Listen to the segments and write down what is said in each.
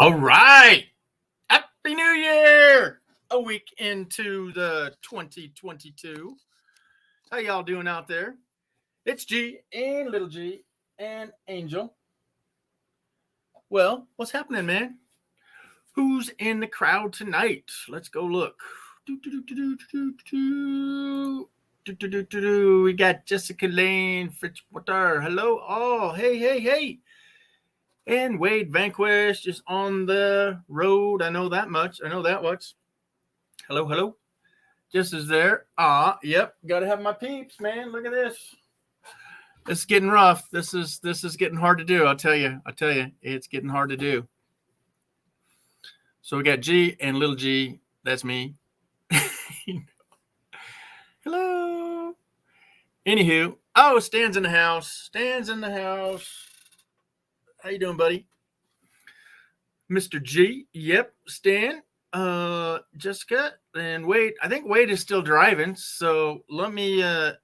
All right. Happy New Year. A week into the 2022. How y'all doing out there? It's G and Little G and Angel. Well, what's happening, man? Who's in the crowd tonight? Let's go look. We got Jessica Lane, Fritz Water. Hello. Oh, hey. And Wade Vanquish is on the road. I know that much. Hello. Just is there. Yep. Gotta have my peeps, man. Look at this. It's getting rough. This is getting hard to do. I'll tell you, it's getting hard to do. So we got G and Little G. That's me. Hello. Anywho, Stan's in the house. How you doing, buddy? Mr. G. Yep, Stan. Jessica and Wade. I think Wade is still driving. So let me go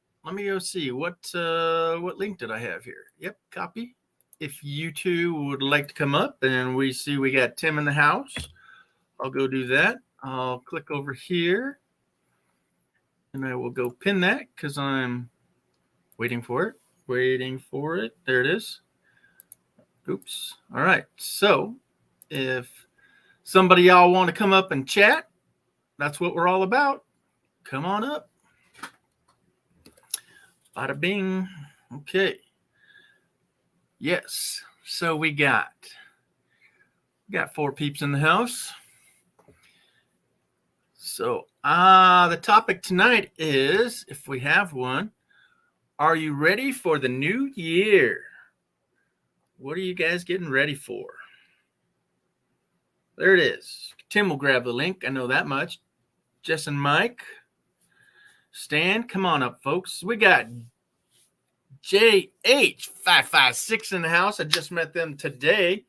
see what link did I have here. Yep, copy. If you two would like to come up, and we got Tim in the house. I'll go do that. I'll click over here, and I will go pin that because I'm waiting for it. There it is. Oops. All right. So if somebody y'all want to come up and chat, that's what we're all about. Come on up. Bada bing. Okay. Yes. So we got 4 peeps in the house. So the topic tonight is, if we have one, are you ready for the new year? What are you guys getting ready for? There it is. Tim will grab the link. I know that much. Jess and Mike. Stan, come on up, folks. We got JH556 in the house. I just met them today.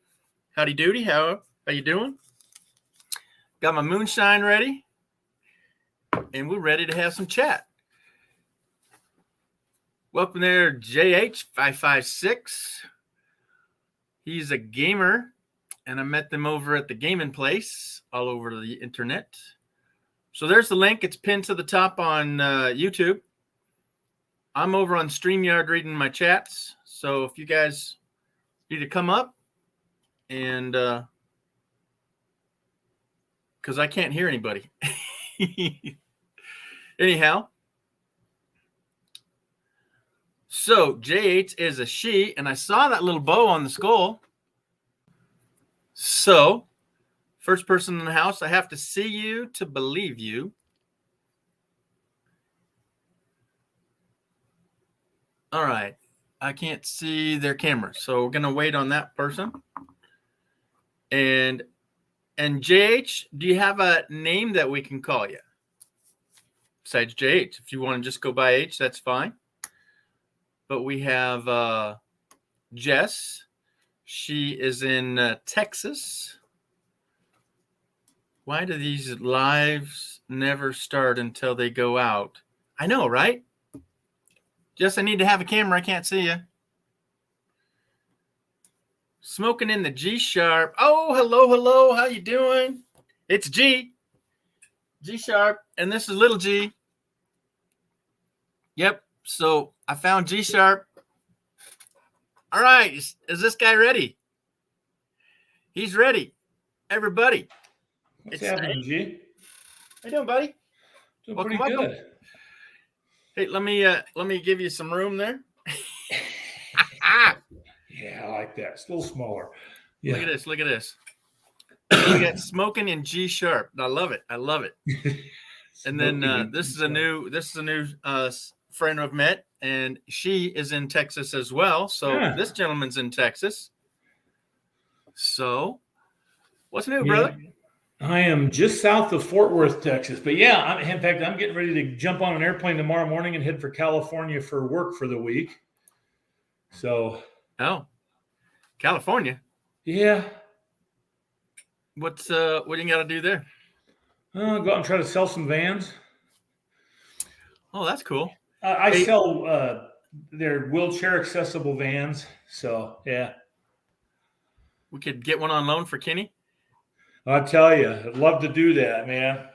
Howdy doody. How you doing? Got my moonshine ready. And we're ready to have some chat. Welcome there, JH556. He's a gamer, and I met them over at the Gaming Place all over the internet. So there's the link. It's pinned to the top on YouTube. I'm over on StreamYard reading my chats. So if you guys need to come up, and because I can't hear anybody. Anyhow. So JH is a she, and I saw that little bow on the skull. So, first person in the house, I have to see you to believe you. All right. I can't see their camera, so we're going to wait on that person. And JH, do you have a name that we can call you? Besides JH. If you want to just go by H, that's fine. But we have Jess. She is in Texas. Why do these lives never start until they go out? I know, right? Jess, I need to have a camera. I can't see you. Smoking in the G sharp. Oh, hello. How you doing? It's G sharp, and this is Little G. Yep. So I found G sharp. All right. Is this guy ready? He's ready. Everybody. What's happening, G? How you doing, buddy? Doing welcome, pretty good. Hey, let me give you some room there. Yeah, I like that. It's a little smaller. Yeah. Look at this. So we got smoking in G sharp. I love it. And then this is a new friend I've met, and she is in Texas as well. So This gentleman's in Texas. So what's new, brother? I am just south of Fort Worth, Texas. But yeah, in fact, I'm getting ready to jump on an airplane tomorrow morning and head for California for work for the week. So. Oh, California. Yeah. What do you got to do there? Go out and try to sell some vans. Oh, that's cool. I sell their wheelchair accessible vans. So yeah. We could get one on loan for Kenny. I tell you, I'd love to do that, man.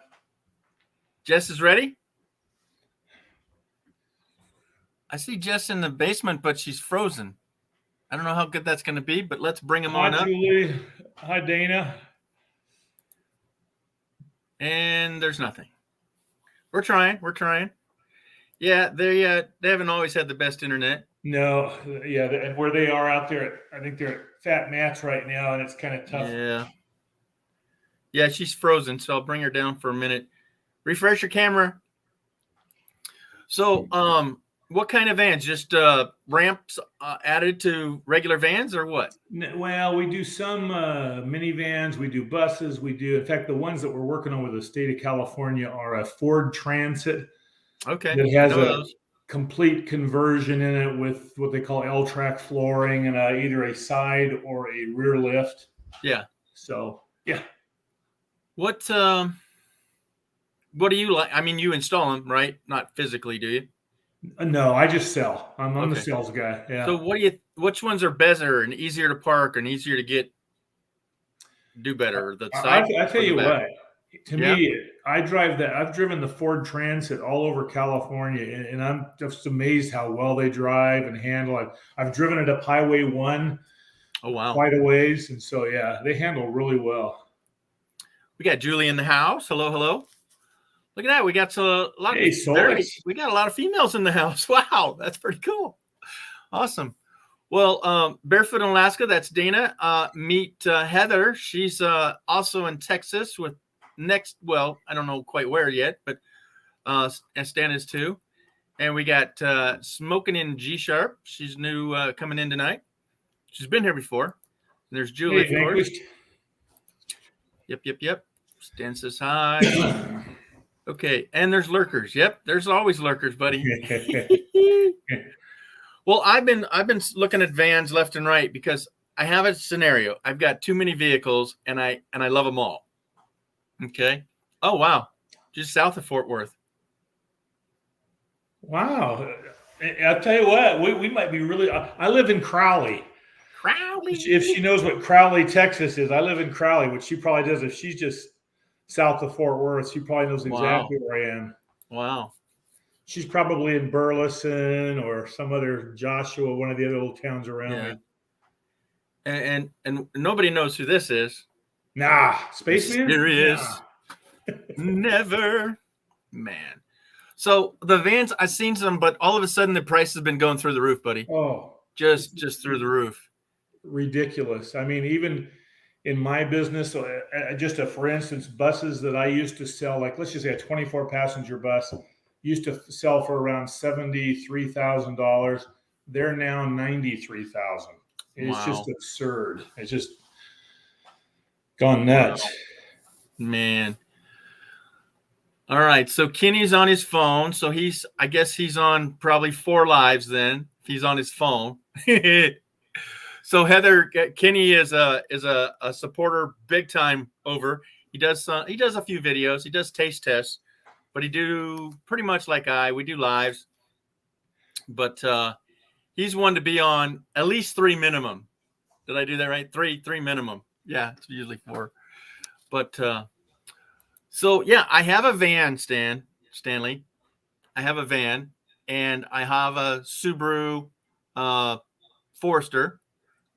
Jess is ready. I see Jess in the basement, but she's frozen. I don't know how good that's going to be, but let's bring him on Hi, up. Julie. Hi, Dana. And there's nothing. We're trying. Yeah, they haven't always had the best internet. No, yeah, and where they are out there, I think they're at Fat Mats right now, and it's kind of tough. Yeah, she's frozen, so I'll bring her down for a minute. Refresh your camera. So, what kind of vans? Just ramps added to regular vans, or what? Well, we do some minivans, we do buses, we do. In fact, the ones that we're working on with the state of California are a Ford Transit. Okay, that has a complete conversion in it with what they call L-track flooring and either a side or a rear lift. Yeah. So yeah. What do you like? I mean, you install them, right? Not physically, do you? No, I just sell. I'm the sales guy. Yeah. So which ones are better and easier to park and easier to do better? The side. I tell you what. To me, I've driven the Ford Transit all over California, and I'm just amazed how well they drive and handle. I've driven it up Highway 1. Oh, wow. Quite a ways. And so, yeah, they handle really well. We got Julie in the house. Hello. Look at that. We got we got a lot of females in the house. Wow. That's pretty cool. Awesome. Well, Barefoot in Alaska, that's Dana. Meet Heather. She's also in Texas with I don't know quite where yet, but Stan is too. And we got Smoking in G Sharp. She's new coming in tonight. She's been here before. And there's Julie, of course. Yep. Stan says hi. Okay. And there's lurkers. Yep. There's always lurkers, buddy. Well, I've been looking at vans left and right because I have a scenario. I've got too many vehicles and I love them all. Okay. Oh, wow. Just south of Fort Worth. Wow. I'll tell you what, we might be really, I live in Crowley. If she knows what Crowley, Texas is, I live in Crowley, which she probably does. If she's just south of Fort Worth, she probably knows exactly where I am. Wow. She's probably in Burleson or some other Joshua, one of the other little towns around me. And nobody knows who this is. Nah, Spaceman? Serious. Nah. Never. Man. So the vans, I've seen some, but all of a sudden the price has been going through the roof, buddy. Oh. Just through the roof. Ridiculous. I mean, even in my business, for instance, buses that I used to sell, like let's just say a 24-passenger bus, used to sell for around $73,000. They're now $93,000. It's just absurd. It's just gone nuts. Man. All right. So Kenny's on his phone. So I guess he's on probably 4 lives then. If he's on his phone. So Heather, Kenny is a supporter big time over. He does a few videos. He does taste tests, but he do pretty much like we do lives. But he's one to be on at least 3 minimum. Did I do that right? 3 minimum. Yeah, it's usually 4. But so yeah, I have a van, Stanley. I have a van, and I have a Subaru Forester,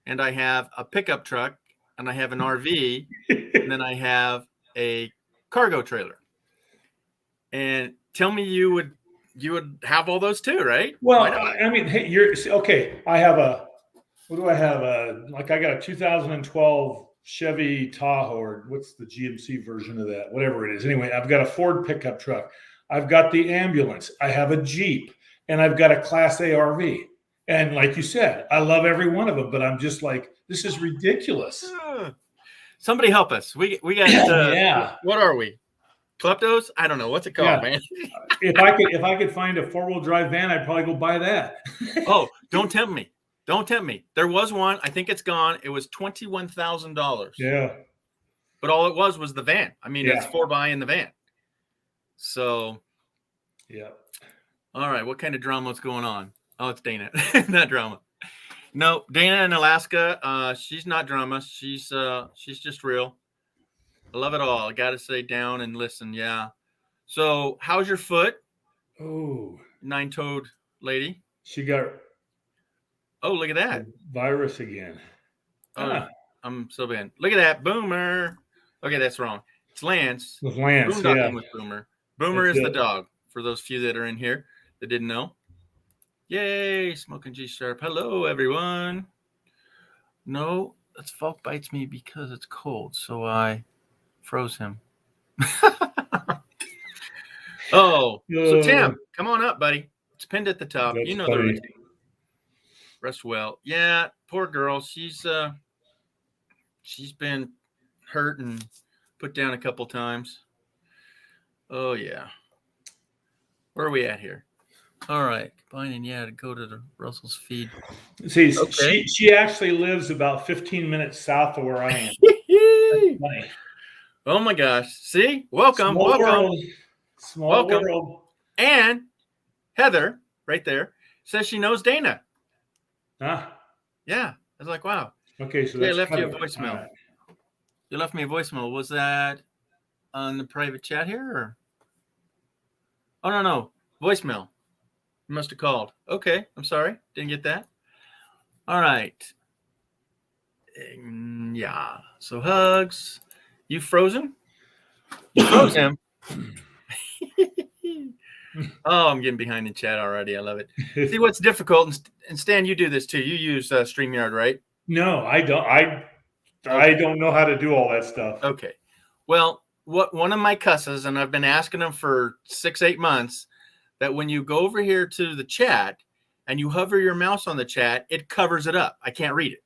and I have a pickup truck, and I have an RV, and then I have a cargo trailer. And tell me you would have all those too, right? Well, I mean, hey, you're okay. I have what do I have? I got a 2012 Chevy Tahoe, or what's the GMC version of that? Whatever it is. Anyway, I've got a Ford pickup truck. I've got the ambulance. I have a Jeep, and I've got a Class A RV. And like you said, I love every one of them, but I'm just like, this is ridiculous. Somebody help us. We got What are we? Kleptos? I don't know. What's it called, man? If I could find a 4-wheel drive van, I'd probably go buy that. Oh, don't tempt me. Don't tempt me. There was one. I think it's gone. It was $21,000. Yeah. But all it was the van. I mean, it's 4x in the van. So. Yeah. All right. What kind of drama is going on? Oh, it's Dana. Not drama. No, Dana in Alaska. She's not drama. She's just real. I love it all. I got to say down and listen. Yeah. So how's your foot? Oh, 9-toed lady. she got Oh, look at that. the virus again. Oh, I'm so bad. Look at that. Boomer. Okay, that's wrong. It's Lance. With Lance, Boondocking yeah. with Boomer. Boomer That's is the it. dog, for those few that are in here that didn't know. Yay, Smoking G Sharp. Hello, everyone. No, that's Falk bites me because it's cold, so I froze him. Oh, so Tim, come on up, buddy. It's pinned at the top. That's You know the funny. routine. Rest well. Yeah, poor girl. She's been hurt and put down a couple times. Oh yeah. Where are we at here? All right, combining. Yeah, to go to the Russell's feed. See, Okay. she actually lives about 15 minutes south of where I am. Funny. Oh my gosh. See? Welcome. Small welcome. world. Small Welcome. world. And Heather, right there, says she knows Dana. Huh? Yeah. I was like, wow. Okay, so Yeah, I that's left you a covered. voicemail. All right. You left me a voicemail. Was that on the private chat here? Or? Oh, no. Voicemail. You must have called. Okay. I'm sorry. Didn't get that. All right. Yeah. So hugs. You frozen? You froze him. Oh, I'm getting behind in chat already. I love it. See what's difficult, and Stan, you do this too. You use StreamYard, right? No, I don't. I don't know how to do all that stuff. Okay. Well, one of my cusses, and I've been asking them for 6-8 months, that when you go over here to the chat and you hover your mouse on the chat, it covers it up. I can't read it.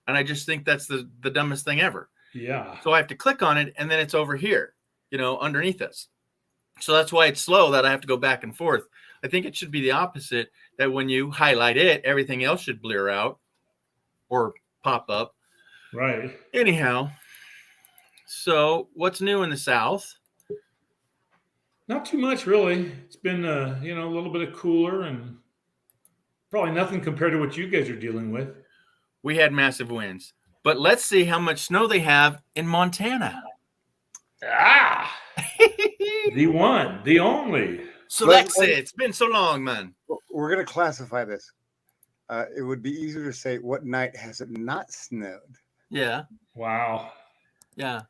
And I just think that's the dumbest thing ever. Yeah. So I have to click on it, and then it's over here, underneath us. So that's why it's slow that I have to go back and forth. I think it should be the opposite, that when you highlight it, everything else should blur out or pop up. Right. Anyhow, so what's new in the South? Not too much, really. It's been, a little bit of cooler and probably nothing compared to what you guys are dealing with. We had massive winds, but let's see how much snow they have in Montana. The one, the only. So that's it. It's been so long, man. We're going to classify this. It would be easier to say what night has it not snowed. Yeah. Wow. Yeah.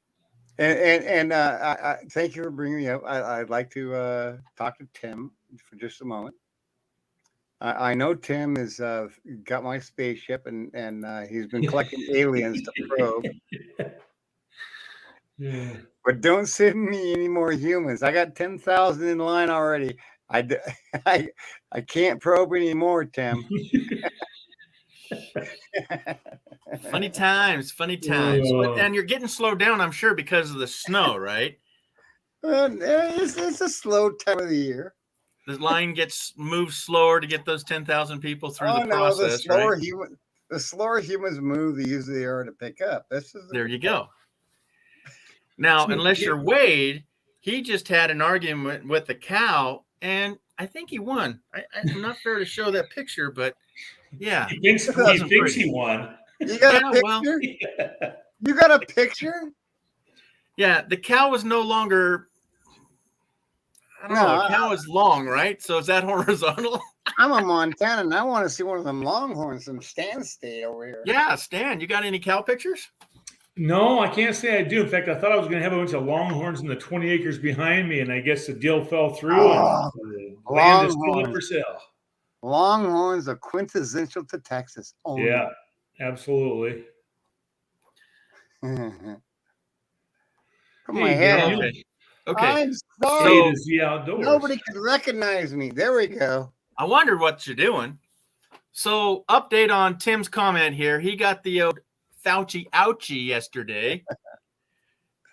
And I thank you for bringing me up. I'd like to talk to Tim for just a moment. I know Tim has got my spaceship and he's been collecting aliens to probe. Yeah. But don't send me any more humans. I got 10,000 in line already. I can't probe anymore, Tim. Funny times. Oh. And you're getting slowed down, I'm sure, because of the snow, right? It's a slow time of the year. The line moves slower to get those 10,000 people through the process, the slower humans move, the easier they are to pick up. There you go. Now, unless you're Wade, he just had an argument with the cow, and I think he won. I'm not fair to show that picture, but yeah. He thinks he won. You got a picture? You got a picture? Yeah, the cow was no longer... I don't know. The cow is long, right? So is that horizontal? I'm a Montanan, and I want to see one of them longhorns from Stan State over here. Yeah, Stan, you got any cow pictures? No, I can't say I do. In fact, I thought I was going to have a bunch of longhorns in the 20 acres behind me, and I guess the deal fell through. And land is still up for sale. Longhorns are quintessential to Texas. Only. Yeah, absolutely. Put my head. Okay. I'm sorry. Nobody could recognize me. There we go. I wondered what you're doing. So, update on Tim's comment here. He got the old Fauci ouchie yesterday,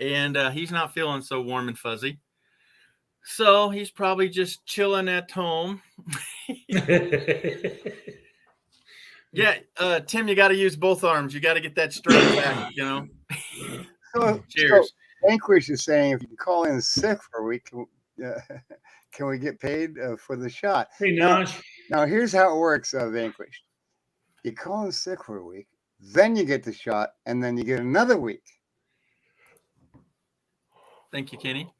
and he's not feeling so warm and fuzzy. So he's probably just chilling at home. Yeah, Tim, you got to use both arms. You got to get that straight back, Cheers. So Vanquish is saying if you call in sick for a week, can we get paid for the shot? Hey, Naj. Now, here's how it works, Vanquish. You call in sick for a week, then you get the shot, and then you get another week. Thank you, Kenny.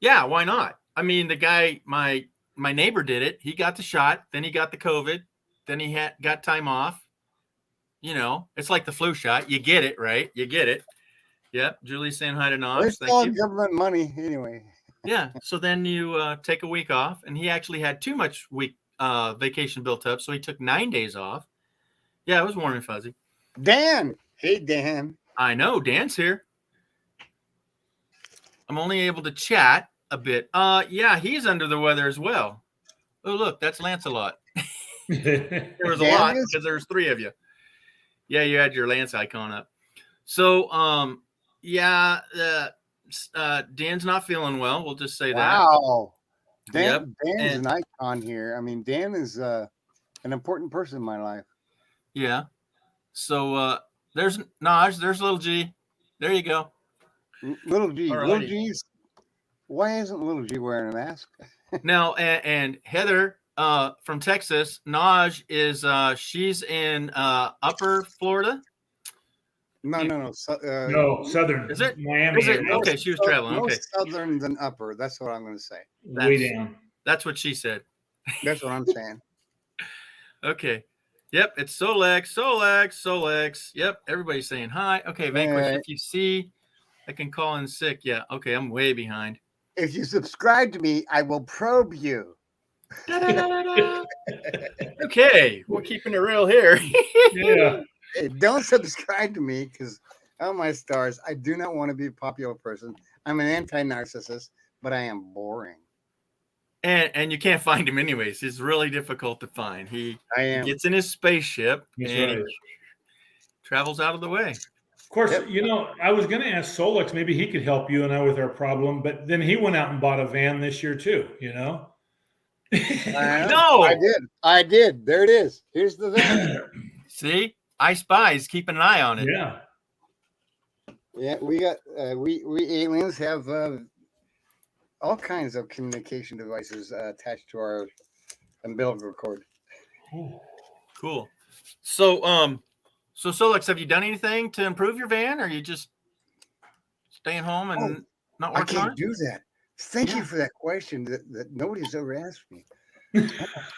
Yeah, why not? I mean, the guy, my neighbor did it. He got the shot, then he got the COVID, then he got time off. You know, it's like the flu shot. You get it, right? You get it. Yep. Julie's saying hi to Knox. It's Thank all you. government money anyway. Yeah. So then you take a week off, and he actually had too much vacation built up, so he took 9 days off. Yeah, it was warm and fuzzy. Dan. Hey, Dan. I know. Dan's here. I'm only able to chat a bit. Yeah, he's under the weather as well. Oh, look, that's Lancelot. There was a Dan lot is? because there's 3 of you. Yeah, you had your Lance icon up. So, yeah, Dan's not feeling well. We'll just say that. Wow. Yep. Dan is And- an icon here. I mean, Dan is an important person in my life. Yeah. So there's Naj, there's little G. There you go. Little G. Alrighty. Little G's. Why isn't Little G wearing a mask? Now and Heather from Texas, Naj is she's in Upper Florida. No. No, Southern. Is it? Miami? Is it? area. Okay, she was traveling. More Okay. southern than upper. That's what I'm going to say. Way down. That's what she said. That's what I'm saying. Okay. Yep, it's Solex. Yep, everybody's saying hi. Okay, Vanquish, Right. if you see, I can call in sick. Yeah, okay, I'm way behind. If you subscribe to me, I will probe you. Da-da-da-da-da. Okay, we're keeping it real here. Yeah. Hey, don't subscribe to me because, oh my stars, I do not want to be a popular person. I'm an anti-narcissist, but I am boring. And you can't find him anyways. He's really difficult to find. He I am. gets in his spaceship That's and right. he travels out of the way. Of course, Yep. you know, I was going to ask Solex, maybe he could help you and I with our problem, but then he went out and bought a van this year too, you know? No. I did. There it is. Here's the van. See? I Spies keeping an eye on it. Yeah. Yeah, we got we aliens have all kinds of communication devices attached to our umbilical cord. Cool. So so Solex, have you done anything to improve your van? Or are you just staying home and not I working on can't it? do that. Thank you Yeah. for that question that nobody's ever asked me.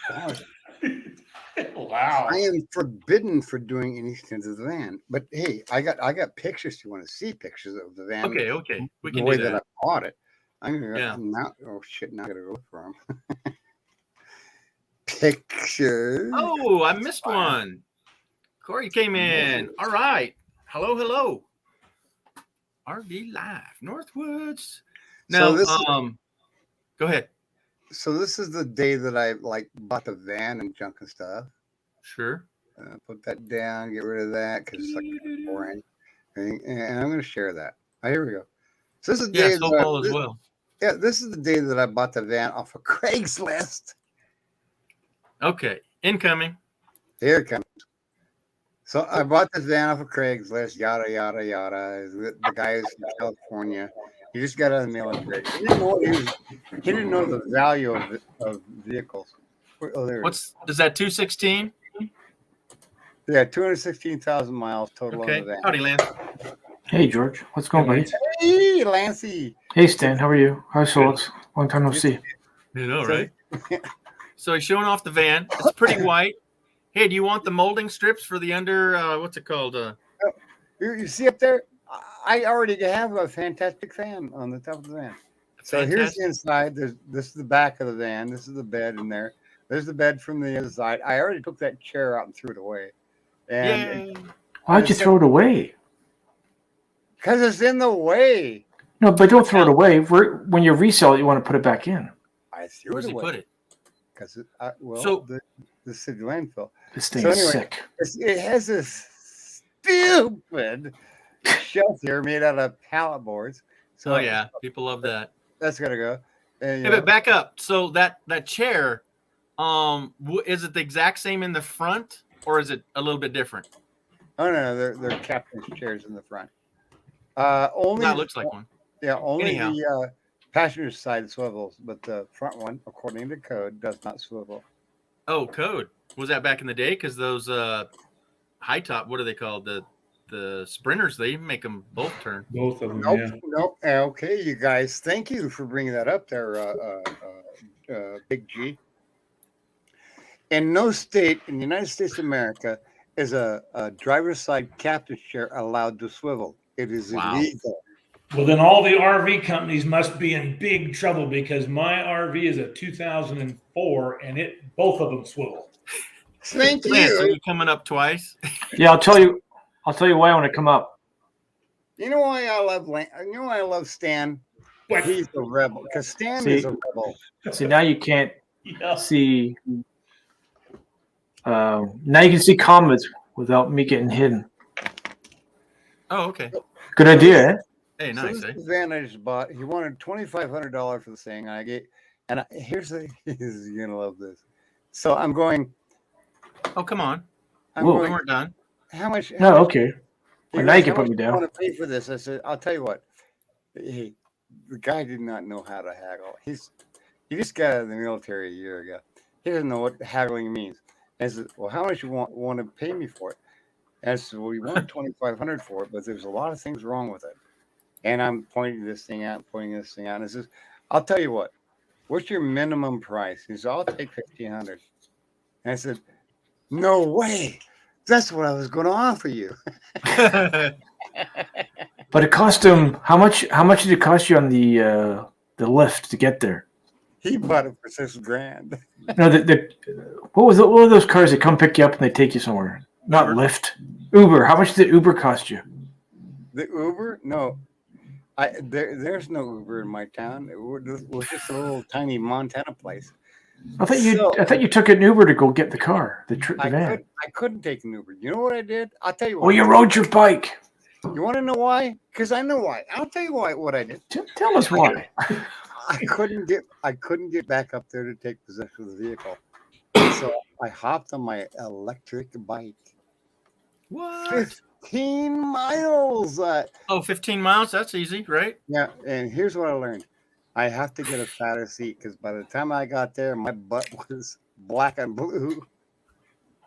God, Wow. I am forbidden for doing anything to the van. But hey, I got pictures. You want to see pictures of the van? Okay, we The can way do that that. I bought it. I'm gonna Yeah. now. Oh shit! Now I gotta go for them. Pictures. Oh, I missed Fine. one. Corey came in. All right. Hello. RV Live, Northwoods. Now, So this is- go ahead. So this is the day that I like bought the van and junk and stuff. Sure. Put that down, get rid of that because it's like boring. And I'm going to share that. Here we go. So this is the Yeah, day so that Paul as well. yeah, this is the day that I bought the van off of Craigslist. Okay, incoming. Here it comes. So I bought this van off of Craigslist. Yada yada yada. The guy is from California. He just got out of the military. He didn't know the value of vehicles. Oh, there it is. Is that 216? Yeah, 216,000 miles total Okay. on the van. Howdy, Lance. Hey, George. What's going on, buddy? Hey, Lancey. Hey, Stan. How are you? How's Solix? Long time no see. You know, So- right? So he's showing off the van. It's pretty white. Hey, do you want the molding strips for the under? What's it called? You see up there? I already have a fantastic fan on the top of the van. So here's the inside. This is the back of the van. This is the bed in there. There's the bed from the other side. I already took that chair out and threw it away. And Yay. Why'd you throw it away? because it's in the way, No, but don't throw it away. When you resell it, you want to put it back in. I threw Where's it he away. put it? Because So- the city landfill. This thing So is anyway- sick. It has this stupid shelf here made out of pallet boards. So Oh yeah, people love that. that's gotta go. And, you Hey, know, but back up. So that chair, is it the exact same in the front, or is it a little bit different? oh no, they're captain's chairs in the front. Only That looks like one. yeah, only anyhow. the passenger side swivels, but the front one, according to code, does not swivel. Oh, code. Was that back in the day? Because those high top, what are they called? The the Sprinters, they make them both turn. Both of them. Nope, Yeah. nope. Okay, you guys, thank you for bringing that up there, Big G. In no state in the United States of America is a driver's side captain chair allowed to swivel. It is Wow. illegal. Well, then all the RV companies must be in big trouble because my RV is a 2004 and both of them swivel. Thank Lance, are you. you coming up twice? Yeah, I'll tell you why I want to come up. You know why I love You know why I love Stan? What? He's a rebel. Because Stan See? is a rebel. See, now you can't Yeah. see. Now you can see comments without me getting hidden. Oh, okay. Good idea, eh? Hey, So nice. this Eh? van I just bought, he wanted $2,500 for this thing. Here's you're gonna love this. So I'm going. Oh, come on. I'm Whoa. We going. weren't done. How much? No, okay. He Well, now you goes, can "How put me much do you down." want to pay for this? I said, I'll tell you what. The guy did not know how to haggle. He just got out of the military a year ago. He doesn't know what haggling means. I said, well, how much you want to pay me for it? And I said, well, we want $2,500 for it, but there's a lot of things wrong with it. And I'm pointing this thing out, and I says, I'll tell you what. What's your minimum price? He said, I'll take $1,500. And I said, no way. That's what I was going to offer you. But it cost him how much? How much did it cost you on the lift to get there? He bought it for $6,000. No, what were those cars that come pick you up and they take you somewhere? Not Uber. Lyft. Uber. How much did Uber cost you? The Uber? No. There's no Uber in my town. It was just a little tiny Montana place. I thought you So- took an Uber to go get the car, the van. I couldn't take an Uber. You know what I did? I'll tell you what. Oh, you rode your bike. You want to know why? Because I know why. I'll tell you why. What I did. Tell us why. I couldn't get back up there to take possession of the vehicle. So I hopped on my electric bike. What? 15 miles. Oh, 15 miles? That's easy, right? Yeah, and here's what I learned. I have to get a fatter seat because by the time I got there, my butt was black and blue.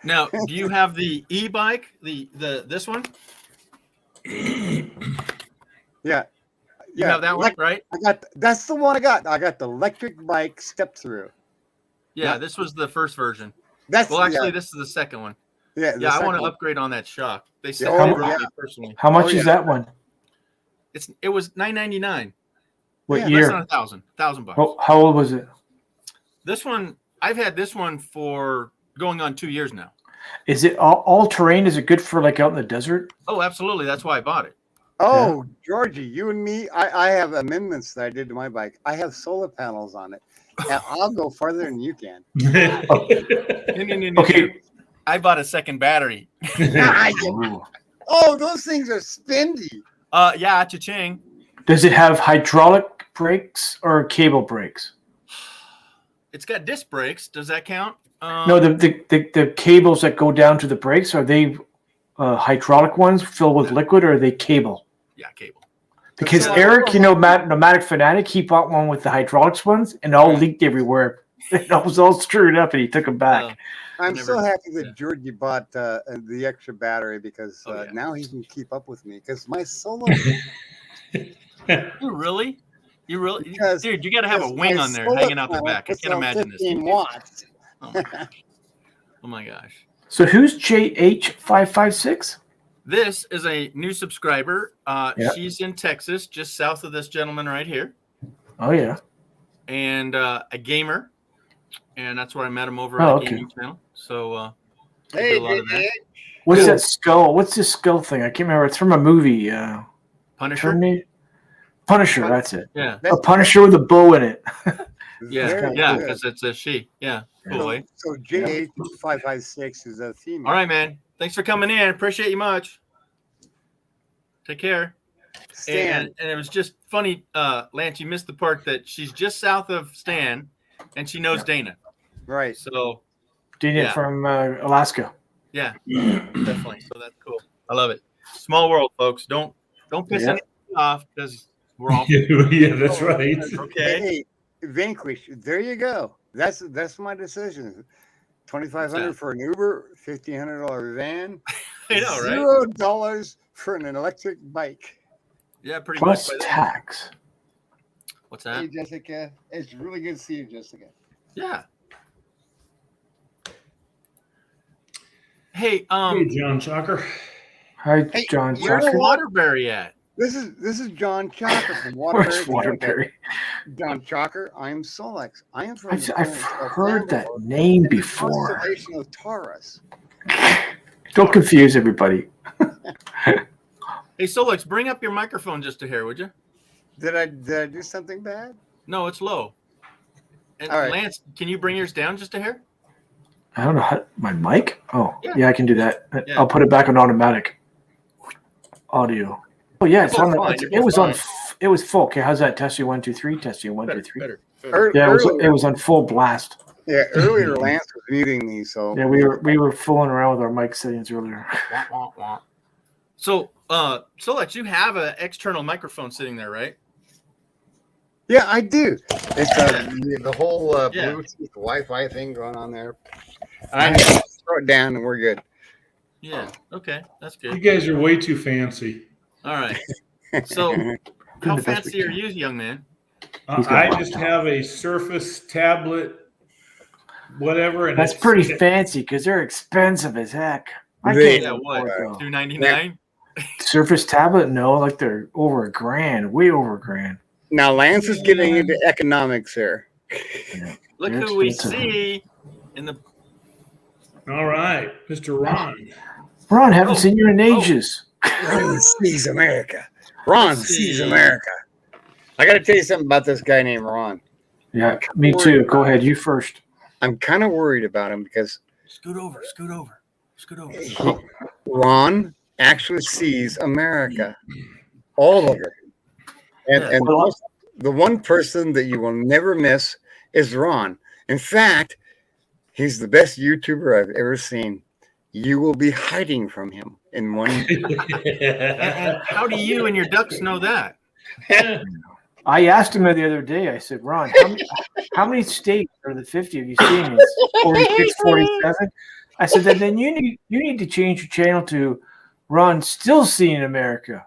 Now, do you have the e-bike, this one? Yeah. You have that one, right? That's the one I got. I got the electric bike step through. Yeah, Yeah. this was the first version. That's Well, actually, this is the second one. the Yeah, I want second to one. upgrade on that shock. They said Oh, they wrote yeah. me personally. How much yeah. is that one? It was $9.99. What Yeah, Less year? than $1,000 bucks. How old was it? This one, I've had this one for going on 2 years now. Is it all terrain? Is it good for like out in the desert? Oh, absolutely. That's why I bought it. Oh, Georgie, you and me, I have amendments that I did to my bike. I have solar panels on it. And I'll go farther than you can. No. Okay. I bought a second battery. Ooh. Oh, those things are spendy. Yeah, cha-ching. Does it have hydraulic brakes or cable brakes? It's got disc brakes. Does that count? No, the cables that go down to the brakes, are they hydraulic ones filled with liquid, or are they cable? Yeah, cable. Because So- Eric, Nomadic Fanatic, he bought one with the hydraulics ones, and it all leaked everywhere. It was all screwed up, and he took them back. I'm Never- so happy that yeah. Georgie bought the extra battery because Oh, yeah. now he can keep up with me because my solar You really? Because- Dude, you got to have a because wing my on there solar hanging out the panel back. I puts can't out imagine this. 15 watts. Oh my gosh. Oh my gosh. So who's JH556? This is a new subscriber. Yeah. She's in Texas, just south of this gentleman right here, Oh yeah. and a gamer. And that's where I met him over Oh, at a okay. gaming channel. So I Hey, did a lot of that. Big What's Cool. that skull? What's this skull thing? I can't remember. It's from a movie. Punisher. Terminator. Punisher. That's it. Yeah. A Punisher with a bow in it. Yeah. Very Yeah. good. Because it's a she. Yeah. Cool. eh? So JH556 is a female. All right, man. Thanks for coming in. Appreciate you much. Take care. Stan, And it was just funny, Lance, you missed the part that she's just south of Stan and she knows Dana. right. So Dana Yeah. from Alaska. yeah, definitely. So that's cool. I love it. Small world, folks. Don't piss Yeah. anyone off because we're all Yeah, that's right. okay. Hey, Vanquish, there you go. That's my decision. $2,500 for an Uber, $1,500 van. I know, right? $0 for an electric bike. Yeah, pretty Plus much. By then. tax. What's that? Hey, Jessica. It's really good to see you, Jessica. Yeah. Hey, Hey, John Chalker. Hi, Hey, John where's where's Tucker. Waterbury at? This is John Chalker from Waterbury. Where's Connecticut. Waterbury? John Chalker. I am Solex. I am from. I've heard that name before. Constellation of Taurus. Don't confuse everybody. Hey, Solex, bring up your microphone just a hair, would you? Did I do something bad? No, it's low. And All right. Lance, can you bring yours down just a hair? I don't know how, my mic. Oh, Yeah. yeah, I can do that. Yeah. I'll put it back on automatic. Audio. Oh yeah, it's You're on. fine, The, you're it was on. fine. It was full. Okay, how's that? Testing 1 2 3. Testing 1 2 3. Better. Yeah, it Earlier, was on full blast. yeah, earlier Lance was muting me, so Yeah, we were fooling around with our mic settings earlier. So, Solex, you have an external microphone sitting there, right? yeah, I do. It's the whole Yeah. Bluetooth Wi-Fi thing going on there. I just throw it down and we're good. Yeah. Okay, that's You good. guys are way too fancy. All right. So, Doing how the best fancy we are can. you, young man? He's got I one. just have a Surface tablet, whatever. And That's it's- pretty fancy because they're expensive as heck. I They- can't Yeah, what? afford those. $299. Surface tablet? No, like they're over $1,000, way over $1,000. Now Lance is getting into economics here. Look They're who we expensive. see in the. All right, Mr. Ron. Ron, haven't Oh, seen you in ages. Ron sees America. Ron sees America. I got to tell you something about this guy named Ron. Yeah, me too. Go ahead, you first. I'm kind of worried about him because Scoot over. Ron actually sees America, all of it. And, Yeah. and the one person that you will never miss is Ron. In fact, he's the best YouTuber I've ever seen. You will be hiding from him in one. And how do you and your ducks know that? I asked him the other day, I said, Ron, how many states are the 50 of you seeing this? 46, 47? I said, then you need to change your channel to Ron Still Seeing America.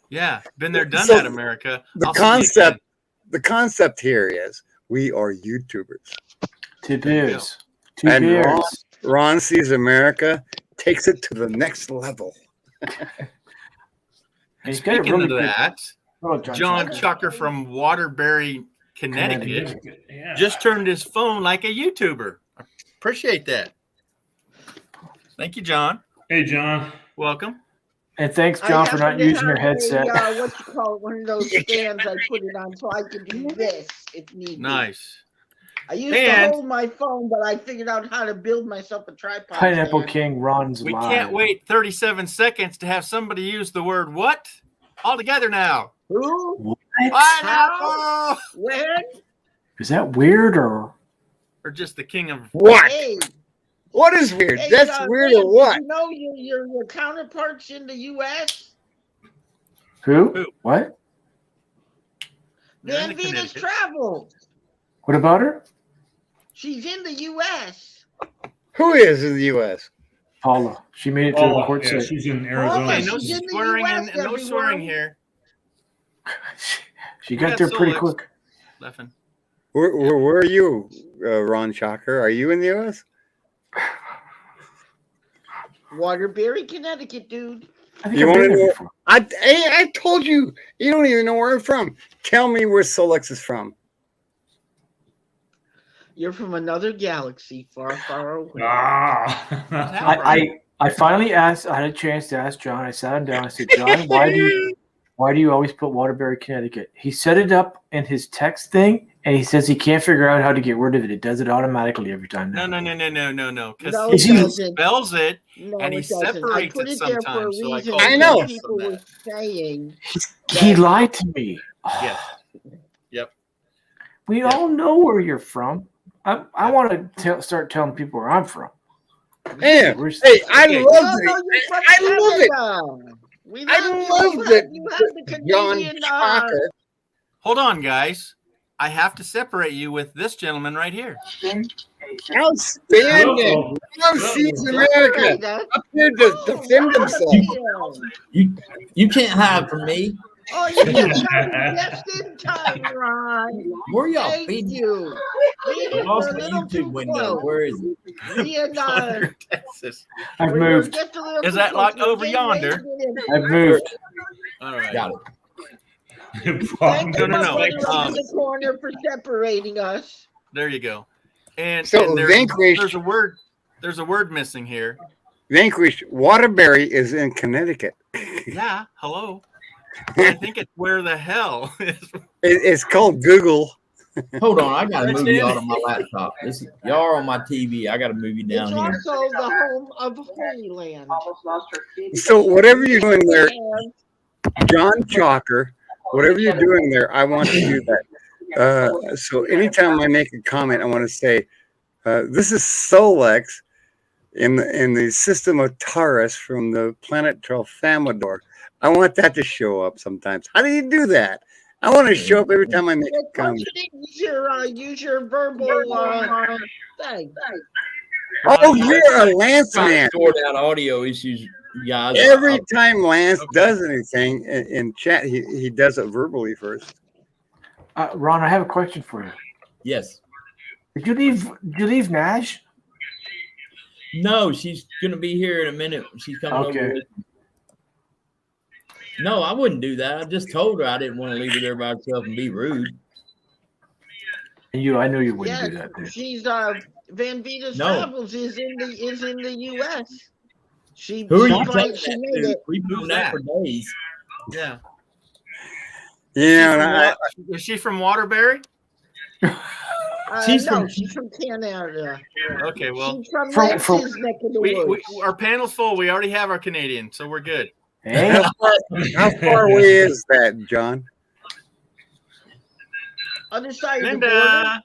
Yeah, been there, done So, that, America. The I'll see you again. concept here is we are YouTubers. Two There you beers. Two And beers. Ron sees America, takes it to the next level. And he's got a Speaking really of good- that, Oh, John Tucker. Chucker from Waterbury, Connecticut, Yeah. just turned his phone like a YouTuber. Appreciate that. Thank you, John. Hey, John. Welcome. And thanks, I John, for not happen to using your have headset. what you call it, one of those stands I put it on so I can do this if need be. Nice. I used And- to hold my phone, but I figured out how to build myself a tripod. Pineapple stand. King runs We live. can't wait 37 seconds to have somebody use the word what all together now. Who? What? Pineapple! When? Is that weird or? Or just the king of. What? Hey, What is weird? hey, That's weird or Lance, what? You know your counterparts in the U.S. Who? Who? What? They're in Van the Venus Connecticut. Travel. What about her? She's in the U.S. Who is in the U.S.? Paula. She made it to the Oh, court yeah, site. she's in Oh, Arizona. Okay, no she's in the swearing US, and no everyone. swearing here. She We got got there pretty Solex. quick. Leffin. Where are you, Ron Chalker? Are you in the U.S.? Waterbury, Connecticut, dude. I think You I've been wanna there know- before. I told you. You don't even know where I'm from. Tell me where Solex is from. You're from another galaxy, far, far away. Ah. I finally asked. I had a chance to ask John. I sat him down. I said, John, why do you always put Waterbury, Connecticut? He set it up in his text thing, and he says he can't figure out how to get rid of it. It does it automatically every time. No. No, Because it he doesn't. spells it. No, And he it doesn't. I separates put it it there for a sometimes, so I reason. call it because know. People on were saying He lied to me. Yes. Yep. We all know where you're from. I want to start telling people where I'm from. Yeah. Where's- Hey, I Okay. love no, it. you're from I love it. Canada. We I love love you. that You have the John Canadian. Chalker. Hold on, guys. I have to separate you with this gentleman right here. Outstanding. Uh-oh. Love sees America up here to defend himself. You can't hide from me. Oh, you just got just in time, Ron. Where y'all Thank feeding? you. We I hit lost a my little YouTube too window. close. Where is it? Me and Yonder, Texas. I've we're moved. just a little Is too that close. like We're over getting ready to yonder? get in. I've moved. All right. Got it. Thank you, No, my no. brother up in the corner, for separating us. There you go. And, So and Vanquish, there's a word. There's a word missing here. Vanquish, Waterbury is in Connecticut. Yeah. Hello. I think it's where the hell is. It's called Google. Hold on, I gotta That's move you it. out of my laptop. Y'all are on my TV. I gotta move you It's down here. also the home of Holy Land. So whatever you're doing there, John Chalker, whatever you're doing there, I want to do that. So anytime I make a comment, I want to say, this is Solex in the system of Taurus from the planet Tralfamador. I want that to show up sometimes. How do you do that? I want to show up every time I make a comment. Use your verbal thing. Oh, you're a Lance Trying to man. sort out audio issues, you guys. Every time Lance Okay. does anything in chat, he does it verbally first. Ron, I have a question for you. Yes. Did you leave Nash? No, she's gonna be here in a minute. She's coming Okay. over with me. No, I wouldn't do that. I just told her I didn't want to leave her there by herself and be rude. And I know you wouldn't Yeah, do that. Dude. she's Van Vita's No. Travels is in the U.S. She Who are she you finally- telling she that made to? it. We've been Who's that that? for days. Yeah. Yeah, She's and from is she from Waterbury? She's No, from- she's from Canada. Okay. Well, She's from From- Lance's neck of the we woods. our panel's full. We already have our Canadian, so we're good. Hey, how far away is that, John? Other side of the border. Linda.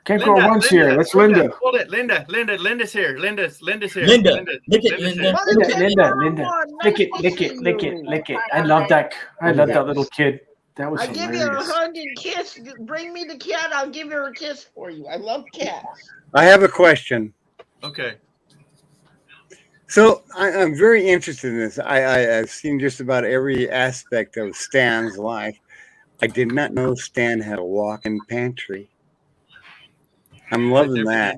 can't go once here. That's Linda. Hold it, Linda. Linda's here. Linda's here. Linda, look at Linda's Linda. here. Mother Linda, Jenny Linda, Marwan, Linda. nice Lick it, to lick see it, lick it, you. lick it. I love that. I love that little kid. That was I give you a hilarious. hug and kiss. Bring me the cat. I'll give her a kiss for you. I love cats. I have a question. Okay. So I'm very interested in this. I've seen just about every aspect of Stan's life. I did not know Stan had a walk-in pantry. I'm loving that.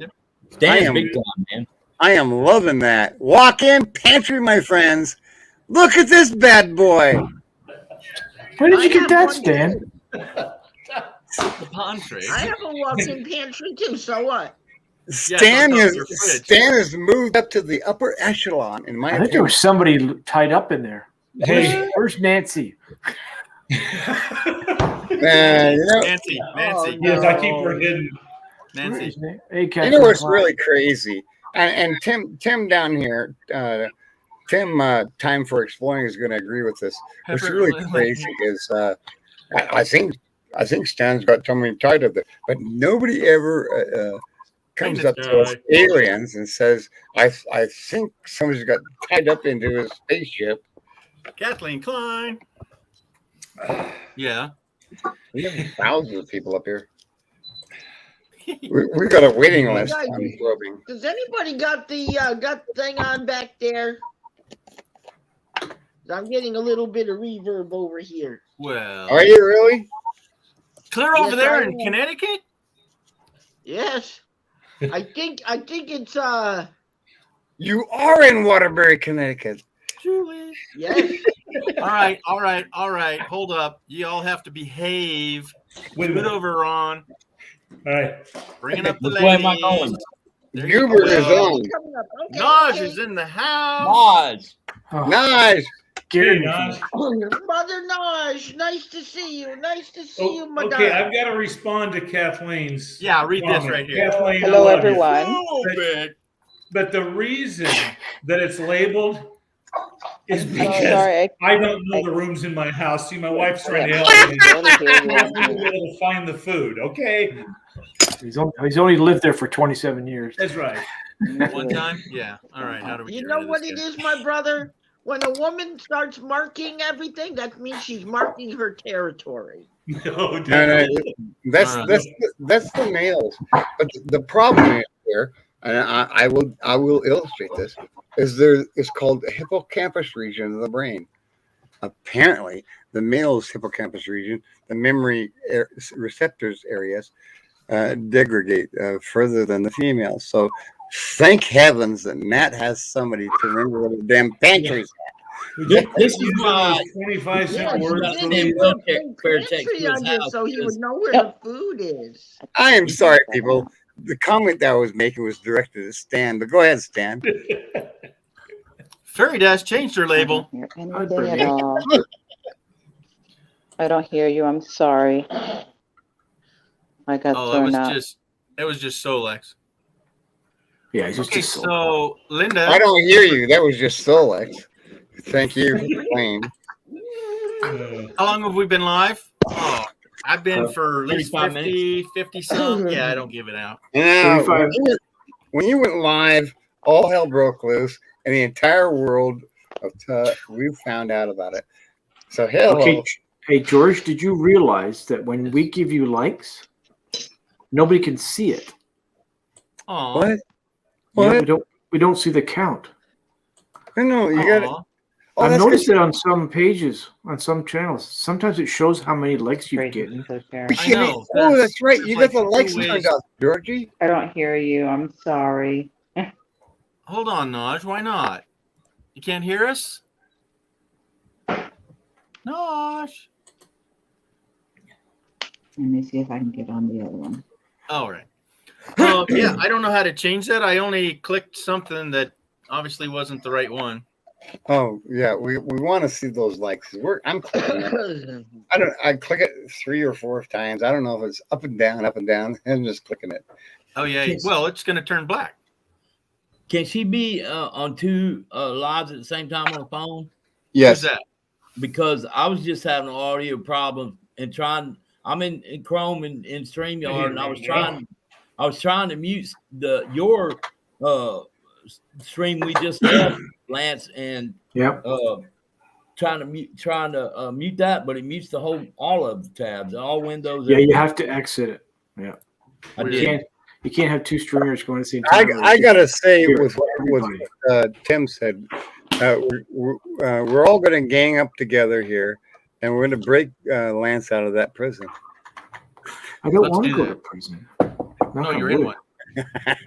Stan's I am- big time, man. I am loving that. Walk-in pantry, my friends. Look at this bad boy. Where did you I get have that, one Stan? too. The pantry. I have a walk-in pantry too. So what? Stan on top of is your fridge. Stan has moved up to the upper echelon in my I think there opinion. was somebody tied up in there. Hey. Where's Nancy? You know, Nancy. Nancy. Yes, I keep her hidden. Nancy. Hey, you Catherine know what's Klein. really crazy, and Tim down here, Tim, Time for Exploring is going to agree with this. What's Pepper- really crazy is I think Stan's got somebody tied up there, but nobody ever comes Famous up to us guy. aliens and says, I think somebody's got tied up into his spaceship. Kathleen Klein. Yeah. We have thousands of people up here. We've got a waiting list Guys, on probing. Does anybody got the thing on back there? I'm getting a little bit of reverb over here. Well, Are you really? clear over Yes, there I in am. Connecticut? Yes. I think it's You are in Waterbury, Connecticut. Julie. yes. All right. Hold up. You all have to behave. Wait a Scoot minute. over, Ron. All right. Bringing up the Which way am I ladies. going? There you Hubert is go. on. Coming up. Okay, Naj okay. is in the house. Lodge. Oh, Nice. Gary, Hey, Naj. Mother Naj, nice to see you. Nice to see you, madame. Okay, I've got to respond to Kathleen's. Yeah, read this comment. right here. Kathleen, I Hello, love you. everyone. So big. But the reason that it's labeled is Oh, because sorry. I don't know the rooms in my house. See, my wife's trying to help me. I want to hear I want to you. be able to find the food. Okay, he's only lived there for 27 years. that's right. One time? Yeah. All right. How do we You get know rid of what this it guy? is, my brother? When a woman starts marking everything, that means she's marking her territory. No, No, no, that's All right. that's the males. But the problem is here, and I will illustrate this. It's called the hippocampus region of the brain. Apparently, the male's hippocampus region, the memory receptors areas, degrade further than the female. So, thank heavens that Matt has somebody to remember where the damn pantry's This is why 25-cent Yeah, words he for did these. put Fair big checks pantry to his on you house so he would because- know where the food is. I am sorry, people. The comment that I was making was directed at Stan, but go ahead, Stan. Fairy Dash changed her label. I don't hear I'd anything bring at it. all. I don't hear you. I'm sorry. I got Oh, thrown out. it was just Solex. Yeah, he's just Okay, a soul. so Linda. I don't hear you. That was just Solex. Thank you for playing. How long have we been live? Oh, I've been for at least 35 50 some. Yeah, I don't give it out. Now, 35. when you went live, all hell broke loose, and the entire world we found out about it. So hello. Okay, hey George, did you realize that when we give you likes, nobody can see it? Oh, What? Yeah, What? we don't see the count. No, you got it. Oh, I've that's noticed good. it on some pages, on some channels. Sometimes it shows how many likes you've Crazy. gotten. So fair. I know. Oh, that's right. There's You like got the two likes ways. turned up, Georgie. I don't hear you. I'm sorry. Hold on, Naj. Why not? You can't hear us? Naj. Let me see if I can get on the other one. All right. Yeah, I don't know how to change that. I only clicked something that obviously wasn't the right one. Oh yeah, we want to see those likes. I'm clicking it. I click it 3 or 4 times. I don't know if it's up and down, and just clicking it. Oh yeah. Yes. Well, it's going to turn black. Can she be on two lives at the same time on the phone? Who's that? Because I was just having an audio problem and trying. I'm in Chrome and in StreamYard, and I was trying to mute your stream we just left, Lance, and Yep. trying to mute that, but it mutes all of the tabs, all windows. Yeah, you have to exit it. Yeah. I You did. can't have two streamers going at the same I time. gotta say Here, with what everybody. Tim said, we're all going to gang up together here, and we're going to break Lance out of that prison. I don't Let's want to do go that. to prison. No, you're in one.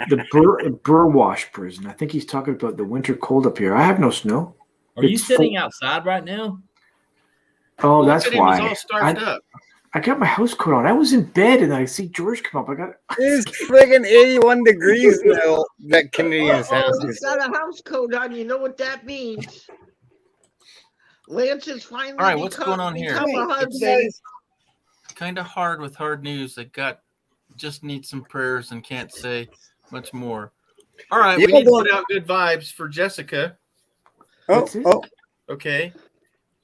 The Burwash prison. I think he's talking about the winter cold up here. I have no snow. Are you It's sitting outside right now? Oh, Look that's at him, he's all why. starched up. I got my house coat on. I was in bed and I see George come up. I got It's friggin' 81 degrees now. That Canadian's house He's is. got a house coat on. You know what that means. Lance is finally All right, what's going on here? become a husband. Kind of hard with hard news. Just need some prayers and can't say much more. All right, we Yeah, need to but- put out good vibes for Jessica. Oh, That's it. oh, Okay.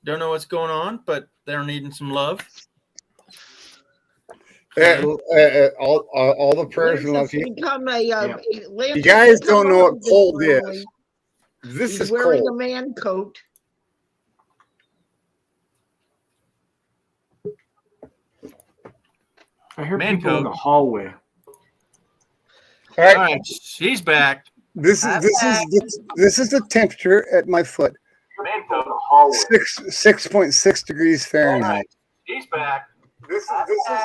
Don't know what's going on, but they're needing some love. all the prayers and love Lance to has you. become a. Lance You guys has become don't a know what husband cold is. finally. This He's is wearing cold. a man coat. I heard Man people in coat. the hallway. All right, All right, she's back. this is the temperature at my foot. 6.6 degrees Fahrenheit. She's back. This is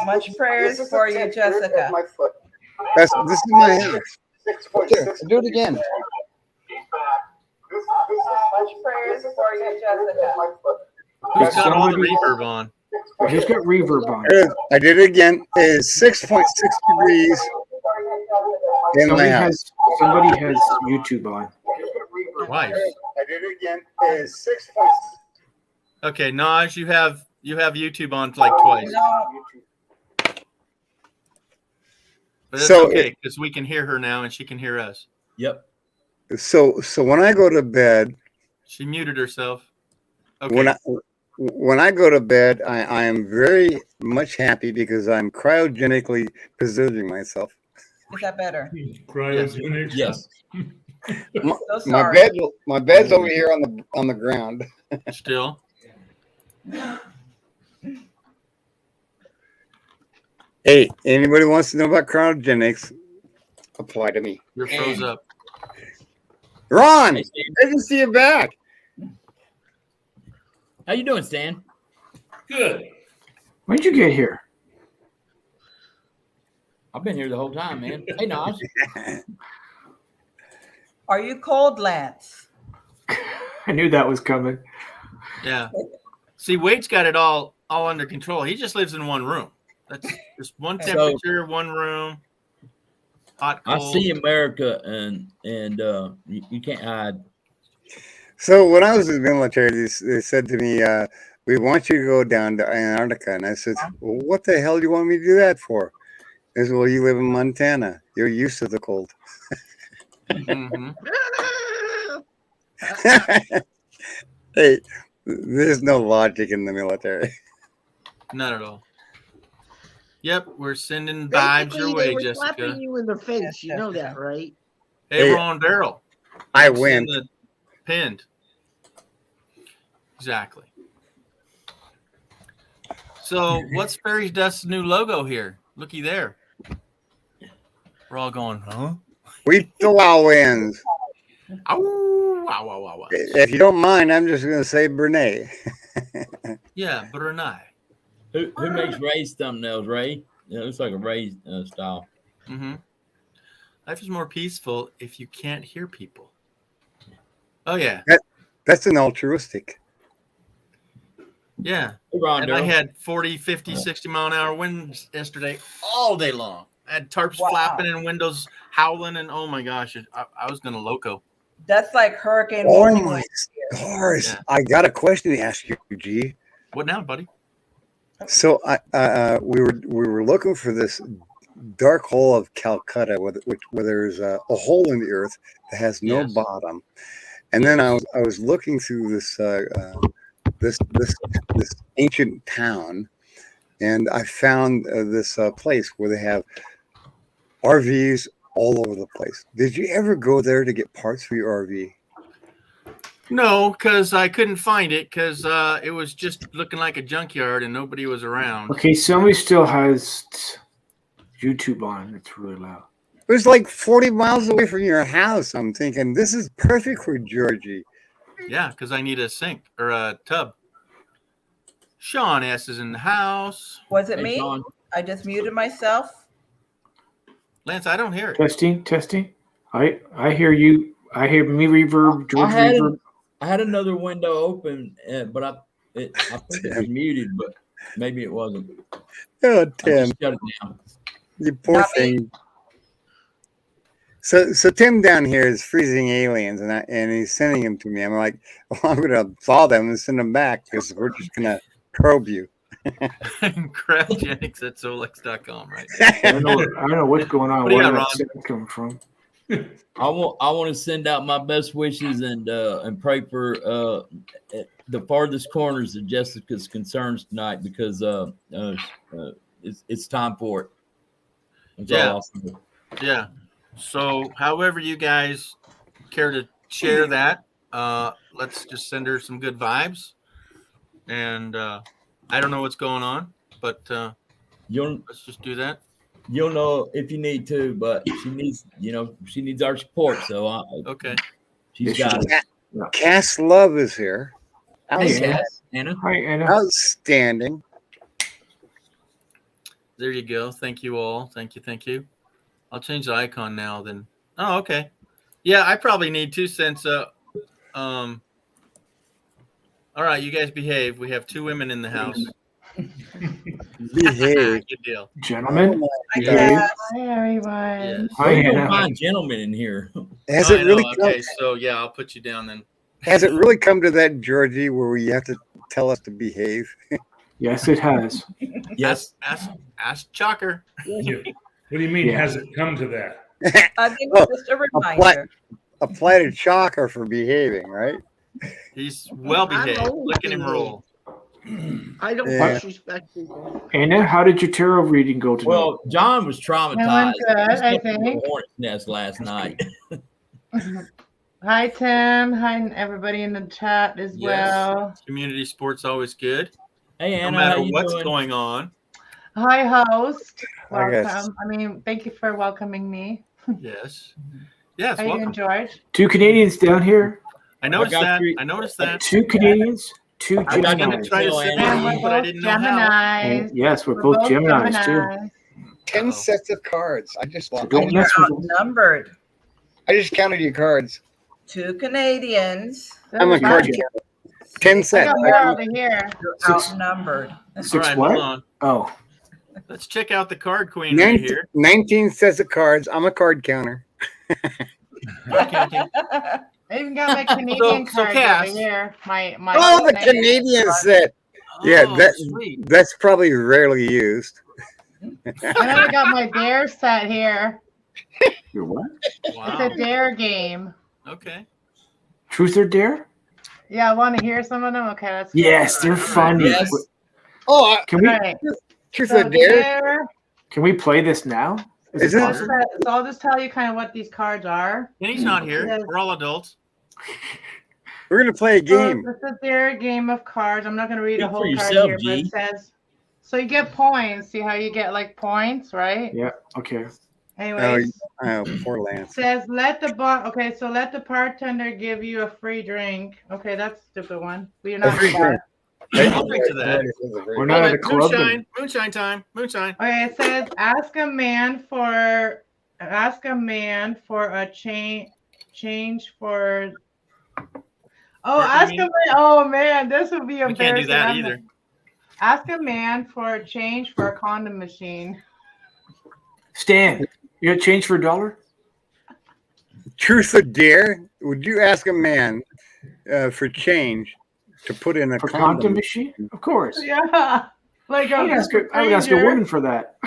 Much prayers for you, Jessica. This is my house. Here, do it again. Much prayers for you, Jessica. Who's got all the Somebody- reverb on? He's got reverb on. I did it again. It is 6.6 degrees in my house. Somebody has YouTube on. Wife. I did it again. It is 6.6. Okay, Naj, you have YouTube on like twice, No, but it's So- okay because we can hear her now and she can hear us. Yep. So when I go to bed, She muted herself. Okay. when I go to bed, I am very much happy because I'm cryogenically preserving myself. is that better? Cryogenics. Yes. My, So my sorry. bed's over here on the ground. Still. Hey, anybody wants to know about cryogenics? apply to me. You're froze up. Ron, Hey, Stan. good to see you back. How you doing, Stan? Good. When'd you get here? I've been here the whole time, man. Hey, Naj. Are you cold, Lance? I knew that was coming. Yeah. See, Wade's got it all under control. He just lives in one room. That's just one So- temperature, one room. Hot, I cold. see America, and you can't hide. So when I was in the military, they said to me, "We want you to go down to Antarctica," and I said, "Well, what the hell do you want me to do that for?" They said, "Well, you live in Montana. You're used to the cold." Mhm. Hey, there's no logic in the military. Not at all. Yep, we're sending vibes Basically, your they way, were Jessica. slapping you in the face. Yes, You know Jessica. that, right? Hey, Hey. Ron Darrell. I Send win. the pinned. Exactly. So, what's Fairy Dust's new logo here? Looky there. We're all going, huh? We still wins. Ow, wow, wow, wow, wow. If you don't mind, I'm just going to say Brene. Yeah, Brunei. Who makes Ray's thumbnails, Ray? Yeah, it looks like a Ray style. Mm-hmm. Life is more peaceful if you can't hear people. Oh, yeah. That's an altruistic. Yeah. Hey, Ron And I Darrell. had 40, 50, 60-mile-an-hour winds yesterday all day long. I had tarps Wow. flapping and windows howling, and oh my gosh, I was going to loco. That's like hurricane Oh warning. my winds here. stars! Yeah. I got a question to ask you, G. What now, buddy? So we were looking for this dark hole of Calcutta, where there's a hole in the earth that has no Yes. bottom, and then I was looking through this ancient town, and I found this place where they have RVs all over the place. Did you ever go there to get parts for your RV? No, because I couldn't find it because it was just looking like a junkyard and nobody was around. Okay, somebody still has YouTube on. It's really loud. It was like 40 miles away from your house. I'm thinking this is perfect for Georgie. Yeah, because I need a sink or a tub. Sean S. is in the house. Was it Hey, me? Sean. I just muted myself. Lance, I don't hear it. Testing. I hear you. I hear me reverb. George had it. reverb. I had another window open, but I think it was muted, but maybe it wasn't. Oh, I Tim, just shut it down. you poor Not me. thing. So Tim down here is freezing aliens, and he's sending them to me. I'm like, well, I'm gonna thaw them and send them back because we're just gonna probe you. Cryogenics at Solex.com, right? I don't know what's going on. What do you Where got, that Ron? sound coming from? I want to send out my best wishes and pray for the farthest corners of Jessica's concerns tonight because it's time for it. That's Yeah. all I'll say. Yeah. So, however you guys care to share that, let's just send her some good vibes. And I don't know what's going on, but You'll let's just do that. you'll know if you need to, but she needs our support. So Okay. she's Yeah, got she it. Cass Love is here. Hey, Anna. Cass, Anna. Hi, Anna. Outstanding. There you go. Thank you all. Thank you. I'll change the icon now then. Oh, okay. Yeah, I probably need to since all right, you guys behave. We have two women in the house. Behave. Good deal. Gentlemen. I Yeah. guess. Hi, everyone. Yes. Hi, We don't Anna. find gentlemen in here. Has I it really know. come? Okay, so yeah, I'll put you down then. Has it really come to that, Georgie, where you have to tell us to behave? Yes, it has. Yes. Ask Chalker. Yeah. What do you mean? Yeah. Has it come to that? I think Oh, it's just a reminder. Apply to Chalker for behaving, right? He's well I'm behaved. always Look at him behaved. roll. I don't Yeah. disrespect people. Anna, how did your tarot reading go tonight? Well, John was traumatized. Doing good, He slept I in the think. hornet's nest last night. Hi, Tim. Hi, everybody in the chat as Yes. well. Community sports always good. Hey, No Anna, matter how you what's doing? going on. Hi, host. I guess. Welcome. I mean, thank you for welcoming me. Yes. Yes. How you doing, Welcome. George? 2 Canadians down here. I noticed got that. three- I noticed that. 2 Canadians, 2 I was gonna Geminis. try to Tell send Andy. And it we're to you, but I both didn't know how. Geminis. Yes, we're We're both Geminis too. Geminis. 10 Uh-oh. sets of cards. I just So lost. don't You're mess with us. outnumbered. I just counted your cards. 2 Canadians. I'm a That's card fine. counter. 10 I sets. got more over here. You're Six. outnumbered. All 6 right, what? hold on. Oh, Let's check out the card queen right 19, here. 19 sets of cards. I'm a card counter. Counting. I even got my Canadian So, cards Cass. over here. My Oh, the thing. Canadian set. Yeah, Oh, that- sweet. That's probably rarely used. And then I got my Dare set here. you're what? It's Wow. a Dare game. Okay. Truth or Dare? Yeah, I want to hear some of them. Okay, that's good. Yes, they're fun. Yes. Oh, Can we Right. truth So or dare? Dare. can we play this now? Is it it- possible? So I'll just tell you kind of what these cards are. Kenny's not here. Yes. We're all adults. We're gonna play a game. So this is their game of cards. I'm not going to read a Speak for whole card yourself, here, but it G. says. So you get points. See how you get like points, right? Yeah. Okay. Anyways, Oh, poor it Lance. says let the Okay, so let the bartender give you a free drink. Okay, that's a stupid one. We're not. free doing that. I'll drink to that. We're not at a club. Moonshine. Moonshine time. Moonshine. Okay, it says ask a man for a change for. Oh, Pardon ask me? a man. Oh man, this would be We can't embarrassing. do that I'm either. Ask a man for a change for a condom machine. Stan, you got change for $1? Truth or dare? Would you ask a man for change to put in a For condom condom? machine? Of course. Yeah, like I would ask a stranger. woman for that.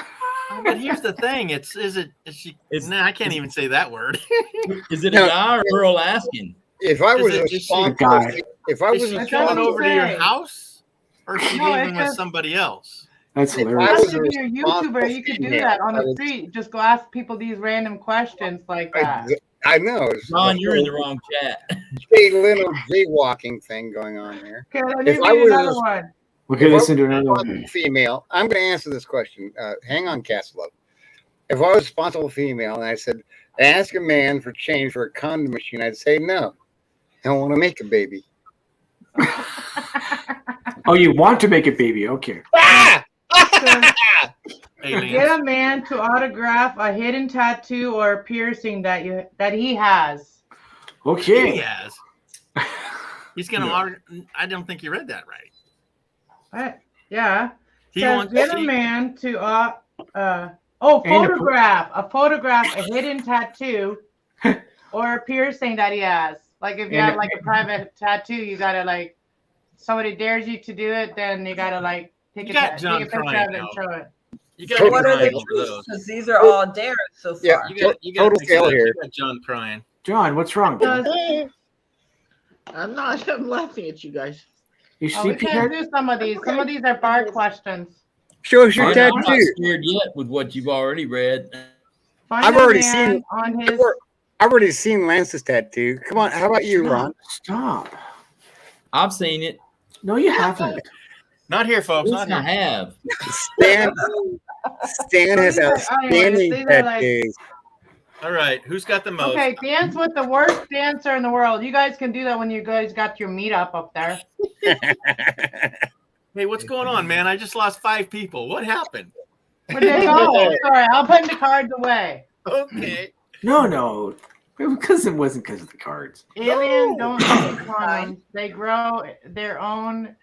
But here's the thing. Is she? It's- Nah, I can't even say that word. Is it No. a guy or Earl asking? If I Is was it- a is she- responsible, Guy. if I Is was she That's coming what I'm over to your saying. house, or is she No, leaving it with says- somebody else? That's If I hilarious. was If you're a YouTuber, you could do female, that on I the would- street. Just go ask people these random questions like that. I know. It's John, like you're in a the wrong chat. Jay Leno jaywalking thing going on here. Okay, let me If I read was another a- one. Okay, If I listen to was a another one. responsible female, I'm going to answer this question. Hang on, Castle. If I was a responsible female and I said, ask a man for change for a condom machine, I'd say no. I don't want to make a baby. Oh, you want to make a baby? Okay. Ah! Aliens. Get a man to autograph a hidden tattoo or piercing that he has. He Okay. has. He's gonna. I don't think you read that right. What? Yeah. He Says, wants. get a he- man to And a photograph a hidden tattoo or a piercing that he has. Like if you And have like a private tattoo, you gotta like somebody dares you to do it, then you gotta like take You a got John picture of crying it and now. show it. You got What are the crying over truths? those. Because these are all dares so far. Yeah. You got Total fail here. You got John crying. John, what's wrong? Does- I'm not. I'm laughing at you guys. You Oh, we sleepy can't head? do some of these. Some of these are bar questions. Show us your I'm not tattoo. scared yet with what you've already read. Find I've a already man seen- on his. I've already seen Lance's tattoo. Come on. How about you, Ron? Stop. I've seen it. No, you haven't. Not here, folks. Yes, Not I here. have. Stan has These are- outstanding these are like- tattoos. All right. Who's got the most? Okay, dance with the worst dancer in the world. You guys can do that when you guys got your meetup up there. Hey, what's going on, man? I just lost 5 people. What happened? Where'd they go? Sorry, I'll put the cards away. Okay. No. Because it wasn't because of the cards. Aliens don't need condoms. They grow their own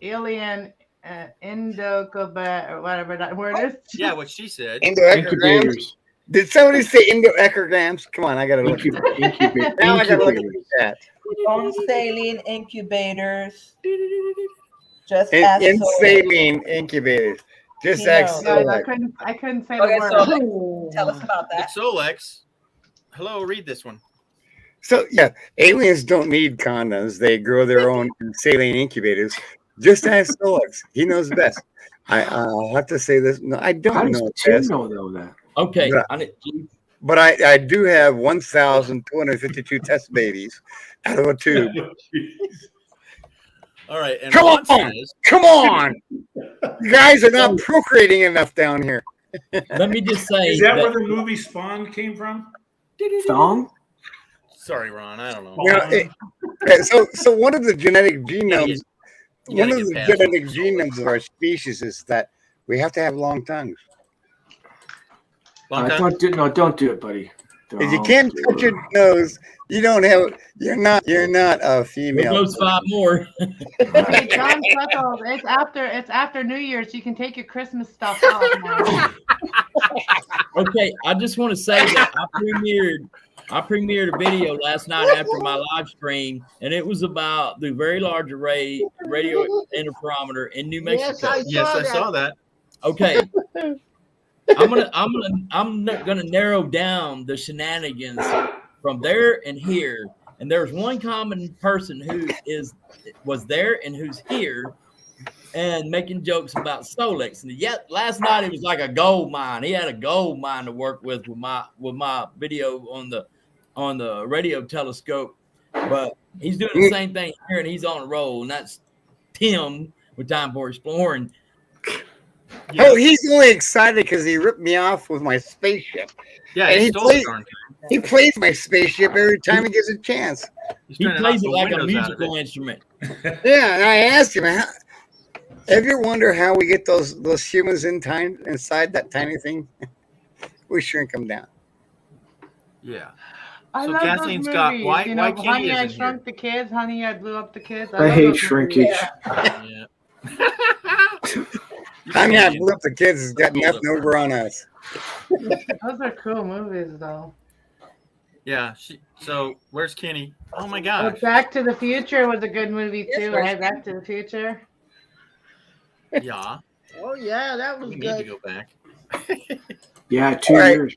alien endocobet or whatever that word is. Yeah, what she said. Endoecograms. Incubators. Did somebody say endoecograms? Come on, I gotta look. Incubators. Now I gotta look at that. Own saline incubators. Just ask In Solex. saline incubators. Just He ask knows. Guys, Solex. I couldn't say Okay, the word. so tell us about that. It's Solex. Hello, read this one. So yeah, aliens don't need condoms. They grow their own saline incubators. Just ask Solex. He knows best. I'll have to say this. No, I How don't does know Tim best, know though that? Okay. Yeah. but I do have 1,252 test babies out of a tube. All right. And Come Ron on. says, Come on, you guys are not procreating enough down here. let me just say Is that where the movie Spawn came from? Thong? Sorry, Ron. I don't know. You know, so one of the genetic genomes, You gotta one of get the past genetic it. genomes of our species is that we have to have long tongues. Long time? Don't do it, buddy. If you Don't can't do touch it. your nose, you don't have. You're not a there female. goes 5 more. Hey, John Freckles, it's after New Year's. You can take your Christmas stuff out now. Okay, I just want to say that I premiered a video last night after my live stream, and it was about the Very Large Array Radio Interferometer in New Mexico. Yes, Yes, I saw that. Okay. I'm gonna narrow down the shenanigans from there and here. And there's one common person who was there and who's here and making jokes about Solex. And yet last night it was like a gold mine. He had a gold mine to work with my video on the radio telescope. But he's doing the same thing here, and he's on a roll. And that's Tim with Time for Exploring. Yeah. Oh, he's only excited because he ripped me off with my spaceship. Yeah, And he he stole the plays- darn thing. He plays my spaceship every time he gets a chance. He's He trying to plays it knock the like a windows out of musical it. instrument. Yeah, and I asked him, have you ever wonder how we get those humans inside that tiny thing? We shrink them down. Yeah. I So love Kathleen's those got movies. why You know, Kenny Honey, I isn't Shrunk the Kids. Honey, I Blew Up the Kids. I love hate those movies. shrinkage. Yeah. I mean, I blew up the kids. Has got nothing over on us. Those are cool movies, though. Yeah. So where's Kenny? Oh my But gosh. Back to the Future was a good movie Yes, too. where's Right? Back to the Future. Yeah. Oh yeah, that was We need to good. go back. Yeah, 2 All right. years.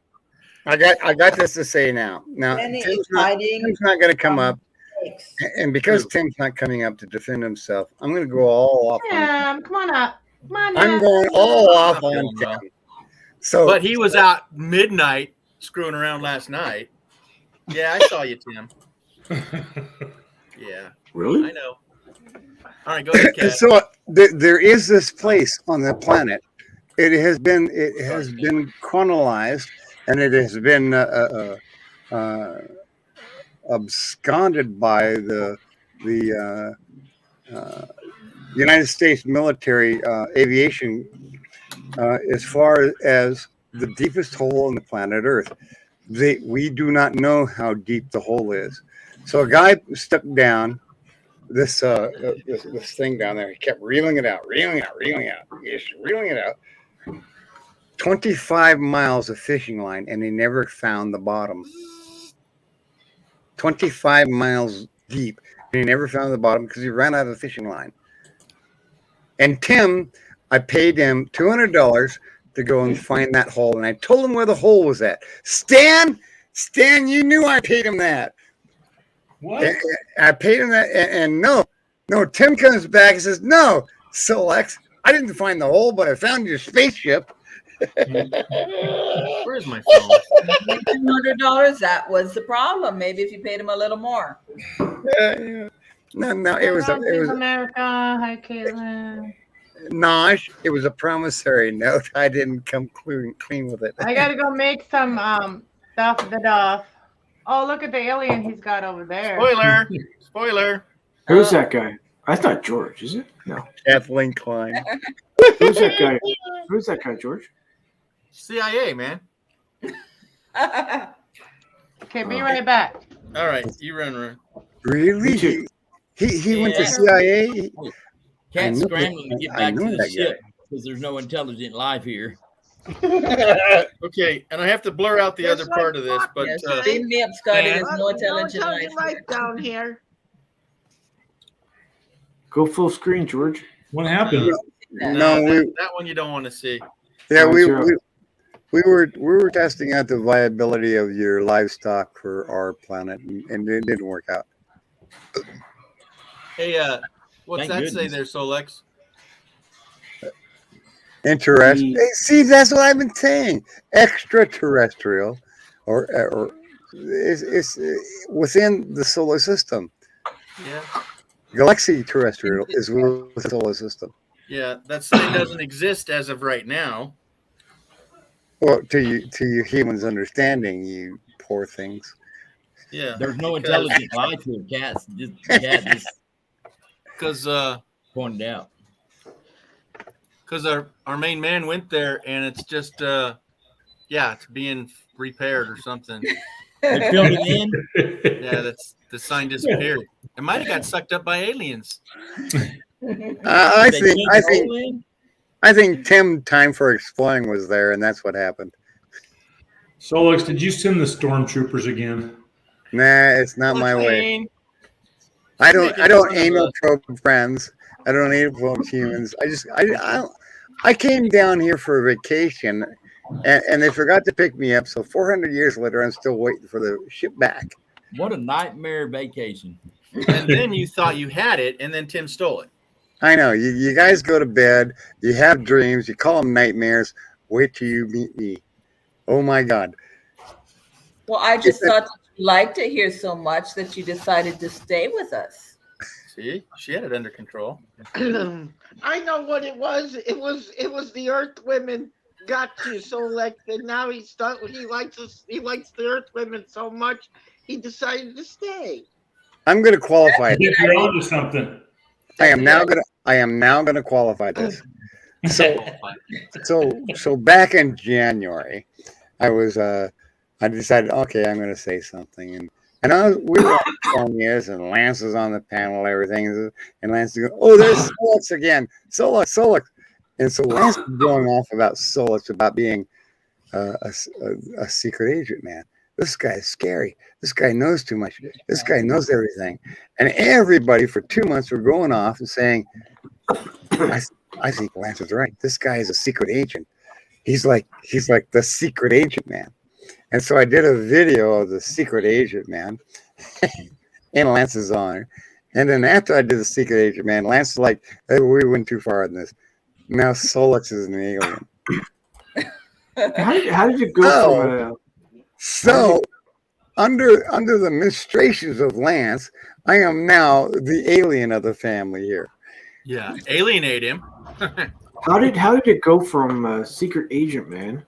I got this to say now. Now Any Tim's not exciting going to come up, takes? and because Tim's not coming up to defend himself, I'm going to go all off. On, Come on up. Come on I'm up. going all off Not on feeling well. Tim. So, But he was out midnight screwing around last night. Yeah, I saw you, Tim. Yeah, I Really? know. All right, go ahead, Kat. so there is this place on the planet. It has been chronologized, and it has been absconded by the United States military aviation as far as the deepest hole on the planet Earth. We do not know how deep the hole is. So a guy stuck down this thing down there. He kept reeling it out. Just reeling it out. 25 miles of fishing line, and he never found the bottom. 25 miles deep, and he never found the bottom because he ran out of fishing line. And Tim, I paid him $200 to go and find that hole, and I told him where the hole was at. Stan, you knew I paid him that. What? I paid him that, and no, Tim comes back and says, no, Solex, I didn't find the hole, but I found your spaceship. Where's my phone? $200. That was the problem. Maybe if you paid him a little more. Yeah. No, it was America. Hi, Caitlin. Nosh. It was a promissory note. I didn't come clean with it. I gotta go make some stuff. Oh, look at the alien he's got over there. Spoiler. Who's that guy? That's not George, is it? No. Kathleen Klein. Who's that guy? Who's that guy, George? CIA, man. Okay, be right back. All right, you run. Really? Me too. He went to Yeah. CIA. I Cat's know scrambling to that- get I back know to the that guy. ship because there's no intelligent life here. Okay, and I have to blur out the Just other like part of this, but Yes, uh, beam me up, Scotty. man. There's no intelligent life. life down here. Go full screen, George. What happened? No, that one you don't want to see. yeah, we Zero. were testing out the viability of your livestock for our planet, and it didn't work out. Hey, what's Thank that say goodness. there, Solex? Interesting. Hey, see, that's what I've been saying. Extraterrestrial, or it's within the solar system. Yeah. Galaxy terrestrial is within the solar system. Yeah, that sign doesn't exist as of right now. Well, to you humans' understanding, you poor things. Yeah. There's no intelligent life here. Cat just Because pointed out. our main man went there and it's just it's being repaired or something. They filled it in. Yeah, that's the sign disappeared. It might have got sucked up by aliens. I They think changed I the think hole in? I think Tim Time for Exploring was there, and that's what happened. Solix, did you send the stormtroopers again? Nah, it's not my way. Plane. I don't Making fun of anal us. probe friends. I don't anal probe humans. I came down here for a vacation, and they forgot to pick me up. So 400 years later, I'm still waiting for the ship back. What a nightmare vacation. And then you thought you had it, and then Tim stole it. I know you guys go to bed, you have dreams, you call them nightmares. Wait till you meet me. Oh my God! Well, I just thought that you liked it here so much that you decided to stay with us. See, she had it under control. I know what it was. It was the Earth women got you. So like, and now he likes us. He likes the Earth women so much, he decided to stay. I'm going to qualify I it. think you're onto something. I am now gonna qualify this. So back in January, I decided, okay, I'm gonna say something, and we were on this, and Lance was on the panel, everything, and Lance is going, oh, there's Solix again, Solix, and so Lance is going off about Solix, about being a secret agent, man. This guy is scary. This guy knows too much. This guy knows everything. And everybody for 2 months were going off and saying, I think Lance is right. This guy is a secret agent. He's like the secret agent man. And so I did a video of the secret agent man in Lance's honor. And then after I did the secret agent man, Lance was like, hey, we went too far in this. Now Solix is an alien. How did you go from So, under the ministrations of Lance, I am now the alien of the family here. Yeah, alienate him. how did it go from secret agent man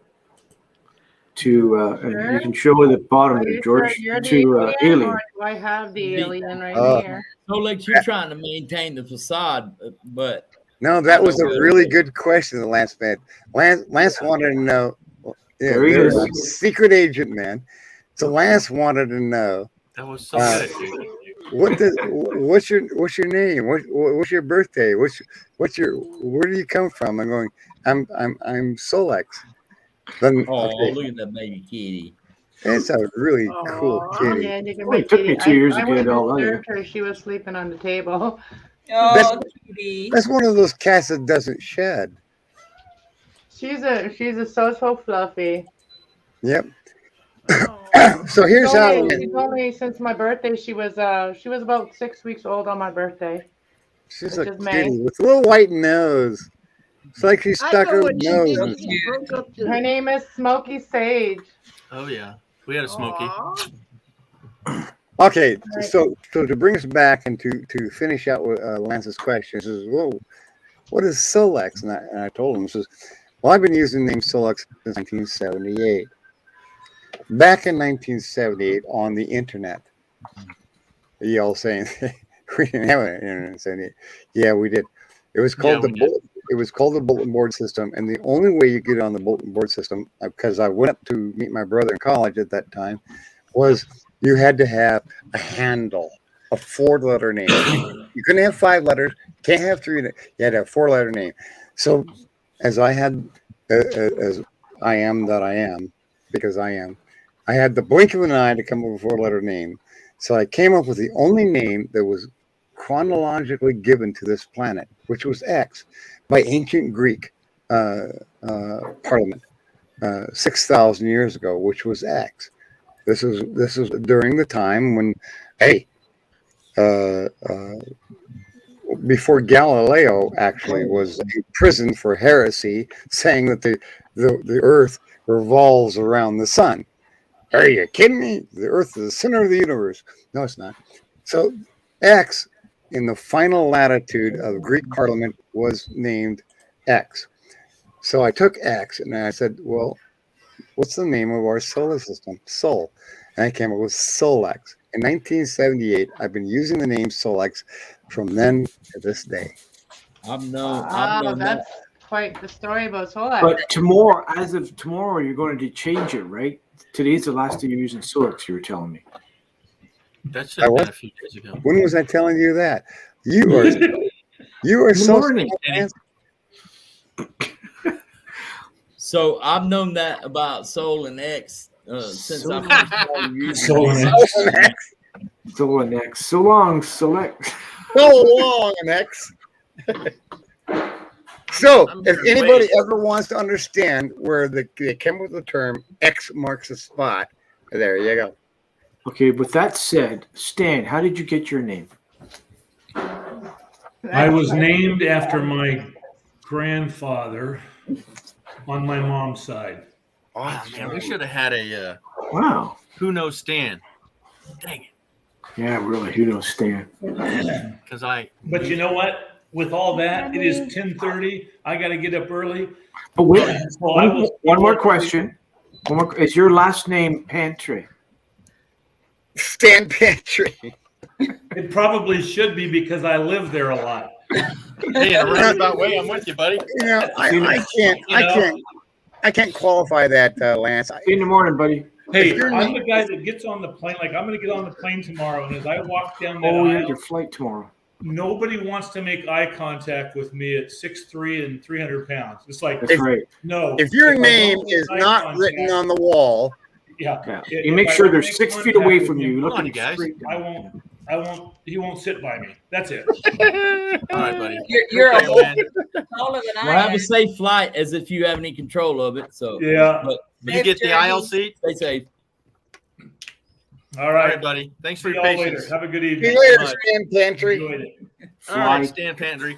to and you can show at the bottom Are there, you George, sure you're the to alien? or do I have the alien right here? So like you're trying to maintain the facade, but No, that was a really good question that Lance made. Lance wanted to know. Yeah, There he there's is. a secret agent man. So Lance wanted to know That was so good. what's your name? What's your birthday? Where do you come from? I'm going. I'm Solix. Then look at that baby kitty. it's a really cool Oh, kitty. yeah, you can Well, it make took me kitty. 2 years to I get went it all and out disturbed her. She was sleeping on the table. Oh, cutie. That's one of those cats that doesn't shed. She's a so fluffy. Yep. So here's how it She's only since my birthday. She was about 6 weeks old on my birthday. she's which a is May. kitty with a little white nose. It's like she I stuck know her what she nose did. in. She broke up the- Her name is Smokey Sage. Oh yeah, we had a Smokey. Aw. Okay, so to bring us back and to finish out with Lance's question, he says, "Whoa, what is Solix?" And I told him, says, "Well, I've been using the name Solix since 1978. Back in 1978 on the internet, y'all saying we didn't have an internet in 78. Yeah, we did. It was called It was called the bulletin board system, and the only way you get on the bulletin board system, because I went up to meet my brother in college at that time, was you had to have a handle, a 4-letter name. You couldn't have 5 letters, can't have 3. You had to have a 4-letter name. So, as I had, as I am that I am, because I am, I had the blink of an eye to come up with a 4-letter name. So I came up with the only name that was chronologically given to this planet, which was X, by ancient Greek parliament 6,000 years ago, which was X. This was during the time when, before Galileo actually was imprisoned for heresy, saying that the Earth revolves around the sun. Are you kidding me? The Earth is the center of the universe. No, it's not. So X in the final latitude of Greek Parliament was named X. So I took X and I said, well, what's the name of our solar system? Sol. And I came up with Solex. In 1978, I've been using the name Solex from then to this day. I've Oh, known that. that's quite the story about Solex. But tomorrow, as of tomorrow, you're going to change it, right? Today's the last day you're using Solex, you were telling me. That should have I been was- a few days ago. When was I telling you that? You are In the so morning. smart. So I've known that about Soul and X since I Soul- first started using Soul and it. X. Solex. So long, Select. So long, X. So, I'm if sure anybody Wade- ever wants to understand where they came up with the term X marks the spot, there you go. Okay, with that said, Stan, how did you get your name? I was named after my grandfather on my mom's side. Oh, man, we should have had a Wow. Who Knows Stan. Dang Yeah, really. Who knows, Stan? it. Because But you know what? With all that, it is 10:30. I got to get up early. Oh, wait. So I will- One more question. Is your last name Pantry? Stan Pantry. It probably should be because I live there a lot. Hey, in a roundabout way, I'm with you, buddy. You know, I can't qualify that, Lance. See you in the morning, buddy. Hey, I'm the guy that gets on the plane. Like, I'm going to get on the plane tomorrow, and as I walk down that Oh, yeah, aisle, your flight tomorrow. nobody wants to make eye contact with me at 6'3" and 300 pounds. It's like, That's right. no. If your I don't name make is eye not contact- written on the wall, yeah. Yeah. If You make I sure don't they're make 6 feet contact away with from you. Come on, Looking you guys. straight I down. won't, he won't sit by me. That's it. All right, buddy. You're Okay, a whole man. taller than Well, I have am. a safe flight as if you have any control of it. So Yeah. Did you get the aisle seat? stay safe. All All right, right. buddy. Thanks for See your y'all later. patience. Have a good see evening. you later, Right. Stan Pantry. Enjoyed it. All right, Fly. Stan Pantry.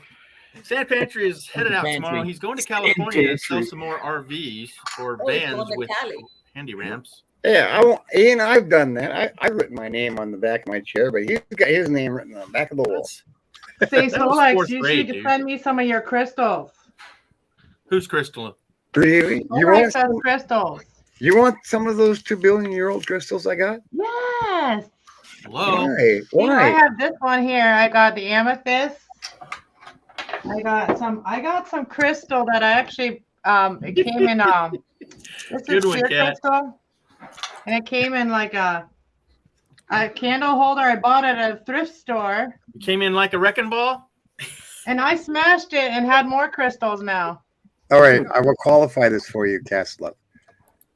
Stan Pantry is headed out Pantry. tomorrow. He's going to California to sell Pantry. some more RVs or Oh, he's vans going to with Cali. handy ramps. Yeah, Ian, I've done that. I've written my name on the back of my chair, but he's got his name written on the back of the wall. That's- Say, That was Solex, fourth you grade, should dude. send me some of your crystals. Who's Crystal? Really? Solex has crystals. You want some of those 2 billion-year-old crystals I got? Yes. Hello. Why? See, I Why? have this one here. I got the amethyst. I got some crystal that I actually it came in this Good is one, sheer Kat. crystal. And it came in like a candle holder. I bought it at a thrift store. You came in like a wrecking ball? And I smashed it and had more crystals now. All right, I will qualify this for you, Castle.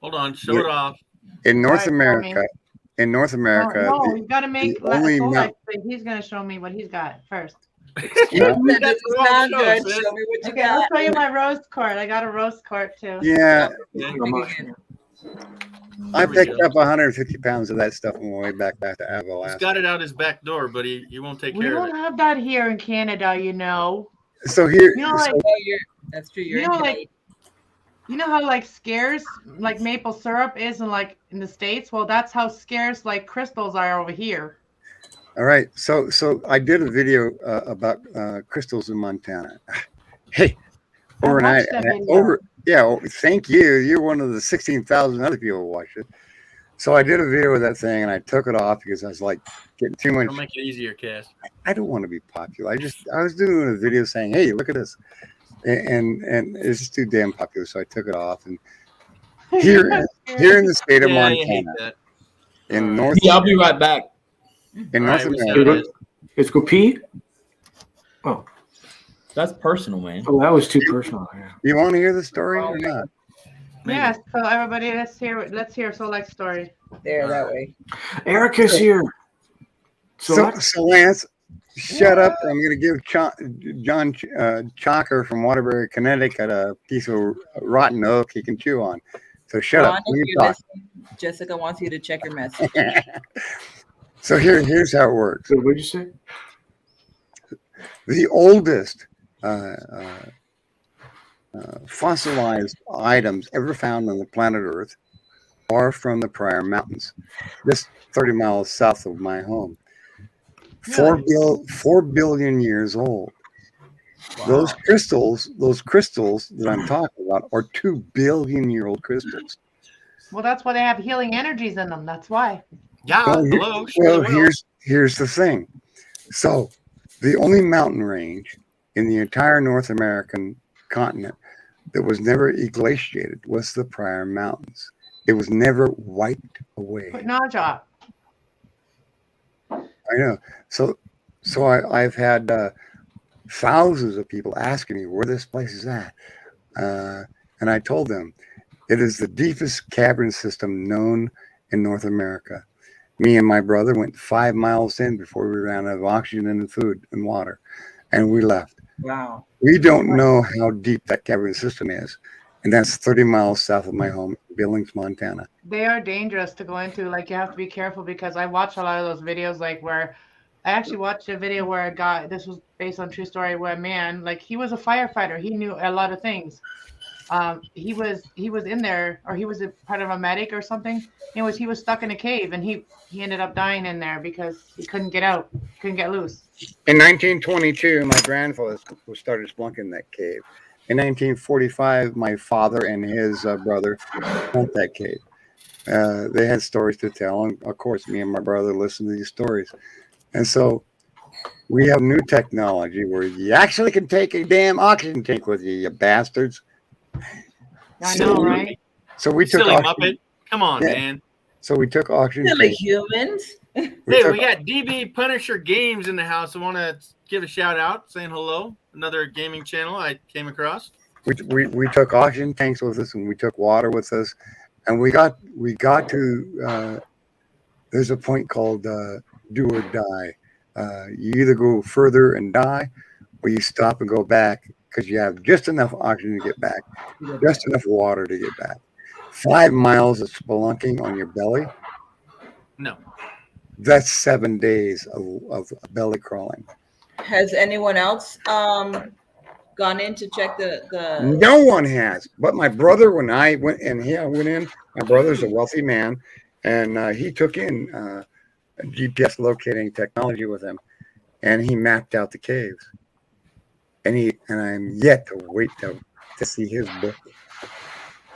Hold on. Show it off. In North All right, tell me. America, No, you got to make the only Solex mount- think he's going to show me what he's got first. Yeah. That doesn't sound Show, good. sis. Show me what you Okay, I'll got. show you my rose card. I got a rose card too. yeah, Yeah. I There we picked go. up 150 pounds of that stuff on my way back to He's Avalanche. got it out his back door, but he won't take We care of don't it. have that here in Canada, you know. So here, You know, like Oh, that's true. You're you in know, Cali. like you know how like scarce like maple syrup is in the States? Well, that's how scarce like crystals are over here. all right. So I did a video about crystals in Montana. Hey, I overnight, watched that video. thank you. You're one of the 16,000 other people who watched it. So I did a video with that thing, and I took it off because I was like getting too much. It'll make it easier, Cass. I don't want to be popular. I was doing a video saying, "Hey, look at this," and it's just too damn popular. So I took it off. And here in the state of Yeah, you hate Montana, that. in All North Yeah, I'll be right back. in All North right, we said America, it. Let's go pee. Oh, That's personal, man. oh, that was too personal. Yeah. you want to hear the story or not? Maybe. Yes, so everybody let's hear Solex's story. There, that way. Erica's here. So, So, so Lance, shut up. I'm going to give John Chalker from Waterbury, Connecticut, a piece of rotten oak he can chew on. So shut Ron, up. if Let me you're talk. listening, Jessica wants you to check your message. So here's how it works. so what'd you say? The oldest fossilized items ever found on the planet Earth are from the Pryor Mountains, just 30 miles south of my home. 4 billion years old. Those crystals that I'm talking about are 2 billion year old crystals. Well, that's why they have healing energies in them. That's why. Yeah, Well, hello. Sure Well, they will. here's the thing. So, the only mountain range in the entire North American continent that was never glaciated was the Pryor Mountains. It was never wiped away. Put Naja. I know. So I've had thousands of people asking me where this place is at, and I told them it is the deepest cavern system known in North America. Me and my brother went 5 miles in before we ran out of oxygen and food and water, and we left. Wow. We don't know how deep that cavern system is, and that's 30 miles south of my home, Billings, Montana. They are dangerous to go into. Like, you have to be careful, because I watch a lot of those videos, like where I actually watched a video where a guy, this was based on true story, where a man, like, he was a firefighter. He knew a lot of things. He was in there, or he was a part of a medic or something. He was stuck in a cave, and he ended up dying in there because he couldn't get out, couldn't get loose. In 1922, my grandfather started splunking that cave. In 1945, my father and his brother went that cave. They had stories to tell, and of course, me and my brother listened to these stories. And so we have new technology where you actually can take a damn oxygen tank with you, you bastards. I know, right? So we took Silly oxygen. Muppet. Come on, Yeah. man. So we took oxygen. Silly tanks. humans. Hey, we got DB Punisher Games in the house. I want to give a shout out, saying hello. Another gaming channel I came across. We took oxygen tanks with us, and we took water with us, and we got to there's a point called do or die. You either go further and die, or you stop and go back, because you have just enough oxygen to get back, just enough water to get back. 5 miles of spelunking on your belly, No. that's 7 days of belly crawling. Has anyone else gone in to check the No one has, but my brother. When I went in, my brother's a wealthy man, and he took in GPS locating technology with him, and he mapped out the caves. And I'm yet to wait to see his book.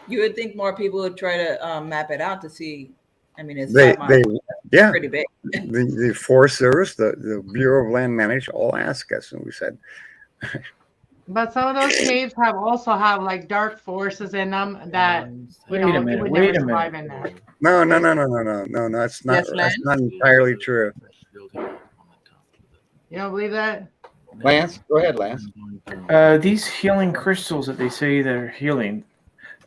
You would think more people would try to map it out to see. I mean, it's They 5 miles, yeah, pretty big. the Forest Service, the Bureau of Land Management all asked us, and we said, But some of those caves also have like dark forces in them that Wait a minute, you would wait never a survive minute. in there. no, that's not Yes, that's Lance? not entirely true. You don't believe that? Lance, go ahead, Lance. These healing crystals that they say they're healing,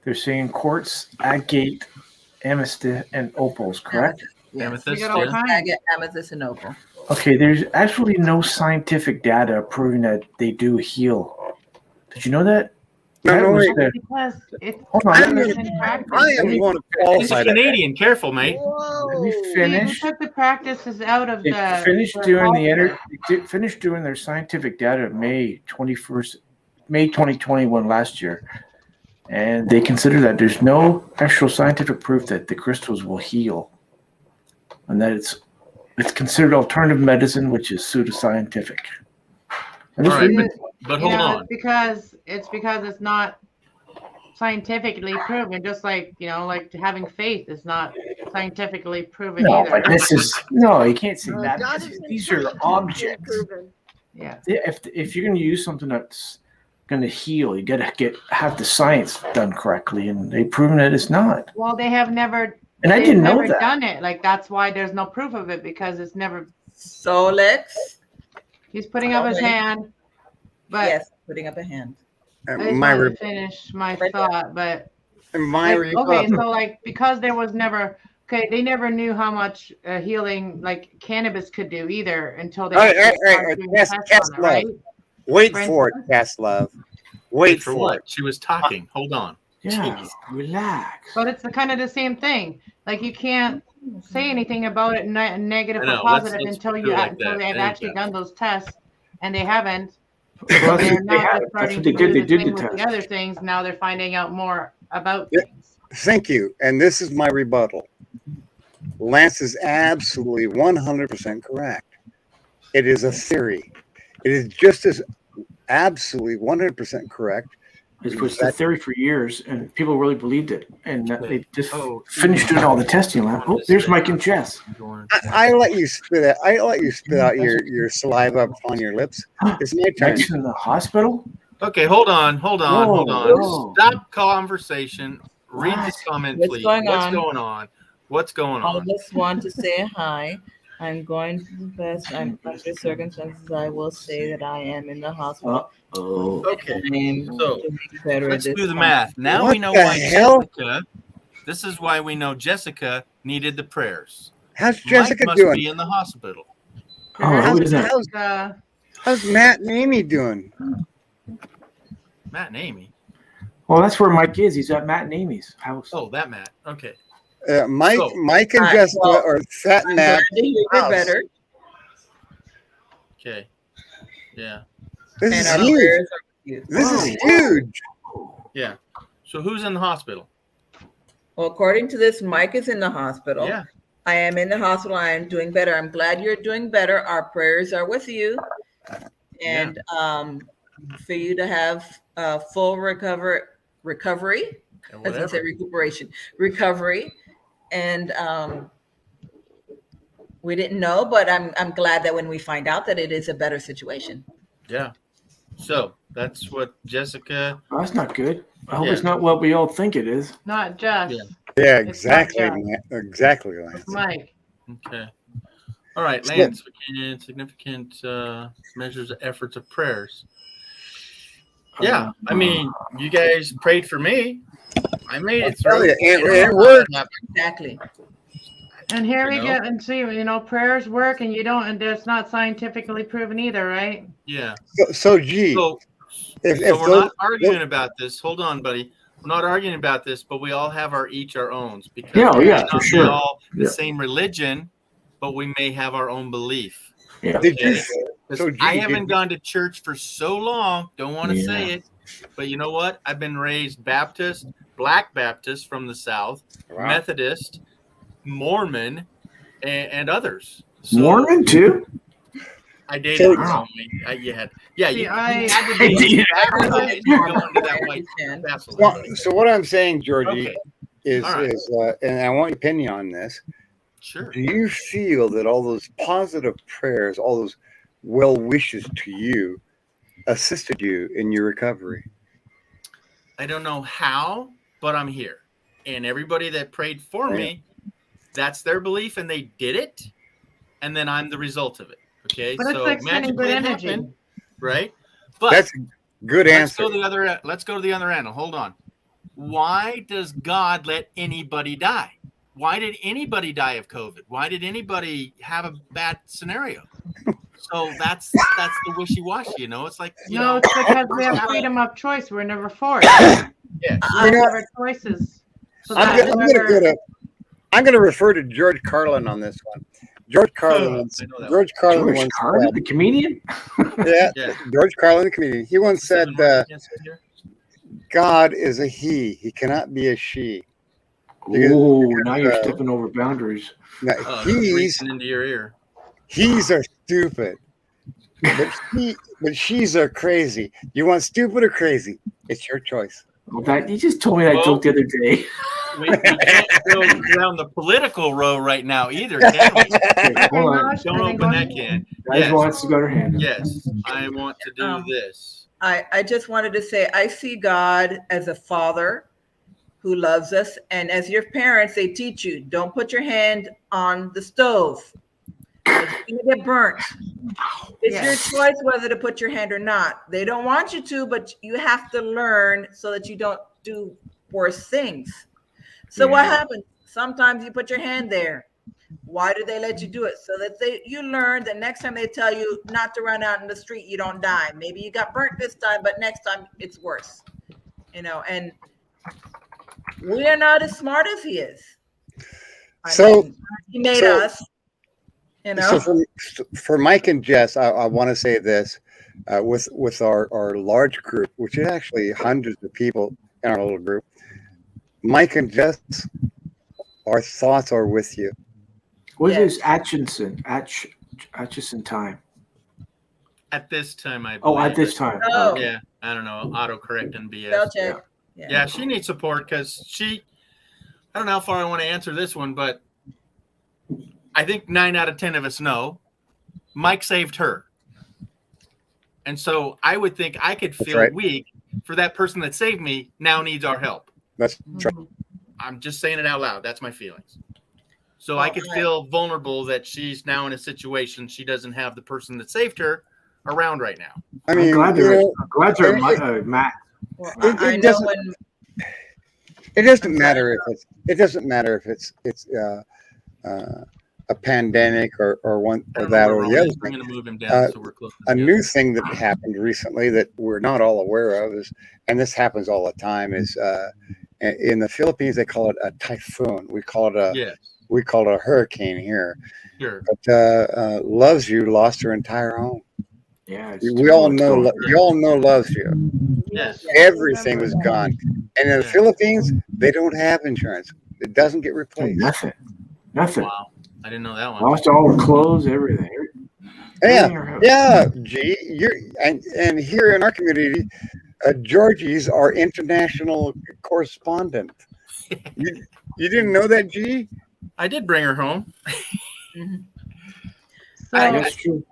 they're saying quartz, agate, amethyst, and opals, correct? Yes. Amethyst, We got all yeah. kinds. Agate, amethyst, and opal. Okay, there's actually no scientific data proving that they do heal. Did you know that? No, That no, was wait. the- Because it's Hold on, I'm let it's me- in practice. I am going to He's qualify a that. Canadian. Careful, mate. let me They finish. took the practices out of They the. finished the doing culture. finished doing their scientific data May 2021 last year, and they consider that there's no actual scientific proof that the crystals will heal, and that it's considered alternative medicine, which is pseudoscientific. And this All right, really- But hold on. It's because it's not scientifically proven. Just like like having faith is not scientifically proven no, either. but this is no, you can't say Well, that. God because isn't These are scientifically objects. proven. Yeah. If you're going to use something that's going to heal, you got to have the science done correctly, and they've proven that it's not. Well, they have never. And I they've didn't know never that. done it. Like, that's why there's no proof of it, because it's never. So let's. He's putting up his Okay. hand, but Yes, putting up a hand. I just My wanted re- to finish my Right there. thought. But my like, okay, rebuttal. so like because there was never. Okay, they never knew how much healing like cannabis could do either until they. All right, actually all right, started doing Cass- tests Cass on it, right? Wait Brent- for it, Cass Love. Wait For for what? it. She was talking. Hold on. Yeah, Jeez. relax. But it's kind of the same thing. Like, you can't say anything about it negative I or know, positive let's until do you it like until that. they've There you actually go. done those tests, and they haven't. Well, They're they now had just it. That's starting what they to did. do They the did thing the with the test. other things. Now they're finding out more about Yeah. things. Thank you. And this is my rebuttal. Lance is absolutely 100% correct. It is a theory. It is just as absolutely 100% correct It was the theory for years, and people really believed it. And they just Oh, finished doing all the testing. Like, oh, there's Mike and Jess. I let you spit out. I let you spit out your saliva on your lips. It's my turn. Mike's in the hospital. Okay, hold on. Whoa. Stop conversation. Read What? this comment, What's please. going What's on? going on? What's going I on? just want to say hi. I'm going to the best. I'm under circumstances. I will say that I am in the hospital. Oh, Okay, I'm so doing better let's this do the time. math. Now What we know the why hell? Jessica. This is why we know Jessica needed the prayers. How's Mike Jessica must doing? be in the hospital. Oh, who is that? How's Matt and Amy doing? Matt and Amy. Well, that's where Mike is. He's at Matt and Amy's house. Oh, that Matt. Okay. Mike So- and All right, Jessica well, are fat I'm Matt. glad to hear you're house. better. Okay. Yeah. This And is our huge. prayers are with you. This is Whoa. huge. Yeah. So who's in the hospital? Well, according to this, Mike is in the hospital. Yeah. I am in the hospital. I am doing better. I'm glad you're doing better. Our prayers are with you. And for you to have full recovery. And I was gonna say recuperation, recovery, and we didn't know, but I'm glad that when we find out that it is a better situation. Yeah. So that's what Jessica. Oh, that's not good. I hope Yeah. it's not what we all think it is. Not Jess. Yeah. Yeah, It's not exactly. Jeff. Matt. Exactly, Lance. It's Mike. Okay. All right, So- Lance. Significant measures, efforts of prayers. Yeah, I mean, you guys prayed for me. I made it tell through. you, it You know, worked. Exactly. And here we You know? get and see, prayers work, and and it's not scientifically proven either, right? Yeah. So gee, So, if so we're those, not arguing about this. Hold on, buddy. We're not arguing about this, but we all have our owns because Yeah, we yeah, may for not be sure. all the Yeah. same religion, but we may have our own belief. Yeah. did you? Okay. 'Cause So, gee, I did haven't you- gone to church for so long. Don't want to say Yeah. it, but you know what? I've been raised Baptist, Black Baptist from the South, Wow. Methodist, Mormon, and others. So Mormon too? I dated So- a Mormon. Yeah. See, You I- had to I be did. baptized and go into that white understand. vessel. Well, so what I'm saying, Georgie, Okay. is All right. and I want your opinion on this. Sure. Do you feel that all those positive prayers, all those well wishes to you, assisted you in your recovery? I don't know how, but I'm here. And everybody that prayed for me, that's their belief and they did it. And then I'm the result of it. Okay. But it's so like sending magically good it energy. happened, right? But That's a good let's answer. go to the other let's go to the other end. Hold on. Why does God let anybody die? Why did anybody die of COVID? Why did anybody have a bad scenario? So that's the wishy-washy, It's like No, it's because we have freedom of choice. We're never forced. Yeah. We You know, have our choices. So I'm that gonna I'm gonna refer to George Carlin on this one. George Carlin once I know that George Carlin George once Carlin, the comedian? said, Yeah. George Carlin, the comedian. He once said, "God is a he. He cannot be a she." Oh, now you're stepping over boundaries. Now, he's reaching into your ear. he's are stupid, but she's are crazy. You want stupid or crazy? It's your choice. Well, that you just told me that Well- joke the other day. We can't go down the political row right now either, can we? Okay, hold on. Don't open that can. Guys Yes. wants to go to hand. Yes, I want to do this. I just wanted to say I see God as a father who loves us. And as your parents, they teach you, don't put your hand on the stove. It's gonna get burnt. It's your choice whether to put your hand or not. They don't want you to, but you have to learn so that you don't do worse things. So what happens? Sometimes you put your hand there. Why do they let you do it? So that you learn that next time they tell you not to run out in the street, you don't die. Maybe you got burnt this time, but next time it's worse. And we are not as smart as he is. So- he made so- us. So for Mike and Jess, I want to say this with our large group, which is actually hundreds of people in our little group. Mike and Jess, our thoughts are with you. What Yes. is Atchison time? At this time, I believe. Oh, at this time. Oh. Yeah, I don't know, autocorrect and BS. Spell check. Yeah, she needs support because I don't know how far I want to answer this one, but I think 9 out of 10 of us know Mike saved her. And so I would think I could feel right. weak for that person that saved me now needs our help. That's right. I'm just saying it out loud. That's my feelings. So I could feel vulnerable that she's now in a situation she doesn't have the person that saved her around right now. I mean, I'm glad they're Matt. Well, It- I it know doesn't- when it doesn't matter if it's a pandemic or one I or don't know that where or Ron the other is. I'm thing. going to move him down so we're close. A new thing that happened recently that we're not all aware of is, and this happens all the time, is in the Philippines they call it a typhoon. We call it a hurricane here. Sure. But Loves You lost her entire home. Yeah, We all know. You all know Loves You. Yes. Everything was gone, and in the Yeah. Philippines they don't have insurance. It doesn't get replaced. Nothing. Wow. I didn't know that one. Lost all her clothes, everything. Yeah, G. And here in our community, Georgie's our international correspondent. You didn't know that, G? I did bring her home. So, That's true.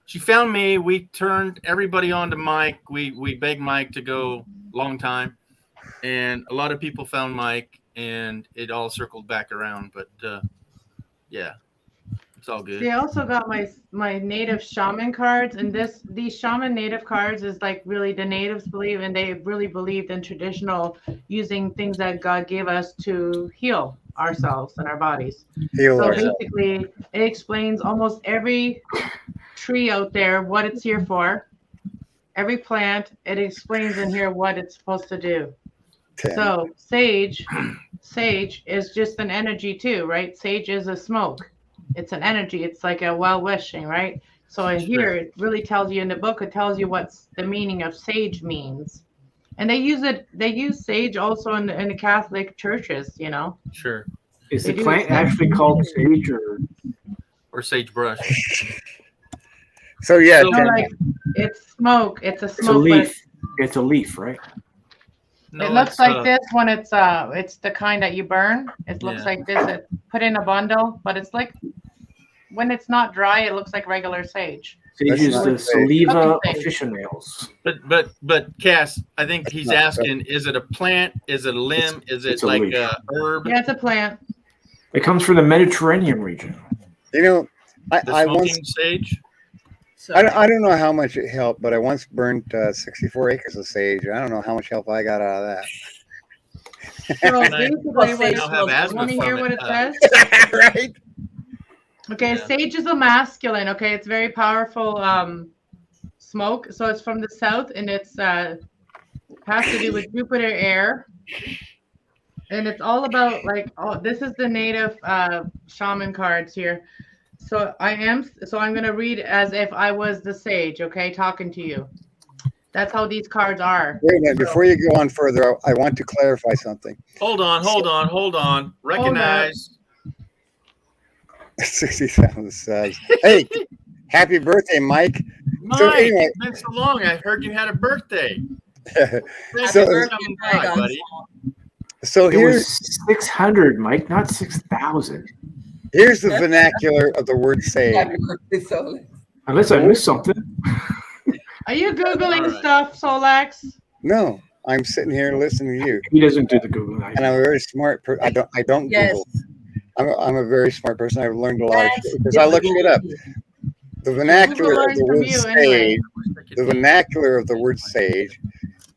She found me. We turned everybody on to Mike. We begged Mike to go long time, and a lot of people found Mike, and it all circled back around. But yeah, it's all good. they also got my native shaman cards, and these shaman native cards is like really the natives believe, and they really believed in traditional using things that God gave us to heal ourselves and our bodies. Heal So ourselves. basically, it explains almost every tree out there, what it's here for. Every plant, it explains in here what it's supposed to do. So sage is just an energy too, right? Sage is a smoke. It's an energy. It's like a well-wishing, right? So in here, it really tells you in the book, it tells you what's the meaning of sage means. And they use sage also in the Catholic churches, you know. Sure. Is They the do plant explain- actually called sage or Sagebrush. So yeah, So Tim, like it's smoke. It's a it's a smoke. but leaf? It's a leaf, right? No, it looks it's, like this when it's the kind that you burn. It looks Yeah. like this. It's put in a bundle, but it's like when it's not dry, it looks like regular sage. Sage That's is not the sage. Saliva Sage. officinalis. But Cass, I think he's not asking: is it a plant? Is it a limb? Is it it's a like leaf. a herb? Yeah, it's a plant. It comes from the Mediterranean region. you know, The I once smoking sage. I don't know how much it helped, but I once burnt 64 acres of sage. I don't know how much help I got out of that. So And I- basically, Well, what sage it, I'll have asthma want to hear from what it. it says? Right? Okay, Yeah. sage is a masculine. Okay, it's very powerful smoke. So it's from the south, and it's has to do with Jupiter air, and it's all about like this is the native shaman cards here. So I'm gonna read as if I was the sage. Okay, talking to you. That's how these cards are. Wait a minute. Before you go on further, I want to clarify something. Hold on. Recognize. 60,000 subs. Hey, happy birthday, Mike. Mike, So anyway- it's been so long. I heard you had a birthday. So- Thanks So- for coming by, buddy. So It here's was 600, Mike, not 6,000. the vernacular of the word sage. Unless I missed something. Are you googling All right. stuff, Solax? No, I'm sitting here listening to you, He doesn't do the Google. and I'm a very smart person. I don't Yes. Google. I'm a very smart person. I've learned a lot of shit because I look shit up. The vernacular of learns the from word you sage. anyway. The vernacular of the word sage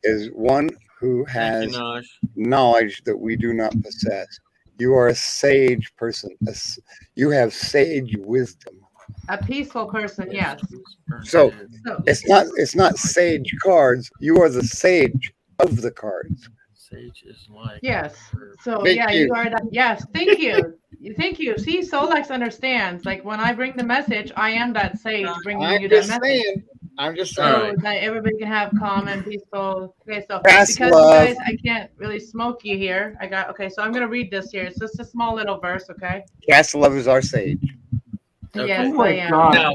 is one who Thank has you, Naj. knowledge that we do not possess. You are a sage person. You have sage wisdom. A peaceful person, yes. So- So, It's not sage cards. You are the sage of the cards. Sage is like. yes. So Thank yeah, you. you are that. Yes, thank you. Thank you. See, Solax understands. Like when I bring the message, I am that sage bringing you that message. I'm just So All right. that everybody can have calm and peaceful. Okay, so Fast because love. you guys, I can't really smoke you here. So I'm gonna read this here. It's just a small little verse, okay? Castle Love is our sage. Okay. Yes, Oh my I am. God. Now,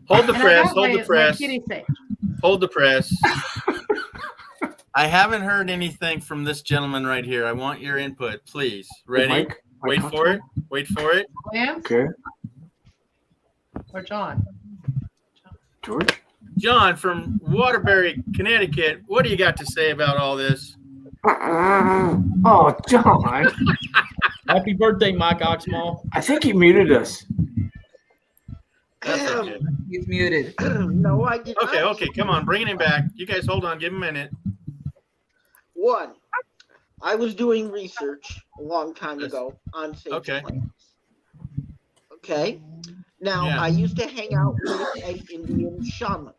hold the And I press. got Hold my- the press. My kitty sage. Hold the press. I haven't heard anything from this gentleman right here. I want your input, please. Ready? Mike, I Wait talked for to it. him? Wait for it. Lance Okay, or John? George. John from Waterbury, Connecticut. What do you got to say about all this? Oh, John. Happy birthday, Mike Oxmall. I think he muted us. That's okay. He's muted. No, I did Okay, not. okay, come on, bringing him back. You guys hold on, give him a minute. One, I was doing research a long time Yes. ago on sage Okay. plants. Okay. Now, Yeah. I used to hang out with an Indian shaman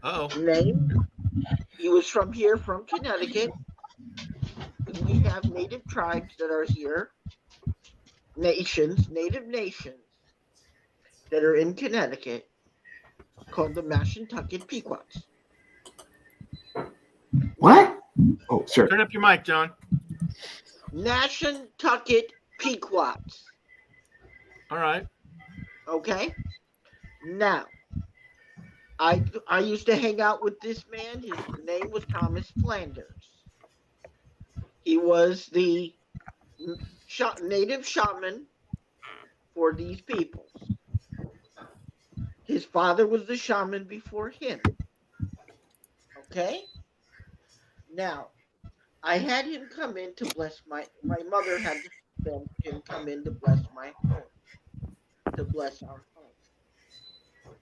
Oh, named, he was from here, from Connecticut. We have native tribes that are here, native nations that are in Connecticut called the Mashantucket Pequots. What? Oh, sorry. turn up your mic, John. Mashantucket Pequots. All right. Okay. Now, I used to hang out with this man. His name was Thomas Flanders. He was the native shaman for these peoples. His father was the shaman before him. Okay. Now, I had him come in to bless my mother had him come in to bless my home, to bless our home,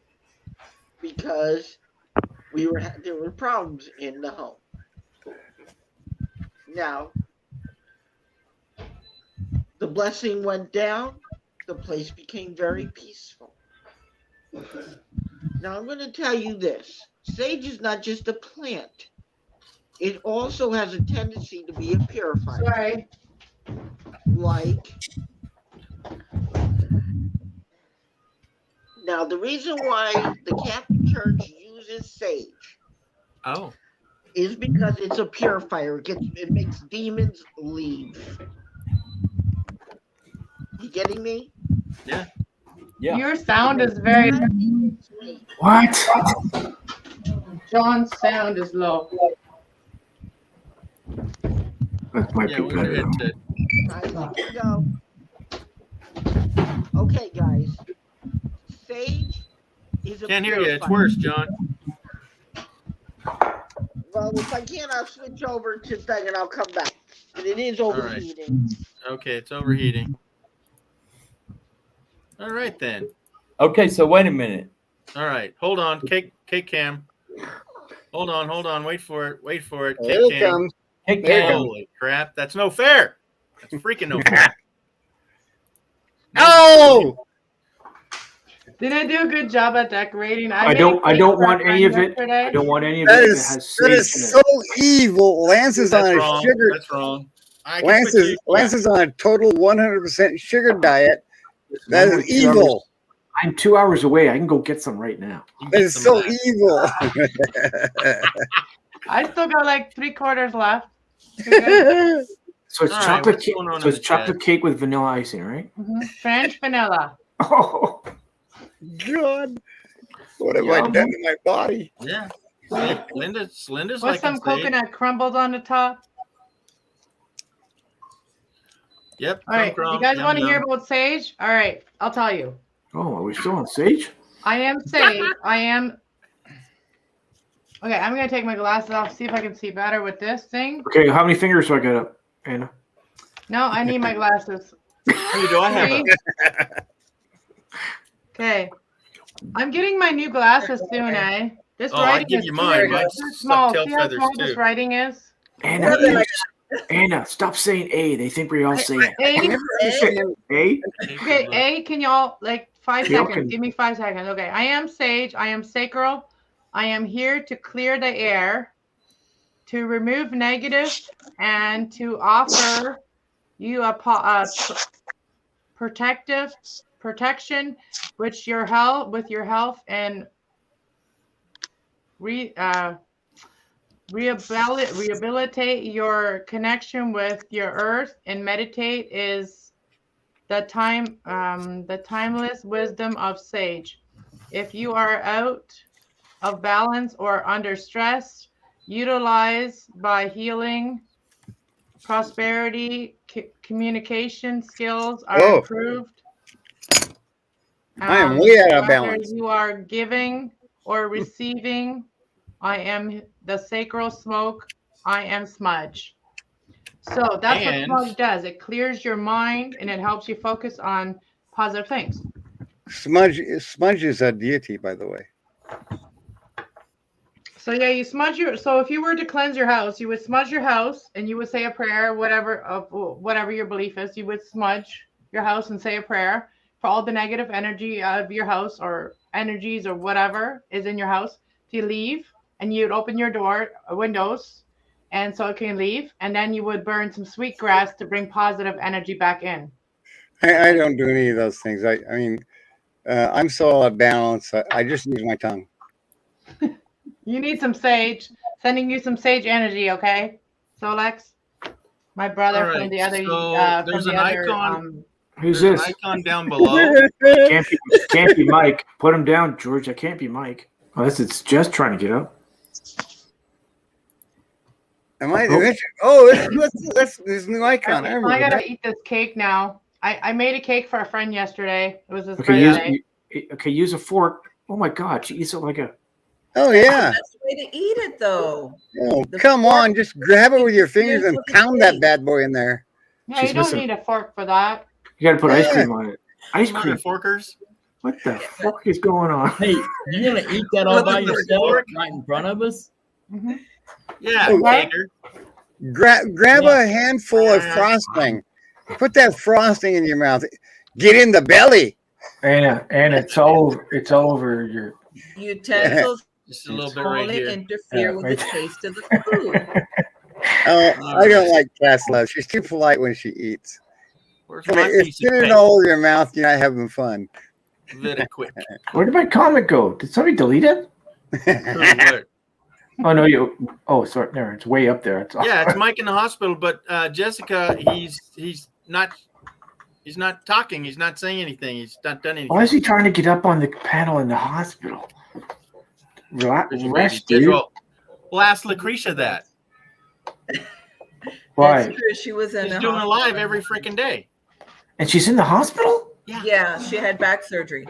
because there were problems in the home. Now, the blessing went down. The place became very peaceful. Now, I'm going to tell you this. Sage is not just a plant. It also has a tendency to be a purifier. Sorry. Like, now the reason why the Catholic Church uses sage Oh, is because it's a purifier. It makes demons leave. You getting me? Yeah. Your sound is very. What? John's sound is low. That might yeah, be where's your better. headset? I think go. Okay, guys. Sage is a Can't hear you. It's purifier. worse, John. Well, if I can't, I'll switch over to thing and I'll come back. But it is right. overheating. Okay, it's overheating. All right then. Okay, so wait a minute. All right, hold on, cake cam. Hold on. Wait for it. There Cake it cam. comes. Hey, There you Cam. go. Holy crap! That's no fair. That's freaking no fair. Oh! Did I do a good job at decorating? I don't want any of it. Yesterday. I don't want any of That it that is has that sage is in it. so evil. Lance is That's on a wrong. sugar. That's wrong. I can Lance switch is you. Lance is on a total 100% sugar diet. That I'm is 2 hours- evil. I'm 2 hours away. I can go get some right now. You can That get is some of so that. evil. I still got like 3/4 left. You're good. So it's All right, chocolate what's cake. going on So in it's the chat? chocolate cake with vanilla icing, right? Mhm. French vanilla. Oh, God, what have I Yum. done to my body? Yeah. See, Linda's With like some coconut crumbles on the top. Yep. All right. crumb, You guys yum, want to hear yum. about sage? All right. I'll tell you. oh, are we still on sage? I am sage. I am. Okay, I'm gonna take my glasses off. See if I can see better with this thing. Okay, how many fingers do I got up, Anna? No, I need my glasses. How many do I have? Three. Okay. I'm getting my new glasses soon, eh? This Oh, I'd writing give is you mine. too Mine's small. stuck tail See how feathers small too. this writing is? Anna, stop saying A. They think we all say it. A. A? Okay, A, can y'all, like, 5 Gail seconds? can- Give me 5 seconds. Okay, I am sage. I am sacral. I am here to clear the air, to remove negative, and to offer you a protection with your health and rehabilitate your connection with your earth and meditate is the timeless wisdom of sage. If you are out of balance or under stress, utilized by healing, prosperity, communication skills are Whoa. improved. I am way out of Whether balance. you are giving or receiving, I am the sacral smoke, I am smudge. So that's And- what smudge does. It clears your mind and it helps you focus on positive things. Smudge is a deity, by the way. So yeah, you smudge your. So if you were to cleanse your house, you would smudge your house and you would say a prayer, whatever your belief is. You would smudge your house and say a prayer for all the negative energy of your house or energies or whatever is in your house to leave, and you'd open your windows, and so it can leave, and then you would burn some sweet grass to bring positive energy back in. I don't do any of those things. I mean, I'm so out of balance. I just use my tongue. You need some sage. Sending you some sage energy, okay? So Lex, my brother All from right, the other, so there's from the an other, icon. Who's There's this? an icon down below. Can't be Mike. Put him down, George. I can't be Mike. Unless it's just trying to get up. Am I? Oh. That's this new icon. I I remember gotta that. eat this cake now. I made a cake for a friend yesterday. It was his Okay, birthday. use a fork. Oh my God, she eats it like a. Oh yeah. That's the way to eat it, though. Oh, The come fork on, just grab it with your fingers and with the pound that plate. bad boy in there. Yeah, She's you don't missing- need a fork for that. You got to put ice Yeah. cream on it. Ice Mother cream. forkers. What the fuck is going on? Hey, you gonna eat that all by Another yourself fork? right in front of us? Mhm. Yeah, Oh, what? Gator. Grab Yeah. a handful of frosting. Put that frosting in your mouth. Get in the belly. And it's all over your. Utensils Just a little bit right only here. interfere Yeah, with right the taste of the food. Oh, I don't like Cass Love. She's too polite when she eats. Where's But my if piece you of get it cake? all over your mouth, you're not having fun. Very quick. Where did my comment go? Did somebody delete it? Where? Oh no, you. Oh, sorry. There, it's way up there. It's Yeah, it's Mike in the hospital, but Jessica, he's not talking. He's not saying anything. He's not done anything. Why is he trying to get up on the panel in the hospital? Rest, dude. Well, ask Lucretia that. Why? That's true. She was in She's the doing a hospital. live every freaking day. And she's in the hospital? Yeah, she had back surgery.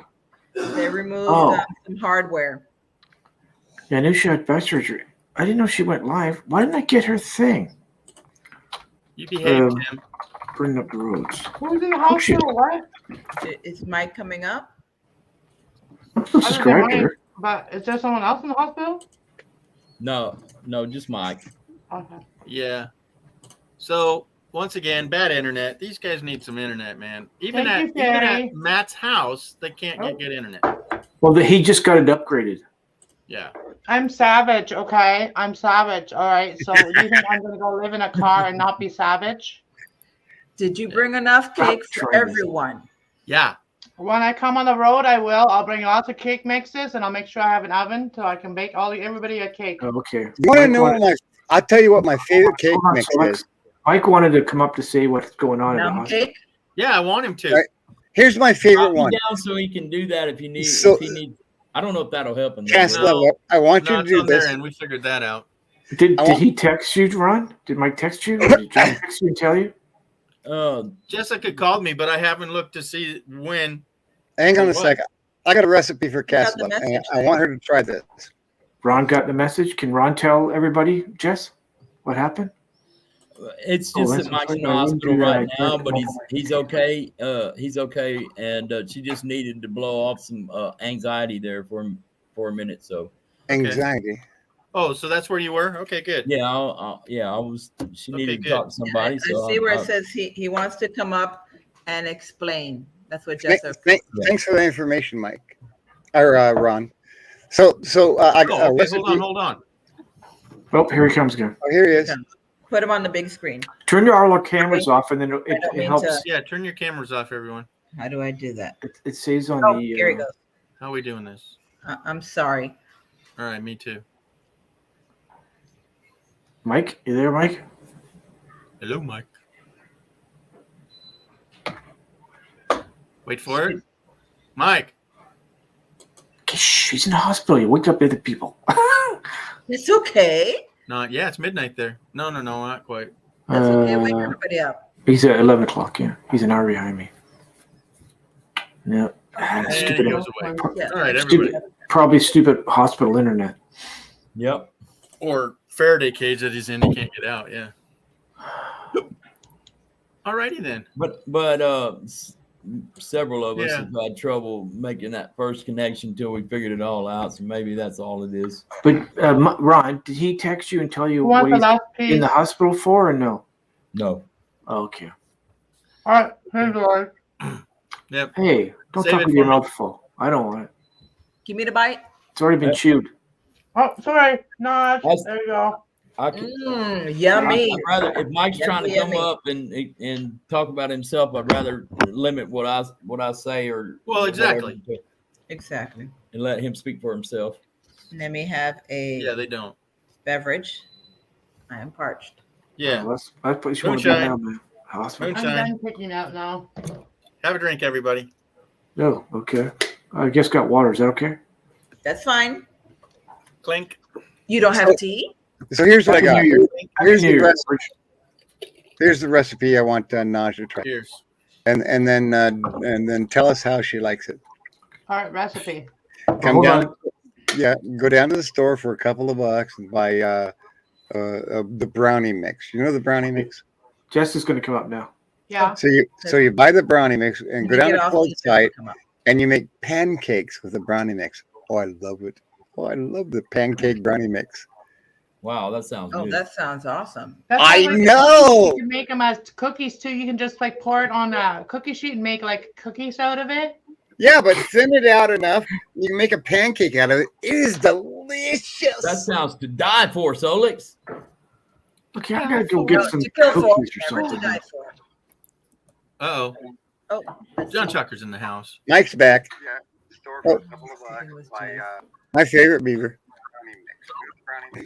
They removed Oh. some hardware. Yeah, I knew she had back surgery. I didn't know she went live. Why didn't I get her thing? You behave, Um, Tim. Bring up the roads. Who's in the Oh, shit. hospital? What? Is Mike coming up? I'm supposed to Other than subscribe to Mike. her. But is there someone else in the hospital? No, just Mike. Okay. Yeah. So once again, bad internet. These guys need some internet, man. Even Thank you, at Jerry. Matt's house, they can't Oh. get good internet. Well, he just got it upgraded. Yeah. I'm savage, okay? I'm savage. All right. So you think I'm gonna go live in a car and not be savage? Did you bring enough cake for trying this. everyone? Yeah. When I come on the road, I will. I'll bring lots of cake mixes, and I'll make sure I have an oven so I can bake everybody a cake. Oh, okay. You want to Mike know wanted- what I'll tell you what my favorite cake Hold on, mix so Lex- is. Mike wanted to come up to say what's going on in the Numb hospital. cake? Yeah, I want him to. Right. Here's my favorite I'll be one. down so he can do that if you need. So- if he needs. I don't know if that'll help him. Cass No. Love, I want No, you to it's do on their this. end. We figured that out. Did I want- he text you, Ron? Did Mike text you? Or did John text you and tell you? Jessica called me, but I haven't looked to see when. Hang on a What? second. I got a recipe for Cass got the Love, and message. I want her to try this. Ron got the message. Can Ron tell everybody, Jess, what happened? It's Oh, just that's that Mike's in the okay. I wouldn't hospital do that. right now, but I- he's okay. He's okay, and she just needed to blow off some anxiety there for a minute. So Anxiety. Oh, so that's where you were? Okay, good. yeah, I was. She Okay, needed good. to talk to somebody. I So see where I- it says he wants to come up and explain. That's what Thank- Jessica. Thanks for the information, Mike. Or Ron. So I got Oh, a okay, recipe. hold on. Oh, here he comes again. Oh, here he is. Put him on the big screen. Turn your Arlo cameras off, and then don't it mean helps. to- Yeah, turn your cameras off, everyone. How do I do that? It says on Oh, the. here he goes. How are we doing this? I'm sorry. All right, me too. Mike, you there, Mike? Hello, Mike. Wait for it. Mike. Shh, he's in the hospital. You wake up other people. It's okay. Yeah, it's midnight there. No, not quite. That's okay. Wake everybody up. He's at 11 o'clock. Yeah, he's an hour behind me. Yeah, And he stupid. goes away. Yeah. All right, everybody. Probably stupid hospital internet. Yep. Or Faraday cage that he's in, he can't get out. Yeah. All righty then. But several of us Yeah. have had trouble making that first connection until we figured it all out. So maybe that's all it is. But Ron, did he text you and tell you You want what the he's last in piece? the hospital for, or no? No. Oh, okay. All right, here's yours. Yep. Hey, don't Save talk it with your for me. mouth full. I don't want it. Give me the bite. It's already been chewed. Oh, sorry. No, That's- there you go. I can. Yummy. I'd rather, if Mike's Yummy, trying to come yummy. up and talk about himself, I'd rather limit what I say or Well, exactly. whatever, Exactly. and let him speak for himself. Let me have a Yeah, they don't. beverage. I am parched. Yeah. Oh, that's what you want to do Moonshine. now, man. Hospital. I'm Moonshine. done picking out now. Have a drink, everybody. Oh, okay. I guess got water. Is that okay? That's fine. Clink. You don't have tea? So here's what I got. Happy New Year. Here's Happy New the Year. recipe. Here's the recipe I want Naj to try, Cheers. and then tell us how she likes it. All right, recipe. Come Hold down, on. yeah, go down to the store for a couple of bucks and buy the brownie mix. You know the brownie mix. Jess is going to come up now. Yeah. So you buy the brownie mix and go You down get to off Cold the site come up. and you make pancakes with the brownie mix. Oh, I love it. Oh, I love the pancake brownie mix. Wow, that sounds Oh, good. that sounds awesome. That's I like know. You can make them as cookies too. You can just like pour it on a cookie sheet and make like cookies out of it. Yeah, but thin it out enough. You can make a pancake out of it. It is delicious. That sounds to die for, Solix. Okay, I got to go get No, some to kill for, cookies or never to something. die for. Uh-oh. Oh, John Chucker's in the house. Mike's back. Oh. My favorite beaver.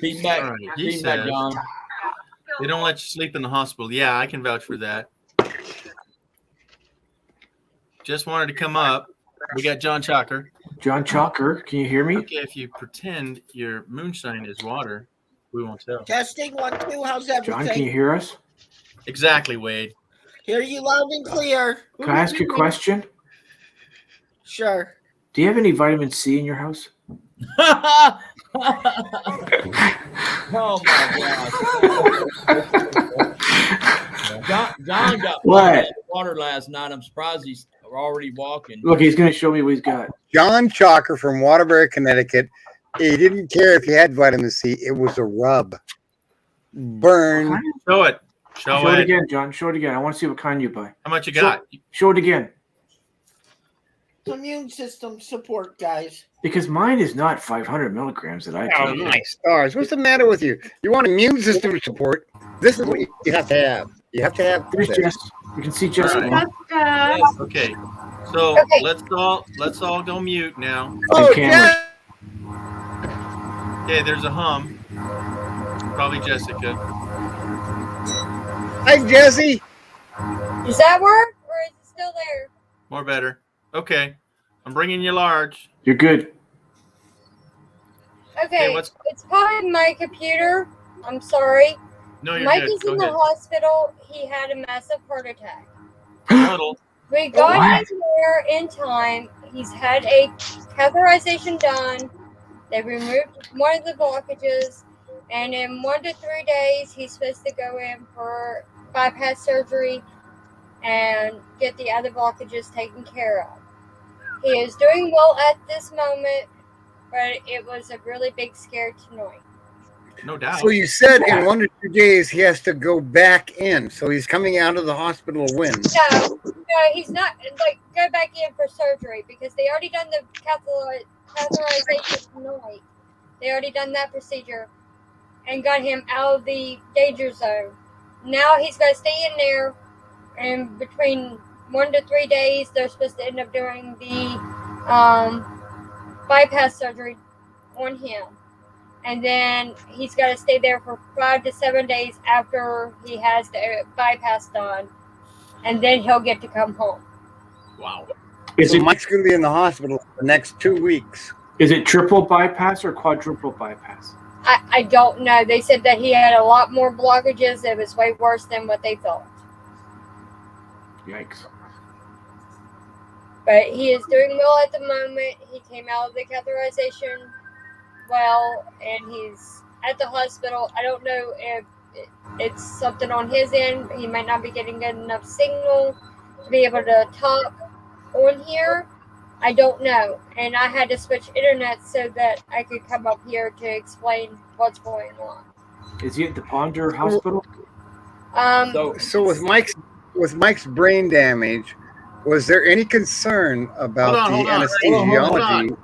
Feedback, All right, he feedback, says- John. They don't let you sleep in the hospital. Yeah, I can vouch for that. Just wanted to come up. We got John Chucker. John Chalker, can you hear me? Okay, if you pretend your moonshine is water, we won't tell. Testing 1, 2. How's John, can you everything? hear us? Exactly, Wade. Hear you loud and clear. Can I ask you a question? Sure. Do you have any vitamin C in your house? Oh my gosh. John got What? water last night. I'm surprised he's already walking. Look, he's going to show me what he's got. John Chalker from Waterbury, Connecticut. He didn't care if he had vitamin C. It was a rub. Burn. Show it. Show, Show it it. again, John. Show it again. I want to see what kind you buy. How much you got? Show it again. Immune system support, guys. Because mine is not 500 milligrams that I Oh, take. my stars. What's the matter with you? You want immune system support? This is what you have to have. You have to have. Here's this. Jess. You can see Jess. All right. Jessica. Okay. So Okay. let's all go mute now. Oh, cameras. yeah. Okay, there's a hum. Probably Jessica. Hi, Jesse. Does that work, or is it still there? More better. Okay. I'm bringing you large. You're good. Okay, what's- it's probably my computer. I'm sorry. No, you're Mike good. is Go in the ahead. hospital. He had a massive heart attack. Huddle. We got What? him there in time. He's had a catheterization done. They removed one of the blockages, and in 1 to 3 days, he's supposed to go in for bypass surgery and get the other blockages taken care of. He is doing well at this moment, but it was a really big scare tonight. No doubt. So you said in 1 to 2 days he has to go back in. So he's coming out of the hospital when? No, he's not like go back in for surgery because they already done the catheterization tonight. They already done that procedure and got him out of the danger zone. Now he's got to stay in there, and between 1 to 3 days, they're supposed to end up doing the bypass surgery on him. And then he's got to stay there for 5 to 7 days after he has the bypass done. And then he'll get to come home. Wow. Is So it Mike's going to be in the hospital for the next 2 weeks. Is it triple bypass or quadruple bypass? I don't know. They said that he had a lot more blockages. It was way worse than what they thought. Yikes. But he is doing well at the moment. He came out of the catheterization well, and he's at the hospital. I don't know if it's something on his end. He might not be getting good enough signal to be able to talk on here. I don't know. And I had to switch internet so that I could come up here to explain what's going on. Is he at the Ponder Hospital? So with Mike's brain damage, was there any concern about Hold on. anesthesiology?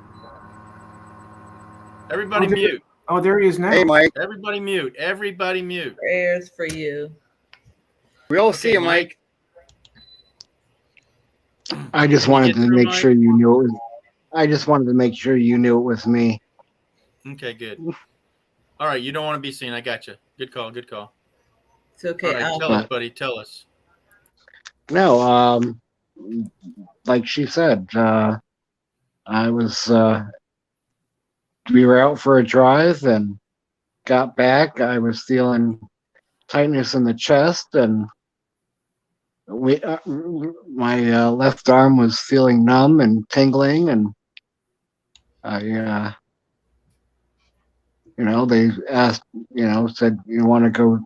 Everybody mute. Oh, there he is now. Hey, Mike. Everybody mute. Everybody mute. Prayers for you. We all see you, Mike. I just wanted to make sure you knew it was. I just wanted to make sure you knew it was me. Okay, good. All right, you don't want to be seen. I got you. Good call. Good call. It's okay. All right, tell us, buddy. Tell us. No, like she said, I was. We were out for a drive and got back. I was feeling tightness in the chest, and my left arm was feeling numb and tingling, and I, they asked, said, you want to go,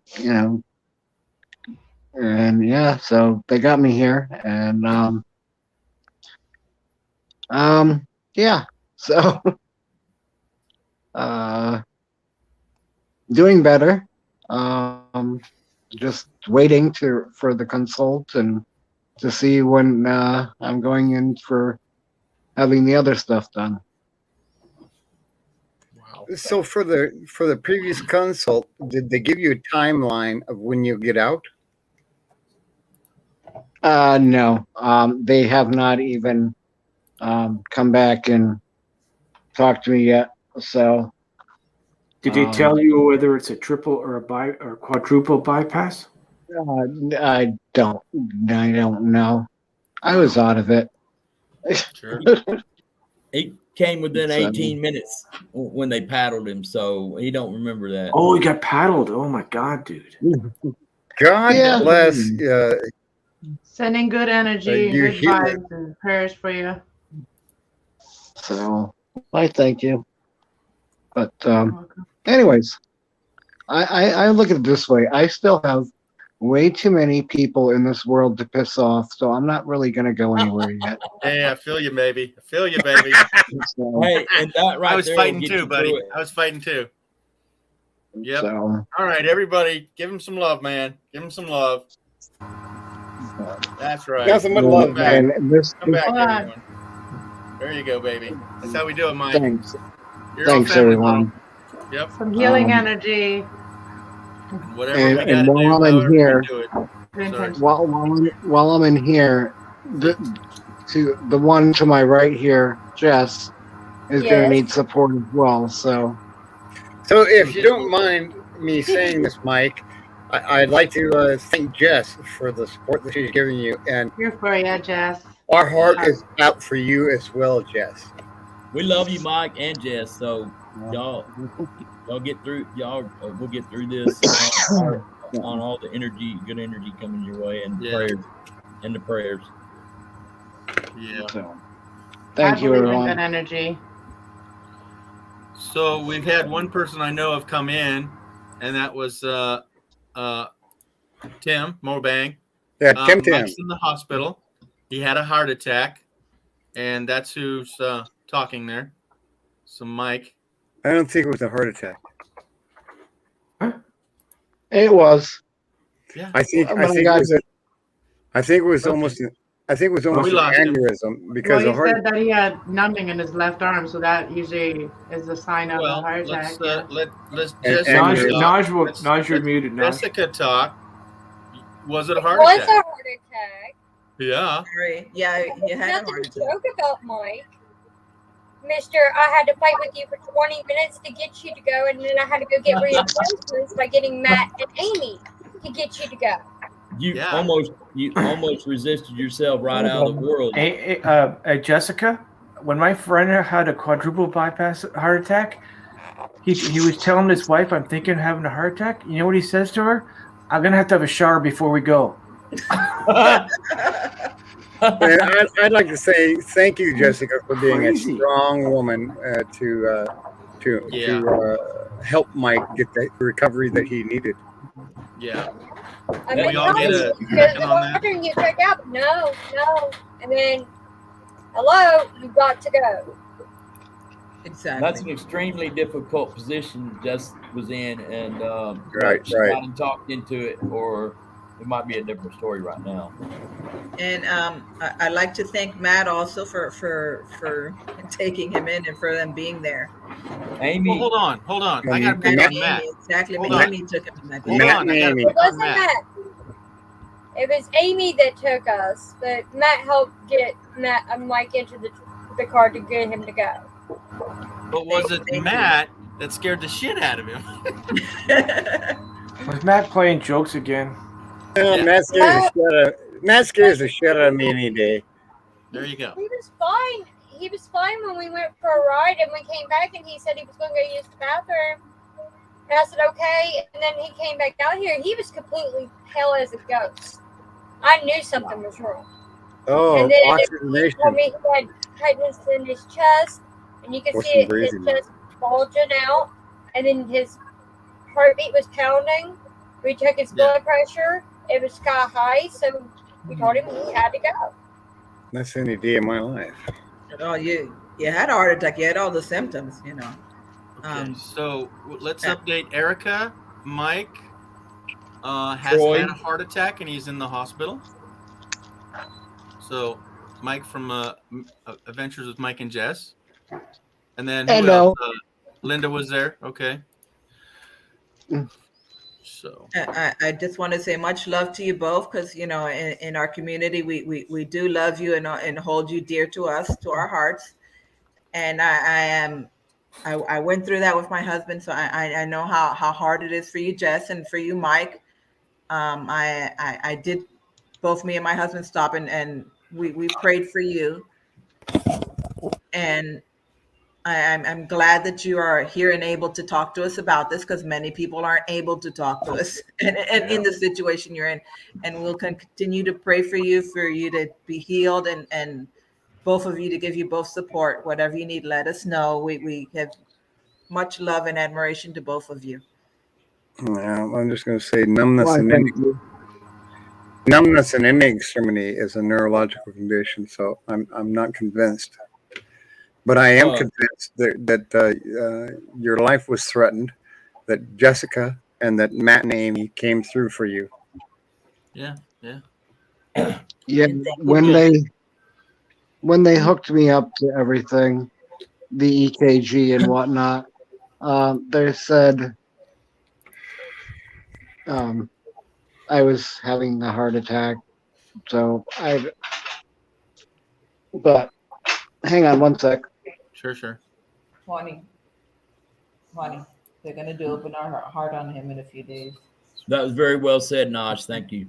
and yeah, so they got me here, and yeah, so doing better. Just waiting for the consult and to see when I'm going in for having the other stuff done. Wow. So for the previous consult, did they give you a timeline of when you get out? No, they have not even come back and talked to me yet. So, did they tell you whether it's a triple or or quadruple bypass? I don't know. I was out of it. Sure. He came within 18 minutes when they paddled him, so he don't remember that. Oh, he got paddled. Oh my God, dude. God bless. Sending good energy, you good hear vibes, and prayers for you. So, I thank you. But anyways, I look at it this way. I still have way too many people in this world to piss off, so I'm not really going to go anywhere yet. Hey, I feel you, baby. I feel you, baby. So, Hey, and that right I was there fighting will get too, you buddy. through it. I was fighting too. Yep. so, All right, everybody, give him some love, man. Give him some love. That's right. Nothing but love, Come back. and this, Come back, Hold on. everyone. There you go, baby. That's how we do it, Mike. thanks, You're all thanks family, everyone. bro. Yep. Some healing Um, energy. Whatever And- we and got to do, while I'm however we here- do it. Good Sorry. intention. While I'm in here, the one to my right here, Jess, is going to Yes. need support as well. So, So if you don't mind me saying this, Mike, I'd like to thank Jess for the support that she's giving you, and Here for you, Jess. our heart is out for you as well, Jess. We love you, Mike and Jess. So y'all get through. We'll get through this on all the energy, good energy coming your way, and Yeah. prayers, and the prayers. Yeah. so thank I you, believe in everyone. good energy. So we've had one person I know have come in, and that was Tim Mobang. Yeah, Tim. Mike's in the hospital. He had a heart attack, and that's who's talking there. So Mike. I don't think it was a heart attack. It was. Yeah. I think When it got was. I think it was almost. I think it was almost We an lost him. aneurysm Well, because he the heart. said that he had numbing in his left arm, so that usually is a sign of a Well, heart attack. let's And- Jessica and- Naj, talk. Naj, Let's- Naj, you're let's muted. Naj. Jessica talk. Was it a It heart was a attack? heart attack. Yeah. Sorry. Yeah, you had a Nothing heart to attack. joke about, Mike. Mister, I had to fight with you for 20 minutes to get you to go, and then I had to go get reinforcements by getting Matt and Amy to get you to go. You Yeah. almost resisted yourself right out of the world. Hey, Jessica, when my friend had a quadruple bypass heart attack, he was telling his wife, "I'm thinking of having a heart attack." You know what he says to her? "I'm gonna have to have a shower before we go." And I'd like to say thank you, Jessica, for being Crazy. a strong woman to help Mike get the recovery that he needed. Yeah. I We mean, all get a because second the on that. doctor you check out, no, and then, hello, you got to go. Exactly. That's an extremely difficult position Jess was in, and Right, she right. got him talked into it, or it might be a different story right now. And I'd like to thank Matt also for taking him in and for them being there. Amy, Well, hold on. I got to Matt pick and on Amy, Matt. exactly. Hold on. Amy took him in that Hold day. Matt on. and I got to Amy. pick It on wasn't Matt. Matt. It was Amy that took us, but Matt helped get Mike into the car to get him to go. But was it Thank you. Matt that scared the shit out of him? Was Matt playing jokes again? Yeah. Matt scares the shit out of me any day. There you go. He was fine. He was fine when we went for a ride, and we came back, and he said he was going to go use the bathroom. And I said, okay. And then he came back out here. He was completely pale as a ghost. I knew something was wrong. Oh, And then he oxygenation. told me he had tightness in his chest, and you could What's see he breathing? his chest bulging out, and then his heartbeat was pounding. We took his blood pressure. It was sky high, so we told him he had to go. That's any day of my life. Oh, you had a heart attack. You had all the symptoms, you know. Okay, so let's update Erica. Mike has Troy. had a heart attack and he's in the hospital. So Mike from Adventures with Mike and Jess. And then who Hello. else? Linda was there. Okay. So I just want to say much love to you both, because you know in our community we do love you and hold you dear to us, to our hearts. And I went through that with my husband, so I know how hard it is for you, Jess, and for you, Mike. I did, both me and my husband stop and we prayed for you, and I'm glad that you are here and able to talk to us about this, because many people aren't able to talk to us and in the situation you're in. And we'll continue to pray for you to be healed, and both of you to give you both support. Whatever you need, let us know. We have much love and admiration to both of you. Well, I'm just going to say numbness Why, and thank you. numbness and ending extremity is a neurological condition, so I'm not convinced. But I am convinced that your life was threatened, that Jessica and that Matt and Amy came through for you. yeah. Yeah, when they hooked me up to everything, the EKG and whatnot, they said I was having a heart attack. So but hang on one sec. Sure. 20. They're going to do open our heart on him in a few days. that was very well said, Naj. Thank you.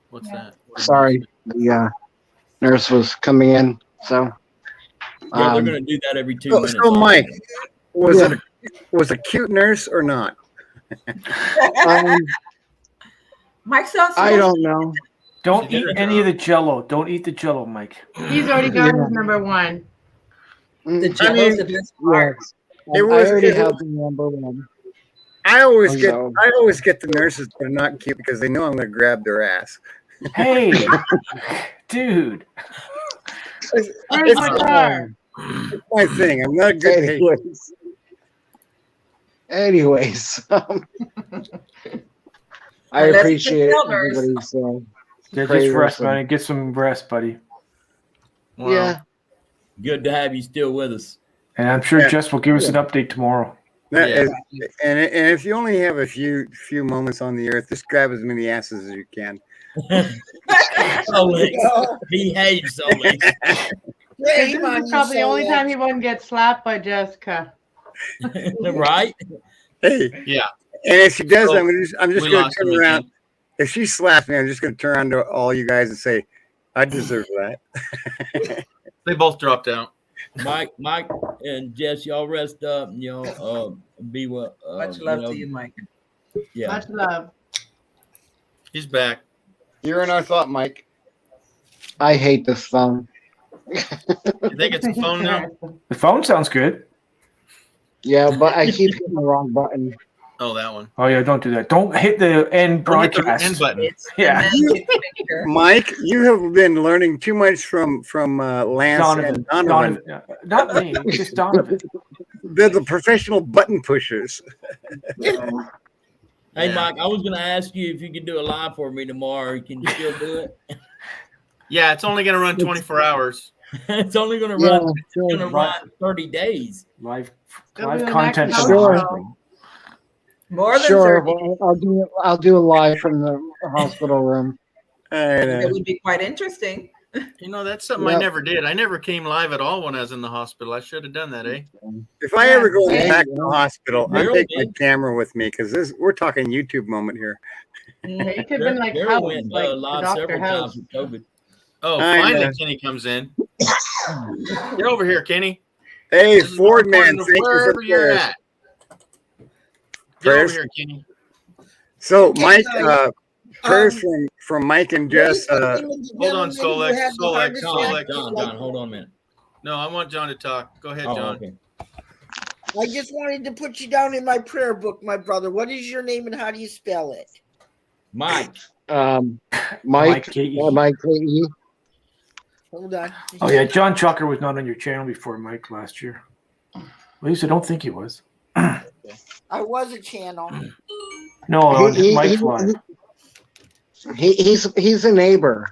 What's that? Sorry, the nurse was coming in. So Yeah, they're going to do that every 2 minutes. So Mike, was a cute nurse or not? Mike sounds. I don't know. Don't eat any of the Jello. Don't eat the Jello, Mike. He's already got his number one. The Mm, Jello's the best part. yes. It I was- already it have was- the number one. I always So- get the nurses that are not cute because they know I'm going to grab their ass. Hey, dude. Where's It's my car? my thing. I'm not a good patient. Anyways, I Unless appreciate it's a nurse. everybody's Yeah, prayers just rest, and- man. Get some rest, buddy. Wow. Yeah, Good to have you still with us. And I'm sure Yeah. Jess will give us an update tomorll That Yeah. is- and if you only have a few moments on the earth, just grab as many asses as you can. Solix. Behave, Solix. This is probably the only time he wouldn't get slapped by Jessica. Right? Hey, Yeah. and if she does, So, I'm just we going to lost him turn around. again. If she slaps me, I'm just going to turn around to all you guys and say, "I deserve that." They both dropped out. Mike, and Jess, y'all rest up. And, be well. Much love to you, Mike. Yeah. Much love. He's back. You're in our thought, Mike. I hate this phone. You think it's a phone now? The phone sounds good. Yeah, but I keep hitting the wrong button. Oh, that one. Oh yeah, don't do that. Don't hit the end Don't hit the broadcast. end button. It's the Yeah. magic finger. Mike, you have been learning too much from Lance and Donovan. Not me, just Donovan. They're the professional button pushers. Hey, Yeah. Mike, I was going to ask you if you could do a live for me tomorrow. Can you still do it? Yeah, it's only going to run 24 hours. It's only going to Yeah, run. It's sure. going to run 30 days. Live Go to the content next from the house. hospital. More than Sure, 30. well, I'll do a live from the hospital room. It would be quite interesting. You know, that's something I Yep. never did. I never came live at all when I was in the hospital. I should have done that, eh? If I ever go Yeah. back to the hospital, I Daryl take my did. camera with me because we're talking YouTube moment here. Yeah, you could have been like Daryl House, went like the live Dr. several House. times with COVID. Oh, I finally know. Kenny comes in. Get over here, Kenny. Hey, This is Ford more man, important thank you for wherever the you're prayers. at. Get Prayers. over here, Kenny. So, Okay, Mike, guys. prayers from Mike and Jess. Hold on, Solek. John, hold on a minute. No, I want John to talk. Go ahead, Oh, John. okay. I just wanted to put you down in my prayer book, my brother. What is your name and how do you spell it? Mike. Mike, K.E. Mike K.E. Hold on. Oh yeah, John Chucker was not on your channel before Mike last year. At least I don't think he was. I was a channel. No, He- Mike's he- live. He's a neighbor.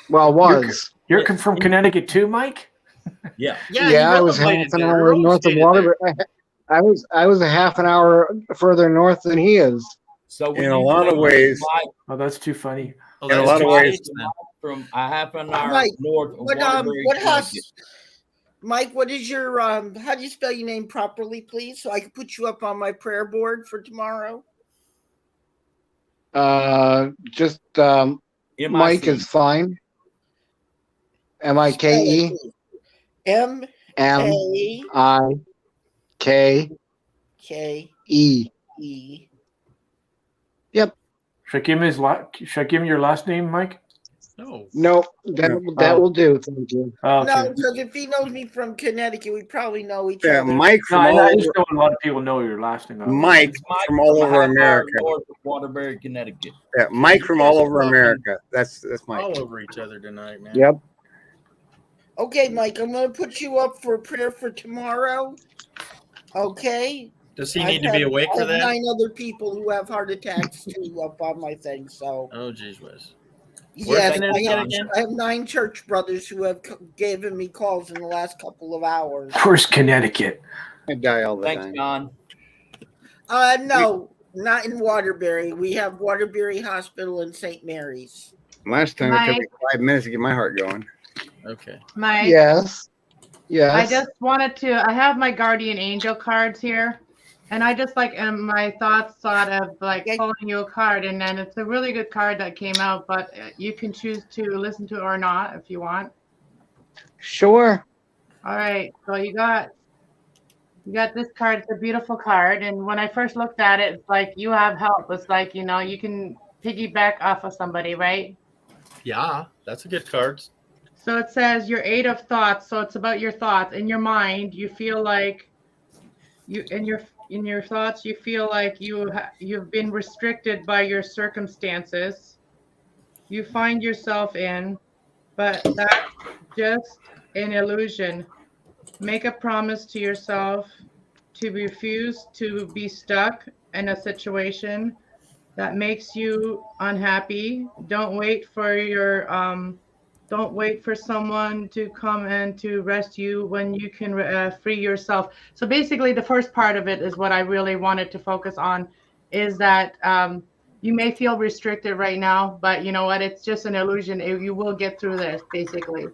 Well, was. You're from Connecticut too, Mike? Yeah. Yeah, I was half relegated an there. hour We're all north of stated there. Waterbury. I was a half an hour further north than he is. So when In a you lot say of ways. Mike, Oh, that's too funny. Oh, In a that's lot of Mike. ways. from a half an hour Mike, north of What Waterbury, what house? Connecticut. Mike, what is your how do you spell your name properly, please? So I can put you up on my prayer board for tomorrow. Just MIC. Mike is fine. Mike M M A I K K E. E. Should I give him your last name, Mike? No. No, that will do. Thank you. Oh, No, okay. because if he knows me from Connecticut, we probably know each Yeah, other. Mike No, from I all just over, know a lot of people know your last name. Mike It's Mike from all a over half hour America. north of Waterbury, Connecticut. Yeah, Mike from all over Talking America. That's Mike. All over each other tonight, man. Yep. Okay, Mike, I'm going to put you up for prayer for tomorrow. Okay. Does he I've need to be had- awake I for have that? 9 other people who have heart attacks too up on my thing. So Oh, geez whiz. yes, Connecticut I have 9 church brothers who have given me calls in the last couple of hours. Where's Connecticut? I die all the Thanks, time. John. No, not in Waterbury. We have Waterbury Hospital in St. Mary's. Last time it took me Mike. 5 minutes to get my heart going. Okay. Mike, Yes. Yes. I just wanted to. I have my guardian angel cards here, and I just like my thought of like Okay. pulling you a card, and then it's a really good card that came out, but you can choose to listen to it or not if you want. Sure. All right, so you got this card. It's a beautiful card, and when I first looked at it, it's like you have help. It's like you can piggyback off of somebody, right? Yeah, that's a good card. So it says your 8 of thoughts. So it's about your thoughts in your mind. You feel like in your thoughts. You feel like you've been restricted by your circumstances. You find yourself in, but that's just an illusion. Make a promise to yourself to refuse to be stuck in a situation that makes you unhappy. Don't wait for someone to come and to rescue you when you can free yourself. So basically the first part of it is what I really wanted to focus on, is that you may feel restricted right now, but you know what? It's just an illusion. You will get through this, basically. You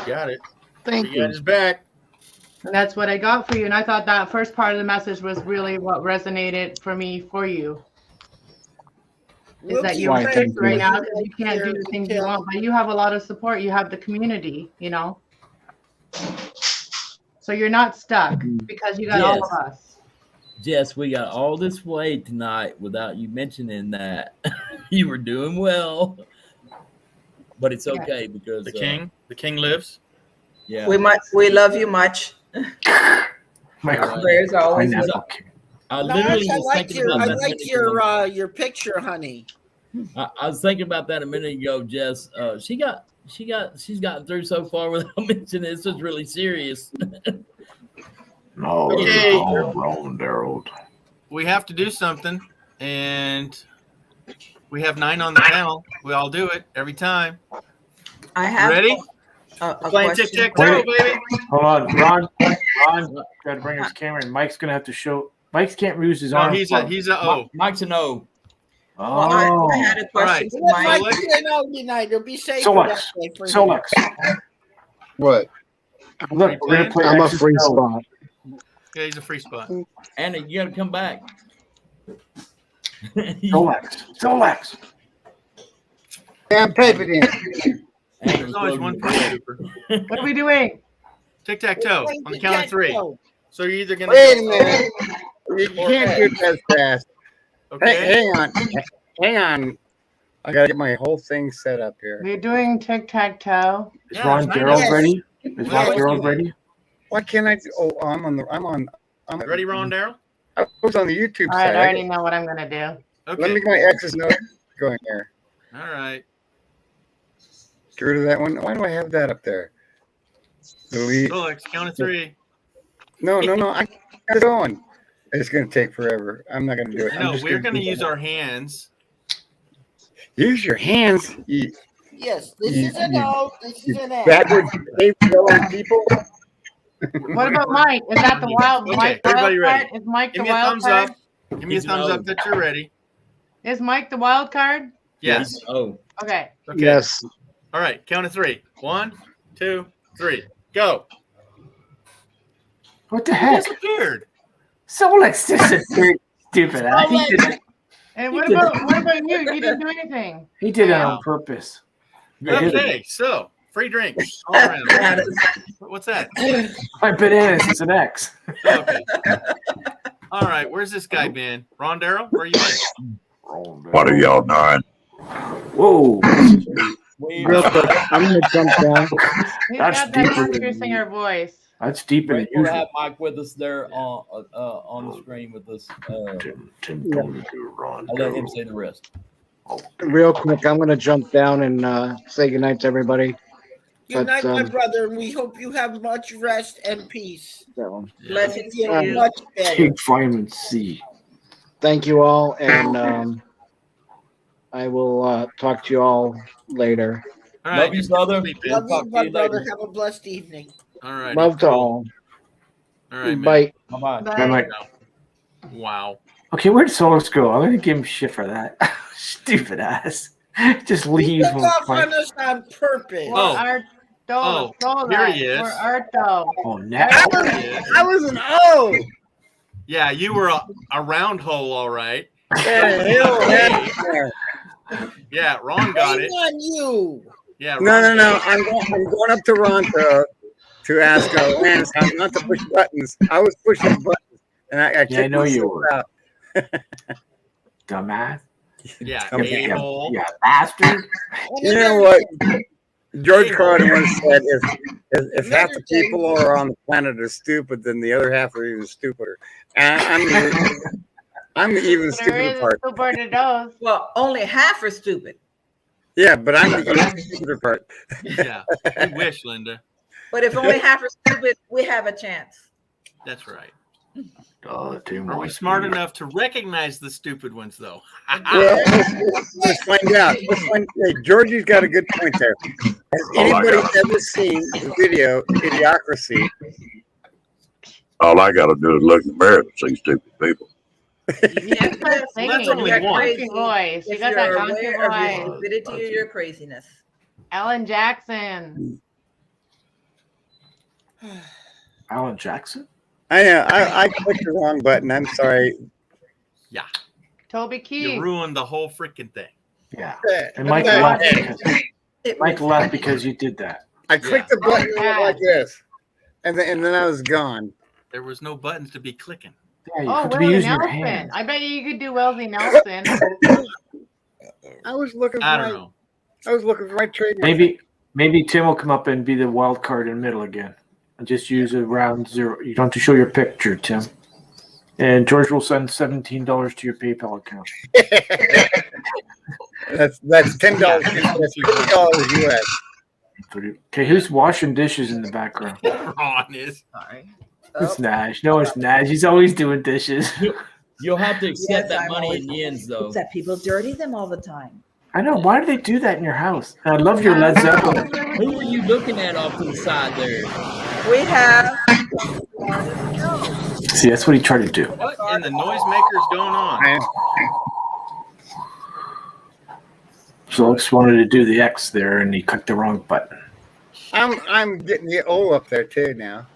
got it. Thank You got you. his back. And that's what I got for you. And I thought that first part of the message was really what resonated for me for you. is that you're Why, restricted thank you. right now because you can't do the things you want, but you have a lot of support. You have the community, you know. So you're not stuck because you got all of us. Jess, we got all this way tonight without you mentioning that. You were doing well. But it's okay because The king lives. Yeah. We love you much. Prayers are always with us. I Nice, literally I was like thinking about I that a like minute ago. your picture, honey. I was thinking about that a minute ago, Jess. She's gotten through so far without mentioning this was really serious. No, Okay. Ron Daryl. We have to do something, and we have 9 on the panel. We all do it every time. I have Ready? a Playing question. tic-tac-toe, baby. Hold on, Ron, got to bring his camera in. Mike's gonna have to show. Mike's can't use his No, arm. he's a O. Mike's an O. Well, Oh, I had a question for Let Mike. Mike say no tonight. It'll be safer Solex. that way for him. Solex. What? Look, we're gonna play. I'm a X's free and O's. spot. Yeah, he's a free spot. Anna, you got to come back. Solex. Damn paper in. There's always one free super. What are we doing? Tic-tac-toe Playing on the count of 3. tic-tac-toe. So you're either gonna Wait a go minute. You can't do it as fast. Okay. Hey, hang on. I gotta get my whole thing set up here. We're doing tic-tac-toe. Is Yeah, Ron it's nine Daryl Yes. ready? Is Yeah, Ron let's Daryl do that. ready? Why can't I? Oh, I'm Ready, Ron Daryl? I was on the YouTube All right, side. I already know what I'm gonna do. Okay. Let me get my X's note going here. All right. Get rid of that one. Why do I have that up there? Delete. Solex, count of 3. No. I got it going. It's gonna take forever. I'm not gonna do it. I'm No, just we're gonna do use that. our hands. Use your hands. You Yes, this You- is an you- O. This is an A. backwards yellow people. What about Mike? Is that the wild Okay, Mike? everybody wild ready? card? Is Mike Give the me a wild thumbs card? up. Give me a He's an thumbs O. up that you're ready. Is Mike the wild card? Yes. Oh, Okay. Okay. Yes. All right. Count of 3. 1, 2, 3. Go. What the He heck? disappeared. Solex disappeared. Stupid. And what about you? You didn't do anything. He did it on purpose. Okay. So free drinks all around. What's that? My bananas is an X. Okay. All right. Where's this guy been? Ron Daryl? Where are you been? What are y'all doing? Whoa. Real quick, I'm gonna jump down. He's That's got that deeper country than- singer voice. That's deeper than we'll usual. have Mike with us there on the screen with us. Tim told me to Ron I'll let him Daryl. say the rest. Real quick, I'm gonna jump down and say goodnight to everybody. Good night, my But, brother, and we hope you have much rest and peace. that one. Blessings to Feel you. much better. Take vitamin C. Thank you all, and I will talk to you all later. All right. Love you, brother. Sleep in. Love you, Talk to my you brother. later. Have a blessed evening. All right. Love to all. All right, man. Bye. Bye-bye. But Bye, Mike. Wow. Okay, where'd Solex go? I'm gonna give him shit for that. Stupid ass. Just He leave. took off on us on purpose. Oh. Here he is. We're Arto. Oh, now. I was an O. Yeah, you were a round hole, all right. Yeah. Yeah, Ron got Shame it. on you. Yeah. No. Ron got it. I'm going up to Ron to ask Lance how not to push buttons. I was pushing buttons, and I Yeah, I know you myself were. out. Dumbass. Yeah, Yeah. a-hole. Yeah, bastard. You know what? George Carlin once said, "If half the people are on the planet are stupid, then the other half are even stupider." And I'm the even There stupider is a part. super to those. Well, only half are stupid. Yeah, but I'm the even stupider part. Yeah. You wish, Linda. But if only half are stupid, we have a chance. That's right. Tim Are we smart enough to recognize the stupid ones, though? Well, let's find out. Hey, Georgie's got a good point there. Has anybody ever seen the video Idiocracy? All I gotta do is look in the mirror and see stupid people. You start singing. only Your one. country voice. You If got that you're country aware of your voice. stupidity or your craziness. Alan Jackson. Alan Jackson? I clicked the wrong button. I'm sorry. Yeah. Toby You Keith. ruined the whole freaking thing. Yeah. Yeah. And Mike Okay. left because, It Mike was- left because you did that. I clicked the button Yeah. like this, and then I was gone. There was no buttons to be clicking. Yeah, you Oh, have to be Willie using your Nelson. hands. I bet you could do Wellesley Nelson. I was looking for I don't my. know. I was looking for my trademark. Maybe Tim will come up and be the wild card in the middle again, and just use a round zero. You don't have to show your picture, Tim. And George will send $17 to your PayPal account. That's $10. That's $10 US. Okay, who's washing dishes in the background? Ron is. Sorry. It's Nash. No, it's Nash. He's always doing dishes. You'll have to accept Yes, that I'm money always- in yens, though. It's that people dirty them all the time. I know. Why do they do that in your house? And I love your Led Zeppelin. Who are you looking at off to the side there? We have. See, that's what he tried to do. What in the noisemaker's going on? So Alex wanted to do the X there, and he clicked the wrong button. I'm getting the O up there too now.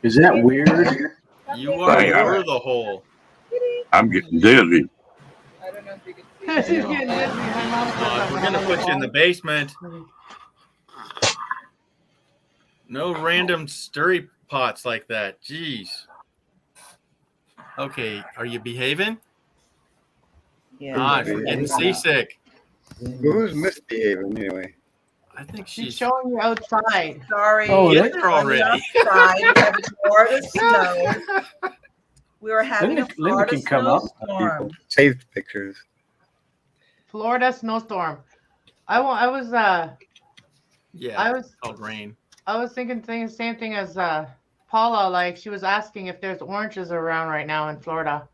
Is that weird? You are Hey, over the hole. I'm getting dizzy. I don't know if you can She's getting dizzy. My mom said We're gonna put you in the basement. No random stirry pots like that. Jeez. Okay, are you behaving? Yeah. God, we're getting seasick. Who's misbehaving anyway? I think She's she's. showing you outside. Sorry. Oh, Get that- there already. Outside, we have a Florida snow. We were having a Linda Florida can come up. snowstorm. Saved pictures. Florida snowstorm. I was Yeah, I was called rain. thinking the same thing as Paula. Like she was asking if there's oranges around right now in Florida.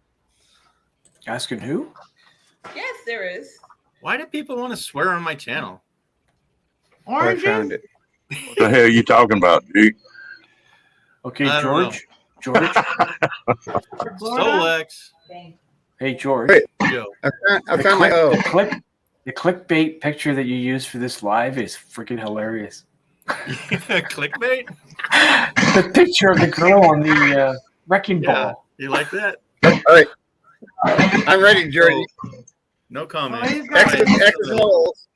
Asking who? Yes, there is. Why do people want to swear on my channel? Oh, I Oranges? found it. What the hell are you talking about, G? Okay, I don't George. George. Florida? Solex. Hey, George. Wait. Joe. I found my O. The clickbait picture that you used for this live is freaking hilarious. Clickbait? The picture of the girl on the wrecking Yeah. ball. You like that? All right. I'm ready, Georgie. No comment. Oh, he's got X and O's.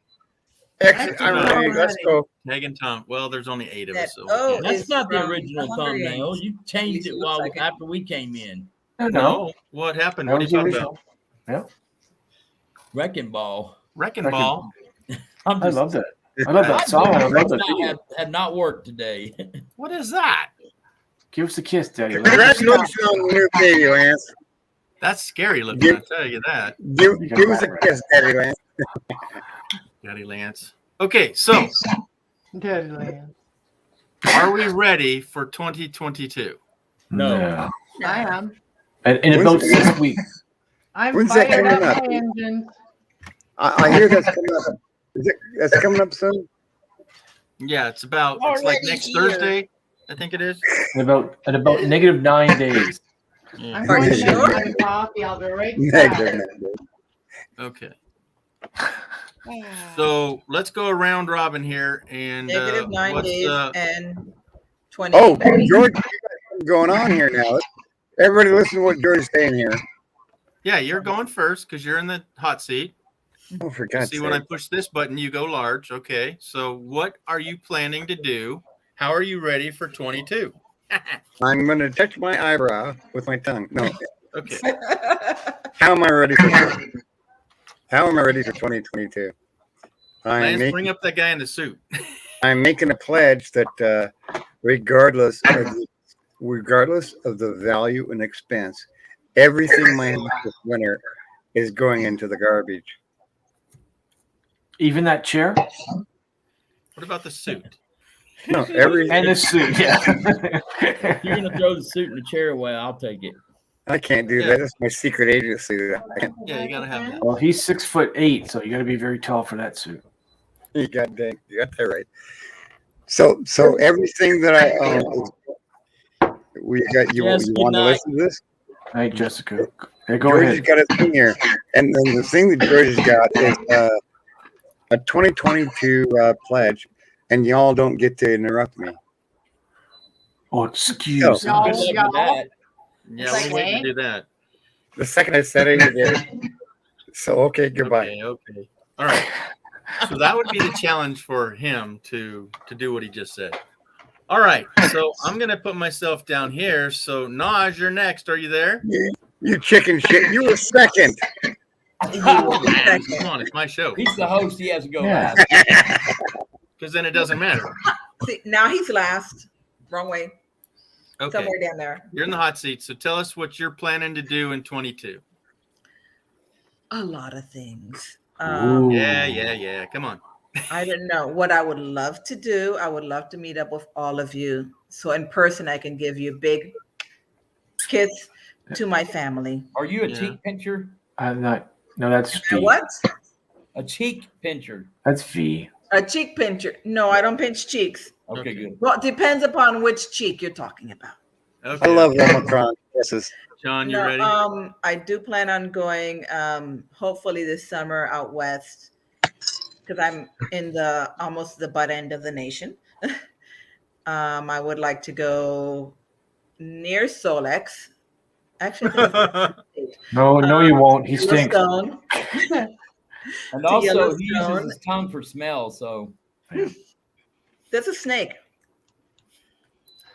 X I'm and ready. O's. Let's go. Tag and Tom. Well, there's only 8 of That us. So O yeah. is That's not the from original the Hunger thumbnail. Games. You changed At it least it while looks like it. after we came in. No. What happened? That What are was you the talking original. about? Wrecking ball. Wrecking Wrecking Ball. I'm I just, love that. I love that song. I love that video. have not worked today. What is that? Give us a kiss, Daddy. Congratulations on the new baby, Lance. That's scary looking, I'll tell you that. Give us a kiss, Daddy Lance. Daddy Lance. Okay, so Deadly. are we ready for 2022? No. I am. And in about 6 weeks. I'm When's that fired coming up up? my engines. I hear that's coming up. That's coming up soon? Yeah, it's like Already next here. Thursday, I think it is. In about -9 days. Yeah. I'm going to Sure. get my coffee. I'll be right back. Negative. Okay. So let's go around robin here and Negative 9 what's days and 20. Oh, George, you got something going on here now. Everybody listen to what George is saying here. yeah, you're going first because you're in the hot seat. Oh, for God's See, sake. when I push this button, you go large. Okay. So what are you planning to do? How are you ready for 22? I'm going to touch my eyebrow with my tongue. No. Okay. How am I ready for 2022? Lance, bring up that guy in the suit. I'm making a pledge that regardless of the value and expense, everything my house this winter is going into the garbage. Even that chair? What about the suit? No, every And the suit, yeah. You're gonna throw the suit and the chair away. I'll take it. I can't do that. That's my secret agency. I can't. Yeah, you gotta have that. Well, he's 6'8", so you got to be very tall for that suit. You got that right. So everything that I own, we got. You Yes, want to good night. listen to this? Hey, Jessica. Hey, go George ahead. has got a thing here, and then the thing that George has got is a 2022 pledge, and y'all don't get to interrupt me. Oh, excuse No. us. Good luck with y'all. that. Yeah, Like we're waiting A? to do that. The second I said it, you did. So okay, goodbye. Okay. All right. So that would be the challenge for him to do what he just said. All right. So I'm gonna put myself down here. So Naj, you're next. Are you there? You chicken shit. You were second. Come on, it's my show. He's the host. He has to go Yeah. last. Because then it doesn't matter. See, now he's last. Wrong way. Okay. Somewhere down there. You're in the hot seat. So tell us what you're planning to do in 22. A lot of things. Ooh. Yeah. Come on. I don't know what I would love to do. I would love to meet up with all of you. So in person, I can give you big kiss to my family. Are you a Yeah. cheek pincher? I'm not. No, that's And V. what? A cheek pincher. That's V. A cheek pincher. No, I don't pinch cheeks. Okay, good. Well, it depends upon which cheek you're talking about. Okay. I love Omicron kisses. John, you No, ready? I do plan on going hopefully this summer out west because I'm in the almost the butt end of the nation. I would like to go near Solex. Actually, I think it's No, you won't. He stinks. Yellowstone. And To also, he uses Yellowstone. his tongue for smell. So That's a snake.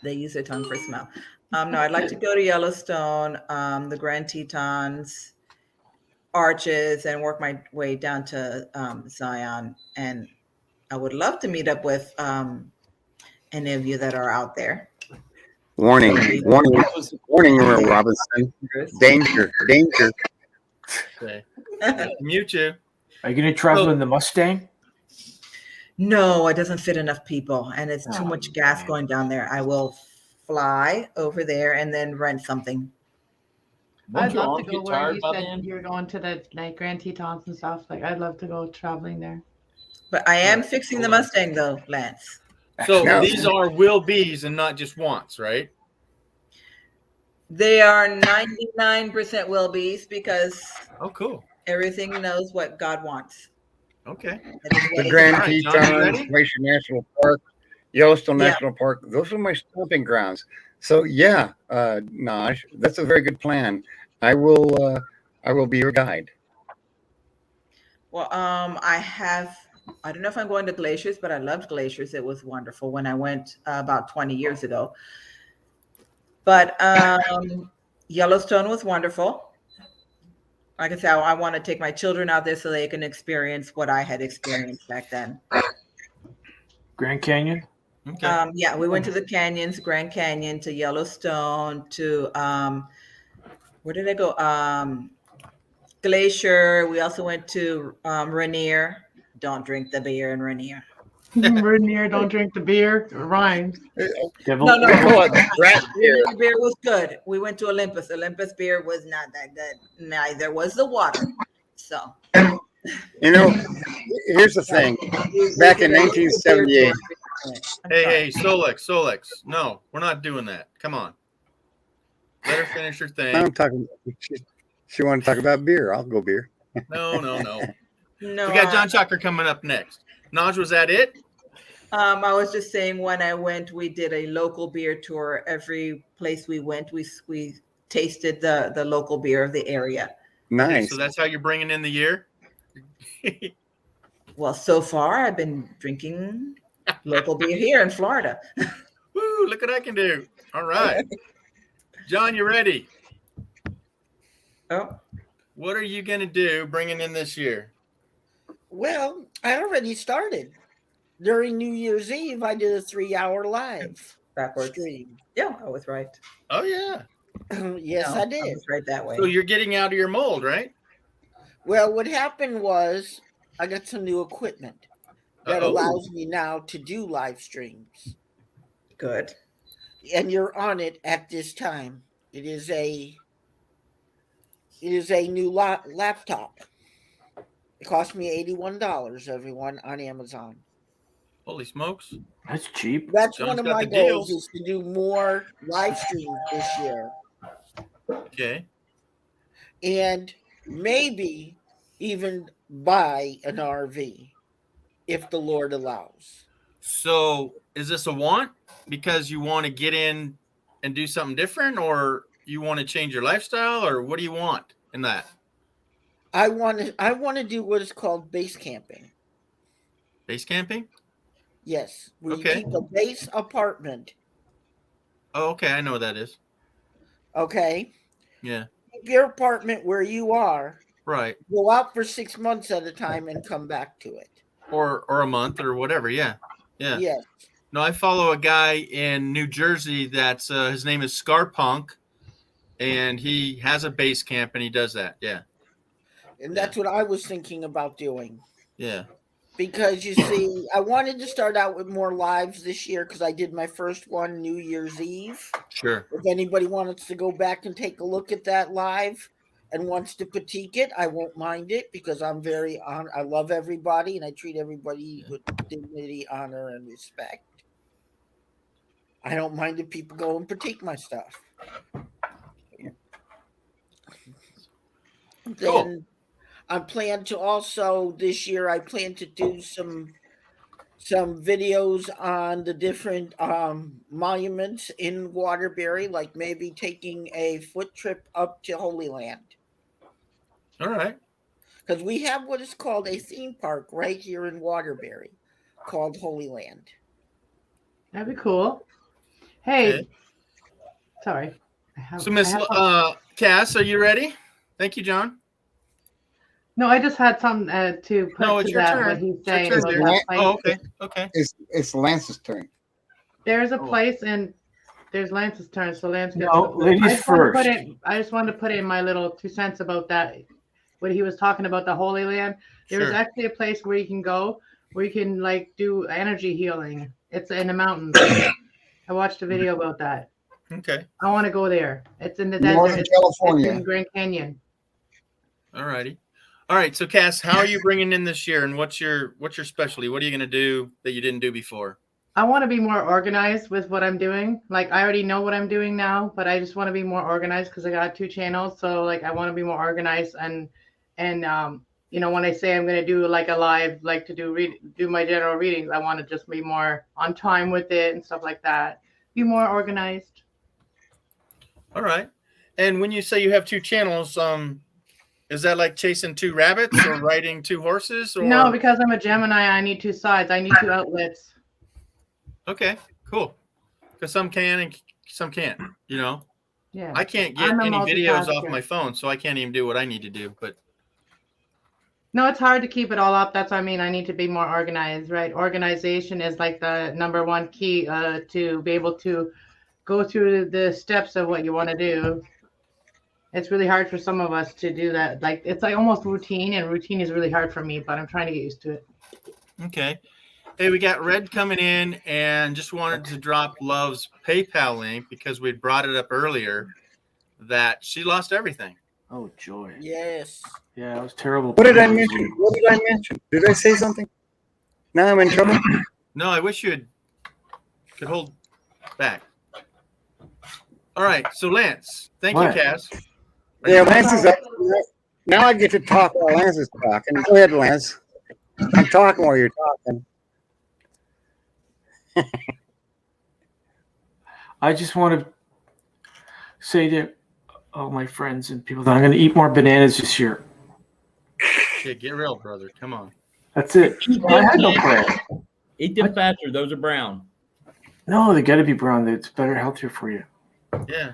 They use their tongue for smell. No, I'd like to go to Yellowstone, the Grand Tetons, Arches, and work my way down to Zion. And I would love to meet up with any of you that are out there. Warning, Robinson. Danger. Okay. Mute you. Are you gonna travel in the Mustang? No, it doesn't fit enough people, and it's too Oh, much gas man. going down there. I will fly over there and then rent something. won't I'd your love to arms go get where tired you by said then? you're going to the like Grand Tetons and stuff. Like I'd love to go traveling there. But I am fixing the Mustang though, Lance. So No. these are will be's and not just wants, right? They are 99% will be's because Oh, cool. everything knows what God wants. Okay. That is what The it Grand is. All right, John, you Tetons, ready? Glacier National Park, Yellowstone Yeah. National Park. Those are my stomping grounds. So yeah, Naj, that's a very good plan. I will be your guide. Well, I don't know if I'm going to Glaciers, but I loved Glaciers. It was wonderful when I went about 20 years ago. But Yellowstone was wonderful. Like I said, I want to take my children out there so they can experience what I had experienced back then. Grand Canyon? Okay. Yeah, we went to the canyons, Grand Canyon, to Yellowstone, to where did I go? Glacier. We also went to Rainier. Don't drink the beer in Rainier. Rainier, don't drink the bear. It rhymes. Devil. No, no, Oh, rat beer. Rainier beer was good. We went to Olympus. Olympus beer was not that good. Neither was the water. So You know, here's the thing. Back in 1978. Hey, Solex. No, we're not doing that. Come on. Let her finish her thing. I'm talking. She wanted to talk about beer. I'll go beer. No. No, We got John Chucker coming up next. Naj, was that it? I was just saying when I went, we did a local beer tour. Every place we went, we tasted the local beer of the area. Nice. So that's how you're bringing in the year? Well, so far I've been drinking local beer here in Florida. Woo, look what I can do. All right. John, you ready? Oh, What are you going to do bringing in this year? Well, I already started. During New Year's Eve, I did a 3-hour live backwards. stream. Yeah, I was right. Oh, yeah. Yes, No, I I did. was right that way. So you're getting out of your mold, right? Well, what happened was I got some new equipment that Uh-oh. allows me now to do live streams. Good. And you're on it at this time. It is a new laptop. It cost me $81, everyone, on Amazon. Holy smokes. That's cheap. That's John's one of got my the goals deals. is to do more live streams this year. Okay. And maybe even buy an RV if the Lord allows. So is this a want because you want to get in and do something different, or you want to change your lifestyle, or what do you want in that? I want to do what is called base camping. Base camping? Yes, we Okay. keep a base apartment. Oh, okay. I know what that is. Okay, Yeah. keep your apartment where you are. Right. Go out for 6 months at a time and come back to it. Or a month or whatever. Yeah. Yeah. Yes. No, I follow a guy in New Jersey that's his name is Scarpunk, and he has a base camp and he does that. Yeah. And that's what I was thinking about doing. Yeah. Because you see, I wanted to start out with more lives this year because I did my first one New Year's Eve. Sure. If anybody wants to go back and take a look at that live and wants to critique it, I won't mind it because I'm I love everybody and I treat everybody with dignity, honor, and respect. I don't mind if people go and critique my stuff. Then I plan to also this year. I plan to do some videos on the different monuments in Waterbury, like maybe taking a foot trip up to Holy Land. All right. Because we have what is called a theme park right here in Waterbury called Holy Land. That'd be cool. Hey, Okay. sorry. So, Miss Cass, are you ready? Thank you, John. No, I just had something to put No, to it's your that. turn. What he's It's your saying turn, about dear. that place. Oh, okay. Okay. It's Lance's turn. There's a Oh. place, and there's Lance's turn. So Lance gets No, to- ladies I just wanted to put in my little 2 cents about that. What he was talking about the Holy Land. There's Sure. actually a place where you can go, where you can like do energy healing. It's in the mountains. I watched a video about that. Okay. I want to go there. It's in the Northern desert. California. It's in Grand Canyon. All righty. All right. So, Cass, how are you bringing in this year, and what's your specialty? What are you going to do that you didn't do before? I want to be more organized with what I'm doing. Like I already know what I'm doing now, but I just want to be more organized because I got 2 channels. So like I want to be more organized and you know, when I say I'm going to do like a live, like to do my general readings, I want to just be more on time with it and stuff like that. Be more organized. All right. And when you say you have 2 channels, is that like chasing 2 rabbits or riding 2 horses? Or No, because I'm a Gemini, I need 2 sides. I need 2 outlets. Okay, cool. Because some can and some can't. You know, Yeah. I can't get I'm a any videos off multitasker. my phone, so I can't even do what I need to do. But No, it's hard to keep it all up. That's what I mean. I need to be more organized, right? Organization is like the #1 key to be able to go through the steps of what you want to do. It's really hard for some of us to do that. Like it's like almost routine, and routine is really hard for me, but I'm trying to get used to it. okay. Hey, we got Red coming in and just wanted to drop Love's PayPal link because we brought it up earlier that she lost everything. Oh, joy. Yes. Yeah, it was terrible. What did I mention? What did I mention? Did I say something? Now I'm in trouble. No, I wish you could hold back. All right. So, Lance, thank What? you, Cass. Yeah, Lance is up. Now I get to talk while Lance is talking. Go ahead, Lance. I'm talking while you're talking. I just want to say to all my friends and people that I'm going to eat more bananas this year. Okay, get real, brother. Come on. That's it. I had no plan. Eat them faster. Those are brown. No, they got to be brown. It's better, healthier for you. Yeah.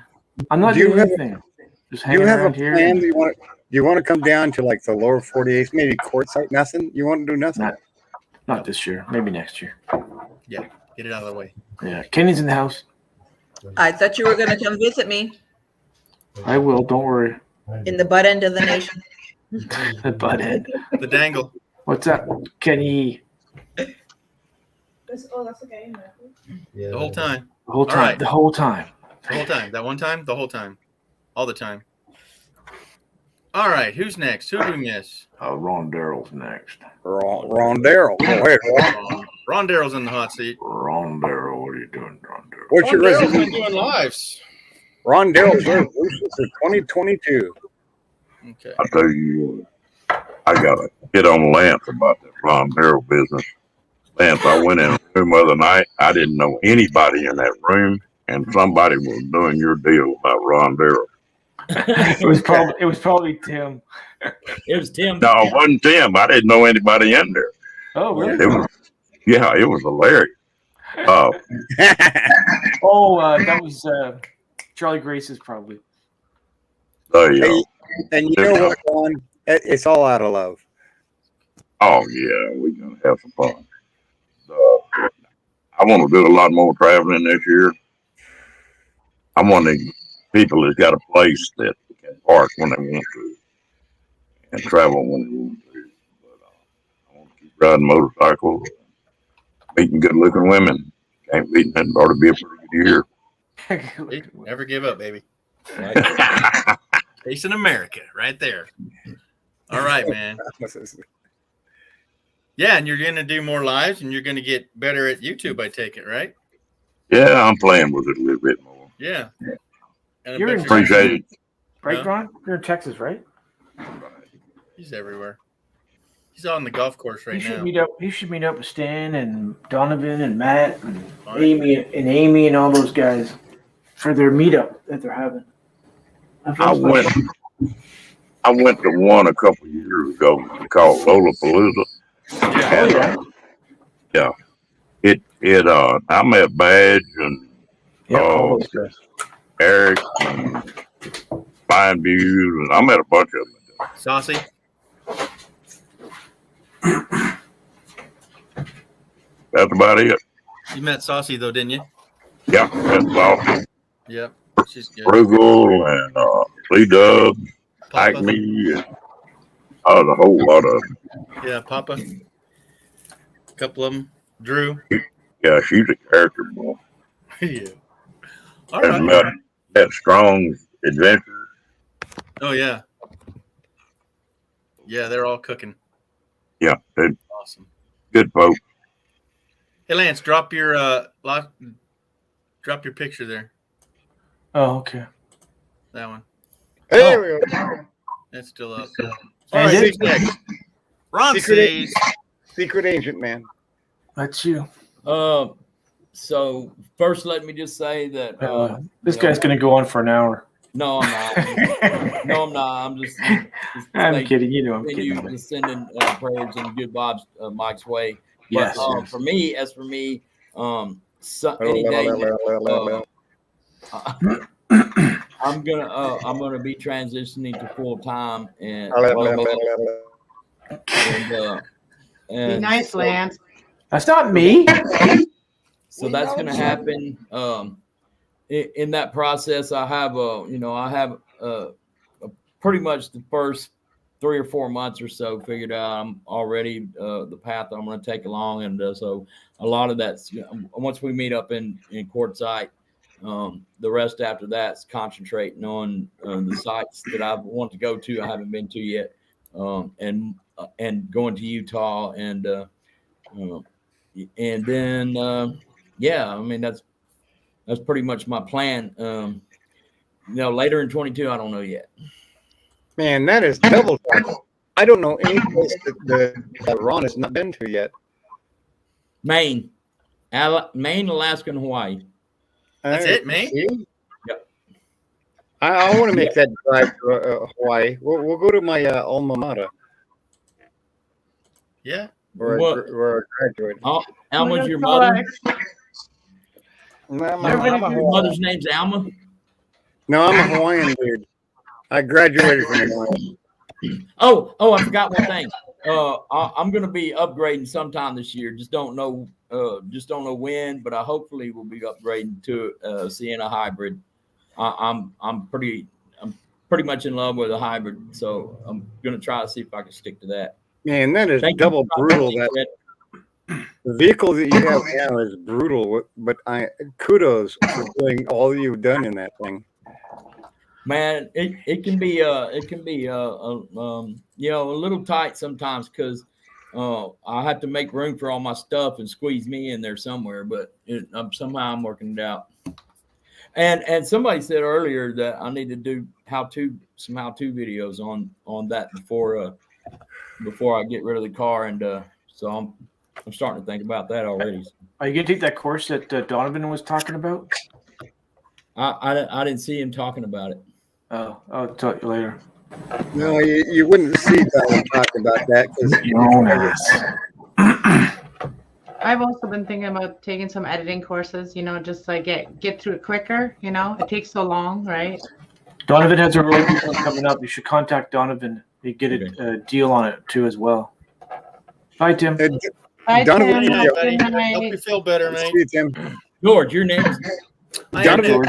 I'm not Do you doing have- anything. Just Do you hanging have a around here. plan? Do you want to come down to like the lower 48, maybe quartzite? Nothing. You want to do nothing? Not this year. Maybe next year. Yeah. Get it out of the way. Yeah. Kenny's in the house. I thought you were going to come visit me I will. Don't worry. in the butt end of the nation. The butt end. The dangle. What's up, Kenny? The whole time. The whole time. right. The whole time. The whole time. That one time? The whole time. All the time. All right. Who's next? Who do we miss? Ron Darrell's next. Ron Darrell. Wait, Ron Darrell's in the hot seat. Ron Darrell, what are you doing, Ron Darrell? what's your Ron Darrell's been resolution? doing lives. Ron Darrell's resolution for 2022. Okay. I tell you what, I gotta hit on Lance about that Ron Darrell business. Lance, I went in a room the other night. I didn't know anybody in that room, and somebody was doing your deal about Ron Darrell. It was probably Tim. It was Tim. No, it wasn't Tim. I didn't know anybody in there. Oh, really? It was hilarious. That was Charlie Grace's probably. And you know what, Ron? It's all out of love. Oh yeah, we're gonna have some fun. I want to do a lot more traveling this year. I'm one of the people that's got a place that can park when they want to and travel when they want to. But I want to keep riding motorcycles, meeting good-looking women. Can't beat nothing. Ought to be a pretty good year. Hey, never give up, baby. Facing America, right there. All right, man. Yeah, and you're going to do more lives, and you're going to get better at YouTube, I take it, right? Yeah, I'm playing with it a little bit more. Yeah. And You're in appreciate it. Right, Ron? You're in Texas, right? He's everywhere. He's on the golf course right now. He should meet up with Stan and Donovan and Matt and Amy and all those guys for their meetup that they're having. I went to one a couple of years ago called Lollapalooza. Yeah. I met Badge and Eric and Fine Views, and I met a bunch of them. Saucy. That's about it. You met Saucy though, didn't you? Yeah, that's Saucy. Yep. She's good. Frugal and C-Dub, Ike Me, and a whole lot of them. Yeah, Papa. A couple of them. Drew. Yeah, she's a character, boy. Yeah. All And right. that strong adventure. Oh yeah. Yeah, they're all cooking. Yeah, they're Awesome. good folks. Hey Lance, drop your picture there. Oh, okay. That one. There we go. That's still up. And All right, it- who's next? Ron Secret says. Secret agent, man. That's you. So first, let me just say that This guy's going to go on for an hour. No, I'm not. No, I'm not. I'm just I'm kidding. You know I'm continue kidding. to sending prayers and good vibes Mike's way. But Yes, yes. for me, any day, I'm gonna be transitioning to full time and Be nice, Lance. That's not me. So that's going to happen. In that process, I have pretty much the first 3 or 4 months or so figured out. I'm already the path I'm going to take along, and so a lot of that's once we meet up in Quartzsite. The rest after that's concentrating on the sites that I want to go to. I haven't been to yet, and going to Utah and then I mean that's pretty much my plan. Later in 22, I don't know yet. Man, that is double trouble. I don't know any place that Ron has not been to yet. Maine, Alaska, and Hawaii. That's it, Maine? Yep. I want to make that drive to Hawaii. We'll go to my alma mater. Yeah. Where I graduated. Alma's your mother? No, Your mother's name's Alma? No, I'm a Hawaiian dude. I graduated from Hawaii. Oh, I forgot one thing. I'm going to be upgrading sometime this year. Just don't know when, but I hopefully will be upgrading to Sienna hybrid. I'm pretty much in love with a hybrid, so I'm going to try to see if I can stick to that. Man, that is double brutal. That the vehicle that you have now is brutal, but kudos for doing all you've done in that thing. Man, it can be a little tight sometimes because I have to make room for all my stuff and squeeze me in there somewhere. But somehow I'm working it out. And somebody said earlier that I need to do some how-to videos on that before I get rid of the car, and so I'm starting to think about that already. Are you going to take that course that Donovan was talking about? I didn't see him talking about it. Oh, I'll talk to you later. No, you wouldn't see Donald talking about that because I've also been thinking about taking some editing courses, just like get through it quicker, it takes so long, right? Donovan has a really good one coming up. You should contact Donovan. You get a deal on it too as well. Bye, Tim. Bye, Donovan, Tim. yeah. Have a good Hope night. you feel better, mate. See you, Tim. George, your name. Donovan,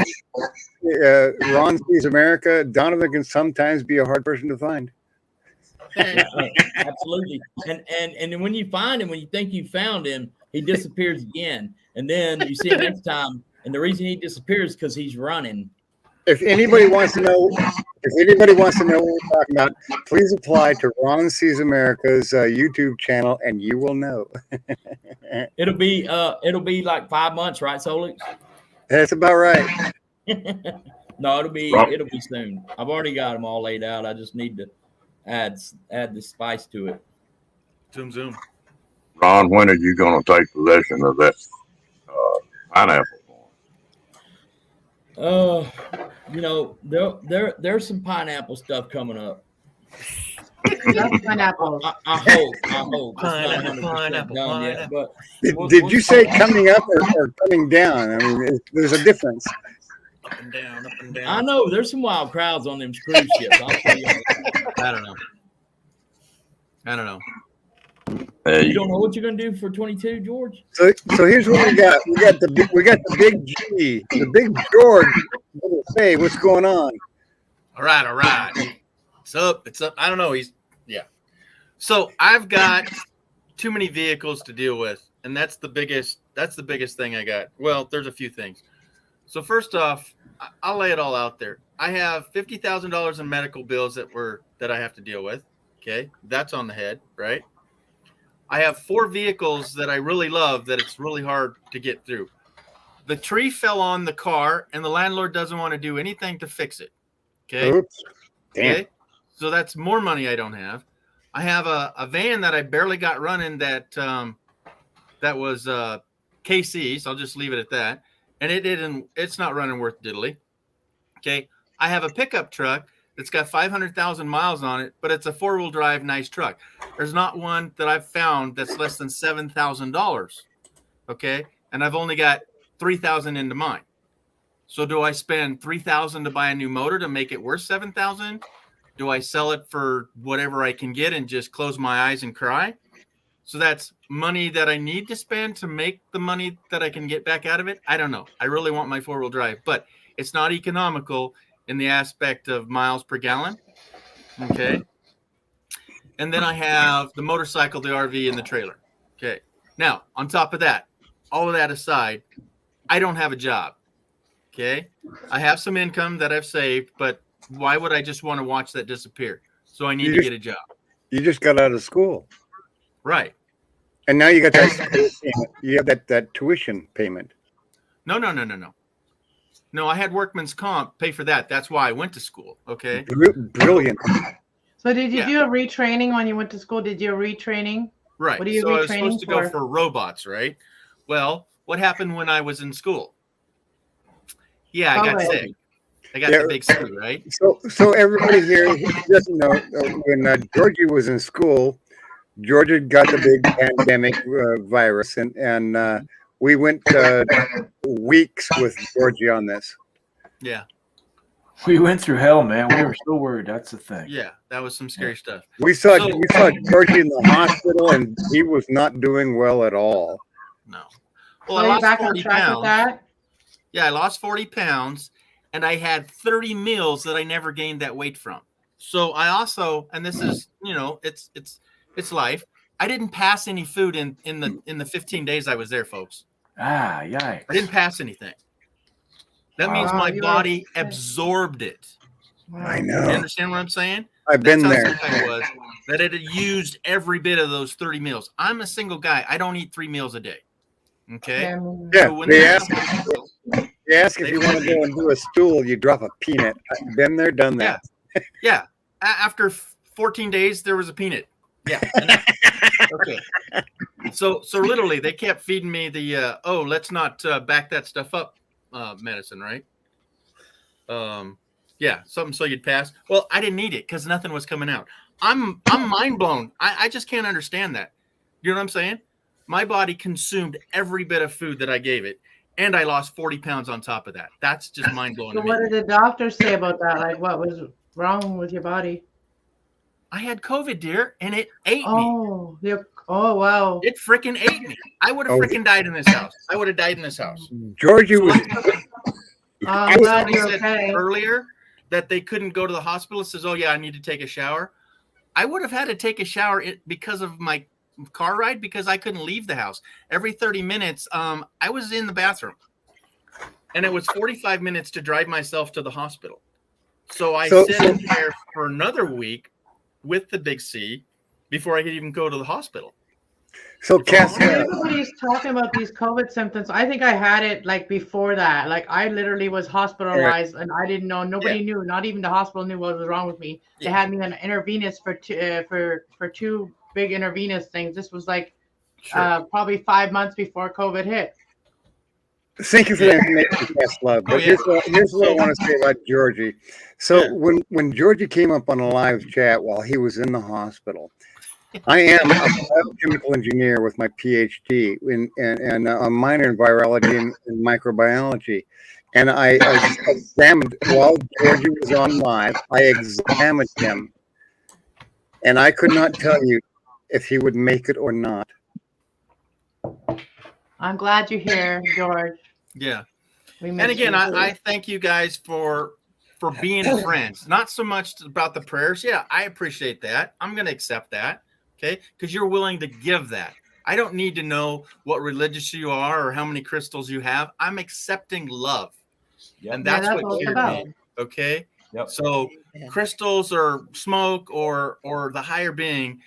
Ron sees America. Donovan can sometimes be a hard person to find. Absolutely. And then when you find him, when you think you found him, he disappears again. And then you see him next time. And the reason he disappears is because he's running. If anybody wants to know what we're talking about, please apply to Ron Sees America's YouTube channel, and you will know. It'll be like 5 months, right, Solix? That's about right. No, it'll be soon. I've already got them all laid out. I just need to add the spice to it. Zoom. Ron, when are you going to take possession of that pineapple? There's some pineapple stuff coming up. Love pineapples. I hope. It's not Pineapple, 100% done yet, but Did you say coming up or coming down? I mean, there's a difference. Up and down, up and down. I know there's some wild crowds on them cruise ships. I'll tell you. I don't know. You don't know what you're gonna do for 22, George? So here's what we got. We got the big G, the big George. Say what's going on. All right. It's up. I don't know. So I've got too many vehicles to deal with, and that's the biggest thing I got. Well, there's a few things. So first off, I'll lay it all out there. I have $50,000 in medical bills that I have to deal with. Okay, that's on the head, right? I have 4 vehicles that I really love that it's really hard to get through. The tree fell on the car, and the landlord doesn't want to do anything to fix it. Okay. Oops. Damn. Okay. So that's more money I don't have. I have a van that I barely got running that was KC, so I'll just leave it at that. And it's not running worth diddly. Okay. I have a pickup truck that's got 500,000 miles on it, but it's a 4-wheel drive, nice truck. There's not one that I've found that's less than $7,000. Okay. And I've only got $3,000 into mine. So do I spend $3,000 to buy a new motor to make it worth $7,000? Do I sell it for whatever I can get and just close my eyes and cry? So that's money that I need to spend to make the money that I can get back out of it. I don't know. I really want my 4-wheel drive, but it's not economical in the aspect of miles per gallon. Okay. And then I have the motorcycle, the RV, and the trailer. Okay. Now, on top of that, all of that aside, I don't have a job. Okay. I have some income that I've saved, but why would I just want to watch that disappear? So I need to get a job. You just got out of school. Right. And now you got that you have that tuition payment. No. No, I had workman's comp pay for that. That's why I went to school. Okay. Brilliant. So did you do a retraining when you went to school? Did you retraining? Right. What are you so I was retraining supposed to go for robots, right? Well, what happened when I was in school? Yeah, I got sick. I got the big C, right? So everybody here doesn't know when Georgie was in school, Georgia got the big pandemic virus, and we went weeks with Georgie on this. Yeah. We went through hell, man. We were so worried. That's the thing. Yeah, that was some scary stuff. We saw Georgie in the hospital, and he was not doing well at all. No. Well, Are I you lost back on 40 track with pounds. that? Yeah, I lost 40 pounds, and I had 30 meals that I never gained that weight from. So I also, and this is, it's life. I didn't pass any food in the 15 days I was there, folks. Ah, yikes. I didn't pass anything. That means my body absorbed it. I know. You understand what I'm saying? I've been That's there. how sick I was, that it had used every bit of those 30 meals. I'm a single guy. I don't eat 3 meals a day. Okay. Yeah, So when they they ask if you want to go and do a stool, you drop a peanut. I've been there, done that. Yeah. After 14 days, there was a peanut. Yeah. Okay. So literally, they kept feeding me the let's not back that stuff up medicine, right? Yeah, something so you'd pass. Well, I didn't need it because nothing was coming out. I'm mind blown. I just can't understand that. You know what I'm saying? My body consumed every bit of food that I gave it, and I lost 40 pounds on top of that. That's just mind blowing So to me. what did the doctor say about that? Like, what was wrong with your body? I had COVID, dear, and it ate me. Oh, wow. It freaking ate me. I would have freaking died in this house. I would have died in this house. Georgie was. I'm glad Somebody you're said okay. earlier that they couldn't go to the hospital. It says, "Oh yeah, I need to take a shower." I would have had to take a shower because of my car ride because I couldn't leave the house. Every 30 minutes, I was in the bathroom, and it was 45 minutes to drive myself to the hospital. So I sat in there for another week with the big C before I could even go to the hospital. So, Cass, everybody's talking about these COVID symptoms. I think I had it like before that. Like I literally was hospitalized, and I didn't know. Nobody knew. Not even the hospital knew what was wrong with me. They had me on intravenous for two big intravenous things. This was like probably 5 months before COVID hit. thank you for the information, Cass Love. But here's what I want to say about Georgie. So when Georgie came up on a live chat while he was in the hospital, I am a biochemical engineer with my PhD and a minor in virology and microbiology. And I examined, while Georgie was on live, I examined him. And I could not tell you if he would make it or not. I'm glad you're here, George. Yeah. We And miss again, you. I thank you guys for being friends. Not so much about the prayers. Yeah, I appreciate that. I'm going to accept that. Okay, because you're willing to give that. I don't need to know what religious you are or how many crystals you have. I'm accepting love, and that's that's what what it's cured about. me. Okay, so crystals or smoke or the higher being,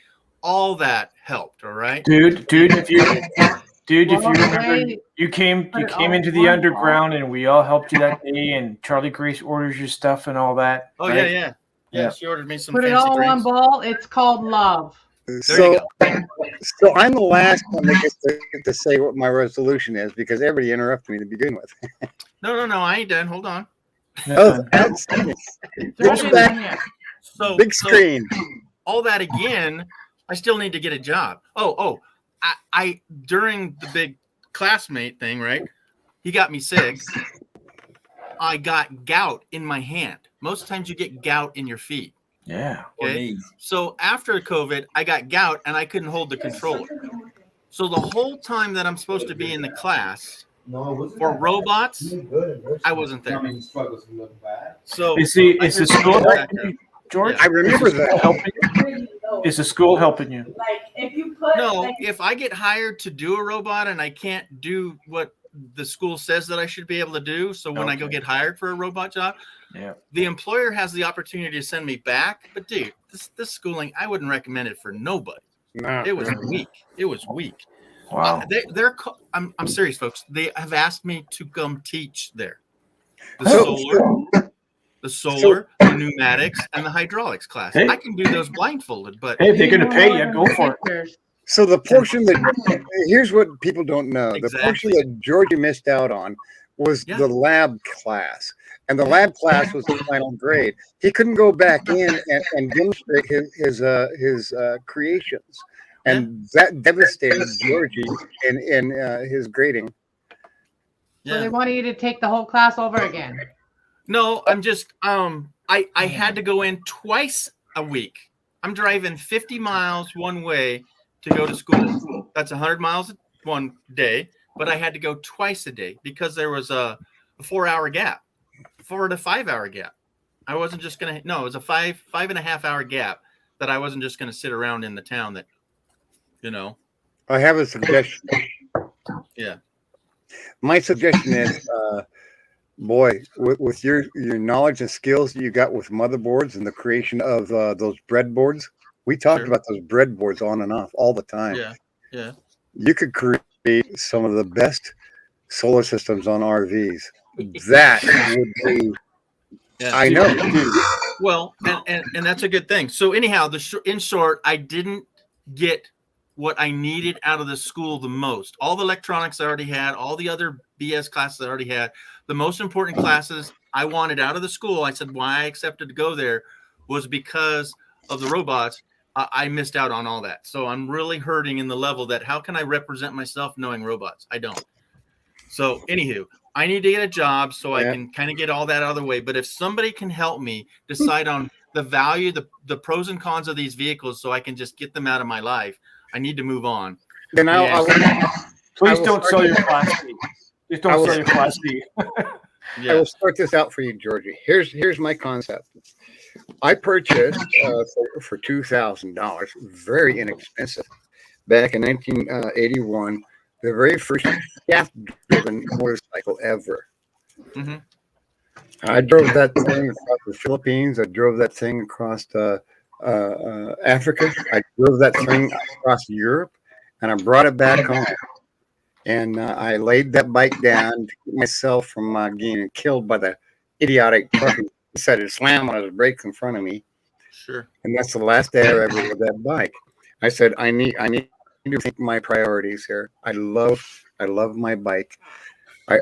all that helped. All right, Dude, if you Well, remember, they you came put it all into in the one underground, and we all helped you that day. And Charlie Grace orders your stuff and all that. Oh right? yeah. She ordered me some Put it fancy all in one drinks. ball. It's called love. So I'm the last one that gets to say what my resolution is because everybody interrupted me to begin with. No, I ain't done. Hold on. Oh, outstanding. So Big screen. All that again, I still need to get a job. I during the big classmate thing, right? He got me sick. I got gout in my hand. Most times you get gout in your feet. Yeah. Okay. So after COVID, I got gout and I couldn't hold the controller. So the whole time that I'm supposed to be in the class for robots, I wasn't there. So is the school helping you, George? I remember that. Is the school helping you? If I get hired to do a robot and I can't do what the school says that I should be able to do, so when I go get hired for a robot job, the employer has the opportunity to send me back. But dude, this schooling, I wouldn't recommend it for nobody. No. It was weak. It was weak. Wow. I'm serious, folks. They have asked me to come teach there. The solar, the pneumatics, and the hydraulics class. Hey. I can do those blindfolded, but Hey, if they're gonna pay you, go for it. So the portion that here's what people don't know: the portion that Georgie missed out on was the lab class, and the lab class was the final grade. He couldn't go back in and demonstrate his creations, and that devastated Georgie in his grading. So they wanted you to take the whole class over again. No, I'm just I had to go in twice a week. I'm driving 50 miles one way to go to school. That's 100 miles one day, but I had to go twice a day because there was a 4-hour gap, 4 to 5 hour gap. I wasn't just gonna. No, it was a 5.5 hour gap that I wasn't just gonna sit around in the town. That, you know. I have a suggestion. Yeah. My suggestion is, boy, with your knowledge and skills that you got with motherboards and the creation of those breadboards, we talked about those breadboards on and off all the time. Yeah. You could create some of the best solar systems on RVs. That would be. Yeah. I know. Well, and that's a good thing. So anyhow, in short, I didn't get what I needed out of the school the most. All the electronics I already had, all the other BS classes I already had, the most important classes I wanted out of the school. I said why I accepted to go there was because of the robots. I missed out on all that. So I'm really hurting in the level that how can I represent myself knowing robots? I don't. So anywho, I need to get a job so I can kind of get all that out of the way. But if somebody can help me decide on the value, the pros and cons of these vehicles so I can just get them out of my life, I need to move on. Then Please don't sell your Class B. Just don't sell your Class B. I will start this out for you, Georgie. Here's my concept. I purchased for $2,000, very inexpensive, back in 1981, the very first shaft-driven motorcycle ever. Mm-hmm. I drove that thing across the Philippines. I drove that thing across Africa. I drove that thing across Europe, and I brought it back home. And I laid that bike down to keep myself from getting killed by the idiotic truck who decided to slam on his brakes in front of me. Sure. And that's the last day I ever rode that bike. I said, I need to think my priorities here. I love my bike. I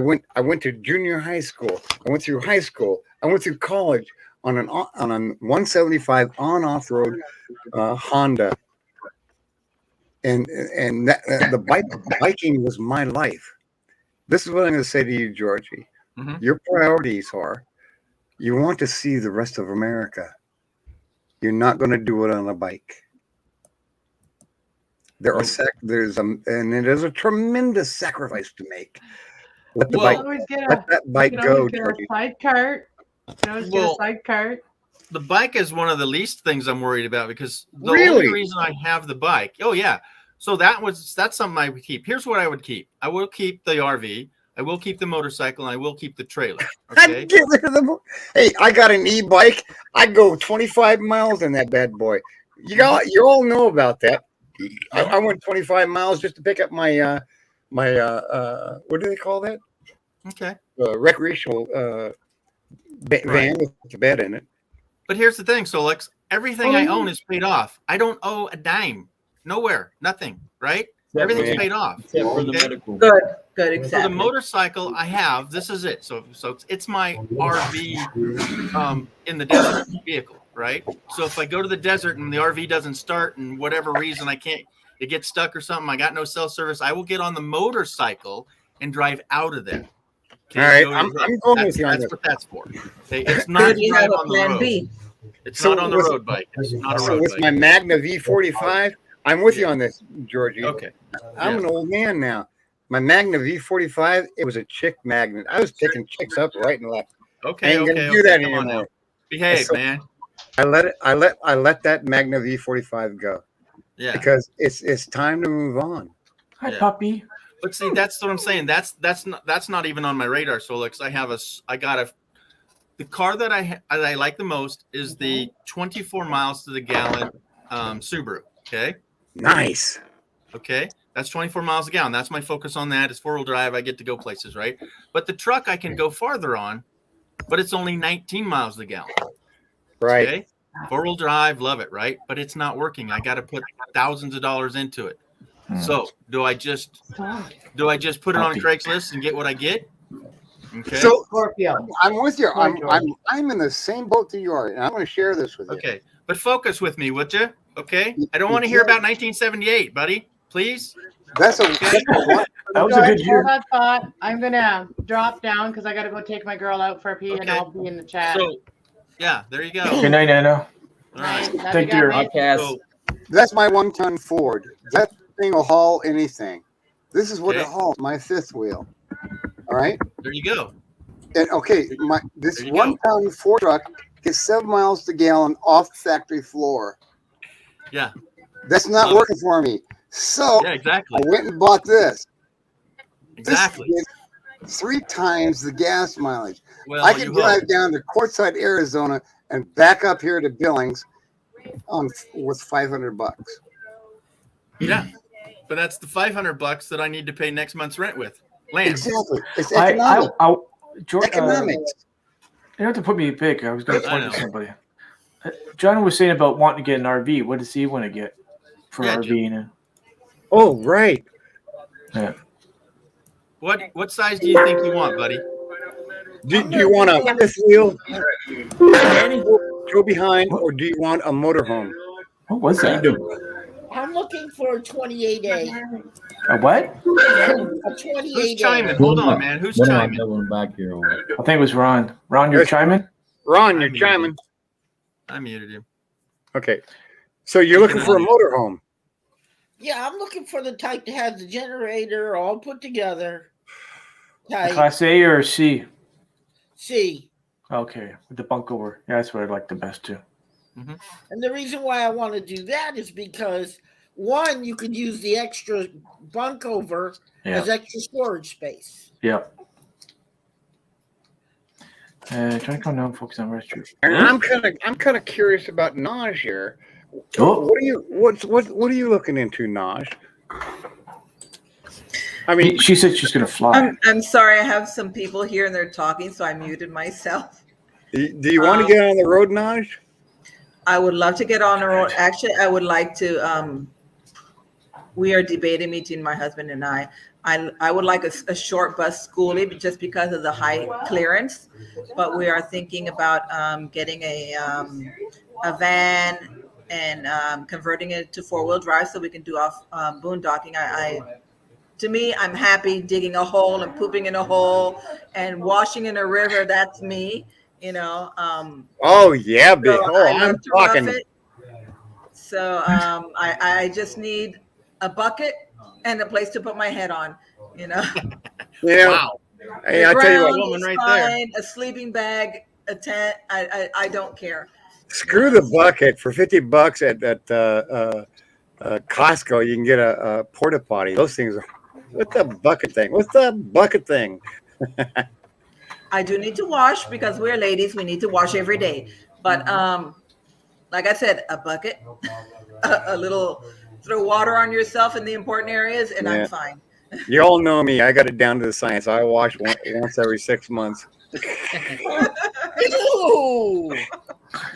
went to junior high school. I went through high school. I went through college on a 175 on-off road Honda. And the biking was my life. This is what I'm going to say to you, Georgie. Mm-hmm. Your priorities are, you want to see the rest of America. You're not going to do it on a bike. And it is a tremendous sacrifice to make. Let that bike go, Get a Georgie. side cart. Get a side cart. The bike is one of the least things I'm worried about because the Really? only reason I have the bike. Oh yeah. So that's something I would keep. Here's what I would keep. I will keep the RV. I will keep the motorcycle, and I will keep the trailer. Okay. Get rid of hey, I got an e-bike. I go 25 miles in that bad boy. You all know about that. I went 25 miles just to pick up my what do they call that? Okay. Recreational van with the bed in it. But here's the thing, Solex. Everything I own is paid off. I don't owe a dime. Nowhere. Nothing. Right? Everything's paid off. Except for the medical. Good, exactly. So the motorcycle I have, this is it. So it's my RV in the desert vehicle, right? So if I go to the desert and the RV doesn't start and whatever reason it gets stuck or something, I got no cell service, I will get on the motorcycle and drive out of there. Okay, all right, so I'm going with you on that's this. what that's for. Okay, it's not to You drive have a on the plan road. B. It's So not on the with- road bike. It's not a So road with bike. my Magna V45, I'm with you on this, Georgie. Okay. I'm an old man now. My Magna V45, it was a chick magnet. I was picking chicks up right and left. I Okay, ain't gonna okay, do that come on now. anymore. Behave, So- man. I let that Magna V45 go Yeah. because it's time to move on. Hi, Yeah. puppy. But see, that's what I'm saying. That's not even on my radar. So, like, the car that I like the most is the 24 miles to the gallon Subaru. Okay. Nice. Okay. That's 24 miles a gallon. That's my focus on that. It's 4-wheel drive. I get to go places, right? But the truck I can go farther on, but it's only 19 miles a gallon. Right. Okay. 4-wheel drive, love it, right? But it's not working. I got to put thousands of dollars into it. So do I just put it on Craigslist and get what I get? Okay. So Scorpio. I'm with you. Sorry, George. I'm in the same boat that you are, and I'm going to share this with you. Okay. But focus with me, would you? Okay. I don't want to hear about 1978, buddy. Please. That's a That was a George, good year. hold that thought. I'm gonna drop down because I gotta go take my girl out for a pee, and Okay. I'll be in the chat. So, yeah, there you go. Good night, Nano. All right. Love Take you care. guys. Podcast. So, That's my 1-ton Ford. That thing will haul anything. This is what it Okay. hauls. My fifth wheel. All right. there you go. And this There you 1-ton Ford truck gets 7 miles to gallon off the factory floor. Yeah. That's not Love it. working for me. So Yeah, exactly. I went and bought this. Exactly. This gets 3 times the gas mileage. Well, I can you drive hope. down to Quartzsite, Arizona, and back up here to Billings with $500. Yeah. But that's the $500 that I need to pay next month's rent with. Land. Exactly. It's I, economic. George, Economics. you don't have to put me in pick. I was going to I point know. to somebody. John was saying about wanting to get an RV. What does he want to get? for Yeah, RVing. And, Oh, right. yeah. What size do you think you want, buddy? Do you want a fifth wheel, Danny? go behind, or do you want a motorhome? What was How you that? doing? I'm looking for a 28A. A what? A Who's 28A. chiming? Hold on, man. Who's What am I chiming? doubling back here on? I think it was Ron. Ron, you're Yes. chiming? Ron, you're I muted chiming. you. I muted you. Okay. So you're looking for a motorhome. Yeah, I'm looking for the type that has the generator all put together. Type Class A or C? C. Okay, with the bunk over. Yeah, that's what I like the best too. And the reason why I want to do that is because one, you could use the extra bunk over Yeah. as extra storage space. Yep. Trying to come down, focus on restroom. And I'm kind of curious about Naj here. Oh. What are you looking into, Naj? I mean, She said she's gonna fly. I'm sorry, I have some people here and they're talking, so I muted myself. do you want to get on the road, Naj? I would love to get on the road. Actually, I would like to. We are debating between my husband and I. I would like a short bus schoolie just because of the high clearance, but we are thinking about getting a van and converting it to 4-wheel drive so we can do off boondocking. To me, I'm happy digging a hole and pooping in a hole and washing in a river. That's me, you know. Oh yeah, big. So Oh, I I'm love to rough talking. it. So I just need a bucket and a place to put my head on, you know. Yeah. Wow. Hey, I tell you what. Ground Woman is right there. fine, a sleeping bag, a tent. I don't care. Screw the bucket for $50 at Costco. You can get a porta potty. Those things are. What's the bucket thing? What's the bucket thing? I do need to wash because we're ladies. We need to wash every day. But like I said, a bucket, a little, throw water on yourself in the important areas, and Yeah. I'm fine. You all know me. I got it down to the science. I wash once every 6 months. Ew!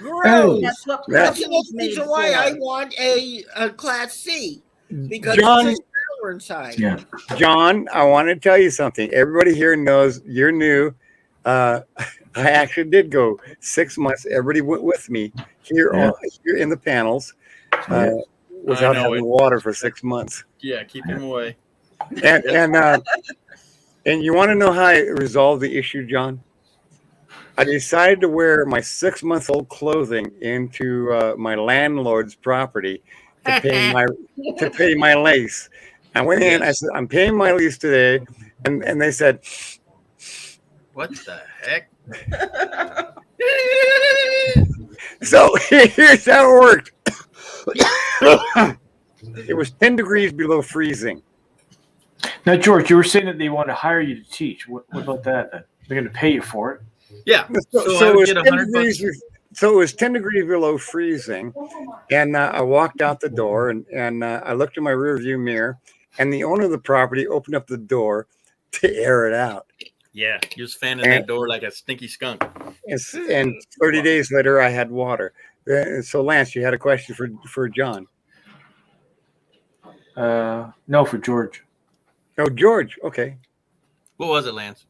Gross. That's what Yeah. That's the Christmas made reason why I for. want a Class C because John- it's power inside. Yeah. John, I want to tell you something. Everybody here knows you're new. I actually did go 6 months. Everybody went with me here, Yeah. here in the panels Yeah. without know having it. water for 6 months. Yeah, keep him away. And you want to know how I resolved the issue, John? I decided to wear my 6-month-old clothing into my landlord's property to pay my lease. I went in. I said, "I'm paying my lease today," and they said, What the heck? "So here's how it worked. It was 10 degrees below freezing. Now, George, you were saying that they want to hire you to teach. What about that? Then they're going to pay you for it. Yeah. So, So, so I it would was get 10 $100 bucks. degrees. So it was 10 degrees below freezing, and I walked out the door, and I looked in my rearview mirror, and the owner of the property opened up the door to air it out. Yeah, he was fanning that door like a stinky skunk. And 30 days later, I had water. So, Lance, you had a question for John. No, for George. Oh, George. Okay. What was it, Lance?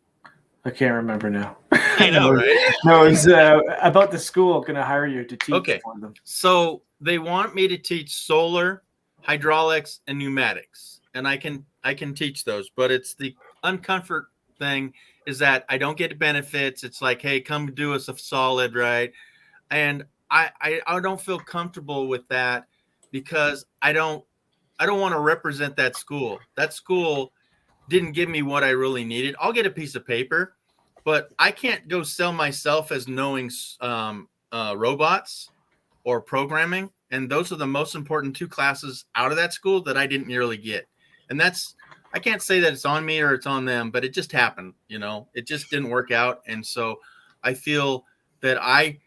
I can't remember now. I know, right? No, it's about the school going to hire you to teach Okay. for them. So they want me to teach solar, hydraulics, and pneumatics, and I can teach those. But it's the uncomfort thing is that I don't get benefits. It's like, hey, come do us a solid, right? And I don't feel comfortable with that because I don't want to represent that school. That school didn't give me what I really needed. I'll get a piece of paper, but I can't go sell myself as knowing robots or programming. And those are the most important 2 classes out of that school that I didn't really get. And I can't say that it's on me or it's on them, but it just happened. It just didn't work out. And so I feel that I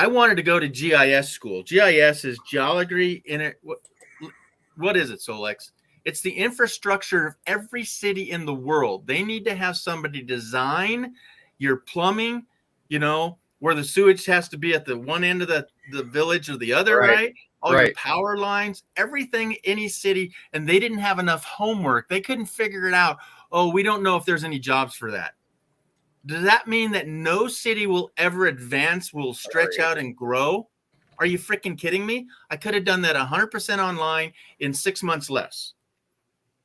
wanted to go to GIS school. GIS is geology in it. What is it, Solex? It's the infrastructure of every city in the world. They need to have somebody design your plumbing, where the sewage has to be at the one end of the village or the other, right? all your Right. power lines, everything, any city, and they didn't have enough homework. They couldn't figure it out. Oh, we don't know if there's any jobs for that. Does that mean that no city will ever advance, will stretch out and grow? Are you freaking kidding me? I could have done that 100% online in 6 months less.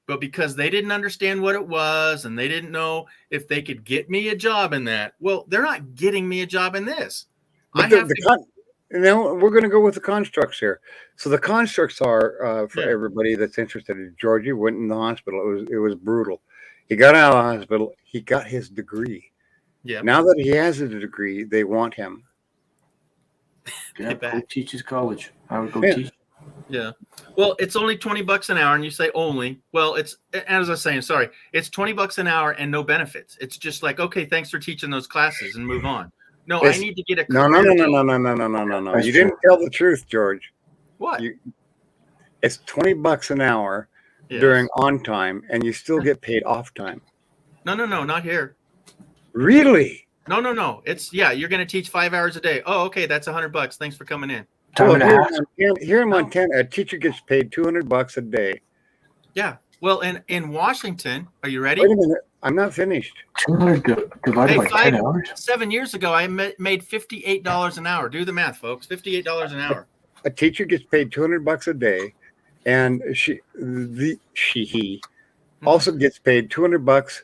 But because they didn't understand what it was and they didn't know if they could get me a job in that, well, they're not getting me a job in this. But now we're going to go with the constructs here. So the constructs are for everybody that's interested. Georgie went in the hospital. It was brutal. He got out of the hospital. He got his degree. Yeah. Now that he has a degree, they want him. Yeah, go teach his college. I would go Yeah. teach. Yeah. Well, it's only $20 an hour, and you say only. Well, it's, as I was saying, sorry, it's $20 an hour and no benefits. It's just like, okay, thanks for teaching those classes and move on. No, I need to get a No. career job. You That's didn't true. tell the truth, George. What? It's $20 an hour Yes. during on time, and you still get paid off time. No, not here. Really? No. It's you're going to teach 5 hours a day. Oh, okay, that's $100. Thanks for coming in. Well, here in Montana, a teacher gets paid $200 a day. Yeah. Well, in Washington, are you ready? Wait a minute, I'm not finished. 200 divided by 10 hours. 7 years ago, I made $58 an hour. Do the math, folks. $58 an hour. A teacher gets paid $200 a day, and he also gets paid $200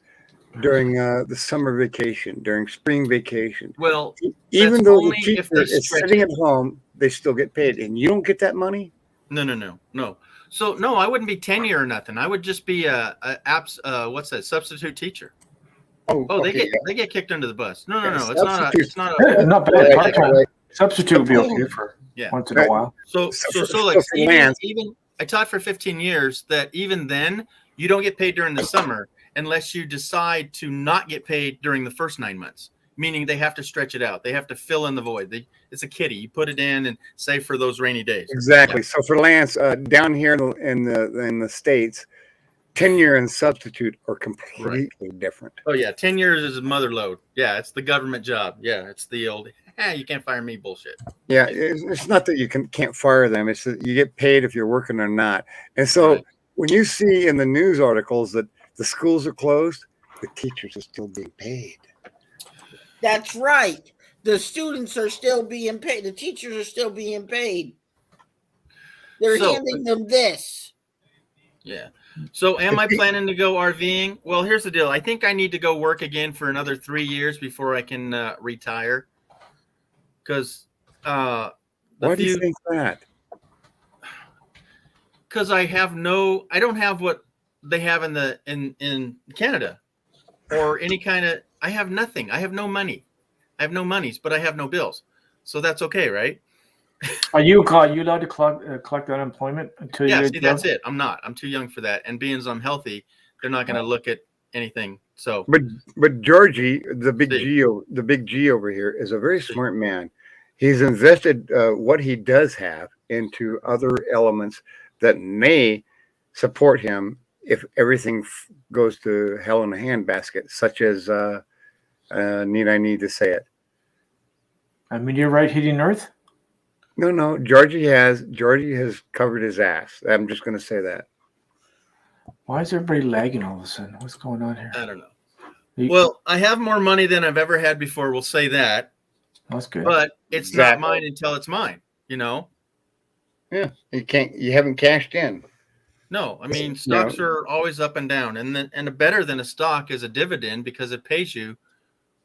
during the summer vacation, during spring vacation. Well, even that's though the only if teacher they is stretch sitting it. at home, they still get paid, and you don't get that money. No. So no, I wouldn't be tenure or nothing. I would just be substitute teacher. Oh, okay, they get kicked under the bus. No. Yeah, It's not a Not bad. Right, Part-time. right. Substitute would be okay for once in a while. So like for Lance- even I taught for 15 years. That even then you don't get paid during the summer unless you decide to not get paid during the first 9 months. Meaning they have to stretch it out. They have to fill in the void. It's a kitty. You put it in and save for those rainy days. Exactly. So for Lance, down here in the States, tenure and substitute are completely different. Oh yeah, 10 years is a mother load. Yeah, it's the government job. Yeah, it's the old you can't fire me bullshit. Yeah, it's not that you can't fire them. It's that you get paid if you're working or not. And so when you see in the news articles that the schools are closed, the teachers are still being paid. That's right. The students are still being paid. The teachers are still being paid. They're So- handing them this. Yeah. So am I planning to go RVing? Well, here's the deal. I think I need to go work again for another 3 years before I can retire. Because Why do you think that? Because I don't have what they have in Canada or any kind of. I have nothing. I have no money. I have no monies, but I have no bills. So that's okay, right? Are you allowed to collect unemployment until you Yeah, get see, a job? that's it. I'm not. I'm too young for that. And being as I'm healthy, they're not going to look at anything. So, But Georgie, the big G over here, is a very smart man. He's invested what he does have into other elements that may support him if everything goes to hell in a handbasket, such as need I need to say it? I mean, you're right hitting Earth. No. Georgie has covered his ass. I'm just going to say that. Why is everybody lagging all of a sudden? What's going on here? I don't know. Well, I have more money than I've ever had before. We'll say that. That's good. But it's not mine until it's mine, you know? Yeah. You haven't cashed in. No, I mean, stocks are always up and down. And better than a stock is a dividend because it pays you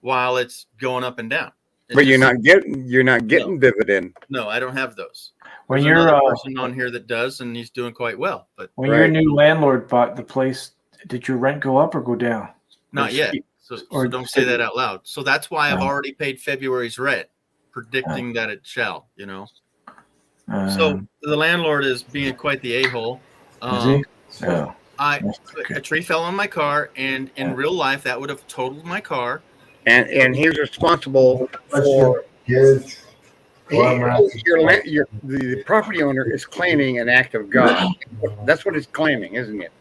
while it's going up and down. But you're not getting dividend. No, I don't have those. When There's you're another person on here that does, and he's doing quite well. But when your new landlord bought the place, did your rent go up or go down? not yet. So don't say that out loud. So that's why I've already paid February's rent, predicting that it shall. You know. So the landlord is being quite the a-hole. Is he? A tree fell on my car, and in real life, that would have totaled my car. And he's responsible for kids. the property owner is claiming an act of God. That's what he's claiming, isn't it?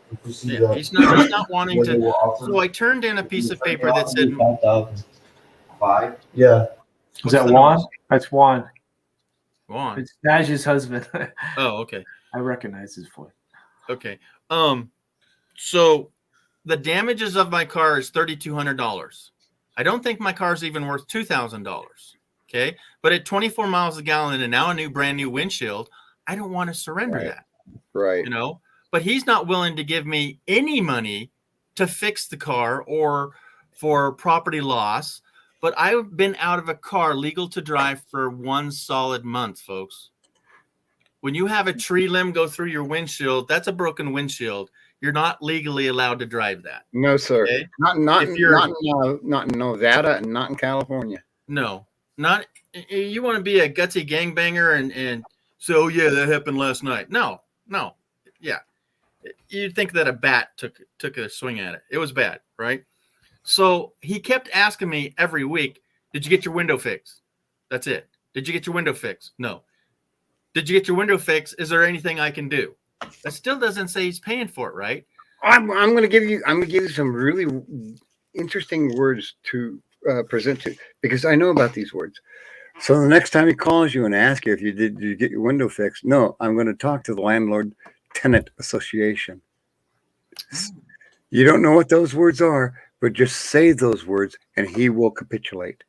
Yeah, he's not wanting to. So I turned in a piece of paper that said, 5,005. Yeah. Is that Juan? That's Juan. Go on. It's Naj's husband. Oh, okay. I recognize his voice. Okay. So the damages of my car is $3,200. I don't think my car's even worth $2,000. Okay. But at 24 miles a gallon and now a brand new windshield, I don't want to surrender Right. that. Right. You know, but he's not willing to give me any money to fix the car or for property loss. But I've been out of a car legal to drive for 1 solid month, folks. When you have a tree limb go through your windshield, that's a broken windshield. You're not legally allowed to drive that. No, sir. Okay? Not If you're- not in Nevada and not in California. No, not you want to be a gutsy gangbanger and so yeah, that happened last night. No, yeah. You'd think that a bat took a swing at it. It was bad, right? So he kept asking me every week, "Did you get your window fixed?" That's it. "Did you get your window fixed?" No. "Did you get your window fixed? Is there anything I can do?" That still doesn't say he's paying for it, right? I'm going to give you some really interesting words to present to, because I know about these words. So the next time he calls you and asks you if did you get your window fixed, no, I'm going to talk to the landlord tenant association. You don't know what those words are, but just say those words and he will capitulate.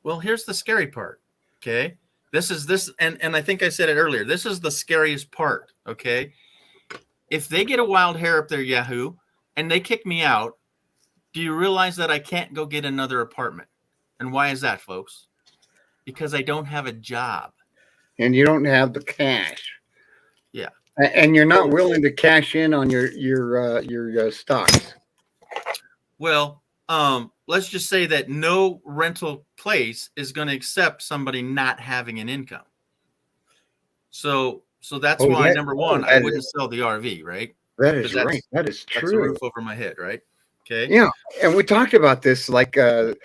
Well, here's the scary part. Okay. And I think I said it earlier. This is the scariest part. Okay. If they get a wild hair up their Yahoo and they kick me out, do you realize that I can't go get another apartment? And why is that, folks? Because I don't have a job. And you don't have the cash. Yeah. And you're not willing to cash in on your stocks. Well, let's just say that no rental place is going to accept somebody not having an income. So that's why, number one, I wouldn't sell the RV, right? That is right. That is That's a true. roof over my head, right? Okay. Yeah, and we talked about this like 8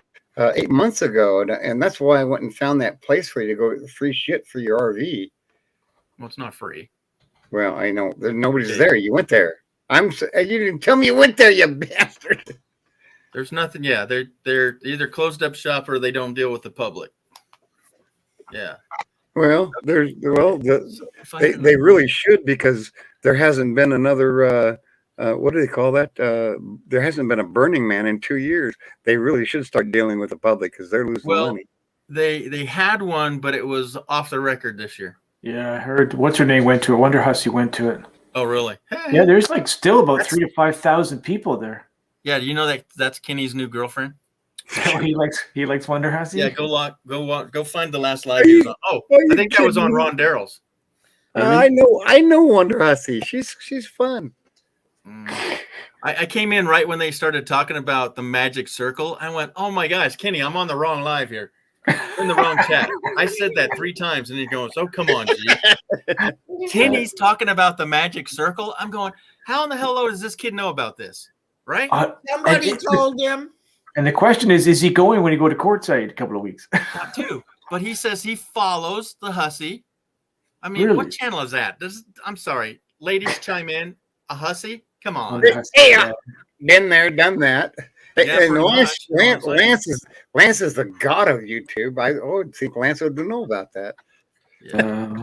months ago, and that's why I went and found that place for you to go free shit for your RV. Well, it's not free. Well, I know nobody's there. You went there. You didn't tell me you went there, you bastard. There's nothing. Yeah, they're either closed up shop or they don't deal with the public. Yeah. Well, they really should, because there hasn't been another. What do they call that? There hasn't been a Burning Man in 2 years. They really should start dealing with the public because they're losing money. They had one, but it was off the record this year. Yeah, I heard. What's her name went to it? Wonder Hussey went to it. Oh, really? Yeah, there's like still about 3,000 to 5,000 people there. Yeah, do you know that's Kenny's new girlfriend? he likes Wonder Hussey. Yeah, go find the last live. He was on. Oh, I think that was on Ron Darrell's. I know Wonder Hussey. She's fun. I came in right when they started talking about the magic circle. I went, "Oh my gosh, Kenny, I'm on the wrong live here. In the wrong chat." I said that 3 times, and he goes, "Oh, come on, G." Kenny's talking about the magic circle. I'm going, how in the hell does this kid know about this? Right? Somebody told him. And the question is he going when you go to courtside in a couple of weeks? Not too. But he says he follows the Hussey. I mean, Really? what channel is that? I'm sorry. Ladies chime in. A Hussey? Come on. Hey, been there, done that. Yeah, And pretty much. Lance is the god of YouTube. I would think Lance would know about that. Yeah.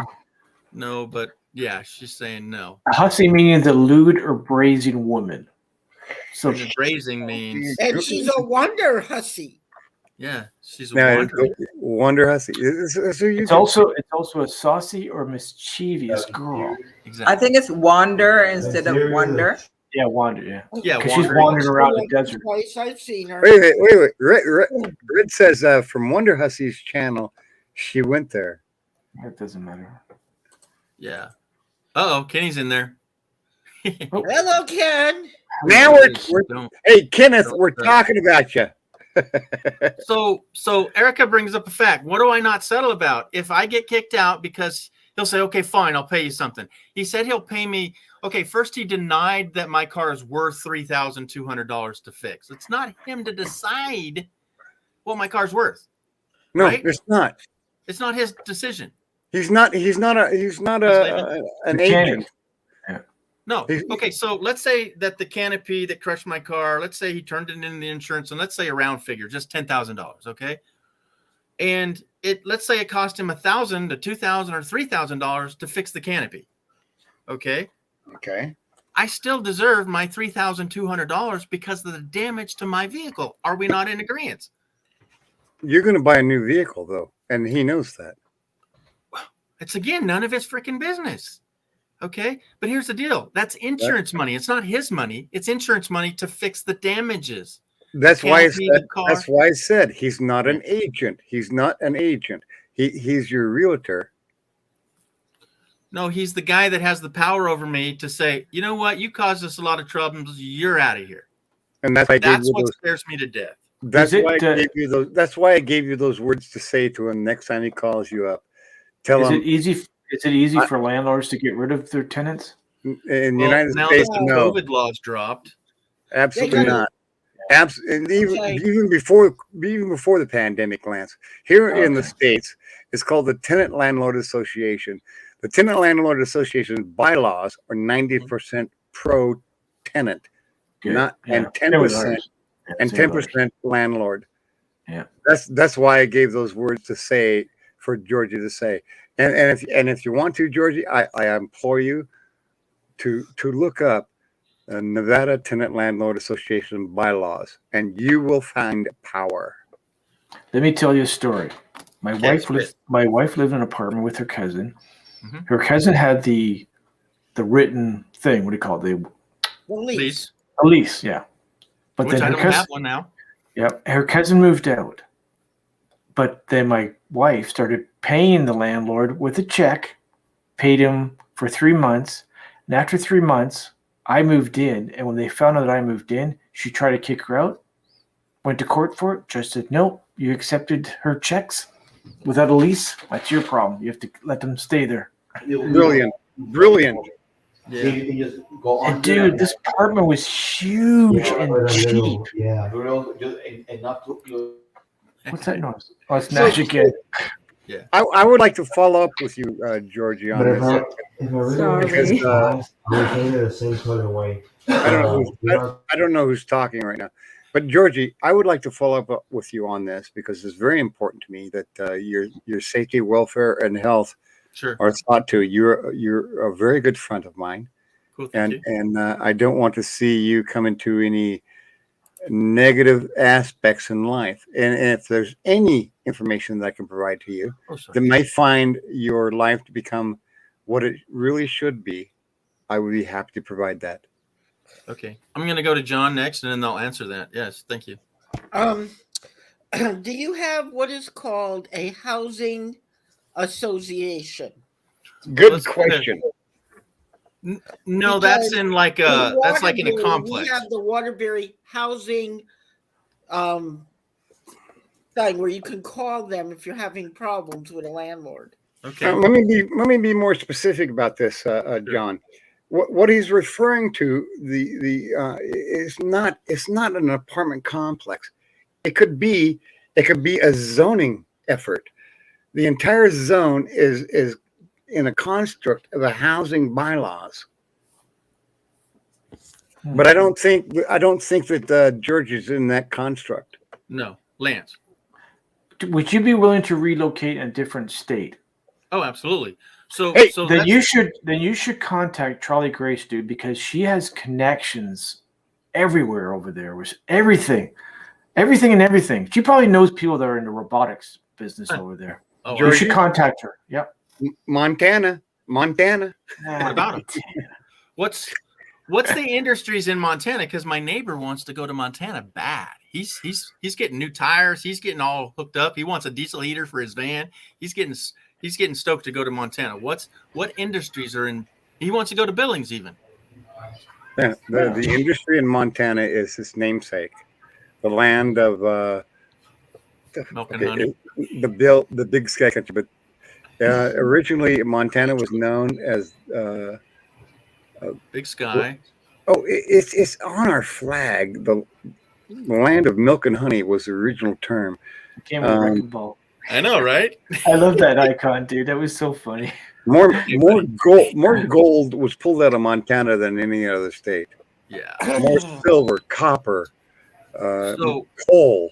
No, but yeah, she's saying no. A Hussey meaning the lewd or brazen woman. So Brazing means, And she's a wonder hussy. yeah, she's a No, wonder. Wonder Hussey. it's also a saucy or mischievous girl. Exactly. I think it's wander instead of wonder. Yeah, wander. Yeah, Yeah, because she's wandering. wandering around the desert. Twice I've seen her. Wait. Red says from Wonder Hussey's channel, she went there. That doesn't matter. Yeah. Uh-oh, Kenny's in there. Hello, Ken. Now hey Kenneth, we're talking about you. So Erica brings up a fact. What do I not settle about? If I get kicked out, because he'll say, "Okay, fine, I'll pay you something." He said he'll pay me. Okay, first he denied that my car is worth $3,200 to fix. It's not him to decide what my car's worth. No, Right? it's not. It's not his decision. He's not an agent. No. Okay, so let's say that the canopy that crushed my car, let's say he turned it in the insurance, and let's say a round figure, just $10,000, okay? and let's say it cost him $1,000 to $2,000 or $3,000 to fix the canopy. Okay. Okay. I still deserve my $3,200 because of the damage to my vehicle. Are we not in agreement? You're going to buy a new vehicle though, and he knows that. It's again none of his freaking business. Okay, but here's the deal: that's insurance money. It's not his money. It's insurance money to fix the damages. That's why I Canopy, said. the car. That's why I said he's not an agent. He's not an agent. He's your realtor. No, he's the guy that has the power over me to say, you know what, you caused us a lot of troubles. You're out of here. And that's why I gave That's you what those. scares me to death. That's Is it, why I gave you those. That's why I gave you those words to say to him next time he calls you up. Tell Is him it easy? Is it easy for landlords to get rid of their tenants? in the Well, United now States, that the no, COVID laws dropped. absolutely They do. not. And even Okay. even before the pandemic, Lance, here in the States, it's called the Tenant Landlord Association. The Tenant Landlord Association bylaws are 90% pro tenant, Good. not Yeah. and Same with 10% ours. Yeah, and same with 10% landlord. Yeah. That's why I gave those words to say for Georgie to say. And if you want to, Georgie, I implore you to look up Nevada Tenant Landlord Association bylaws, and you will find power. Let me tell you a story. My Okay, wife lived in an apartment with her cousin. Mhm. Her cousin had the written thing. What do you call it? The lease. Please. A lease, yeah. But Which then I her don't cousin, have one now. her cousin moved out. But then my wife started paying the landlord with a check, paid him for 3 months. And after 3 months, I moved in. And when they found out that I moved in, she tried to kick her out. Went to court for it. Judge said, no, you accepted her checks without a lease. That's your problem. You have to let them stay there. Brilliant. Yeah. And dude, this apartment was huge and cheap. What's that noise? Oh, it's Nash again. I would like to follow up with you, Georgie, on this. Because I don't know who's talking right now. But Georgie, I would like to follow up with you on this because it's very important to me that your safety, welfare, and health Sure. are thought to. You're a very good friend of mine, Cool. Thank you. and I don't want to see you come into any negative aspects in life. And if there's any information that I can provide to you Oh, sorry. that might find your life to become what it really should be, I would be happy to provide that. Okay. I'm going to go to John next, and then they'll answer that. Yes. Thank you. Do you have what is called a housing association? Good Let's- question. No, that's Because in like In that's like in a Waterbury, complex. We have the Waterbury housing thing where you can call them if you're having problems with a landlord. Okay. Let me be more specific about this, John. What he's referring to is not an apartment complex. It could be a zoning effort. The entire zone is in a construct of the housing bylaws. But I don't think that George is in that construct. No, Lance. Would you be willing to relocate in a different state? Oh, absolutely. So, Hey, so Then that's- you should contact Charlie Grace, dude, because she has connections everywhere over there with everything. She probably knows people that are in the robotics business over there. oh, You should Georgie? contact her. Yep. Montana. what about him? What's the industries in Montana? Because my neighbor wants to go to Montana bad. He's getting new tires. He's getting all hooked up. He wants a diesel heater for his van. He's getting stoked to go to Montana. What industries are in? He wants to go to Billings even. Yeah, the industry in Montana is its namesake, the land of Milk and honey. the big sky country. But originally, Montana was known as Big Sky. it's on our flag. The land of milk and honey was the original term. Came with a wrecking ball. I know, right? I love that icon, dude. That was so funny. More gold was pulled out of Montana than any other state. Yeah. More silver, copper, So coal.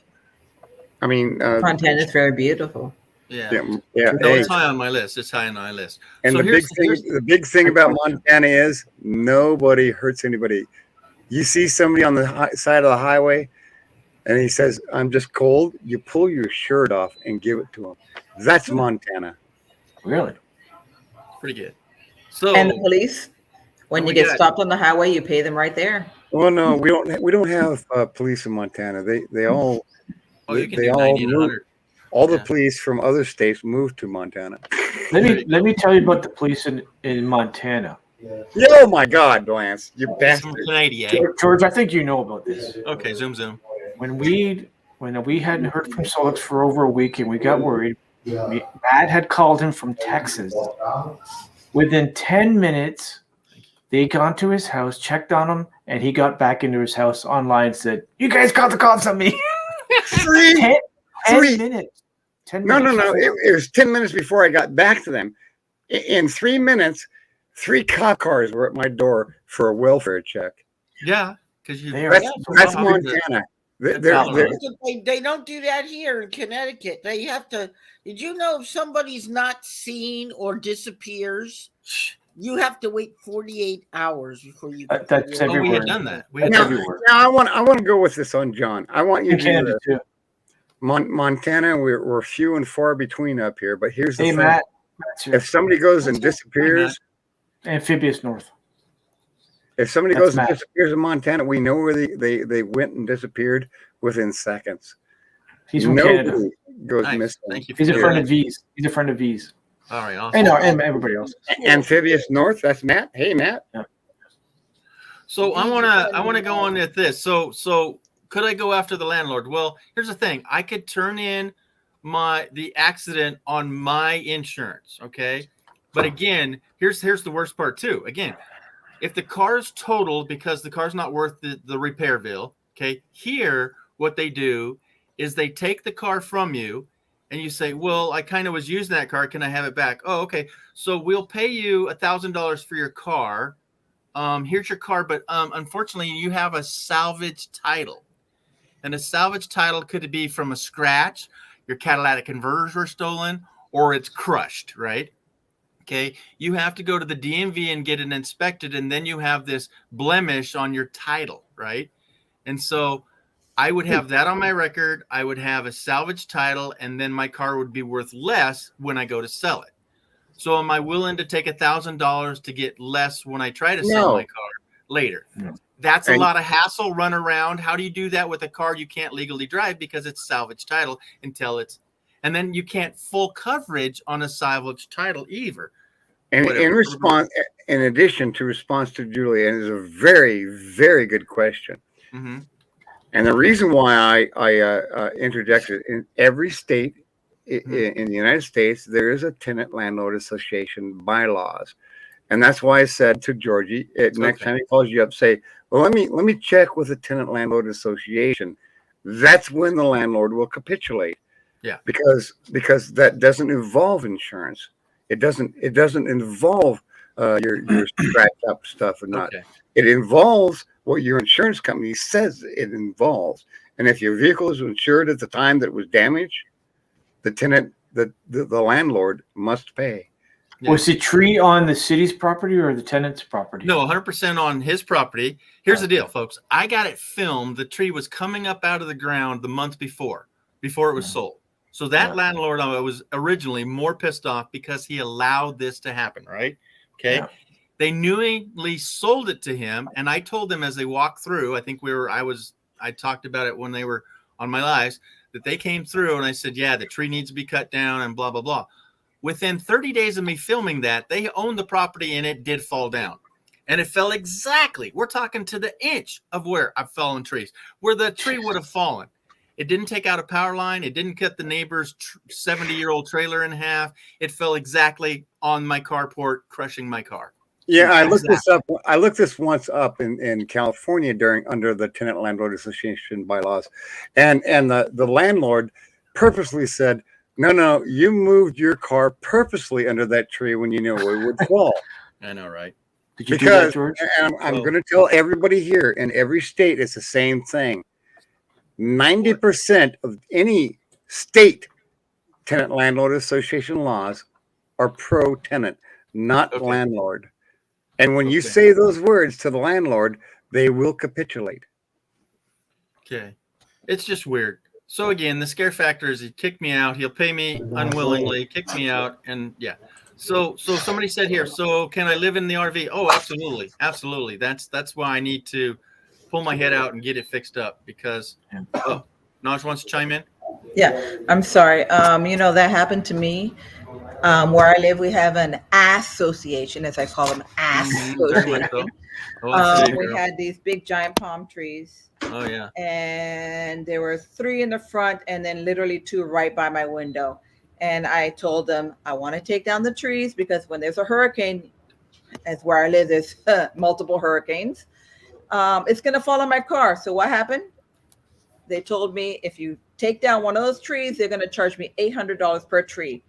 I mean, Montana is very beautiful. Yeah. yeah. No, Hey, it's high on my list. It's high on my list. and So the here's big thing about Montana is nobody hurts anybody. You see somebody on the side of the highway, and he says, "I'm just cold." You pull your shirt off and give it to him. That's Montana. Really? pretty good. So And the police, when we you get got- stopped on the highway, you pay them right there. Well, no, we don't have police in Montana. They all oh, you can they do all 90 and move. 100. All the Yeah. police from other states moved to Montana. Let me tell you about the police in Montana. Oh my God, Lance, you bastard! 1080, eh? George, I think you know about this. Okay, zoom. When we hadn't heard from Solix for over a week and we got worried, Matt had called him from Texas. Within 10 minutes, they gone to his house, checked on him, and he got back into his house online and said, "You guys called the cops on me." 10 minutes. 10 No. minutes. It was 10 minutes before I got back to them. In 3 minutes, 3 cop cars were at my door for a welfare check. Yeah, because you. That's Montana. They don't do that here in Connecticut. They have to. Did you know if somebody's not seen or disappears, you have to wait 48 hours before you. That's everywhere. we had done that. Now, I want to go with this on John. I want you In to do Canada this. too. Montana, we're few and far between up here. But here's the Hey thing: Matt. if somebody goes and disappears, Amphibious North. if somebody That's goes and Matt. disappears in Montana, we know where they went and disappeared within seconds. He's from Nobody Canada. goes Nice. missing. Thank you. He's a for friend that. of V's. He's a friend of V's. All right, awesome. And everybody else. Amphibious North. That's Matt. Hey, Matt. So I wanna go on at this. So could I go after the landlord? Well, here's the thing. I could turn in the accident on my insurance, okay? But again, here's the worst part too. Again, if the car's totaled because the car's not worth the repair bill, okay? Here, what they do is they take the car from you and you say, well, I kind of was using that car. Can I have it back? Oh, okay. So we'll pay you $1,000 for your car. Here's your car, but unfortunately, you have a salvage title. And a salvage title could be from a scratch, your catalytic converters were stolen, or it's crushed, right? Okay, you have to go to the DMV and get it inspected, and then you have this blemish on your title, right? And so I would have that on my record. I would have a salvage title, and then my car would be worth less when I go to sell it. So am I willing to take $1,000 to get less when I try to sell my car later? No. That's a And- lot of hassle, run around. How do you do that with a car you can't legally drive because it's salvage title until it's, and then you can't full coverage on a salvage title either. And Whatever. in addition to response to Julie, and it's a very, very good question. Mhm. And the reason why I interjected, in every state in the United States, there is a tenant landlord association bylaws. And that's why I said to Georgie, next time he calls you up, say, well, let me check with the tenant landlord association. That's when the landlord will capitulate. Yeah. Because that doesn't involve insurance. It doesn't involve your scratched up stuff or not. Okay. It involves what your insurance company says it involves. And if your vehicle is insured at the time that it was damaged, the tenant, the landlord must pay. Yeah. Was the tree on the city's property or the tenant's property? No, 100% on his property. Here's the deal, folks. I got it filmed. The tree was coming up out of the ground the month before it was sold. So that landlord was originally more pissed off because he allowed this to happen, right? Okay. Yeah. They knowingly sold it to him. And I told them as they walked through, I talked about it when they were on my lives, that they came through and I said, yeah, the tree needs to be cut down and blah, blah, blah. Within 30 days of me filming that, they owned the property and it did fall down. And it fell exactly, we're talking to the inch of where I've fallen trees, where the tree would have fallen. It didn't take out a power line. It didn't cut the neighbor's 70-year-old trailer in half. It fell exactly on my carport, crushing my car. Yeah, I looked this up. I looked this once up in California under the tenant landlord association bylaws, and the landlord purposely said, no, you moved your car purposely under that tree when you knew it would fall. I know, right? Did you do that, Because George? and I'm going to tell everybody here in every state, it's the same thing. 90% of any state tenant landlord association laws are pro tenant, not Okay. landlord. And when you Okay. say those words to the landlord, they will capitulate. Okay. It's just weird. So again, the scare factor is he kicked me out. He'll pay me unwillingly, kick me out, and yeah. So somebody said here, so can I live in the RV? Oh, absolutely. Absolutely. That's why I need to pull my head out and get it fixed up because oh, Naj wants to chime in. Yeah, I'm sorry. That happened to me. Where I live, we have an association, as I call them, Very much so. Oh, I see, we girl. had these big giant palm trees, Oh yeah. and there were 3 in the front, and then literally 2 right by my window. And I told them I want to take down the trees because when there's a hurricane, as where I live, there's multiple hurricanes. It's gonna fall on my car. So what happened? They told me if you take down one of those trees, they're gonna charge me $800 per tree.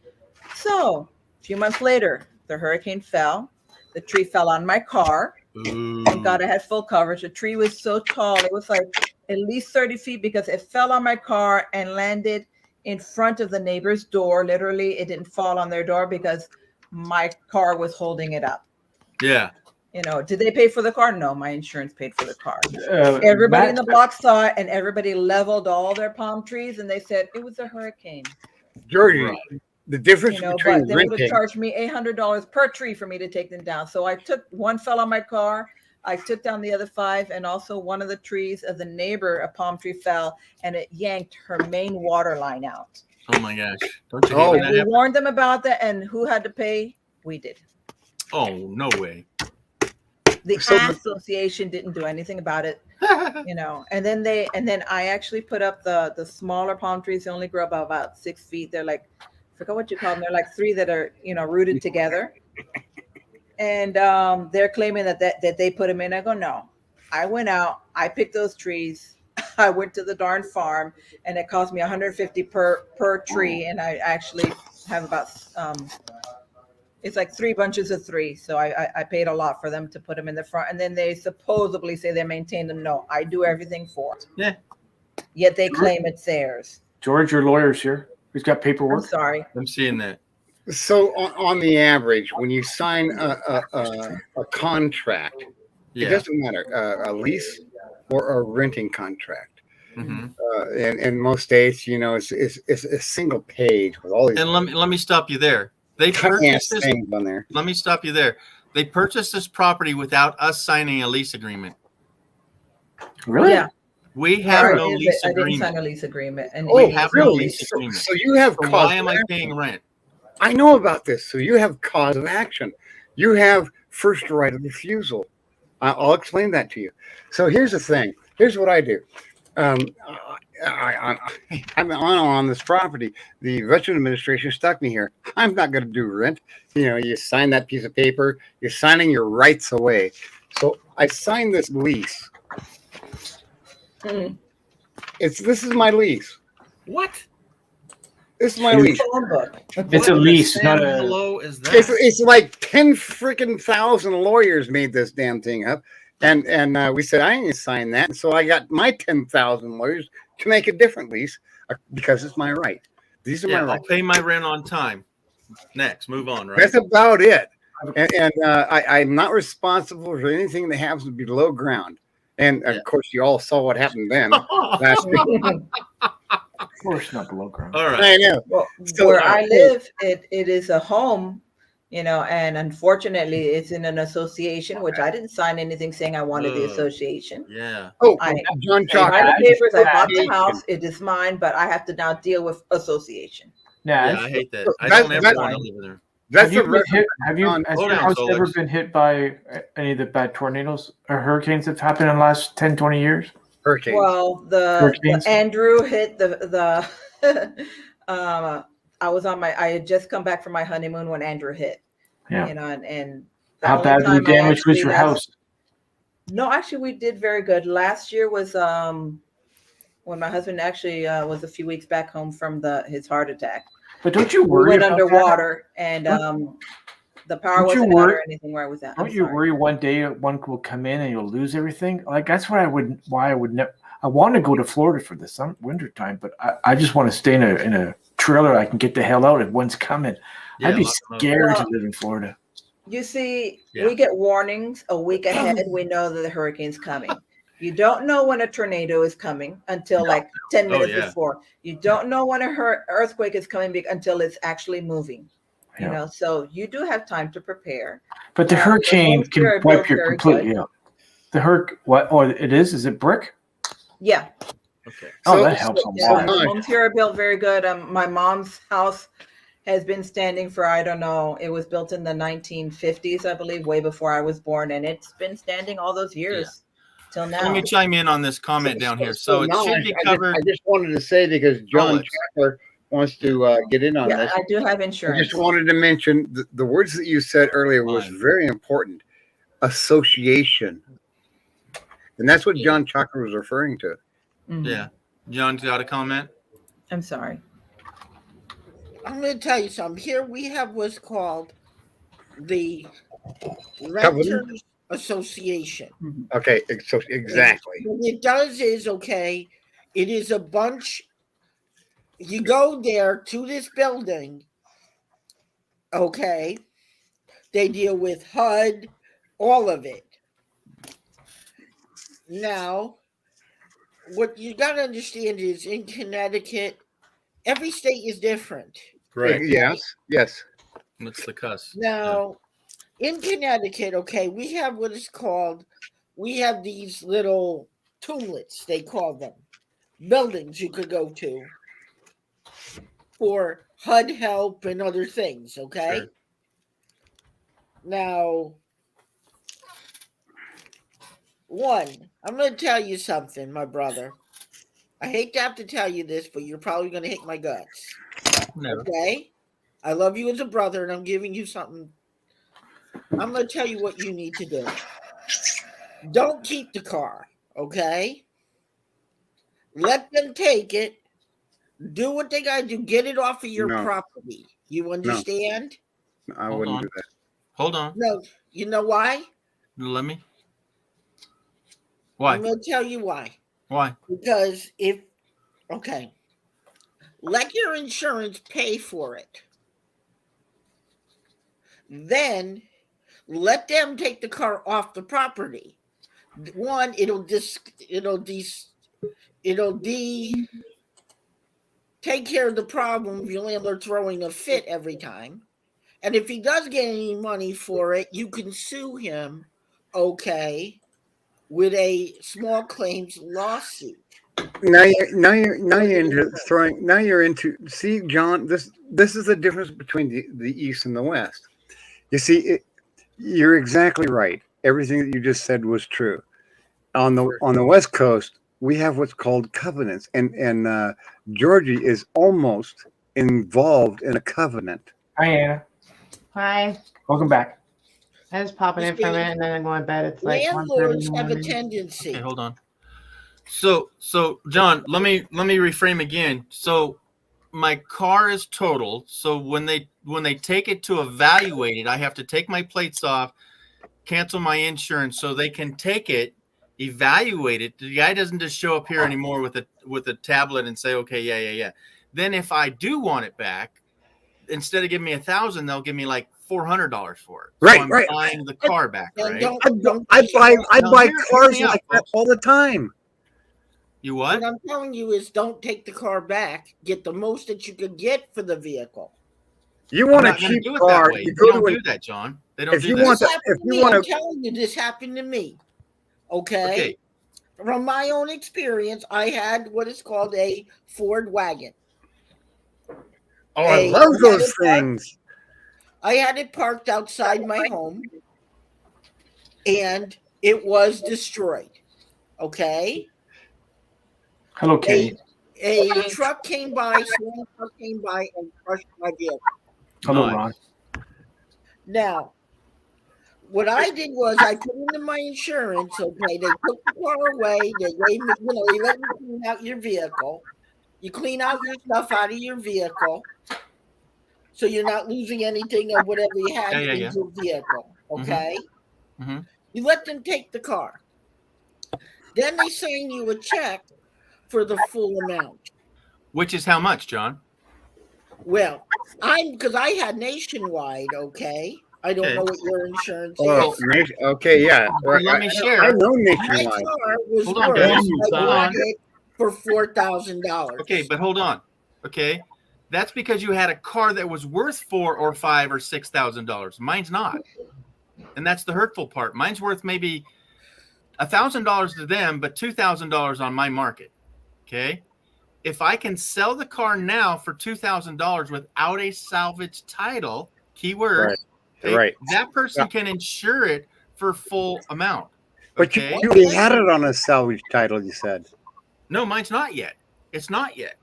So a few months later, the hurricane fell. The tree fell on my car. Ooh. Thank God I had full coverage. The tree was so tall. It was like at least 30 feet because it fell on my car and landed in front of the neighbor's door. Literally, it didn't fall on their door because my car was holding it up. Yeah. Did they pay for the car? No, my insurance paid for the car. Everybody in the block saw it, and everybody leveled all their palm trees, and they said it was a hurricane. Georgie, the difference But between they would have renting, charged me $800 per tree for me to take them down. So I took one fell on my car. I took down the other 5, and also one of the trees of the neighbor, a palm tree fell, and it yanked her main water line out. Oh my gosh. Don't you Oh. hate when And that we happens? warned them about that, and who had to pay? We did. Oh, no way. The So the- association didn't do anything about it, and then I actually put up the smaller palm trees. They only grow about 6 feet. They're like, I forgot what you call them. They're like 3 that are rooted together. And they're claiming that they put them in. I go, no. I went out, I picked those trees. I went to the darn farm, and it cost me $150 per tree. And I actually have about it's like 3 bunches of 3. So I paid a lot for them to put them in the front. And then they supposedly say they maintain them. No, I do everything for it. Yeah. Yet they claim it's theirs. George, your lawyer's here. He's got I'm paperwork. sorry. I'm seeing that. so on the average, when you sign a contract, it Yeah. doesn't matter, a lease or a renting contract. hmm In most states, it's a single page with all these And let me stop you there. They tiny ass purchased this. things on there. Let me stop you there. They purchased this property without us signing a lease agreement. Really? Yeah. We have Sorry, no lease I didn't sign agreement. a lease agreement. And We have no really? lease So, agreement. so you have So cause why am of I action. paying rent? I know about this. So you have cause of action. You have first right of refusal. I'll explain that to you. So here's the thing. Here's what I do. I'm on this property. The Veteran Administration stuck me here. I'm not going to do rent. You sign that piece of paper. You're signing your rights away. So I signed this lease. Mhm. This is my lease. What? This is my It's lease. a phone book. It's a What lease, the not Sam a. Hello is that? It's like 10 freaking thousand lawyers made this damn thing up. And we said, I ain't gonna sign that. And so I got my 10,000 lawyers to make a different lease because it's my right. These are Yeah, my I'll rights. pay my rent on time. Next, move on, right? That's about it. And I'm not responsible for anything that happens below ground. And of course, you all saw what happened then last week. Of course, not below ground. All right. I know. Well, So, where I live, it is a home, and unfortunately, it's in an association, which I didn't sign anything saying I wanted the Ugh. association. Yeah. Oh, I John I Chalk. signed the papers. I bought the Association. house. It is mine, but I have to now deal with association. Yeah, Nah, I hate that. I That- don't ever that- want to live there. That's have you the been hit? Have you? John- Has Hold your on, house Solex. ever been hit by any of the bad tornadoes or hurricanes that have happened in the last 10, 20 years? hurricane. Well, the Hurricanes? Andrew hit the I had just come back from my honeymoon when Andrew hit. Yeah. And the How only badly time I damaged was actually your had- house? No, actually, we did very good. Last year was when my husband actually was a few weeks back home from his heart attack. But don't you We worry went about underwater, and the power Don't you wasn't out worry- or anything where I was at. That? I'm Don't you sorry. worry one day one will come in and you'll lose everything? Like that's what I would. Why I would never. I want to go to Florida for the winter time, but I just want to stay in a trailer. I can get the hell out if one's coming. I'd be scared to live in Florida. You see, we get warnings a week ahead. We know that the hurricane's coming. You don't know when a tornado is coming until like 10 minutes before. You don't know when a earthquake is coming until it's actually moving. You know, so you do have time to prepare. But the hurricane can wipe you completely out. The what? Oh, it is? Is it brick? Yeah. Okay. Oh, that helps a lot. Homes here are built very good. My mom's house has been standing for, I don't know, it was built in the 1950s, I believe, way before I was born, and it's been standing all those years till now. Let me chime in on this comment down here. So it should be covered. I just wanted to say, because John Chackler wants to get in on this. I do have insurance. I just wanted to mention the words that you said earlier was very important. Association. And that's what John Chackler was referring to. Mm-hmm. Yeah. John's got a comment? I'm sorry. I'm going to tell you something. Here we have what's called the Renters Association. Okay, so exactly. What it does is, it is a bunch. You go there to this building, they deal with HUD, all of it. Now, what you got to understand is in Connecticut, every state is different. Right. Yes. What's the cuss? Now, in Connecticut, we have what is called, we have these little toolets, they call them, buildings you could go to for HUD help and other things, Sure. Now, I'm going to tell you something, my brother. I hate to have to tell you this, but you're probably going to hate my guts. Never. Okay? I love you as a brother, and I'm giving you something. I'm going to tell you what you need to do. Don't keep the car, okay? Let them take it. Do what they got to do. Get it off of your property. You understand? No, I wouldn't do that. Hold on. No. You know why? Let me. Why? I'm going to tell you why. Why? Because let your insurance pay for it. Then let them take the car off the property. One, it'll take care of the problem of your landlord throwing a fit every time. And if he does get any money for it, you can sue him, with a small claims lawsuit. Now you're into see, John, this is the difference between the East and the West. You see, you're exactly right. Everything that you just said was true. On the West Coast, we have what's called covenants, and Georgie is almost involved in a covenant. Hi, Anna. Hi. Welcome back. I was popping in for a minute and then I'm going to bed. It's like Landlords have a tendency. Okay, hold on. So John, let me reframe again. So my car is totaled. So when they take it to evaluate it, I have to take my plates off, cancel my insurance, so they can take it, evaluate it. The guy doesn't just show up here anymore with a tablet and say, okay, yeah. Then if I do want it back, instead of giving me $1,000, they'll give me like $400 for it. Right, so I'm right. buying the car back, right? I buy cars like that all the time. You what? What I'm telling you is, don't take the car back. Get the most that you could get for the vehicle. You want I'm a not gonna cheap do it car? that way. They don't do that, John. They don't if do you that. want I'm telling you, this happened to me. Okay. From my own experience, I had what is called a Ford wagon. Oh, I love those things. I had it parked outside my home, and it was destroyed. Okay. Hello, Kate. A truck came by, small truck came by, and crushed my vehicle. Hello, Ron. Now, what I did was I put into my insurance. Okay, they took the car away. They gave me, they let me clean out your vehicle. You clean out your stuff out of your vehicle, so you're not losing anything of whatever you had in your vehicle. Okay. Mm-hmm. You let them take the car. Then they sign you a check for the full amount. Which is how much, John? Well, because I had Nationwide, okay? I don't Okay. know what your insurance Oh, is. okay, yeah. Well, Let me share. I know My Nationwide. car was Hold on, worth, guys. I Hold bought on. it for $4,000. Okay, but hold on. Okay, that's because you had a car that was worth $4,000 or $5,000 or $6,000. Mine's not, and that's the hurtful part. Mine's worth maybe $1,000 to them, but $2,000 on my market. Okay, if I can sell the car now for $2,000 without a salvage title, keyword, Right. okay, Right. that person can insure it for full amount. But Okay, you had it on a salvage title, you said. no, mine's not yet. It's not yet.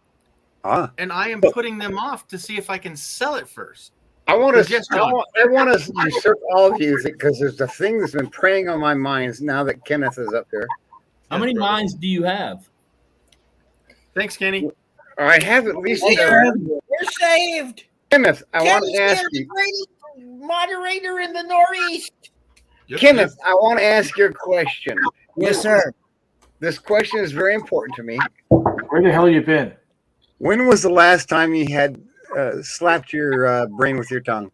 Ah. And I am putting them off to see if I can sell it first. I want to. Yes, I John. want to usurp all of you because there's the thing that's been preying on my mind now that Kenneth is up here. How many minds do you have? Thanks, Kenny. I have at least. You're saved. Kenneth, I want Kenny's to ask here, the you. greatest moderator in the Northeast. Kenneth, I want to ask you a question. Yes, sir. This question is very important to me. Where the hell you been? When was the last time you had slapped your brain with your tongue?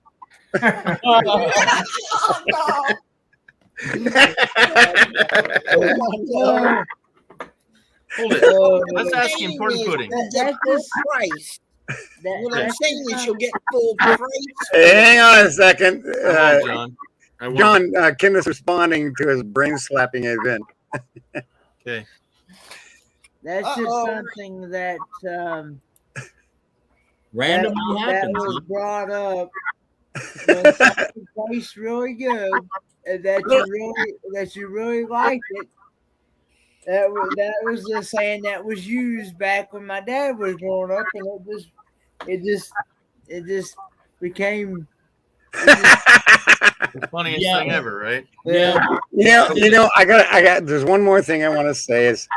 Hold it. Let's ask him important pudding. That's full price. What I'm saying is you'll get full price. Hang on a second. I won't, John. I won't. John, Kenneth's responding to his brain slapping event. Okay. That's just something that Randomly that happens. was brought up when something tastes really good and that you really like it. That was the saying that was used back when my dad was growing up, and it just became The funniest Yeah. thing ever, right? Yeah. You know, I got. There's one more thing I want to say is,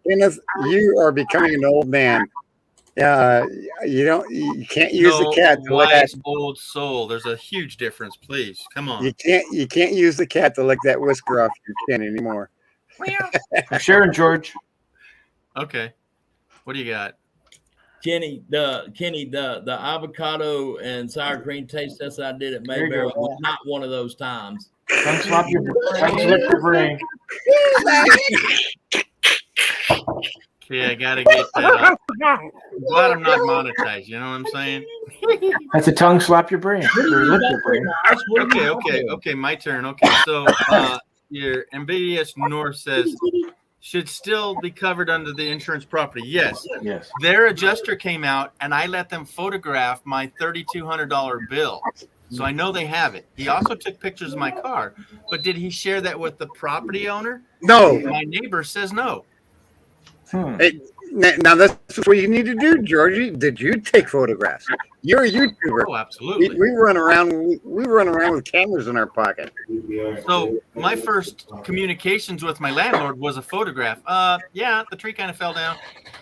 Kenneth, you are becoming an old man. You can't use No, the cat to lick that. wise old soul. There's a huge difference. Please, come on. You can't use the cat to lick that whisker off your chin anymore. I'm sharing, George. Okay. What do you got? Kenny, the avocado and sour cream taste test I did at There you Mayberry go. was not one of those times. Tongue slap your brain. Okay, I gotta get that up. I'm glad I'm not monetized. You know what I'm saying? That's a tongue slap your brain. Or lip your brain. Okay. My turn. Okay, so your ambiguous North says should still be covered under the insurance property. Yes. Yes. Their adjuster came out and I let them photograph my $3,200 bill. So I know they have it. He also took pictures of my car. But did he share that with the property owner? No. My neighbor says no. Hey, now that's what you need to do, Georgie. Did you take photographs? You're a YouTuber. Oh, absolutely. We run around. We run around with cameras in our pocket. So my first communications with my landlord was a photograph. Yeah, the tree kind of fell down.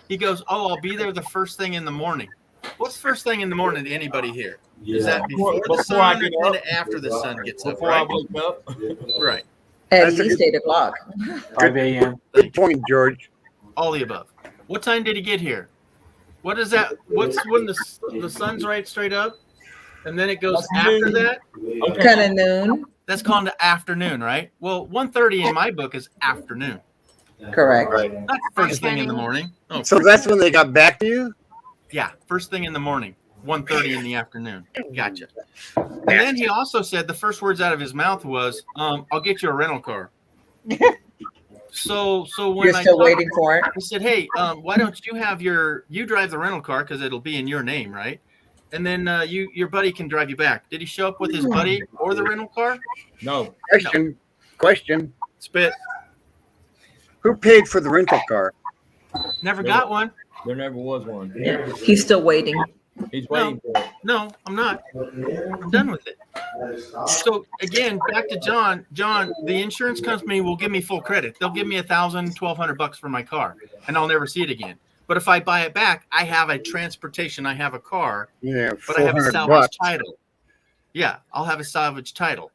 He goes, "Oh, I'll be there the first thing in the morning." What's first thing in the morning to anybody here? Is that before the Before I sun get or up. after the sun gets up? Before I Right. wake up. Right. At That's a least good- 8 o'clock. 5 a.m. Good point, George. All the above. What time did he get here? What is that? What's when the sun's right straight up, and then it goes That's after noon. that? Kind of noon. That's called the afternoon, right? Well, 1:30 in my book is afternoon. Correct. Not first thing in the morning. Oh, So that's when they got back to you. yeah, first thing in the morning, 1:30 in the afternoon. Gotcha. And then he also said the first words out of his mouth was, "I'll get you a rental car." So when You're I still talked- waiting for it. I said, "Hey, why don't you have you drive the rental car because it'll be in your name, right? And then your buddy can drive you back." Did he show up with his buddy or the rental car? No. Question. Spit. Who paid for the rental car? Never got one. There never was one. He's still waiting. He's waiting for it. No, I'm not. I'm done with it. So again, back to John. John, the insurance company will give me full credit. They'll give me $1,000, $1,200 for my car, and I'll never see it again. But if I buy it back, I have a transportation. I have a car, Yeah, but I have a $400 salvage title. Yeah, I'll have a salvage title.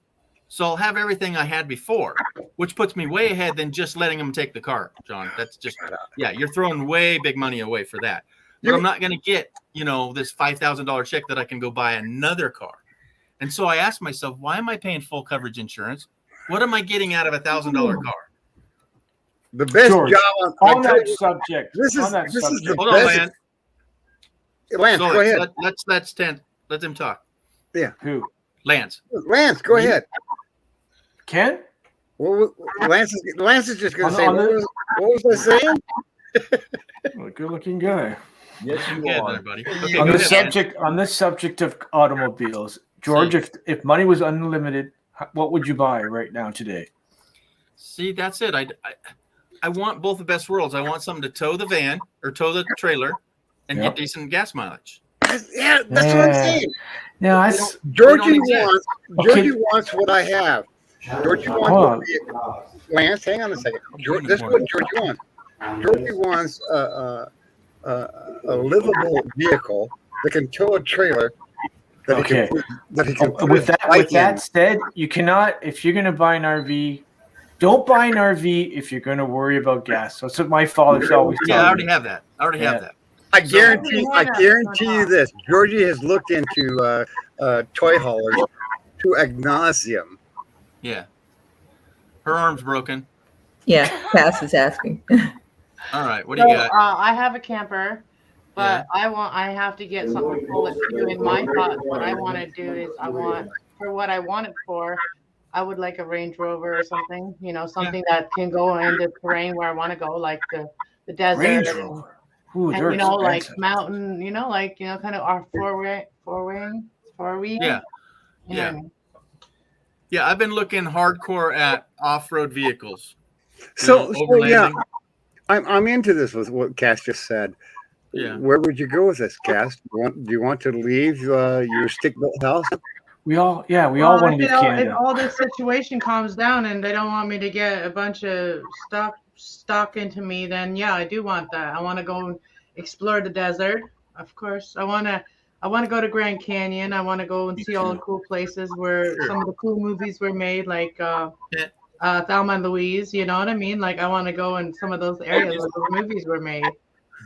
So I'll have everything I had before, which puts me way ahead than just letting them take the car, John. That's just, yeah, you're throwing way big money away for that. But I'm not going to get, this $5,000 check that I can go buy another car. And so I asked myself, why am I paying full coverage insurance? What am I getting out of $1,000 car? The best George, job on that subject. This is on that this is subject. the Hold on, best. Lance. Lance, go ahead. Let them talk. Yeah. Who? Lance. Lance, go ahead. Ken? Well, Lance is just going to On say, the- what was I saying? Well, good-looking guy. Yes, you Good are. there, buddy. Okay, On go the ahead, subject, of automobiles, George, if money was unlimited, what would you buy right now today? See, that's it. I want both the best worlds. I want something to tow the van or tow the trailer and Yep. get decent gas mileage. Yeah, that's what I'm saying. Yeah, I. Georgie exist. wants what I have. Georgie Hold wants on. Lance, hang on a second. This is what Georgie wants. Georgie wants a livable vehicle that can tow a trailer that Okay. he can put With his that, bike with that in. said, you cannot. If you're going to buy an RV, don't buy an RV if you're going to worry about gas. That's what my father's always Yeah, I told already me. have that. I already have that. I guarantee you this. Georgie has looked into toy haulers to ad nauseum. Yeah. Her arm's broken. Yeah, Cass is asking. All right. What do you got? I have a camper, but I have to get something to pull it through. In my thought, what I want to do is for what I want it for, I would like a Range Rover or something, something that can go in the terrain where I want to go, like the desert. Range and- Rover. Ooh, and they're like expensive. mountain, kind of our four-wheel. Yeah. You know Yeah. what I mean? Yeah, I've been looking hardcore at off-road vehicles. So yeah, overlanding. I'm into this with what Cass just said. Yeah. Where would you go with this, Cass? Do you want to leave your stick-built house? We all want to leave If Canada. all this situation calms down and they don't want me to get a bunch of stock into me, then yeah, I do want that. I want to go and explore the desert, of course. I want to go to Grand Canyon. I want to go and see all the cool places where some of the cool movies were made, like Thelma and Louise. You know what I mean? Like I want to go in some of those areas where those movies were made.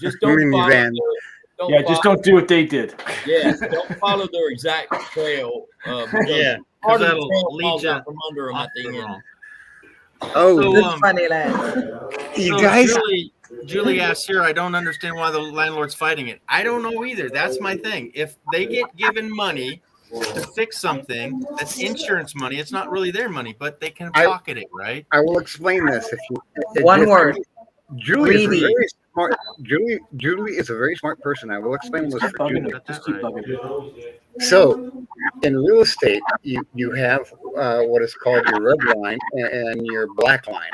Just don't follow. Just don't do what they did. Yeah, don't follow their exact trail. Because Yeah, part because of the that'll trail lead falls you out from under them at the end. Oh, So, That's funny, lad. you so guys. Julie asks here, I don't understand why the landlord's fighting it. I don't know either. That's my thing. If they get given money to fix something, that's insurance money. It's not really their money, but they can pocket it, right? I will explain this. One word. Julie is a Greedy. very smart. Julie is a very smart person. I will explain this for Julie. Just keep bugging it. So, in real estate, you have what is called your red line and your black line.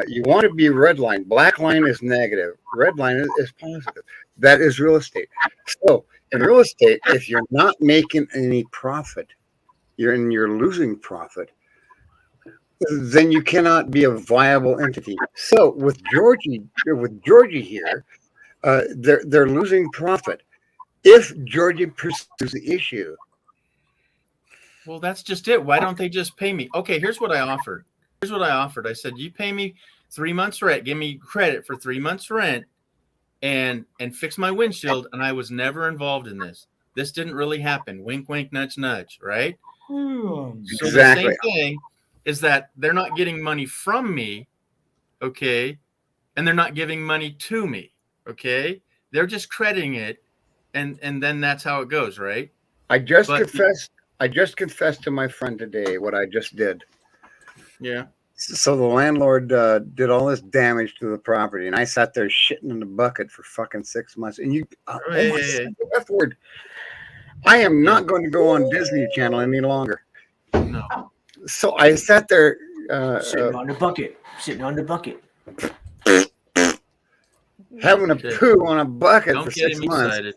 You want to be red line. Black line is negative. Red line is positive. That is real estate. So, in real estate, if you're not making any profit, you're losing profit, then you cannot be a viable entity. So, with Georgie here, they're losing profit. If Georgia pursues the issue. Well, that's just it. Why don't they just pay me? Okay, here's what I offered. I said, you pay me 3 months rent, give me credit for 3 months rent and fix my windshield. And I was never involved in this. This didn't really happen. Wink, wink, nudge, nudge, right? So Exactly. the same thing is that they're not getting money from me, okay? And they're not giving money to me, okay? They're just crediting it. And then that's how it goes, right? I just confessed to my friend today what I just did. Yeah. So the landlord did all this damage to the property, and I sat there shitting in the bucket for fucking 6 months. And you, Hey. F word. I am not going to go on Disney Channel any longer. No. So I sat there Sitting on the bucket. having a poo on a bucket Don't for get 6 him months. excited.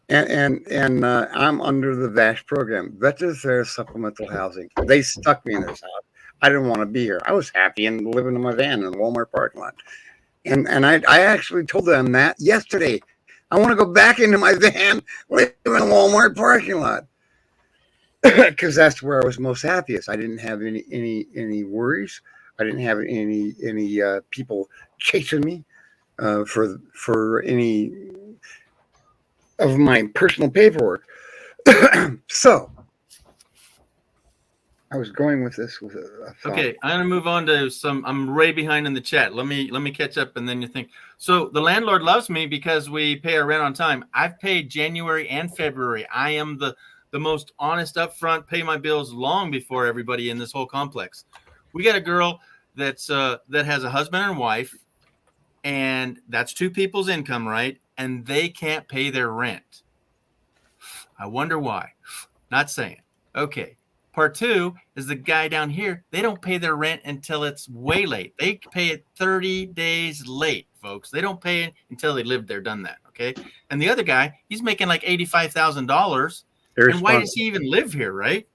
And I'm under the VASH program, Veterans Affairs Supplemental Housing. They stuck me in this house. I didn't want to be here. I was happy and living in my van in the Walmart parking lot. And I actually told them that yesterday. I want to go back into my van, live in a Walmart parking lot. because that's where I was most happiest. I didn't have any worries. I didn't have any people chasing me for any of my personal paperwork. So I was going with this with a thought. Okay, I'm gonna move on to some. I'm way behind in the chat. Let me catch up, and then you think. So the landlord loves me because we pay our rent on time. I've paid January and February. I am the most honest, upfront, pay my bills long before everybody in this whole complex. We got a girl that's that has a husband and wife, and that's two people's income, right? And they can't pay their rent. I wonder why. Not saying. Okay. Part two is the guy down here. They don't pay their rent until it's way late. They pay it 30 days late, folks. They don't pay it until they lived there, done that. Okay. And the other guy, he's making like $85,000. And why does he even live here, right?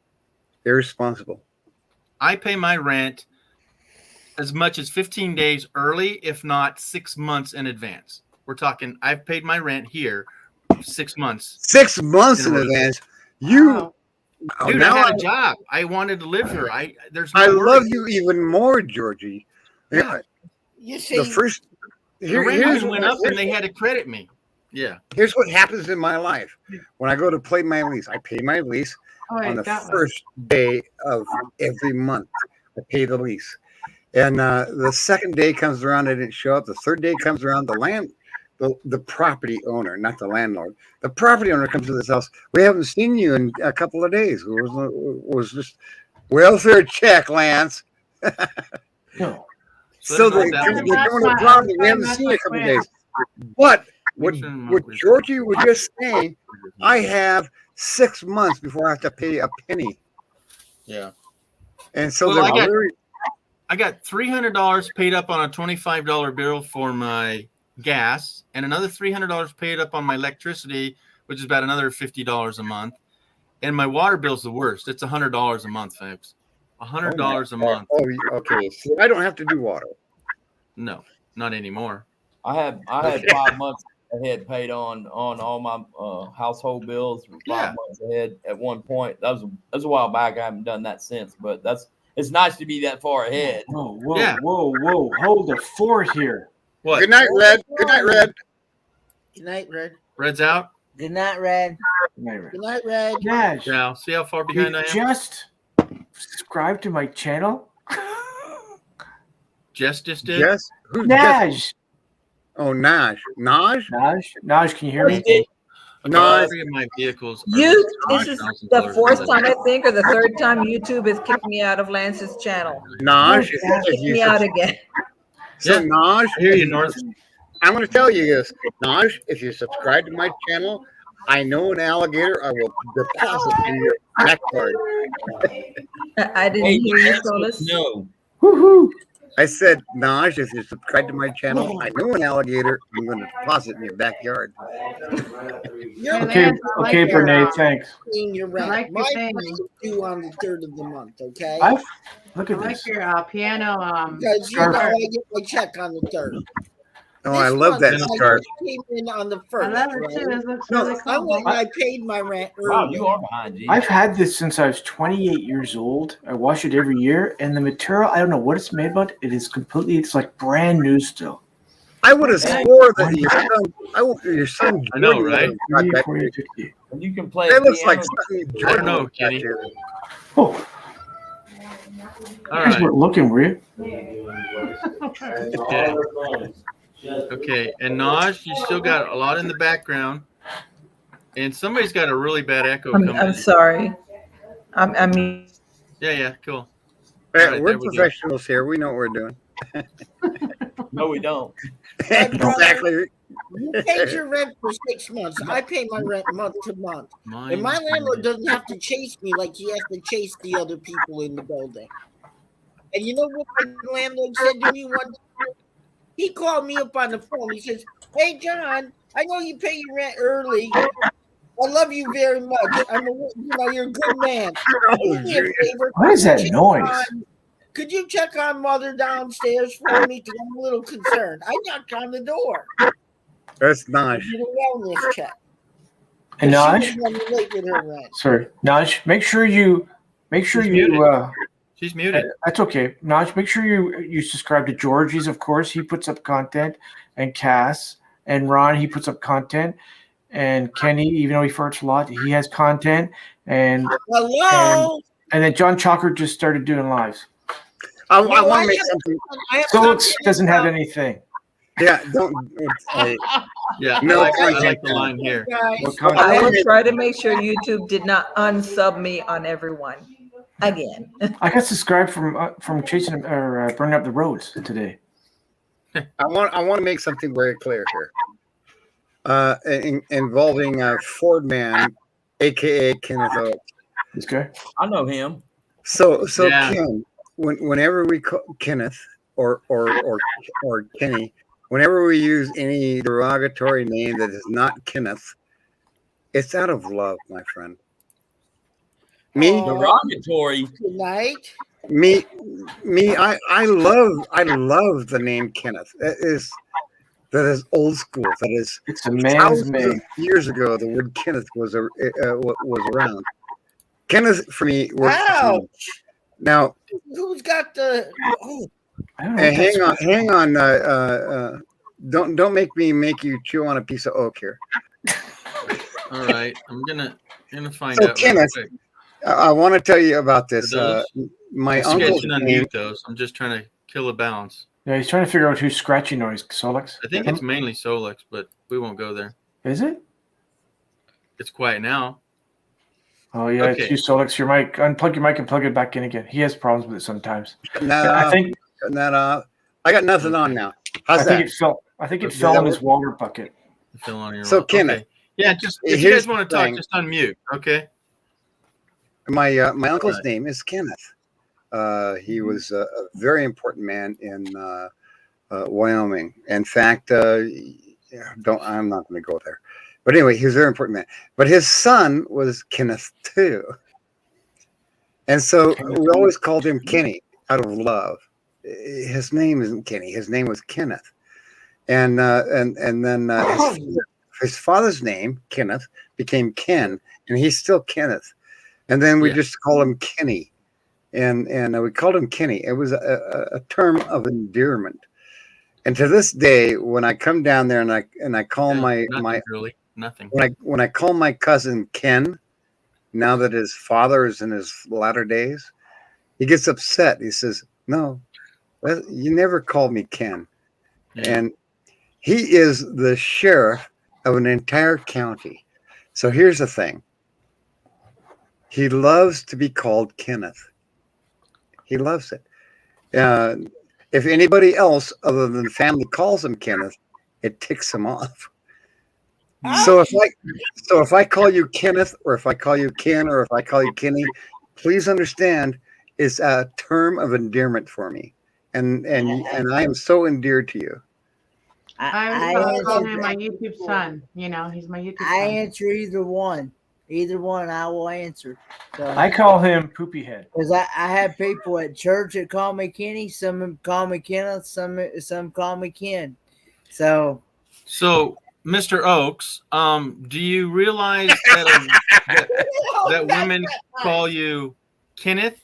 They're responsible. I pay my rent as much as 15 days early, if not 6 months in advance. We're talking, I've paid my rent here 6 months. 6 months in advance. You. Dude, now I had a job. I wanted to live here. There's no I worry. love you even more, Georgie. Yeah. You see, The first The rent went up and they had to credit me. Yeah. Here's what happens in my life. When I go to pay my lease, I pay my lease wait, on the that one. first day of every month. I pay the lease. And the second day comes around, I didn't show up. The third day comes around, the property owner, not the landlord. The property owner comes to this house. We haven't seen you in a couple of days. It was just welfare check, Lance. No. So they're doing a property. We haven't seen you in a couple of days. But what Georgie was just saying, I have 6 months before I have to pay a penny. Yeah. And so Well, they're I got $300 paid up on a $25 bill for my gas, and another $300 paid up on my electricity, which is about another $50 a month. And my water bill's the worst. It's $100 a month, folks. $100 a month. Oh, okay. See, I don't have to do water. No, not anymore. I had 5 months ahead paid on all my household bills for 5 months ahead at one point. That was a while back. I haven't done that since, but it's nice to be that far ahead. Whoa, whoa. Hold the fort here. What? Good night, Red. Good night, Red. Good night, Red. Red's out. Good night, Red. Good night, Red. Good night, Red. Nash, Now, see how far behind I am? just subscribe to my channel. Jess just did. Yes. Who's Nash. Jess? Oh, Naj. Nash, can you hear me? Naj. Three of my vehicles. This is the fourth time, I think, or the third time YouTube has kicked me out of Lance's channel. Naj. Kicked me out again. So Naj, I hear you, North. I'm going to tell you this. Naj, if you subscribe to my channel, I know an alligator. I will deposit in your backyard. I didn't hear you, Solis. No. Woohoo! I said, Naj, if you subscribe to my channel, I know an alligator. I'm going to deposit in your backyard. Okay, Bernay, thanks. Paying your rent. like My your thing. rent is due on the 3rd of the month, okay? Look I at like this. your piano. Because you know I get my check on the 3rd. Oh, I love that month, scarf. I came in on the 1st. I love it too. right? It looks No, really I cool. went and I paid my rent early. Wow, you are behind, G. I've had this since I was 28 years old. I wash it every year, and the material, I don't know what it's made about. It's like brand new still. I would have swore that your son. I know, right? And you can play. That looks like piano. something. I don't know, Kenny. Oh, All you guys right. weren't looking, were you? Okay. And Naj, you still got a lot in the background. And somebody's got a really bad echo coming I'm in. sorry. I mean, Yeah, cool. Hey, All right, we're there we go. professionals here. We know what we're doing. No, we don't. Exactly. You paid your rent for 6 months. I pay my rent month to month. And my landlord doesn't have to chase me like he has to chase the other people in the building. And you know what my landlord said to me one time? He called me up on the phone. He says, "Hey, John, I know you pay your rent early. I love you very much. You're a good man. Do me a favor. What is that Check noise? Could you check on Mother downstairs for me? Because I'm a little concerned." I knocked on the door. That's nice. Did a wellness check. And She Naj, was running late with her rent. sorry, Naj, make sure you She's muted. She's muted. that's okay. Naj, make sure you subscribe to Georgie's, of course. He puts up content, and Cass and Ron, he puts up content. And Kenny, even though he farts a lot, he has content. And Hello. and then John Chalker just started doing lives. I No, want I to make have- something. I have Solix something doesn't have about- anything. Yeah, don't. Yeah, No I content. like the line here. Guys, What content? I will try to make sure YouTube did not unsub me on everyone again. I got subscribed from chasing or burning up the roads today. I want to make something very clear here. Involving Ford Man, aka Kenneth Oaks. This guy. I know him. So Yeah. Ken, whenever we call Kenneth or Kenny, whenever we use any derogatory name that is not Kenneth, it's out of love, my friend. Me, Derogatory. Good night. me. I love the name Kenneth. That is old school. That is It's a man's thousands name. of years ago. The word Kenneth was around. Kenneth for me works. Wow. Now, Who's got the? Oh, I don't know. if that's- hang on. Don't make you chew on a piece of oak here. All right, I'm gonna find So, out. real Kenneth, quick. I want to tell you about this. For those- My You guys uncle's can name. unmute those. I'm just trying to kill a balance. Yeah, he's trying to figure out who's scratchy noise. Solix. I think it's mainly Solix, but we won't go there. Is it? It's quiet now. Oh yeah, Okay. it's you, Solix. Your mic. Unplug your mic and plug it back in again. He has problems with it sometimes. No, I think I got nothing on now. I How's think that? it fell. I think it Okay. fell in his water bucket. Fill on your So, own. Kenneth, Okay. Yeah, just if you here's guys want the to talk, thing. just unmute. Okay. My uncle's Right. name is Kenneth. He was a very important man in Wyoming. In fact, I'm not going to go there. But anyway, he was a very important man. But his son was Kenneth too, and so we always called him Kenny out of love. His name isn't Kenny. His name was Kenneth, and then his father's name Kenneth became Ken, and he's still Kenneth. And then we Yeah. just call him Kenny, and we called him Kenny. It was a term of endearment. And to this day, when I come down there and I call Nothing, my really nothing. when I call my cousin Ken, now that his father is in his latter days, he gets upset. He says, "No, you never called me Ken." Yeah. And he is the sheriff of an entire county. So here's the thing. He loves to be called Kenneth. He loves it. If anybody else other than family calls him Kenneth, it ticks him off. So if I call you Kenneth, or if I call you Ken, or if I call you Kenny, please understand it's a term of endearment for me, and I am so endeared to you. I I call answer him my that YouTube before. son. You know, he's my YouTube I son. answer either one. Either one, I will answer. So, I call him Poopy Head. because I have people at church that call me Kenny. Some of them call me Kenneth. Some call me Ken. So So, Mr. Oaks, do you realize that women call you Kenneth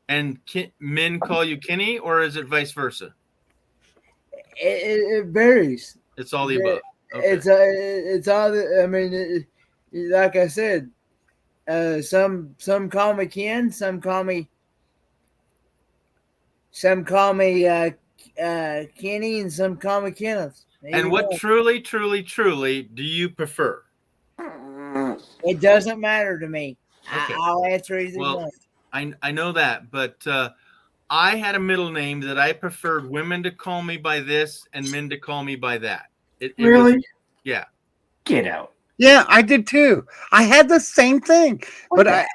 and men call you Kenny, or is it vice versa? it varies. It's all the above. Okay. It's all. I mean, like I said, some call me Ken. Some call me Kenny, and some call me Kenneth. And what truly do you prefer? It doesn't matter to me. Okay. I'll answer either Well, one. I know that, but I had a middle name that I preferred women to call me by this and men to call me by that. It Really? was- yeah. Get out. Yeah, I did too. I had the same thing, but I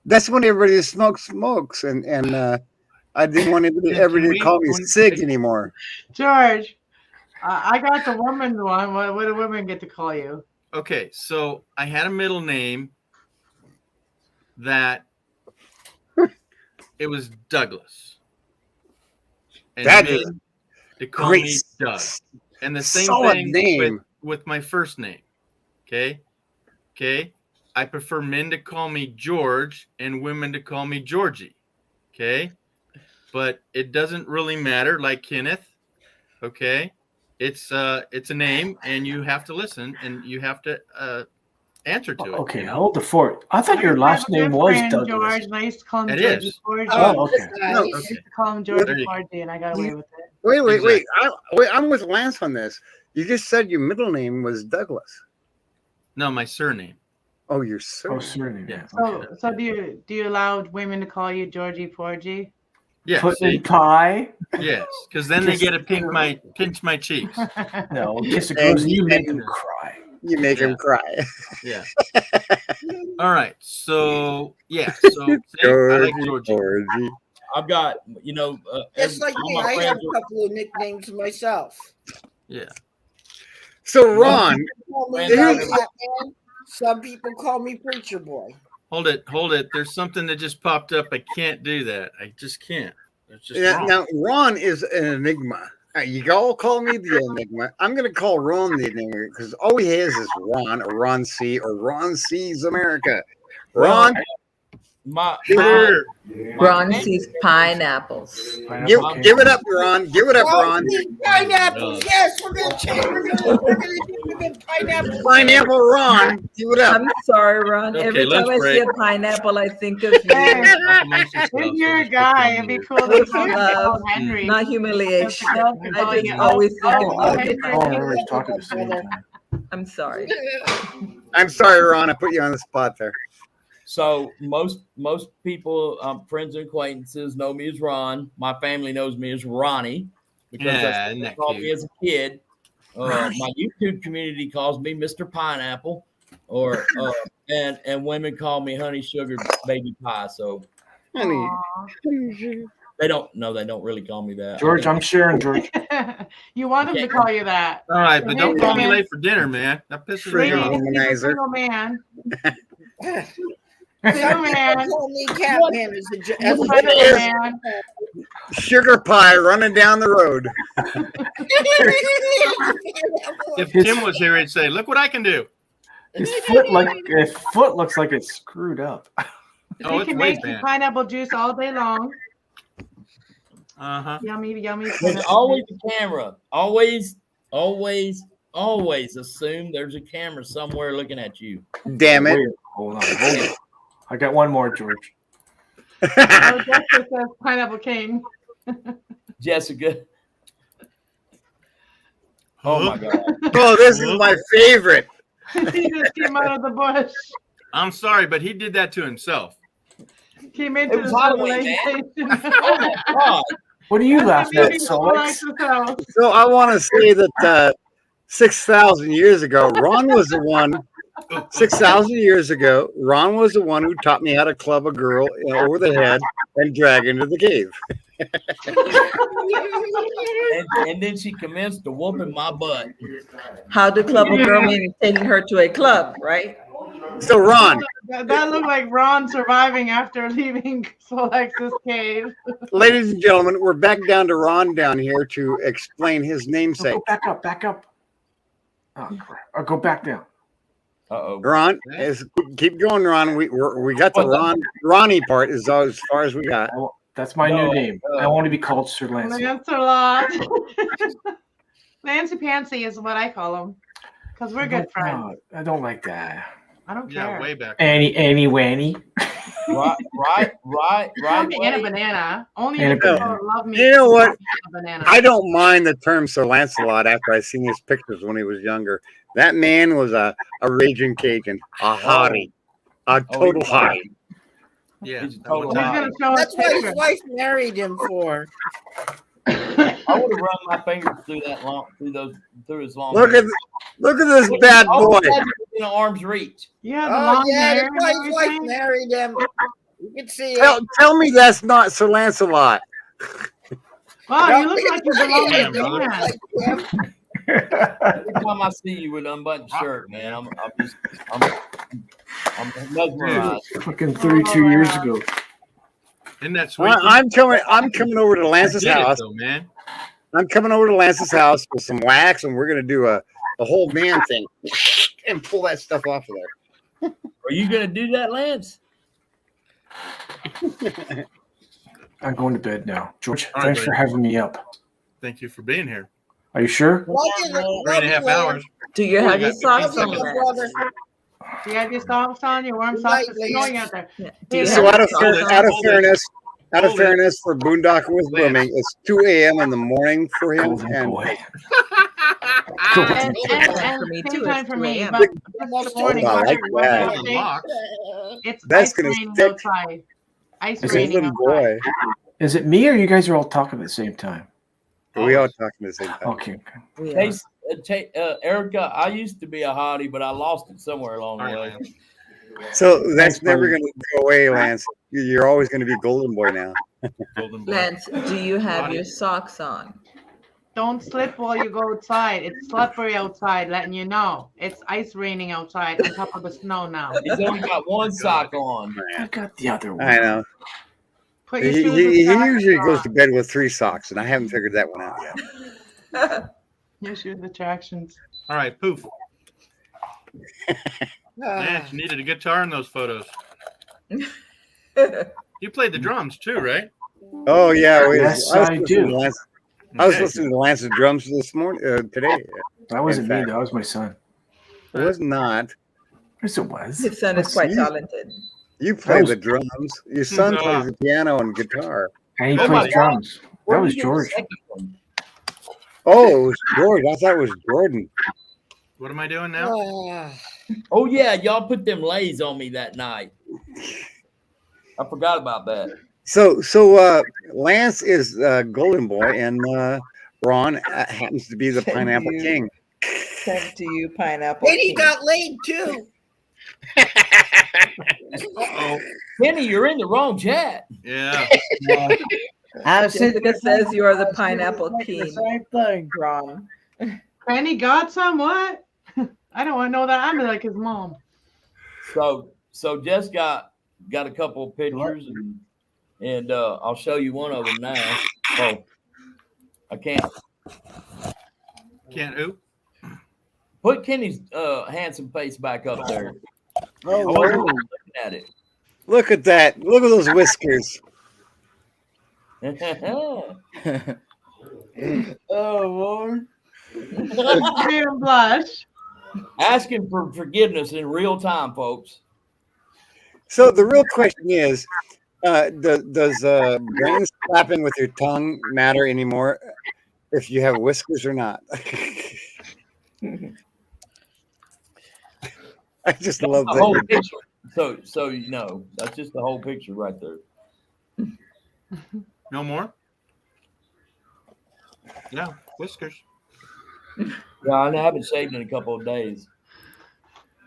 that's when everybody smokes, and I didn't want everybody to call me Sig anymore. George, I got the woman one. What do women get to call you? Okay, so I had a middle name that it was Douglas. And That men is to call great, me Doug. And the same solid thing name. with my first name. Okay. Okay. I prefer men to call me George and women to call me Georgie. Okay. But it doesn't really matter, like Kenneth. Okay. It's a name, and you have to listen, and you have to answer to it. Okay, you know? hold the fort. I thought your last name was Douglas. George. I used to call him It Georgie is. Porgy. Oh, okay. I No, used to call him Georgie There you go. Porgy, and I got away with it. wait. I'm with Lance on this. You just said your middle name was Douglas. No, my surname. Oh, your Oh, surname. surname. Yeah. So do you allow women to call you Georgie Porgy? Yeah. Foot See? and pie. Yes, because then they get to pinch my cheeks. No, kiss a And girl. You you make make them cry. You make him cry. Yeah. All right. So yeah. So see, I like Georgie. Georgie. I've got, Just like all me, my I have friends a couple of nicknames myself. Yeah. So Ron, Call me Friends Young out Batman. Some people call me Preacher Boy. Hold it. There's something that just popped up. I can't do that. I just can't. It's just wrong. now Ron is an enigma. You all call me the enigma. I'm going to call Ron the enigma because all he has is Ron or Ron C or Ron C's America. Ron, Sure. Ron sees pineapples. give it up, Ron. Give it up, Ron. Pineapples. Yes, we're gonna change. We're gonna do pineapple. Pineapple Ron. Give it up. I'm sorry, Ron. Okay, Every time let's I see break. a pineapple, I think of you. If you're a guy, it'd be cool to With call love, him Henry. not humiliation. They'll I call just you- always think oh, of okay. you. Oh, everybody's talking at the same time. I'm sorry. I'm sorry, Ron. I put you on the spot there. So most people, friends and acquaintances, know me as Ron. My family knows me as Ronnie because Yeah, that's what isn't they that called cute? me as a kid. My YouTube community calls me Mr. Pineapple, or and women call me Honey Sugar Baby Pie. So Honey. they don't really call me that. George, I'm sharing, George. You want him to call you that. All right, but don't call me Hey, late for dinner, man. That pisses Free me off. Ladies, he's a womanizer. single man. Some Single man. people call me Catman as a Single man. Sugar pie running down the road. If Tim was here, he'd say, "Look what I can do." His foot looks like it's screwed up. Oh, He it's can way make you bad. pineapple juice all day long. Uh-huh. Yummy, yummy. There's pineapple always juice. a camera. Always assume there's a camera somewhere looking at you. Damn it. Wait, hold on. I got one more, George. Oh, Jessica says Pineapple King. Jessica. Oh my God. Oh, this is my favorite. He just came out of the bush. I'm sorry, but he did that to himself. Came into It was the Halloween, civilization. Oh my God. What are you laughing at, Maybe Solex? Solex. So I want to say that 6,000 years ago, Ron was the one. 6,000 years ago, Ron was the one who taught me how to club a girl over the head and drag into the cave. And then she commenced to whooping my butt. How to club a girl meaning taking her to a club, right? So Ron, That looked like Ron surviving after leaving Solex's cave. ladies and gentlemen, we're back down to Ron down here to explain his namesake. Go back up. Oh, crap. Or go back down. Uh-oh. Ron, keep going, Ron. We got the Ronnie part is as far as we got. That's my new name. I want to be called Sir Lancelot. Lancelot. Nancy Pansy is what I call him. Because we're good friends. I don't like that. I don't care. Yeah, way back. Annie Wanny. Right. Call me Anna Banana. Only Anna if people Banana. love me. You know what? Anna Banana. I don't mind the term Sir Lancelot after I seen his pictures when he was younger. That man was a raging Cajun, a hottie, a total hottie. Yeah. He's a total He's hottie. gonna show us That's what his pictures. wife married him for. I would have run my fingers through his long. Look hair. at this bad All boy. he had was in arm's reach. Yeah, the Oh long yeah, hair that's and why his wife everything. married him. You can see it. Tell me that's not Sir Lancelot. Wow, you look like you belong Yeah, with brother. Dan. Every time I see you with an unbuttoned shirt, man, I'm mesmerized. Fucking 32 years ago. Isn't that sweet? I'm coming over to Lance's Did it, house. though, man. I'm coming over to Lance's house with some wax, and we're gonna do a whole man thing and pull that stuff off of there. Are you gonna do that, Lance? I'm going to bed now. George, All right, thanks for buddy. having me up. Thank you for being here. Are you sure? 3.5 hours. Do you have your socks on? Love you, Lance? brother. You got your socks on, your warm Good socks. night, It's snowing Lance. out there. Yeah. Do you Hey, So have out your of, socks out on? of fairness, out of Hold it. fairness for Boondocking with Blooming, it's 2 a.m. in the morning for him, Golden and boy. And, And and for me same too, time it's for 2 me, a.m. but this morning, I like where that. I stay, Locks. it's That's ice gonna raining stick. outside. Ice Is it- raining Golden outside. boy. Is it me or you guys are all talking at the same time? We all talking at the same time. Okay. We Hey, are. Erica, I used to be a hottie, but I lost it somewhere along the All right, way. Lance. So that's Thanks, never buddy. going to go away, Lance. You're always going to be Golden Boy now. Golden boy. Lance, do you have Body. your socks on? Don't slip while you go outside. It's slippery outside, letting you know. It's ice raining outside on top of the snow now. He's only got one sock on. I got the other one. I know. Put your He, shoes he, he and socks usually goes on. to bed with 3 socks, and I haven't figured that one out yet. Your shoes attractions. All right, poof. Ah, Lance, you needed a guitar in those photos. You played the drums too, right? Oh yeah, Yes, was I listening do. to Lance. I was Okay. listening to Lance's drums this morning, today. That wasn't In me. fact. That was my son. It was not. Yes, it was. His son is quite You- talented. You play was- the drums. Your son No. plays the piano and guitar. And he Oh plays my drums. That Where'd was you get the George. second one? Oh, it was George. I thought it was Jordan. What am I doing now? ah. Oh yeah, y'all put them lays on me that night. I forgot about that. So Lance is Golden Boy, and Ron happens to be the Thank Pineapple you. King. Sent to you, pineapple. And he King. got laid too. Uh-oh. Kenny, you're in the wrong chat. Yeah. I was thinking Jessica says you are the I was thinking pineapple the king. same thing. Ron. Penny got some? What? I don't want to know that. I'm like his mom. So Jess got a couple of pictures and I'll show you one of them now. Oh, I can't Can't oop. put Kenny's handsome face back up there. Oh, I wasn't Lord. looking at it. Look at that. Look at those whiskers. Oh, Lord. Made him blush. Asking for forgiveness in real time, folks. So the real question is, does brain slapping with your tongue matter anymore if you have whiskers or not? I just love The whole that. picture. So you know, that's just the whole picture right there. No more? Yeah, whiskers. Yeah, I haven't shaved in a couple of days.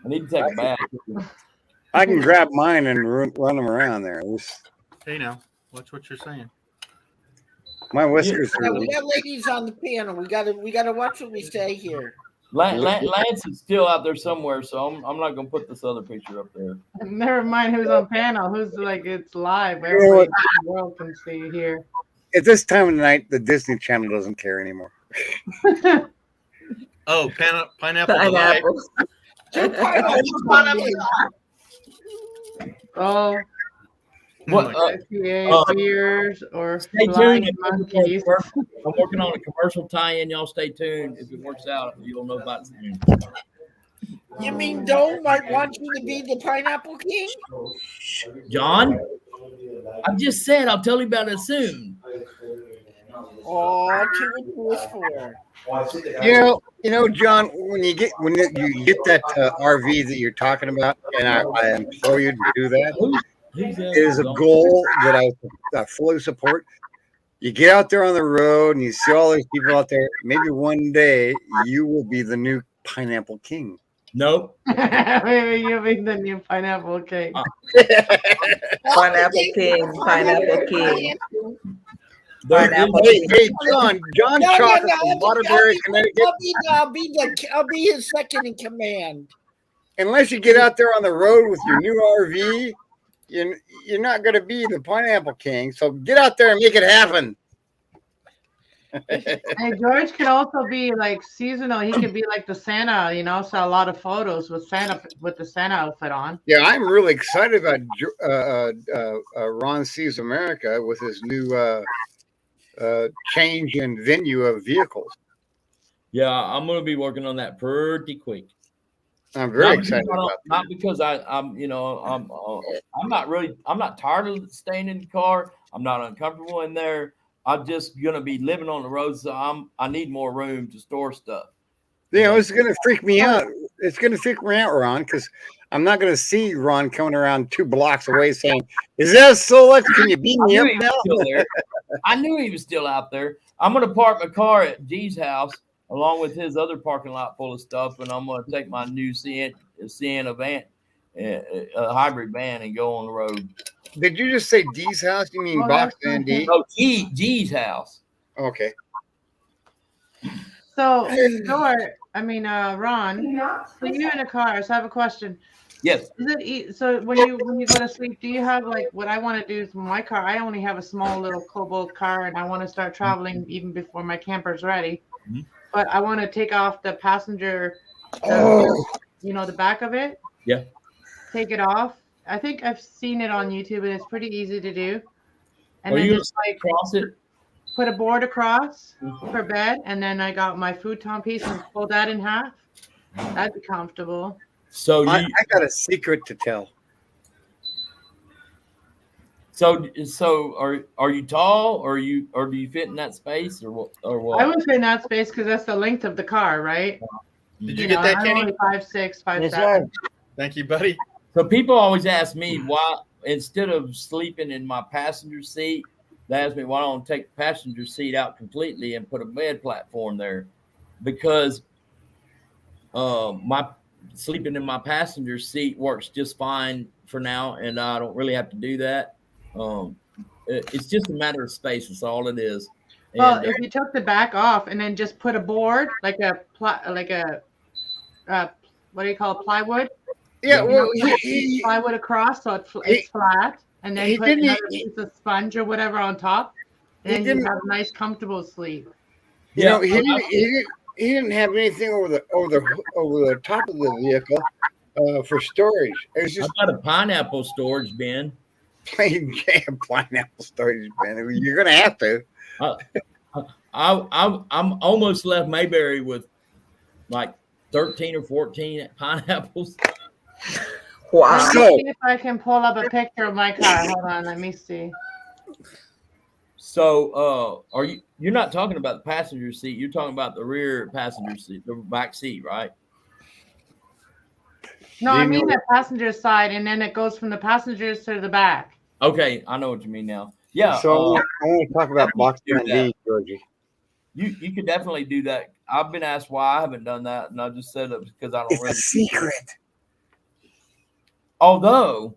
I need to take a bath. I can grab mine and run them around there. Hey now, watch what you're saying. My whiskers Yeah, are. we got ladies on the piano. We gotta watch what we say here. Lance is still out there somewhere, so I'm not gonna put this other picture up there. Never mind who's on panel. Who's like it's live. You know what? Everybody in the world can see here. At this time of the night, the Disney Channel doesn't care anymore. Oh, pineapple delight. Pineapple. Oh, What? IPA beers or Stay flying tuned. monkeys. I'm working on a commercial tie-in. Y'all stay tuned. If it works out, you'll know about it soon. You mean Dome might want you to be the Pineapple King? John, I just said I'll tell you about it soon. Oh, two was for. You know, John, when you get that RV that you're talking about, and I implore you to do that. It is a goal that I fully support. You get out there on the road and you see all these people out there. Maybe one day you will be the new Pineapple King. Nope. Maybe you'll be the new pineapple cake. Pineapple King. Pineapple King. Pineapple Hey, King. John No, Chocolate from Waterbury, Connecticut. I'll be his second in command. Unless you get out there on the road with your new RV, you're not going to be the Pineapple King. So get out there and make it happen. And George could also be like seasonal. He could be like the Santa, you know, so a lot of photos with Santa with the Santa outfit on. Yeah, I'm really excited about Ron Sees America with his new change in venue of vehicles. Yeah, I'm gonna be working on that pretty quick. I'm very excited about that. Not because I'm not tired of staying in the car. I'm not uncomfortable in there. I'm just gonna be living on the road, so I need more room to store stuff. You know, it's going to freak me out. It's going to freak me out, Ron, because I'm not going to see Ron coming around 2 blocks away saying, "Is that Solex? Can you beat me up now?" I knew he was still out there. I'm gonna park my car at G's house along with his other parking lot full of stuff, and I'm gonna take my new Sienna van, a hybrid van, and go on the road. Did you just say D's house? You mean Box Van D? No, G's house. Okay. So, Ron, so you're in a car. So I have a question. Yes. Is it so when you go to sleep? Do you have like what I want to do is my car? I only have a small little Cobalt car, and I want to start traveling even before my camper's ready. Mm-hmm. But I want to take off the passenger, the back of it. Yeah. Take it off. I think I've seen it on YouTube, and it's pretty easy to do. And Are then you just like cross it? put a board across for bed, and then I got my futon piece and pull that in half. That'd be comfortable. So I got a secret to tell. So are you tall, or do you fit in that space, or what? I would fit in that space because that's the length of the car, right? Did you get that, I'm Kenny? only 5'6", 5'7". Thank you, buddy. So people always ask me why, instead of sleeping in my passenger seat, they ask me why don't I take the passenger seat out completely and put a bed platform there, because my sleeping in my passenger seat works just fine for now, and I don't really have to do that. It's just a matter of space. That's all it is. Well, And, if you took the back off and then just put a board like a what do you call it, plywood? Yeah, well, plywood across so it's flat, and then put another piece of sponge or whatever on top, and you have a nice, comfortable sleep. You know, he didn't have anything over the top of the vehicle for storage. It was just I've got a pineapple storage bin. Pineapple storage bin. You're gonna have to. I'm almost left Mayberry with like 13 or 14 pineapples. Wow. Let me see if I can pull up a picture of my car. Hold on, let me see. So, you're not talking about the passenger seat? You're talking about the rear passenger seat, the back seat, right? No, I mean the passenger side, and then it goes from the passengers to the back. Okay, I know what you mean now. Yeah. So I want to talk about Box Van D, Georgie. You could definitely do that. I've been asked why I haven't done that, and I just said it because I don't. It's a secret. Although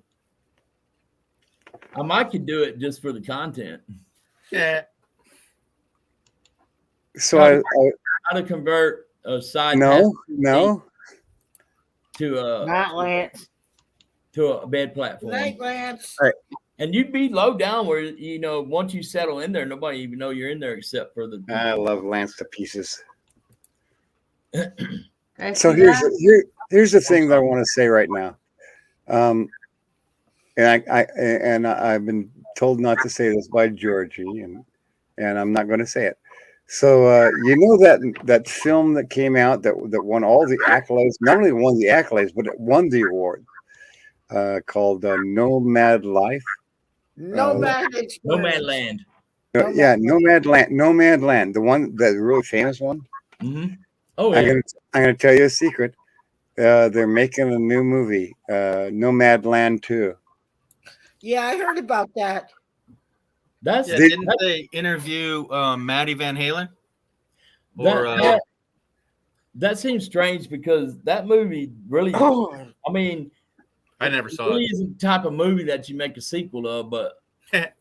I might could do it just for the content. Yeah. So how to convert a side no to Not Lance. to a bed platform. Night, Lance. All right. And you'd be low down where, once you settle in there, nobody even know you're in there except for the. I love Lance to pieces. Okay, So here's the thing that I want to say right now. And I've been told not to say this by Georgie, and I'm not going to say it. So you know that film that came out that won all the accolades, not only won the accolades, but it won the award, called Nomad Life. Nomad Land. Nomad Land, the one, the really famous one. Mm-hmm. Oh yeah. I'm gonna tell you a secret. They're making a new movie, Nomad Land 2. Yeah, I heard about that. Didn't they interview Maddie Van Halen? That seems strange because that movie really. I mean, I never saw really it. isn't the type of movie that you make a sequel of, but okay.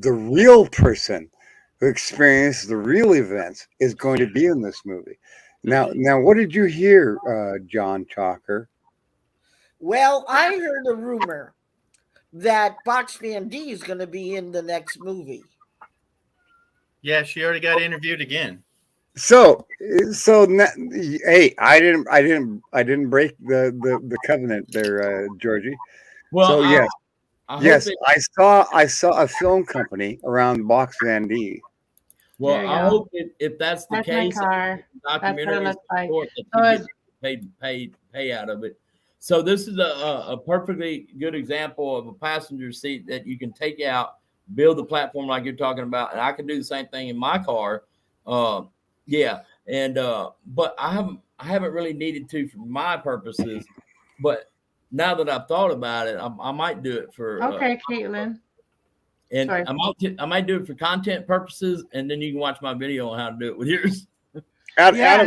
The real person who experienced the real events is going to be in this movie. Now, what did you hear, John Chalker? Well, I heard a rumor that Box Van D is going to be in the next movie. Yeah, she already got interviewed again. So hey, I didn't break the covenant there, Georgie. Well, So I hope yes, it- I saw a film company around Box Van D. Well, There you I go. hope if that's the That's my case, car. That's what it documentaries looks like. support that So you it's- get pay out of it. So this is a perfectly good example of a passenger seat that you can take out, build the platform like you're talking about, and I can do the same thing in my car. Yeah, and but I haven't really needed to for my purposes, but now that I've thought about it, I might do it for Okay, Caitlin. and Sorry. I might do it for content purposes, and then you can watch my video on how to do it with yours. Out of Yeah.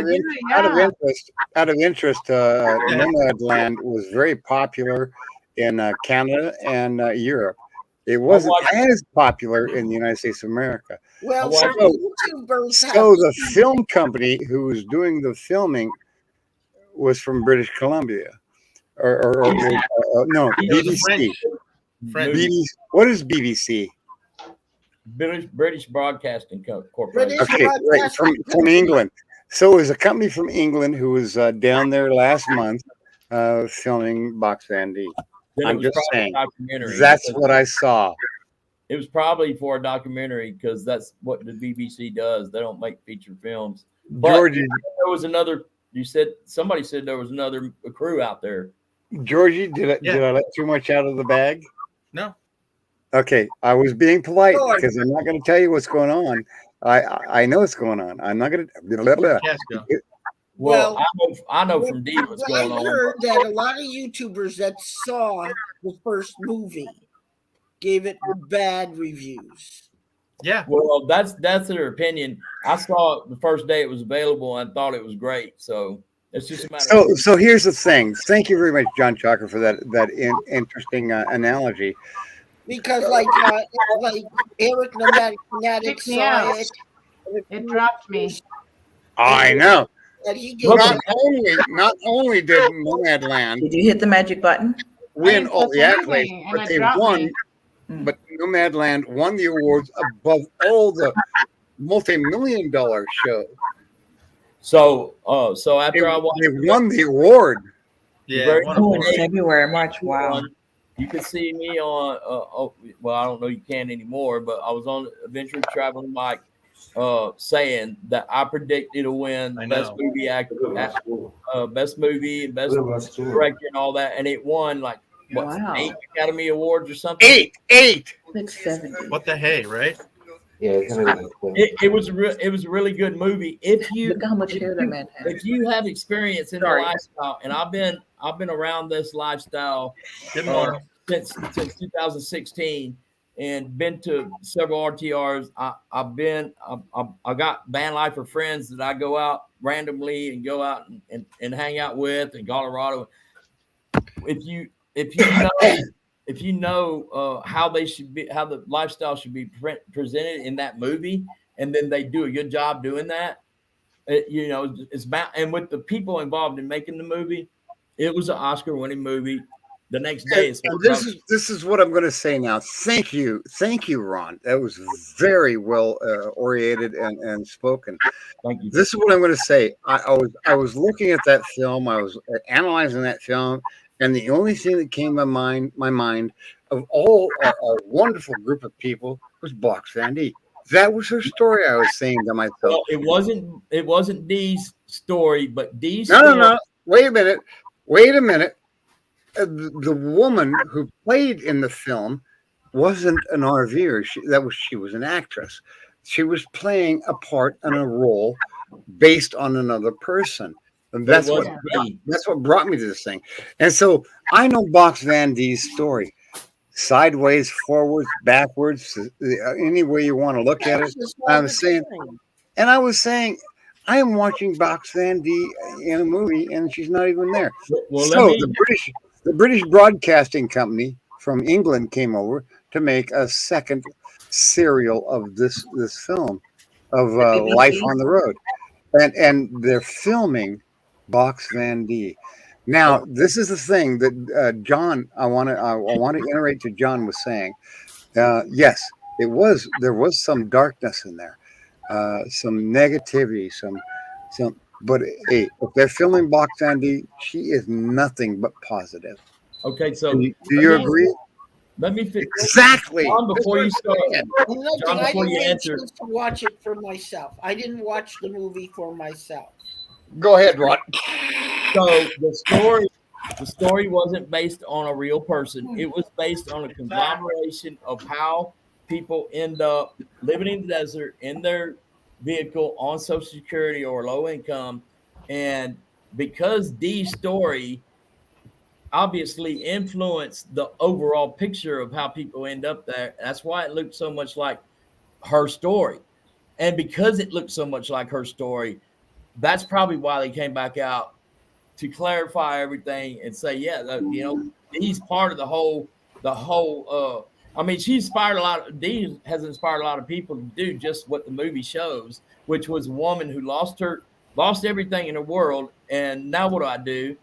interest, Nomadland was very popular in Canada and Europe. It wasn't as popular in the United States of America. Well, So- some YouTubers have. So the film company who was doing the filming was from British Columbia, or no, BBC. BBC. What is BBC? British Broadcasting Corporation. Okay, right, from England. So it was a company from England who was down there last month filming Box Van D. Then it I'm was just probably a saying. documentary. That's what I saw. It was probably for a documentary because that's what the BBC does. They don't make feature films. But Georgie, there was another. Somebody said there was another crew out there. Georgie, did I let too much out of the bag? No. Okay, I was being polite George. because I'm not going to tell you what's going on. I know what's going on. I'm not going to. Well, I know from D what's going I on. heard that a lot of YouTubers that saw the first movie gave it bad reviews. Yeah. Well, that's their opinion. I saw it the first day it was available and thought it was great. So it's just a matter of So here's the thing. Thank you very much, John Chalker, for that interesting analogy. Because like Eric Nomadic Fanatic Pick me saw up. it. It dropped me. I know. And he gave Not only did Nomadland Did you hit the magic button? win I all the pressed accolades, anything, and but it they dropped won. me. But Nomadland won the awards above all the multi-million-dollar shows. So after I watched, They won the award. Yeah. Oh, in February, March. Wow. You can see me on. Well, I don't know you can anymore, but I was on Adventure Traveling Mike, saying that I predicted to win best movie actor, best movie, and best director, and all that, and it won like what, Wow. 8 Academy Awards or something. Eight. 670. What the hey, right? It was a really good movie. If you Look how much hair that man has. if you have experience in the lifestyle, and I've been around this lifestyle since 2016, and been to several RTRs. I got van lifer friends that I go out randomly and go out and hang out with in Colorado. If you know how they should be, how the lifestyle should be presented in that movie, and then they do a good job doing that, it's about, and with the people involved in making the movie, it was an Oscar-winning movie. The next day, And this is what I'm going to say now. Thank you, Ron. That was very well oriented and spoken. Thank you. This is what I'm going to say. I was looking at that film. I was analyzing that film, and the only thing that came to my mind of all a wonderful group of people was Box Van D. That was her story. I was saying to myself, well, it wasn't Dee's story, but Dee's no. Wait a minute. The woman who played in the film wasn't an RVer. She was an actress. She was playing a part and a role based on another person. And that's what brought me to this thing. And so I know Box Van D's story. Sideways, forwards, backwards, any way you want to look at it. I was saying, I am watching Box Van D in a movie, and she's not even there. So the British Broadcasting Company from England came over to make a second serial of this film of Life on the Road, and they're filming Box Van D. Now, this is the thing that John, I want to iterate to John was saying. Yes, there was some darkness in there. some negativity, some. But hey, if they're filming Box Andy, she is nothing but positive. Okay, so Do you agree? Let me fix Exactly. John, before you start. Another John, thing, I before didn't you get a answer. chance to watch it for myself. I didn't watch the movie for myself. Go ahead, Rod. So the story wasn't based on a real person. It was based on a conglomeration of how people end up living in the desert in their vehicle on Social Security or low income. And because Dee's story obviously influenced the overall picture of how people end up there, that's why it looked so much like her story. And because it looked so much like her story, that's probably why they came back out to clarify everything and say, yeah, you know, he's part of the whole. I mean, she inspired a lot. Dee has inspired a lot of people to do just what the movie shows, which was a woman who lost everything in the world, and now what do I do?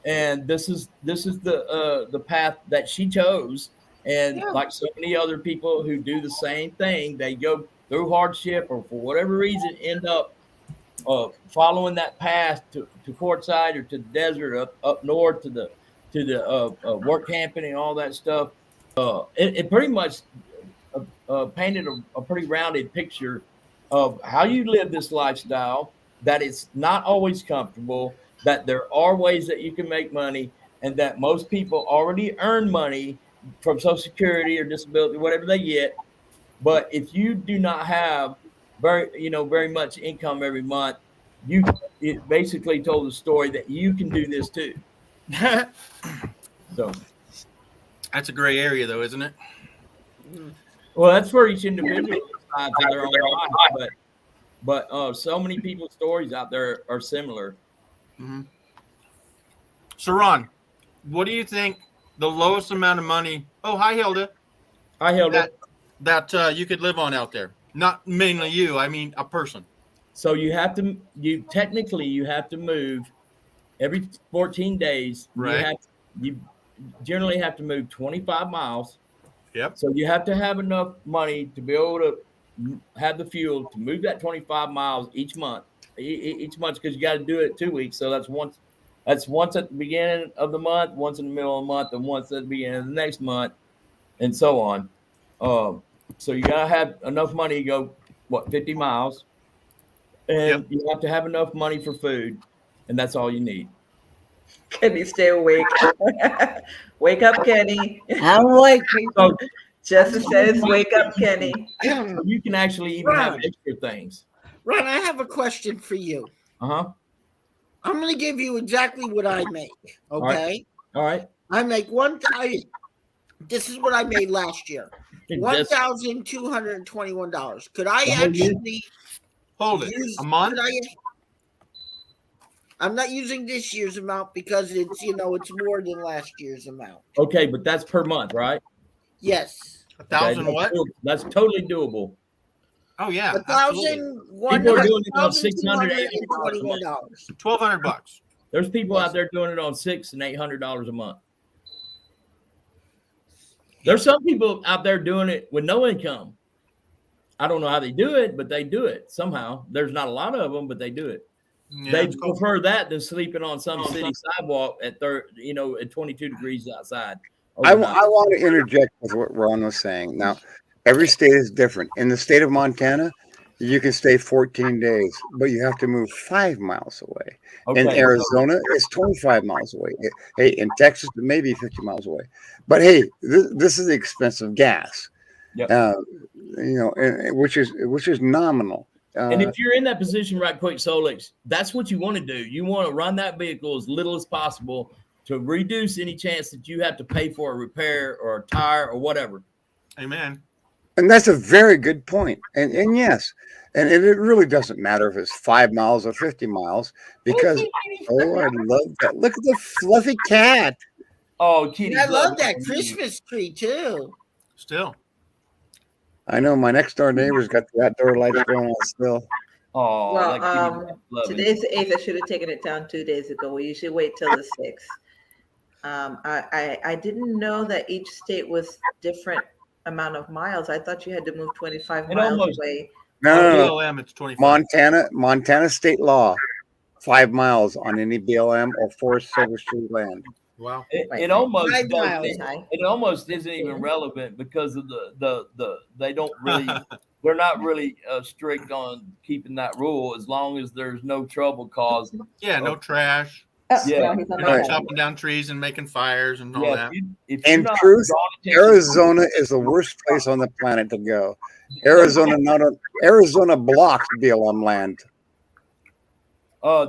And this is the path that she chose. And like so many other people who do the same thing, they go through hardship or for whatever reason end up following that path to Quartzsite or to the desert up north to the work camping and all that stuff. It pretty much painted a pretty rounded picture of how you live this lifestyle, that it's not always comfortable, that there are ways that you can make money, and that most people already earn money from Social Security or disability, whatever they get. But if you do not have very much income every month, it basically told the story that you can do this too. So That's a gray area, though, isn't it? well, that's for each individual decides in their own life, but so many people's stories out there are similar. Mm-hmm. So, Ron, what do you think the lowest amount of money? Oh, hi, Hilda. Hi, Hilda. That you could live on out there. Not mainly you. I mean, a person. So you technically have to move every 14 days. Right. You generally have to move 25 miles. Yep. So you have to have enough money to be able to have the fuel to move that 25 miles each month. Each month, because you got to do it 2 weeks. So that's once at the beginning of the month, once in the middle of the month, and once at the beginning of the next month, and so on. So you gotta have enough money to go 50 miles, and you have to have enough money for food, and that's all you need. Kenny, stay awake. Wake up, Kenny. I'm awake. So Justice says, "Wake up, Kenny." You can actually even have extra things. Ron, I have a question for you. I'm going to give you exactly what I make. Okay. All right. I make this is what I made last year. $1,221. Could I actually hold it a month? I'm not using this year's amount because it's more than last year's amount. Okay, but that's per month, right? Yes. 1,000 what? That's totally doable. Oh yeah, People are doing it on $600, $800 $1,200. There's people out there doing it on $600 and $800 a month. There's some people out there doing it with no income. I don't know how they do it, but they do it somehow. There's not a lot of them, but they do it. Yeah, they prefer that than sleeping on some city sidewalk at 22 degrees outside. I want to interject with what Ron was saying. Now, every state is different. In the state of Montana, you can stay 14 days, but you have to move 5 miles away. Okay. In Arizona, it's 25 miles away. Hey, in Texas, it may be 50 miles away. But hey, this is the expense of gas. Yep. Which is nominal. And if you're in that position right quick, Solix, that's what you want to do. You want to run that vehicle as little as possible to reduce any chance that you have to pay for a repair or a tire or whatever. Amen. And that's a very good point. And yes, and it really doesn't matter if it's 5 miles or 50 miles because, I love that. Look at the fluffy cat. Oh, Kitty. I love that Christmas tree too. Still. I know my next door neighbor's got the outdoor lights going on still. Oh, well, today's the 8th. I should have taken it down 2 days ago. We usually wait till the 6th. I didn't know that each state was different amount of miles. I thought you had to move 25 miles away No. BLM, it's 25. Montana state law, 5 miles on any BLM or Forest Service land. Wow. It almost 5 miles, doesn't. huh? It almost isn't even relevant because of the they don't really they're not really strict on keeping that rule as long as there's no trouble caused. Yeah, no trash. Yeah, You're not chopping down trees and making fires and all yeah. that. In truth, Arizona is the worst place on the planet to go. Arizona blocks BLM land.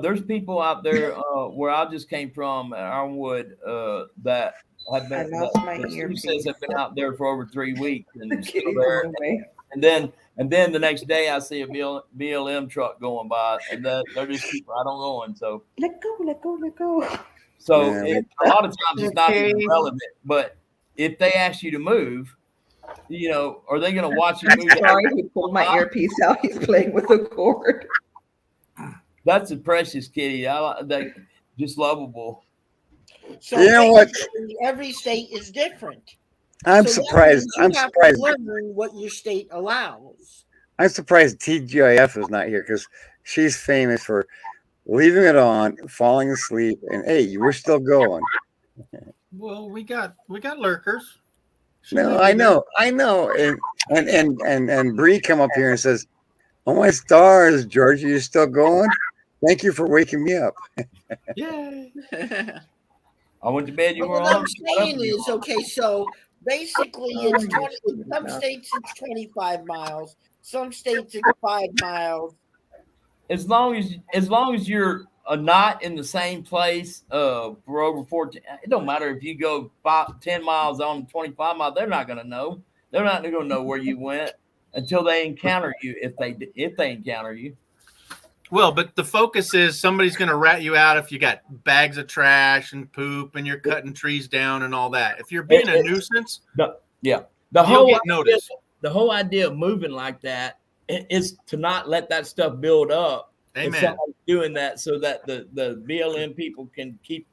There's people out there where I just came from, Ironwood, that have been. That says have been out there for over 3 weeks and still there. And then the next day I see a BLM truck going by, and they're just keep right on going. So let go. So a lot of times it's not even relevant. But if they ask you to move, are they going to watch you move? Sorry, he pulled my earpiece out. He's playing with the cord. That's a precious kitty. They just lovable. So you know what? Every state is different. I'm surprised. I'm surprised. Learn what your state allows. I'm surprised TGIF is not here because she's famous for leaving it on, falling asleep, and hey, we're still going. Well, we got lurkers. No, I know, and Bree come up here and says, "Oh my stars, Georgia, you're still going? Thank you for waking me up." Yay! I went to bed. You were what on. I'm saying is, okay, so basically, it's 20. In some states, it's 25 miles. Some states, it's 5 miles. As long as you're not in the same place for over 14, it don't matter if you go 10 miles on 25 miles. They're not going to know. They're not going to know where you went until they encounter you. If they encounter you. Well, but the focus is somebody's going to rat you out if you got bags of trash and poop and you're cutting trees down and all that. If you're being a nuisance, the whole idea of moving like that is to not let that stuff build up. Amen. And somebody's doing that so that the BLM people can keep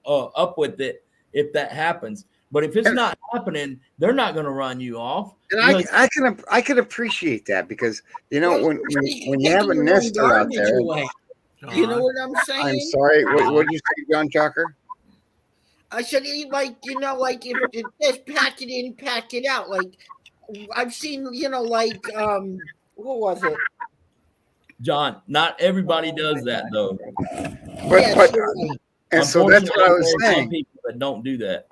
up with it if that happens. But if it's not happening, they're not going to run you off. And I can appreciate that because when you have a nester out there. You know what I'm saying? I'm sorry. What did you say, John Chalker? I said, like if it just pack it in, pack it out. Like I've seen, what was it? John, not everybody does that though. And so that's what I was saying. Some people that don't do that.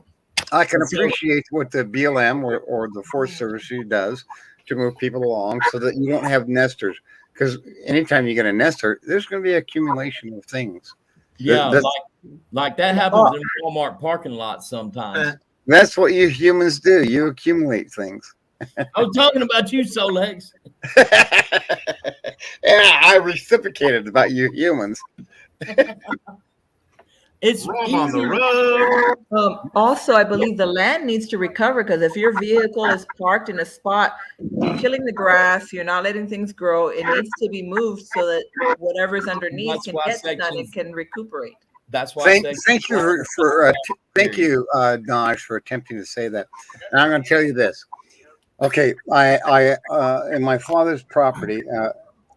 I can appreciate what the BLM or the Forest Service does to move people along so that you don't have nesters. Because anytime you get a nester, there's going to be accumulation of things. Yeah, like that happens in Walmart parking lots sometimes. That's what you humans do. You accumulate things. I was talking about you, Solex. Yeah, I reciprocated about you humans. It's on the road. Also, I believe the land needs to recover because if your vehicle is parked in a spot, you're killing the grass, you're not letting things grow. It needs to be moved so that whatever's underneath can get done and can recuperate. That's why. Thank you Dodge, for attempting to say that. And I'm going to tell you this. Okay, I in my father's property,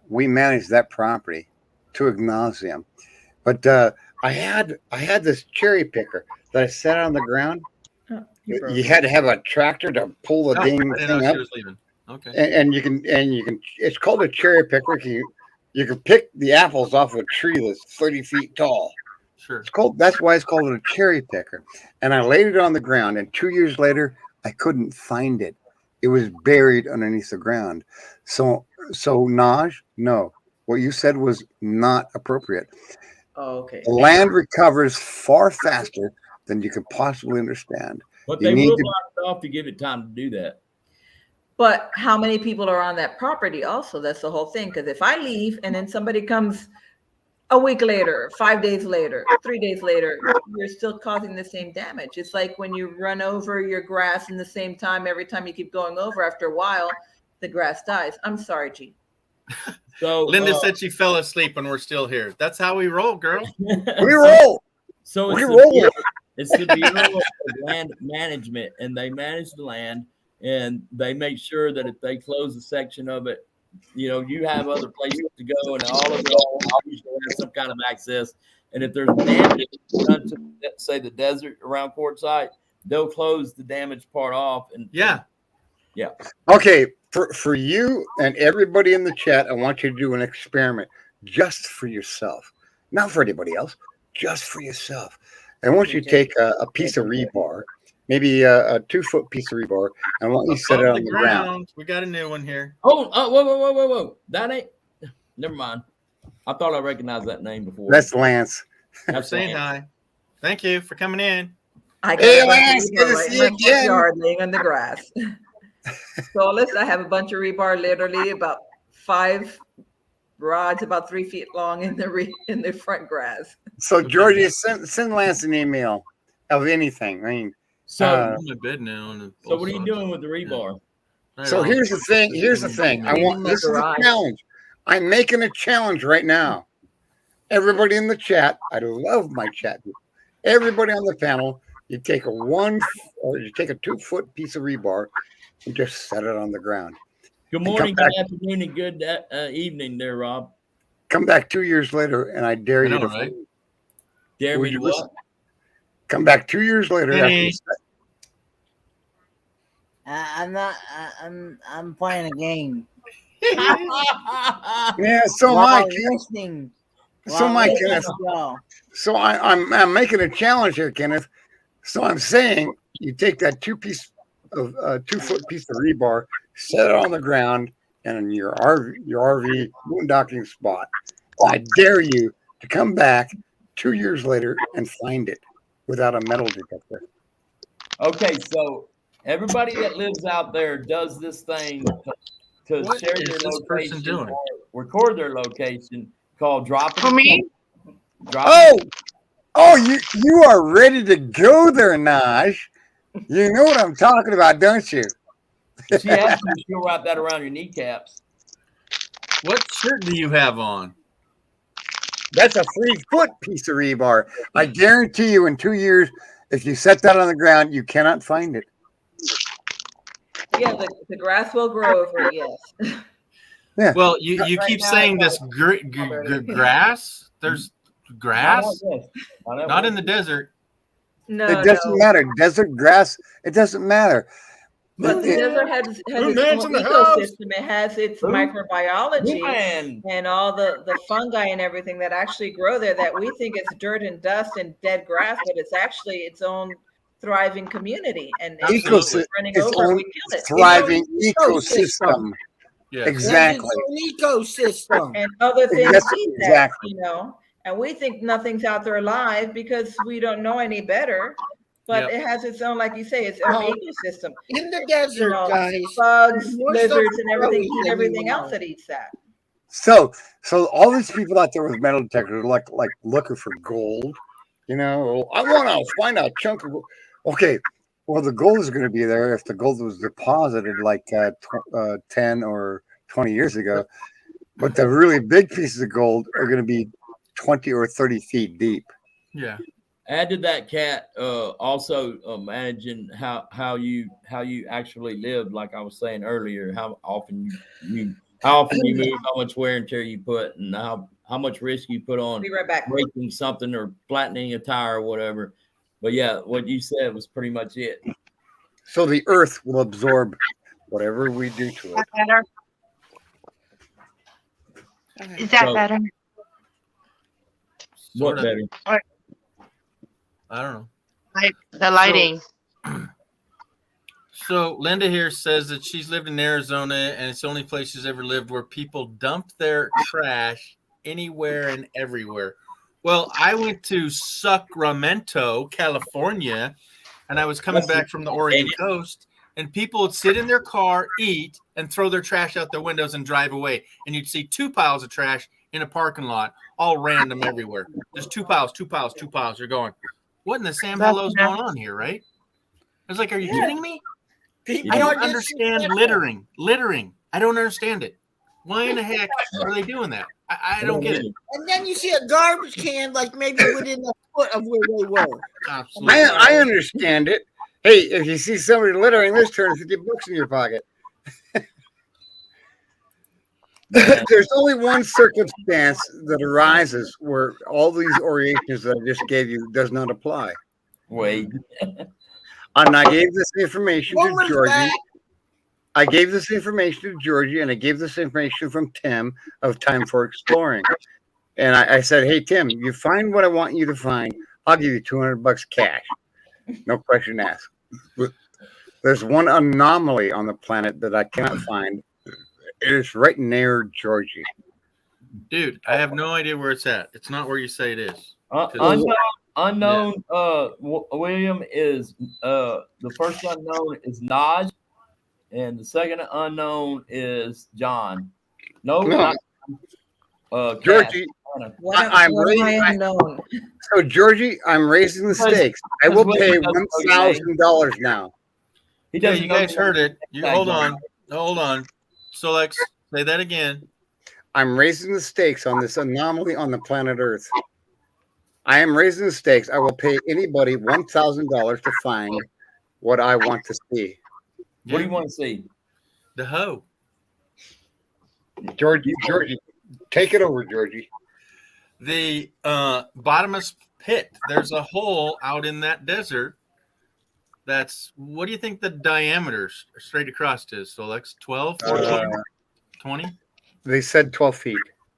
we managed that property to ad nauseam, but I had this cherry picker that I set on the ground. You had to have a tractor to pull the thing up. Okay. And you can it's called a cherry picker. You can pick the apples off of a tree that's 30 feet tall. Sure. That's why it's called a cherry picker. And I laid it on the ground, and 2 years later I couldn't find it. It was buried underneath the ground. So Naj, no, what you said was not appropriate. Oh, okay. The land recovers far faster than you can possibly understand. But they will block it off to give it time to do that. But how many people are on that property also? That's the whole thing. Because if I leave and then somebody comes a week later, 5 days later, 3 days later, you're still causing the same damage. It's like when you run over your grass in the same time, every time you keep going over, after a while, the grass dies. I'm sorry, G. So Linda said she fell asleep and we're still here. That's how we roll, girl. We roll. So it's the Bureau of Land Management, and they manage the land, and they make sure that if they close a section of it you have other places to go, and all of them usually have some kind of access. And if there's damage done to, say, the desert around Quartzsite, they'll close the damaged part off. And Yeah. Okay, for you and everybody in the chat, I want you to do an experiment just for yourself, not for anybody else, just for yourself. I want you to take a piece of rebar, maybe a 2-foot piece of rebar, and I want you to set it on the ground. We got a new one here. whoa. That ain't. Never mind. I thought I recognized that name before. That's Lance. That's Saying hi. Thank you for coming in. I got Hey, a bunch of Lance, rebar good to right see in my you again. yard laying on the grass. So listen, I have a bunch of rebar, literally about 5 rods, about 3 feet long in the front grass. So, Georgia, send Lance an email of anything. I mean, So, I'm in bed now. so what are you doing with the rebar? so here's the thing. Here's the thing. I want this is a challenge. I'm making a challenge right now. Everybody in the chat, I love my chat group. Everybody on the panel, you take a 2-foot piece of rebar and just set it on the ground. Good And come morning, back- good afternoon, and good evening there, Rob. Come back 2 years later, and I dare you to right? Dare Would me to you what? listen? Come back 2 years later. After you set- I'm not. I'm playing a game. yeah, so am I. While Kenneth. listening. So am while I, listening Kenneth. to y'all. So I'm making a challenge here, Kenneth. So I'm saying you take that 2-foot piece of rebar, set it on the ground, and in your RV boondocking spot. I dare you to come back 2 years later and find it without a metal detector. Okay, so everybody that lives out there does this thing to What share is their this person location doing? or record their location called dropping. For me? Oh, you are ready to go there, Naj. You know what I'm talking about, don't you? She asked you if you'll wrap that around your kneecaps. What shirt do you have on? That's a 3-foot piece of rebar. I guarantee you in 2 years, if you set that on the ground, you cannot find it. Yeah, the grass will grow over it, yes. Yeah. Well, you Right keep now, saying it's this grass. There's grass. Not in the desert. No, It doesn't matter. Desert grass, it doesn't matter. But the desert has its man's own in the house. ecosystem. It has its microbiology and all the fungi and everything that actually grow there that we think is dirt and dust and dead grass, but it's actually its own thriving community. And it's running its over, own we kill it. thriving ecosystem. ecosystem. It's Exactly. its own ecosystem. And other things Yes, eat that, exactly. you know. And we think nothing's out there alive because we don't know any better. But Yep. it has its own, like you say, its own ecosystem. In the desert, guys. Bugs, more lizards, stuff and everything growing eat than you everything know. else that eats that. So all these people out there with metal detectors, like looking for gold, you know, I want to find a chunk of gold. Okay, well, the gold is going to be there if the gold was deposited like 10 or 20 years ago. But the really big pieces of gold are going to be 20 or 30 feet deep. Yeah. Add to that, Cat. Also, managing how you actually live. Like I was saying earlier, how often you move, how much wear and tear you put, and how much risk you put on Be right back. breaking something or flattening a tire or whatever. But yeah, what you said was pretty much it. So the earth will absorb whatever we do to it. Better? Is that So- better? What Sorta. better? I don't know. Like the lighting. So Linda here says that she's lived in Arizona and it's the only place she's ever lived where people dump their trash anywhere and everywhere. Well, I went to Sacramento, California, and I was coming back from the Oregon coast, and people would sit in their car, eat, and throw their trash out their windows and drive away. And you'd see 2 piles of trash in a parking lot, all random everywhere. There's 2 piles, 2 piles, 2 piles. You're going, what in the Sam Hello's going on here, right? I was like, are you kidding me? I don't understand littering. I don't understand it. Why in the heck are they doing that? I don't get it. And then you see a garbage can like maybe within a foot of where they were. Absolutely. I understand it. Hey, if you see somebody littering, there's $250 in your pocket. There's only one circumstance that arises where all these orientations that I just gave you does not apply. Wait. And I gave this information What to was Georgie. that? I gave this information to Georgie, and I gave this information from Tim of Time for Exploring. And I said, hey, Tim, you find what I want you to find, I'll give you $200 cash. No question asked. There's one anomaly on the planet that I cannot find. It is right near Georgie. Dude, I have no idea where it's at. It's not where you say it is. 'Cause- Unknown William is the first unknown is Naj, and the second unknown is John. No. Not, Georgie, I'm raising. So Georgie, I'm raising the stakes. I will pay $1,000 now. Yeah, you guys heard it. You hold on. Solex, say that again. I'm raising the stakes on this anomaly on the planet Earth. I am raising the stakes. I will pay anybody $1,000 to find what I want to see. What do you want to see? The hoe. Georgie, take it over, Georgie. The bottomless pit. There's a hole out in that desert. That's, what do you think the diameter straight across is? So Lex, 12, 14, 20? They said 12 feet.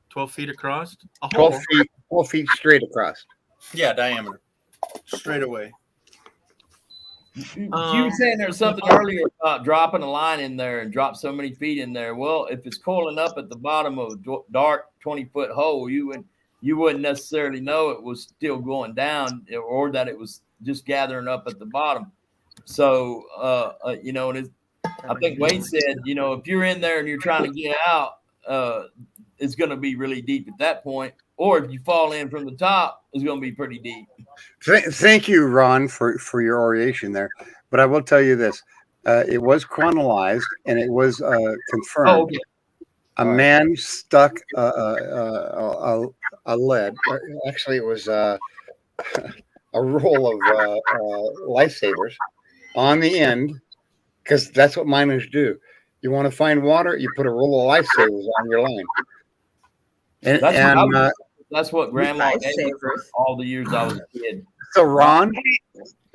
12 feet across? A 12 hole. feet, 12 feet straight across. Yeah, diameter. Straight away. You were saying there was something earlier about dropping a line in there and drop so many feet in there. Well, if it's coiling up at the bottom of a dark 20-foot hole, you wouldn't necessarily know it was still going down or that it was just gathering up at the bottom. So, and I think Wade said, if you're in there and you're trying to get out, it's going to be really deep at that point. Or if you fall in from the top, it's going to be pretty deep. Thank you, Ron, for your oration there. But I will tell you this. It was chronologized and it was confirmed. Oh, okay. A man stuck a lead. Actually, it was a roll of lifesavers on the end, because that's what miners do. You want to find water, you put a roll of lifesavers on your line. And that's what Grandma gave me for all the years I was a kid. So, Ron,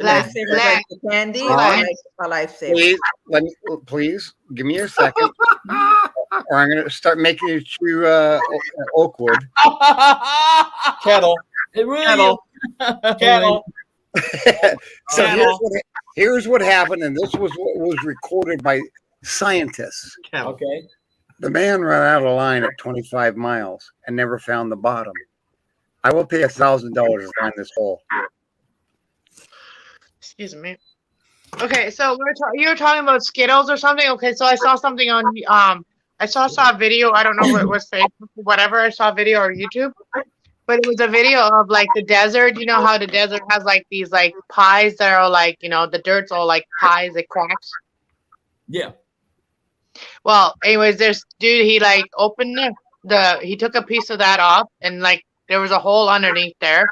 Lifesavers like the candy, Ron, or lifesavers. please give me a second, or I'm going to start making you chew Oakwood. Kettle. It really Kettle. Kettle. So here's what happened, and this was what was recorded by scientists. Okay. The man ran out of line at 25 miles and never found the bottom. I will pay $1,000 to find this hole. Excuse me. Okay, so you were talking about Skittles or something. Okay, so I saw something on I saw a video. I don't know what it was, Facebook, whatever. I saw a video on YouTube, but it was a video of like the desert. You know how the desert has like these like pies that are like, the dirt's all like pies, it cracks. Yeah. Well, anyways, this dude, he like opened he took a piece of that off and like there was a hole underneath there.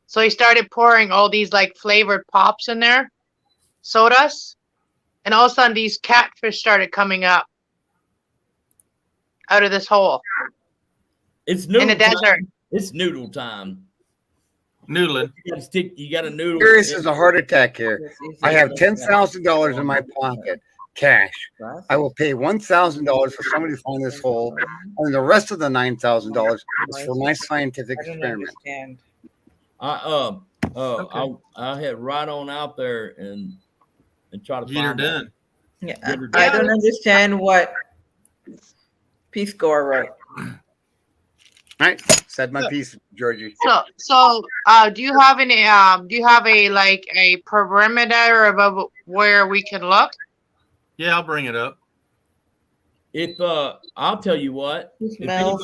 So he started pouring all these like flavored pops in there, sodas, and all of a sudden these catfish started coming up out of this hole. It's noodle in the desert. time. It's noodle time. Noodling. You got to noodle. This is a heart attack here. I have $10,000 in my pocket, cash. I will pay $1,000 for somebody to find this hole, and the rest of the $9,000 is for my scientific experiment. I head right on out there and try to Get her find done. Yeah, Get her I done. don't understand what Peace Corps wrote. All right, said my piece, Georgie. So do you have any do you have a perimeter above where we can look? Yeah, I'll bring it up. If I'll tell you what, smells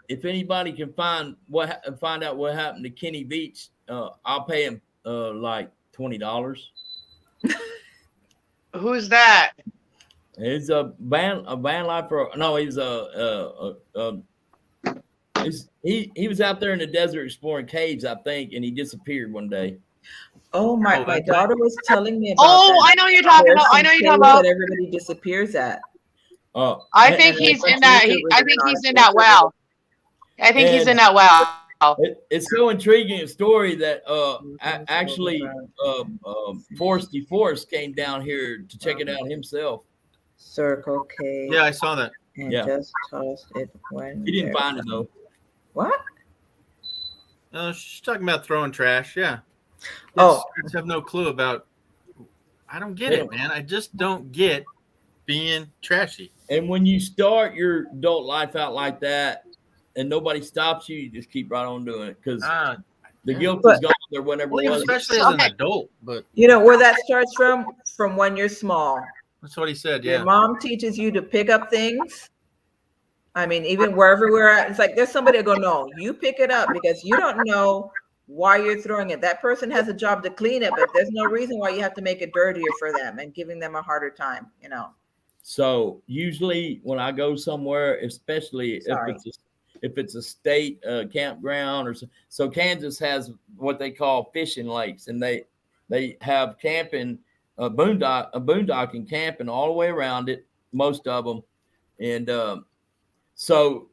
if anybody can find out what happened to Kenny Beach, I'll pay him like $20. Who's that? He's a van lifer. No, he's he was out there in the desert exploring caves, I think, and he disappeared one day. Oh, my daughter was telling me about Oh, that. I know you're talking about. I know you're talking about. That everybody disappears at. I think he's in that. I think he's in that well. I think he's in that well. It's so intriguing a story that actually Forrest DeForest came down here to check it out himself. Circle K. Yeah, I saw that. And Yeah. just tossed it when He didn't there. find it though. What? She's talking about throwing trash. Yeah. Oh. I just have no clue about. I don't get it, man. I just don't get being trashy. And when you start your adult life out like that, and nobody stops you, you just keep right on doing it because the guilt is gone there whenever it was. Especially as an adult, but You know where that starts from when you're small. that's what he said. Your Yeah. mom teaches you to pick up things. I mean, even wherever we're at, it's like there's somebody that go, no, you pick it up because you don't know why you're throwing it. That person has a job to clean it, but there's no reason why you have to make it dirtier for them and giving them a harder time, you know. So usually when I go somewhere, especially if it's a state campground or so Kansas has what they call fishing lakes, and they have camping, boondocking camping all the way around it, most of them, and so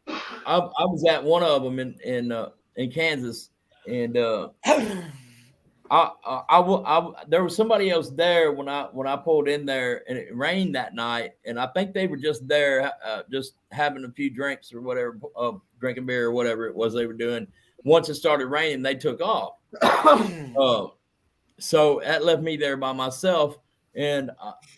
I was at one of them in Kansas, and there was somebody else there when I pulled in there, and it rained that night, and I think they were just there, just having a few drinks or whatever, drinking beer or whatever it was they were doing. Once it started raining, they took off. So that left me there by myself, and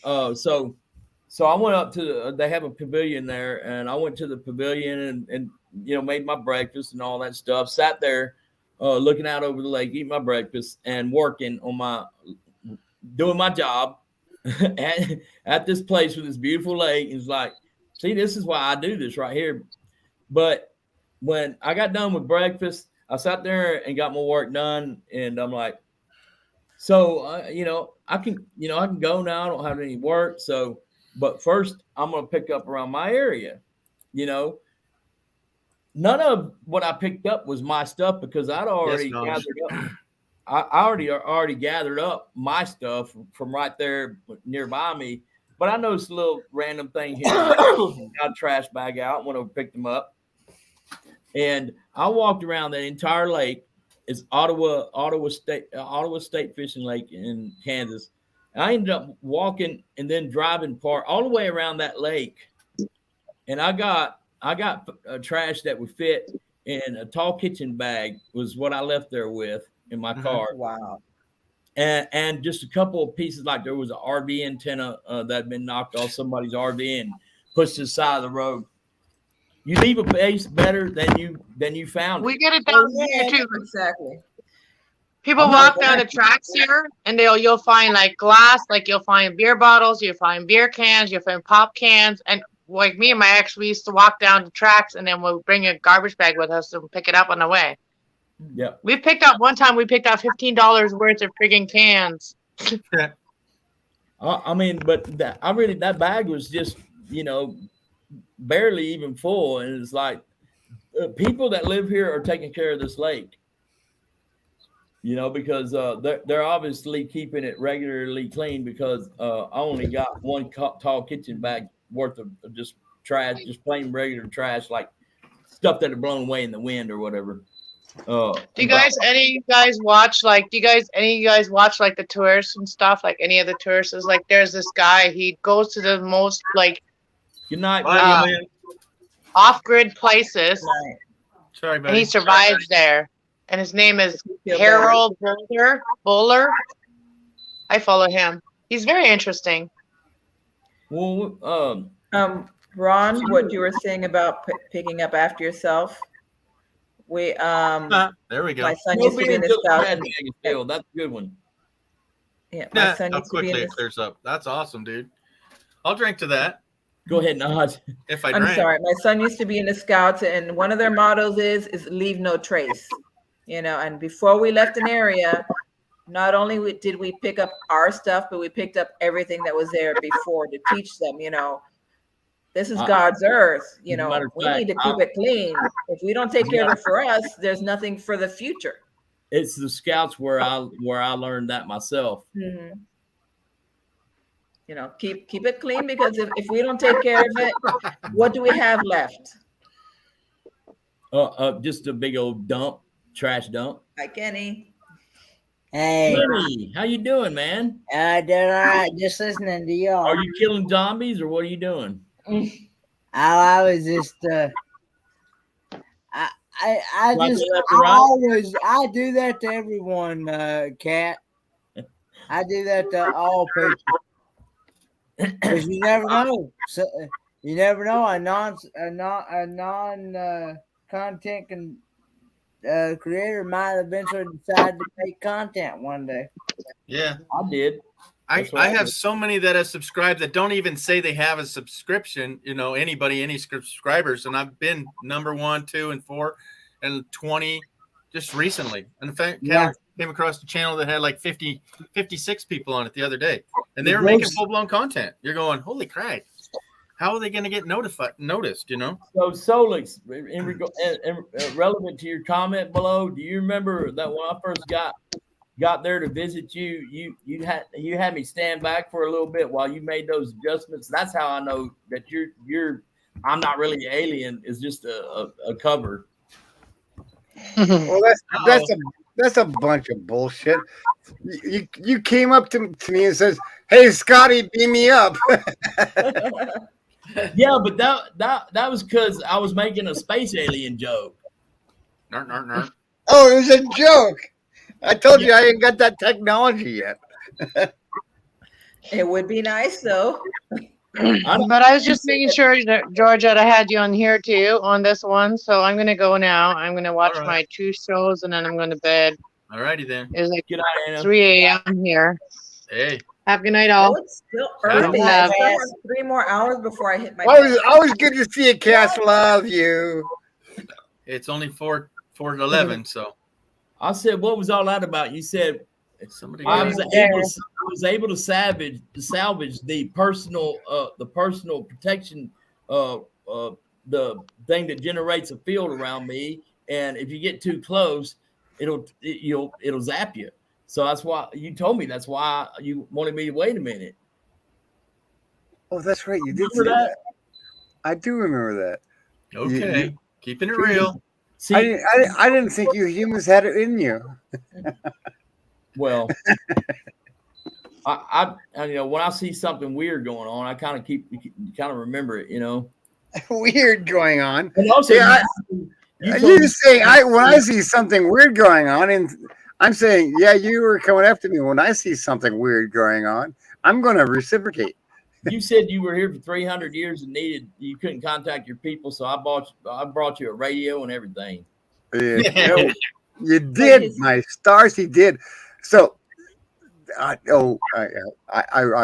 so I went up to they have a pavilion there, and I went to the pavilion and made my breakfast and all that stuff. Sat there. Looking out over the lake, eating my breakfast, and working on doing my job at this place with this beautiful lake. It's like, see, this is why I do this right here. But when I got done with breakfast, I sat there and got my work done, and I'm like, so I can go now. I don't have any work, so. But first, I'm gonna pick up around my area, None of what I picked up was my stuff because I'd already gathered up. I already gathered up my stuff from right there nearby me. But I noticed a little random thing here. Got a trash bag out, went over, picked them up, and I walked around that entire lake. It's Ottawa State Fishing Lake in Kansas. And I ended up walking and then driving all the way around that lake, and I got trash that would fit in a tall kitchen bag was what I left there with in my car. Wow. And just a couple of pieces, like there was an RV antenna that had been knocked off somebody's RV and pushed to the side of the road. You leave a place better than you found it. We get it down here too. Exactly. People walk down the tracks here, and you'll find like glass, like you'll find beer bottles, you'll find beer cans, you'll find pop cans, and like me and my ex, we used to walk down the tracks, and then we'll bring a garbage bag with us and pick it up on the way. Yeah. We picked up $15 worth of friggin' cans. I mean, but that bag was just, barely even full. And it's like people that live here are taking care of this lake, because they're obviously keeping it regularly clean because I only got one tall kitchen bag worth of just trash, just plain regular trash, like stuff that had blown away in the wind or whatever. Do you guys, any of you guys watch like the tourists and stuff? Like any of the tourists is like, there's this guy, he goes to the most like good night, off-grid places. Sorry, buddy. And he survives there. And his name is Harold Bowler. I follow him. He's very interesting. Well, Ron, what you were saying about picking up after yourself. There we go. My son used to be in the Scout. That's a good one. Yeah, my son how used to be in quickly the it clears up. That's awesome, dude. I'll drink to that. Go ahead, Nod. If I I'm drink. sorry. My son used to be in the Scouts, and one of their mottos is leave no trace. And before we left an area, not only did we pick up our stuff, but we picked up everything that was there before to teach them, this is God's earth. We need to keep it clean. If we don't take care of it for us, there's nothing for the future. It's the Scouts where I learned that myself. Mm-hmm. You know, keep it clean, because if we don't take care of it, what do we have left? Just a big old trash dump. Hi, Kenny. Hey, Kenny, how you doing, man? doing all right. Just listening to y'all. Are you killing zombies or what are you doing? I was just I Like just left and right? I do that to everyone, Cat. I do that to all people. Because you never know. So, you never know. A non content creator might eventually decide to make content one day. Yeah, I did. I That's what I have did. so many that have subscribed that don't even say they have a subscription. You know, any subscribers, and I've been number 1, 2, and 4, and 20 just recently. And in fact, Yeah. came across a channel that had like 56 people on it the other day, and they The were making gross- full blown content. You're going, holy crap! How are they going to get noticed? You know? So Solix, relevant to your comment below, do you remember that when I first got there to visit you, you had me stand back for a little bit while you made those adjustments? That's how I know that you're I'm not really an alien. It's just a cover. Well, that's a bunch of bullshit. You came up to me and says, "Hey, Scotty, beam me up." Yeah, but that was because I was making a space alien joke. Nark. Oh, it was a joke. I told you I ain't got that technology yet. It would be nice though. But I was just making sure that Georgia, that I had you on here too on this one. So I'm gonna go now. I'm gonna watch All right. my 2 shows and then I'm going to bed. All righty then. It's like Good night, Anna. 3 a.m. here. Hey, Have a good night, Oh, all. it's still Yeah. early. I Love. still have 3 more hours before I hit my Always, bed. always good to see you, Cass. Love you. it's only 4 to 11, so I said, what was all that about? You said somebody. I got was able to salvage the personal protection, the thing that generates a field around me, and if you get too close, it'll zap you. So that's why you told me. That's why you wanted me to wait a minute. Oh, that's right. You did say Remember that. I do remember that. Okay, keeping it real. See, I didn't think you humans had it in you. well, I when I see something weird going on, I kind of remember it, Weird going on. And also, Yeah, you told You're me- just saying when I see something weird going on, and I'm saying, yeah, you were coming after me when I see something weird going on. I'm going to reciprocate. you said you were here for 300 years and you couldn't contact your people, so I brought you a radio and everything. Yeah, you did, my stars. He did. So, I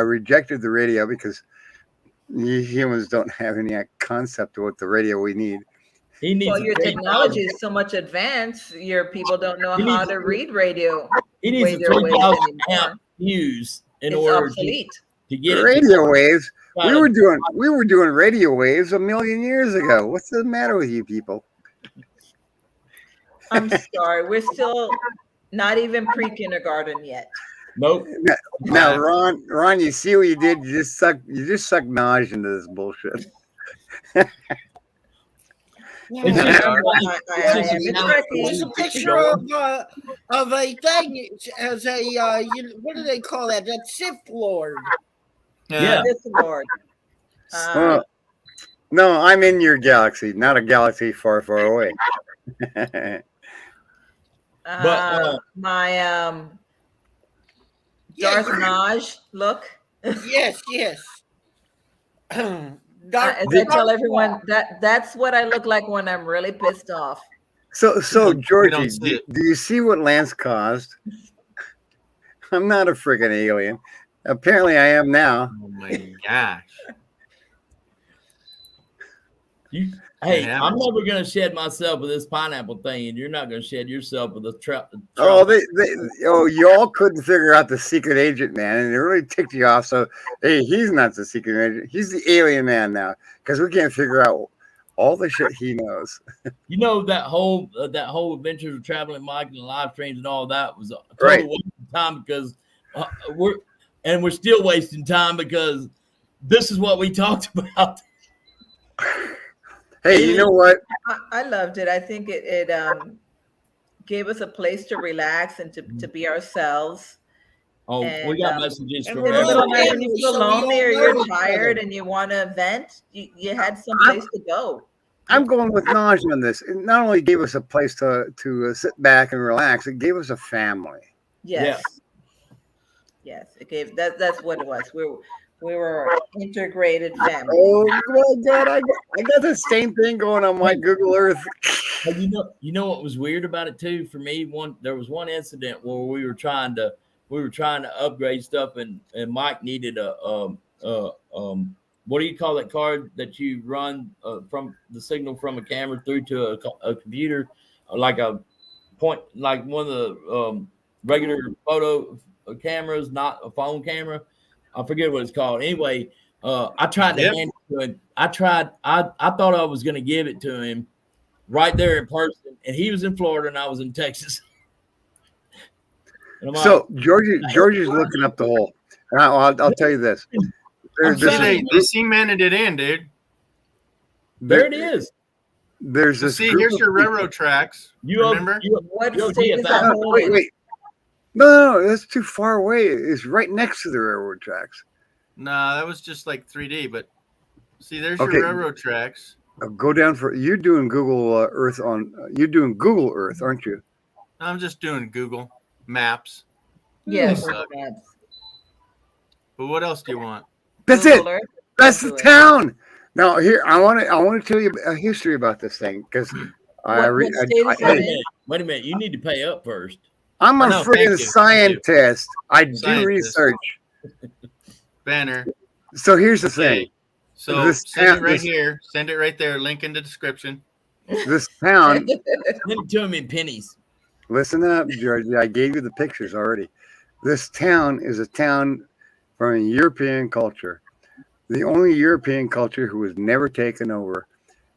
rejected the radio because you humans don't have any concept of what the radio we need. He needs Well, a your great technology radio. is so much advanced. Your people don't know He how needs to a- read radio. He needs a their waves 3,000 anymore. amp fuse in It's order obsolete. to get it. Radio waves. Got We it. were doing radio waves a million years ago. What's the matter with you people? I'm sorry. We're still not even pre-kindergarten yet. Nope. Now, Ron, you see what you did? You just sucked knowledge into this bullshit. It's I just- am. It's tricky. There's a picture of a thing. It has a what do they call that? That Sith Lord. Yeah. This Lord. No, I'm in your galaxy, not a galaxy far, far away. My Yes. Darth Naj look. Yes, yes. As I tell everyone, that's what I look like when I'm really pissed off. So don't Georgie, see do it. you see what Lance caused? I'm not a freaking alien. Apparently, I am now. Oh my gosh. Hey, Yeah. I'm never gonna shed myself with this pineapple thing, and you're not gonna shed yourself with the trap. Oh, y'all couldn't figure out the secret agent man, and it really ticked you off. So, hey, he's not the secret agent; he's the alien man now, because we can't figure out all the shit he knows. You know that whole adventures of traveling Mike and the live streams and all that was a total Right. waste of time because and we're still wasting time because this is what we talked about. Hey, you know what? I loved it. I think it gave us a place to relax and to be ourselves. Oh, And, we got messages and from when we're all when you family, feel so we all lonely or know you're each other. tired and you want to vent, you had some place to go. I'm going with Naj on this. It not only gave us a place to sit back and relax, it gave us a family. Yes. Yes. It gave that's what it was. We were integrated family. Oh my God, I got the same thing going on my Google Earth. But you know what was weird about it too for me? There was one incident where we were trying to upgrade stuff, and Mike needed a what do you call that card that you run from the signal from a camera through to a computer, like a point, like one of the regular photo cameras, not a phone camera. I forget what it's called. Anyway, I tried to hand it to him. I thought I was going to give it to him right there in person, and he was in Florida and I was in Texas. So Georgie's looking up the hole. I'll tell you this. They cemented it in, dude. There it is. There's this. See, here's your railroad tracks. Remember? What state is that? Wait. No, that's too far away. It's right next to the railroad tracks. Nah, that was just like 3D. But see, there's Okay. your railroad tracks. Go down for you're doing Google Earth on. You're doing Google Earth, aren't you? I'm just doing Google Maps. Yes. They suck. But what else do you want? That's Google it. Earth. That's the town. Now here, I want to tell you a history about this thing because Wait a minute. You need to pay up first. I'm a No, freaking thank you. scientist. I do Scientist. research. Banner. So here's the thing. So This send town- it right this- here. Send it right there. Link in the description. This town. Send it to him in pennies. Listen up, Georgie. I gave you the pictures already. This town is a town from a European culture. The only European culture who was never taken over.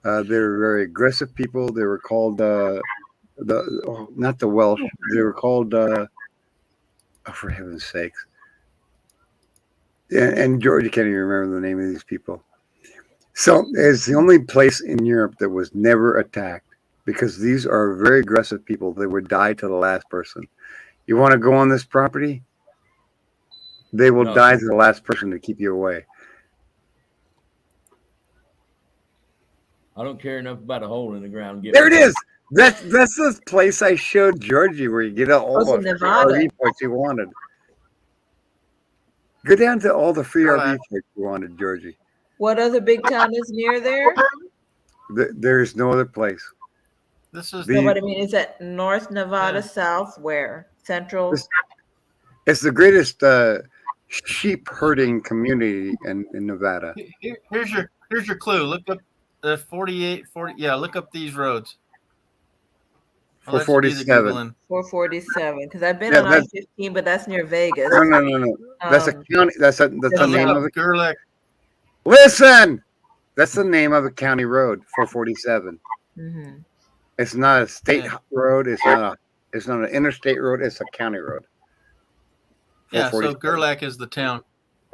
They were very aggressive people. They were called not the Welsh. They were called for heaven's sakes. And Georgia can't even remember the name of these people. So it's the only place in Europe that was never attacked because these are very aggressive people. They would die to the last person. You want to go on this property? They will die to the last person to keep you away. I don't care enough about a hole in the ground. There it is. That's the place I showed Georgie where you get all in the Nevada. RV points you wanted. Go down to all the free RV points you wanted, Georgie. What other big town is near there? There's no other place. This is No, but I mean, is that North Nevada, South, where? Central? It's the greatest sheep herding community in Nevada. Here's your clue. Look up the 40. Yeah, look up these roads. I'll let you do the 447. Googling. 447. Because I've been Yeah, on that's- I-15, but that's near Vegas. No. That's a county. That's the name of it. Gerlach. Listen, that's the name of a county road. 447. Mhm. It's not a state road. It's not an interstate road. It's a county road. Yeah, so 447. Gerlach is the town.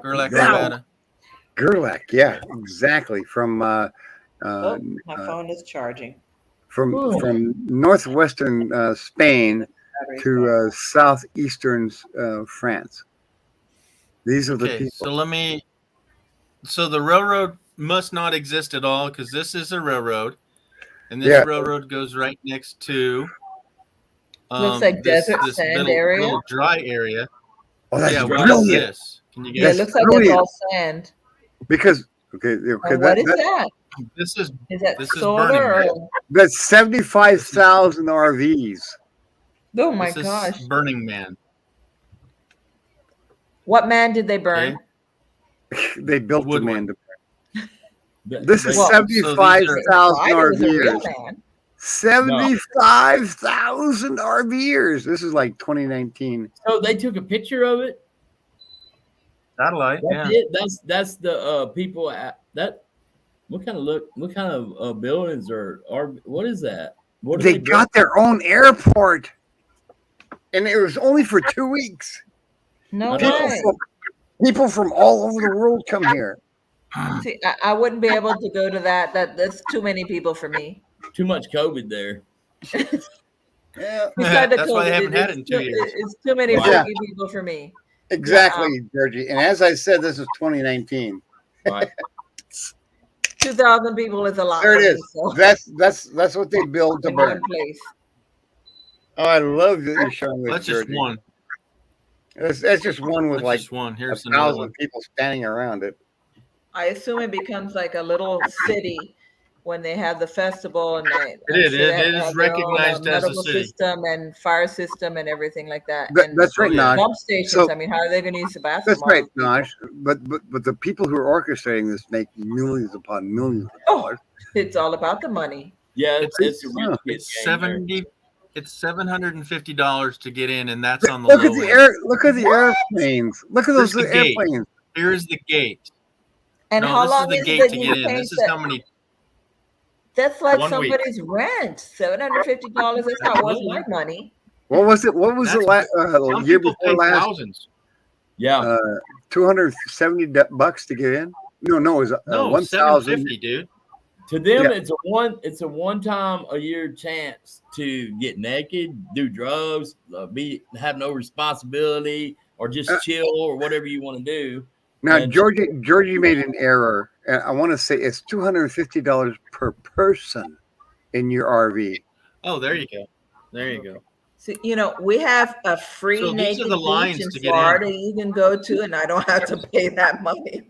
Gerlach, Wow. Nevada. Gerlach, yeah, exactly. From Oh, my phone is charging. from northwestern Spain to southeastern France. These are the Okay, people. so the railroad must not exist at all because this is a railroad, and this Yeah. railroad goes right next to. Looks like desert sand area. little dry area. Oh, that's yeah, what is brilliant. this? Can you Yeah, guess? it looks like brilliant. it's all sand. Because What is that? This is Is that this is solar? Burning Or... that's 75,000 RVs. Oh my this gosh! is Burning Man. What man did they burn? They built the Woodwind. man. This is Well, 75,000 Why was a real RVers. man? 75,000 RVers. This is like 2019. So they took a picture of it. Satellite. That's it. That's the people at that. What kind of buildings are what is that? What do They got their own airport, and it was only for 2 weeks. No People way. People from all over the world come here. See, I wouldn't be able to go to that. That's too many people for me. Too much COVID there. Yeah, Besides the That's why they COVID, haven't had it in 2 years. It's too many Yeah. freaky people for me. exactly, Georgie. And as I said, this is 2019. Right. 2,000 people is a lot. There it for is. me, so That's what they build to in one burn. place. Oh, I love that you're showing this, That's just Georgie. one. That's just one with That's like just one. a Here's another 1,000 one. people standing around it. I assume it becomes like a little city when they have the festival, and It is. I'm sure they It is have their own, recognized as a medical city. system and fire system and everything like that. That- And that's right, Naj. pump stations. So- I mean, how are they going to use the bathroom? That's right, Naj. But the people who are orchestrating this make millions upon millions of dollars. It's all about the money. Yeah, It's it's a real it's kid game there. 70. It's $750 to get in, and that's on the Look low at the end. Look at the airplanes. Look at Here's those the gate. airplanes. Here's the gate. And No, how this long is the is gate that to you get in. pay This is that- how many. That's like 1 week. somebody's rent. $750. That's not worth my money. What was it? What was That's- the Some year people before pay last? thousands. Yeah. $270 to get in. No, it was No, 1,000. $750, dude. To them, Yeah. it's a one time a year chance to get naked, do drugs, have no responsibility, or just chill or whatever you want to do. Now, And- Georgie made an error. And I want to say it's $250 per person in your RV. Oh, there you go. There you go. So, we have a free So these are naked the lines beach to in get in. Florida you can go to, and I don't have to pay that money.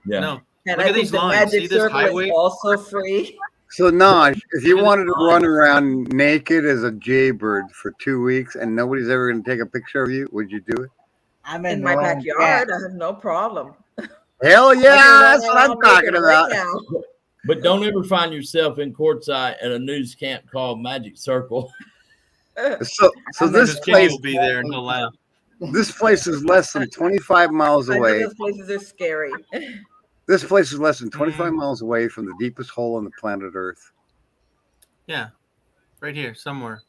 Yeah. No. And Look I at think these the lines. Magic See this Circle highway? is also free. So, Naj, if you Look at wanted the to run around naked as a jaybird for 2 weeks and nobody's ever going to take a picture of you, would you do it? I'm In in my the wrong backyard, cat. I have no problem. Hell I can yeah, run that's what I'm around talking naked right about. now. But don't ever find yourself in Quartzsite at a news camp called Magic Circle. So this Because Kenny place, will be there and he'll laugh. this place is less than 25 miles I know away. those places are scary. This place is less than Mm-hmm. 25 miles away from the deepest hole on the planet Earth. Yeah. Right here, somewhere.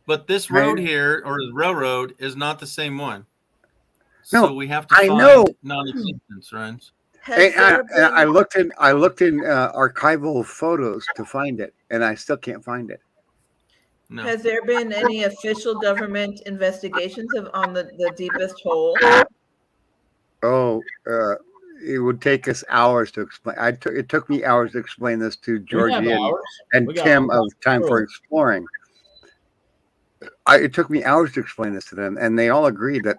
But this road Right. here, or the railroad, is not the same one. No, So we have to I find know. non-existence runs. Has there I been- looked in archival photos to find it, and I still can't find it. No. Has there been any official government investigations on the deepest hole? Oh, it would take us hours to explain. It took me hours to explain this to We have Georgie ours. and We got Tim ours. of Time for Exploring. It took me hours to explain this to them, and they all agreed that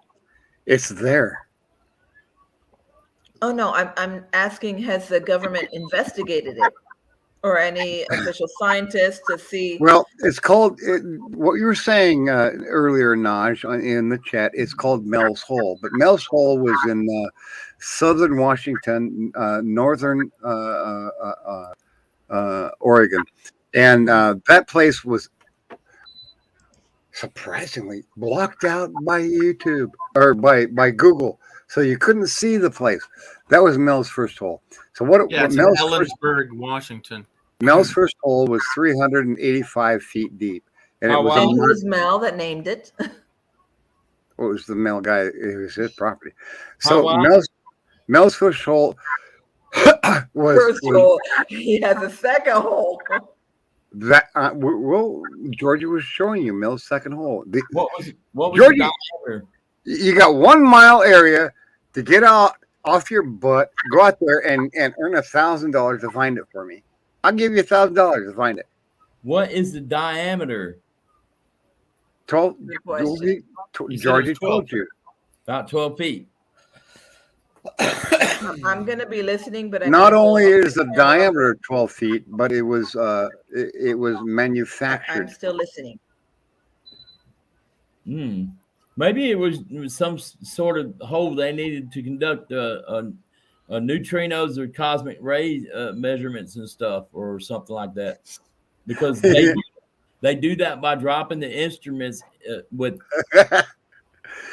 it's there. Oh no, I'm asking, has the government investigated it, or any official scientists to see? Well, it's called what you were saying earlier, Naj, in the chat. It's called Mel's Hole, but Mel's Hole was in southern Washington, northern Oregon, and that place was surprisingly blocked out by YouTube or by Google, so you couldn't see the place. That was Mel's first hole. So what Yeah, it's in Mel's first Ellensburg, Washington. Mel's first hole was 385 feet deep, and it Oh, was wow. And a it mar- was Mel that named it. what was the Mel guy? It was his property. Oh, So wow. Mel's first hole was, First was hole. He has a second hole. that. Well, Georgia was showing you Mel's second hole. What was Georgie, the diameter? you got 1 mile area to get out off your butt, go out there and earn $1,000 to find it for me. I'll give you $1,000 to find it. What is the diameter? 12. Good question. Georgie, You said it was Georgie 12. told you. About 12 feet. I'm gonna be listening, but I Not can't go only up is the there. diameter 12 feet, but it was I'm manufactured. still listening. Maybe it was some sort of hole they needed to conduct neutrinos or cosmic ray measurements and stuff, or something like that. Because they do that by dropping the instruments with.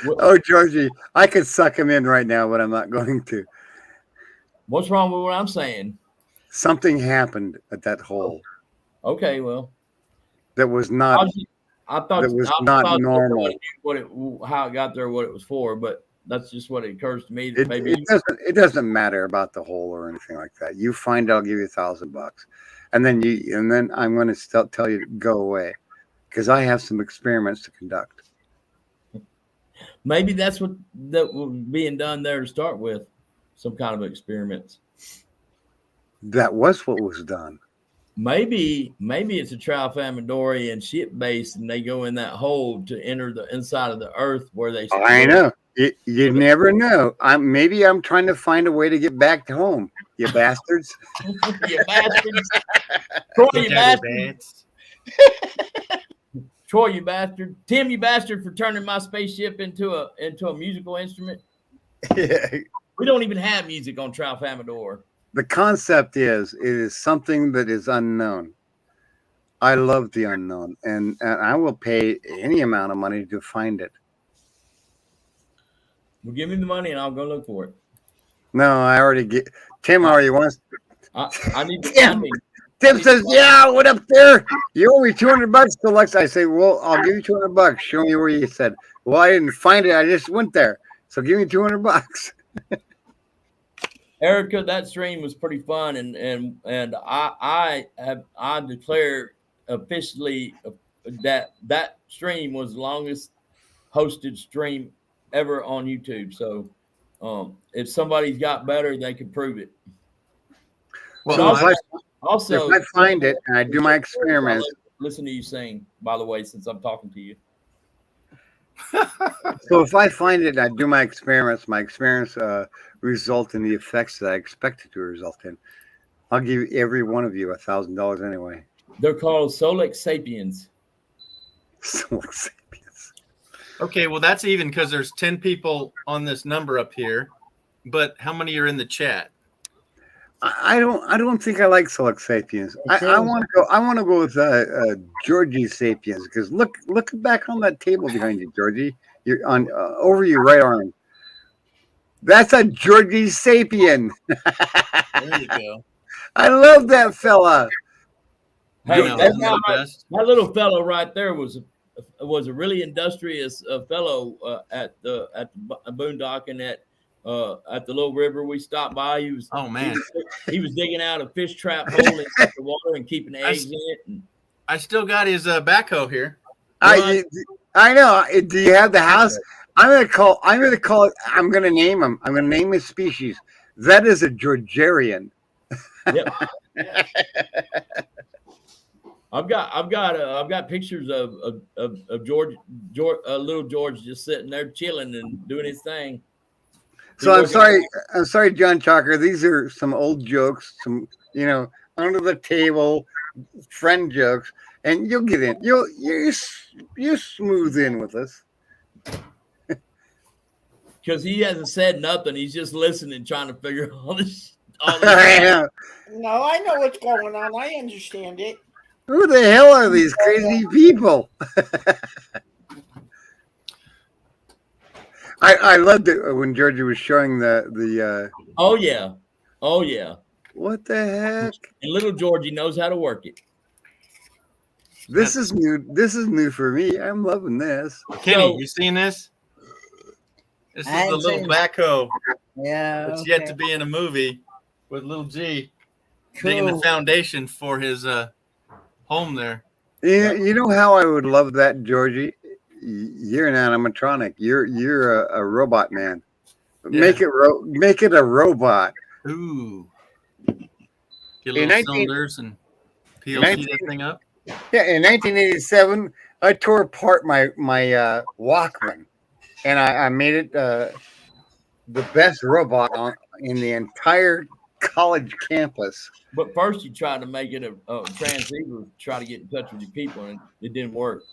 Oh, Georgie, I could suck him in right now, but I'm not going to. What's wrong with what I'm saying? Something happened at that hole Okay, well, that was not. I thought That was I not thought normal. nobody knew how it got there, what it was for, but That's just what it occurs to me. It, Maybe it doesn't matter about the hole or anything like that. You find, I'll give you $1,000, and then I'm going to tell you to go away because I have some experiments to conduct. maybe that's what that was being done there to start with, some kind of experiments. That was what was done. Maybe it's a Tralfamadorian ship base, and they go in that hole to enter the inside of the Earth where they. I know. You never know. Maybe I'm trying to find a way to get back to home. You bastards. You bastards. Troy, you bastard. Troy, you bastard. Tim, you bastard, for turning my spaceship into a musical instrument. Yeah. We don't even have music on Tralfamador. The concept is, it is something that is unknown. I love the unknown, and I will pay any amount of money to find it. Well, give me the money and I'll go look for it. No, I already get. Tim already wants. I need the Tim, funding. Tim says, "Yeah, what up there? You owe me $200 to Lex." I say, "Well, I'll give you $200. Show me where you said." Well, I didn't find it. I just went there. So give me $200. Erica, that stream was pretty fun, and I declare officially that stream was the longest hosted stream ever on YouTube. So if somebody's got better, they can prove it. Well, if I find it and I do my experiments. Listen to you sing, by the way, since I'm talking to you. So if I find it and I do my experiments result in the effects that I expect it to result in, I'll give every one of you $1,000 anyway. They're called Solex Sapiens. Solex Sapiens. Okay, well that's even because there's 10 people on this number up here, but how many are in the chat? I don't think I like Solex Sapiens. I want to go with Georgie Sapiens, because look back on that table behind you, Georgie. You're on over your right arm. That's a Georgie Sapien. There you go. I love that fella. Hey, that little fellow right there was a really industrious fellow at the boondocking at the little river we stopped by. He was he was digging out a fish trap hole in the water and keeping eggs in it. And I still got his backhoe here. I know. Do you have the house? I'm gonna name him. I'm gonna name his species. That is a Georgian. Yep. I've got pictures of George, little George, just sitting there chilling and doing his thing. So I'm sorry, John Chalker. These are some old jokes, some under the table friend jokes, and you'll get in. You smooth in with us. Because he hasn't said nothing. He's just listening, trying to figure all this. No, I know what's going on. I understand it. Who the hell are these crazy people? I loved it when Georgie was showing the. Oh yeah. What the heck? And little Georgie knows how to work it. This is new. This is new for me. I'm loving this. Kenny, you seen this? This is the little backhoe. Yeah. It's yet to be in a movie with little G digging the foundation for his home there. You know how I would love that, Georgie? You're an animatronic. You're a robot man. Yeah. Make it a robot. Ooh. Get little cylinders and PLC that thing up. Yeah, in 1987, I tore apart my Walkman, and I made it the best robot in the entire college campus. But first, you tried to make it a transceiver, try to get in touch with your people, and it didn't work.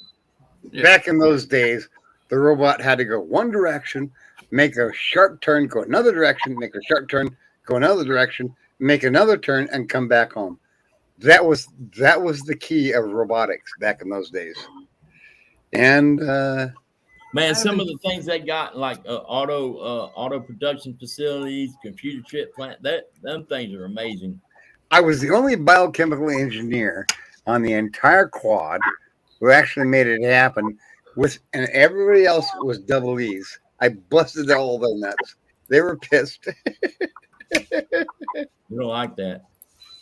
Yeah. Back in those days, the robot had to go one direction, make a sharp turn, go another direction, make a sharp turn, go another direction, make another turn, and come back home. That was the key of robotics back in those days. And man, some of the things they got, like auto production facilities, computer chip plant, them things are amazing. I was the only biochemical engineer on the entire quad who actually made it happen, and everybody else was double E's. I busted all their nuts. They were pissed. We don't like that.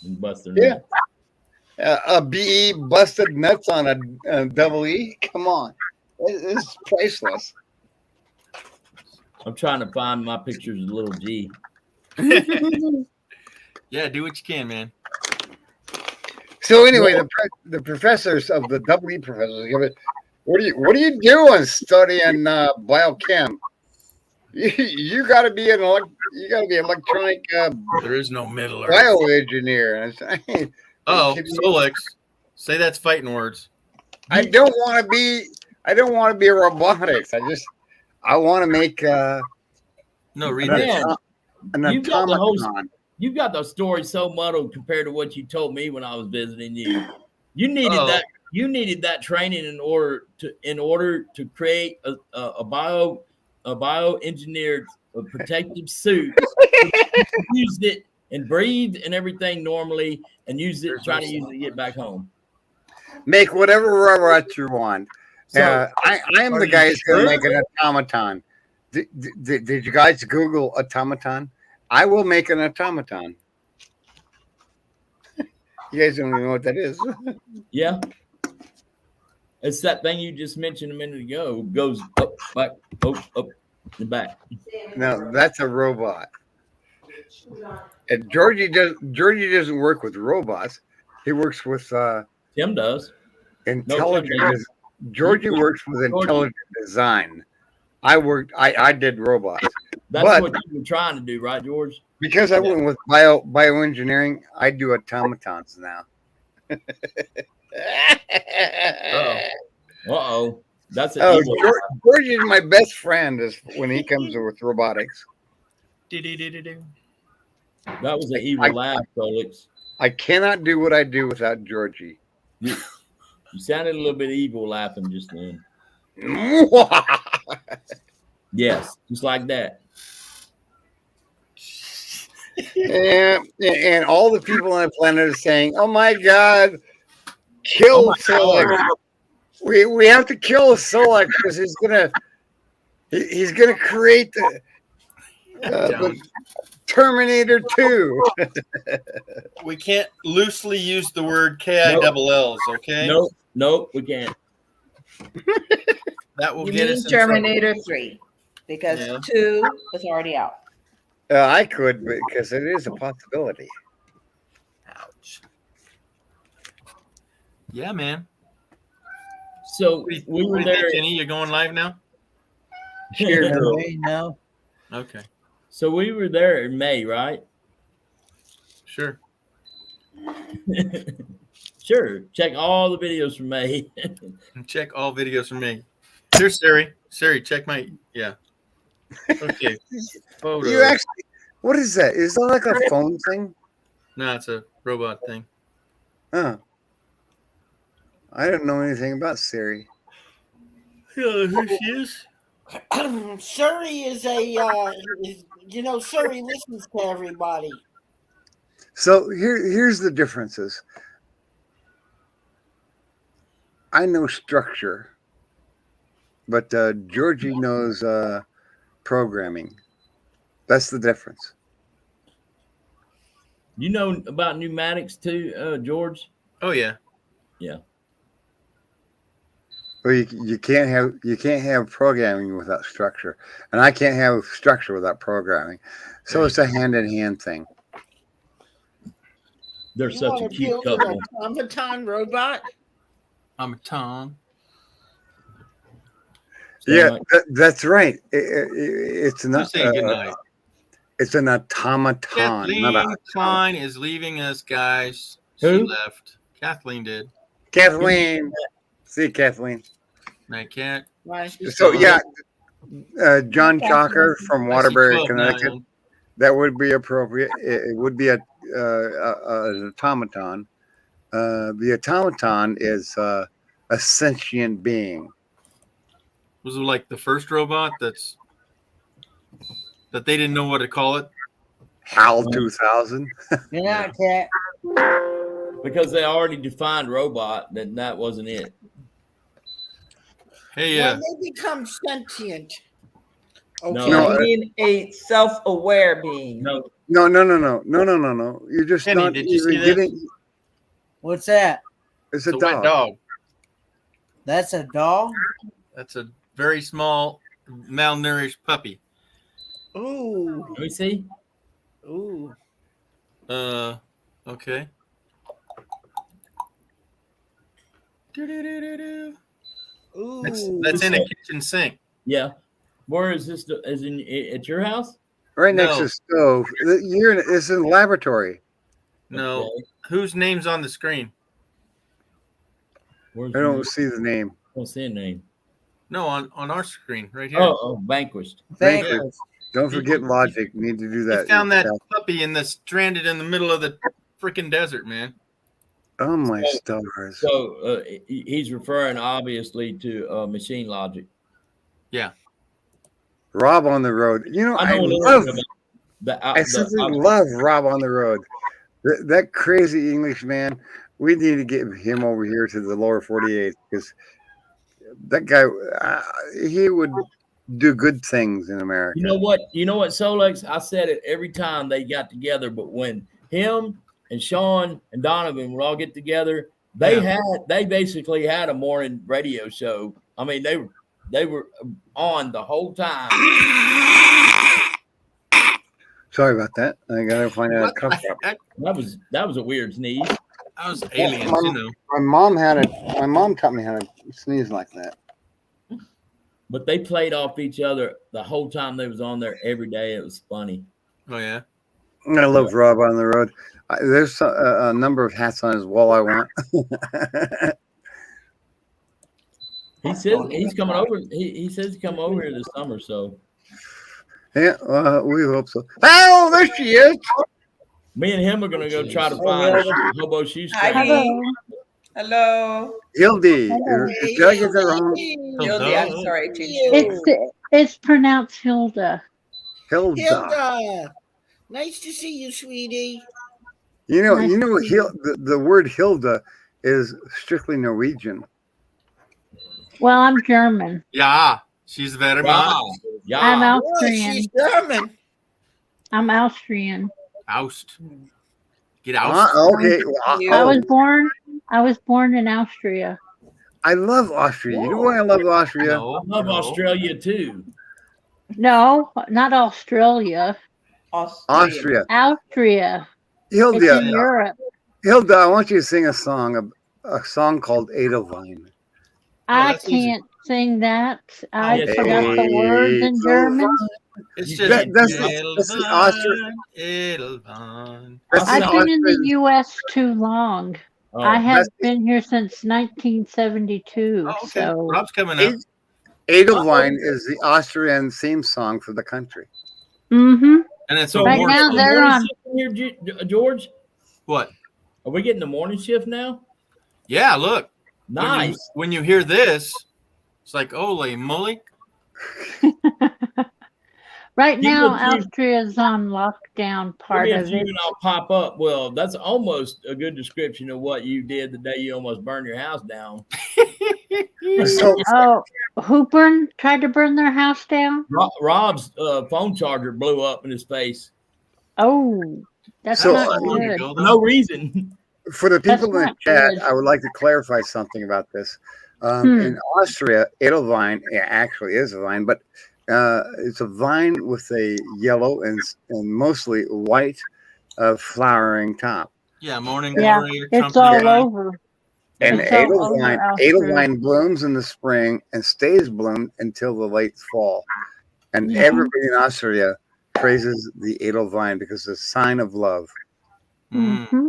You bust their Yeah. nuts. A BE busted nuts on a double E. Come on, it's priceless. I'm trying to find my pictures of little G. Yeah, do what you can, man. So anyway, the professors of the double E professors give it. What are you doing studying biochem? You got to be electronic There is no middle. bioengineer. And Oh, Solex. Say that's fighting words. I don't want to be. I don't want to be robotics. I want to make No, read an, this. an You got the whole automaton. you got the story so muddled compared to what you told me when I was visiting you. You needed Oh. that. You needed that training in order to create a bioengineered protective suit. Used it and breathed and everything normally, and used it trying to use it to get back home. Make whatever robot you want. So- I am the guy who's going to make an automaton. Did you guys Google automaton? I will make an automaton. You guys don't even know what that is. Yeah. It's that thing you just mentioned a minute ago. It goes up, back, up, and back. No, that's a robot. And Georgie doesn't work with robots. He works with Tim does. intelligent. No, Tim doesn't. Georgie works with Georgie. intelligent design. I did robots. That's But- what you were trying to do, right, George? Because I went with bioengineering, I do automatons now. Uh-oh. That's an Oh, evil. George is my best friend is when he comes with robotics. Do-do-do-do-do. That was an evil laugh, Felix. I cannot do what I do without Georgie. You sounded a little bit evil laughing just then. Yes, just like that. and all the people on the planet are saying, "Oh my God, kill Solex! We have to kill Solex because he's gonna create the Terminator 2." We can't loosely use the word KILLs, okay? Nope, we can't. That will You get mean us in trouble. Terminator 3 because Yeah. 2 was already out. I could because it is a possibility. Ouch. Yeah, man. So What do you we were think, there. Kenny? You're going live now? No. Okay, So we were there in May, right? sure. Sure. Check all the videos from May. And check all videos from me. Here's Siri. Siri, check my Okay. Photo. You actually, what is that? Is that like a phone thing? No, it's a robot thing. Huh. I don't know anything about Siri. Yeah, here she is. Surrey is Surrey listens to everybody. So here's the differences. I know structure, but Georgie knows programming. That's the difference. You know about pneumatics too, George? Oh yeah. Yeah. Well, you can't have programming without structure, and I can't have structure without programming. So it's a hand-in-hand thing. They're You such a wanna cute build couple. an automaton robot? I'm a Tom. Yeah, that's right. It's Who's not. saying good night? It's an automaton, Kathleen not a Klein is leaving us, guys. Who? She left. Kathleen did. Kathleen. See, Kathleen. Night cat. So yeah, John Chalker from Waterbury, 12, Connecticut. 9. That would be appropriate. It would be an automaton. The automaton is a sentient being. Was it like the first robot that they didn't know what to call it? HAL 2000. You're not cat. Because they already defined robot, then that wasn't it. Hey, When they become sentient, Okay, No. I mean a self-aware being. No. No. You're just Kenny, not did you see even this? getting. What's that? It's It's a a wet dog. dog. That's a dog? That's a very small, malnourished puppy. Ooh. Let me see. Ooh. Okay. Doo-doo-doo-doo-doo. That's Ooh. in a kitchen sink. Yeah. Where is this? Is in at your house? Right next to No. the stove. It's in the laboratory. No. Okay. Whose name's on the screen? Where's I don't the- see the name. I don't see a name. No, on our screen right here. Oh, Vanquished. Vanquished. Don't forget logic. You need to do He that. found that yourself. puppy stranded in the middle of the freaking desert, man. Oh my stars. So he's referring obviously to machine logic. Yeah. Rob on the road. You know, I I know a little love. bit about I simply love Rob on the road. That crazy English man. We need to get him over here to the lower 48 because that guy, he would do good things in America. You know what? Solex, I said it every time they got together, but when him and Sean and Donovan would all get together, they basically had a morning radio show. I mean, they were on the whole time. Sorry about that. I gotta find out. That was a weird sneeze. That was aliens, my, you know. My mom taught me how to sneeze like that. But they played off each other the whole time they was on there every day. It was funny. Oh yeah. I love Rob on the road. There's a number of hats on his wall I want. He says he's coming over. He says he's coming over here this summer. So Yeah, we hope so. Oh, there she is. me and him are gonna go try to find Hobo Shoestring. Hello. Hildy. Hello. Did I get that wrong? Hildy, I'm sorry. I changed It's pronounced Hilda. Hilda. Hilda. Nice to see you, sweetie. You know, the word Hilda is strictly Norwegian. Well, I'm German. Yeah, she's very much. Yeah. I'm Oh, Austrian. she's German. I'm Austrian. Oust. Get out. Okay. I was born in Austria. I love Austria. You know why I love Austria? I love Australia too. No, not Australia. Austria. Austria. It's Hilda. in Europe. Hilda, I want you to sing a song called Edelwein. I can't sing that. I yes, forgot the words in German. It's That's just the Austrian. Edelwein. I've been in the U.S. too long. Oh, I have been here since 1972. Oh, okay. So Rob's coming up. Edelwein is the Austrian theme song for the country. Mm-hmm. And it's So right morning- now so they're morning on. shift here, George. What? Are we getting the morning shift now? Yeah, look. Nice. When you hear this, it's like, holy moly. Right You now, would think- Austria's on lockdown part Give me a of few it. and I'll pop up. Well, that's almost a good description of what you did the day you almost burned your house down. Oh, who tried to burn their house down? Rob's phone charger blew up in his face. Oh, that's So, not good. For no reason. For the That's people in the not chat, good. I would like to clarify something about this. In Austria, Edelwein actually is a vine, but it's a vine with a yellow and mostly white flowering top. Yeah, morning Yeah, glory. it's trumpet all vine. over. And It's all over Austria. Edelwein blooms in the spring and stays bloomed until the late fall. And Mhm. everybody in Austria praises the Edelwein because it's a sign of love. Mm-hmm.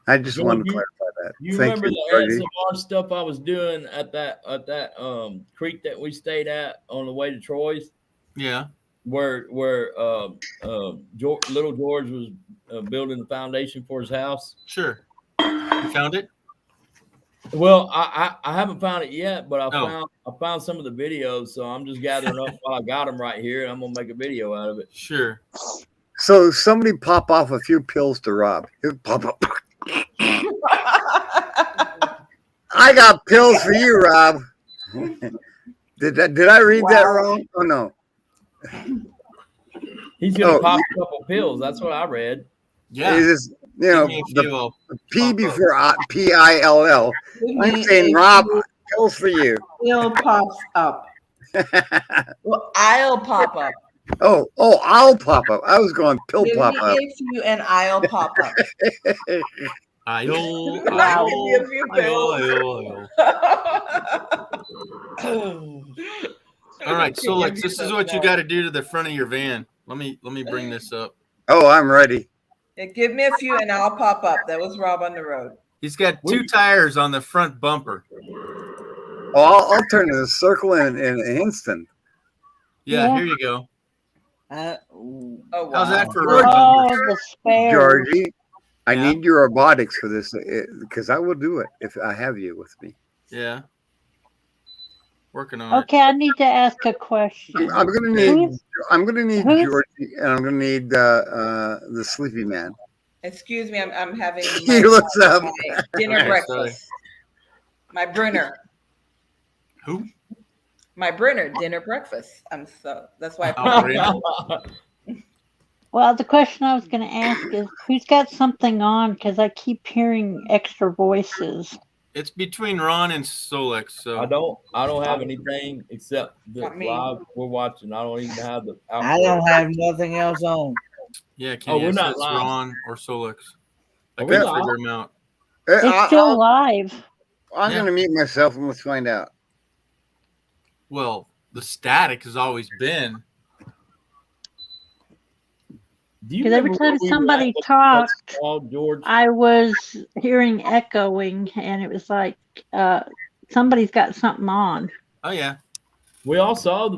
I just George, wanted to you- clarify that. You Thank remember you, the Georgie. ASMR stuff I was doing at that creek that we stayed at on the way to Troy's, Yeah. where little George was building the foundation for his house. Sure. You found it? Well, I haven't found it yet, but Oh. I found some of the videos, so I'm just gathering up while I got them right here, and I'm gonna make a video out of it. Sure. So somebody pop off a few pills to Rob. He'll pop up. I got pills for you, Rob. Did I read that wrong? Oh no. He's gonna Oh, pop a couple pills. That's what I read. Yeah. It is, you know, Give me a few, the I'll P pop up. before PILL. Give I'm me saying, a Rob, few pills for you. pill pops up. Well, I'll pop up. Oh, I'll pop up. I was going pill Give pop me up. a few and I'll pop up. I'll, Wow. Give me a few pills. All right, Okay, so give this is yourself what you that. got to do to the front of your van. Let me bring this up. Oh, I'm ready. Yeah, give me a few and I'll pop up. That was Rob on the road. He's got 2 tires on the front bumper. Oh, I'll turn to the circle in an instant. Yeah, Yeah. here you go. Oh, wow. How's that for a road Oh, bumper? the spares. Georgie, I Yeah. need your robotics for this because I will do it if I have you with me. Yeah. Working on Okay, I need to ask a question. I'm gonna Who's- need who's- Georgie, and I'm gonna need the sleepy man. Excuse me, I'm having He looks up. my dinner Okay, breakfast. My Brenner. Who? My Brenner dinner breakfast. That's why I Oh, put really? Well, the question I was going to ask is who's got something on? Because I keep hearing extra voices. It's between Ron and Solex. So I don't have anything except the Not me. live we're watching. I don't even have the. I don't have nothing else on. yeah, Kenny, we're it not says live. Ron or Solex. I Are we couldn't live? figure him out. It's still live. I'm Yeah. gonna mute myself and let's find out. Well, the static has always been. Do you Because every remember time what we were somebody at? What's talked, called, George? I was hearing echoing, and it was like somebody's got something on. Oh yeah, We all saw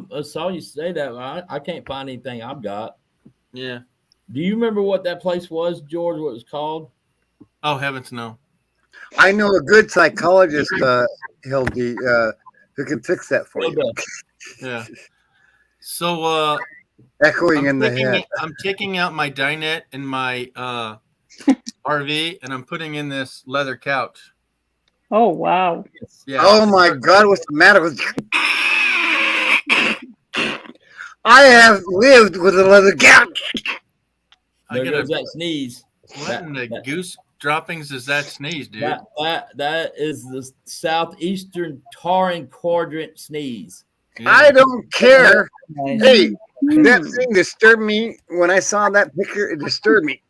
you say that. I can't find anything I've got. yeah. Do you remember what that place was, George? What it was called? Oh heavens, no. I know a good psychologist, Hildy, who can fix that for you. Yeah. So Echoing in the head. I'm taking out my dinette and my RV, and I'm putting in this leather couch. Oh, wow. Yeah. Oh my God, what's the matter with you? I have lived with a leather couch. I There get goes a, that sneeze. what in the goose droppings is that sneeze, dude? That is the southeastern Taran quadrant sneeze. I don't care. Nice. Hey, that thing disturbed me when I saw that picture. It disturbed me.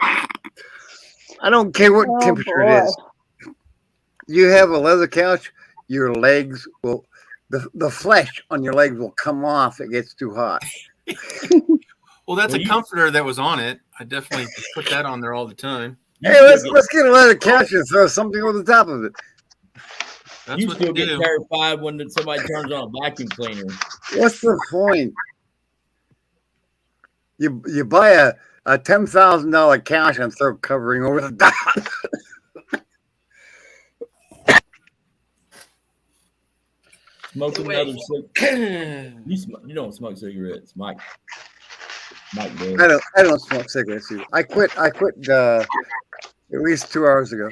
I don't care what Oh, temperature boy. it is. You have a leather couch, your legs will, the flesh on your legs will come off. It gets too hot. Well, that's Well, a comforter that was on it. I definitely put that on there all the time. Hey, let's get a leather couch and throw something over the top of it. That's You what still they get do. terrified when somebody turns on a vacuum cleaner. What's the point? You buy a $10,000 couch and throw covering over the top. Smoking another cigarette. You don't smoke cigarettes, Mike. Mike does. I don't smoke cigarettes either. I quit at least 2 hours ago.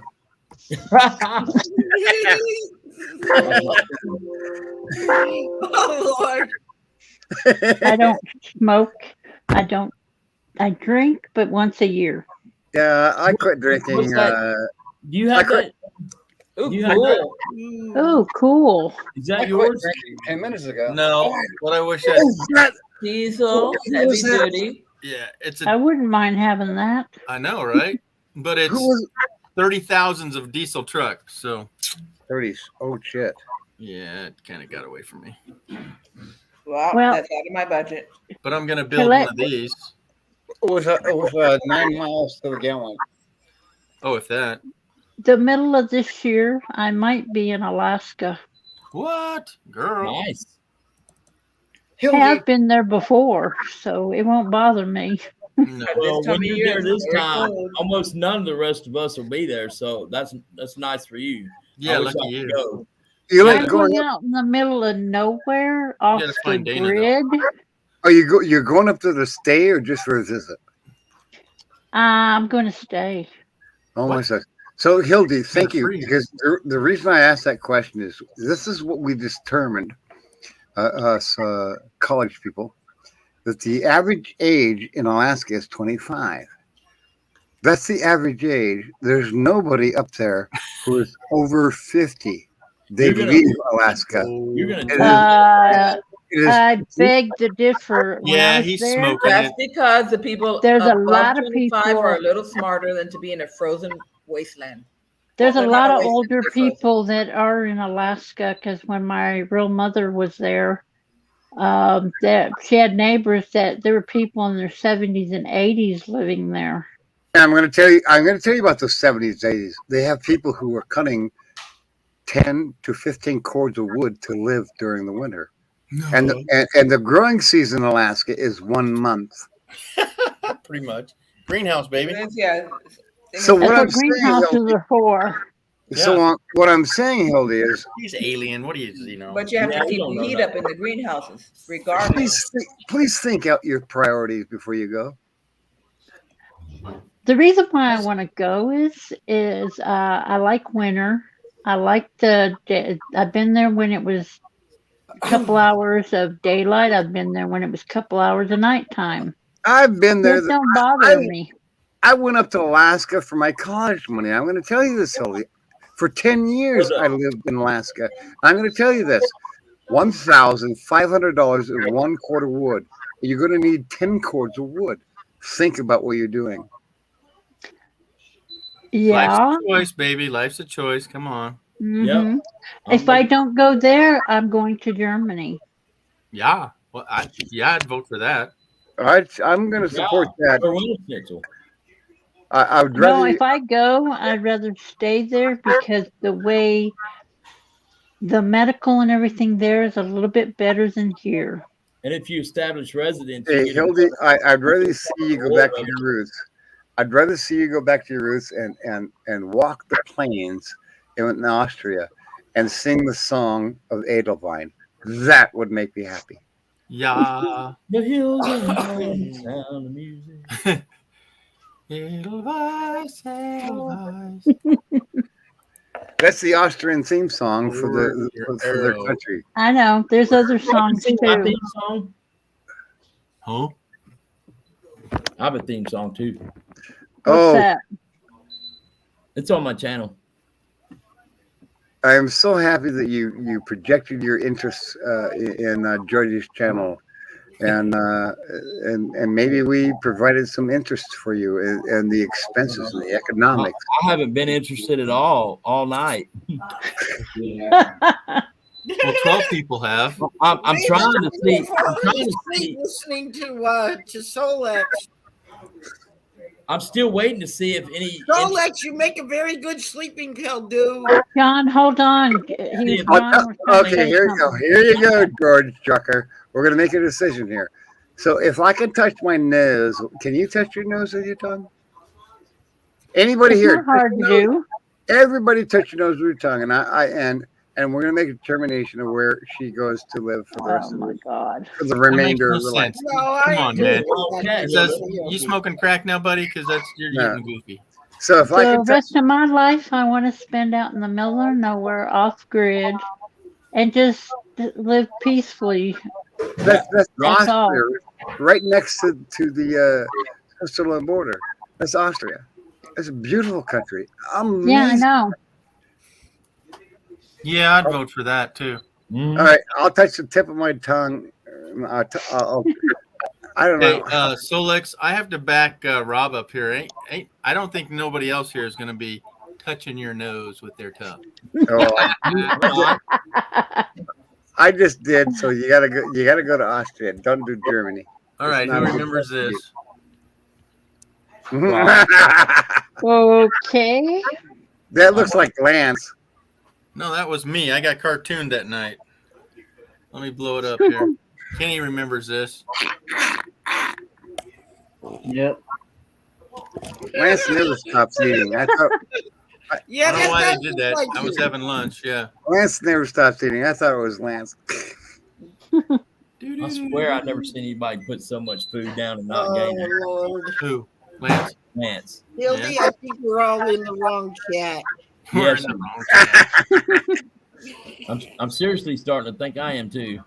Oh Lord. I don't smoke. I drink, but once a year. Yeah, I quit drinking. What's that? Do you I have quit- that? Ooh, Do you have cool. Oh, cool. Is that yours? 10 minutes ago. No, but I wish I. Diesel, heavy duty. Yeah, it's I a. wouldn't mind having that. I know, right? But it's Who was 30,000s of diesel truck. So 30s? Oh shit! yeah, it kind of got away from me. Well, Well- that's out of my budget. But I'm gonna build let- one of these. It was 9 miles to the gallon. Oh, if that. The middle of this year, I might be in Alaska. What, girl? Nice. I have been there before, so it won't bother me. No. Well, time when of you're year, there it's this very time, cold. almost none of the rest of us will be there. So that's nice for you. Yeah, I wish lucky I could you. go. You I'm like going going up? out in the middle of nowhere off gotta the find Dana, though. grid. Are you're going up there to stay or just for a visit? I'm going to stay. Oh What? my gosh. So Hildy, thank you. freeze. Because the reason I asked that question is this is what we determined us college people, that the average age in Alaska is 25. That's the average age. There's nobody up there who is over 50. They leave Alaska. I beg to differ. When I was there, That's because the people There's a above lot of 25 people- are a little smarter than to be in a frozen wasteland. There's Well, a they're not lot of always older different. people that are in Alaska because when my real mother was there, that she had neighbors that there were people in their 70s and 80s living there. I'm going to tell you. I'm going to tell you about the 70s, 80s. They have people who are cutting 10 to 15 cords of wood to live during the winter, and the growing season in Alaska is 1 month. Pretty much. Greenhouse, baby. Yeah. So what That's I'm what saying, greenhouses Hildy, are for. what I'm saying, Hildy, is He's alien. What do you know? But you have to keep the heat up in the greenhouses, regardless. please think out your priorities before you go. The reason why I want to go is I like winter. I like I've been there when it was a couple hours of daylight. I've been there when it was a couple hours of nighttime. I've been there. It don't bother me. I went up to Alaska for my college money. I'm going to tell you this, Hildy. For 10 years, I lived in Alaska. I'm going to tell you this. $1,500 in 1 cord of wood. You're going to need 10 cords of wood. Think about what you're doing. Yeah. Life's a choice, baby. Life's a choice. Come on. Mhm. If I don't go there, I'm going to Germany. Yeah. Well, I'd vote for that. I'm going to support that. I would No, rather. if I go, I'd rather stay there because the way the medical and everything there is a little bit better than here. And if you establish residence, Hey, Hildy, I'd rather see you go back to your roots. I'd rather see you go back to your roots and walk the plains in Austria and sing the song of Edelwein. That would make me happy. Yeah. The hills and the sound of music. Edelweiss, Edelweiss. That's the Austrian theme song for their country. I know. There's other songs Sing my too. theme song. Huh? I have a theme song too. What's that? It's on my channel. I am so happy that you projected your interests in George's channel, and maybe we provided some interest for you in the expenses and the economics. I haven't been interested at all night. Well, 12 people have. I'm trying to see. I'm trying to see. Listening to Solex. I'm still waiting to see if any. Solex, you make a very good sleeping pill, dude. John, hold on. Ron was trying to Okay, say here you go. something. Here you go, George Drucker. We're going to make a decision here. So if I can touch my nose, can you touch your nose with your tongue? Anybody It's here? not hard to do. Everybody touch your nose with your tongue, and we're going to make a determination of where she goes to live for the rest Oh of my God. for the remainder of That her makes life. no sense. Come on, man. Okay. Is that, you smoking crack now, buddy? Because you're No. getting goofy. So if I The can touch, rest of my life, I want to spend out in the middle of nowhere, off grid, and just live peacefully. that's That's all. Austria, right next to the Switzerland border. That's Austria. It's a beautiful country. Amazing. Yeah, I know. Yeah, I'd vote for that too. All right, I'll touch the tip of my tongue. I don't Hey, know. Solex, I have to back Rob up here. I don't think nobody else here is going to be touching your nose with their tongue. Oh, I just did. So you gotta go. You gotta go to Austria. Don't do Germany. All right, It's who not a good remembers place this? to be. Okay. That looks like Lance. No, that was me. I got cartooned that night. Let me blow it up here. Kenny remembers this. Yep. Lance never stops eating. I thought Yeah, I don't know why that's they did that. like I was you. having lunch. Yeah. Lance never stops eating. I thought it was Lance. I swear I've never seen anybody put so much food down and not gain it. Oh, Lord. Who? Lance? Lance. Hildy, I think we're all in the wrong chat. We're Yes. in the wrong chat. I'm seriously starting to think I am too.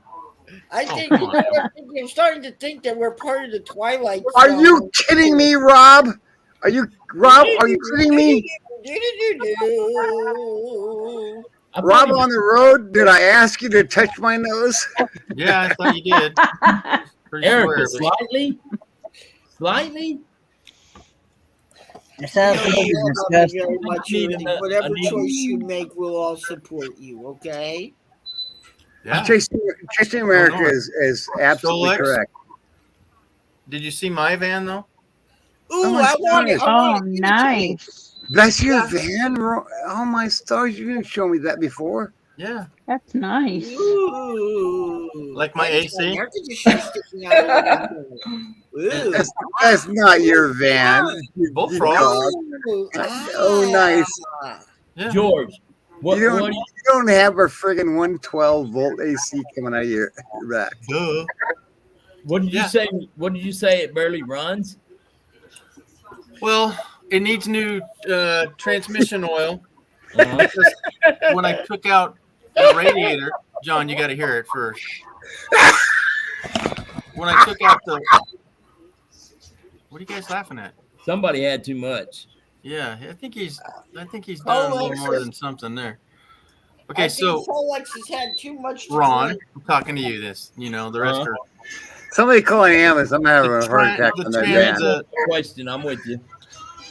I Oh, think come you on. know what I'm thinking? I'm starting to think that we're part of the Twilight Are Zone. you kidding me, Rob? Are you kidding me? Rob on the road? Did I ask you to touch my nose? Yeah, I thought you did. Pretty Erica, sure of it. slightly. It sounds Thank like you a very disgusting. much, I need Ernie. a- Whatever I need- choice you make, we'll all support you. Okay. Yeah. Chasing America Illinois. is absolutely Solex? correct. Did you see my van though? Ooh, my I want it. goodness. I Oh, want it. Give it to me. nice. That's your Yeah. van? Oh my stars! You didn't show me that before. Yeah. That's nice. Ooh. Like my Thanks, AC? Ernie. Air conditioning sticking out of the window. Ooh. That's not your van. Bullfrog. dog. Ooh. Oh, nice. Yeah. George, what You don't, what you don't have a friggin' 112-volt AC coming out of your back. Duh. what did you Yeah. say? What did you say? It barely runs. Well, it needs new transmission oil. Uh-huh. Because when I took out the radiator, John, you got to hear it first. When I took out the, what are you guys laughing at? Somebody had too much. Yeah, I think he's done a Solex little more is- than something there. I Okay, think so Solex has had too much to Ron, drink. I'm talking to you. The rest Uh-huh. are Somebody calling Amazon. I'm having a heart attack the on that trans- van. Question. I'm with you.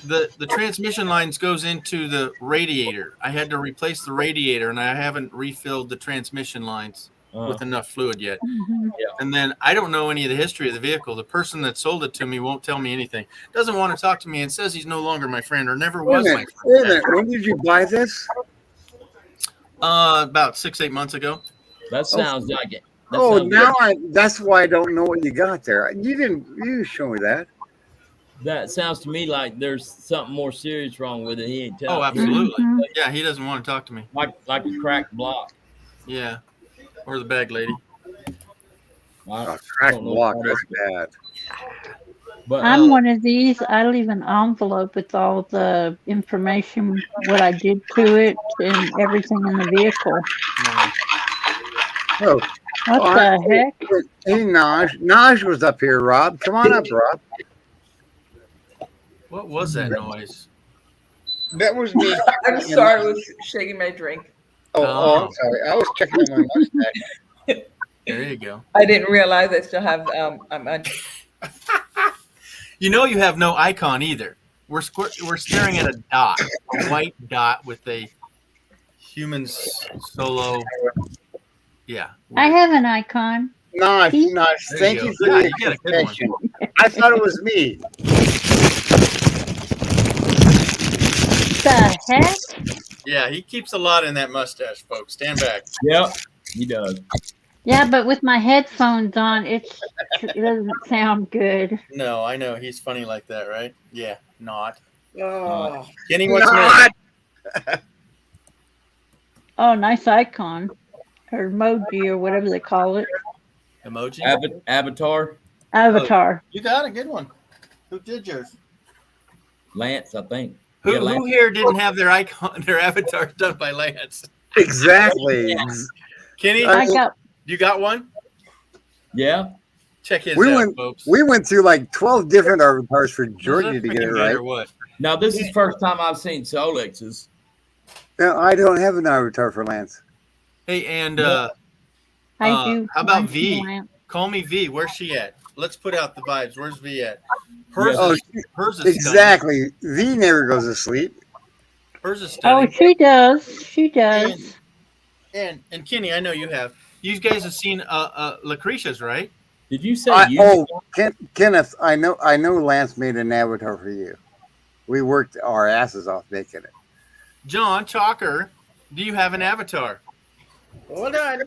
the transmission lines goes into the radiator. I had to replace the radiator, and I haven't refilled the transmission lines with enough fluid yet. Mhm. And then I don't know any of the history of the vehicle. The person that sold it to me won't tell me anything. Doesn't want to talk to me and says he's no longer my friend or never Wait a was my minute. Wait a friend. minute. When did you buy this? About 6-8 months ago. That sounds like it. That Oh, sounds now good. that's why I don't know what you got there. You didn't show me that. That sounds to me like there's something more serious wrong with it. He ain't telling. Oh, absolutely. Mhm. Yeah, he doesn't want to talk to me. Like a cracked block. Yeah. Or the bag lady. A cracked block. That's bad. But I'm one of these. I leave an envelope with all the information, what I did to it, and everything in the vehicle. Oh, What the heck? Hey, Naj. Naj was up here, Rob. Come on up, Rob. What was that noise? That was me. I'm sorry, I was shaking my drink. Oh, I'm sorry. I was checking on my mustache. There you go. I didn't realize I still have You know you have no icon either. We're staring at a dot, a white dot with a human solo. Yeah. I have an icon. Naj, There thank you you go. for Yeah, the you got a good one. confession. I thought it was me. The heck? Yeah, he keeps a lot in that mustache, folks. Stand back. Yep, he does. Yeah, but with my headphones on, it doesn't sound good. No, I know he's funny like that, right? Yeah, not. Oh. Kenny, what's Not. new? Oh, nice icon. Or emoji or whatever they call it. Emoji. Avatar. Avatar. You got a good one. Who did yours? Lance, I think. Who, Yeah, Lance. who here didn't have their icon, their avatar done by Lance? Exactly. Kenny, I got you got one? Yeah. Check his We out, went. folks. We went through like 12 different avatars for Is that Georgie to get it freaking good right. or what? Now this is first time I've seen Solex's. No, I don't have an avatar for Lance. Hey, and I do. how about one V? plant. Call me V. Where's she at? Let's put out the vibes. Where's V at? Hers, Oh, is, hers is exactly. V never goes to sleep. stunning. Hers is Oh, stunning. she does. She does. And Kenny, I know you have. You guys have seen Lucretia's, right? Did you say you? Kenneth, I know Lance made an avatar for you. We worked our asses off making it. John Chalker, do you have an avatar? Hold on.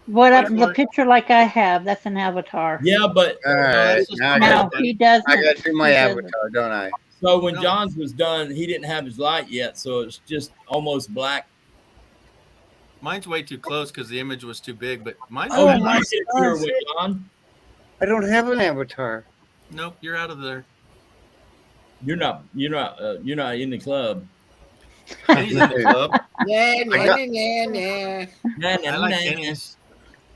The picture like I have, that's an avatar. Yeah, but All right. Now I No, gotta, he doesn't. I gotta do my He doesn't. avatar, don't I? so when John's was done, he didn't have his light yet, so it's just almost black. Mine's way too close because the image was too big, but mine's Oh, good. you my did it here gosh. with John. I don't have an avatar. Nope, you're out of there. You're not in the club. Kenny's in the club. Yeah, I got- nah. Nah, nah, I like nah. Kenny's.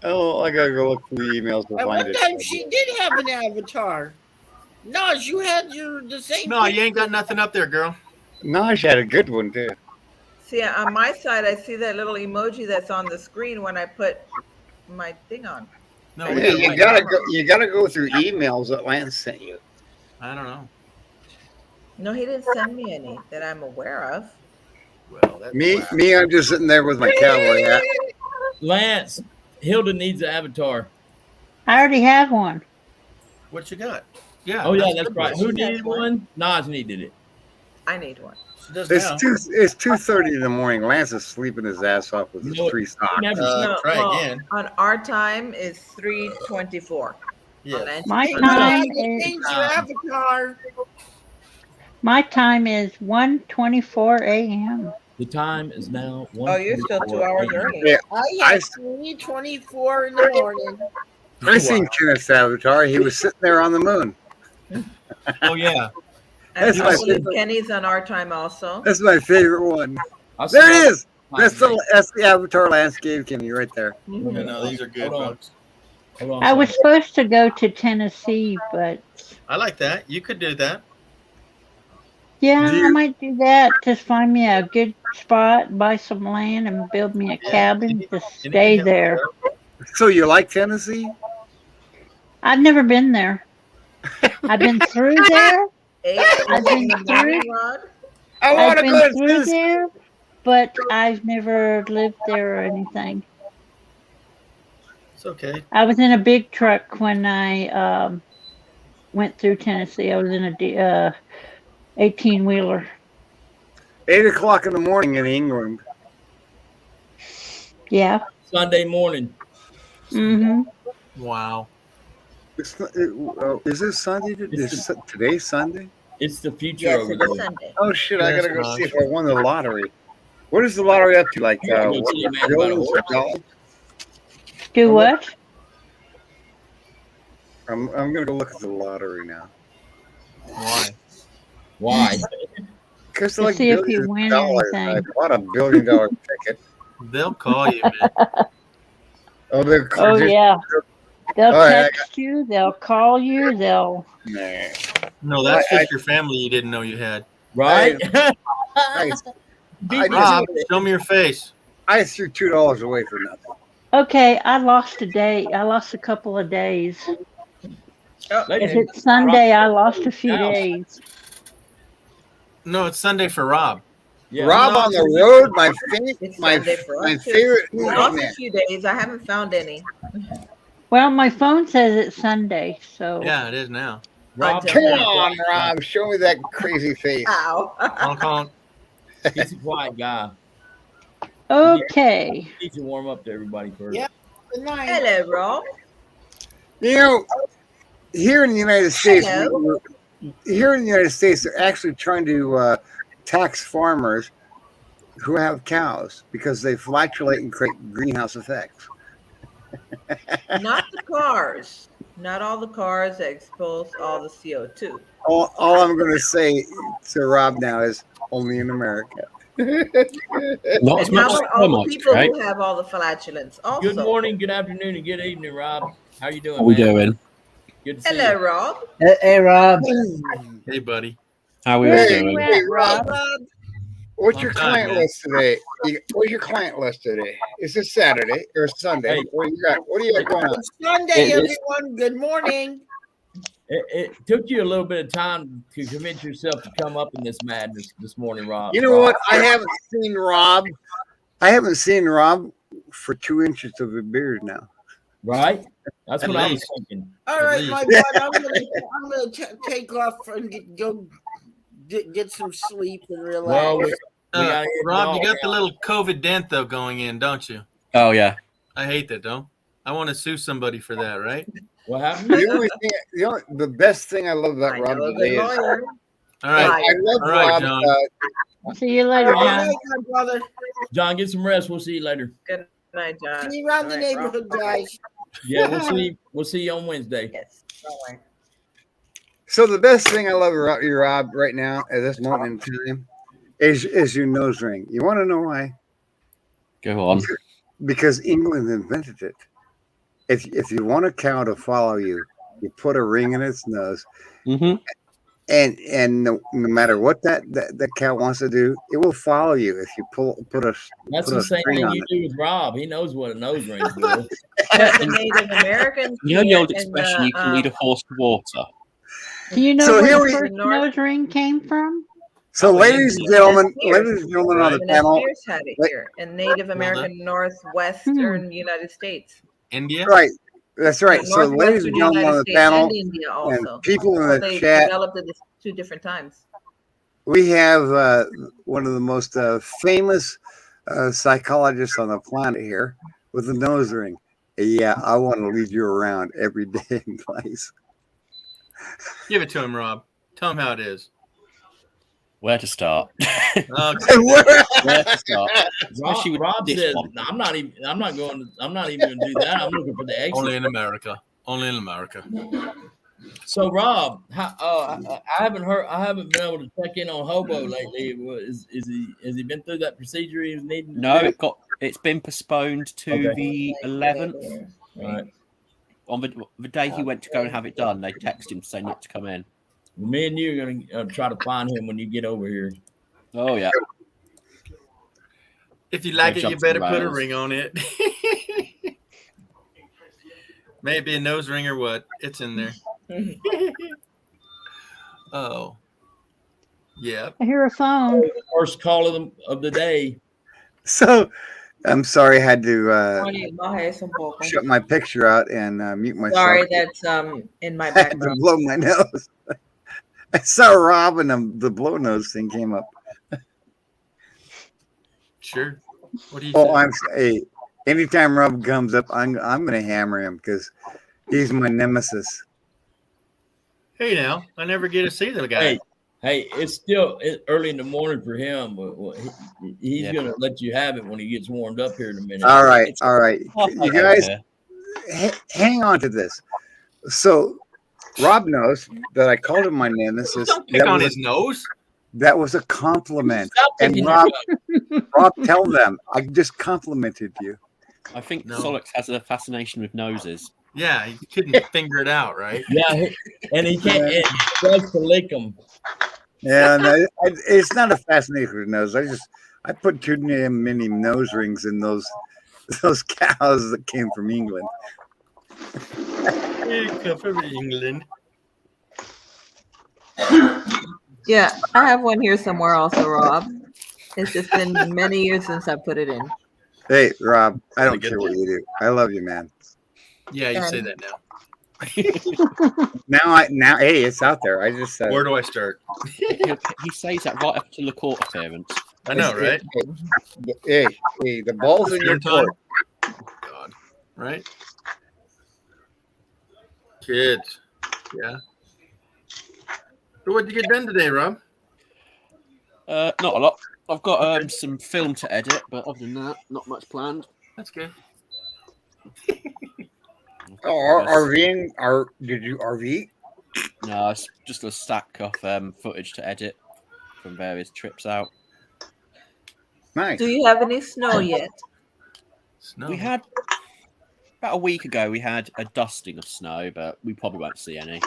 Oh, I gotta go look through the emails to At find one it. time, she did have an avatar. Naj, you had the same. No, you ain't got nothing up there, girl. Naj had a good one too. See, on my side, I see that little emoji that's on the screen when I put my thing on. No, Yeah, you gotta go. You gotta go through emails that Lance sent you. I don't know. No, he didn't send me any that I'm aware of. Well, that's Me, I'm just sitting there with my cowboy hat. Lance, Hilda needs an avatar. I already have one. What you got? Yeah. Oh, yeah, that's that's good. right. Who needed one? Naj needed it. I need one. She does It's now. It's 2:30 in the morning. Lance is sleeping his ass off with his No, 3 socks. No, try well, again. on our time is 3:24. Yes. My Hey, time Naj, is change your avatar. my time is 1:24 a.m. The time is now 1:24. Oh, you're still 2 hours early. Yeah, I had 3:24 in the morning. I seen Kenneth's avatar. He was sitting there on the moon. Oh yeah. And That's I my believe favorite. Kenny's on our time also. That's my favorite one. I There it saw is. That's the avatar landscape, Kenny, right there. Yeah, no, these are good, Hold on. folks. Hold on. I was supposed to go to Tennessee, but I like that. You could do that. yeah, Do I you- might do that. Just find me a good spot, buy some land, and build me a cabin to stay there. So you like Tennessee? I've never been there. I've been through there. I've been through. I want I've to been go to through Tennessee. there, but I've never lived there or anything. It's okay. I was in a big truck when I went through Tennessee. I was in a 18-wheeler. 8 o'clock in the morning in England. Yeah. Sunday morning. Mm-hmm. Wow. Is this Sunday? Today's Sunday? It's the future Yes, over it is there. Sunday. Oh shit! I Yes, gotta go Raj. see if I won the lottery. What is the lottery up to? Like Yeah, we'll see, man, billions about of dollars? Do what? I'm gonna go look at the lottery now. Why? Why? Because To like see if you billions of win dollars. I anything. bought $1 billion ticket. They'll call you, man. Oh, they're Oh yeah. They'll All right, I text you. They'll call you. They'll. Nah. No, that's I- just your family you didn't know you had. Right? I Rob, show me your face. I threw $2 away for nothing. Okay, I lost a day. I lost a couple of days. Oh, If it's Sunday, I lost a few Ow. days. No, it's Sunday for Rob. Yeah. Rob No, on the road, my it's my Sunday for my us, too. favorite We lost a man. few days. I haven't found any. Well, my phone says it's Sunday, so Yeah, it is now. Rob, Come on, Rob, show me that crazy face. Ow. Honk, honk. He's a quiet guy. okay. He needs to warm up to everybody first. Yeah. Good night. Hello, Rob. You know, here in the United States, Hello. they're actually trying to tax farmers who have cows because they flatulate and create greenhouse effects. Not the cars. Not all the cars that expose all the CO2. All I'm going to say to Rob now is only in America. Not as And much how as about all the termites, people right? who have all the flatulence also? Good morning, good afternoon, and good evening, Rob. How you doing, How we man? doing? Good to see Hello, you. Rob. Hey, Rob. Hey, buddy. How we all Hey, doing? hey, Rob, what's your Long time, client man. list today? What's your client list today? Is this Saturday or Sunday? Hey. What do you got? What do you got going on? It's Sunday, It- everyone. Good morning. It took you a little bit of time to convince yourself to come up in this madness this morning, Rob. You know what? I haven't seen Rob. I haven't seen Rob for 2 inches of a beard now. Right? That's At what I was least. thinking. All At right, least. my bud. I'm gonna take off and go get some sleep and relax. Well, we gotta get Rob, you going. got the little COVID dent though going in, don't you? Oh yeah. I hate that, though. I want to sue somebody for that, right? What happened? The best thing I love about I Rob know a today good is lawyer. All right. I love All right, Rob. John. See you later, Good John. night, my brother. John, get some rest. We'll see you later. Good night, John. See you around the All right, Rob. neighborhood, guys. Yeah, we'll see you on Wednesday. Yes. Bye. So the best thing I love about you, Rob, right now at this moment in time is your nose ring. You want to know why? Go on. Because England invented it. if you want a cow to follow you, you put a ring in its nose, Mm-hmm. and no matter what that cow wants to do, it will follow you if you put a That's put the a same string thing on you it. do with Rob. He knows what a nose ring is. Will. But the Native Americans. You know the here old in expression, you can lead a horse to water. Do you know So where here the we- first nose ring came from? So, Probably ladies and India. gentlemen, That's Pierce. ladies and gentlemen on the Right. Vanessa panel, Pierce had it Wait. here in Native American Northwestern United States. India. right? That's right. So, ladies Northwestern and gentlemen on United the States panel, and India also. and people in So the they chat, developed it at two different times. we have one of the most famous psychologists on the planet here with a nose ring. Yeah, I want to lead you around every day in place. Give it to him, Rob. Tell him how it is. Where to start? Okay. Where to start? Especially with Rob this says, one. I'm not even going to do that. I'm looking for the exit. Only in America. Only in America. So Rob, I haven't been able to check in on Hobo lately. Has he been through that procedure he was needing? to No, do? it's been postponed to Okay. the 11th. Right. On the day he went to go and have it done, they texted him saying not to come in. Me and you are going to try to find him when you get over here. Oh yeah. If you like Go it, you jump some better put a rails. ring on it. Maybe a nose ring or what? It's in there. Oh. Yeah. I hear a phone. First call of the day. So, I'm sorry, I had to Baja un poco. shut my picture out and mute myself. Sorry, that's in my I had to background. blow my nose. I saw Rob and the blow nose thing came up. Sure. What do you Oh, say? hey, anytime Rob comes up, I'm gonna hammer him because he's my nemesis. Hey, now I never get to see the guy. Hey, it's still early in the morning for him, but he's Yeah. going to let you have it when he gets warmed up here in a minute. All right, all right, half you over guys, here. hang on to this. So, Rob knows that I called him my nemesis. Don't pick That on was- his nose. That was a compliment. Stop And picking Rob, your Rob, tell them I just complimented you. I think No. Solix has a fascination with noses. Yeah, he couldn't finger it out, right? Yeah, and he can't. He tries to lick them. Yeah, no, it's not a fascination with nose. I put too damn many nose rings in those cows that came from England. He come from England. Yeah, I have one here somewhere also, Rob. It's just been many years since I put it in. Hey, Rob, I don't Get care what you do. I love you, man. Yeah, you say And- that now. Now, hey, it's out there. I just said. Where do I start? He says that right up to the court appearance. I know, right? Hey, the ball's in your Turn court. time. God, right? Kids, yeah. So what'd you get done today, Rob? Not a lot. I've got some film to edit, but other than that, not much planned. That's good. Did you RV? No, it's just a stack of footage to edit from various trips out. Nice. Do you have any snow yet? Snow. We had about a week ago. We had a dusting of snow, but we probably won't see any.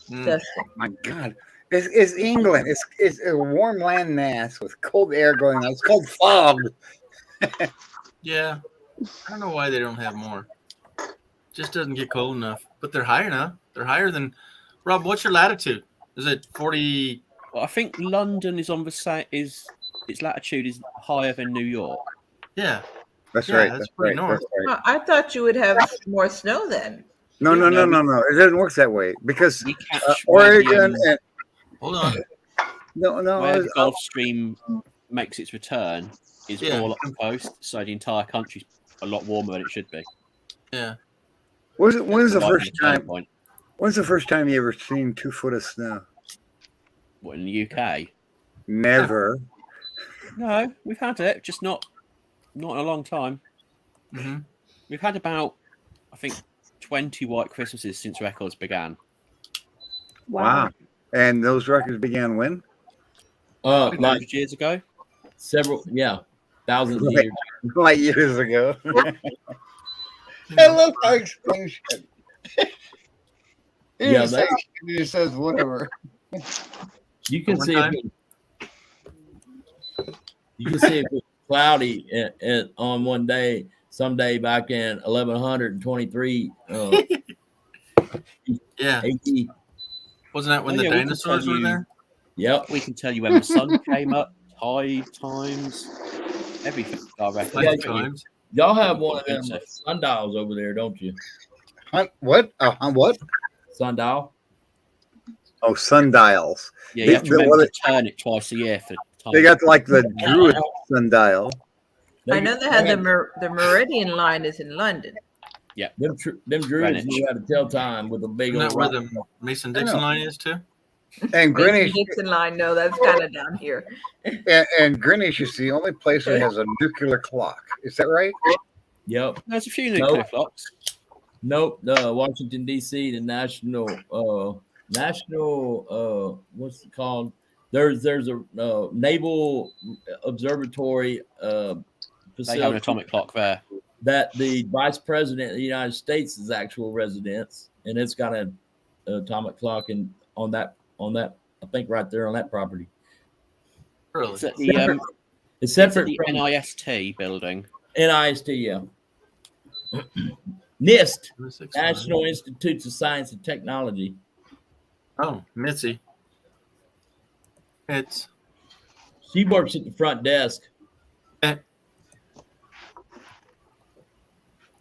Just My God, it's England. It's a warm land mass with cold air going on. It's called fog. Yeah, I don't know why they don't have more. Just doesn't get cold enough. But they're higher now. They're higher than Rob. What's your latitude? Is it 40? Well, I think London is on the same. Its latitude is higher than New York. Yeah, That's Yeah, right. that's That's pretty right. north. That's right. I thought you would have more snow then. No. It doesn't work that way because We catch Oregon and hold on. no. where the Gulf Stream makes its return is Yeah. all up the coast, so the entire country's a lot warmer than it should be. Yeah. When's the Right first at the turning time? point. When's the first time you ever seen 2 foot of snow? What, in the UK? Never. No, we've had it, just not in a long time. Mm-hmm. We've had about, I think, 20 white Christmases since records began. Wow. And those records began when? Like 100 years ago. several, thousands of Right. years. Like years ago. I love how he explains shit. He Yeah, just says, he just says whatever. You can One see time? you can see if it's cloudy on one day, someday back in 1123. Yeah. 80. Wasn't that when Oh, the yeah, we can dinosaurs tell were you- there? Yep. We can tell you when the sun came up, tide times, everything. I reckon. Plenty times. Y'all have one of them So- sundials over there, don't you? What? What? Sundial? Oh, sundials. Yeah, you have to remember well, to turn it twice a year for time. they got like the Druid sundial. I know they had the Meridian line is in London. Yeah. Them druids Greenwich. knew how to tell time with a big Isn't old that where rock. the Mason-Dixon line is too? And Greenwich, Dixon line, no, that's kind of down here. and Greenwich is the only place that has a nuclear clock. Is that right? Yep. There's a few nuclear clocks. Nope. Washington D.C. The national what's it called? There's a naval observatory They have an facility atomic clock there. that the vice president of the United States is actual residence, and it's got an atomic clock on that I think right there on that property. Really? It's at the It's it's at separate the from NIST building. NIST, yeah. NIST, National Institutes of Science and Technology. Oh, Mitzi. It's She works at the front desk.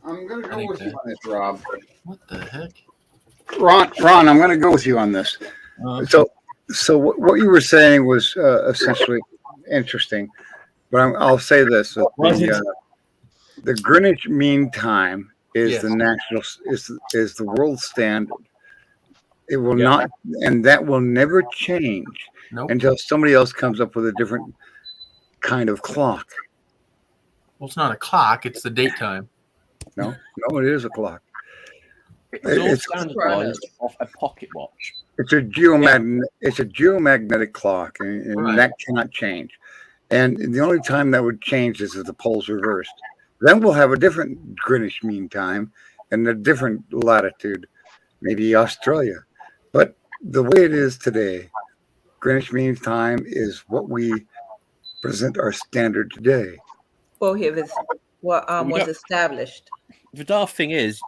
I'm going to go with you on this, Rob. what the heck? Ron, I'm going to go with you on this. So what you were saying was essentially interesting, but I'll say this: that the Greenwich Mean Time is Yes. the national is the world standard. It will not, and that will never change Nope. until somebody else comes up with a different kind of clock. Well, it's not a clock; it's the date time. No, it is a clock. It's all It's standardized off a pocket watch. It's a geomagnetic clock, and Right. that cannot change. And the only time that would change is if the pole's reversed. Then we'll have a different Greenwich Mean Time and a different latitude, maybe Australia. But the way it is today, Greenwich Mean Time is what we present our standard today. Well, it was what We was don't- established. The daft thing is,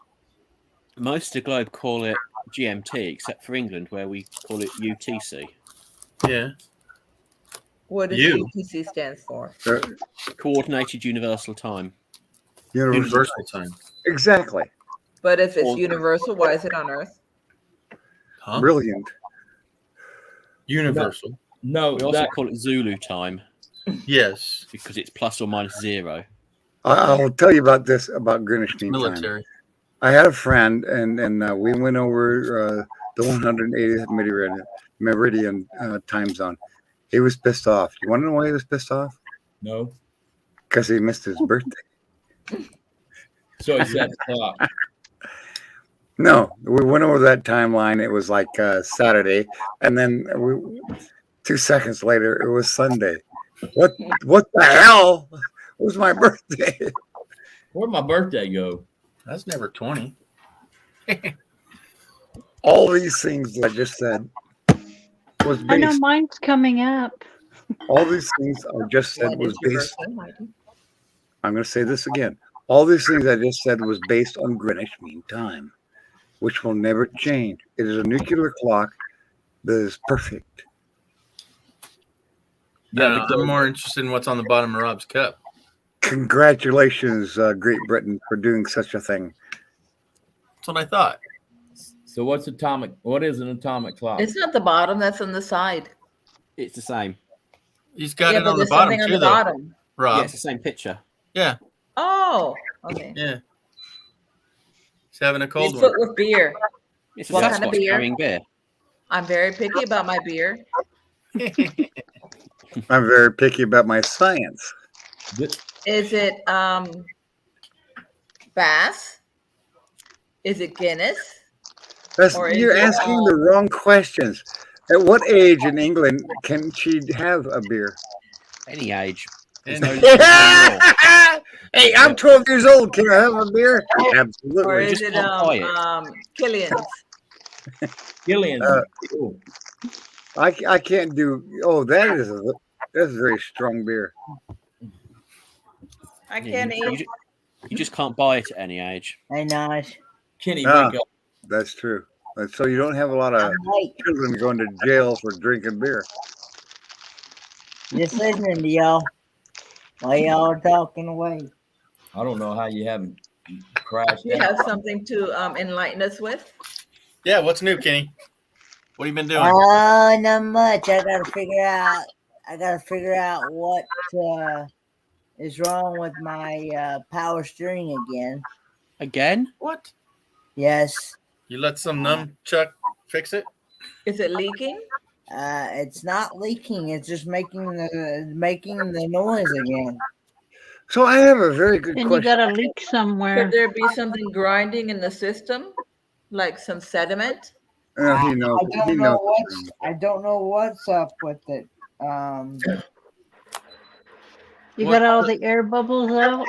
most of the globe call it GMT, except for England, where we call it UTC. Yeah. What does You. UTC stands for? Coordinated Universal Time. Universal time. Exactly. But if it's Or- universal, why is it on Earth? Huh? Brilliant. Universal. No, We also that, call it Zulu time Yes. because it's plus or minus 0. I'll tell you about this about Greenwich Mean Time. Military. I had a friend, and we went over the 180th meridian time zone. He was pissed off. You want to know why he was pissed off? no. Because he missed his birthday. So he set the clock. No, we went over that timeline. It was like Saturday, and then 2 seconds later, it was Sunday. What the hell? It was my birthday. Where'd my birthday go? That's never 20. All these things that I just said was I know based. mine's coming up. All these things I just said When was is your based. birthday, Mikey? I'm going to say this again. All these things I just said was based on Greenwich Mean Time, which will never change. It is a nuclear clock that is perfect. Yeah, I'm more interested in what's on the bottom of Rob's cup. Congratulations, Great Britain, for doing such a thing. That's what I thought. So what is an atomic clock? It's not the bottom. That's on the side. It's the same. He's got Yeah, it but on the there's bottom something on too, the though. bottom. Yeah, Rob. it's the same picture. Yeah. Oh, okay. Yeah. He's having a His cold foot one. with beer. It's What a kind of Sasquatch beer? carrying beer. I'm very picky about my beer. I'm very picky about my science. Is it Bass? Is it Guinness? Or is You're it, asking the wrong questions. At what age in England can she have a beer? Any age. And Hey, I'm 12 years old. Can I have a beer? Absolutely. Or is it Killian's? Killian's. I can't do. Oh, that's a very strong beer. I can't eat. You just can't buy it at any age. Hey, nice. Kenny, Ah, wake up. that's true. So you don't have a lot of children going to jail for drinking beer. Just listening to y'all while y'all are talking away. I don't know how you haven't crashed You out. have something to enlighten us with? Yeah, what's new, Kenny? What have you been doing? Not much. I gotta figure out what is wrong with my power steering again. Again? What? Yes. You let some nunchuck fix it? Is it leaking? It's not leaking. It's just making the noise again. So I have a very good Then you question. got a leak somewhere. Could there be something grinding in the system, like some sediment? He knows. I don't know what's up with it. You got all the air bubbles out?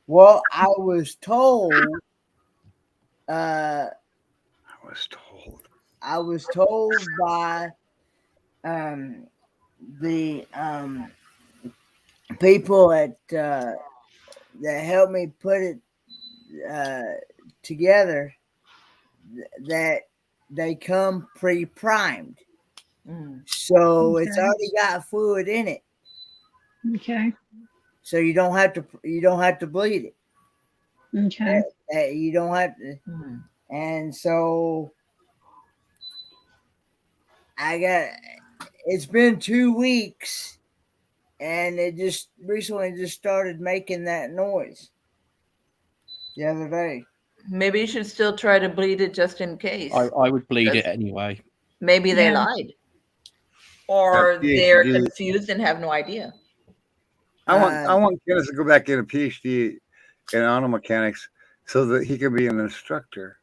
Well, I was told. I was told by the people at that helped me put it together that they come pre-primed, so it's Okay. already got fluid in it. Okay. So you don't have to bleed it. Okay. You don't have to. And so it's been 2 weeks and it just recently started making that noise the other day. Maybe you should still try to bleed it just in case. I would bleed it anyway. Maybe they Yeah. lied. Or PhD. they're confused and have no idea. I want Kenneth to go back in a PhD in auto mechanics so that he can be an instructor.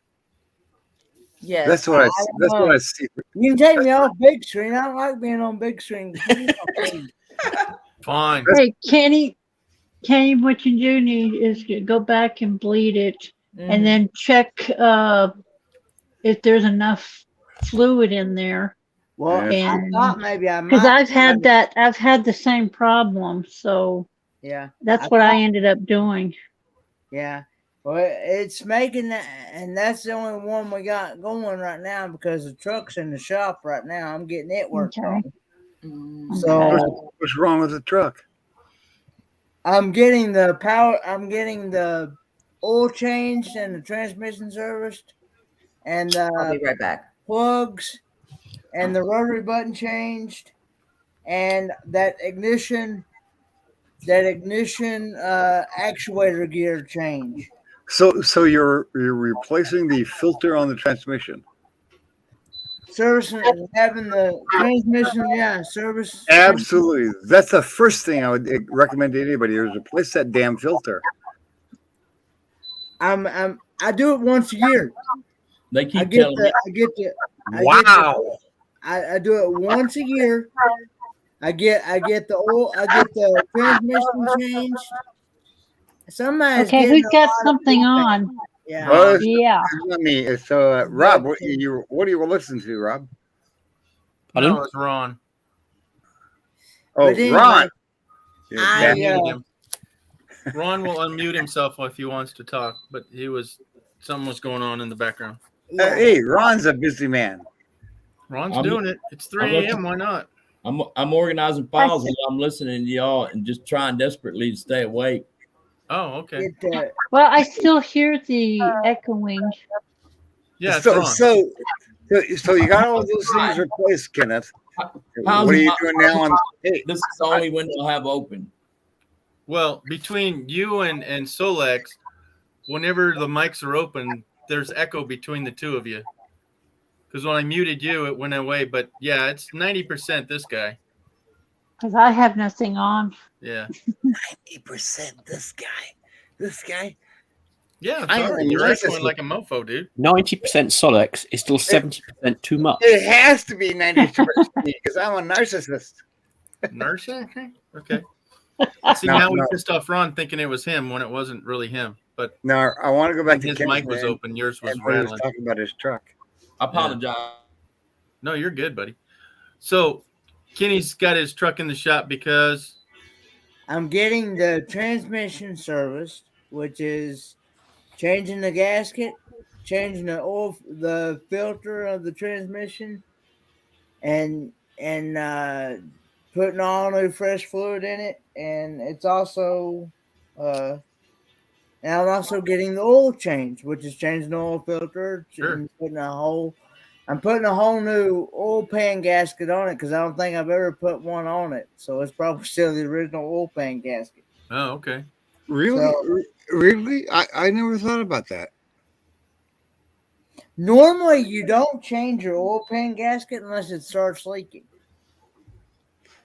Yes. That's what I see. You can take me off big screen. I don't like being on big screen. Fine. Hey, Kenny, what you do need is to go back and bleed it, and then check if there's enough fluid in there. Well, I And thought maybe I might. because I've had the same problem, so Yeah. that's what I ended up doing. Yeah. Well, it's making that, and that's the only one we got going right now because the truck's in the shop right now. I'm getting it worked Okay. on. So What's wrong with the truck? I'm getting the power. I'm getting the oil changed and the transmission serviced, and I'll be right back. plugs, and the rotary button changed, and that ignition actuator gear change. So you're replacing the filter on the transmission. Servicing, having the transmission, yeah, service. Absolutely. That's the first thing I would recommend to anybody is replace that damn filter. I do it once a year. They keep telling me. I do it once a year. I get the oil, I get the transmission changed. Somebody's Okay, getting who's a got lot of something feedback. on? Yeah. Well, it's Yeah. not me. It's Rob. What do you listen to, Rob? No, it's Ron. Oh, But anyway, Ron. I, Muted him. Ron will unmute himself if he wants to talk, but something was going on in the background. Hey, Ron's a busy man. Ron's I'm- doing it. It's 3 a.m. Why not? I'm organizing files and I'm listening to y'all and just trying desperately to stay awake. Oh, okay. Well, I still hear the echoing. Yeah, it's so, Ron. so you got all those things replaced, Kenneth. How's What are you my- doing now? This is the only window I have open. Well, between you and Solex, whenever the mics are open, there's echo between the two of you. Because when I muted you, it went away. But yeah, it's 90% this guy. Because I have nothing on. Yeah. 90% this guy. Yeah, I sorry. am You're racist. echoing like a mofo, dude. 90% Solex is still 70% too much. It has to be 92% because I'm a narcissist. Nurse? Okay. See, No, now we no. pissed off Ron thinking it was him when it wasn't really him. But Now I want to go back to his Kenneth mic was and- open, yours was and what he was rattling. talking about his truck. I apologize. No, you're good, buddy. So Kenny's got his truck in the shop because I'm getting the transmission serviced, which is changing the gasket, changing the oil, the filter of the transmission, and putting all new fresh fluid in it. And it's also, and I'm also getting the oil change, which is changing the oil filter and putting I'm putting a whole new oil pan gasket on it because I don't think I've ever put one on it. So it's probably still the original oil pan gasket. Oh, okay. Really? So- Really? I never thought about that. Normally, you don't change your oil pan gasket unless it starts leaking.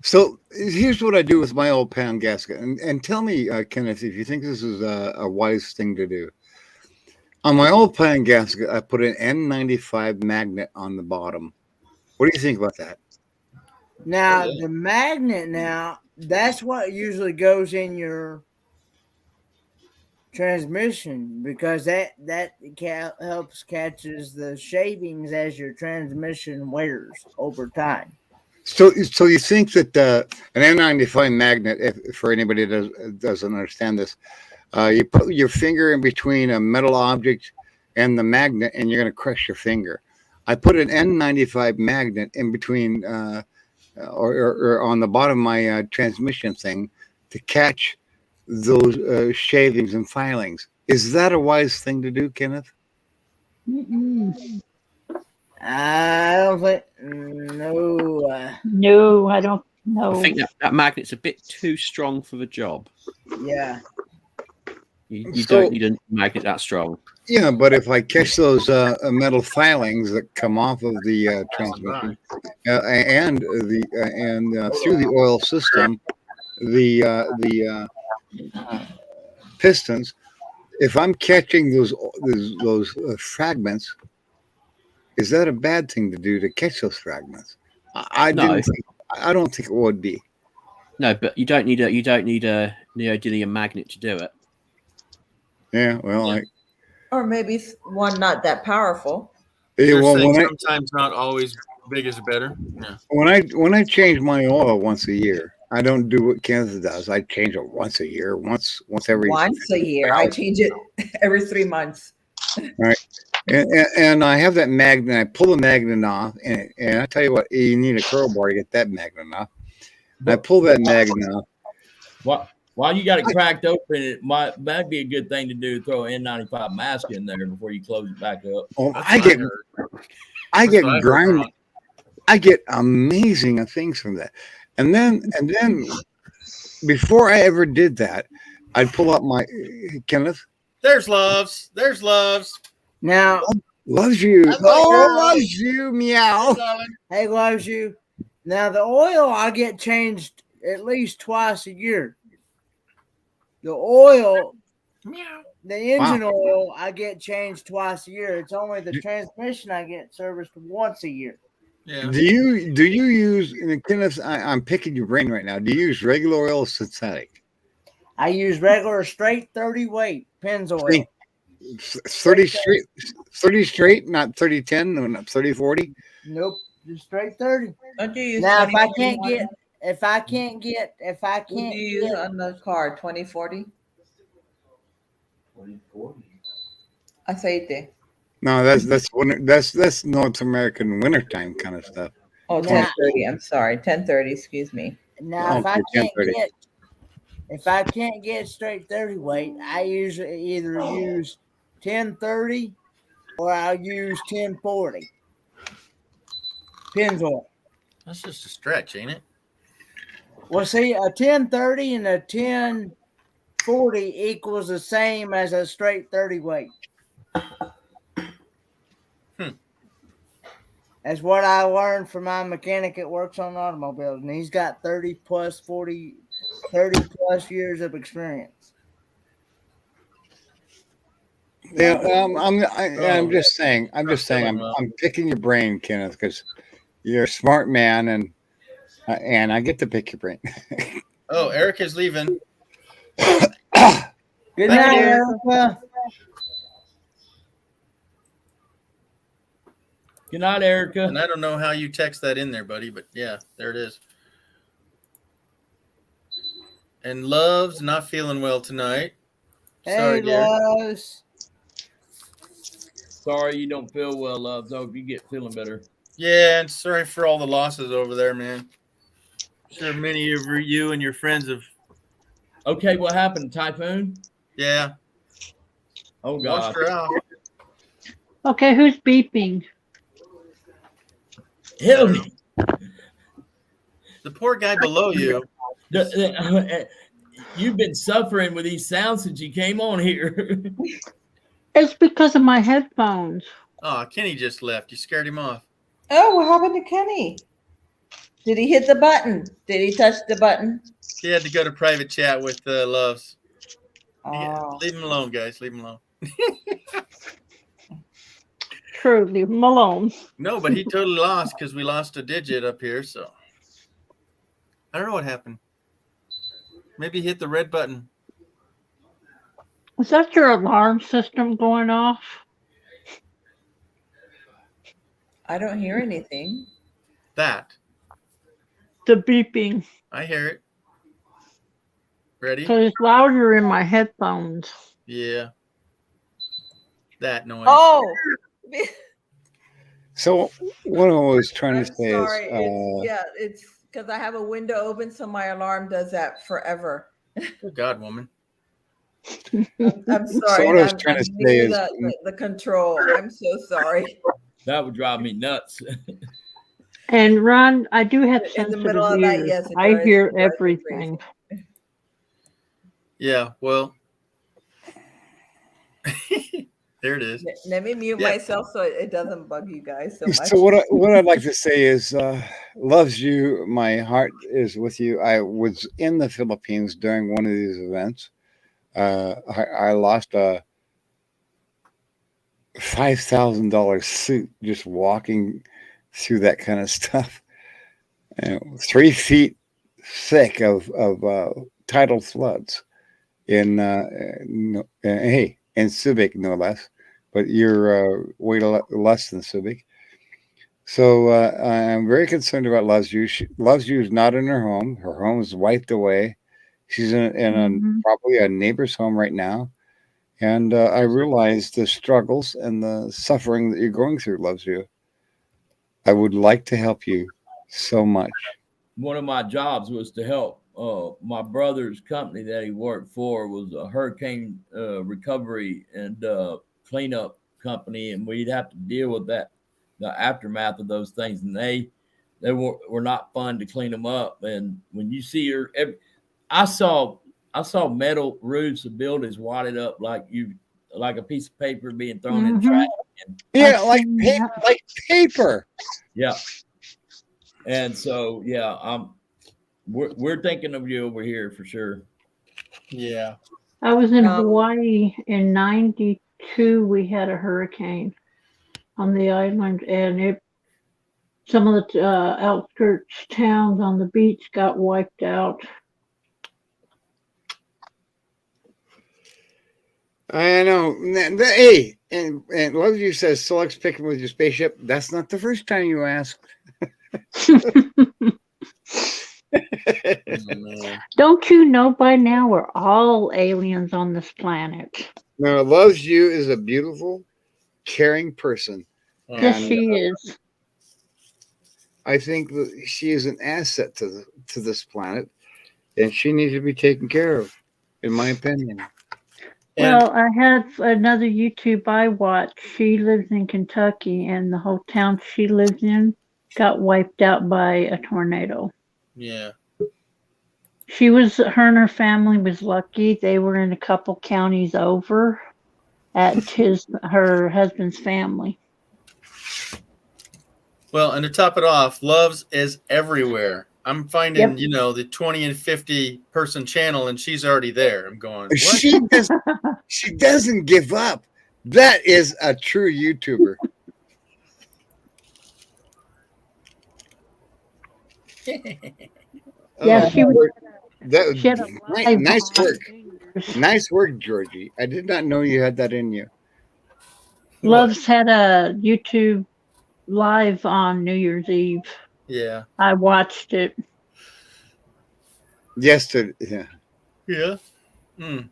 So here's what I do with my old pan gasket. And tell me, Kenneth, if you think this is a wise thing to do. On my old pan gasket, I put an N95 magnet on the bottom. What do you think about that? Now, the magnet, that's what usually goes in your transmission because that helps catches the shavings as your transmission wears over time. So you think that an N95 magnet, if for anybody that doesn't understand this, you put your finger in between a metal object and the magnet, and you're going to crush your finger. I put an N95 magnet in between, or on the bottom of my transmission thing to catch those shavings and filings. Is that a wise thing to do, Kenneth? I don't think. No. No, I don't know. I think that magnet's a bit too strong for the job. Yeah. You don't need a magnet that strong. Yeah, but if I catch those metal filings that come off of the transmission and through the oil system, the pistons, if I'm catching those fragments, is that a bad thing to do to catch those fragments? I don't think it would be. No, but you don't need a neodymium magnet to do it. Yeah, well, Or maybe one not that powerful. They're well, saying when I- sometimes not always big is better. Yeah. when I change my oil once a year, I don't do what Kenneth does. I change it once a year, once every Once a year. I change it every 3 months. Right. And I have that magnet. I pull the magnet off, and I tell you what, you need a crowbar to get that magnet off. And I pull that magnet off. While you got it cracked open, that'd be a good thing to do. Throw an N95 mask in there before you close it back up. Oh, I get grind. I get amazing things from that. And then before I ever did that, I'd pull up my Kenneth. There's loves. There's loves. Now, loves you. That's Oh, right. loves you. Meow. Hey, loves you. Now, the oil I get changed at least twice a year. The oil, the engine oil, I get changed twice a year. It's only the transmission I get serviced once a year. Yeah. Do you use, and Kenneth? I'm picking your brain right now. Do you use regular oil or synthetic? I use regular straight 30 weight Pennzoil. 30 straight, not 30-10, no, not 30-40. Nope, just straight 30. Don't you use Now, if I 2041? can't get, What do you use on the car? 2040? Aceite. No, that's winter, that's North American wintertime kind of stuff. Oh, 1030. I'm sorry. 1030. Excuse me. Now, Okay, 1030. if I can't get straight 30 weight, I usually either use 1030 or I'll use 1040 Pennzoil. That's just a stretch, ain't it? Well, see, a 1030 and a 1040 equals the same as a straight 30 weight. That's what I learned from my mechanic that works on automobiles, and he's got 30 plus years of experience. Yeah, I'm just saying. I'm picking your brain, Kenneth, because you're a smart man, and I get to pick your brain. Oh, Erica's leaving. Good Thank night, you. Erica. Good night, Erica. And I don't know how you text that in there, buddy, but yeah, there it is. And Love's not feeling well tonight. Sorry, Hey, dear. Loves. Sorry you don't feel well, Loves. I hope you get feeling better. Yeah, and sorry for all the losses over there, man. Sure, many of you and your friends have. Okay, what happened? Typhoon? Yeah. Oh, Washed God. her out. Okay, who's beeping? Hillary. The poor guy below you. You've been suffering with these sounds since you came on here. It's because of my headphones. Oh, Kenny just left. You scared him off. Oh, what happened to Kenny? Did he hit the button? Did he touch the button? He had to go to private chat with Loves. Yeah, Oh. leave him alone, guys. Leave him alone. True, leave them alone. No, but he totally lost because we lost a digit up here. So I don't know what happened. Maybe he hit the red button. Is that your alarm system going off? I don't hear anything. That. The beeping. I hear it. Ready? Because it's louder in my headphones. Yeah. That noise. Oh, So what I was trying I'm to say sorry. is, Yeah, it's because I have a window open, so my alarm does that forever. Oh, God, woman. I'm sorry. So what I was I'm trying to new say to is- the control. I'm so sorry. That would drive me nuts. And Ron, I do have In the sensitive middle of the night, ears. yes, it I does. hear It drives me everything. Yeah, well. There it is. Let me mute Yeah. myself so it doesn't bug you guys so much. So what I'd like to say is, loves you. My heart is with you. I was in the Philippines during one of these events. I lost a $5,000 suit just walking through that kind of stuff. 3 feet thick of tidal floods in in Subic, no less. But you're way less than Subic. So I'm very concerned about Loves You. Loves You is not in her home. Her home is wiped away. She's in probably a neighbor's home right now. And I realize the struggles and the suffering that you're going through, Loves You. I would like to help you so much. One of my jobs was to help my brother's company that he worked for was a hurricane recovery and cleanup company, and we'd have to deal with that, the aftermath of those things, and they were not fun to clean them up. And when you see I saw metal roofs of buildings wadded up like a piece of paper being thrown in trash. Yeah, like paper. Yeah. And so, yeah, we're thinking of you over here for sure. Yeah. I was in Hawaii in '92. We had a hurricane on the island, and some of the outskirts towns on the beach got wiped out. I know. Hey, and Loves You says, Select's picking with your spaceship. That's not the first time you asked. Don't you know by now we're all aliens on this planet? No, Loves You is a beautiful, caring person. Yes, And, she is. I think that she is an asset to this planet, and she needs to be taken care of, in my opinion. Well, I have another YouTube I watch. She lives in Kentucky, and the whole town she lives in got wiped out by a tornado. Yeah. Her and her family was lucky. They were in a couple counties over at her husband's family. Well, and to top it off, Loves is everywhere. I'm finding, the 20 and 50 person channel, and she's already there. I'm going, what? She doesn't give up. That is a true YouTuber. Yeah, she was That She had a live nice on work. New Year's. Nice work, Georgie. I did not know you had that in you. Love's had a YouTube live on New Year's Eve. Yeah. I watched it. Yesterday, yeah. Yeah. Mm.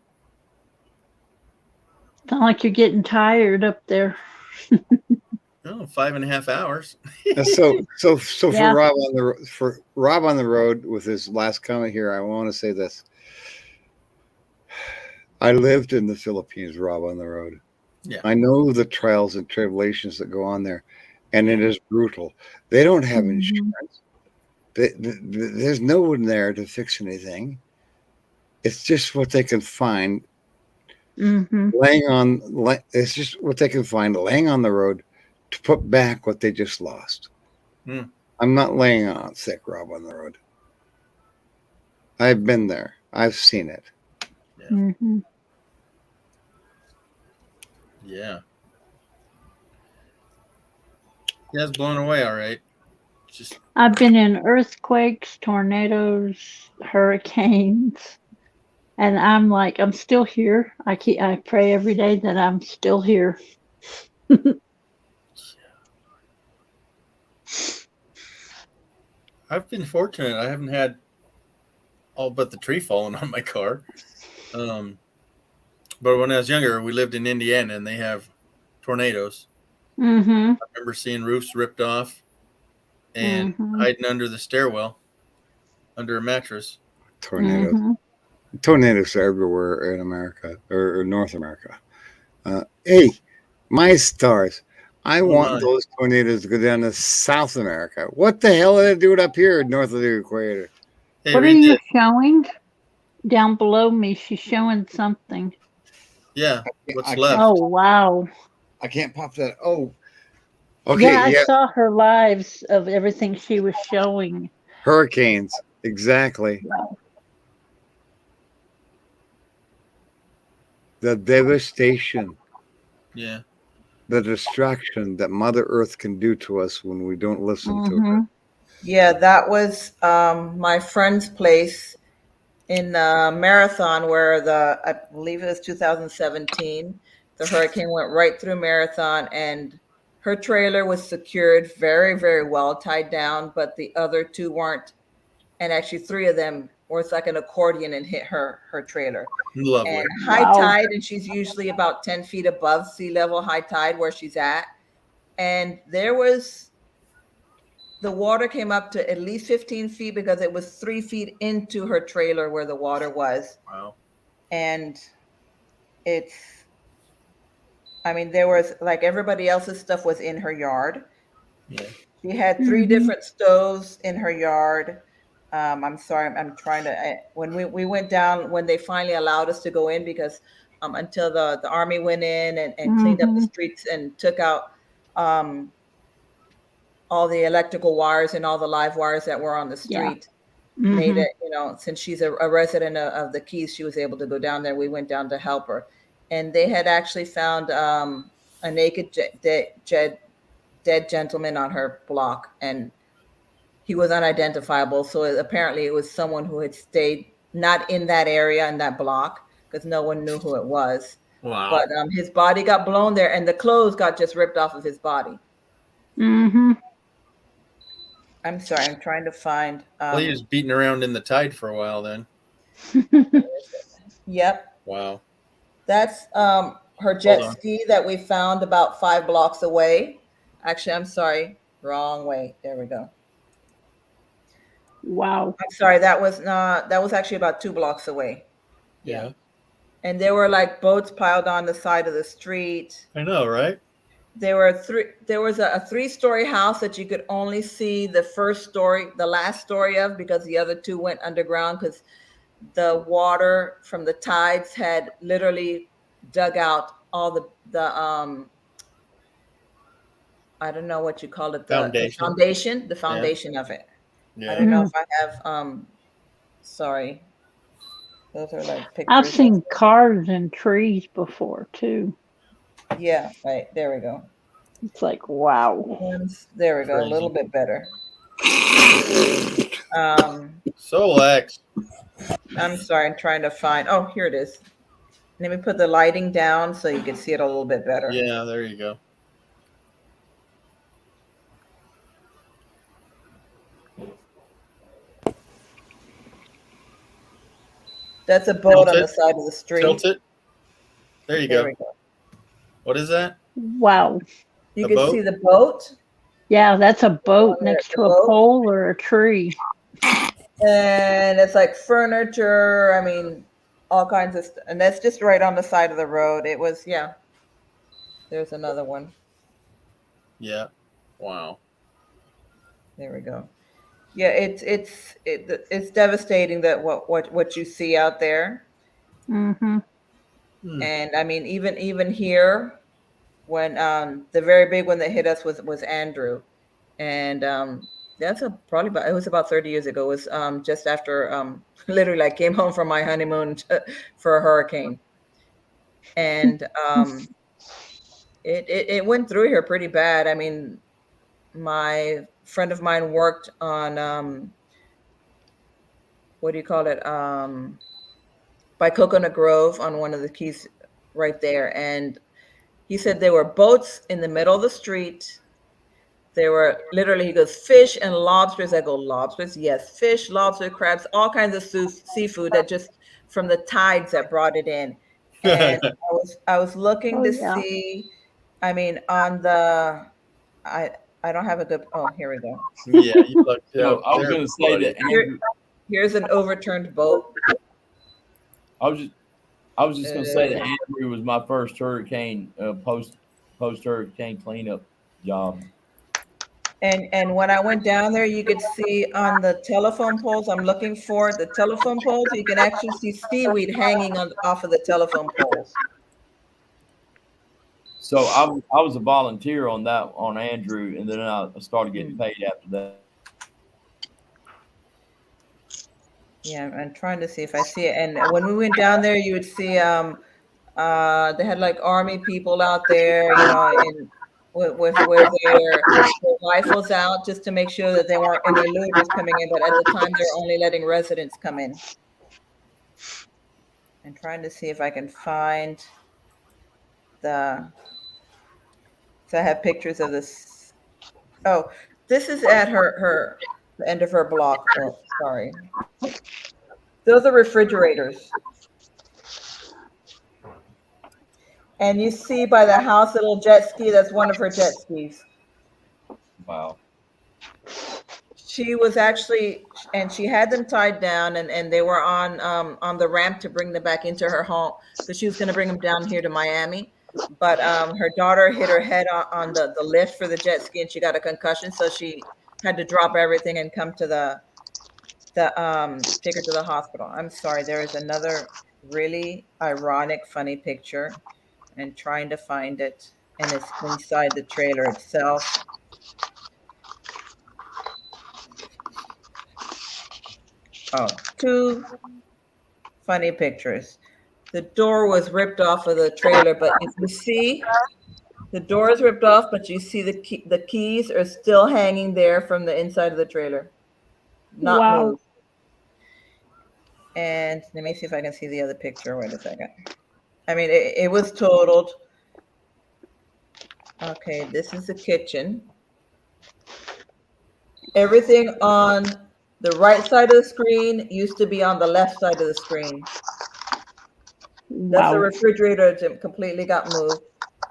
Sound like you're getting tired up there. Oh, 5.5 hours. So Yeah. for Rob on the road with his last comment here, I want to say this. I lived in the Philippines, Rob on the road. Yeah. I know the trials and tribulations that go on there, and it is brutal. They don't have insurance. There's no one there to fix anything. It's just what they can find. It's just what they can find laying on the road to put back what they just lost. Mm. I'm not laying on sick, Rob, on the road. I've been there. I've seen it. Yeah. Yeah, it's blown away. All right. Just I've been in earthquakes, tornadoes, hurricanes, and I'm still here. I pray every day that I'm still here. I've been fortunate. I haven't had all but the tree falling on my car. But when I was younger, we lived in Indiana, and they have tornadoes. I remember seeing roofs ripped off and hiding under the stairwell, under a mattress. Tornadoes are everywhere in America or North America. Hey, my stars. I want those tornadoes to go down to South America. What the hell are they doing up here north of the equator? Hey, What are you showing? Down below me, she's showing something. Yeah, what's left? Oh, wow. I can't pop that. Oh, okay. Yeah, I saw her lives of everything she was showing. Hurricanes. Exactly. Wow. The devastation. Yeah. The destruction that Mother Earth can do to us when we don't listen to her. Yeah, that was my friend's place in Marathon, where I believe it was 2017. The hurricane went right through Marathon, and her trailer was secured very, very well, tied down, but the other two weren't. And actually, 3 of them were like an accordion and hit her trailer. Lovely. And high tide, and she's usually about 10 feet above sea level, high tide where she's at. And the water came up to at least 15 feet because it was 3 feet into her trailer where the water was. Wow. And there was, like, everybody else's stuff was in her yard. Yeah. She had 3 different stoves in her yard. I'm sorry, I'm trying to, when we went down, when they finally allowed us to go in, because until the army went in and cleaned up the streets and took out all the electrical wires and all the live wires that were on the street. Made it, since she's a resident of the Keys, she was able to go down there. We went down to help her. And they had actually found a naked dead gentleman on her block, and he was unidentifiable. So apparently it was someone who had stayed not in that area, in that block, because no one knew who it was. Wow. But his body got blown there, and the clothes got just ripped off of his body. I'm sorry, I'm trying to find. Well, he was beating around in the tide for a while then. Yep. Wow. That's her jet ski that we found about 5 blocks away. Actually, I'm sorry, wrong way. There we go. Wow. I'm sorry, that was actually about 2 blocks away. Yeah. And there were like boats piled on the side of the street. I know, right? There was a 3-story house that you could only see the last story of, because the other 2 went underground because the water from the tides had literally dug out all the I don't know what you call it, the foundation of it. Yeah. I don't know if I have sorry. Those are like pictures. I've seen cars and trees before too. Yeah, right. There we go. It's like, wow. There we go. A little bit better. Solex. I'm sorry, I'm trying to find. Oh, here it is. Let me put the lighting down so you can see it a little bit better. Yeah, there you go. That's a boat Tilt on it. the side of the street. Tilt it. There you There go. we go. What is that? Wow. You A can boat? see the boat, Yeah, that's a boat there, next the to a boat. pole or a tree. and it's like furniture. I mean, all kinds of stuff. And that's just right on the side of the road. It was, yeah. There's another one. Yeah. Wow. There we go. Yeah, it's devastating that what you see out there. Mm-hmm. And I mean, even here, when the very big one that hit us was Andrew, and that's probably about, it was about 30 years ago. It was just after literally I came home from my honeymoon for a hurricane, and it went through here pretty bad. I mean, my friend of mine worked on what do you call it, by Coconut Grove on one of the keys right there, and he said there were boats in the middle of the street. There were literally, he goes, fish and lobsters. I go, lobsters? Yes, fish, lobster, crabs, all kinds of seafood that just from the tides that brought it in. And I was looking Oh, to yeah. see, I mean, on the, I don't have a good, oh, here we go. Yeah, you looked So I was there, going to say buddy. that Andrew, Here's an overturned boat. I was just going to say that Andrew was my first hurricane post hurricane cleanup job. And when I went down there, you could see on the telephone poles, I'm looking for the telephone poles, you can actually see seaweed hanging off of the telephone poles. So I was a volunteer on Andrew, and then I started getting paid after that. Yeah, I'm trying to see if I see it. And when we went down there, you would see they had like army people out there, you know, and with their rifles out just to make sure that there weren't any looters coming in. But at the time, they're only letting residents come in. I'm trying to see if I can find so I have pictures of this. Oh, this is at the end of her block. Oh, sorry. Those are refrigerators. And you see by the house a little jet ski, that's one of her jet skis. Wow. She was actually, and she had them tied down, and they were on the ramp to bring them back into her home, because she was going to bring them down here to Miami. But her daughter hit her head on the lift for the jet ski, and she got a concussion, so she had to drop everything and come to take her to the hospital. I'm sorry, there is another really ironic, funny picture, and trying to find it, and it's inside the trailer itself. Oh, two funny pictures. The door was ripped off of the trailer, but if you see, the door is ripped off, but you see the keys are still hanging there from the inside of the trailer. Not moved. And let me see if I can see the other picture. Wait a second. I mean, it was totaled. Okay, this is the kitchen. Everything on the right side of the screen used to be on the left side of the screen. That's the refrigerator that completely got moved.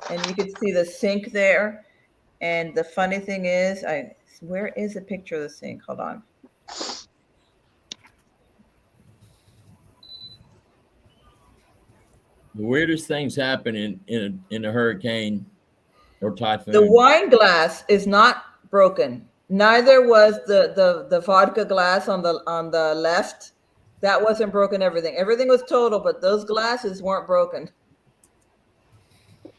And you can see the sink there. And the funny thing is, where is the picture of the sink? Hold on. The weirdest things happen in a hurricane or typhoon. The wine glass is not broken. Neither was the vodka glass on the left. That wasn't broken. Everything was total, but those glasses weren't broken.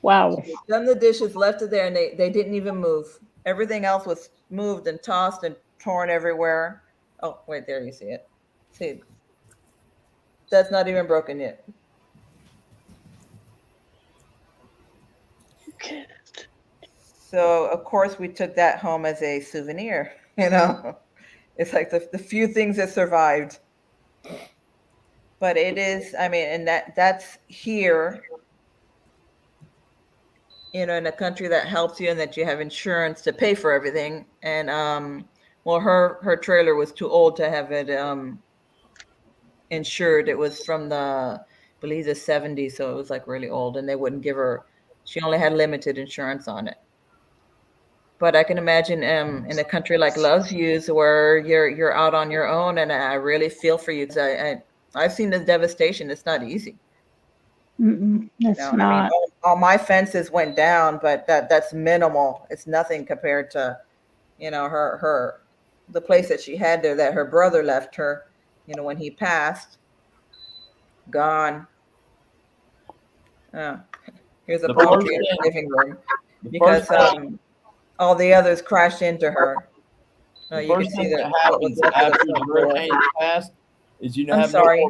Wow. They done the dishes, left it there, and they didn't even move. Everything else was moved and tossed and torn everywhere. Oh, wait, there you see it. See, that's not even broken yet. Okay. So of course we took that home as a souvenir, you know, It's like the few things that survived. But it is, I mean, and that's here, in a country that helps you and that you have insurance to pay for everything. And well, her trailer was too old to have it insured. It was from I believe the 70s, so it was like really old, and they wouldn't give her. She only had limited insurance on it. But I can imagine in a country like Loves Yous, where you're out on your own, and I really feel for you, because I've seen the devastation. It's not easy. That's I mean, not. all my fences went down, but that's minimal. It's nothing compared to, the place that she had there that her brother left her, when he passed. Gone. Here's a The palm first tree in thing- the living room, the because first thing- all the others crashed into her. The You can first see thing that that happens after the hurricane passed is I'm have sorry.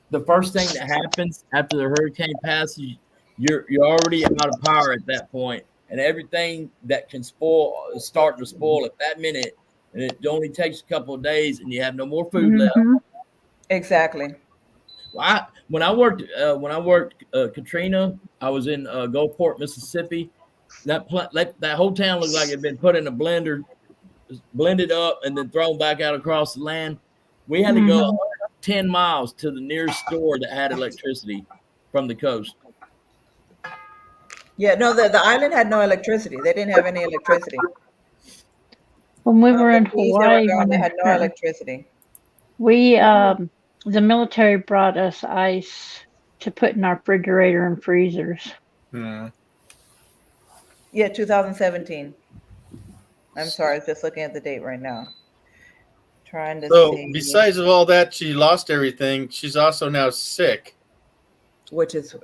the first thing that happens after the hurricane passes, you're already out of power at that point, and everything that can spoil is starting to spoil at that minute, and it only takes a couple of days, and you have no more food left. Exactly. When I worked Katrina, I was in Gulfport, Mississippi. That whole town looked like it had been put in a blender, blended up, and then thrown back out across the land. We had to go 10 miles to the nearest store that had electricity from the coast. Yeah, no, the island had no electricity. They didn't have any electricity. When we were in The trees that were Hawaii, gone, when they had no electricity. we the military brought us ice to put in our refrigerator and freezers. Yeah, 2017. I'm sorry, I was just looking at the date right now. Trying to So see. besides of all that, she lost everything. She's also now sick. Which is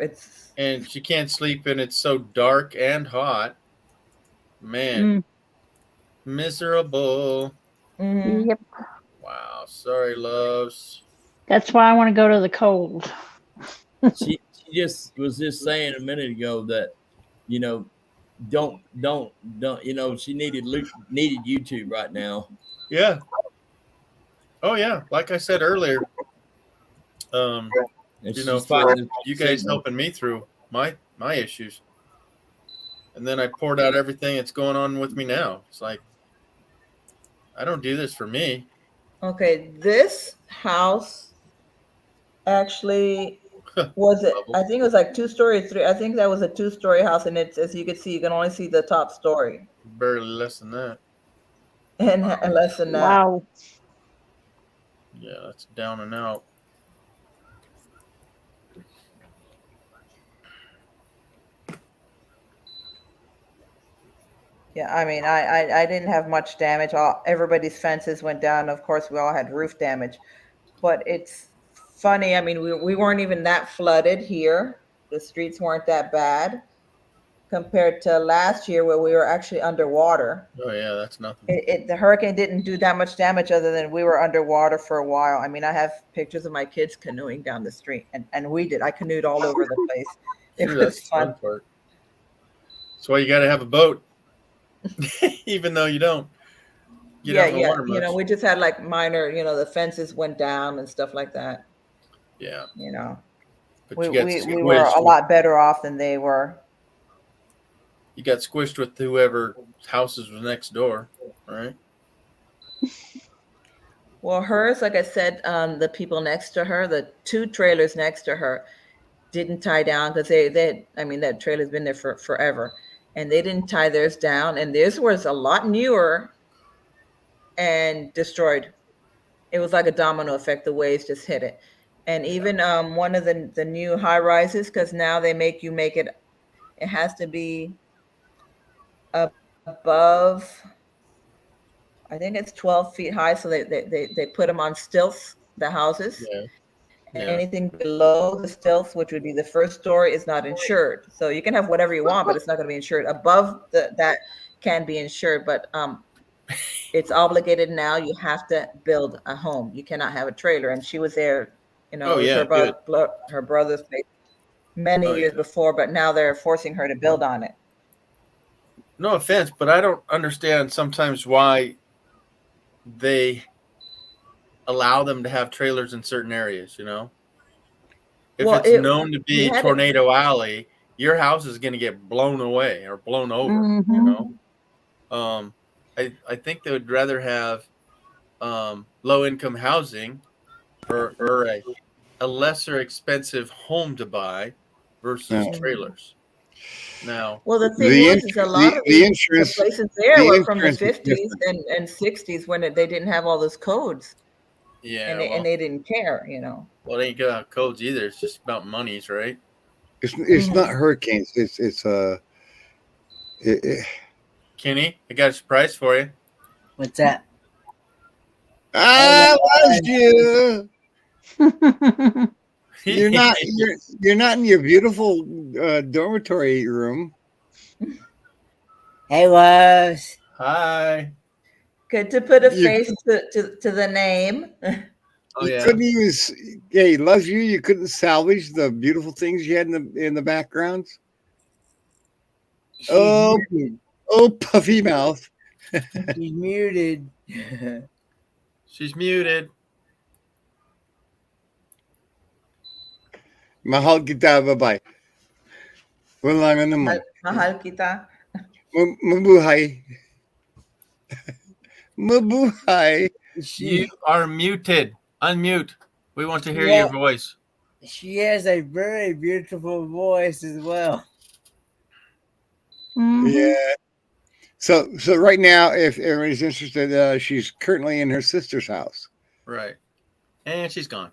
and she can't sleep, and it's so dark and hot. Man, miserable. Yep. Wow, sorry, loves. That's why I want to go to the cold. She just was just saying a minute ago that, don't, she needed YouTube right now. Yeah. Oh yeah, like I said earlier. she's For fighting you guys signal. helping me through my issues, and then I poured out everything that's going on with me now. It's like I don't do this for me. Okay, this house actually was it? I think it was like 2-story, 3. I think that was a 2-story house, and it's, as you can see, you can only see the top story, Barely less than that. and less than that. Wow. Yeah, that's down and out. Yeah, I mean, I didn't have much damage. Everybody's fences went down. Of course, we all had roof damage, but it's funny. I mean, we weren't even that flooded here. The streets weren't that bad compared to last year, where we were actually underwater. Oh yeah, that's nothing. The hurricane didn't do that much damage, other than we were underwater for a while. I mean, I have pictures of my kids canoeing down the street, and we did. I canoed all over the place. It Ooh, was that's the fun. part. That's why you got to have a boat, even though you don't. Get out in the water much. We just had like minor, the fences went down and stuff like that. Yeah. But We you got we were a lot better off than they were. You got squished with whoever houses was next door, right? Well, hers, like I said, the people next to her, the 2 trailers next to her, didn't tie down, because that trailer's been there for forever, and they didn't tie theirs down, and theirs was a lot newer and destroyed. It was like a domino effect. The waves just hit it. And even one of the new high rises, because now they make it has to be above, I think it's 12 feet high. So they put them on stilts, the houses. Yeah. And anything below the stilts, which would be the first story, is not insured. So you can have whatever you want, but it's not going to be insured. Above that can be insured, but it's obligated now. You have to build a home. You cannot have a trailer. And she was there, Oh, yeah, her brother's place many years before, but now they're forcing her to build on it. No offense, but I don't understand sometimes why they allow them to have trailers in certain areas. You know, if Well, it's known to he be had it- tornado alley, your house is going to get blown away or blown over. You know, I think they would rather have low income housing or a lesser expensive home to buy versus Yeah. trailers. Now, Well, the thing The was, is a lot of the the insurance places there the were from the insurance is 50s and 60s when they didn't have all those codes, yeah, and well, they didn't care, you know. well, they ain't got codes either. It's just about monies, right? It's not hurricanes. It's Kenny, I got a surprise for you. What's that? I lost you. You're not you're not in your beautiful dormitory room. Hey, loves. Hi. Good to put a You- face to the name. Oh You yeah. couldn't even. Yeah, he loves you. You couldn't salvage the beautiful things you had in the backgrounds. Oh, oh, puffy mouth. She's muted. She's muted. Mahal kita, bye-bye. Walang naman. Mahal kita. Mabuhay. Mabuhay. You are muted. Unmute. We want to hear Yeah. your voice. She has a very beautiful voice as well. Yeah. So right now, if everybody's interested, she's currently in her sister's house. Right. And she's gone.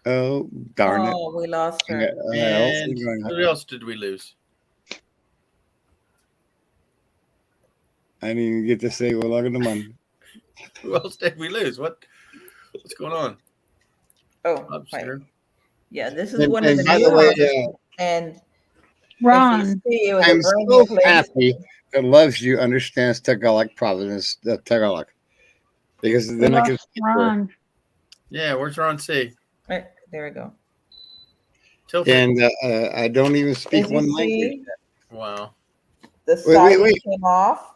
Oh, darn it. Oh, we lost her. And who else did we lose? I didn't even get to say walang naman. Who else did we lose? What's going on? Oh, I'm right. sure. Yeah, this is And- one of and the by new the way, houses. And Ron. if you see, it was a I'm brand so new place. happy that loves you understands Tagalog Providence, the Tagalog. Because then I can Ron. Yeah, where's Ron C? Right, there we go. Tilted. and I don't even speak As you one see, language. Wow. the Wait, side wait. came off.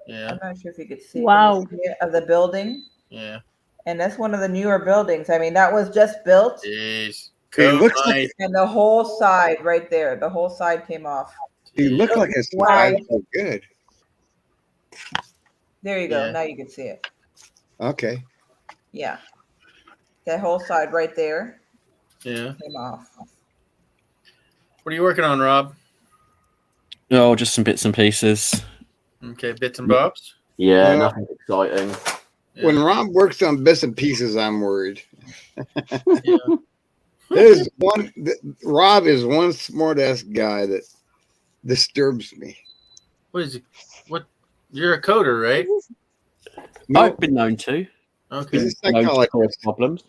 Yeah. I'm not sure if you could see Wow. from the side of the building. Yeah. And that's one of the newer buildings. I mean, that was just built, Jeez. It Code looks night. like and the whole side right there, the whole side came off. it looked like it's Wow. so good. There you go. Yeah. Now you can see it. Okay. Yeah. That whole side right there Yeah. came off. What are you working on, Rob? Oh, just some bits and pieces. Okay, bits and bobs. Yeah, Yeah. nothing exciting. When Rob works on bits and pieces, I'm worried. Yeah. There's one. Rob is one smart ass guy that disturbs me. What is it? What? You're a coder, right? No, I've been known to. Okay. he's a Known to cause psychologist. problems.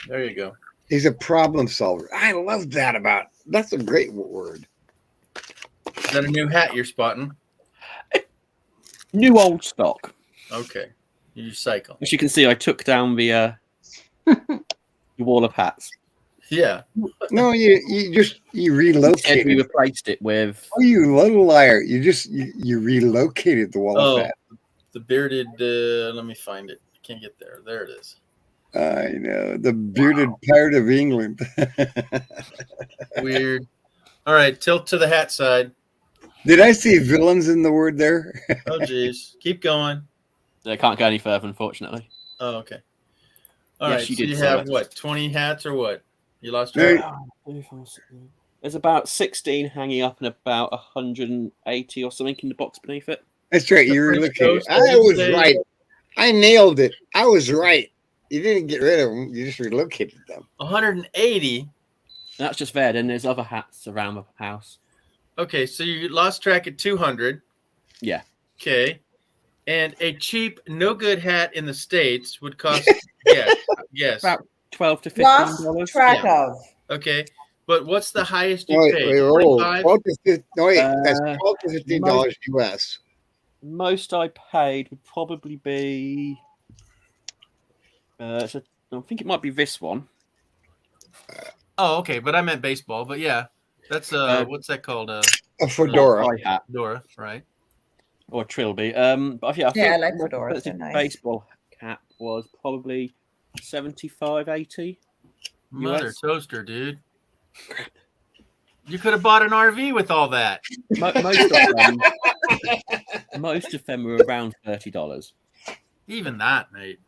There you go. He's a problem solver. I love that about. That's a great word. Is that a new hat you're spotting? New old stock. Okay. You cycle. As you can see, I took down the wall of hats. Yeah. No, you Instead, we relocated. replaced it with Oh, you little liar! You relocated the wall Oh, of fat. the bearded. Let me find it. I can't get there. There it is. I know the bearded pirate of England. Weird. All right, tilt to the hat side. Did I see villains in the word there? Oh, geez. Keep going. I can't go any further, unfortunately. Oh, okay. All Yes, right. you So did you say have that. what? 20 hats or what? You lost No, track? There's about 16 hanging up and about 180 or something in the box beneath it. That's right. You French relocated. toast, I as you was say. right. I nailed it. I was right. You didn't get rid of them. You just relocated them. 180. That's just there. Then there's other hats around the house. Okay, so you lost track at 200. Yeah. Okay. And a cheap, no good hat in the States would cost, yes. About 12 to Lost $15. track Yeah. of. Okay. But what's the highest you Wait, paid? wait, whoa. 25? 12 to 15, no, wait, that's Uh, 12 to $15 US. Most I paid would probably be. I think it might be this one. Oh, okay. But I meant baseball. But yeah, that's what's that called? A fedora. Fly hat Dora, right? or a trilby. But yeah, I Yeah, I think like the most fedoras, expensive they're nice. baseball cap was probably 75, 80. Mother US. toaster, dude. You could have bought an RV with all that. Most of them were around $30. Even that, mate.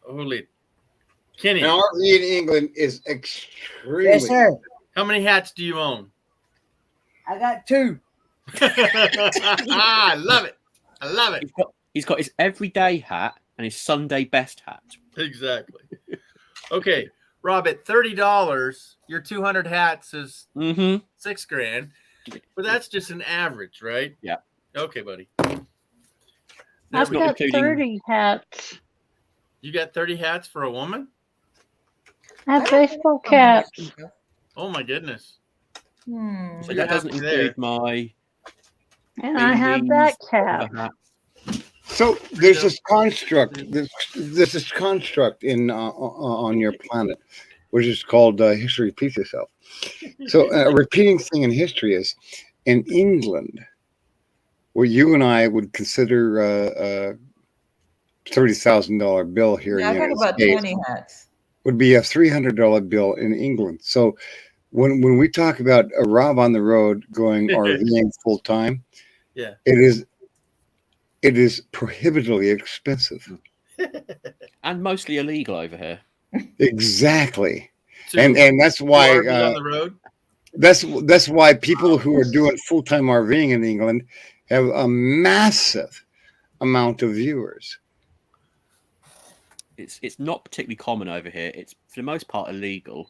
Holy. Kenny. An RV in England is extremely. Yes, sir. How many hats do you own? I got 2. I love it. I love it. He's got his everyday hat and his Sunday best hat. Exactly. Okay, Rob, at $30, your 200 hats is $6,000, but that's just an average, right? Yeah. Okay, buddy. I've got 30 hats. You got 30 hats for a woman? I have baseball caps. Oh my goodness. So that doesn't include my. And I have that cap. So there's this construct. There's this construct in on your planet, which is called history repeats itself. So a repeating thing in history is in England, where you and I would consider a $30,000 bill here Yeah, in the I got United about States 20 hats. would be a $300 bill in England. So when we talk about a Rob on the road going RVing full time, yeah, it is prohibitively expensive. And mostly illegal over here. Exactly. And that's why on the road. That's why people who are doing full-time RVing in England have a massive amount of viewers. It's not particularly common over here. It's for the most part illegal.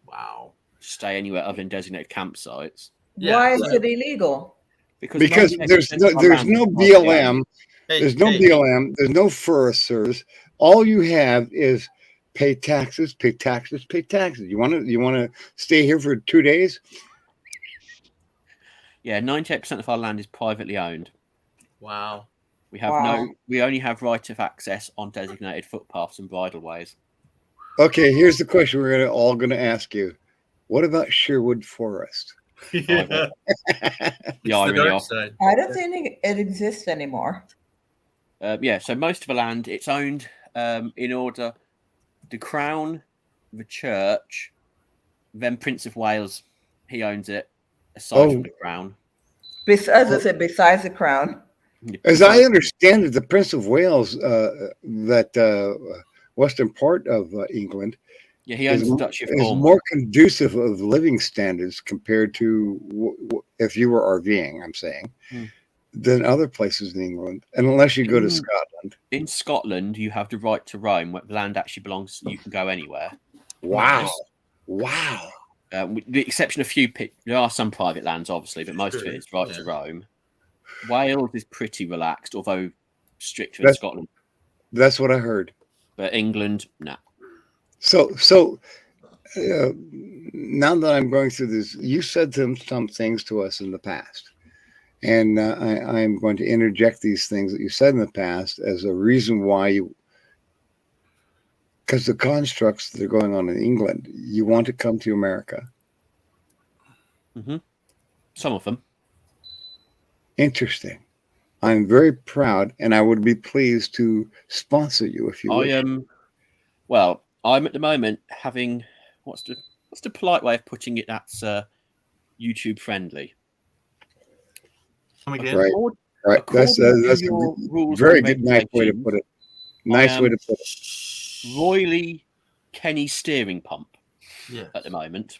Wow. Stay anywhere other than designated campsites. Why is it illegal? Because there's no BLM, there's no BLM, there's no Forest Service. All you have is pay taxes, pay taxes, pay taxes. You want to stay here for 2 days? Yeah, 98% of our land is privately owned. Wow. We only have right of access on designated footpaths and bridleways. Okay, here's the question we're all going to ask you. What about Sherwood Forest? Yeah, I don't think it exists anymore. Yeah, so most of the land, it's owned in order the Crown, the Church, then Prince of Wales, he owns it, aside from the Crown. As I said, besides the Crown. As I understand it, the Prince of Wales, that western part of England, yeah, he owns the Duchy of Cornwall. Is more conducive of living standards compared to if you were RVing, I'm saying, than other places in England, and unless you go to Scotland. In Scotland, you have the right to roam, where the land actually belongs. You can go anywhere. Wow! Wow! With the exception of there are some private lands, obviously, but most of it is right to roam. Wales is pretty relaxed, although stricter in Scotland. That's what I heard. But England, no. So now that I'm going through this, you said some things to us in the past, and I'm going to interject these things that you said in the past as a reason why because the constructs that are going on in England, you want to come to America. Mm-hmm. Some of them. Interesting. I'm very proud, and I would be pleased to sponsor you if you wish. Well, I'm at the moment having what's the polite way of putting it? That's YouTube friendly. Come again? Right. That's a very good, nice way to put it. Nice way to put it. Royally Kenny steering pump. Yeah. At the moment.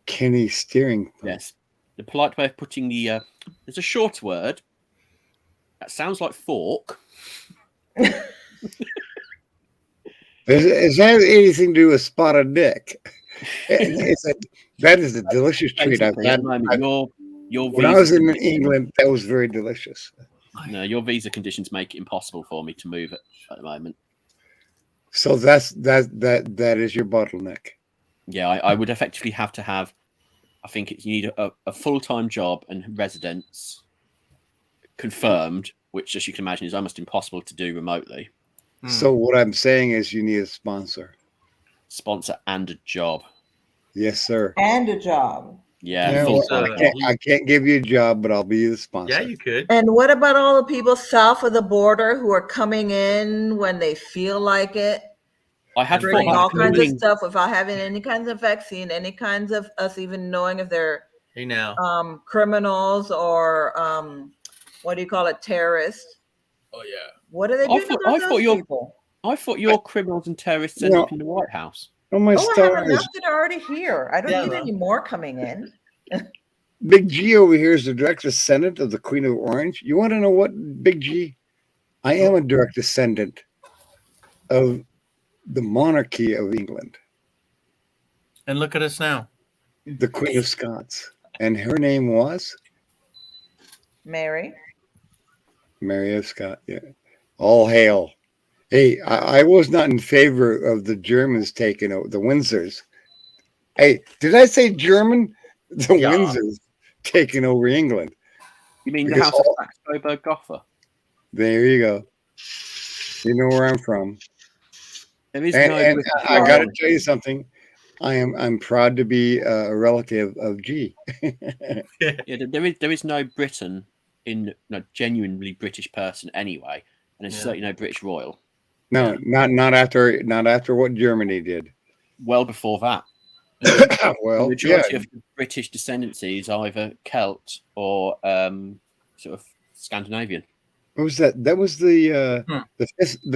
Kenny steering pump. Yes. The polite way of putting the there's a short word that sounds like fork. Is that anything to do with spotted dick? That is a delicious treat I've had. When I was in England, that was very delicious. No, your visa conditions make it impossible for me to move at the moment. So that is your bottleneck. Yeah, I would effectively have to have. I think you need a full-time job and residence confirmed, which, as you can imagine, is almost impossible to do remotely. So what I'm saying is you need a sponsor. Sponsor and a job. Yes, sir. And a job. Yeah, Yeah, full well, cycle. I can't give you a job, but I'll be the sponsor. Yeah, you could. And what about all the people south of the border who are coming in when they feel like it? I had thought Bringing about all kinds of including. stuff without having any kinds of vaccine, any kinds of us even knowing if they're Hey now. criminals or what do you call it, terrorists? Oh yeah. What are they I doing thought, about I thought those your people? I thought your criminals and terrorists end up in the White House. Oh my Oh, I have stars! enough that are already here. I don't Yeah, need well. any more coming in. Big G over here is the direct descendant of the Queen of Orange. You want to know what, Big G? I am a direct descendant of the monarchy of England, And look at us now. the Queen of Scots, and her name was Mary. Mary of Scott. Yeah, all hail. Hey, I was not in favor of the Germans taking over the Windsors. Hey, did I say German? The Yeah. Windsors taking over England. You mean the Because House of Saxe-Coburg-Gotha? There you go. You know where I'm from. There is And, no. and British I got to royal. tell you something. I'm proud to be a relative of G. Yeah, there is no Briton in no genuinely British person anyway, and there's Yeah. certainly no British royal. No, not after what Germany did. Well before that, the Well, yeah. majority of British descendancy is either Celt or sort of Scandinavian. What was that? That was the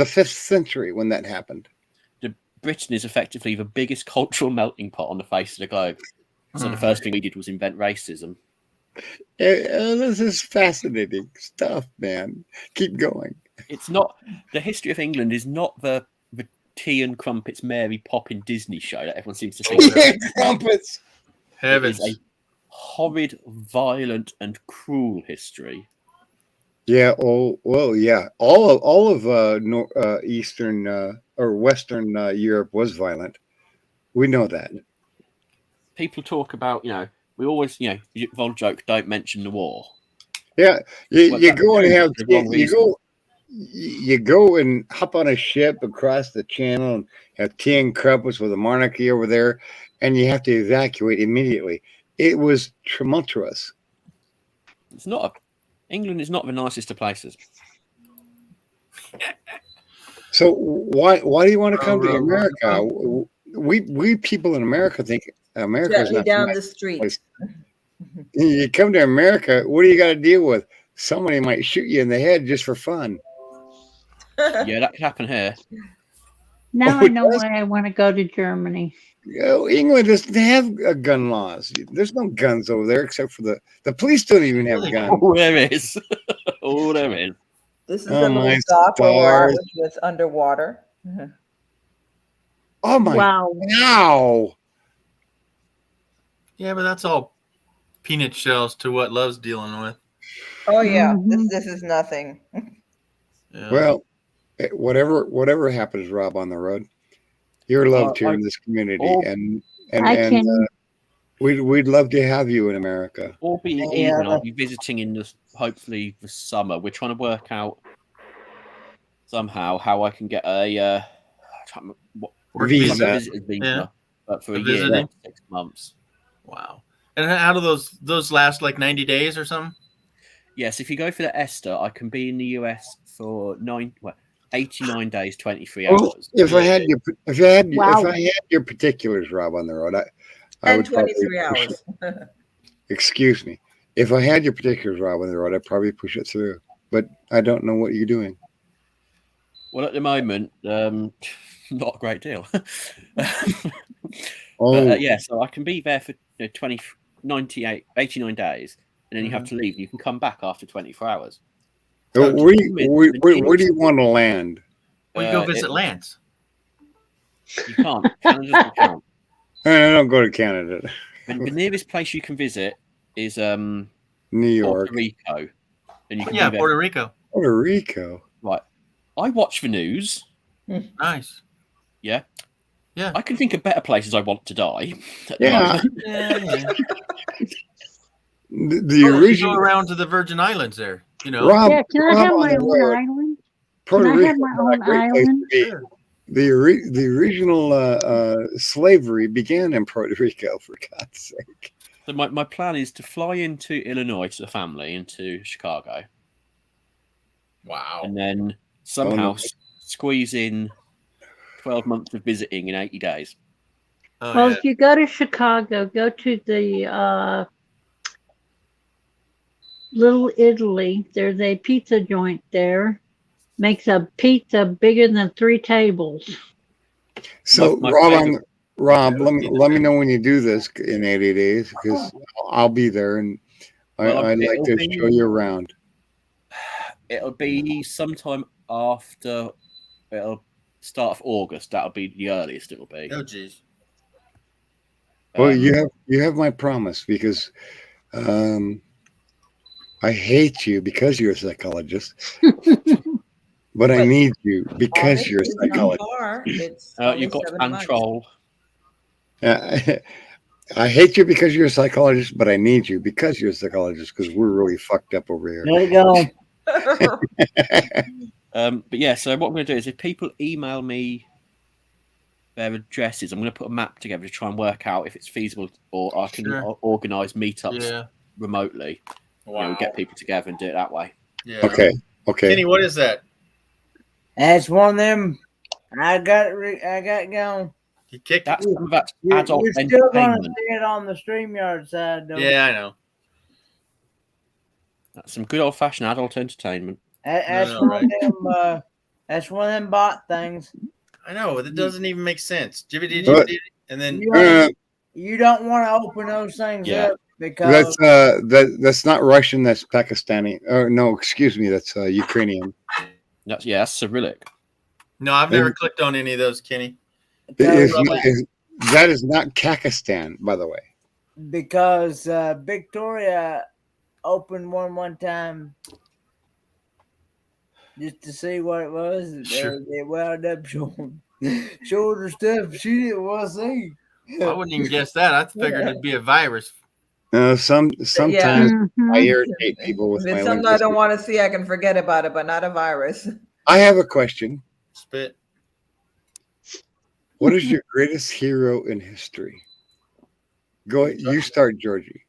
fifth century when that happened. Britain is effectively the biggest cultural melting pot on the face of the globe. So the first thing we did was invent racism. This is fascinating stuff, man. Keep going. It's not the history of England is not the tea and crumpets Mary Poppins Disney show that everyone seems to think. Yeah, crumpets. Heavens. It is a horrid, violent, and cruel history. Yeah. Oh, well, yeah. All of Eastern or Western Europe was violent. We know that. People talk about, we always, Von joke, don't mention the war. Yeah, Well, you that's go and true have for the wrong reason. you go and hop on a ship across the channel and have tea and crumpets with the monarchy over there, and you have to evacuate immediately. It was tumultuous. It's not England is not the nicest of places. So why do you want to come to America? We people in America think America is Shut you not down nice the street. place. You come to America, what do you got to deal with? Somebody might shoot you in the head just for fun. Yeah, that could happen here. Now Oh, I know it does? why I want to go to Germany. England doesn't have gun laws. There's no guns over there except for the police don't even have guns. Oh, there is. Oh, there is. This is Oh, the little my stop where we're at, stars. which was underwater. Mhm. Oh my! Wow. Wow! Yeah, but that's all peanut shells to what Love's dealing with. Oh yeah, Mm-hmm. this is nothing. Yeah. Well, whatever happens, Rob, on the road, you're loved here in this community, and I can. we'd love to have you in America. Or be Yeah. even, I'll be visiting in hopefully the summer. We're trying to work out somehow how I can get a Visa. visitor's visa, Yeah. but for a A year, visiting? not 6 months. Wow. And how do those last like 90 days or something? Yes, if you go for the ESTA, I can be in the US for 89 days, 23 Well, hours. if I had Wow. your particulars, Rob, on the road, I And would probably 23 push hours. it. Excuse me. If I had your particulars, Rob, on the road, I'd probably push it through. But I don't know what you're doing. Well, at the moment, not a great deal. Oh, But, yeah, so I can be there for 89 days, and then you have to leave. You can come back after 24 hours. so to where begin with, where do you want to land? Well, you go Uh, visit it- Lance. You can't. Canada doesn't count. I don't go to Canada, The nearest place you can visit is New York, Puerto Rico, and you can Yeah, be there. Puerto Rico. Puerto Rico. Right. I watch the news. Nice. Yeah. Yeah. I can think of better places I want to die. at the Yeah. moment. Yeah. The You go original around to the Virgin Islands there, you know. Rob, Yeah, can I Rob have on my the own road. island? Puerto Can I Rico have my is not a own great place to island? be. Sure. The original slavery began in Puerto Rico, for God's sake. So my plan is to fly into Illinois to the family, into Chicago, Wow. and then somehow no. squeeze in 12 months of visiting in 80 days. Oh, Well, yeah. if you go to Chicago, go to the Little Italy. There's a pizza joint there. Makes a pizza bigger than 3 tables. So My Rob, let me know when you do this in 80 days because I'll be there and Well, I'd like it'll to be- show you around. It'll be sometime after. It'll start of August. That'll be the earliest it'll be. Oh, geez. Well, you have my promise because I hate you because you're a psychologist, but I need you because you're a psychologist. You've got control. I hate you because you're a psychologist, but I need you because you're a psychologist because we're really fucked up over here. Let it go. But yeah, so what I'm going to do is if people email me their addresses, I'm going to put a map together to try and work out if it's feasible or I can organise meetups remotely. Wow. We'll get people together and do it that way. Yeah. Okay. Kenny, what is that? That's one of them. I got going. He kicked That's it. some of that You're adult still going to entertainment. see it on the StreamYard side, though. Yeah, I know. That's some good old fashioned adult entertainment. That's No, one right. of them. That's one of them bot things. I know. That doesn't even make sense. Jibbity, But- jibbity, and then You don't want to open those things Yeah. up because that's not Russian. That's Pakistani. Oh no, excuse me. That's Ukrainian. That's Cyrillic. no, I've never clicked on any of those, Kenny. That is not Kakistan, by the way. because Victoria opened one time just to see what it was. And Sure. they wound up showing her stuff she didn't want to see. I wouldn't even guess that. I figured it'd be a virus. Sometimes Mhm. I irritate people with If my it's something I linguistics. don't want to see, I can forget about it, but not a virus. I have a question. Spit. What is your greatest hero in history? Go. You start, Georgie.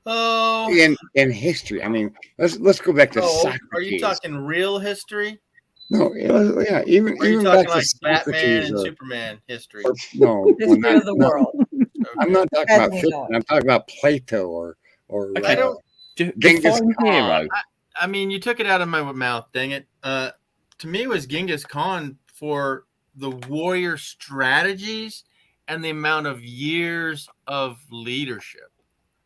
Oh. In history, I mean, let's go back to Oh, Socrates. are you talking real history? No, yeah, even Or are you even talking back like to Batman Socrates. and Or, Superman history? no, History of the world. I'm not talking As about we fiction. know it. I'm talking about Plato or I don't. Genghis Define Khan. hero. I mean, you took it out of my mouth. Dang it. To me, it was Genghis Khan for the warrior strategies and the amount of years of leadership.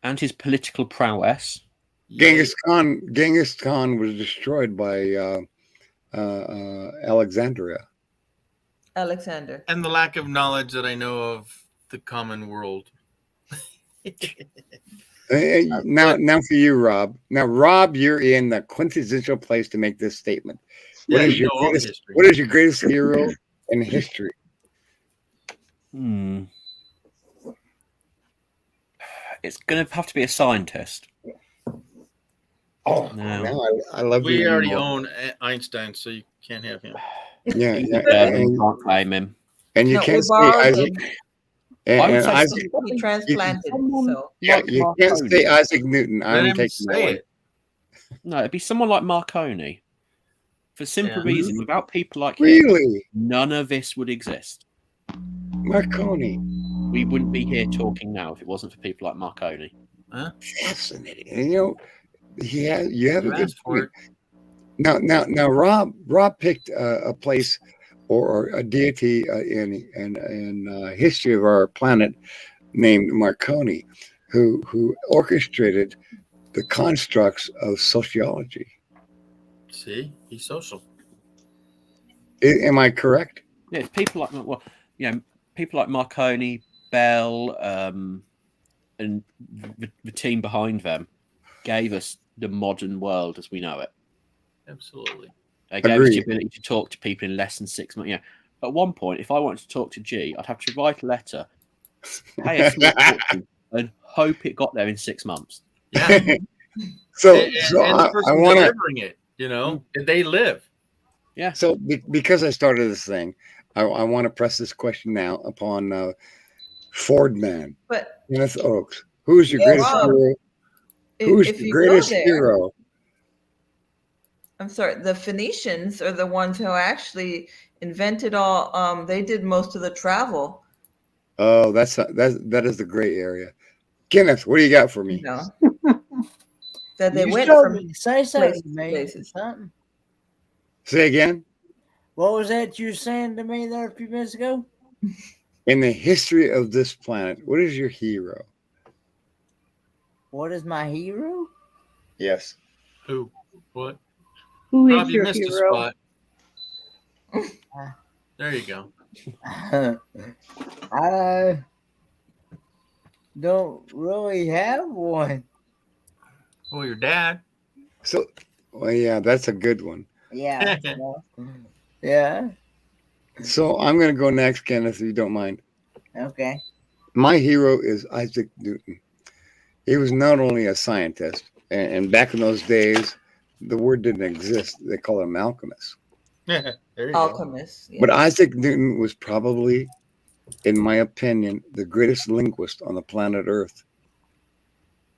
And his political prowess. Genghis Khan was destroyed by Alexandria. Alexander. And the lack of knowledge that I know of the common world. Now for you, Rob. Now, Rob, you're in the quintessential place to make this statement. Yeah, you know all the history. What is your greatest hero in history? It's going to have to be a scientist. Oh, No. no, I love We you. already anymore. own Einstein, so you can't have him. Yeah, You and, can't claim him. and you No, we can't say borrowed Isaac. him. And, I would and say Isaac, He transplanted. So yeah, like you can't Marconi. say Isaac Newton. Let I'm him taking that say one. it. No, it'd be someone like Marconi. For simple Yeah. reason, without people like him, Really, none of this would exist. Marconi? We wouldn't be here talking now if it wasn't for people like Marconi. Fascinating. And, you know, you have You a good asked for point. it. Now, Rob picked a place or a deity in history of our planet named Marconi, who orchestrated the constructs of sociology. See, he's social. Am I correct? Yeah, it's people like people like Marconi, Bell, and the team behind them gave us the modern world as we know it. Absolutely. They gave us the Agreed. ability to talk to people in less than 6 months. You know, at one point, if I wanted to talk to G, I'd have to write a letter, pay a small fortune, and hope it got there in 6 months. Yeah. So, and so the I person want to. delivering it, did they live? Yeah. So because I started this thing, I want to press this question now upon Ford man. But Kenneth Oaks. Who's your Yeah, greatest Rob, hero? if, Who's if your you go greatest there, hero? I'm sorry, the Phoenicians are the ones who actually invented all. They did most of the travel. Oh, that is the gray area. Kenneth, what do you got for me? You know, that they You went told from me to say places something, to man. places. Something. Say again. What was that you were saying to me there a few minutes ago? In the history of this planet, what is your hero? What is my hero? Yes. Who? What? Who is Rob, you your missed a hero? spot. There you go. I don't really have one. Well, your dad. So, well, yeah, that's a good one. Yeah. well, yeah. So I'm going to go next, Kenneth, if you don't mind. Okay. My hero is Isaac Newton. He was not only a scientist, and back in those days, the word didn't exist. They called him alchemist. There you go. Alchemists. But yes. Isaac Newton was probably, in my opinion, the greatest linguist on the planet Earth.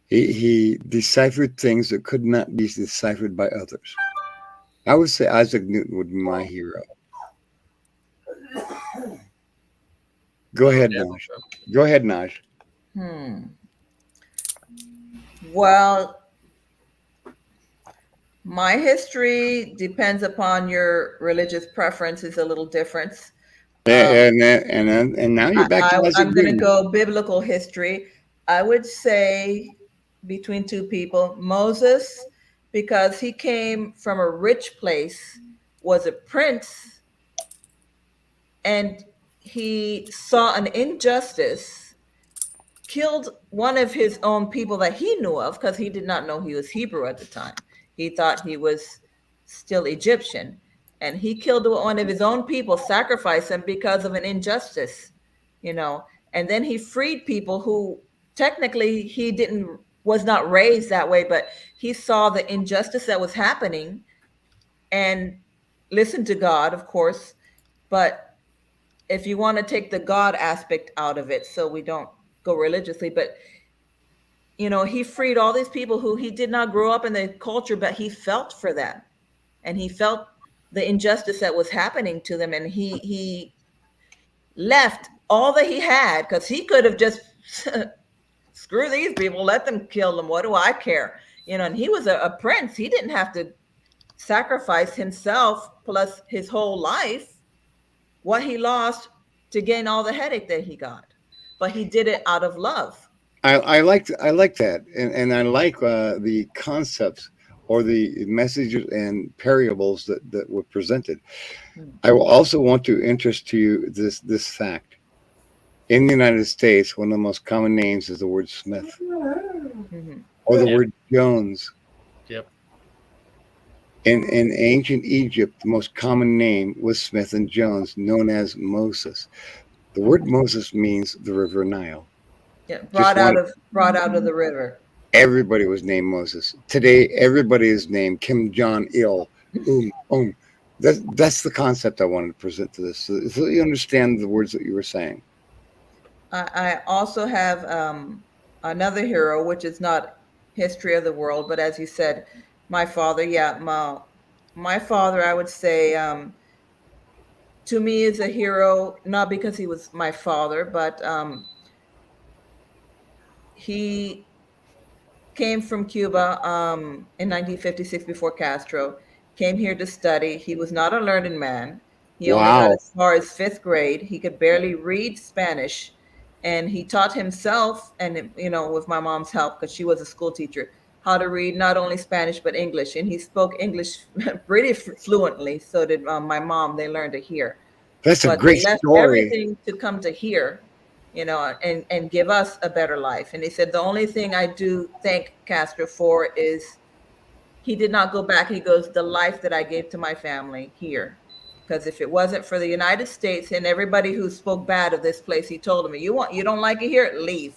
He deciphered things that could not be deciphered by others. I would say Isaac Newton would be my hero. Go ahead, Naj. Go ahead, Naj. Well, my history depends upon your religious preference is a little different. And now you're back to Isaac I'm going to Newton. go biblical history. I would say between two people, Moses, because he came from a rich place, was a prince, and he saw an injustice, killed one of his own people that he knew of, because he did not know he was Hebrew at the time. He thought he was still Egyptian. And he killed one of his own people, sacrificed him because of an injustice, you know. And then he freed people who technically he was not raised that way, but he saw the injustice that was happening and listened to God, of course. But if you want to take the God aspect out of it, so we don't go religiously, but you know, he freed all these people who he did not grow up in the culture, but he felt for them, and he felt the injustice that was happening to them, and he left all that he had, because he could have just screw these people, let them kill them, what do I care, you know. And he was a prince. He didn't have to sacrifice himself plus his whole life, what he lost, to gain all the headache that he got, but he did it out of love. I like that, and I like the concepts or the messages and parables that were presented. I will also want to interest to you this fact. In the United States, one of the most common names is the word Smith, or the word Jones. Yep. In ancient Egypt, the most common name was Smith and Jones, known as Moses. The word Moses means the river Nile. Yeah, brought out of the river. Everybody was named Moses. Today, everybody is named Kim Jong-il. That's the concept I wanted to present to this, so you understand the words that you were saying. I also have another hero, which is not history of the world, but as you said, my father. Yeah, my father, I would say, to me is a hero, not because he was my father, but he came from Cuba in 1956 before Castro, came here to study. He was not a learned man. He only got as far as 5th grade. He could barely read Spanish, and he taught himself, and you know, with my mom's help, because she was a school teacher, how to read not only Spanish but English. And he spoke English pretty fluently. So did my mom. They learned it here. That's a great they left story. Everything to come to here, you know, and give us a better life. And he said, the only thing I do thank Castro for is he did not go back. He goes, the life that I gave to my family here. Because if it wasn't for the United States and everybody who spoke bad of this place, he told them, you don't like it here, leave.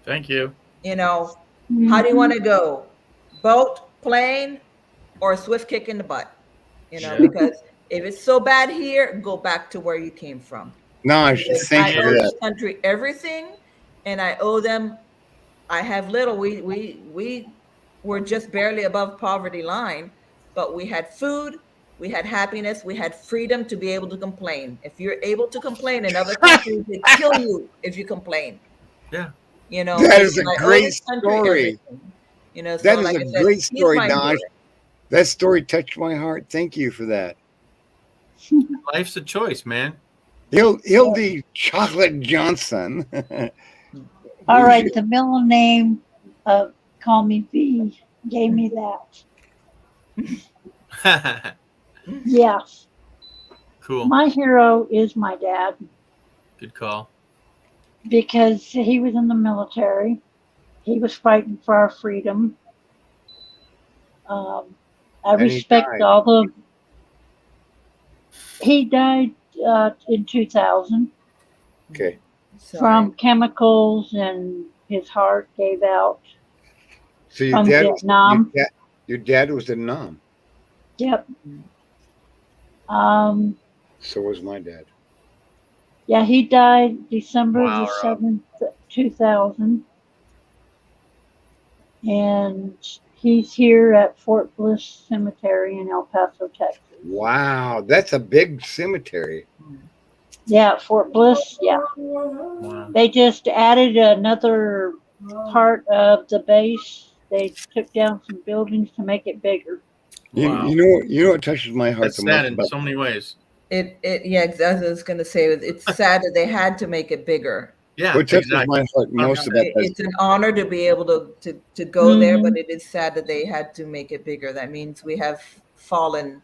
Thank you. You know, how do you want to go? Boat, plane, or a swift kick in the butt? You know, because if it's so bad here, go back to where you came from. No, Because thank I you owe for this that. country everything, and I owe them. I have little. We were just barely above poverty line, but we had food, we had happiness, we had freedom to be able to complain. If you're able to complain in other countries, they kill you if you complain. Yeah. You know, That and is a I owe great this country story. everything. You know, That so is like a I said, great he's story, my Naj. hero. That story touched my heart. Thank you for that. Life's a choice, man. Hildy Chocolate Johnson. All right, the middle name of Call Me V gave me that. Yes. Cool. My hero is my dad Good call. because he was in the military. He was fighting for our freedom. I And he respect died. all the. He died in 2000 Okay. from chemicals, and his heart gave out. So your From dad, Vietnam. your dad was in Nam. Yep. So was my dad. Yeah, he died December Wow, the Rob. 7th, 2000. And he's here at Fort Bliss Cemetery in El Paso, Texas. Wow, that's a big cemetery. Yeah, Fort Bliss. Yeah. Wow. They just added another part of the base. They took down some buildings to make it bigger. Wow. You know what touches my heart That's the sad most in about so many ways. Yeah, as I was going to say, it's sad that they had to make it bigger. Yeah, what touches exactly. my heart most about that. It's an honor to be able to go there, Mhm. but it is sad that they had to make it bigger. That means we have fallen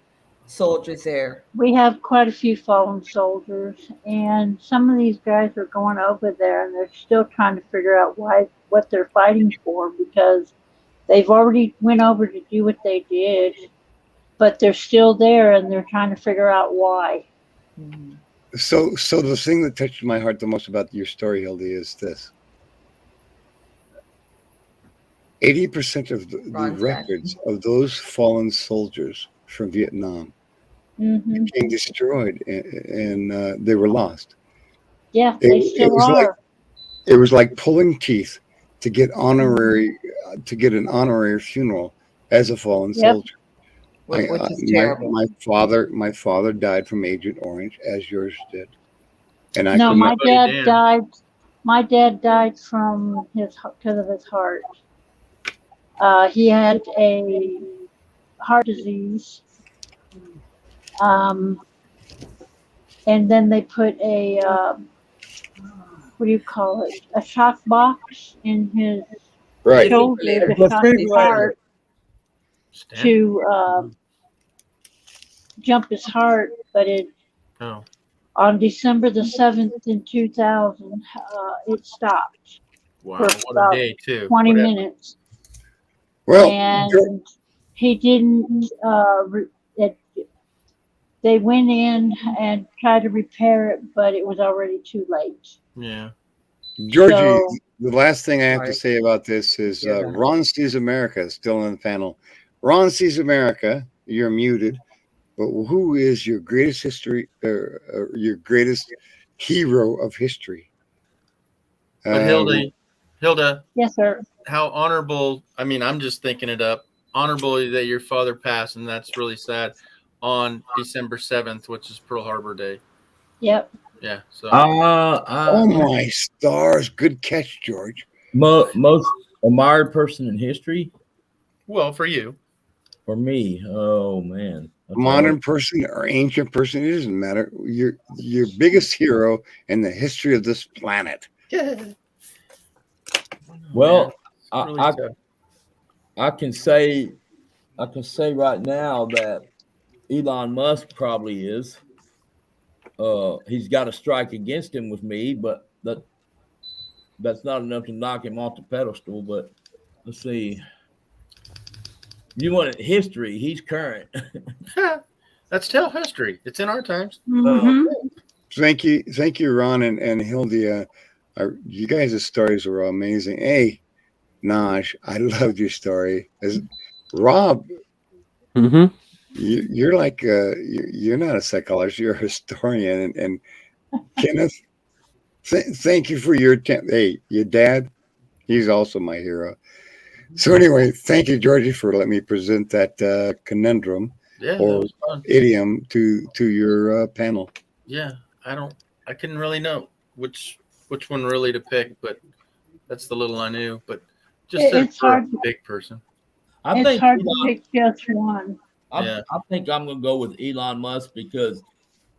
soldiers there. We have quite a few fallen soldiers, and some of these guys are going over there and they're still trying to figure out what they're fighting for, because they've already went over to do what they did, but they're still there and they're trying to figure out why. So the thing that touched my heart the most about your story, Hildy, is this. 80% of the Ron records of those fallen soldiers from Vietnam Mm-hmm. became destroyed, and they were lost. Yeah, they still are. It was like pulling teeth to get an honorary funeral as a fallen Yep. soldier. Which is terrible. My father died from Agent Orange, as yours did, and I No, could my not. dad died. My dad died from because of his heart. He had a heart disease. And then they put a what do you call it? A shock box in his Right. shoulder to shock his heart to jump his heart, but on December the 7th in 2000, it stopped. Wow, For what a about day, too. 20 Whatever. minutes. Well, And he didn't. They went in and tried to repair it, but it was already too late. Yeah. Georgie, So- the last thing I have to Sorry. say about this is Yeah, go ahead. Ron Sees America is still on the panel. Ron Sees America, you're muted, but who is your greatest your greatest hero of history? But Hilda, Yes, sir. how honorable. I mean, I'm just thinking it up. Honorable that your father passed, and that's really sad, on December 7th, which is Pearl Harbor Day. Yep. Yeah. So Oh my stars! Good catch, George. Most admired person in history well, for you. for me. Oh man, That's Modern person or ancient person, it doesn't matter. Your biggest hero in the history of this planet. Well, Man, really I tough. I can say right now that Elon Musk probably is. He's got a strike against him with me, but that's not enough to knock him off the pedestal. But let's see. You want history? He's current. That's still history. It's in our times. Mhm. Thank you, Ron and Hildy. You guys' stories were amazing. Hey, Naj, I loved your story. Rob, Mm-hmm. you're like you're not a psychologist, you're a historian, and Kenneth, thank you for your hey, your dad, he's also my hero. So anyway, thank you, Georgie, for letting me present that conundrum Yeah, that or was fun. idiom to your panel. Yeah, I couldn't really know which one really to pick, but that's the little I knew. But just It's for a hard. big person. I It's think hard to Elon, pick just one. I think I'm gonna go with Elon Musk because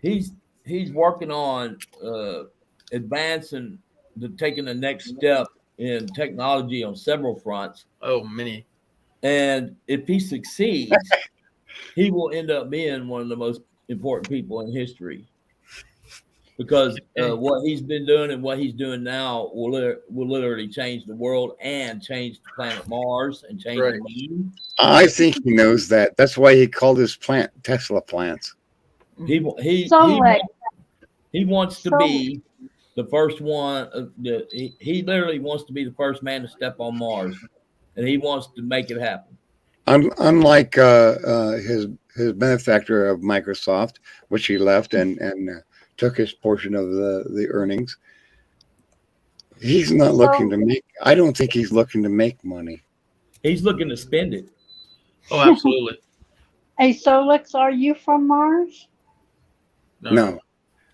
he's working on advancing taking the next step in technology on several fronts. Oh, many. And if he succeeds, he will end up being one of the most important people in history. Because what he's been doing and what he's doing now will literally change the world and change the planet Mars and change the moon. I think he knows that. That's why he called his plant Tesla plants. He wants to be the first one. He literally wants to be the first man to step on Mars, and he wants to make it happen. Unlike his benefactor of Microsoft, which he left and took his portion of the earnings. He's not looking to make. I don't think he's looking to make money. He's looking to spend it. Oh, absolutely. Hey, Solix, are you from Mars? No.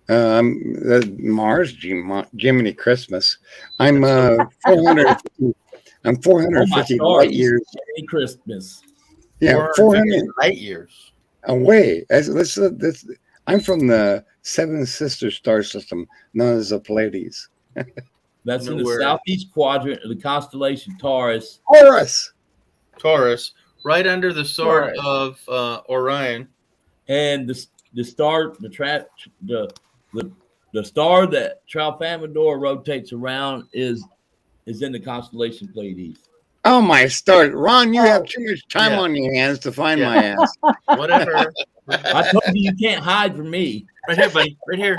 I'm Mars, Jiminy Christmas. I'm 450. I'm 450 light years. Merry Christmas. Yeah, 400 light years away. I'm from the Seven Sisters star system, known as the Pleiades. That's in the southeast quadrant of the constellation Taurus. Taurus, right under the sword of Orion, and the star, the star that Tralfamadore rotates around is in the constellation Pleiades. Oh my start, Ron! You have too much time on your hands to find my ass. Whatever. I told you can't hide from me. Right here, buddy. Right here,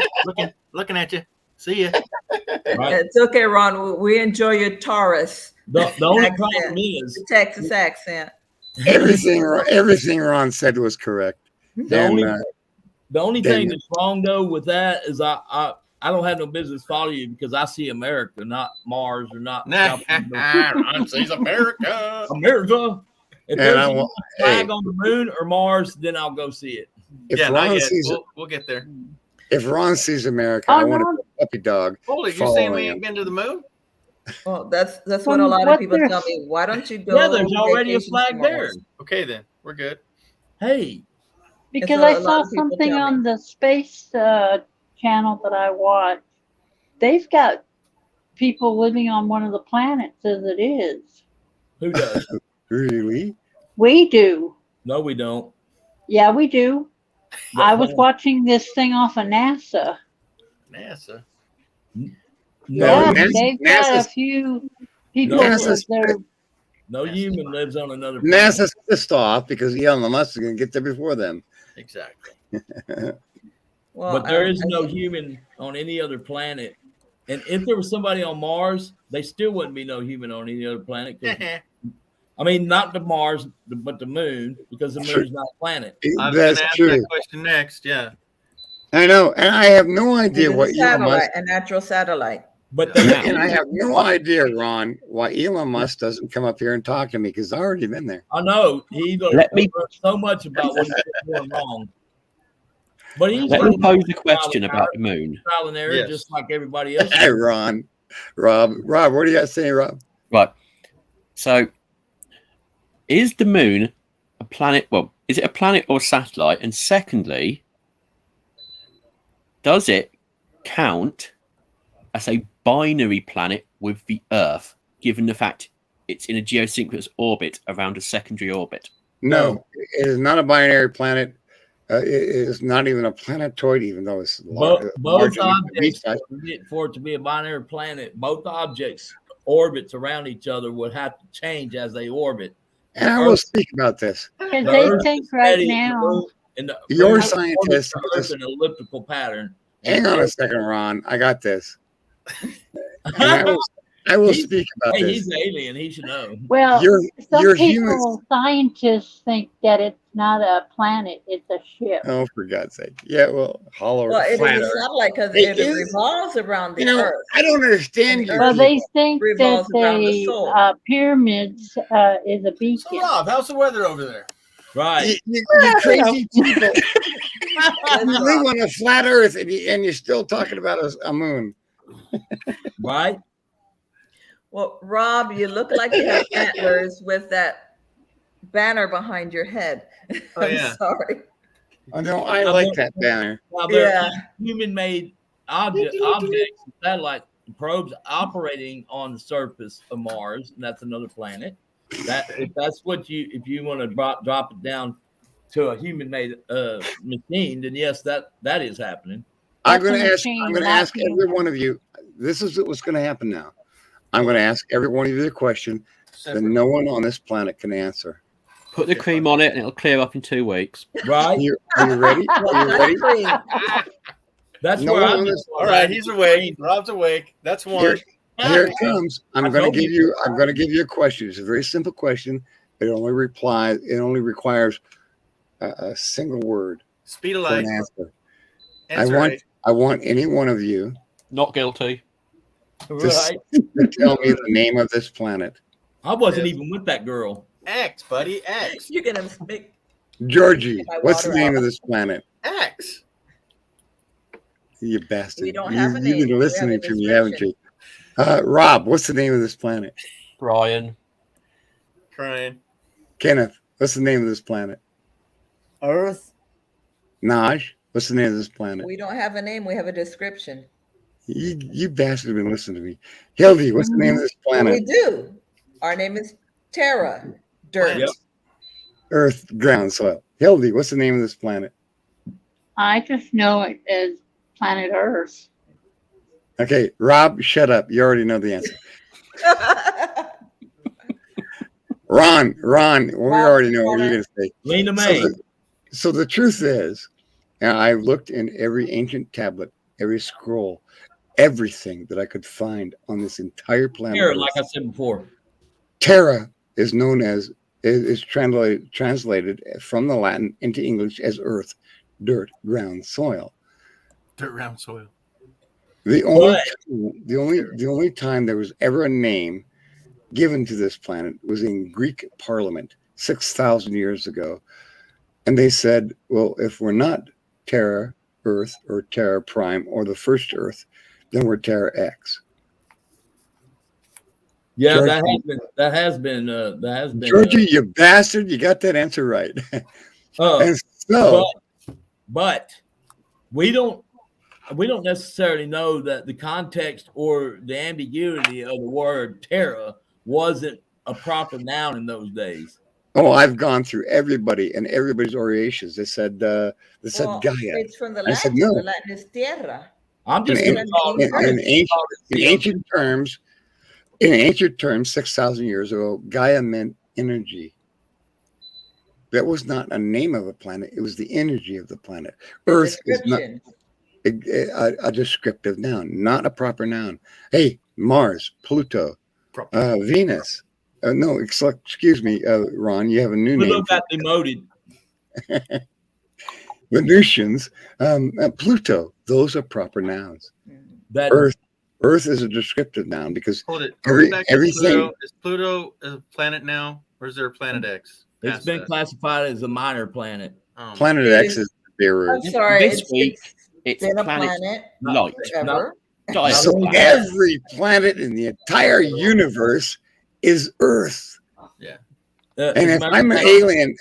looking at you. See ya. Right. It's okay, Ron. We enjoy your Taurus. The only accent, problem is the Texas accent. Everything Ron said was correct. The only thing that's wrong though with that is I don't have no business following you because I see America, not Mars or not. Ron sees America. America. If And there's I a want- flag on the moon or Mars, then I'll go see it. If Yeah, not Ron yet. sees We'll get there. If Ron sees America, I want a puppy dog. Hold it. You're saying we following ain't been to the moon? Well, that's what a lot of people tell me. Why don't you go? Yeah, there's already a vacation flag somewhere there. else? Okay, then we're good. Hey, Because what I a lot saw of people something tell me. on the space channel that I watched. They've got people living on one of the planets as it is. who does? Really? We do. No, we don't. Yeah, we do. What I was planet? watching this thing off of NASA. NASA. Yeah, NASA they've got a NASA's few people NASA's- that they're No human lives on another planet. NASA's pissed off because Elon Musk is going to get there before them. Exactly. Well, But there is no human on any other planet. And if there was somebody on Mars, they still wouldn't be no human on any other planet. 'Cause- I mean, not the Mars, but the moon, because the moon's not a planet. I was That's gonna ask true. that question next. Yeah. I know, and I have no idea It's what a Elon Musk. satellite, a natural satellite. But And I have no idea, Ron, why Elon Musk doesn't come up here and talk to me because I've already been there. I know he Let me- learned so much about what he's doing wrong. But he's Let me learning pose a trial question and about error, the moon. trial and error, Yes. just like everybody else. Hey, Rob, what do you got to say, Rob? Right. So, is the moon a planet? Well, is it a planet or a satellite? And secondly, does it count as a binary planet with the Earth, given the fact it's in a geosynchronous orbit around a secondary orbit? No, it is not a binary planet. It is not even a planetoid, even though it's Both larger than objects, the for it to be a binary planet, both objects orbits around each other would have to change as they orbit. And I will speak about this. because The they Earth think is right steady, now. and the Your Earth scientist orbits the Earth just- in an elliptical pattern. Hang on a second, Ron. I got this. And I will speak about Hey, this. he's an alien. He should know. Well, You're- some you're people, humans. scientists think that it's not a planet; it's a ship. Oh, for God's sake! Yeah, well, hollow Well, it flat is Earth. not like because It it is- revolves around the You know, earth. I don't understand you. Well, they people. think that Revolves around the the soul. pyramids is a So beacon. Rob, how's the weather over there? Right. You crazy people. You live on a flat Earth, and you're still talking about a moon. Right. Well, Rob, you look like you have antlers with that banner behind your head. Oh, I'm yeah. sorry. Oh no, I like that banner. Well, there Yeah. are human-made objects, satellite probes operating on the surface of Mars, and that's another planet. That if that's what if you want to drop it down to a human-made machine, then yes, that is happening. I'm going That's a to ask. machine, I'm going to not ask every one of you. This is what's going to happen now. I'm going to ask every one of you the question that no one on this planet can answer. Put the cream on it and it'll clear up in 2 weeks. Right. Are you ready? Are you ready? That's No where one I'm on this- All right, he's awake. Rob's awake. That's one. Here it comes. I'm I going told to give you. you. I'm going to give you a question. It's a very simple question. It only requires a single word Speed of for light. an answer. Answer I want any one of you Not guilty. Right. to tell me the name of this planet. I wasn't even with that girl. X, buddy. X. You're gonna make Georgie, my what's the water name off. of this planet? X. You bastard. We don't have a You've name. We been have listening a to me, haven't you? Rob, what's the name of this planet? Brian. Crying. Kenneth, what's the name of this planet? Earth. Naj, what's the name of this planet? We don't have a name. We have a description. You bastard have been listening to me. Hildy, what's the name of this We planet? do. Our name is Terra. Dirt. Yep. Earth, ground, soil. Hildy, what's the name of this planet? I just know it as planet Earth. Okay, Rob, shut up. You already know the answer. Ron, we already know what you're going to say. Lena May. So the truth is, and I looked in every ancient tablet, every scroll, everything that I could find on this entire planet. Here, Earth. like I said before. Terra is known as is translated from the Latin into English as earth, dirt, ground, soil. Dirt, round soil. The only time there was ever a name given to this planet was in Greek Parliament 6,000 years ago, and they said, "Well, if we're not Terra Earth or Terra Prime or the first Earth, then we're Terra X." Yeah, Georgie. that has been. Georgie, you bastard! You got that answer right. And so, but we don't necessarily know that the context or the ambiguity of the word Terra wasn't a proper noun in those days. oh, I've gone through everybody and everybody's orations. They said Well, Gaia. it's from the I said Latin. no. The Latin is Terra. I'm just In, gonna call it in ancient terms, 6,000 years ago, Gaia meant energy. That was not a name of a planet; it was the energy of the planet. Earth is not a descriptive noun, not a proper noun. Hey, Mars, Pluto, Venus. No, excuse me, Ron. You have a new Pluto name. got demoted. Venusians, Pluto. Those are proper nouns. That Earth is a descriptive noun because Hold it. Are we back to everything. Pluto? Is Pluto a planet now, or is there a planet X? It's past been that? classified as a minor planet. Planet X is Beirut. I'm sorry. This week, it's been a planet planet light. forever. So every planet in the entire universe is Earth. Yeah. And if I'm an alien,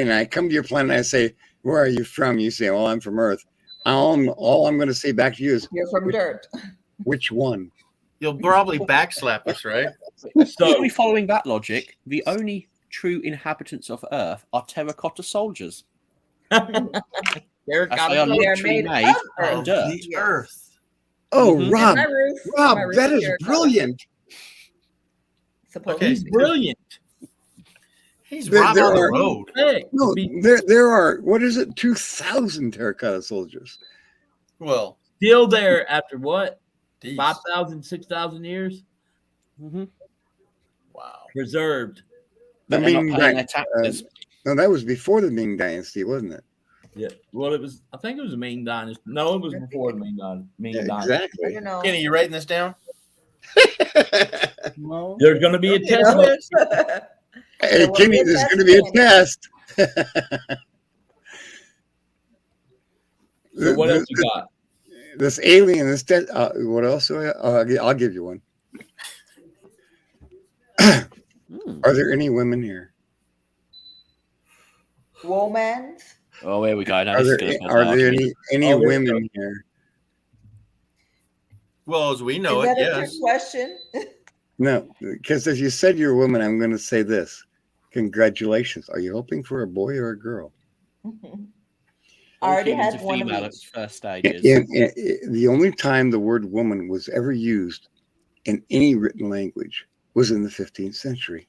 and I come to your planet and I say, "Where are you from?" You say, "Well, I'm from Earth." All I'm going to say back to you is, You're from dirt. which one? You'll probably backslap us, right? So, if we're following that logic, the only true inhabitants of Earth are terracotta soldiers. As they are literally made from dirt. The Earth. Oh, Mhm. Rob, My roof- Rob, my roof that is terracotta. brilliant. Supposedly. He's brilliant. He's There- Rob there on the are- road. Hey, No, there are, what is it, 2,000 terracotta soldiers. Well, still there after what? geez. 5,000, 6,000 years? Mm-hmm. Wow. Preserved. The But they're not Ming paying their Dy- taxes. no, that was before the Ming Dynasty, wasn't it? Yeah. Well, it was. I think it was a Ming Dynasty. No, it was before the Ming Dynasty. Exactly. I don't know. Kenny, you writing this down? No. There's going to be a You test. know, Hey, There will Kenny, be a there's test going to be a again. test. So what else you got? This alien, what else? I'll give you one. Are there any women here? Womans? Oh, here we go. Now Are this is there, going to cause are an there argument. any Oh, here we women here? Well, as we Is know it, that a yes. trick question? No, because if you said you're a woman, I'm going to say this. Congratulations. Are you hoping for a boy or a girl? I All already humans had are one of female at each. first stages. The only time the word woman was ever used in any written language was in the 15th century.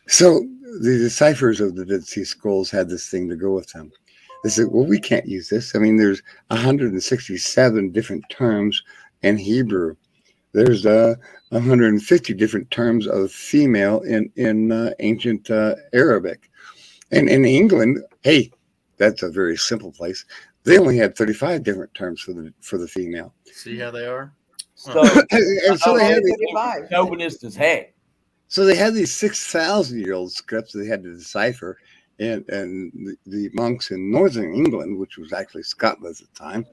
So the decipherers of the Dead Sea Scrolls had this thing to go with them. They said, well, we can't use this. I mean, there's 167 different terms in Hebrew. There's 150 different terms of female in ancient Arabic. And in England, hey, that's a very simple place. They only had 35 different terms for the female. See how they are? So, And so they had these, 35. chauvinist as heck. so they had these 6,000-year-old scripts they had to decipher, and the monks in northern England, which was actually Scotland at the time,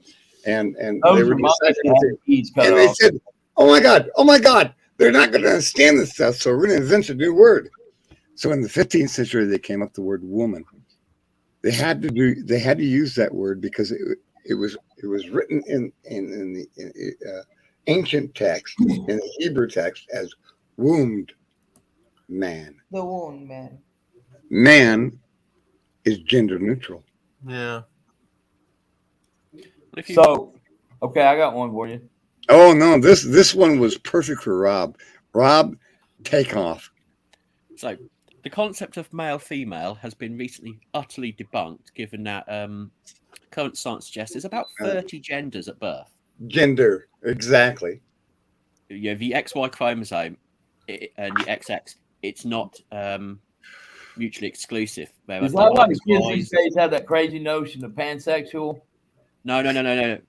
and Those they were are monks that deciphering had it. their keys cut And they off. said, oh my God, they're not going to understand this stuff, so we're going to invent a new word. So in the 15th century, they came up with the word woman. They had to use that word because it was written in the ancient text, in the Hebrew text, as wombed man. The wound, man. Man is gender neutral. Yeah. So, okay, I got one for you. Oh no, this one was perfect for Rob. Rob, take off. So, the concept of male-female has been recently utterly debunked, given that current science suggests there's about 30 genders at birth. Gender, exactly. You have the XY chromosome and the XX. It's not mutually exclusive. Is that why the kids these days have that crazy notion of pansexual? No.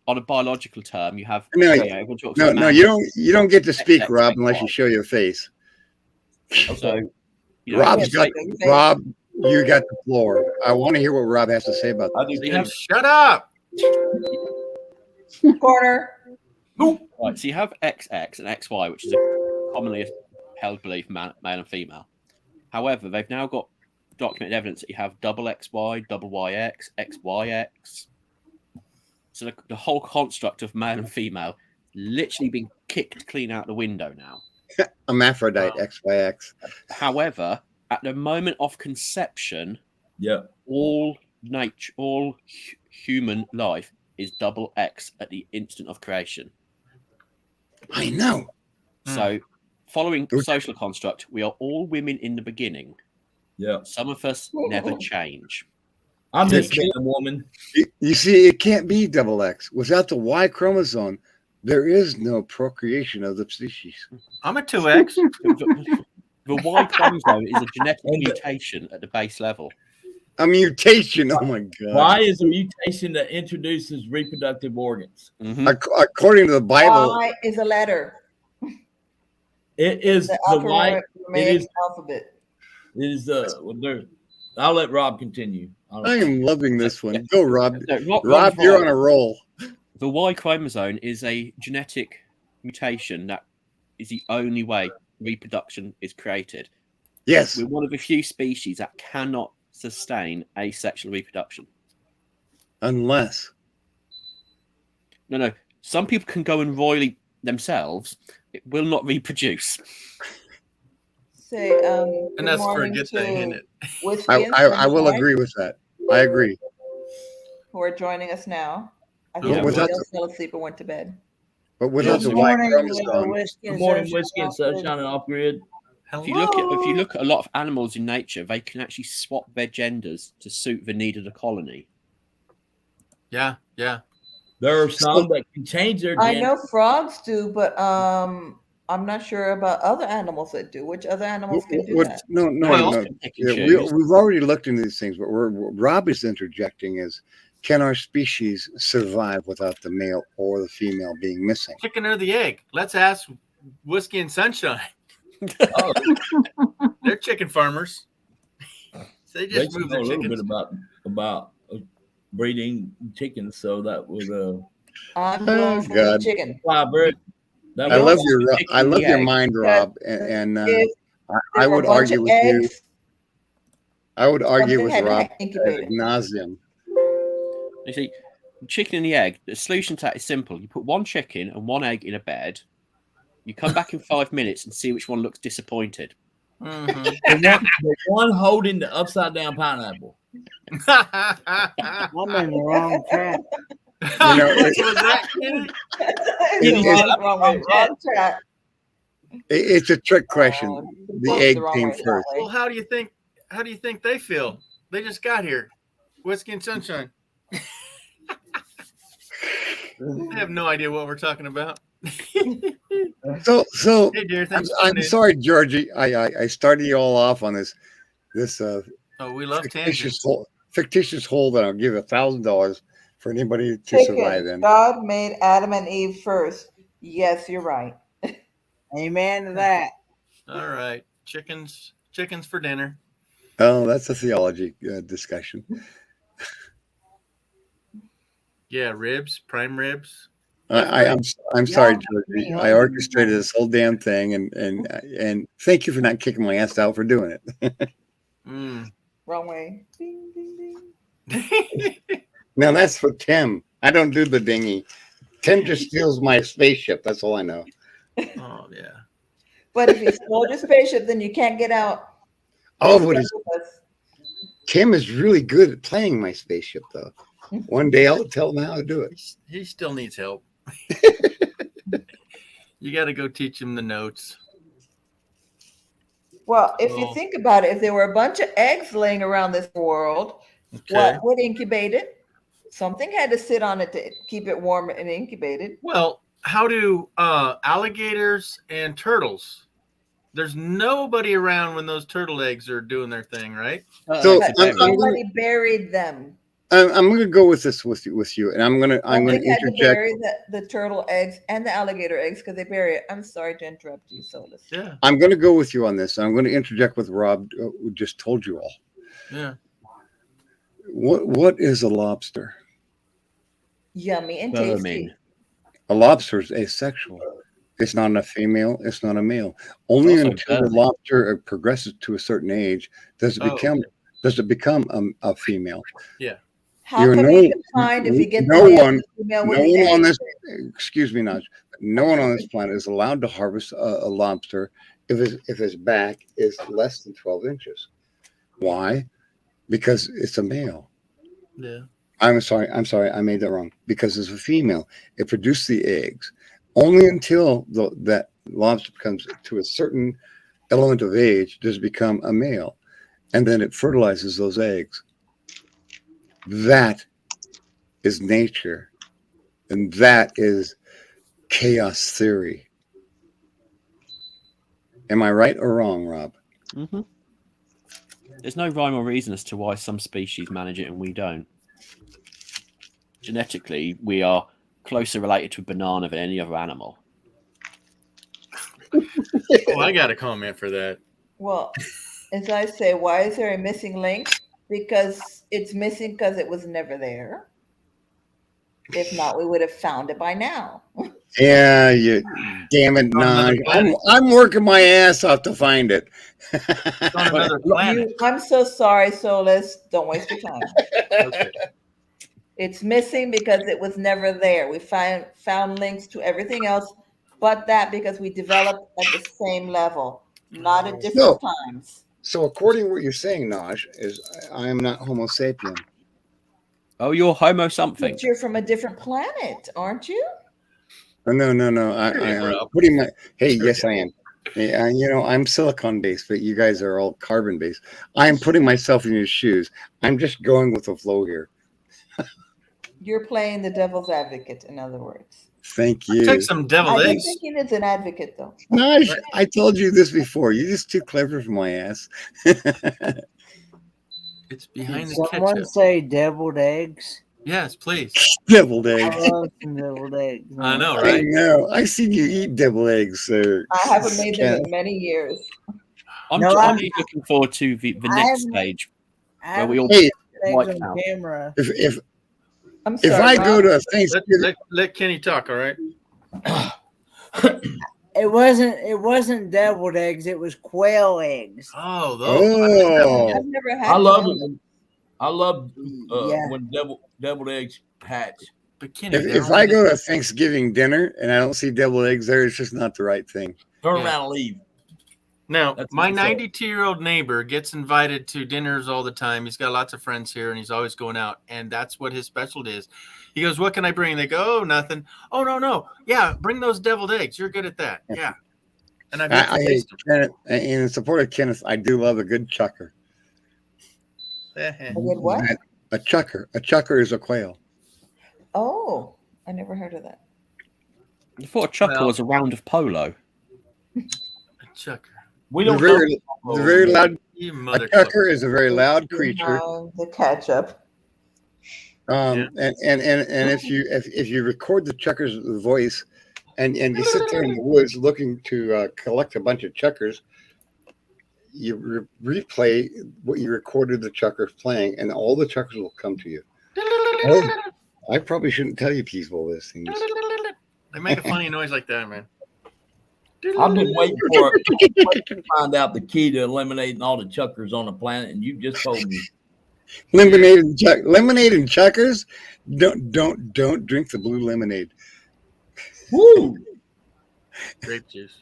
On a biological term, you have No, everyone talks no, about no. man, You don't get to speak, XX, Rob, unless you show your face. So, you know, Rob's got say- Rob. You got the floor. I want to hear what Rob has to say about I this. do you too. have- Shut up. Corner. right, so you have XX and XY, which is a commonly held belief, male and female. However, they've now got documented evidence that you have double XY, double YX, XYX. So the whole construct of male and female literally been kicked clean out the window now. Hermaphrodite, XYX. However, at the moment of conception, Yeah. all human life is double X at the instant of creation. I know. So, following social construct, we are all women in the beginning. Yeah. Some of us never change. I'm just being a woman. You see, it can't be double X. Without the Y chromosome, there is no procreation of the species. I'm a 2X. The Y chromosome is a genetic mutation at the base level. A mutation. Oh my God. Why is a mutation that introduces reproductive organs? According to the Bible, Y is a letter. It is The the Y. It Aramaic is. alphabet. It is I'll let Rob continue. I am loving this one. Go, Rob. No, Rob, Rob's you're right. on a roll. The Y chromosome is a genetic mutation that is the only way reproduction is created. Yes. We're one of the few species that cannot sustain asexual reproduction. Unless. No. Some people can go and royally themselves. It will not reproduce. Say, And good that's for a morning good to thing, isn't it? Whiskey I will agree with that. I agree. who are joining us now. I Yeah, think without everybody the- else fell asleep or went to bed. But without the Good Y morning, chromosome. Whiskey Good and morning, Sunshine whiskey and Outfit. sunshine and off grid. If you look at a lot of animals in nature, they can actually swap their genders to suit the need of the colony. Yeah. There are some that can change their I gender. know frogs do, but I'm not sure about other animals that do. Which other animals can do that? No, no, Well, no. Yeah, we've already looked into these things, but Rob is interjecting is, can our species survive without the male or the female being missing? Chicken or the egg? Let's ask Whiskey and Sunshine. Oh, They're chicken farmers. They just they move know their a little chickens. bit about breeding chickens, so that would I'm going for the God. chicken. That I would- love your chicken I and love the your egg. mind, Rob, and If I there were would a bunch argue of with you. eggs, I would argue something with had to Rob incubate ad it. nauseum. You see, chicken and the egg, the solution to that is simple. You put one chicken and one egg in a bed. You come back in 5 minutes and see which one looks disappointed. Mhm. the one holding the upside down pineapple. I'm in the wrong trap. You know, What was that, Kenny? Wrong track. It's a trick question. The both egg the wrong came way that first. way. Well, how do you think they feel? They just got here. Whiskey and Sunshine. They have no idea what we're talking about. So Hey, dear, thanks for I'm tuning in. sorry, Georgie. I started you all off on this Oh, we love fictitious tangents. fictitious hole that I'll give $1,000 for anybody to survive Chicken. in. God made Adam and Eve first. Yes, you're right. Amen to that. All right, chickens for dinner. Oh, that's a theology discussion. Yeah, ribs, prime ribs. I'm sorry, Georgie. I orchestrated this whole damn thing, and thank you for not kicking my ass out for doing it. Mm. Wrong way. Ding, ding, ding. Now that's for Tim. I don't do the dinghy. Tim just steals my spaceship. That's all I know. Oh yeah. But if you stole your spaceship, then you can't get out. Oh, what is Tim is really good at playing my spaceship, though. One day I'll tell him how to do it. He still needs help. You got to go teach him the notes. Well, if you Oh. think about it, if there were a bunch of eggs laying around this world, Okay. what would incubate it? Something had to sit on it to keep it warm and incubated. Well, how do alligators and turtles? There's nobody around when those turtle eggs are doing their thing, right? So Somebody buried them. I'm going to go with this with you, and I'm going to Something had to interject. bury the turtle eggs and the alligator eggs because they bury it. I'm sorry to interrupt you, Solus. Yeah. I'm going to go with you on this. I'm going to interject with Rob, who just told you all. Yeah. What is a lobster? Yummy and tasty. A lobster is asexual. It's not a female. It's not a male. Only also until the vermin. lobster progresses to a certain age does it Oh, become a female. Yeah. How You're come no- you can find if you get no the male one- and the female No with the one on eggs? this, excuse me, Naj, no one on this planet is allowed to harvest a lobster if his back is less than 12 inches. Why? Because it's a male. Yeah. I'm sorry, I made that wrong. Because it's a female, it produces the eggs. Only until that lobster becomes to a certain element of age does it become a male. And then it fertilizes those eggs. That is nature. And that is chaos theory. Am I right or wrong, Rob? Mm-hmm. There's no rhyme or reason as to why some species manage it and we don't. Genetically, we are closer related to a banana than any other animal. Oh, I got a comment for that. Well, as I say, why is there a missing link? Because it's missing because it was never there. If not, we would have found it by now. Yeah, you damn it, On another Naj. planet. I'm working my ass off to find it. On another planet. I'm so sorry, Solus. Don't waste your time. Okay. It's missing because it was never there. We found links to everything else but that because we developed at the same level, not at different times. So according to what you're saying, Naj, is I am not Homo sapien. Oh, you're Homo something. But you're from a different planet, aren't you? Oh, no. I'm putting my. Hey, yes, I am. Yeah, I'm silicon based, but you guys are all carbon based. I'm putting myself in your shoes. I'm just going with the flow here. You're playing the devil's advocate, in other words. Thank you. Take some deviled I don't eggs. think he needs an advocate though. No, I told you this before. You're just too clever for my ass. It's behind Did the someone ketchup. say deviled eggs? Yes, please. Deviled I eggs. love some deviled eggs. I know, I right? know. I've seen you eat deviled eggs, sir. I haven't made them in many years. I'm No, really looking forward to the I next haven't- stage I where we all Hey, wipe eggs on out. camera. if I'm if sorry. I go Rob. to a Thanksgiving, Let Kenny talk, all right? It wasn't deviled eggs. It was quail eggs. Oh, those. I've never had. I love quail. it. I love Yeah. when deviled eggs hatch. But Kenny, if I go to a Thanksgiving dinner and I don't see deviled eggs there, it's just not the right thing. Turn Yeah. around and leave. Now, That's my what's up. 92-year-old neighbor gets invited to dinners all the time. He's got lots of friends here, and he's always going out, and that's what his specialty is. He goes, "What can I bring?" They go, "Oh, nothing." "Oh, no. Yeah, bring those deviled eggs. You're good at that." Yeah. And I've yet to taste Kenneth, in support of Kenneth, I do love a good chucker. them. A good what? A chucker. A chucker is a quail. Oh, I never heard of that. I thought a chucker Well- was a round of polo. A chucker. We They're don't very, know. they're very loud. You A mother. chucker is a very loud creature. The ketchup. And if you record the chucker's voice and you sit there in the woods looking to collect a bunch of chuckers, you replay what you recorded the chuckers playing, and all the chuckers will come to you. Oh, I probably shouldn't tell you people this thing. They make a funny noise like that, man. I've been waiting to find out the key to eliminating all the chuckers on the planet, and you just told me. Lemonade and chuckers. Don't drink the blue lemonade. Woo! Grape juice.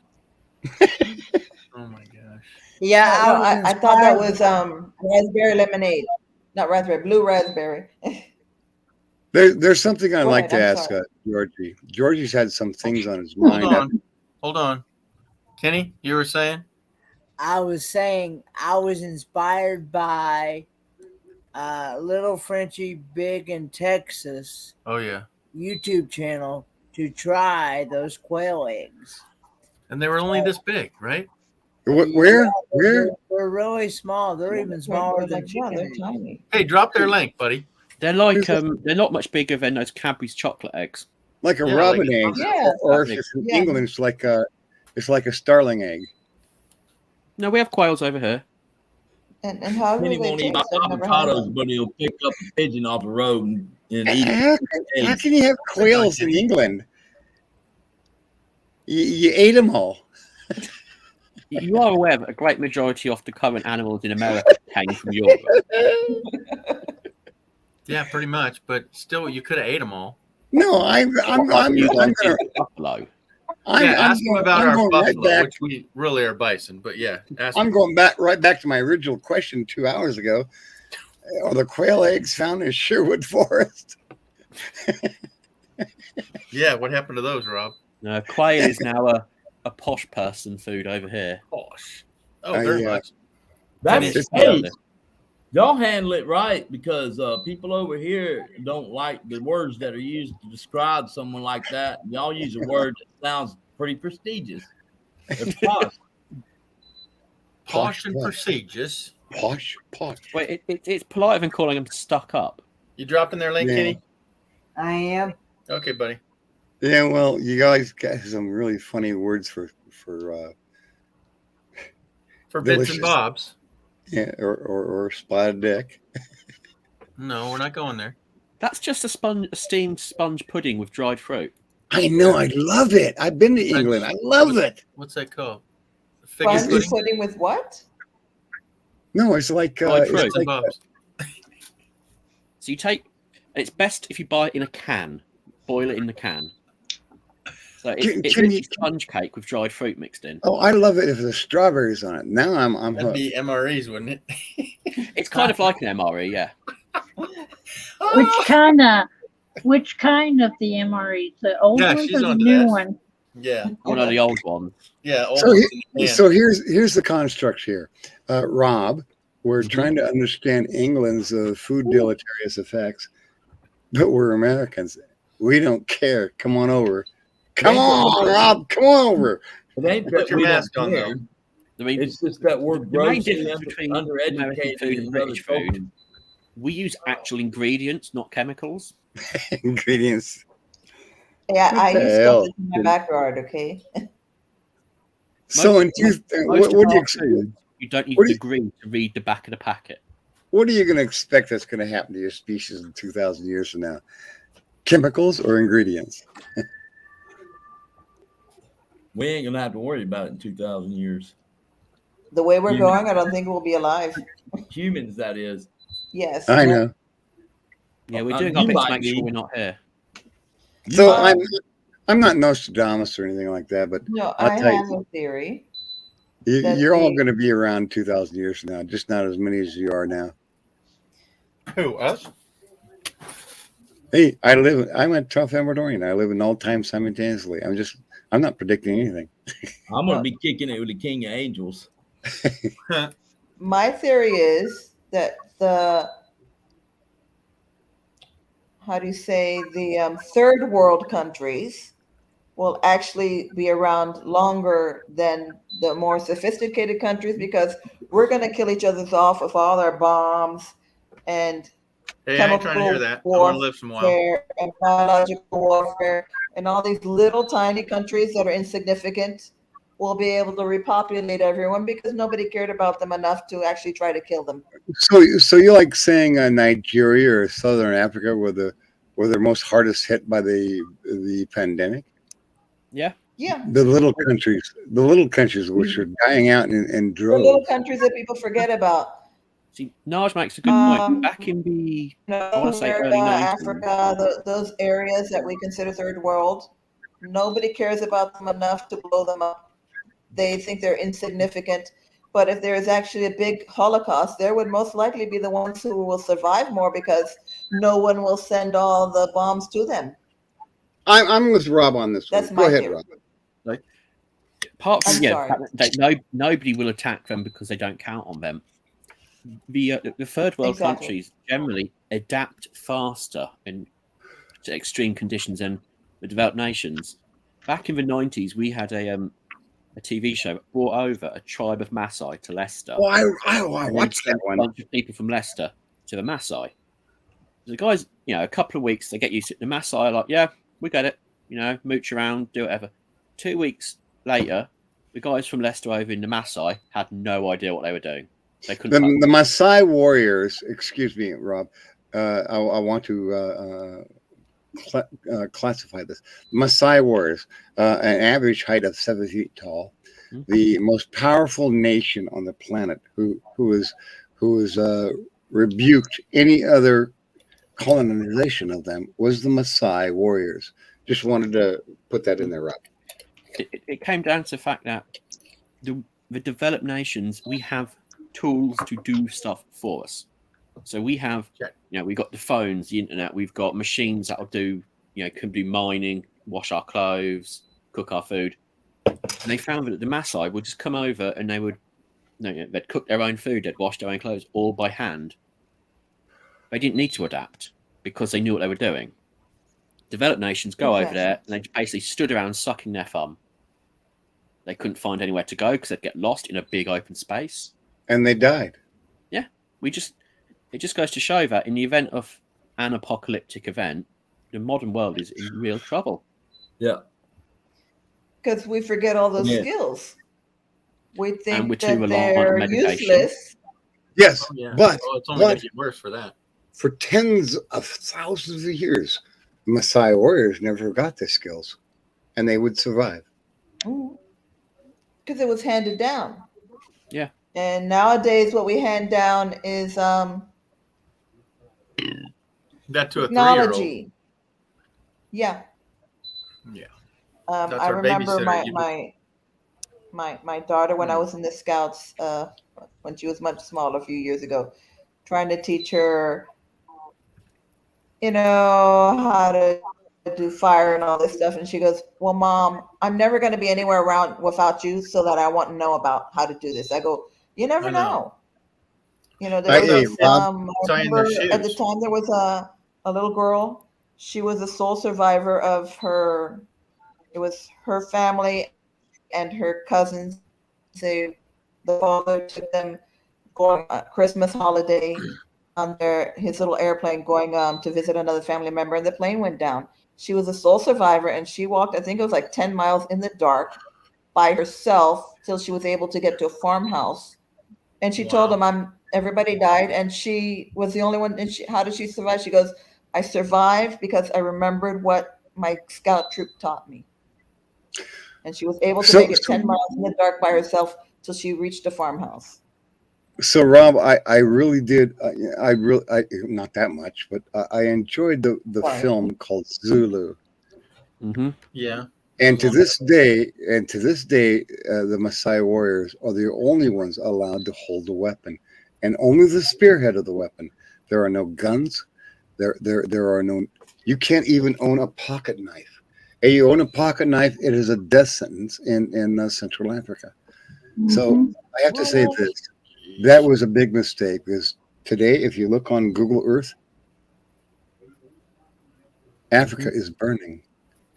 Oh my gosh. Yeah, No, I thought that was raspberry lemonade, not raspberry, blue raspberry. There's something I'd Go like to ahead, I'm ask sorry. Georgie. Georgie's had some things on his mind. Hold on. Kenny, you were saying? I was saying I was inspired by Little Frenchie Big in Texas Oh yeah. YouTube channel to try those quail eggs. And they were only this big, right? Where? They're really small. They're even smaller than chicken they're eggs. tiny. Hey, drop their link, buddy. They're like they're not much bigger than those Cadbury's chocolate eggs. Like a Yeah, robin like a egg, Yeah. or if it's in Yeah. England, it's like a starling egg. No, we have quails over here. And how do Kenny they won't eat taste? I've never had avocados, them. but he'll pick up a pigeon off the road and eat How it. can you have quails in England? You ate them all. You are aware that a great majority of the current animals in America came from Europe. Yeah, pretty much. But still, you could have ate them all. No, I'm You gonna. guys eat buffalo. Ask them about our going right buffalo, back. which we really are bison. But yeah, ask I'm them. going right back to my original question 2 hours ago. Are the quail eggs found in Sherwood Forest? Yeah, what happened to those, Rob? No, quail is now a posh person food over here. Posh. Oh, very much. That's Just- hey, y'all handle it right because people over here don't like the words that are used to describe someone like that. Y'all use a word that sounds pretty prestigious. It's posh. Posh and prestigious. Posh. Wait, it's politer than calling them stuck up. You dropping their link, Yeah. Kenny? I am. Okay, buddy. Yeah, well, you guys got some really funny words for For bits delicious. and bobs. Yeah, or spotted dick. No, we're not going there. That's just a steamed sponge pudding with dried fruit. I know, I love it. I've been to England. I love it. What's that called? Figure Sponge pudding? pudding with what? No, it's like Dried it's fruit. Bits and like bobs. So you take, and it's best if you buy it in a can. Boil it in the can. So it's Can literally you- sponge cake with dried fruit mixed in. Oh, I love it if there's strawberries on it. Now I'm That'd hooked. be MREs, wouldn't it? It's kind of like an MRE, yeah. Which kind of the MRE? The old Yeah, ones she's or the onto new that. one? Yeah. One of the old ones. Yeah. Old So, ones in the can. so here's the construct here, Rob. We're Mm-hmm. trying to understand England's food deleterious effects, but we're Americans. We don't care. Come on over. Come on, Rob. Come on over. It ain't Put that your we mask don't on, care. though. I mean, It's just that we're the main grossly difference between American undereducated food and in other British food, cultures. we use actual ingredients, not chemicals. Ingredients. Yeah, What I the use hell? stuff in my backyard. Okay. So in Most what of do you our food, you don't need what a do you- degree to read the back of the packet. what are you going to expect that's going to happen to your species in 2,000 years from now? Chemicals or ingredients? We ain't gonna have to worry about it in 2,000 years. The way we're Yeah. going, I don't think we'll be alive. Humans, that is. Yes. I know. Yeah, we're doing our You bit to might make sure be. we're not here. So Um, I'm not Nostradamus or anything like that, but No, I'll I tell have you, a theory that you're all the going to be around 2,000 years from now, just not as many as you are now. Who, us? Hey, I'm a tough Ecuadorian. I live in all time simultaneously. I'm not predicting anything. I'm gonna be kicking it with the King of Angels. my theory is that the how do you say the third world countries will actually be around longer than the more sophisticated countries because we're going to kill each other off with all our bombs and Hey, I ain't trying to hear that. I want to live some while. warfare and biological warfare, and all these little tiny countries that are insignificant will be able to repopulate everyone because nobody cared about them enough to actually try to kill them. So you like saying Nigeria or Southern Africa were they're most hardest hit by the pandemic? Yeah. Yeah. The little countries which are dying out in The droves. little countries that people forget about. See, Naj makes a good point. Back in the, I want to say America, early 90s. Africa, those areas that we consider third world, nobody cares about them enough to blow them up. They think they're insignificant. But if there is actually a big Holocaust, there would most likely be the ones who will survive more because no one will send all the bombs to them. I'm with Rob on this That's one. my Go ahead, theory. Rob. Like, apart from I'm sorry. nobody will attack them because they don't count on them. The third world Exactly. countries generally adapt faster to extreme conditions than the developed nations. Back in the 90s, we had a TV show that brought over a tribe of Maasai to Leicester. Oh, I And then watched that sent one. A bunch of people from Leicester to the Maasai. The guys, a couple of weeks, they get used to it. The Maasai are like, yeah, we get it. Mooch around, do whatever. 2 weeks later, the guys from Leicester over in the Maasai had no idea what they were doing. They couldn't. The Maasai warriors, excuse me, Rob. I want to classify this. Maasai warriors, an average height of 7 feet tall, the most powerful nation on the planet, who has rebuked any other colonization of them, was the Maasai warriors. Just wanted to put that in there, Rob. It came down to the fact that the developed nations, we have tools to do stuff for us. So we have, we've got the phones, the internet, we've got machines that'll do, can do mining, wash our clothes, cook our food. And they found that the Maasai would just come over and they'd cook their own food, they'd wash their own clothes all by hand. They didn't need to adapt because they knew what they were doing. Developed nations go over there and they basically stood around sucking their thumb. They couldn't find anywhere to go because they'd get lost in a big open space. And they died. Yeah. It just goes to show that in the event of an apocalyptic event, the modern world is in real trouble. Yeah. Because we forget all those Yeah. skills. We And think we're too that reliant on they're medication. useless. Yes, Yeah. but Well, it's only going but to get worse for that. for tens of thousands of years, Maasai warriors never got the skills, and they would survive. Because it was handed down. Yeah. And nowadays, what we hand down is That to a 3-year-old. technology. Yeah. Yeah. I our remember babysitter. my daughter when I was in the Scouts when she was much smaller a few years ago, trying to teach her, how to do fire and all this stuff. And she goes, well, Mom, I'm never going to be anywhere around without you so that I want to know about how to do this. I go, you never I know. know. There Hey, was, Rob. I Tying their remember at the shoes. time there was a little girl. She was a sole survivor of her It was her family and her cousins. The father took them going on Christmas holiday on his little airplane going to visit another family member, and the plane went down. She was a sole survivor, and she walked, I think it was like 10 miles in the dark by herself till she was able to get to a farmhouse. And she told them, everybody died, and she was the only one. And how did she survive? She goes, I survived because I remembered what my scout troop taught me. And she was able to make it 10 miles in the dark by herself till she reached a farmhouse. So Rob, I really did. I not that much, but I enjoyed the film called Zulu. Mm-hmm. Yeah. And to this day, the Maasai warriors are the only ones allowed to hold a weapon, and only the spearhead of the weapon. There are no guns. There are no. You can't even own a pocket knife. If you own a pocket knife, it is a death sentence in Central Africa. So I have to say this. That was a big mistake, because today, if you look on Google Earth, Africa is burning,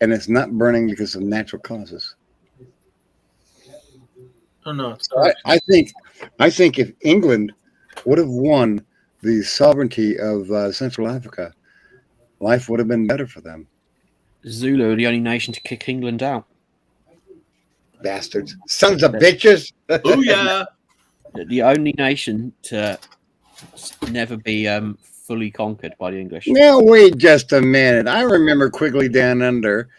and it's not burning because of natural causes. Oh no! So I think if England would have won the sovereignty of Central Africa, life would have been better for them. Zulu are the only nation to kick England out. Bastards, sons of bitches! Booyah! The only nation to never be fully conquered by the English. Now wait just a minute. I remember Quigley Down Under.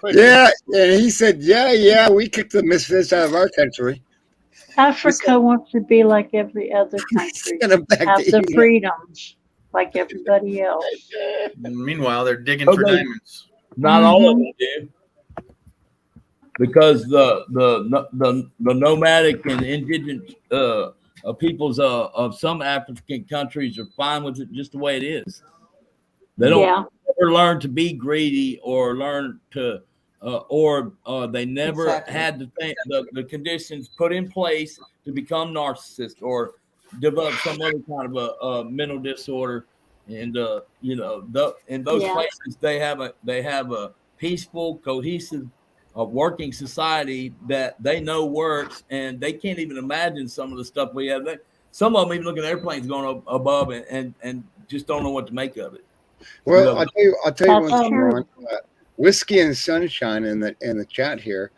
Yeah, and he said, "Yeah, we kicked the misfits out of our country." Africa wants to be like every other country, have the freedoms like everybody else. And meanwhile, they're digging for diamonds. Not all of them do, because the nomadic and indigenous peoples of some African countries are fine with it just the way it is. They don't ever learn to be greedy or learn to, or they never had the conditions put in place to become narcissist or develop some other kind of a mental disorder. And in those places, they have a peaceful, cohesive, working society that they know works, and they can't even imagine some of the stuff we have. Some of them even look at airplanes going above and just don't know what to make of it. Well, I'll tell you one thing, Ron. Whiskey and Sunshine in the chat here.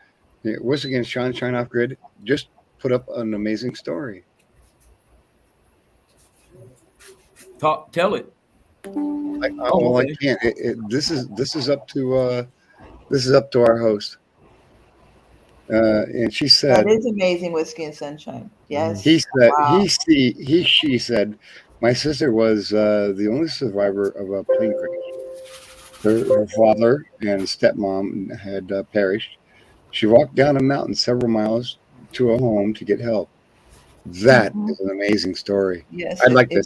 Whiskey and Sunshine Off Grid just put up an amazing story. Tell it. I can't. This is up to our host. And she said, that is amazing. Whiskey and Sunshine. Yes. He said, she said, my sister was the only survivor of a plane crash. Her father and stepmom had perished. She walked down a mountain several miles to a home to get help. That is an amazing story. Yes, I'd like to.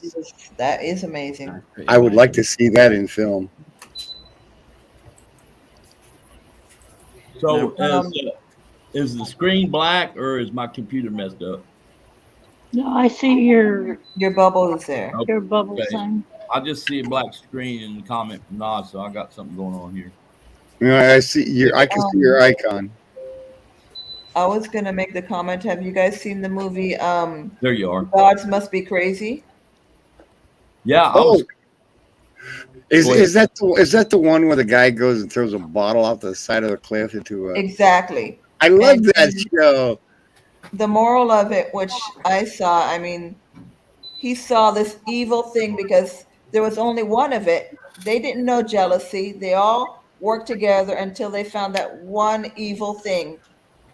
That is amazing. I would like to see that in film. So, is the screen black or is my computer messed up? No, I see your bubble is there. Your bubble sign. I just see a black screen in the comment from Nod, so I got something going on here. I see I can see your icon. I was gonna make the comment. Have you guys seen the movie? There you are. Gods Must Be Crazy. Yeah. Is that the one where the guy goes and throws a bottle off the side of the cliff into? Exactly. I love that show. The moral of it, which I saw, I mean, he saw this evil thing because there was only one of it. They didn't know jealousy. They all worked together until they found that one evil thing,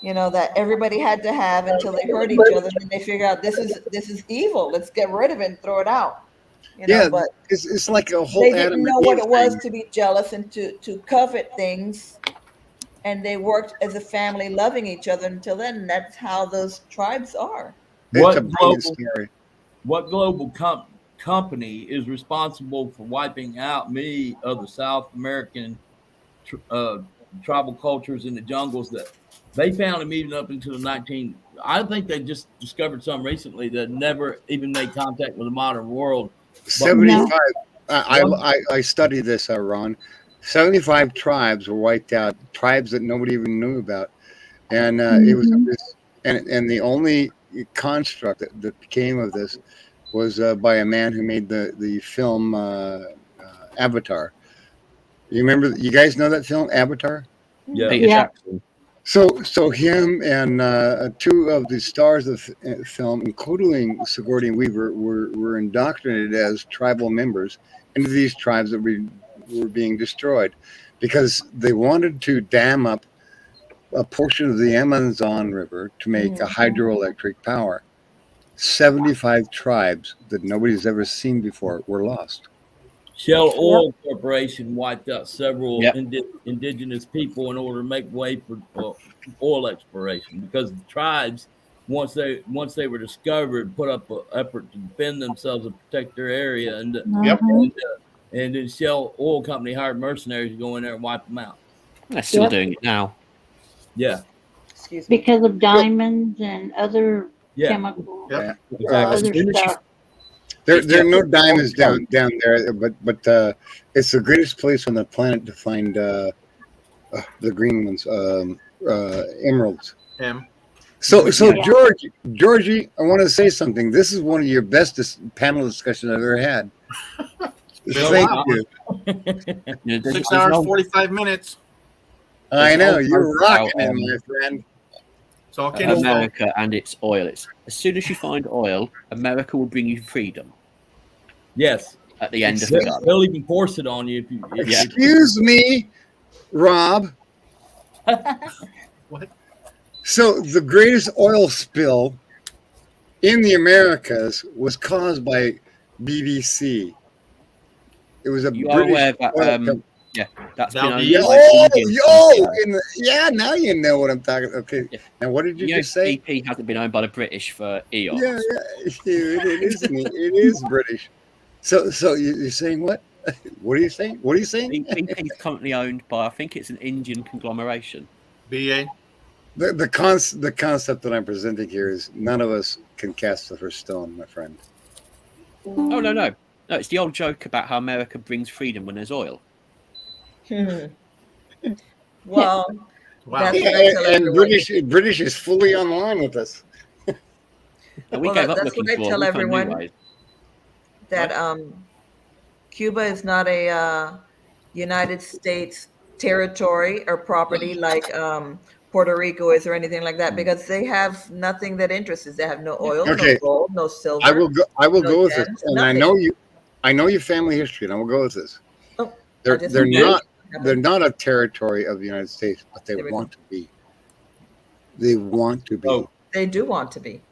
that everybody had to have until they hurt each other. And they figure out this is evil. Let's get rid of it and throw it out. But it's like a whole. They didn't know what it was to be jealous and to covet things. And they worked as a family, loving each other until then. And that's how those tribes are. What global company is responsible for wiping out many of the South American tribal cultures in the jungles that they found them even up into the I think they just discovered some recently that never even made contact with the modern world. 75. I studied this, Ron. 75 tribes were wiped out, tribes that nobody even knew about. And it was this, and the only construct that came of this was by a man who made the film Avatar. You remember? You guys know that film Avatar? Yeah. Peter Jackson. So him and two of the stars of the film, including Sigourney Weaver, were indoctrinated as tribal members into these tribes that were being destroyed because they wanted to dam up a portion of the Amazon River to make a hydroelectric power. 75 tribes that nobody's ever seen before were lost. Shell Oil Corporation wiped out several Yep. indigenous people in order to make way for oil exploration because the tribes, once they were discovered, put up an effort to defend themselves and protect their area, and and then Shell Oil Company hired mercenaries to go in there and wipe them out. They're still doing it now. Yeah. Excuse me. Because of diamonds and other Yeah. chemicals. Yeah. Other stuff. There are no diamonds down there, but it's the greatest place on the planet to find the green ones, emeralds. So Georgie, I want to say something. This is one of your best panel discussions I've ever had. Thank you. 6 hours, 45 minutes. I know you're rocking it, my friend. So America and its oil. It's as soon as you find oil, America will bring you freedom. Yes. At the end of the gun. They'll even force it on you if you. Excuse me, Rob. What? So the greatest oil spill in the Americas was caused by BBC. It was a You are British aware that oil company. yeah, that's Now been be- owned by Indian. Now you know what I'm talking. Okay, now what did you You know, just say? BP hasn't been owned by the British for eons. Yeah, it is British. So you're saying what? What are you saying? What are you saying? BP is currently owned by, I think it's an Indian conglomeration. BA. The concept that I'm presenting here is none of us can cast the first stone, my friend. Oh no, it's the old joke about how America brings freedom when there's oil. Well, Wow. that's what I tell And everyone. British is fully online with us. And we Well, gave up that's looking what I for. tell We found new everyone. ways. That Cuba is not a United States territory or property like Puerto Rico is or anything like that because they have nothing that interests us. They have no oil, Okay. no gold, no silver. I will go no with this, gems, and nothing. I know your family history, and I will go with this. Oh, They're I just- they're not a territory of the United States, but they There we go. want to be. They want to be. Oh. They do want to be.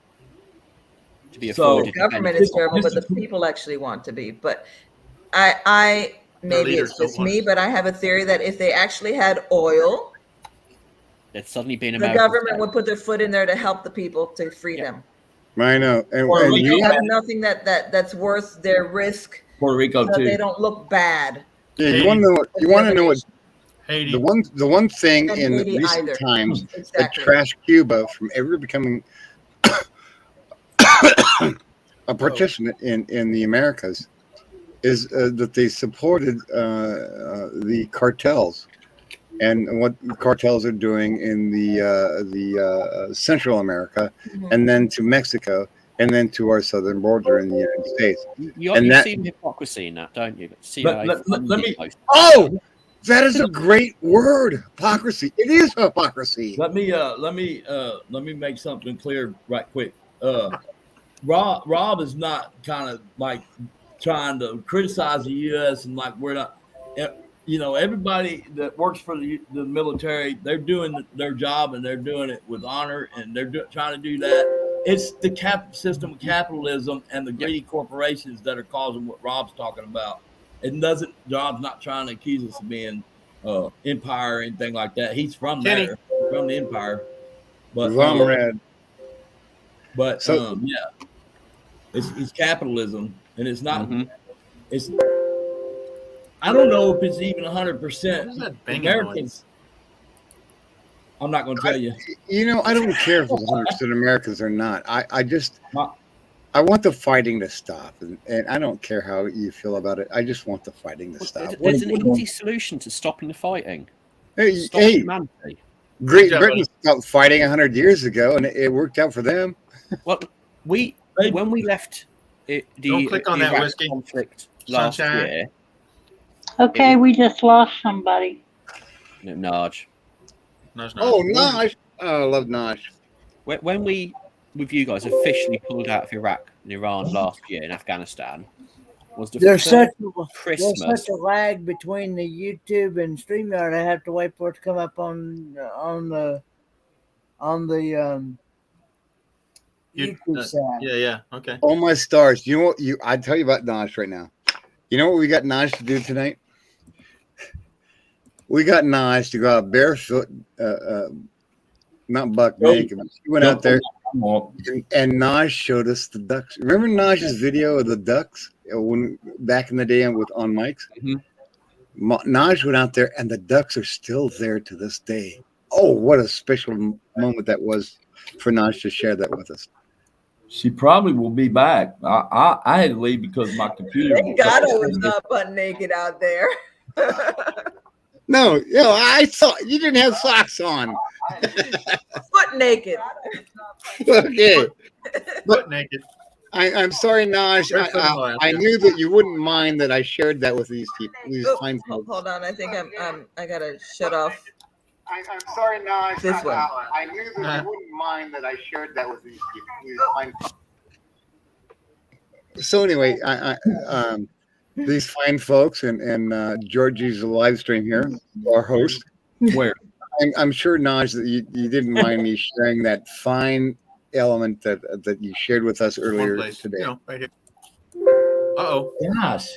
To be So- afforded. The government is terrible, but the people actually want to be. But I maybe leaders it's just don't want me, but I have a theory that if they actually had oil, There'd suddenly be an the American government state. would put their foot in there to help the people to free them. I know, and Puerto They you have nothing that's worth their risk, Puerto Rico so they too. don't look bad. you want to know what Haiti. the one thing And in Haiti recent either. times that Exactly. trashed Cuba from ever becoming a participant in the Americas is that they supported the cartels and what the cartels are doing in the Central America, and then to Mexico, and then to our southern border in the United States. You And that- see the hypocrisy in that, don't you? See Let- how let- let- let me- Oh, that is a great word, hypocrisy. It is hypocrisy. Let me make something clear right quick. Rob is not kind of like trying to criticize the U.S. and like we're not. Everybody that works for the military, they're doing their job and they're doing it with honor, and they're trying to do that. It's the system of capitalism and the greedy corporations that are causing what Rob's talking about. Rob's not trying to accuse us of being empire or anything like that. He's from Kenny. there, from the empire. But Red. But So- it's capitalism, and it's not. Mhm. It's. I don't know if it's even 100%. What is that banging Americans. I'm not going to tell you. You know, I don't care if it's 100% Americans or not. I just I want the fighting to stop, and I don't care how you feel about it. I just want the fighting to stop. There's an easy solution to stopping the fighting. Hey, Stop humanity. Great Britain stopped fighting 100 years ago, and it worked out for them. Well, when we left Don't click on that Iraq whiskey. conflict last Sunshine. year, Okay, we just lost somebody. Naj. Oh, Nosh! Oh, I love Nosh. When we, with you guys, officially pulled out of Iraq and Iran last year in Afghanistan, was the There's first such Christmas. there's such a lag between the YouTube and StreamYard. I have to wait for it to come up on the YouTube side. Yeah. Okay. Oh my stars! You know what? I'd tell you about Nosh right now. You know what we got Nosh to do tonight? We got Nosh to go out barefoot, not buck naked. But she went out there, and Nosh showed us the ducks. Remember Nosh's video of the ducks when back in the day on mics? Nosh went out there, and the ducks are still there to this day. Oh, what a special moment that was for Nosh to share that with us. She probably will be back. I had to leave because my computer. Thank God I was not butt naked out there. No, I saw you didn't have socks on. Foot naked. Okay. Foot naked. I'm sorry, Nosh. I knew that you wouldn't mind that I shared that with these people. These fine folks. Hold on, I think I gotta shut off. I'm sorry, Nosh. This one. I knew that you wouldn't mind that I shared that with these people. These fine folks. So anyway, these fine folks and Georgie's live stream here, our host. Where? I'm sure, Naj, that you didn't mind me sharing that fine element that you shared with us earlier today. Right here. Uh-oh. Gosh.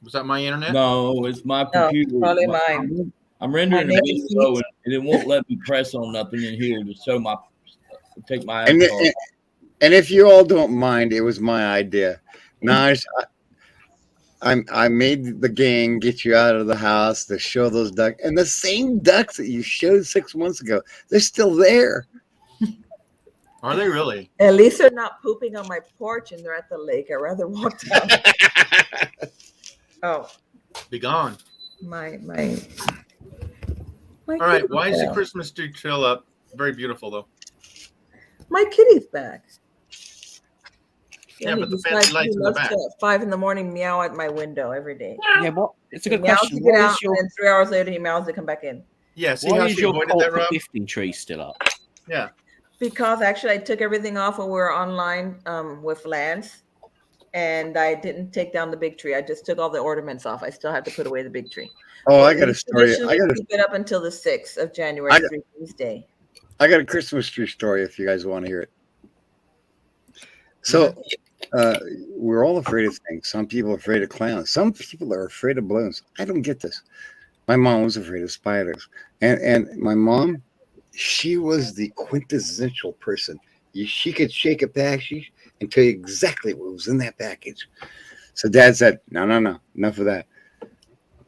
Was that my internet? No, it's my computer. Probably mine. I'm rendering My a naked video feet. and it won't let me press on nothing in here to show take my And, avatar. and if you all don't mind, it was my idea. Naj, I made the gang get you out of the house to show those ducks. And the same ducks that you showed 6 months ago, they're still there. Are they really? At least they're not pooping on my porch and they're at the lake. I'd rather walk down. Oh, Be gone. my. All right. kitty's Why is the back. Christmas tree trail up? Very beautiful, though. My kitty's back. Yeah, he but the decides fancy lights he in the loves back. to at 5 a.m. meow at my window every day. Yeah, what? It's a good He meows question. to get Why out, is your, and 3 hours later he meows to come back in. Yeah. See why how is she your avoided that, Rob? gifting tree still up? Yeah. Because actually I took everything off when we were online with Lance, and I didn't take down the big tree. I just took all the ornaments off. I still had to put away the big tree. Oh, I got a story. Traditionally, keep it up until the 6th of January, Three Kings Day. I got a Christmas tree story if you guys want to hear it. So we're all afraid of things. Some people are afraid of clowns. Some people are afraid of balloons. I don't get this. My mom was afraid of spiders. And my mom, she was the quintessential person. She could shake a package and tell you exactly what was in that package. So Dad said, no, enough of that.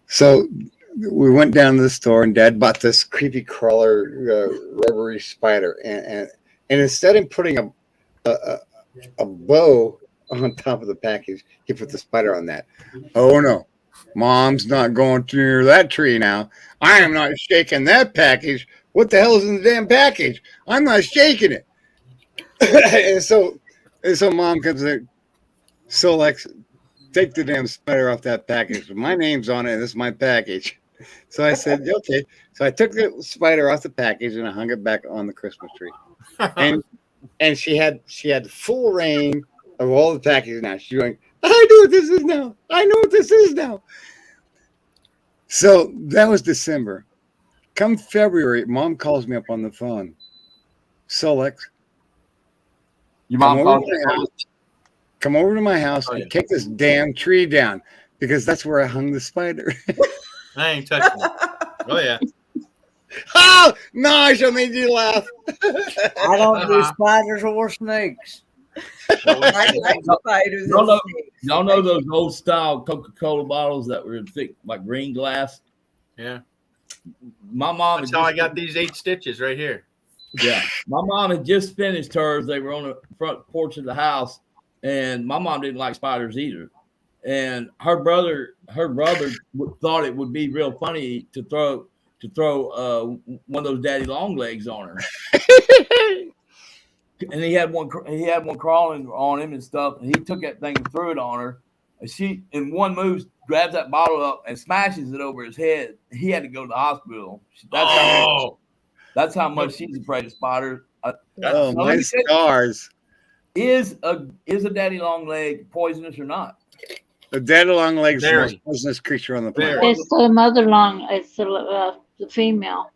So we went down to the store and Dad bought this creepy crawler rubbery spider. And instead of putting a bow on top of the package, he put the spider on that. Oh no, Mom's not going to near that tree now. I am not shaking that package. What the hell is in the damn package? I'm not shaking it. and so Mom comes in. So Lex, take the damn spider off that package. My name's on it, and this is my package. So I said, okay. So I took the spider off the package and I hung it back on the Christmas tree. And she had full reign of all the packages now. She's going, I know what this is now. I know what this is now. So that was December. Come February, Mom calls me up on the phone. So Lex, Your mom called come over to my house and take this damn tree down because that's where I hung the spider. I ain't touching it. Oh yeah. Oh, nice! I made you laugh. I don't do spiders or snakes. I like spiders Y'all and know, snakes. y'all know those old style Coca-Cola bottles that were thick, like green glass? Yeah. My mom. That's how I got these 8 stitches right here. Yeah, my mom had just finished hers. They were on the front porch of the house, and my mom didn't like spiders either. And her brother thought it would be real funny to throw one of those daddy long legs on her. And he had one crawling on him and stuff. And he took that thing and threw it on her. And she, in one move, grabs that bottle up and smashes it over his head. He had to go to the hospital. That's how much she's afraid of spiders. My stars. Is a daddy long leg poisonous or not? The daddy long legs is the most poisonous creature on the planet. It's the mother long. It's the female.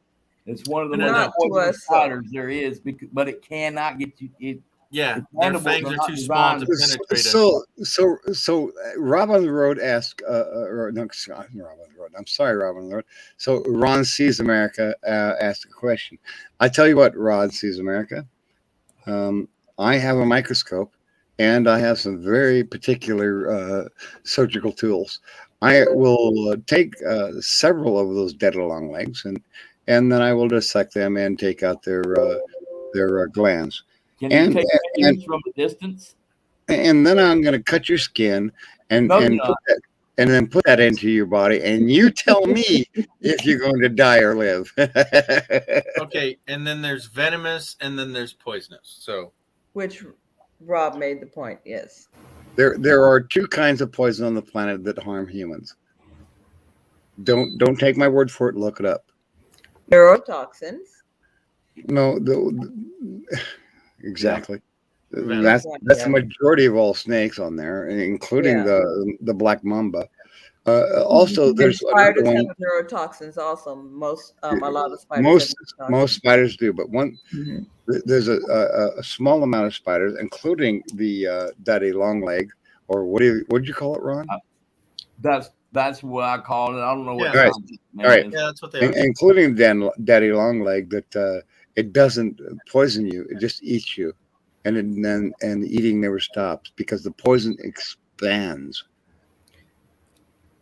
It's one of the Not most to poisonous us, spiders there is, but it cannot get you. Yeah, its their mandibles fangs are not too small to designed- penetrate. So Rob on the Road asked, or no, not Rob on the Road. I'm sorry, Rob on the Road. So Ron Sees America asked a question. I tell you what, Rod Sees America. I have a microscope, and I have some very particular surgical tools. I will take several of those dead long legs, and then I will dissect them and take out their glands. Can you take pictures from a distance? And then I'm going to cut your skin and then put that into your body, and you tell me if you're going to die or live. Okay, and then there's venomous, and then there's poisonous. So, Which Rob made the point. Yes. There are two kinds of poison on the planet that harm humans. Don't take my word for it. Look it up. Neurotoxins. No, exactly. Yeah. That's the Yeah. majority of all snakes on there, including the black mamba. Also, And there's spiders one. have neurotoxins. Also, a lot of spiders. Most spiders do, but Mhm. there's a small amount of spiders, including the daddy long leg, or what did you call it, Ron? That's what I call it. I don't know what. All right. Man, All right. it's- that's what they are. Including daddy long leg, that it doesn't poison you; it just eats you, and the eating never stops because the poison expands.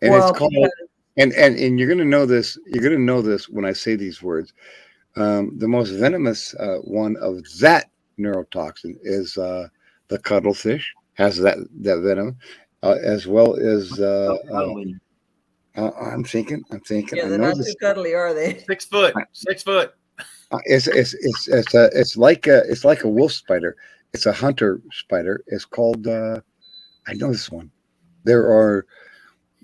And it's called, and you're gonna know this. You're gonna know this when I say these words. The most venomous one of that neurotoxin is the cuttlefish. Has that venom, as well as I'm thinking. Yeah, I they're know not this. too cuddly, are they? 6 foot. 6 foot. It's like a wolf spider. It's a hunter spider. It's called. I know this one. There are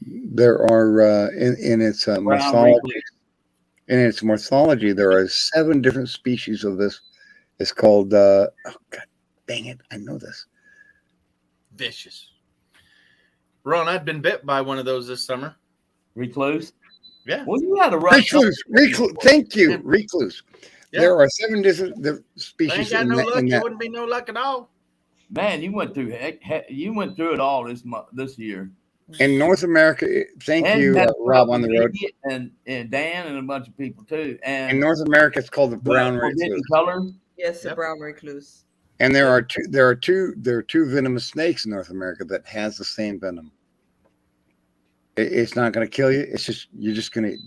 in its morphology. In its morphology, there are 7 different species of this. It's called. Oh God, dang it! I know this. Vicious. Ron, I've been bit by one of those this summer. Recluse. Yeah. Well, you had a rough. Recluse. Thank you, recluse. Yeah. There are 7 different I species ain't got in no that. luck. In It that. wouldn't be no luck at all. Man, you went through it all this year. In North America, thank And you, had Rob on the road. and Dan and a bunch of people too. And In North America, it's called the brown forbidden recluse. color. Yes, the brown recluse. And there are two venomous snakes in North America that has the same venom. It's not going to kill you. It's just you're just going to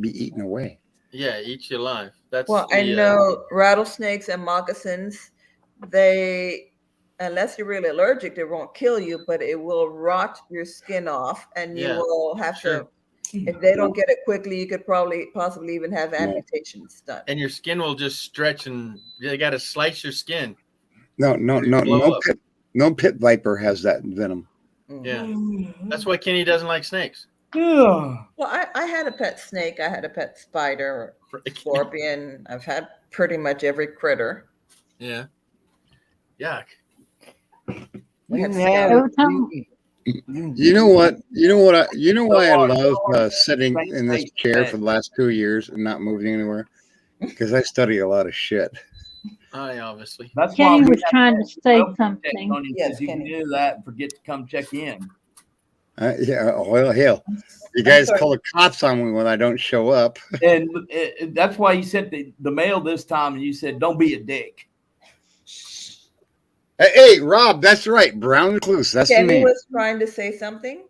be eaten away. Yeah, eat you alive. That's Well, I know rattlesnakes and moccasins, they, unless you're really allergic, they won't kill you, but it will rot your skin off, and you Yeah, will have sure. to. If they don't get it quickly, you could possibly even have amputations done. and your skin will just stretch, and they got to slice your skin. No, Blow up. no pit viper has that venom. Yeah, that's why Kenny doesn't like snakes. Yeah. Well, I had a pet snake. I had a pet spider, scorpion. I've had pretty much every critter. Yeah. Yuck. We had Every time, You know what? You know why I love sitting in this chair for the last 2 years and not moving anywhere? Because I study a lot of shit. I obviously. That's Kenny why was trying to say something. Yes, you can do that and forget to come check in. Yeah, well, hell, you guys call the cops on me when I don't show up. And that's why you sent the mail this time, and you said, "Don't be a dick." Hey, Rob, that's right. Brown recluse. That's the Kenny name. was trying to say something.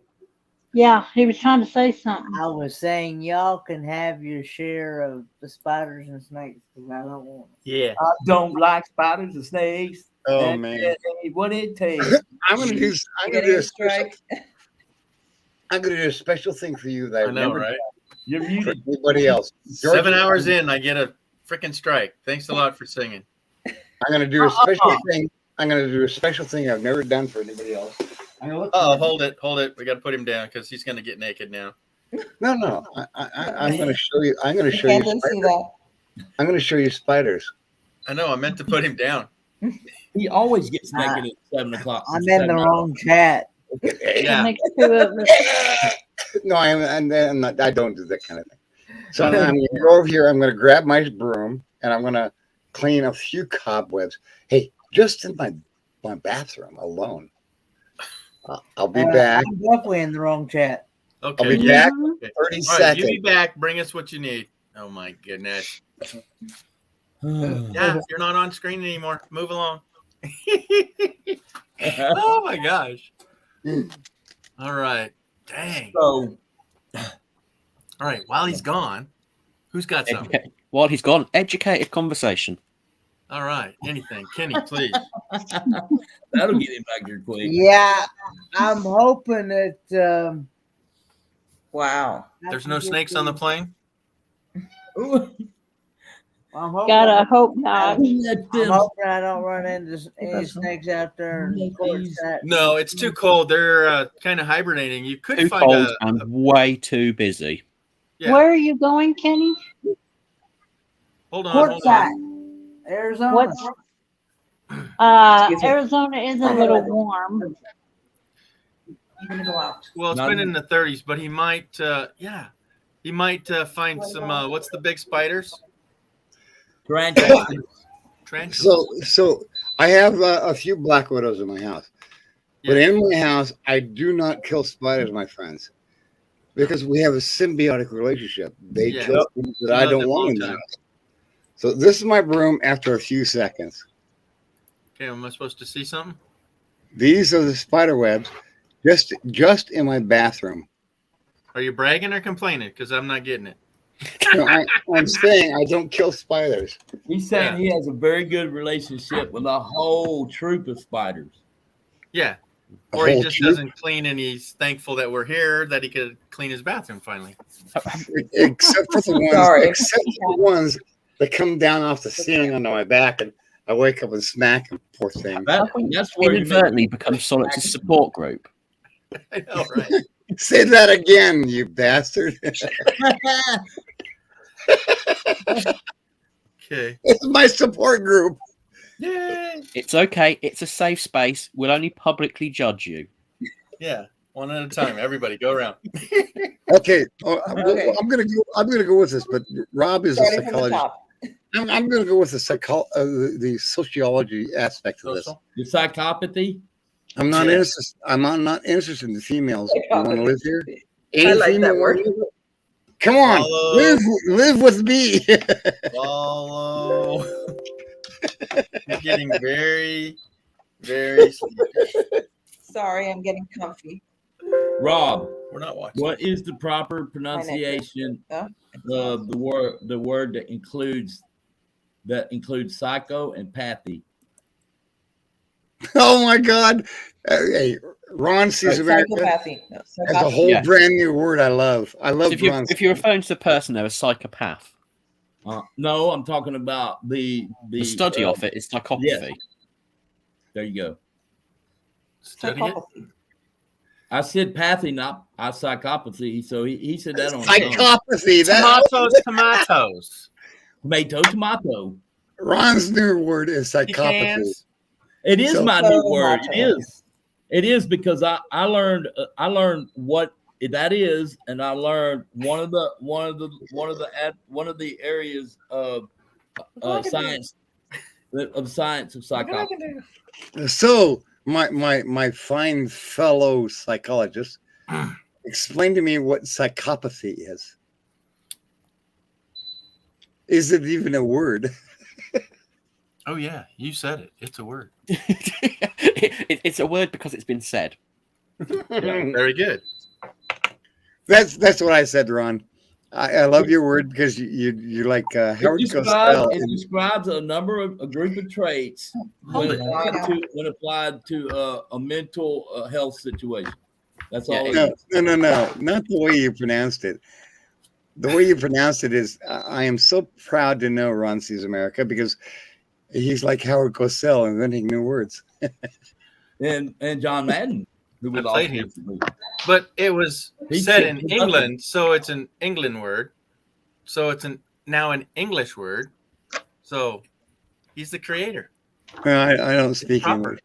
Yeah, he was trying to say something. I was saying y'all can have your share of the spiders and snakes because I don't want them. Yeah. I don't like spiders and snakes. Oh, That man. ain't what it takes. I'm gonna do a special. I'm gonna do a special thing for you that I I've know, never right? done You're for muted. anybody else. 7 hours in, I get a freaking strike. Thanks a lot for singing. I'm gonna do a special thing. I'm gonna do a special thing I've never done for anybody else. I'm gonna look. Oh, hold it. We got to put him down because he's going to get naked now. No. I'm gonna show you. I'm gonna show you. Spiders. I'm gonna show you spiders. I know. I meant to put him down. He always gets naked at 7 o'clock. I'm in the wrong chat. Yeah. Makes two of us. No, I'm not. I don't do that kind of thing. So I'm gonna go over here. I'm gonna grab my broom and I'm gonna clean a few cobwebs. Hey, just in my bathroom alone. I'll be back. I'm definitely in the wrong chat. Okay. I'll be back. Okay. 30 All right, you seconds. be back. Bring us what you need. Oh my goodness. Yeah, you're not on screen anymore. Move along. Oh my gosh. All right. Dang. So, all right. While he's gone, who's got something? While he's gone, educated conversation. All right. Anything. Kenny, please. that'll get him back here quick. Yeah, I'm hoping that. Wow. There's no snakes on the plane? I'm hoping, Gotta hope not. I'm hoping I don't run into any snakes out there. No, it's too cold. They're kind of hibernating. You could Too find cold a and way too busy. Yeah. Where are you going, Kenny? Hold on. Portside, Arizona. What's Excuse me. Arizona is a little warm. I'm gonna go out. Well, it's been in the 30s, but he might, he might find some. What's the big spiders? Tarantulas. So I have a few black widows in my house, but in my house I do not kill spiders, my friends, because we have a symbiotic relationship. They kill things that I don't want in the house. So this is my broom after a few seconds. Okay, am I supposed to see something? These are the spider webs, just in my bathroom. Are you bragging or complaining? Because I'm not getting it. No, I'm saying I don't kill spiders. He's saying he has a very good relationship with a whole troop of spiders. Yeah. A Or he whole just troop? doesn't clean and he's thankful that we're here, that he could clean his bathroom finally. Except for the ones that come down off the ceiling onto my back, and I wake up and smack them. Poor thing. That's where he Inadvertently becomes Solix's support group. I know, right? Say that again, you bastard. Okay. It's my support group. Yay. It's okay. It's a safe space. We'll only publicly judge you. Yeah. One at a time. Everybody go around. Okay. Okay. I'm gonna go with this, but Rob is a Starting from the psychologist. top. I'm gonna go with the sociology aspect of this. The psychopathy. I'm not Yeah. interested. I'm not interested in the females who want to live here. I like female that word. wanna live- Come on, Follow. live with me. Follow. You're getting very, very sleepy. Sorry, I'm getting comfy. Rob, We're not watching. what is the proper pronunciation Oh, of the word that includes psycho and pathy? Oh my God! Hey, Ron sees America psychopathy. No, as a psychopathy. whole Yeah. brand new word. I love. If you're referring to the person, they're a psychopath. No, I'm talking about the study of it is psychopathy. yeah. There you go. Study it. Psychopathy. I said pathy, not psychopathy. So he said that on his own. Psychopathy. That Tomatoes. Tomato. Ron's new word is psychopathy. Pecans. It is So- my new word. It Tomatoes. is. It is because I learned what that is, and I learned one of the areas of science of psychopathy. So, my fine fellow psychologist, explain to me what psychopathy is. Is it even a word? Oh yeah, you said it. It's a word. It's a word because it's been said. Very good. That's what I said, Ron. I love your word because you're like Howard Cosell. It describes a group of traits when applied to a mental health situation. That's all. No, not the way you pronounced it. The way you pronounced it is, I am so proud to know Ron Sees America because he's like Howard Cosell inventing new words. and John Madden, who was played him. But it was said in England, so it's an England word. So it's now an English word. So he's the creator. Well, I don't speak English.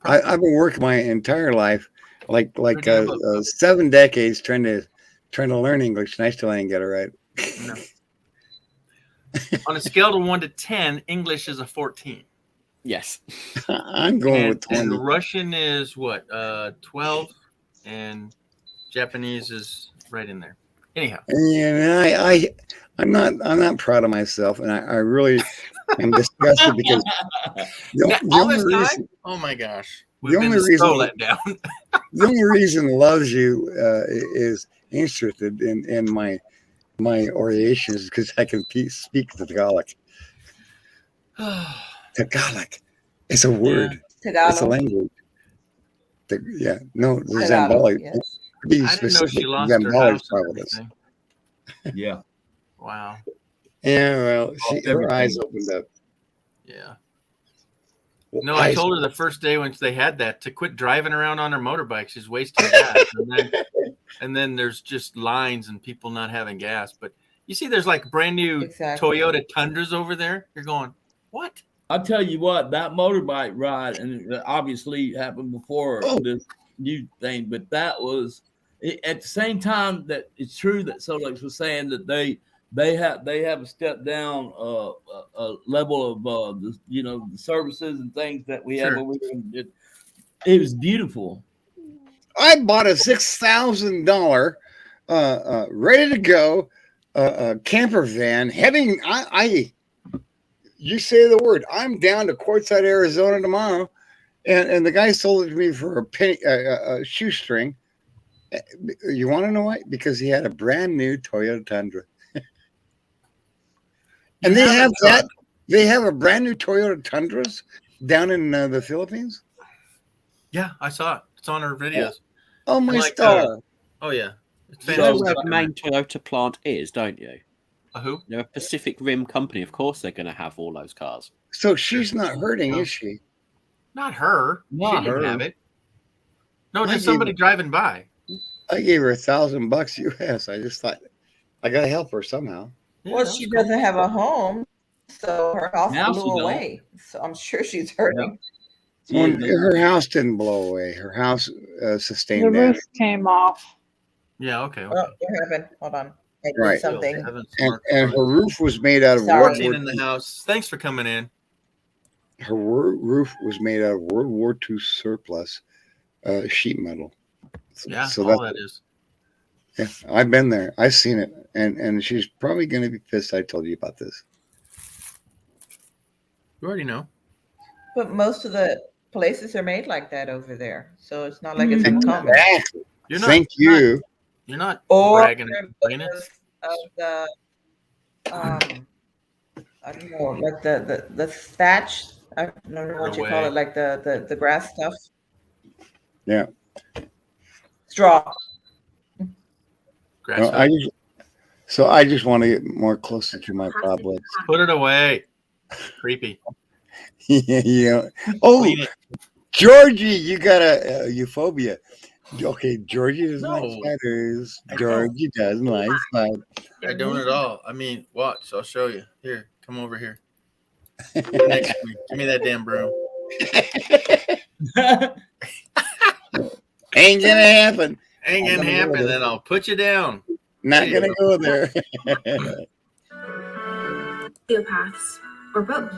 I've been working my entire life, like 7 decades, trying to learn English, and I still ain't get it right. No. On a scale of 1 to 10, English is a 14. Yes. I'm going with 20. And Russian is what? 12, and Japanese is right in there. Anyhow. Yeah, I'm not proud of myself, and I really am disgusted because the only reason, oh my gosh. The only reason Loves You is interested in my oration is because I can speak Tagalog. Tagalog. It's a word. Tagalog. It's a language. No, Tagalog, Zambali. yes. Be I didn't know specific. she lost her Zambali's house and probably this. Yeah. Wow. Yeah, well, her eyes opened up. Yeah. No, I told her the first day when they had that to quit driving around on her motorbike. She's wasting gas. And then there's just lines and people not having gas. But you see, there's like brand new Toyota Tundras over there. You're going, what? I'll tell you what, that motorbike ride, and it obviously happened before this new thing, but that was at the same time that it's true that Solex was saying that they have a step down a level of the services and things that we have over there. It was beautiful. I bought a $6,000 ready to go camper van heading. You say the word. I'm down to Quartzsite, Arizona tomorrow, and the guy sold it to me for a penny, a shoestring. You want to know why? Because he had a brand new Toyota Tundra. And they have that. They have a brand new Toyota Tundras down in the Philippines. Yeah, I saw it. It's on her videos. Oh my star! Oh yeah, it's You know where the main Toyota plant is, don't you? Who? They're a Pacific Rim company. Of course, they're going to have all those cars. So she's not hurting, is she? Not her. Not she didn't her. have it. No, I just gave somebody her- driving by. I gave her $1,000 US. I just thought I gotta help her somehow. Well, she doesn't have a home, so her house Now she blew don't. away. So I'm sure she's hurting. Well, her house didn't blow away. Her house sustained The damage. roof came off. Yeah. Okay. Oh, what happened? Hold on. I did Right. something. And her roof was made out of World Quarantine War in the house. Thanks for coming in. Her roof was made out of World War II surplus sheet metal. Yeah, so all that is. Yeah, I've been there. I've seen it, and she's probably going to be pissed I told you about this. You already know. But most of the places are made like that over there, so it's not like it's uncommon. Exactly. You're not- Thank you. You're not Or bragging and complaining. of the I don't know, like the thatch. I don't know what you call way. it, like the grass stuff. Yeah. Straw. Grass Well, I just want to get more closer to my problems. Put it away. Creepy. Yeah. Oh, Georgie, you got a euphobia. Okay, Georgie doesn't like No. spiders. Georgie doesn't like spiders. I don't at all. I mean, watch. I'll show you. Here, come over here. Get next to me. Give me that damn broom. Ain't gonna happen. Ain't I'm gonna gonna go happen. there. Then I'll put you down. Not There you gonna go there. Sociopaths, or both.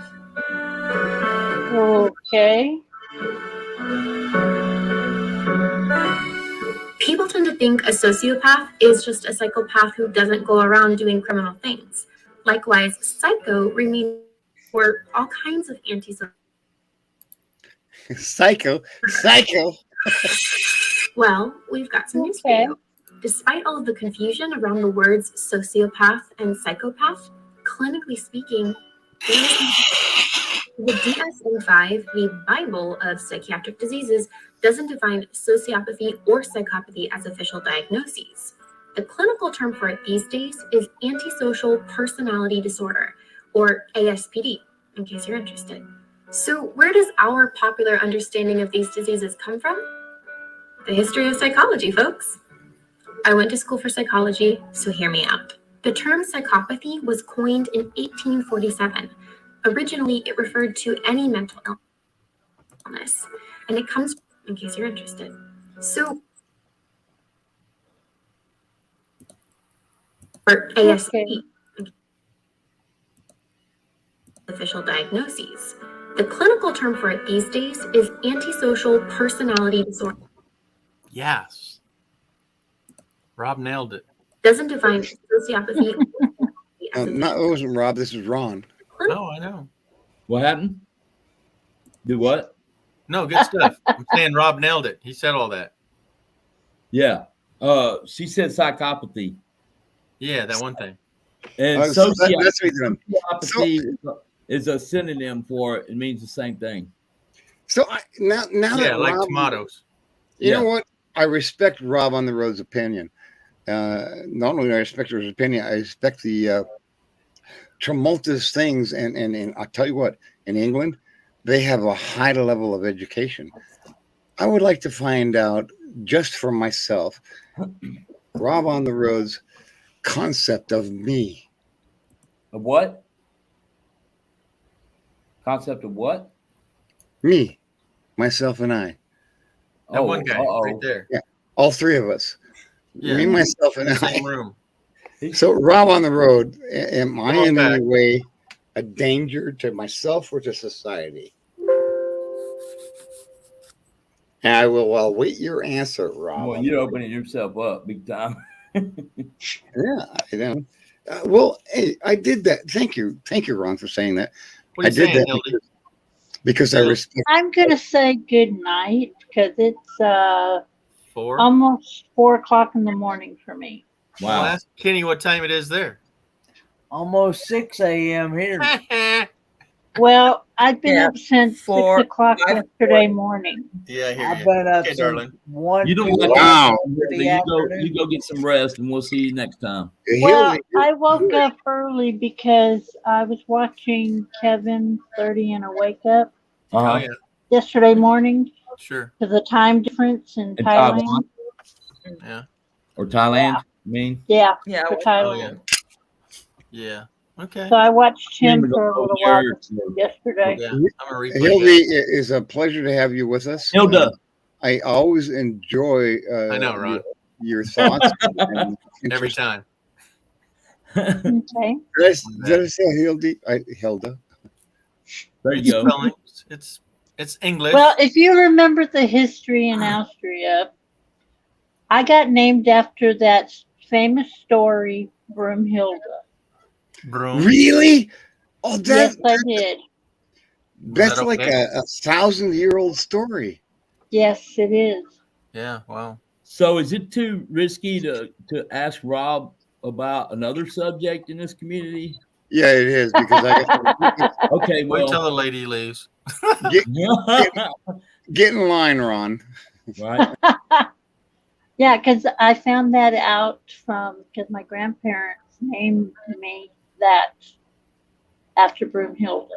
Okay. People tend to think a sociopath is just a psychopath who doesn't go around doing criminal things. Likewise, psycho remains for all kinds of antisocial. Psycho. Well, we've got some news for you. Despite all of the confusion around the words sociopath and psychopath, clinically speaking, there is the DSM-5, the Bible of psychiatric diseases, doesn't define sociopathy or psychopathy as official diagnoses. The clinical term for it these days is antisocial personality disorder, or ASPD, in case you're interested. So where does our popular understanding of these diseases come from? The history of psychology, folks. I went to school for psychology, so hear me out. The term psychopathy was coined in 1847. Originally, it referred to any mental illness, and it comes, in case you're interested. So, or ASP, official diagnoses. The clinical term for it these days is antisocial personality disorder. Yes. Rob nailed it. Doesn't define sociopathy. No, it wasn't Rob. This is Ron. No, I know. What happened? Do what? No, good stuff. I'm saying Rob nailed it. He said all that. Yeah. She said psychopathy. Yeah, that one thing. And So that's what he's doing. sociopathy is a synonym for it. It means the same thing. So now Yeah, that like Rob, tomatoes. you know what? I respect Rob on the Road's opinion. Not only do I respect his opinion, I respect the tumultuous things. And I'll tell you what, in England, they have a high level of education. I would like to find out, just for myself, Rob on the Road's concept of me. Of what? Concept of what? Me, myself, and I. That one guy right there. Yeah, all three of us. Yeah. Me, myself, and I. Same room. So, Rob on the Road, am I Come in back. any way a danger to myself or to society? And I will await your answer, Rob. Well, you're opening yourself up big time. Yeah, I know. Well, hey, I did that. Thank you, Ron, for saying that. What are I you did saying, that Hildy? because I respect. I'm gonna say good night because it's 4? almost 4 o'clock in the morning for me. Well, ask Kenny what time it is there. Almost 6 a.m. here. Well, I've been Yeah, up since 6 o'clock yesterday morning. Yeah, I hear I've you. been up Okay, since darling. 1 You don't p.m. like Wow. you go get some rest, and we'll see you next time. Well, I woke up early because I was watching Kevin 30 and a Wake Up Oh, yeah. yesterday morning Sure. because the time difference in In Thailand. Taiwan Yeah. or Thailand? I mean, Yeah, Yeah, for Oh, Thailand. yeah. Yeah. Okay. So I watched him Remember for a the little whole while year. yesterday. Yeah. I'm going to replay Hildy, that. it is a pleasure to have you with us. Hilda. I always enjoy I know, Ron. your thoughts. and Every interest. time. Okay. Did I say Hildy? Hilda. There It's you go. spellings. It's English. Well, if you remember the history in Austria, I got named after that famous story, Broomhilda. Broom. Really? Oh, Yes, I did. that's that like okay? a 1,000-year-old story. Yes, it is. Yeah. Wow. So, is it too risky to ask Rob about another subject in this community? Yeah, it is because I Okay, Wait till well, the lady leaves. get in line, Ron. right? Yeah, because I found that out because my grandparents named me that after Broomhilda.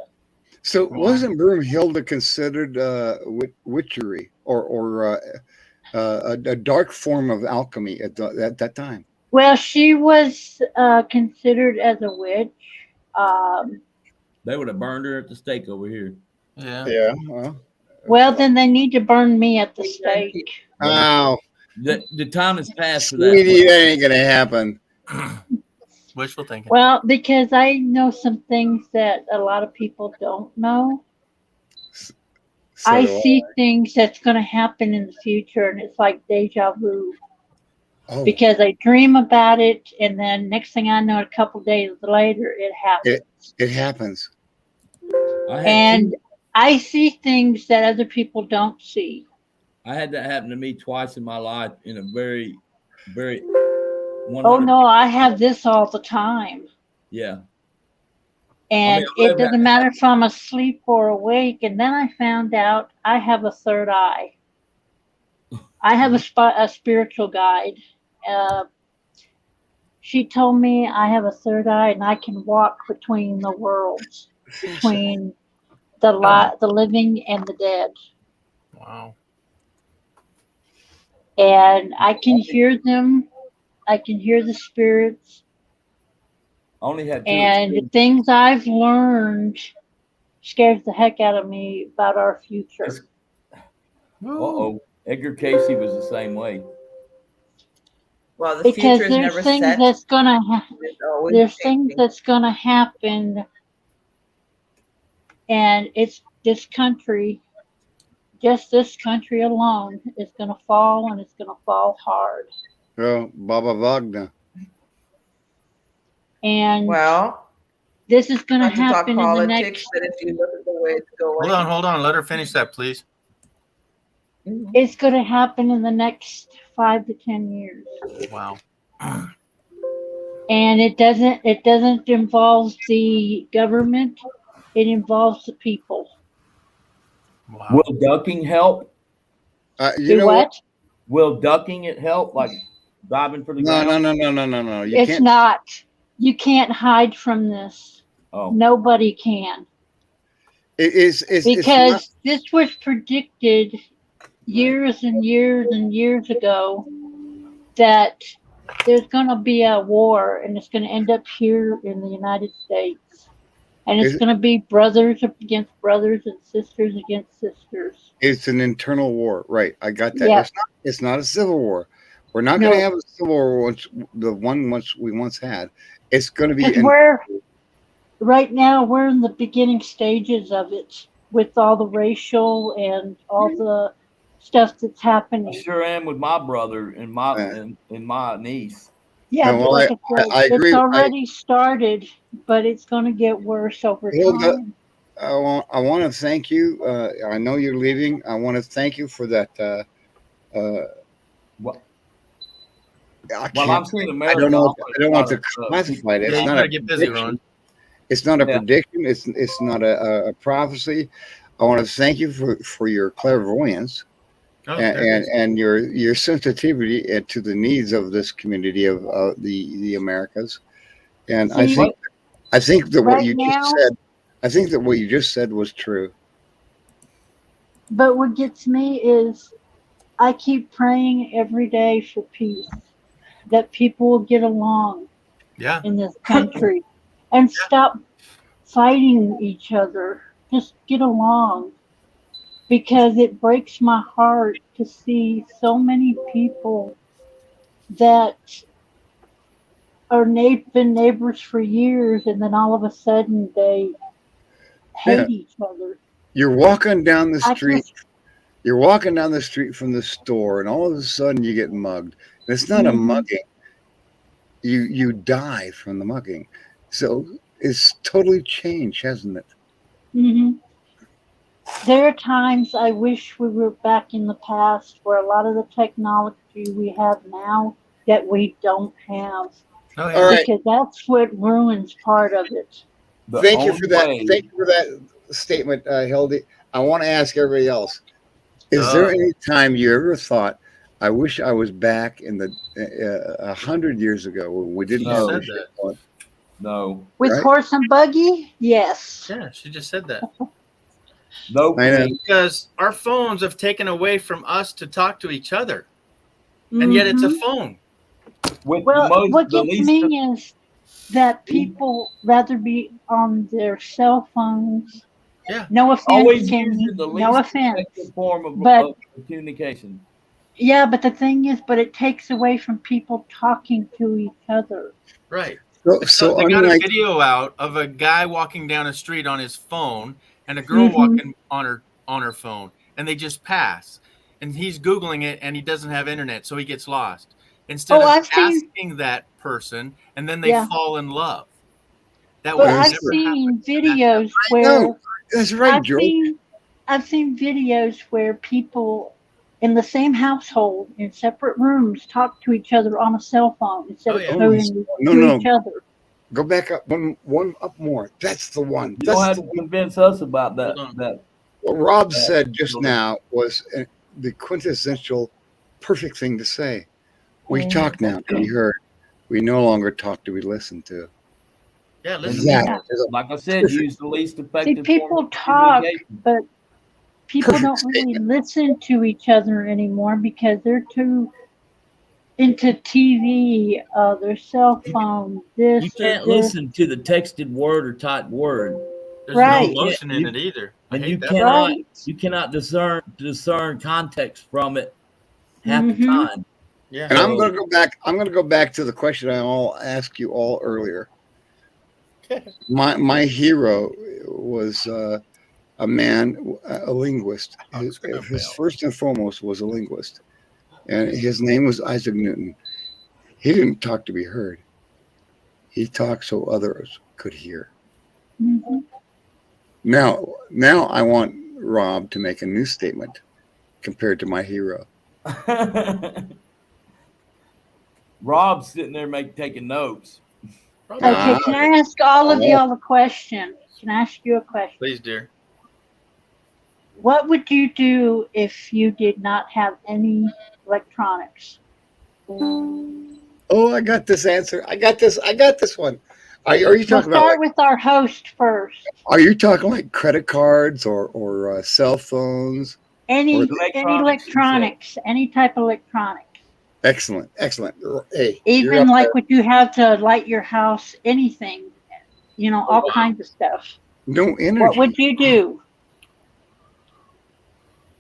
So wasn't Broomhilda considered witchery or a dark form of alchemy at that time? Well, she was considered as a witch. They would have burned her at the stake over here. Yeah. Yeah. Well, then they need to burn me at the stake. Wow. The time has passed for that. Sweetie, that ain't gonna happen. Wishful thinking. Well, because I know some things that a lot of people don't know. I So, see things that's going to happen in the future, and it's like deja vu. oh, Because I dream about it, and then next thing I know, a couple days later, it happens. it happens. I had And I see things that other people don't see. I had that happen to me twice in my life in a very Very. Oh no, I have this all the time. Yeah. And it doesn't matter if I'm asleep or awake. And then I found out I have a third eye. I have a spiritual guide. She told me I have a third eye and I can walk between the worlds, between the living and the dead. Wow. And I can hear them. I can hear the spirits. Only had two. And the things I've learned scares the heck out of me about our future. Uh-oh. Edgar Casey was the same way. Well, the Because future is there's never things set. that's gonna It's always there's changing. things that's gonna happen, and it's this country, just this country alone, is gonna fall, and it's gonna fall hard. Oh, Baba Wagner. And Well, this is gonna not to talk happen in the politics, next. but if you look at the way it's going, Hold on. Let her finish that, please. It's gonna happen in the next 5 to 10 years. Wow. And it doesn't involve the government, it involves the people. Wow. Will ducking help? You know what? Will ducking it help? Like diving for the ground? No. You It's can't. not. You can't hide from this. Oh. Nobody can. It's Because not, this was predicted years and years and years ago that there's going to be a war and it's going to end up here in the United States. And it's Is it- going to be brothers against brothers and sisters against sisters. it's an internal war, right? I got that. Yeah. It's not a civil war. We're not going to No. have a civil war once we once had. It's going to be. Because right now we're in the beginning stages of it with all the racial and all the stuff that's I happening. sure am with my brother and my and my niece. Yeah, No, but well, like I said, I agree. it's already started, but it's going to get worse over Hilda, time. I want to thank you. I know you're leaving. I want to thank you for that. Well, I Well, can't- I'm seeing I America. don't know. I'll I don't want to put it, classify it. It's Yeah, you not better a get busy, prediction. Ron. It's not a Yeah. prediction. It's not a prophecy. I want to thank you for your clairvoyance Oh, there it is. and your sensitivity to the needs of this community of the Americas. And I See, think that what right you now- just said. I think that what you just said was true. But what gets me is I keep praying every day for peace, that people will get along Yeah. in this country and stop fighting each other. Just get along. Because it breaks my heart to see so many people that are been neighbors for years and then all of a sudden they hate each other. You're walking down the I street. just- You're walking down the street from the store, and all of a sudden you get mugged. And it's not a Mhm. mugging. You die from the mugging. So it's totally changed, hasn't it? Mhm. There are times I wish we were back in the past where a lot of the technology we have now that we don't have. Oh, All right. Because that's what ruins part of it. Thank you for that. Thank you for that statement, Hildy. I want to ask everybody else: is there any time you ever thought, "I wish I was back in the 100 years ago when we didn't She have said this that. shit going?" No. With Right? horse and buggy? Yes. Yeah, she just said that. No. I know. Because our phones have taken away from us to talk to each other, and yet it's a Mhm. phone. With Well, what the gets least me is that people rather be on their cell phones. Yeah. No offense, always Kenny. using the No least offense. effective form of, But- of communication. Yeah, but the thing is, it takes away from people talking to each other. Right. So they got unlike- a video out of a guy walking down a street on his phone and a girl Mhm. walking on her phone, and they just pass. And he's Googling it, and he doesn't have internet, so he gets lost. Instead Oh, of I've seen- asking that person, and then they Yeah. fall in love. That But would I've never seen happen. videos I where know. That's right, Joe. I've seen videos where people in the same household in separate rooms talk to each other on a cell phone instead Oh, of yeah. talking No, to no. each other. Go back up one up more. That's the one. You don't That's have the to one. convince us about that. Hold on. That What Rob said just children. now was the quintessential perfect thing to say. We Mhm. talk now to be heard. We no longer talk to be listened to. Yeah, listen. Exactly. Like I said, Perfect. use the least See, effective form people of talk, communication. but people Perfect don't really listen to each other anymore because they're too into TV, their cell phone, this You or can't this. listen to the texted word or typed word. There's no Right. emotion in You- it either. I And hate you that. cannot Right. you cannot discern context from it half the Mhm. time. Yeah. And I'm So going to go back. I'm going to go back to the question I asked you all earlier. My hero was a man, a linguist. His first and foremost was a linguist, and his name was Isaac Newton. He didn't talk to be heard. He talked so others could hear. Mhm. Now I want Rob to make a new statement compared to my hero. Rob's sitting there taking notes. Okay, can I ask all of y'all a question? Can I ask you a question? Please, dear. What would you do if you did not have any electronics? Oh, I got this answer. I got this one. Are you We'll talking about start with our host first. Are you talking like credit cards or cell phones? Any Or- electronics, any type of electronics. Excellent. Hey, you're Even up like there. what you have to light your house, anything, all kinds of stuff. No energy. What would you do?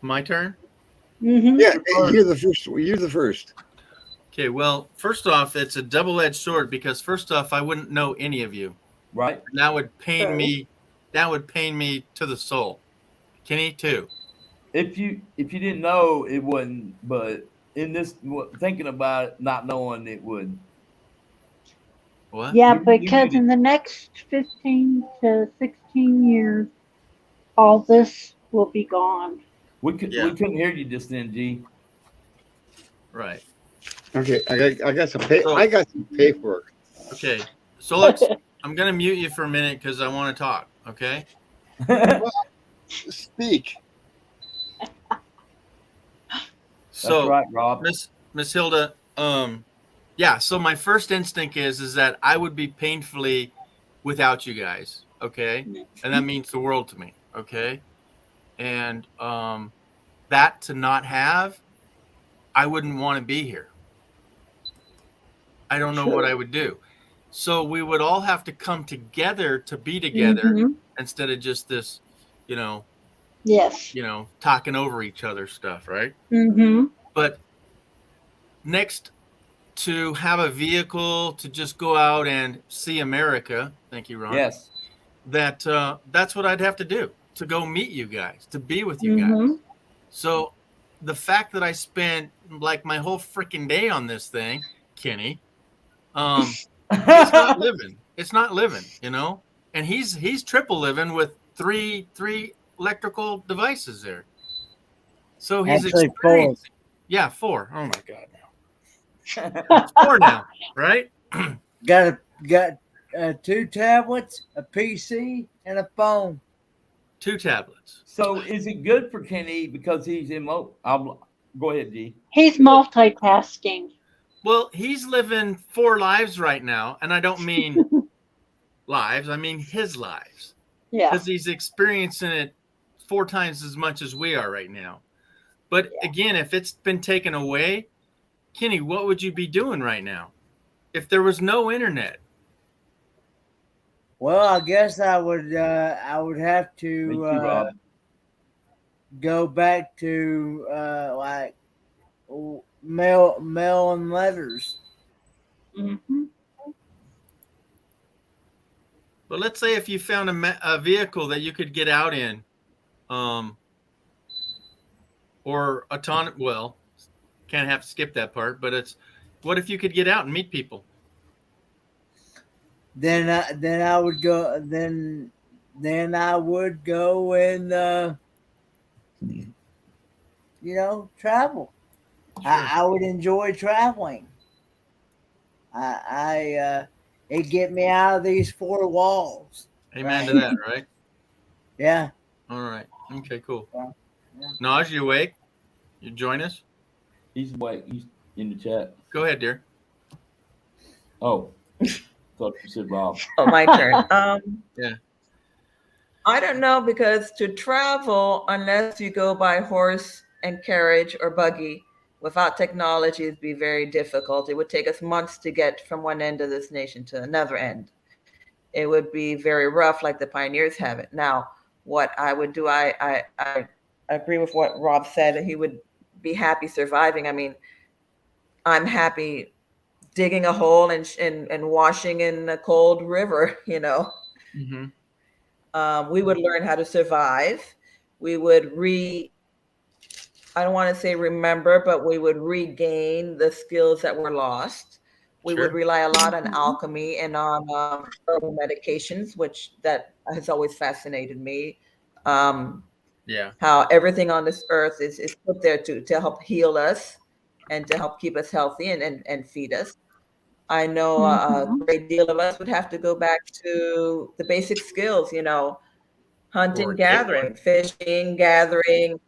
My turn? Mm-hmm. Yeah, you're the first. You're the first. Okay, well, first off, it's a double-edged sword because first off, I wouldn't know any of you. Right. And that would pain True. me. That would pain me to the soul. Kenny too. If you didn't know, it wouldn't. But in this, thinking about it, not knowing, it would. What? Yeah, You because need in the next 15 to 16 years, all this will be gone. We couldn't hear you just then, G. Right. Okay, I got some paperwork. Okay, so I'm gonna mute you for a minute because I want to talk. Okay. Speak. So, That's right, Rob. Miss Hilda, yeah. So my first instinct is that I would be painfully without you guys. Okay, and that means the world to me. Okay, and that to not have, I wouldn't want to be here. I don't know what I would do. So we would all have to come together to be together Mhm. instead of just this, Yes. talking over each other stuff, right? Mm-hmm. But next, to have a vehicle to just go out and see America. Thank you, Ron. Yes. That's what I'd have to do to go meet you guys, to be with you guys. Mhm. So the fact that I spent like my whole freaking day on this thing, Kenny, it's not living. It's not living, And he's triple living with three electrical devices there. So he's Actually, experiencing. Yeah, 4. Oh my God, now 4 now, right? got 2 tablets, a PC, and a phone. 2 tablets. So is it good for Kenny because he's go ahead, G. He's multitasking. Well, he's living 4 lives right now, and I don't mean lives. I mean his lives. Yeah. Because he's experiencing it 4 times as much as we are right now. But again, if it's been taken away, Kenny, what would you be doing right now if there was no internet? Well, I guess I would have to Rob. go back to like mail and letters. Mm-hmm. But let's say if you found a vehicle that you could get out in, or autonomous. Well, can't have to skip that part. But what if you could get out and meet people? Then I would go. Then I would go and travel. I would enjoy traveling. It get me out of these four walls. Amen to that, right? Yeah. All right. Okay, cool. Naj, you awake? You join us? He's awake. He's in the chat. Go ahead, dear. Oh, thought you said Rob. Oh, my turn. Yeah. I don't know, because to travel, unless you go by horse and carriage or buggy, without technology, it'd be very difficult. It would take us months to get from one end of this nation to another end. It would be very rough, like the pioneers have it. Now, what I would do, I agree with what Rob said, that he would be happy surviving. I mean, I'm happy digging a hole and washing in a cold river, Mm-hmm. We would learn how to survive. We would I don't want to say remember, but we would regain the skills that were lost. We would rely a lot on alchemy and on herbal medications, which that has always fascinated me. Yeah. How everything on this earth is put there to help heal us and to help keep us healthy and feed us. I know a great deal of us would have to go back to the basic skills, hunting, gathering, fishing, gathering,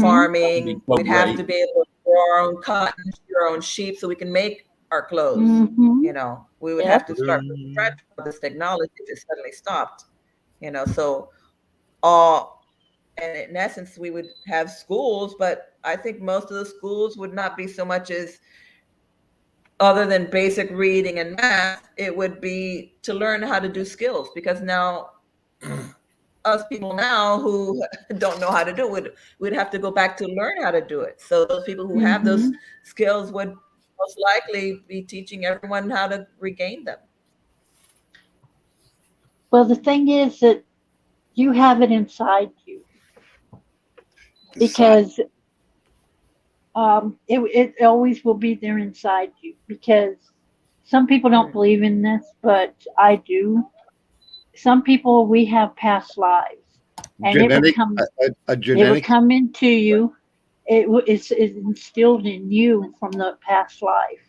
farming. We'd have to be able to grow our own cotton, our own sheep, so we can make our clothes. We would have to start from scratch with this technology if it suddenly stopped. So and in essence, we would have schools, but I think most of the schools would not be so much as, other than basic reading and math, it would be to learn how to do skills, because now us people now who don't know how to do it, we'd have to go back to learn how to do it. So those people who have those skills would most likely be teaching everyone how to regain them. Well, the thing is that you have it inside you, because it always will be there inside you, because some people don't believe in this, but I do. Some people, we have past lives, and it would come into you. It's instilled in you from the past life,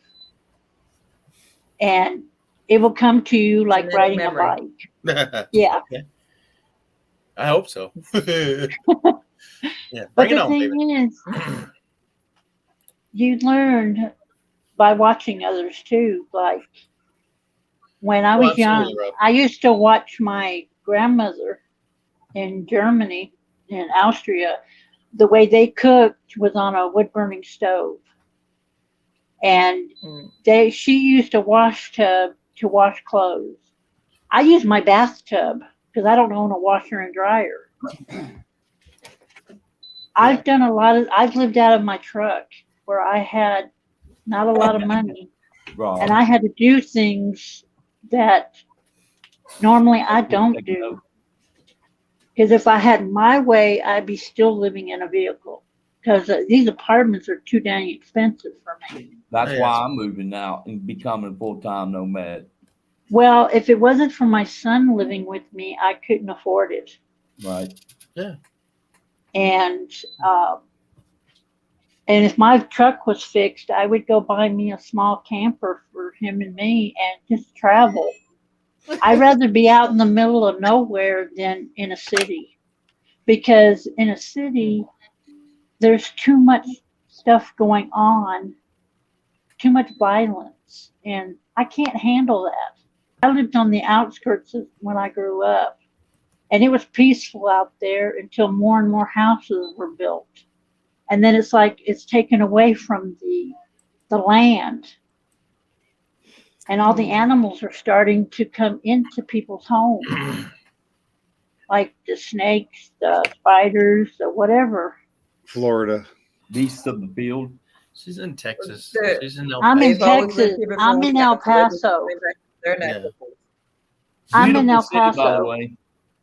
and it will come to you like riding a bike. Yeah. Okay. I hope so. Yeah. But Bring it the on, thing baby. is, you learn by watching others too. Like when I was young, I used to watch my grandmother in Germany, in Austria. The way they cooked was on a wood burning stove, and she used a wash tub to wash clothes. I use my bathtub because I don't own a washer and dryer. I've lived out of my truck where I had not a lot of money, and I had to do things that normally I don't do. Because if I had my way, I'd be still living in a vehicle. Because these apartments are too dang expensive for me. That's why I'm moving out and becoming a full-time nomad. Well, if it wasn't for my son living with me, I couldn't afford it. Right. Yeah. And if my truck was fixed, I would go buy me a small camper for him and me and just travel. I'd rather be out in the middle of nowhere than in a city, because in a city, there's too much stuff going on, too much violence, and I can't handle that. I lived on the outskirts when I grew up, and it was peaceful out there until more and more houses were built. And then it's like it's taken away from the land. And all the animals are starting to come into people's homes, like the snakes, the spiders, the whatever. Florida. Beasts of the field. She's in Texas. She's in El I'm in Paso. Texas. I'm in El Paso. I'm in El Paso.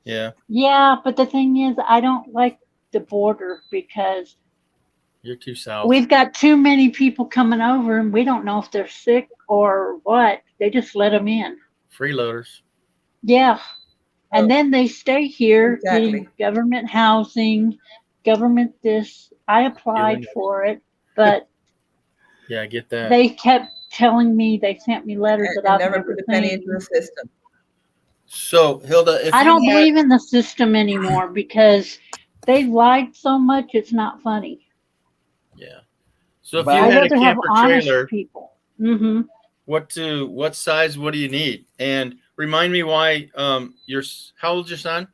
Yeah. Yeah, but the thing is, I don't like the border because You're too south. we've got too many people coming over, and we don't know if they're sick or what. They just let them in. Freeloaders. Yeah. And then they stay here Exactly. getting government housing, government this, I applied for it, but Yeah, I get that. they kept telling me they sent me letters that And I've never never put a penny seen. into the system. So Hilda, if I you don't had, believe in the system anymore because they lied so much. It's not funny. yeah. So if But you I'd had a rather have camper honest trailer, people. Mm-hmm. what size? What do you need? And remind me why. How old's your son?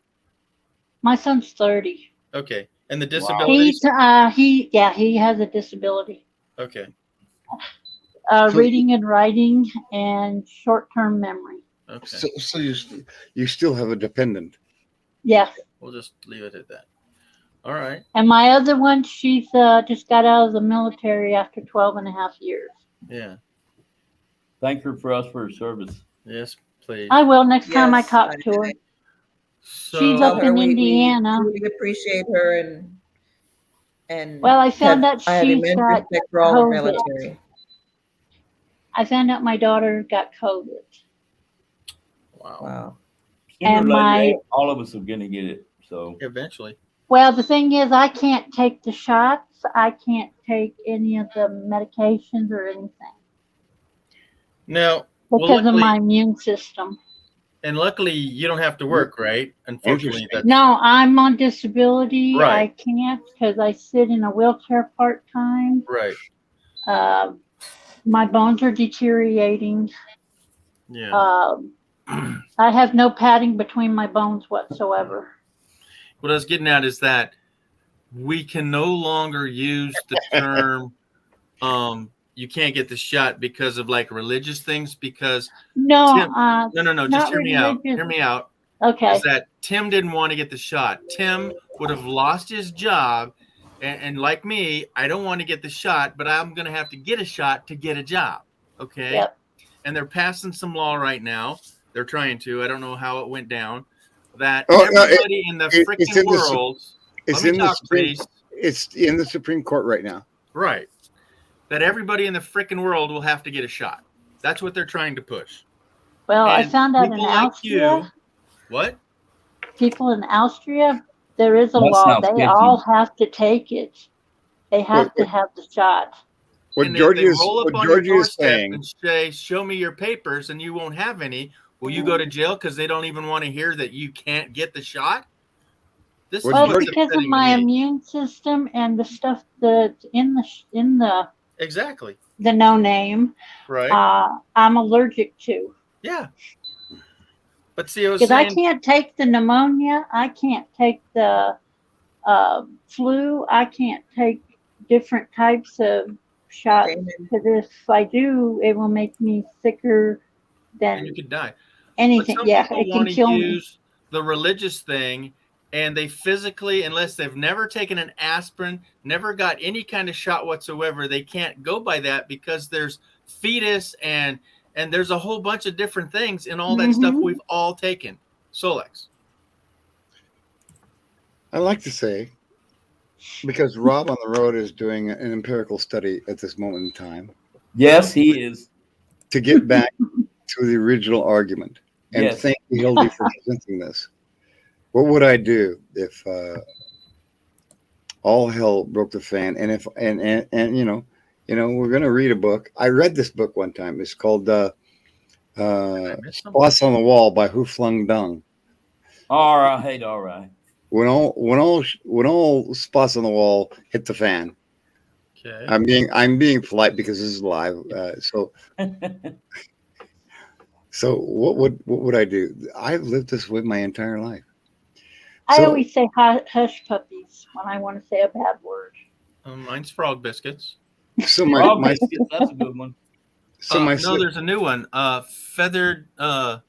My son's 30. Okay, and the wow. disabilities. He has a disability. Okay, So- Reading and writing and short-term memory. okay. So you still have a dependent. Yeah. We'll just leave it at that. All right. And my other one, she's just got out of the military after 12 and a half years. Yeah. Thank her for us for her service. Yes, please. I will next time I Yes, talk to her. So She's Tell up her in we Indiana. really appreciate her and Well, I found out I have she's immense got respect for all our COVID. military. I found out my daughter got COVID. wow. Wow. Sooner or And later, all of us are gonna get it. So Eventually. Well, the thing is, I can't take the shots. I can't take any of the medications or anything Now, because of luckily, my immune system. and luckily, you don't have to work, right? Unfortunately, that's No, I'm on disability. Right. I can't because I sit in a wheelchair part-time. right. My bones are deteriorating. Yeah. I have no padding between my bones whatsoever. What I was getting at is that we can no longer use the term you can't get the shot because of like religious things because No, Tim, no, just not hear me out. religious. Hear me out. Okay. Is that Tim didn't want to get the shot. Tim would have lost his job and like me, I don't want to get the shot, but I'm going to have to get a shot to get a job. Okay? Yep. And they're passing some law right now. They're trying to. I don't know how it went down. That Oh, no, everybody in the it's in freaking the world. It's Let in me the talk, Supreme, please. it's in the Supreme Court right now. Right. That everybody in the freaking world will have to get a shot. That's what they're trying to push. Well, I And found out in people like Austria, What? people in Austria, there is a That law. sounds They sketchy. all have to take it. They have to have the shot. What And Georgia if they is roll up what on your Georgia is doorstep saying. and say, "Show me your papers," and you won't have any, will you go to jail because they don't even want to hear that you can't get the shot? This is Well, what's because of upsetting my me. immune system and the stuff that's in the Exactly. no name, Right. I'm allergic to. Yeah. But see, I was Because I saying, can't take the pneumonia, I can't take the flu, I can't take different types of shots. Because if I do, it will make me sicker and you than could die. anything. But some Yeah, people it can want to kill me. use the religious thing, and they physically, unless they've never taken an aspirin, never got any kind of shot whatsoever, they can't go by that because there's fetus and there's a whole bunch of different things in all that stuff Mhm. we've all taken. Solex. I like to say, because Rob on the road is doing an empirical study at this moment in time. Yes, he is. To get back to the original argument. And Yes. thank you, Hildy, for presenting this. What would I do if all hell broke the fan? And if and you know, we're gonna read a book. I read this book one time. It's called Spots on the Wall by Who Flung Dung. All right, all right. When all spots on the wall hit the fan. Okay. I'm being polite because this is live. So what would I do? I've lived this way my entire life. I So- always say hush puppies when I want to say a bad word. Mine's frog biscuits. So Frog my biscuits, that's a good one. so my No, there's a new one. Feathered. Oh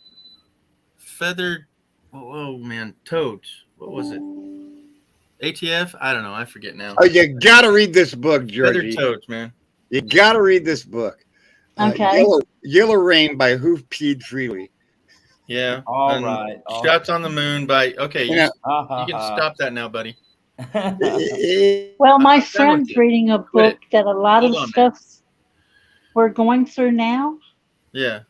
man, toads. What was it? ATF? I don't know. I forget now. Oh, you gotta read this book, Feathered Georgie. toads, man. You gotta read this book. Okay. Yellow Rain by Who Peed Freely. Yeah. All and right, all Shots on the Moon by. Okay, you, Yeah. you can stop that now, buddy. Well, my I'm done with friend's you. reading a Quit book that a lot Hold of on, stuff we're going through now. Yeah.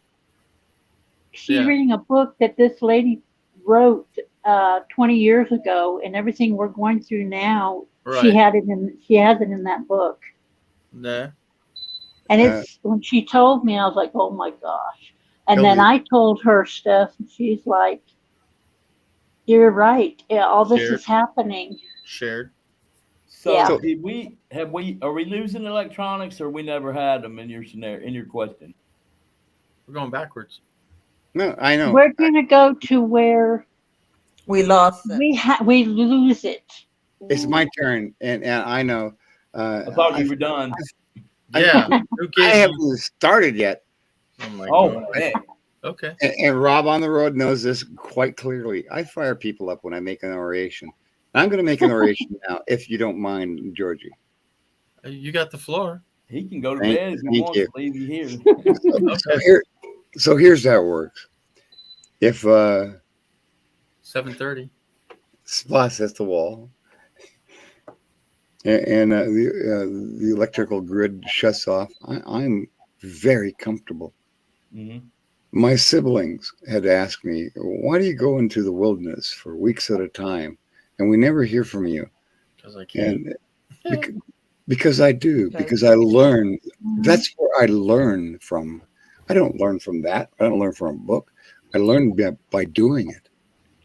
She's Yeah. reading a book that this lady wrote 20 years ago, and everything we're going through now She had it in. She has it in that book. Nah. And it's when she told me, I was like, "Oh my gosh!" And then I told her stuff, and she's like, "You're right. Yeah, all this Shared. is happening." Shared. So Yeah. are we losing electronics, or we never had them in your scenario, in your question? We're going backwards. No, I know. We're gonna go to where we lost it. We lose it. It's my turn, and I know. I thought you were done. Yeah. I haven't started yet. Oh my Oh, God. man. Okay. And Rob on the road knows this quite clearly. I fire people up when I make an oration. I'm going to make an oration now, if you don't mind, Georgie. You got the floor. He can go to Thank- bed if he thank wants you. to leave you here. So here's how it works. If 7:30. Splash hits the wall, and the electrical grid shuts off, I'm very comfortable. Mhm. My siblings had asked me, "Why do you go into the wilderness for weeks at a time, and we never hear from you?" Because I can't. And because I do, because I learn. That's where I learn from. I don't learn from that. I don't learn from a book. I learn by doing it.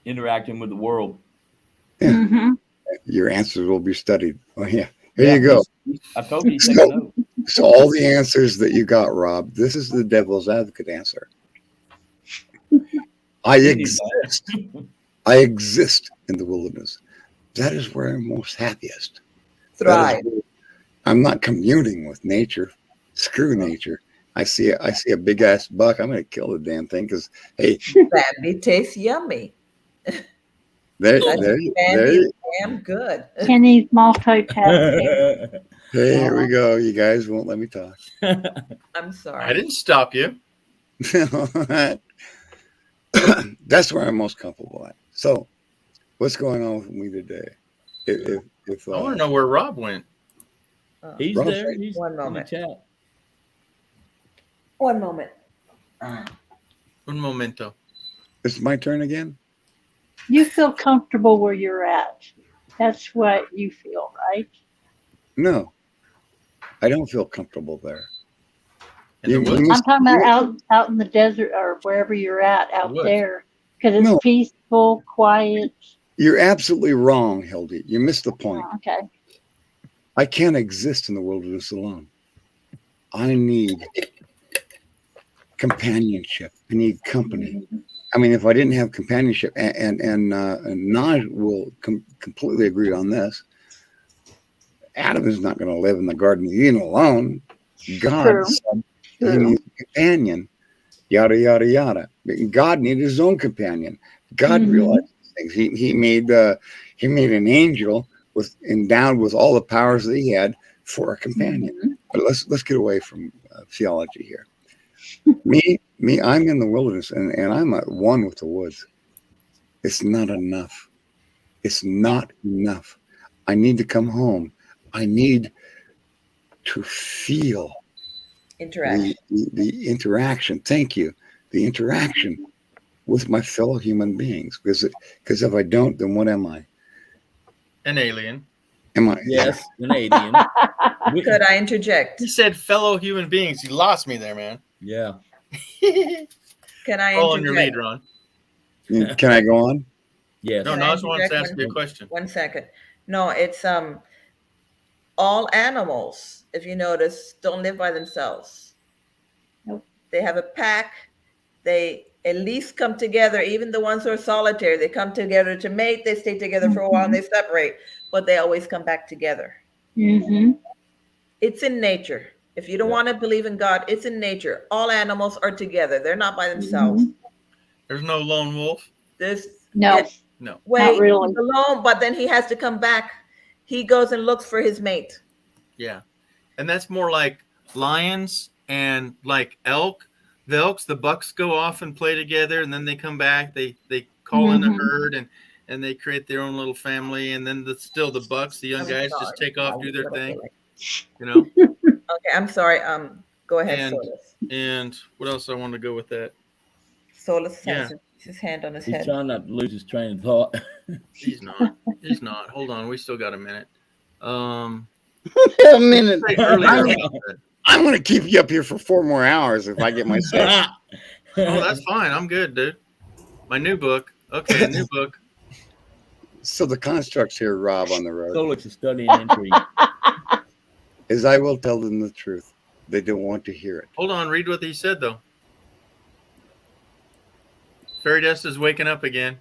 Interacting with the world. Yeah. Your answers will be studied. Oh yeah. Here you go. I told you. Take a note. So all the answers that you got, Rob, this is the devil's advocate answer. I exist. I exist in the wilderness. That is where I'm most happiest. That is where I'm not communing with nature. Screw nature. I see a big ass buck. I'm gonna kill the damn thing because hey, Bambi tastes yummy. there Bambi is damn good. Kenny's multitasking. Hey, here we go. You guys won't let me talk. I'm sorry. I didn't stop you. That's where I'm most comfortable at. So, what's going on with me today? If I want to know where Rob went. He's Rob's there. right. He's One in the moment. chat. One moment. Un momento. It's my turn again. You feel comfortable where you're at. That's what you feel, right? No, I don't feel comfortable there. I'm talking about out in the desert or wherever you're at out woods. there, because it's No. peaceful, quiet. You're absolutely wrong, Hildy. You missed the point. Okay. I can't exist in the wilderness alone. I need companionship. I need company. I mean, if I didn't have companionship, and Naj will completely agree on this, Adam is not going to live in the Garden of Eden alone. God True. said he needs a companion, yada, yada, yada. God needed his own companion. God realized these things. He made an angel endowed with all the powers that he had for a companion. But let's get away from theology here. Me, I'm in the wilderness and I'm at one with the woods. It's not enough. It's not enough. I need to come home. I need to feel Interaction. the interaction. Thank you. The interaction with my fellow human beings. Because if I don't, then what am I? An alien. Am I? Yes, an alien. Could I interject? He said fellow human beings. You lost me there, man. Yeah. Can I All on your lead, interject? Ron. Can I go on? Yes. No, Can I Naj wants to interject ask you a question. 1 second. No, it's all animals, if you notice, don't live by themselves. Nope. They have a pack. They at least come together, even the ones who are solitary, they come together to mate, they stay together for a while and they separate, but they always come back together. Mm-hmm. It's in nature. If you don't want to believe in God, it's in nature. All animals are together. They're not by themselves. There's no lone wolf. There's No. yes, No. wait, really. he's alone, but then he has to come back. He goes and looks for his mate. Yeah. And that's more like lions and like elk. The elks, the bucks go off and play together, and then they come back. They call in a herd and they create their own little family. And then still the bucks, the young I'm guys, sorry. just take off, do their What I thing. feel like. You know. Okay, I'm sorry. Go ahead, And Solus. and what else I want to go with that? Solus Yeah. has his hand on his He's head. trying not to lose his train of thought. He's not. He's not. Hold on. We still got a minute. A minute. Earlier. I'm going to keep you up here for 4 more hours if I get my say. Oh, that's fine. I'm good, dude. My new book. Okay, new book. So the constructs here, Rob, on the road, Solix is studying entry. is I will tell them the truth. They don't want to hear it. Hold on, read what he said though. Fairy dust is waking up again.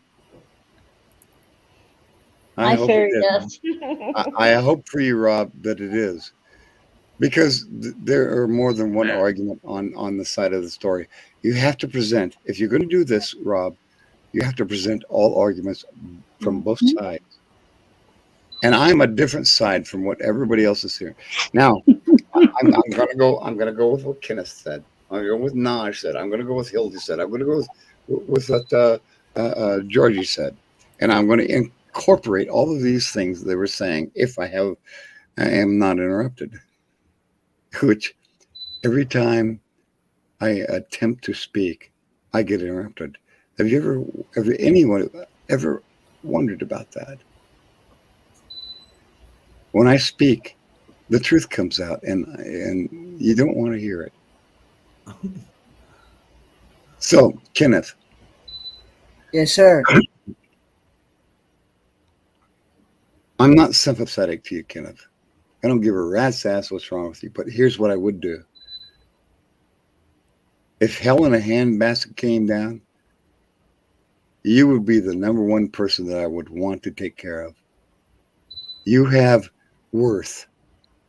My hope fairy it is. dust. I hope for you, Rob, that it is. Because there are more than one argument on the side of the story. You have to present, if you're going to do this, Rob, you have to present all arguments from both sides. And I'm a different side from what everybody else is here. Now, I'm gonna go with what Kenneth said. I'm gonna go with Naj said. I'm gonna go with Hildy said. I'm gonna go with what Georgie said. And I'm gonna incorporate all of these things they were saying if I am not interrupted. Which every time I attempt to speak, I get interrupted. Have you anyone ever wondered about that? When I speak, the truth comes out, and you don't want to hear it. So, Kenneth. Yes, sir. I'm not sympathetic to you, Kenneth. I don't give a rat's ass what's wrong with you, but here's what I would do. If hell in a handbasket came down, you would be the number one person that I would want to take care of. You have worth.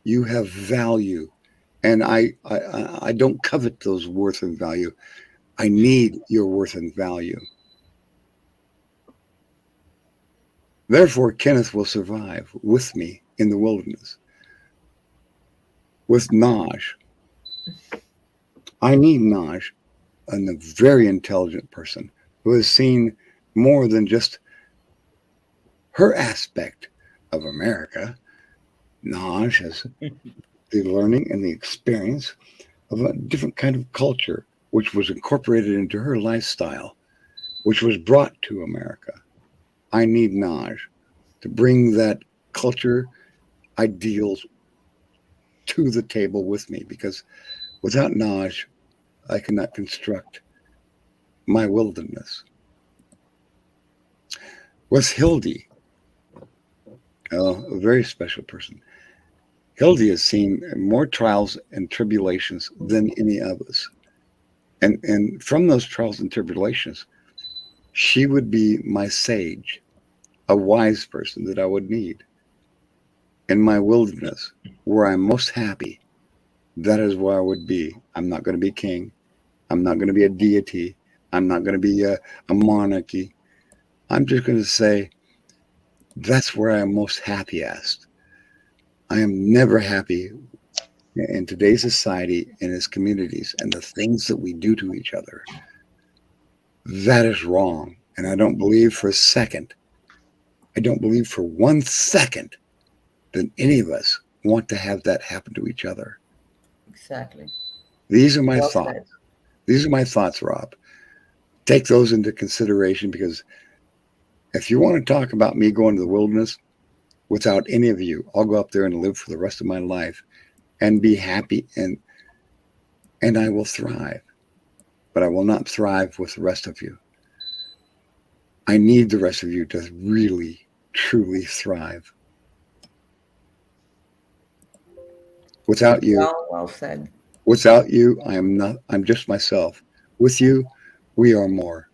You have value. And I don't covet those worth and value. I need your worth and value. Therefore, Kenneth will survive with me in the wilderness. With Naj. I need Naj, a very intelligent person who has seen more than just her aspect of America. Naj has the learning and the experience of a different kind of culture, which was incorporated into her lifestyle, which was brought to America. I need Naj to bring that culture ideals to the table with me, because without Naj, I cannot construct my wilderness. With Hildy, a very special person. Hildy has seen more trials and tribulations than any of us. And from those trials and tribulations, she would be my sage, a wise person that I would need. In my wilderness, where I'm most happy, that is where I would be. I'm not going to be king. I'm not going to be a deity. I'm not going to be a monarchy. I'm just going to say, that's where I'm most happiest. I am never happy in today's society and its communities and the things that we do to each other. That is wrong. And I don't believe for a second, I don't believe for 1 second that any of us want to have that happen to each other. Exactly. These are my Well thoughts. said. These are my thoughts, Rob. Take those into consideration, because if you want to talk about me going to the wilderness without any of you, I'll go up there and live for the rest of my life and be happy, and I will thrive. But I will not thrive with the rest of you. I need the rest of you to really, truly thrive. Without you, Well said. without you, I am not. I'm just myself. With you, we are more.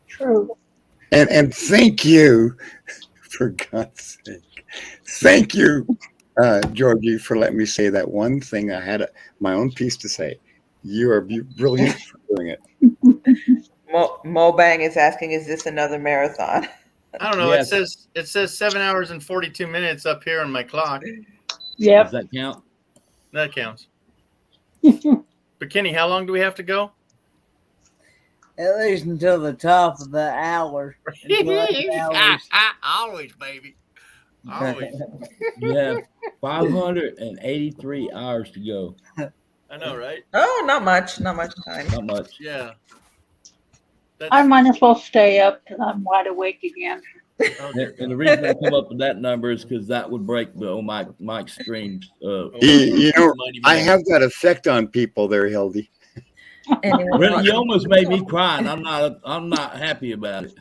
True. And thank you, for God's sake. Thank you, Georgie, for letting me say that one thing. I had my own piece to say. You are brilliant for doing it. Mobang is asking, is this another marathon? I don't know. Yes. It says 7 hours and 42 minutes up here on my clock. Yep. Does that count? That counts. But Kenny, how long do we have to go? At least until the top of the hour. Until 8 hours. Always, baby. Always. You have 583 hours to go. I know, right? Oh, not much time. Not much. Yeah. I might as well stay up till I'm wide awake again. And the reason I come up with that number is because that would break the my stream. You know, I have that effect on people there, Hildy. Really, you almost made me cry, and I'm not happy about it.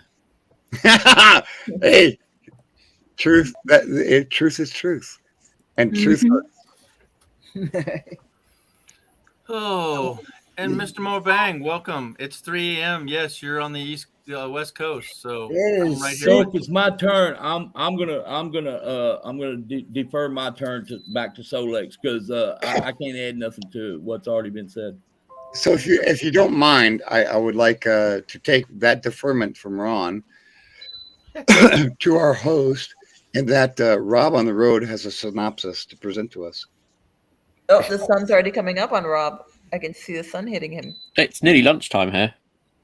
Hey, truth truth is truth, and truth hurts. Oh, and Mr. Mobang, welcome. It's 3 a.m. Yes, you're on the West Coast, so I'm right here. So if it's my turn, I'm gonna defer my turn back to Solex because I can't add nothing to what's already been said. So if you don't mind, I would like to take that deferment from Ron to our host, and that Rob on the road has a synopsis to present to us. Oh, the sun's already coming up on Rob. I can see the sun hitting him. It's nearly lunchtime here.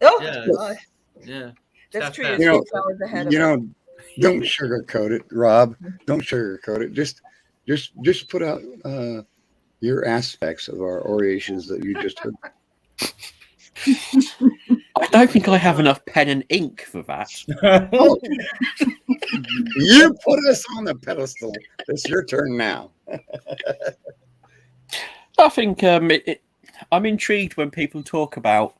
Oh, Yeah, gosh. yeah. That's true. You know, 6 hours ahead of you us. know, don't sugarcoat it, Rob. Don't sugarcoat it. Just put out your aspects of our orations that you just heard. I don't think I have enough pen and ink for that. You put us on the pedestal. It's your turn now. I think I'm intrigued when people talk about,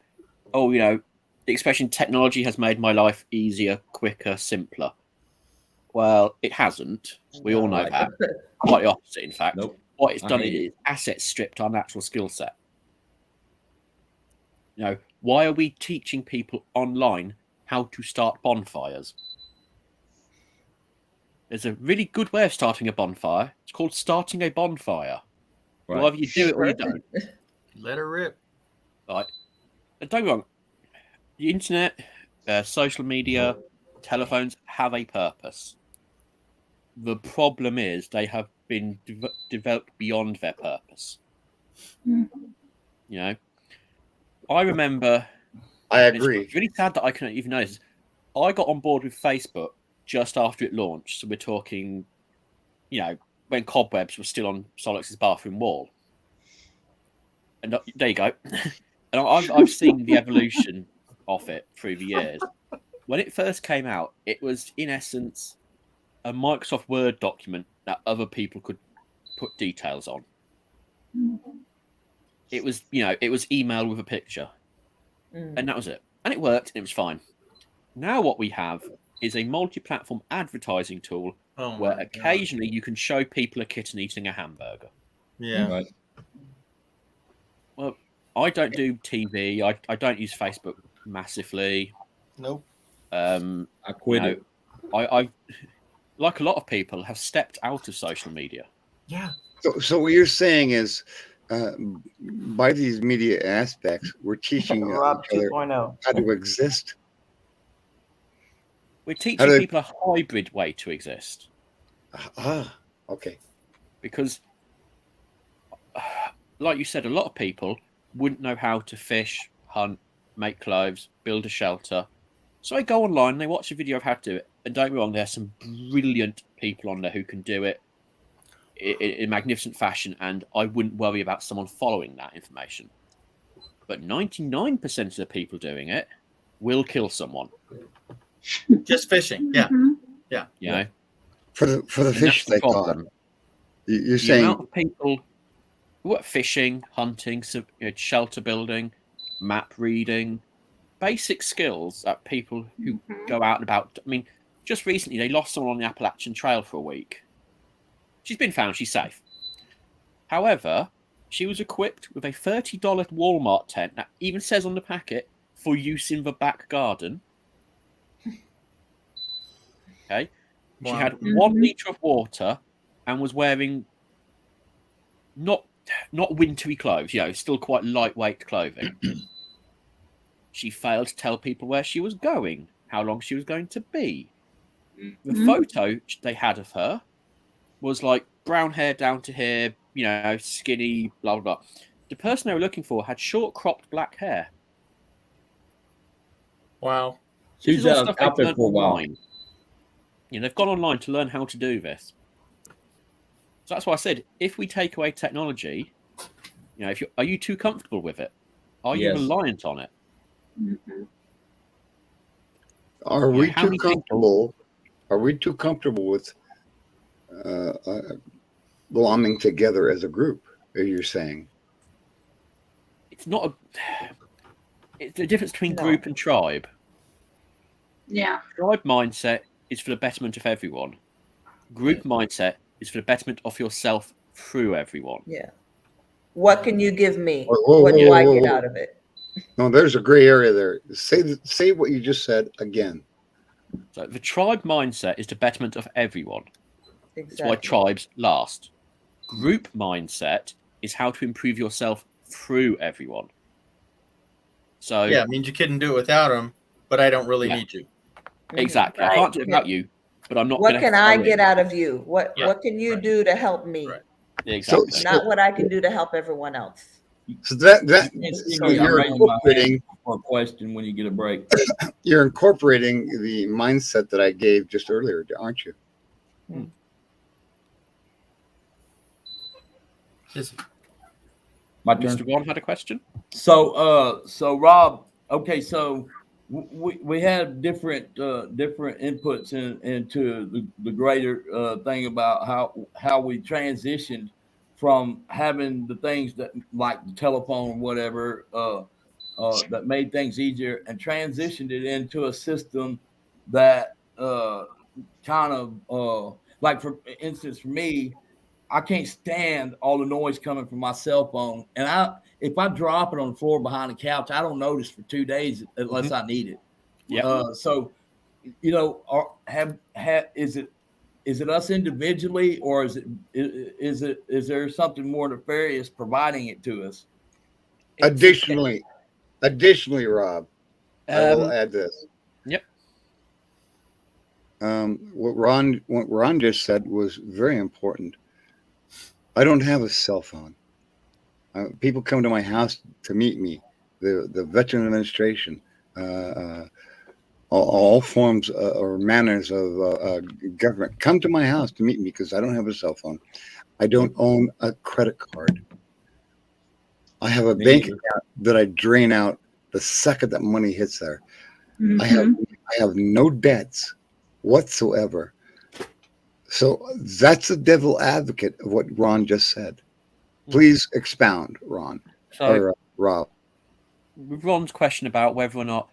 the expression technology has made my life easier, quicker, simpler. Well, it hasn't. We all know that. Quite the opposite, in fact. Nope. What it's done hate is assets stripped our natural skill set. Why are we teaching people online how to start bonfires? There's a really good way of starting a bonfire. It's called starting a bonfire. Right. Either you do it or you don't. Let her rip. Right. And don't get me wrong. The internet, social media, telephones have a purpose. The problem is they have been developed beyond their purpose. I remember. I agree. It's really sad that I couldn't even know this. I got on board with Facebook just after it launched. So we're talking, when cobwebs were still on Solex's bathroom wall. And there you go. And I've seen the evolution of it through the years. When it first came out, it was in essence a Microsoft Word document that other people could put details on. It was, it was email with a picture. And that was it. And it worked and it was fine. Now what we have is a multi-platform advertising tool where occasionally you can show people a kitten eating a hamburger. Yeah. Right. Well, I don't do TV. I don't use Facebook massively. Nope. I quit it. I like a lot of people have stepped out of social media. Yeah. So what you're saying is, by these media aspects, we're teaching each Rob other 2.0. how to exist. We're teaching people a hybrid way to exist. Okay. Because, like you said, a lot of people wouldn't know how to fish, hunt, make clothes, build a shelter. So they go online, they watch a video of how to do it. And don't get me wrong, there's some brilliant people on there who can do it in magnificent fashion, and I wouldn't worry about someone following that information. But 99% of the people doing it will kill someone. Just fishing. Yeah. Yeah. For the fish they caught. You're the saying amount of people who are fishing, hunting, shelter building, map reading, basic skills that people who go out and about. I mean, just recently they lost someone on the Appalachian Trail for a week. She's been found. She's safe. However, she was equipped with a $30 Walmart tent that even says on the packet, for use in the back garden. Okay. She had 1 liter of water and was wearing not wintry clothes, still quite lightweight clothing. She failed to tell people where she was going, how long she was going to be. The photo they had of her was like brown hair down to here, skinny, blah, blah, blah. The person they were looking for had short cropped black hair. Wow. She was out there for a while. They've gone online to learn how to do this. So that's why I said, if we take away technology, are you too comfortable with it? Are you reliant on it? Are we too comfortable Are we too comfortable with belonging together as a group? Are you saying? It's not it's the difference between No. group and tribe. Yeah. Tribe mindset is for the betterment of everyone. Group mindset is for the betterment of yourself through everyone. Yeah. What can you give me? Whoa, What do whoa, I whoa, get whoa. out of it? No, there's a gray area there. Say what you just said again. So the tribe mindset is the betterment of everyone. That's why Exactly. tribes last. Group mindset is how to improve yourself through everyone. So Yeah, it means you couldn't do it without them, but I don't really Yeah. need you. exactly. I Right. can't do it without you, but I'm not What going can to I get out of you? What Yeah. What can you do to help me? Exactly. Not what I can do to help everyone else. So that You can't see so me. I'm you're raising my hand incorporating for a question when you get a break. you're incorporating the mindset that I gave just earlier, aren't you? My turn. Mr. Ron had a question. So Rob, okay, so we had different inputs into the greater thing about how we transitioned from having the things that like the telephone, whatever, that made things easier, and transitioned it into a system that kind of like, for instance, for me, I can't stand all the noise coming from my cell phone, and if I drop it on the floor behind the couch, I don't notice for 2 days unless I need it. Yeah. So, you know, is it us individually, or is there something more nefarious providing it to us? Additionally, Rob, I will add this. Yep. What Ron just said was very important. I don't have a cell phone. People come to my house to meet me. The Veteran Administration, all forms or manners of government come to my house to meet me because I don't have a cell phone. I don't own a credit card. I have a bank account that I drain out the second that money hits there. I have no debts whatsoever. So that's the devil advocate of what Ron just said. Please expound, Ron. So, or Rob. With Ron's question about whether or not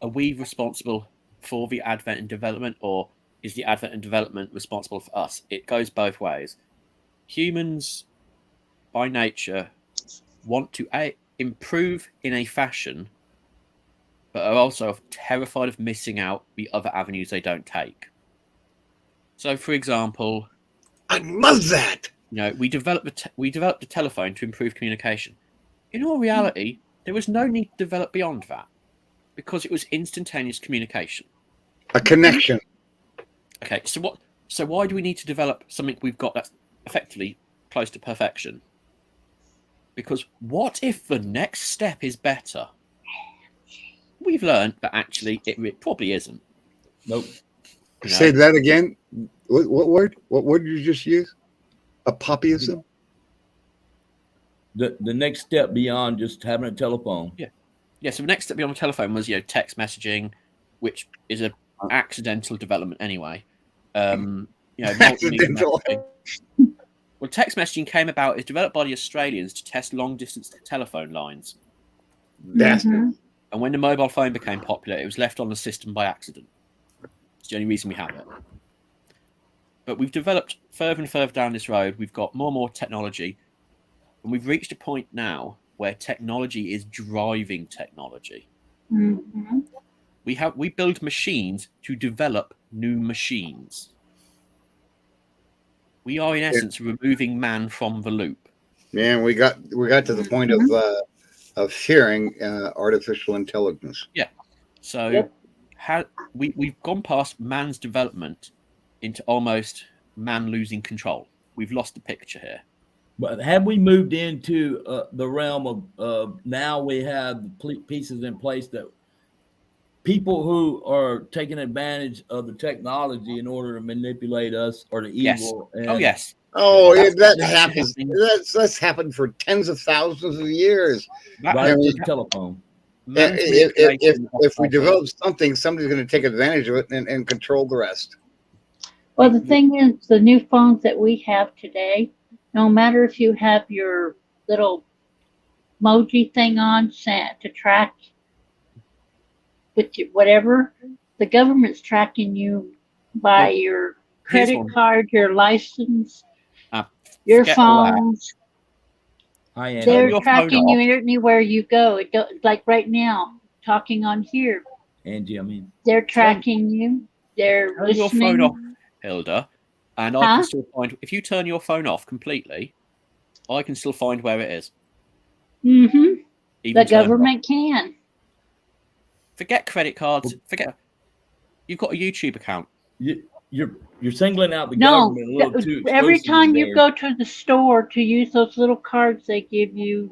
are we responsible for the advent and development, or is the advent and development responsible for us? It goes both ways. Humans, by nature, want to improve in a fashion, but are also terrified of missing out the other avenues they don't take. So, for example, I love that. You know, we developed the telephone to improve communication. In all reality, there was no need to develop beyond that, because it was instantaneous communication. A connection. Okay, so what? So why do we need to develop something we've got that's effectively close to perfection? Because what if the next step is better? We've learned that actually it probably isn't. Nope. You know? Say that again. What word? What word did you just use? A poppyism? The next step beyond just having a telephone. Yeah. Yeah. So the next step beyond the telephone was, you know, text messaging, which is an accidental development anyway. You know, Accidental. Well, text messaging came about. It was developed by the Australians to test long distance telephone lines. Bastard. And when the mobile phone became popular, it was left on the system by accident. It's the only reason we have it. But we've developed further and further down this road. We've got more and more technology. And we've reached a point now where technology is driving technology. We build machines to develop new machines. We are in essence removing man from the loop. Man, we got to the point of fearing artificial intelligence. Yeah. So we've gone past man's development into almost man losing control. We've lost the picture here. But have we moved into the realm of now we have pieces in place that people who are taking advantage of the technology in order to manipulate us are the evil? Yes. Oh, yes. Oh, that happens. That's happened for tens of thousands of years. Right to the telephone. If we develop something, somebody's going to take advantage of it and control the rest. Well, the thing is, the new phones that we have today, no matter if you have your little emoji thing on set to track with your whatever, the government's tracking you by Look, your here's credit one. card, your license, Ah, your forget all that. phones. Hi, Andy. Turn They're your phone tracking off. you anywhere you go. It go, like right now, talking on here, Angie, I mean, they're tracking you. They're Turn your phone off, listening. Hilda, and I can Huh? still find. If you turn your phone off completely, I can still find where it is. Mm-hmm. Even The turn it off. government can. Forget credit cards. Forget. You've got a YouTube account. You're singling out the No, government a little too every exclusively time you there. go to the store to use those little cards they give you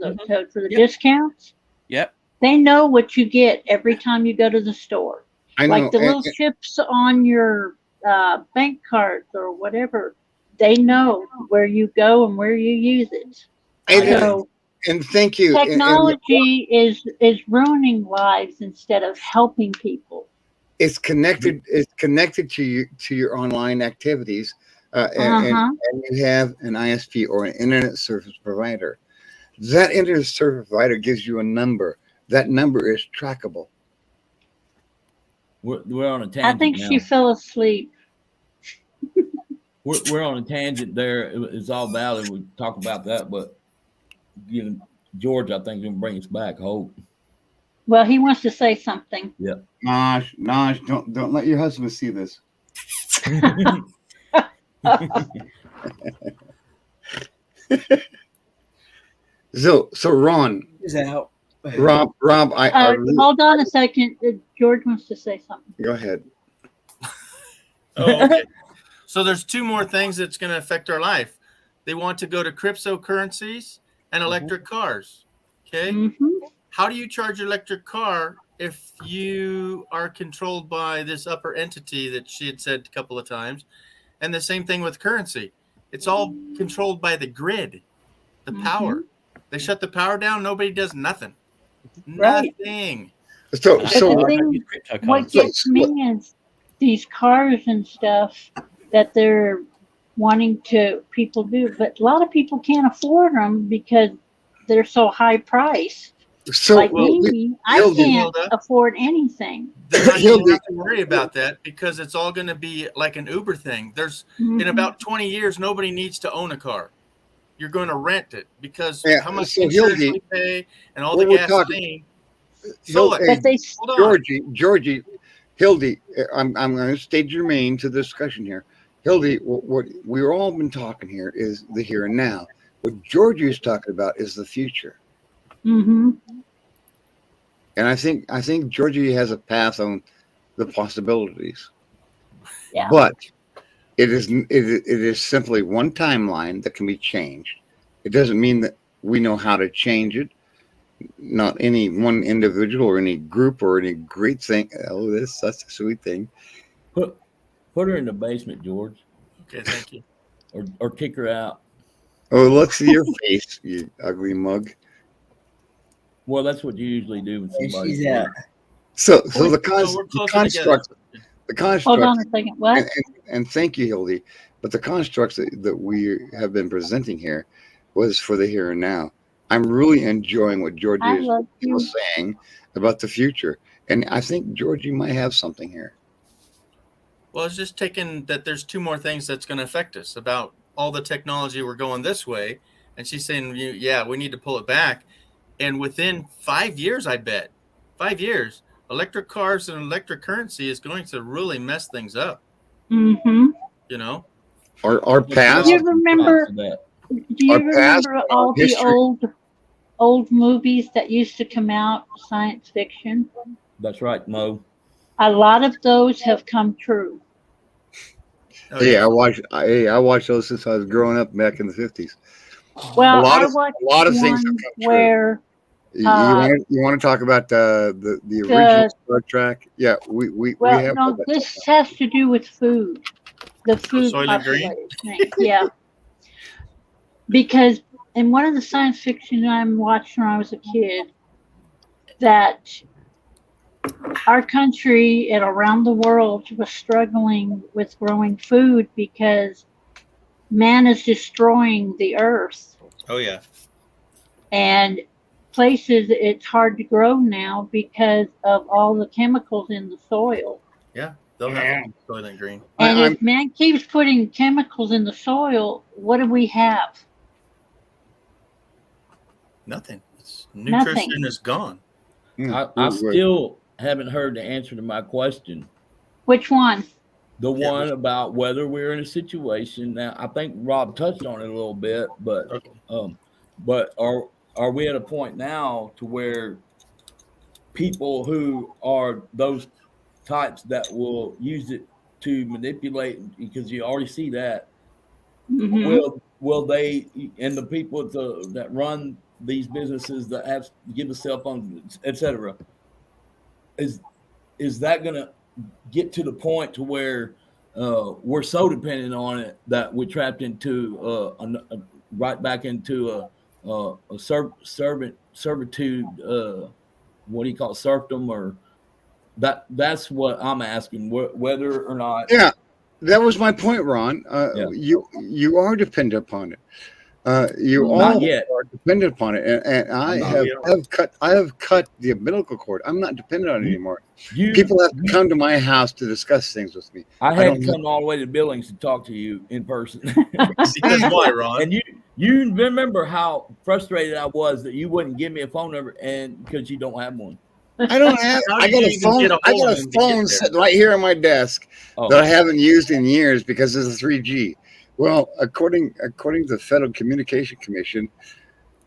for the discounts, Yep. they know what you get every time you go to the store. I know, Like the and- little chips on your bank cards or whatever, they know where you go and where you use it. So and thank you. And technology is ruining lives instead of helping people. it's connected. It's connected to your online activities, and you have an ISP or an internet service provider. That internet service provider gives you a number. That number is trackable. We're on a tangent I think now. she fell asleep. We're on a tangent there. It's all valid. We talk about that, but George, I think, is going to bring us back. I hope. Well, he wants to say something. Yeah. Nosh, don't let your husband see this. So Ron is out. Rob, Hold on a second. George wants to say something. Go ahead. Oh, okay. So there's two more things that's going to affect our life. They want to go to cryptocurrencies and electric cars. Okay. How do you charge your electric car if you are controlled by this upper entity that she had said a couple of times? And the same thing with currency. It's all controlled by the grid, the power. They shut the power down. Nobody does nothing. Right. Nothing. So But the thing, what gets me is these cars and stuff that they're wanting to people do, but a lot of people can't afford them because they're so high priced. So like me, I can't afford anything. They're not going to have to worry about that because it's all going to be like an Uber thing. There's in about 20 years, nobody needs to own a car. You're going to rent it because how much so insurance Hildy, we pay and all the we're talking- gasoline. So Georgie, Hildy, I'm going to stay germane to the discussion here. Hildy, what we've all been talking here is the here and now. What Georgie is talking about is the future. Mm-hmm. And I think Georgie has a path on the possibilities. Yeah. But it is simply one timeline that can be changed. It doesn't mean that we know how to change it. Not any one individual or any group or any great thing. Oh, this is such a sweet thing. Put her in the basement, George. Okay, thank you. Or kick her out. Oh, let's see your face, you ugly mug. Well, that's what you usually do when somebody's she's out. So the closer construct, the construct. Hold on a second. What? And thank you, Hildy. But the constructs that we have been presenting here was for the here and now. I'm really enjoying what Georgie was saying about the future, and I think Georgie might have something here. Well, it's just taking that there's two more things that's going to affect us about all the technology. We're going this way. And she's saying, yeah, we need to pull it back. And within 5 years, I bet 5 years, electric cars and electric currency is going to really mess things up. Mm-hmm. You know, Our past. Do you remember? Do you remember all the old movies that used to come out, science fiction? That's right, Mo. A lot of those have come true. I watched those since I was growing up back in the 50s. Well, a lot of things have one come true. where You want to talk about the original Star Trek? Yeah, we have. No, this has to do with food. The food Soylent Green? population. Yeah. Because in one of the science fiction I watched when I was a kid, that our country and around the world was struggling with growing food because man is destroying the earth. Oh yeah. And places it's hard to grow now because of all the chemicals in the soil. Yeah. They'll have to be Soylent Green. And if man keeps putting chemicals in the soil, what do we have? Nothing. Nutrition Nothing. is gone. I still haven't heard the answer to my question. Which one? The one about whether we're in a situation now. I think Rob touched on it a little bit, but are we at a point now to where people who are those types that will use it to manipulate, because you already see that, will they, and the people that run these businesses that have give the cell phones, etc., is that going to get to the point to where we're so dependent on it that we're trapped into right back into a servitude, what do you call it, serfdom, or that's what I'm asking, whether or not. Yeah, that was my point, Ron. You are dependent upon it. You Not all yet. are dependent upon it, and I have cut the umbilical cord. I'm not dependent on it anymore. People have to come to my house to discuss things with me. I had don't to come all the way to Billings to talk to you in person. See, that's why, Ron. And you remember how frustrated I was that you wouldn't give me a phone number, and because you don't have one. I don't have. I got a phone. I got a phone sitting right here on my desk that I haven't used in years because it's a 3G. Well, according to the Federal Communication Commission,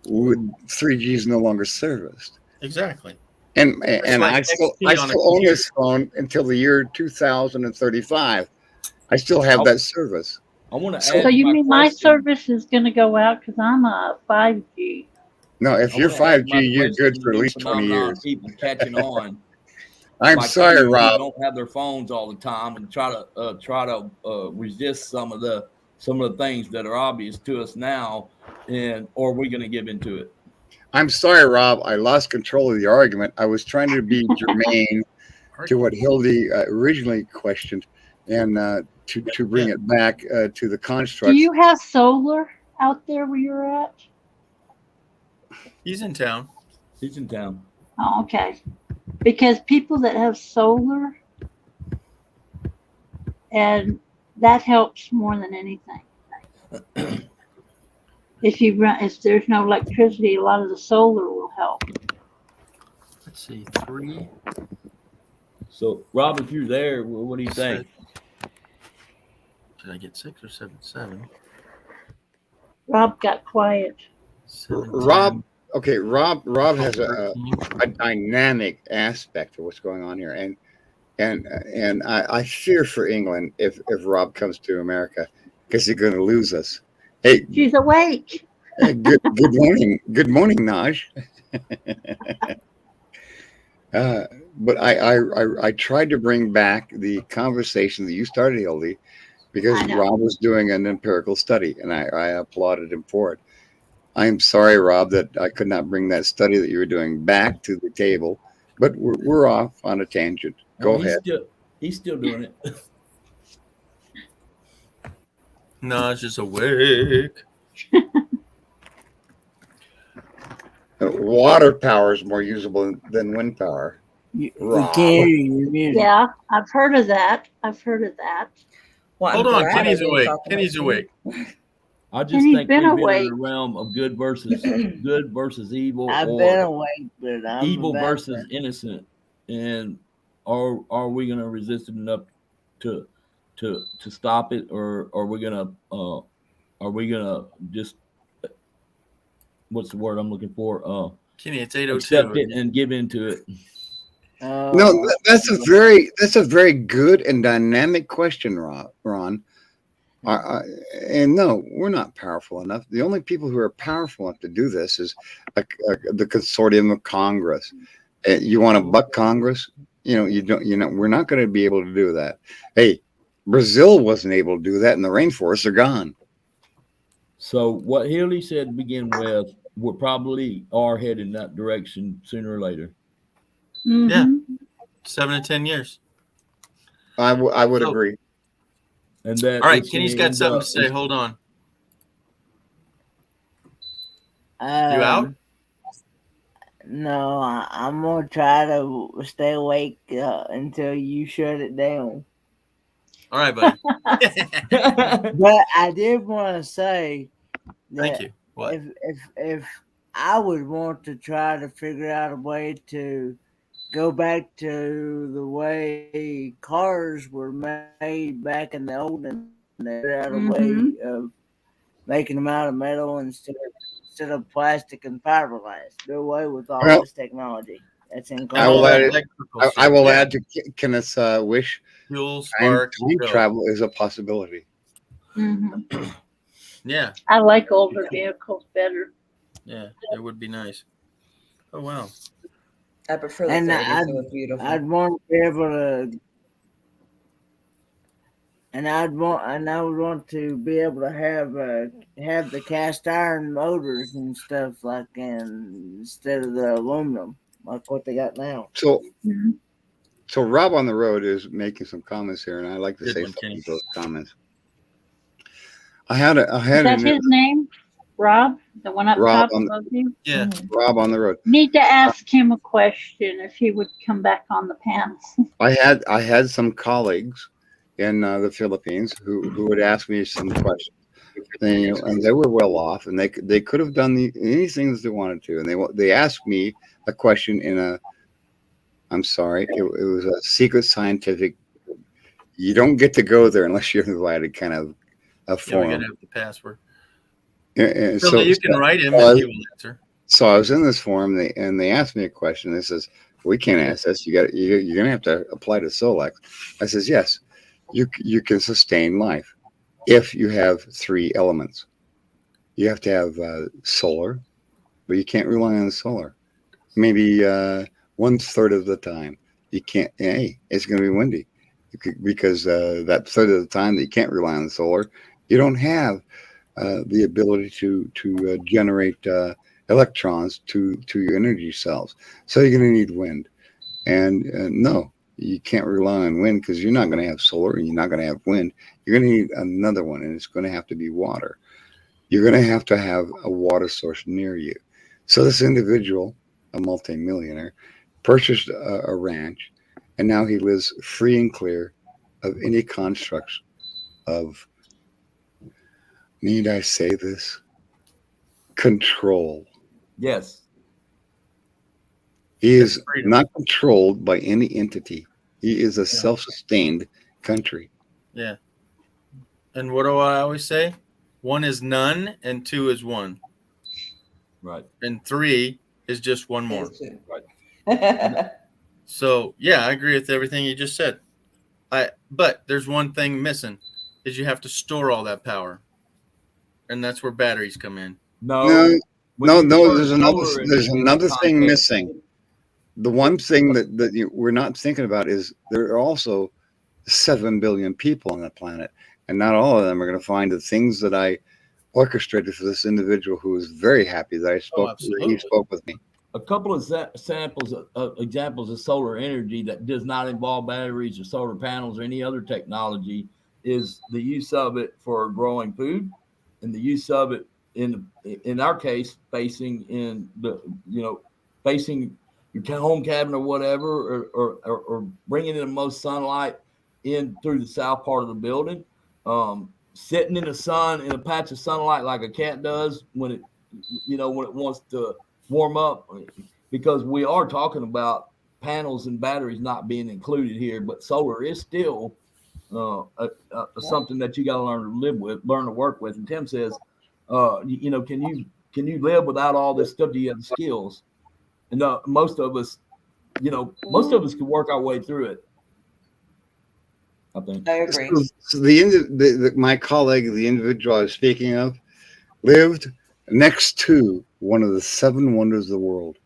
3G is no longer serviced. Exactly. And like I still XP on a own this phone until the year 2035. I still have that service. I want to. So you mean my service is going to go out because I'm a 5G? No, if you're 5G, you're good for at least 20 years. People catching on. I'm sorry, people who Rob. Don't have their phones all the time and try to resist some of the things that are obvious to us now, or are we going to give into it? I'm sorry, Rob. I lost control of the argument. I was trying to be germane to what Hildy originally questioned, and to bring it back to the construct. Do you have solar out there where you're at? He's in town. He's in town. Oh, okay. Because people that have solar, and that helps more than anything. If there's no electricity, a lot of the solar will help. Let's see, 3. So, Rob, if you're there, what do you think? Did I get 6 or 7? 7. Rob got quiet. 7, Rob. Okay, Rob has a dynamic aspect of what's going on here, and I fear for England if Rob comes to America, because he's going to lose us. Hey, she's awake. Good morning, Naj. But I tried to bring back the conversation that you started, Hildy, because Rob was doing an empirical study, and I applauded him for it. I'm sorry, Rob, that I could not bring that study that you were doing back to the table, but we're off on a tangent. Go ahead. He's still doing it. No, it's just awake. Water power is more usable than wind power. Yeah, I've heard of that. Well, hold on, Kenny's awake. Kenny's awake. I just think we've been in the realm of good versus evil. I've been awake, but I'm evil about versus innocent. And are we going to resist it enough to stop it, or are we gonna just, what's the word I'm looking for? Kenny, it's 8:02. Accept it and give into it. No, that's a very good and dynamic question, Ron. And no, we're not powerful enough. The only people who are powerful enough to do this is the consortium of Congress. You want to buck Congress? You don't. We're not going to be able to do that. Hey, Brazil wasn't able to do that, and the rainforests are gone. So what Hildy said to begin with, we probably are headed in that direction sooner or later. Mm-hmm. Yeah. 7 to 10 years. I would So- agree. And that All right, it's Kenny's gonna got end something up- to say. Hold on. You Um, out? No, I'm gonna try to stay awake until you shut it down. All right, buddy. But I did want to say that Thank you. What? if I would want to try to figure out a way to go back to the way cars were made back in the olden days, figure out a way of making them out of metal instead of plastic and fiberglass. Do away with all Well, this technology. That's I will incredible. add. I will Yeah. add to Kenneth's wish. Fuel, Time spark, go. travel is a possibility. Yeah, I like older vehicles better. yeah, it would be nice. Oh wow. I prefer the And 30s. It was beautiful. I'd want to be able to, and I would want to be able to have the cast iron motors and stuff like instead of the aluminum like what they got now. So, so Rob on the road is making some comments here, and I'd like to Good say one, something Kenny. to those comments. I had Is that his name? Rob? The one up Rob top on above you? Yeah. Rob on the road. Need to ask him a question if he would come back on the panel. I had some colleagues in the Philippines who would ask me some questions, and they were well off, and they could have done anything that they wanted to, and they asked me a question in a, I'm sorry, it was a secret scientific. You don't get to go there unless you're invited, kind of a Yeah, we forum. gotta have the password. And So you can write him uh, and he will answer. So I was in this forum, and they asked me a question. They says, "We can't ask this. You're gonna have to apply to Solex." I says, "Yes, you can sustain life if you have 3 elements. You have to have solar, but you can't rely on solar. Maybe 1/3 of the time you can't. Hey, it's gonna be windy because that third of the time that you can't rely on the solar, you don't have the ability to generate electrons to your energy cells. So you're going to need wind. And no, you can't rely on wind because you're not going to have solar and you're not going to have wind. You're going to need another one, and it's going to have to be water. You're going to have a water source near you." So this individual, a multimillionaire, purchased a ranch, and now he lives free and clear of any constructs of, need I say this, control. Yes. He is not controlled by any entity. He is a self-sustained country. Yeah. And what do I always say? 1 is none and 2 is 1. Right. And 3 is just 1 more. Right. So yeah, I agree with everything you just said. But there's one thing missing, is you have to store all that power. And that's where batteries come in. No, there's another thing missing. The one thing that we're not thinking about is there are also 7 billion people on the planet, and not all of them are going to find the things that I orchestrated for this individual who was very happy that he spoke with me. A couple of examples of solar energy that does not involve batteries or solar panels or any other technology is the use of it for growing food, and the use of it in our case facing your home cabin or whatever, or bringing in the most sunlight in through the south part of the building, sitting in the sun in a patch of sunlight like a cat does when it wants to warm up, because we are talking about panels and batteries not being included here, but solar is still something that you got to learn to live with, learn to work with. And Tim says, can you live without all this stuff? Do you have the skills? And most of us can work our way through it, I think. I agree. So my colleague, the individual I was speaking of, lived next to one of the 7 wonders of the world,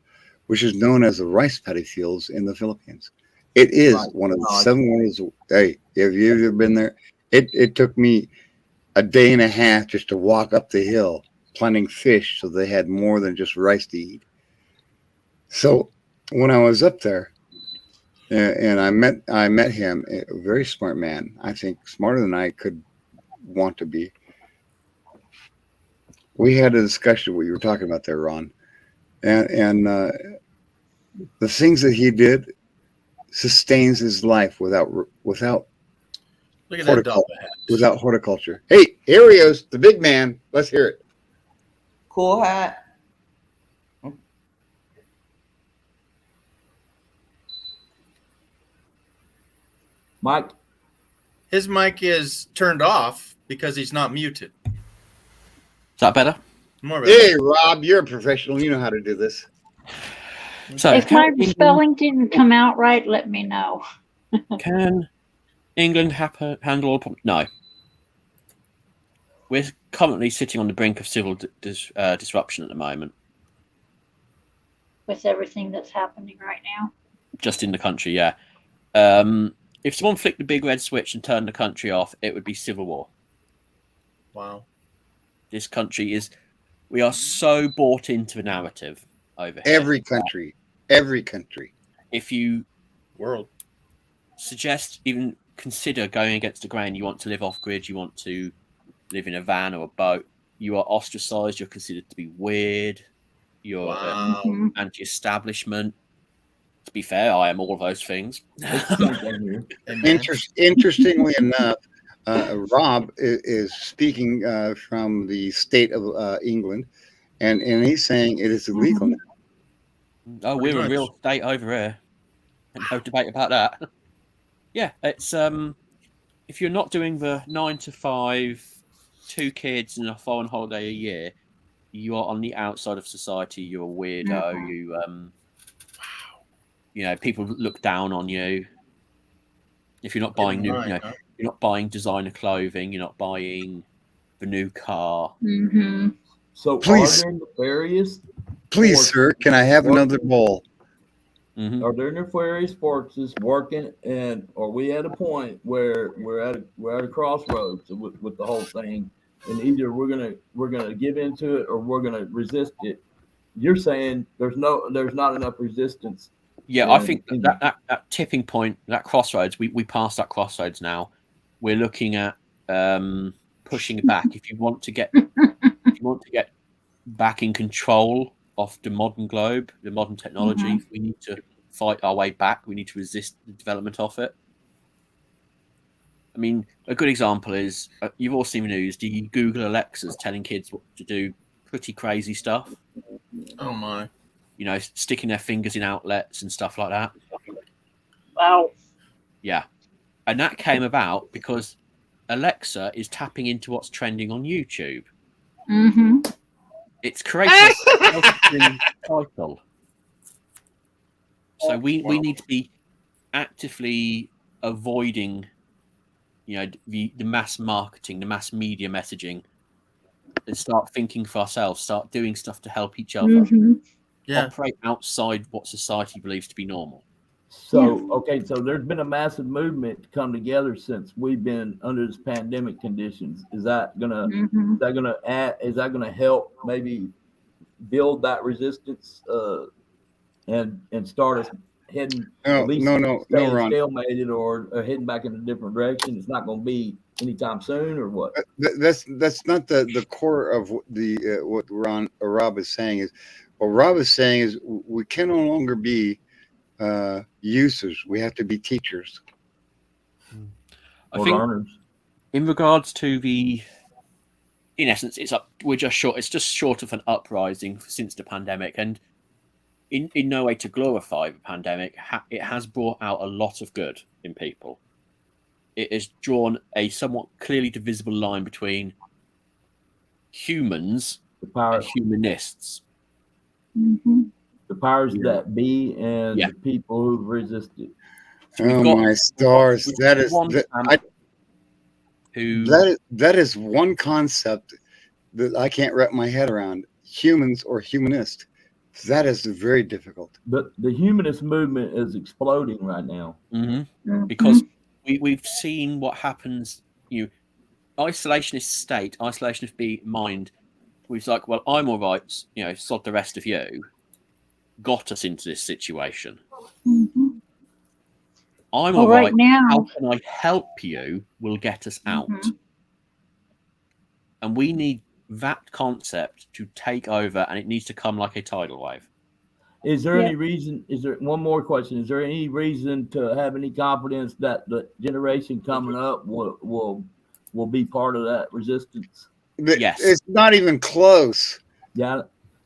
which is known as the rice paddy fields in the Philippines. It is one of the 7 wonders. Hey, have you ever been there? It took me a day and a half just to walk up the hill planting fish, so they had more than just rice to eat. So when I was up there, and I met him, a very smart man. I think smarter than I could want to be. We had a discussion what you were talking about there, Ron, and the things that he did sustains his life without Look at that horticulture. dog. Without horticulture. Hey, here he is, the big man. Let's hear it. Cool hat. Mike. His mic is turned off because he's not muted. Is that better? More better. Hey, Rob, you're a professional. You know how to do this. So, If my spelling didn't come out right, let me know. can England handle all problems? No. We're currently sitting on the brink of civil disruption at the moment, With everything that's happening right now. just in the country, yeah. If someone flicked the big red switch and turned the country off, it would be civil war. Wow. This country is, we are so bought into a narrative over here. Every country. If you world suggest, even consider going against the grain, you want to live off grid, you want to live in a van or a boat, you are ostracized, you're considered to be weird, you're anti-establishment. To be fair, I am all of those things. Interestingly enough, Rob is speaking from the state of England, and he's saying it is illegal now. Oh, we're a real state over here. No debate about that. Yeah, it's if you're not doing the 9 to 5, 2 kids and a foreign holiday a year, you are on the outside of society. You're a weirdo. You know, people look down on you. If you're not buying new, you're not buying designer clothing. You're not buying the new car. Mm-hmm. So Please. are there nefarious? Please, sir, can I have another bowl? Are there nefarious forces working, and are we at a point where we're at a crossroads with the whole thing, and either we're gonna give into it or we're gonna resist it? You're saying there's not enough resistance. Yeah, I think that tipping point, that crossroads, we passed that crossroads now. We're looking at pushing it back. If you want to get back in control of the modern globe, the modern technology, we need to fight our way back. We need to resist the development of it. I mean, a good example is you've all seen the news. Do you Google Alexa's telling kids what to do? Pretty crazy stuff. Oh my! You know, sticking their fingers in outlets and stuff like that. Wow. Yeah, and that came about because Alexa is tapping into what's trending on YouTube. Mm-hmm. It's creating a self-fulfilling cycle. So we need to be actively avoiding, you know, the mass marketing, the mass media messaging, and start thinking for ourselves, start doing stuff to help each other. Operate outside what society believes to be normal. So okay, so there's been a massive movement to come together since we've been under this pandemic conditions. Is that gonna help maybe build that resistance and start us heading No, staying Ron. stalemated or heading back in a different direction? It's not going to be anytime soon, or what? That's not the core of what Rob is saying. Is what Rob is saying is we can no longer be users. We have to be teachers. I think in regards to in essence, it's just short of an uprising since the pandemic, and in no way to glorify the pandemic, it has brought out a lot of good in people. It has drawn a somewhat clearly divisible line between humans and humanists. The powers that be and the people who've resisted. Oh my stars! That is one concept that I can't wrap my head around. Humans or humanist. That is very difficult. But the humanist movement is exploding right now. Because we've seen what happens. Isolationist state, isolationist mind. We're like, well, I'm all right. Sod the rest of you. Got us into this situation. I'm Well, all right right. now- How can I help you? Will get us out. Mhm. And we need that concept to take over, and it needs to come like a tidal wave. Is there Yeah. any reason? Is there one more question? Is there any reason to have any confidence that the generation coming up will be part of that resistance? Yes. It's not even close. Yeah,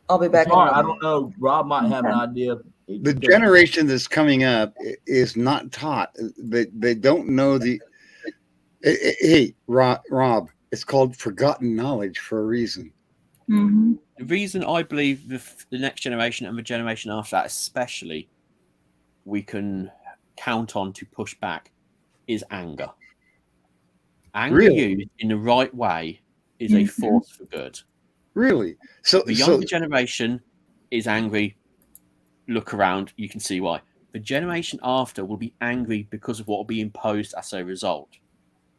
I'll be back. sorry, I don't know. Rob might have an idea. The generation that's coming up is not taught. They don't know the. Hey, Rob, it's called forgotten knowledge for a reason. Mm-hmm. The reason I believe the next generation and the generation after that, especially, we can count on to push back is anger. Anger Really? used in the right way is a Mhm. force for good. Really? So The younger generation is angry. Look around, you can see why. The generation after will be angry because of what will be imposed as a result.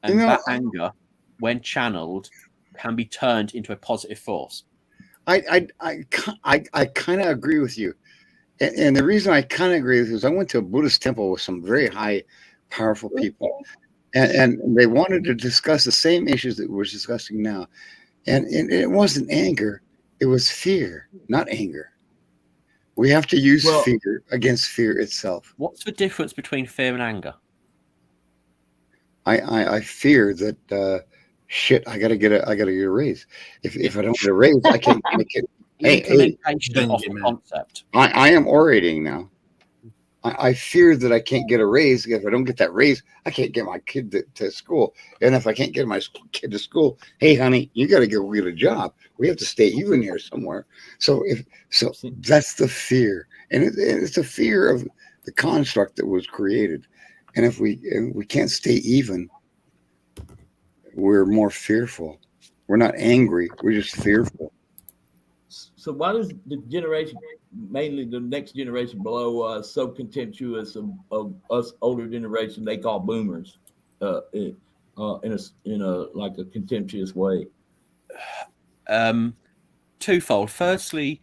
And You know, that anger, when channeled, can be turned into a positive force. I kind of agree with you, and the reason I kind of agree with you is I went to a Buddhist temple with some very high, powerful people, and they wanted to discuss the same issues that we're discussing now, and it wasn't anger, it was fear, not anger. We have to use fear against fear itself. What's the difference between fear and anger? I fear that shit. I gotta get a raise. If I don't get a raise, I can't make it. Hey, Implementation of the concept. I am orating now. I fear that I can't get a raise. If I don't get that raise, I can't get my kid to school. And if I can't get my kid to school, hey, honey, you got to go get a job. We have to stay even here somewhere. So that's the fear, and it's a fear of the construct that was created. And if we can't stay even, we're more fearful. We're not angry. We're just fearful. So why does the generation, mainly the next generation below us, so contemptuous of us older generation they call boomers, in a like a contemptuous way? Twofold. Firstly,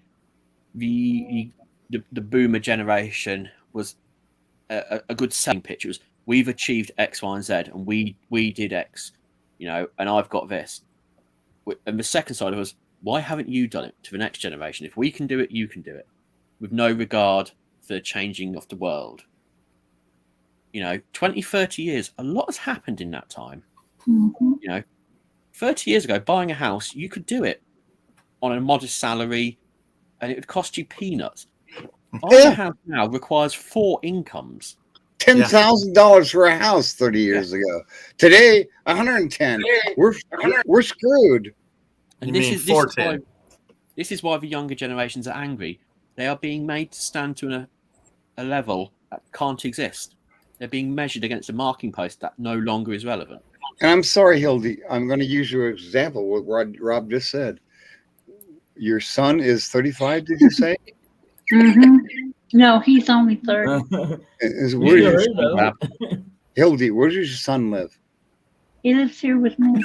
the boomer generation was a good selling pitch. It was, we've achieved X, Y, and Z, and we did X, and I've got this. And the second side was, why haven't you done it to the next generation? If we can do it, you can do it, with no regard for the changing of the world. 20, 30 years, a lot has happened in that time. Mm-hmm. 30 years ago, buying a house, you could do it on a modest salary, and it would cost you peanuts. Buying a house now requires 4 incomes. $10,000 for a house 30 years ago. Today, 110. We're screwed. And this is why the younger generations are angry. They are being made to stand to a level that can't exist. They're being measured against a marking post that no longer is relevant. And I'm sorry, Hildy. I'm going to use your example, what Rob just said. Your son is 35, did you say? Mm-hmm. No, he's only 30. Hildy, where does your son live? He lives here with me.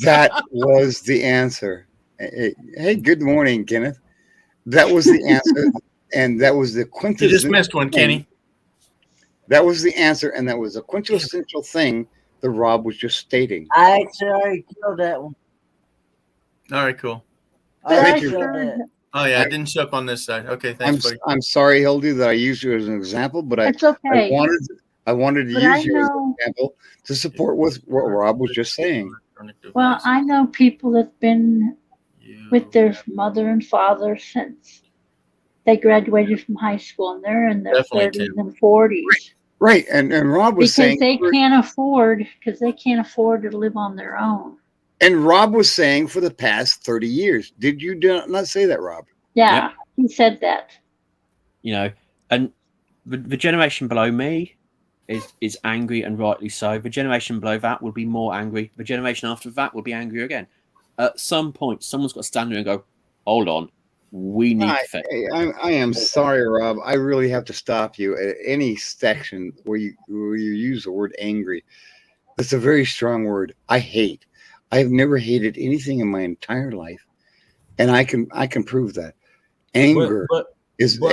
That was the answer. Hey, good morning, Kenneth. That was the answer, and that was the quintessential. You just missed one, Kenny. That was the answer, and that was a quintessential thing that Rob was just stating. I actually already killed that one. All right, cool. Thank you. Oh yeah, I didn't show up on this side. Okay, thanks, buddy. I'm sorry, Hildy, that I used you as an example, but It's okay. I wanted to But use I you as an know- example to support with what Rob was just saying. Well, I know people that've been with their mother and father since they graduated from high school, and they're in their Definitely, 30s and 40s. Right, and Rob was Because saying they can't afford to live on their own. and Rob was saying for the past 30 years. Did you not say that, Rob? Yeah, he said that. And the generation below me is angry, and rightly so. The generation below that will be more angry. The generation after that will be angry again. At some point, someone's got to stand there and go, hold on, we need to fix it. I am sorry, Rob. I really have to stop you at any section where you use the word angry. That's a very strong word. I hate. I have never hated anything in my entire life, and I can prove that. Anger But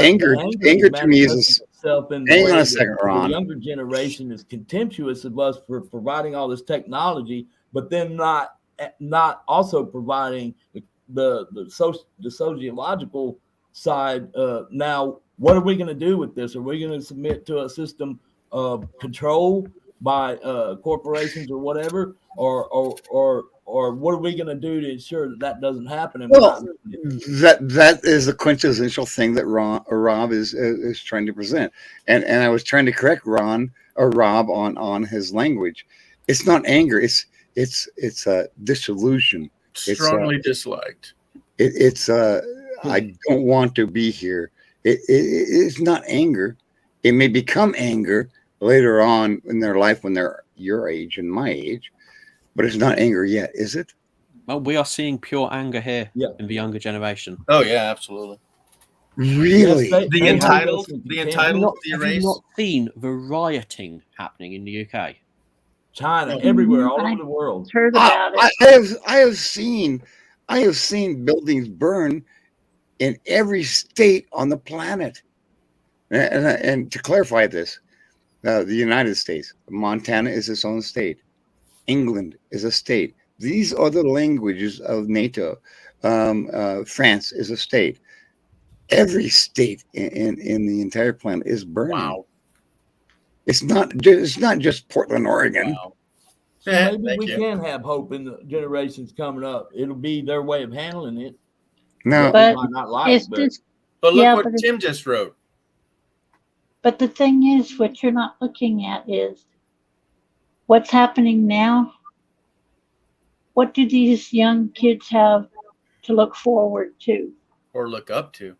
anger to me is itself in the Hang way on a that second, the Ron. younger generation is contemptuous of us for providing all this technology, but then not also providing the sociological side. Now, what are we going to do with this? Are we going to submit to a system of control by corporations or whatever, or what are we going to do to ensure that that doesn't happen? And Well, that is the quintessential thing that Rob is trying to present, and I was trying to correct Rob on his language. It's not anger. It's a disillusion. Strongly disliked. It's I don't want to be here. It's not anger. It may become anger later on in their life when they're your age and my age, but it's not anger yet, is it? Well, we are seeing pure anger here in the younger generation. Oh yeah, absolutely. Really? Yes, The entitled, Have you erased. not seen the rioting happening in the UK? China, everywhere, all over the world. Heard about it. I have seen buildings burn in every state on the planet. And to clarify this, the United States, Montana is its own state. England is a state. These are the languages of NATO. France is a state. Every state in the entire planet is burning. Wow. It's not just Portland, Oregon. Wow. So maybe we can have hope in the generations coming up. It'll be their way of handling it. No, but might not like, it's but, just- But look Yeah, what but Tim just wrote. But the thing is, what you're not looking at is what's happening now. What do these young kids have to look forward to? Or look up to.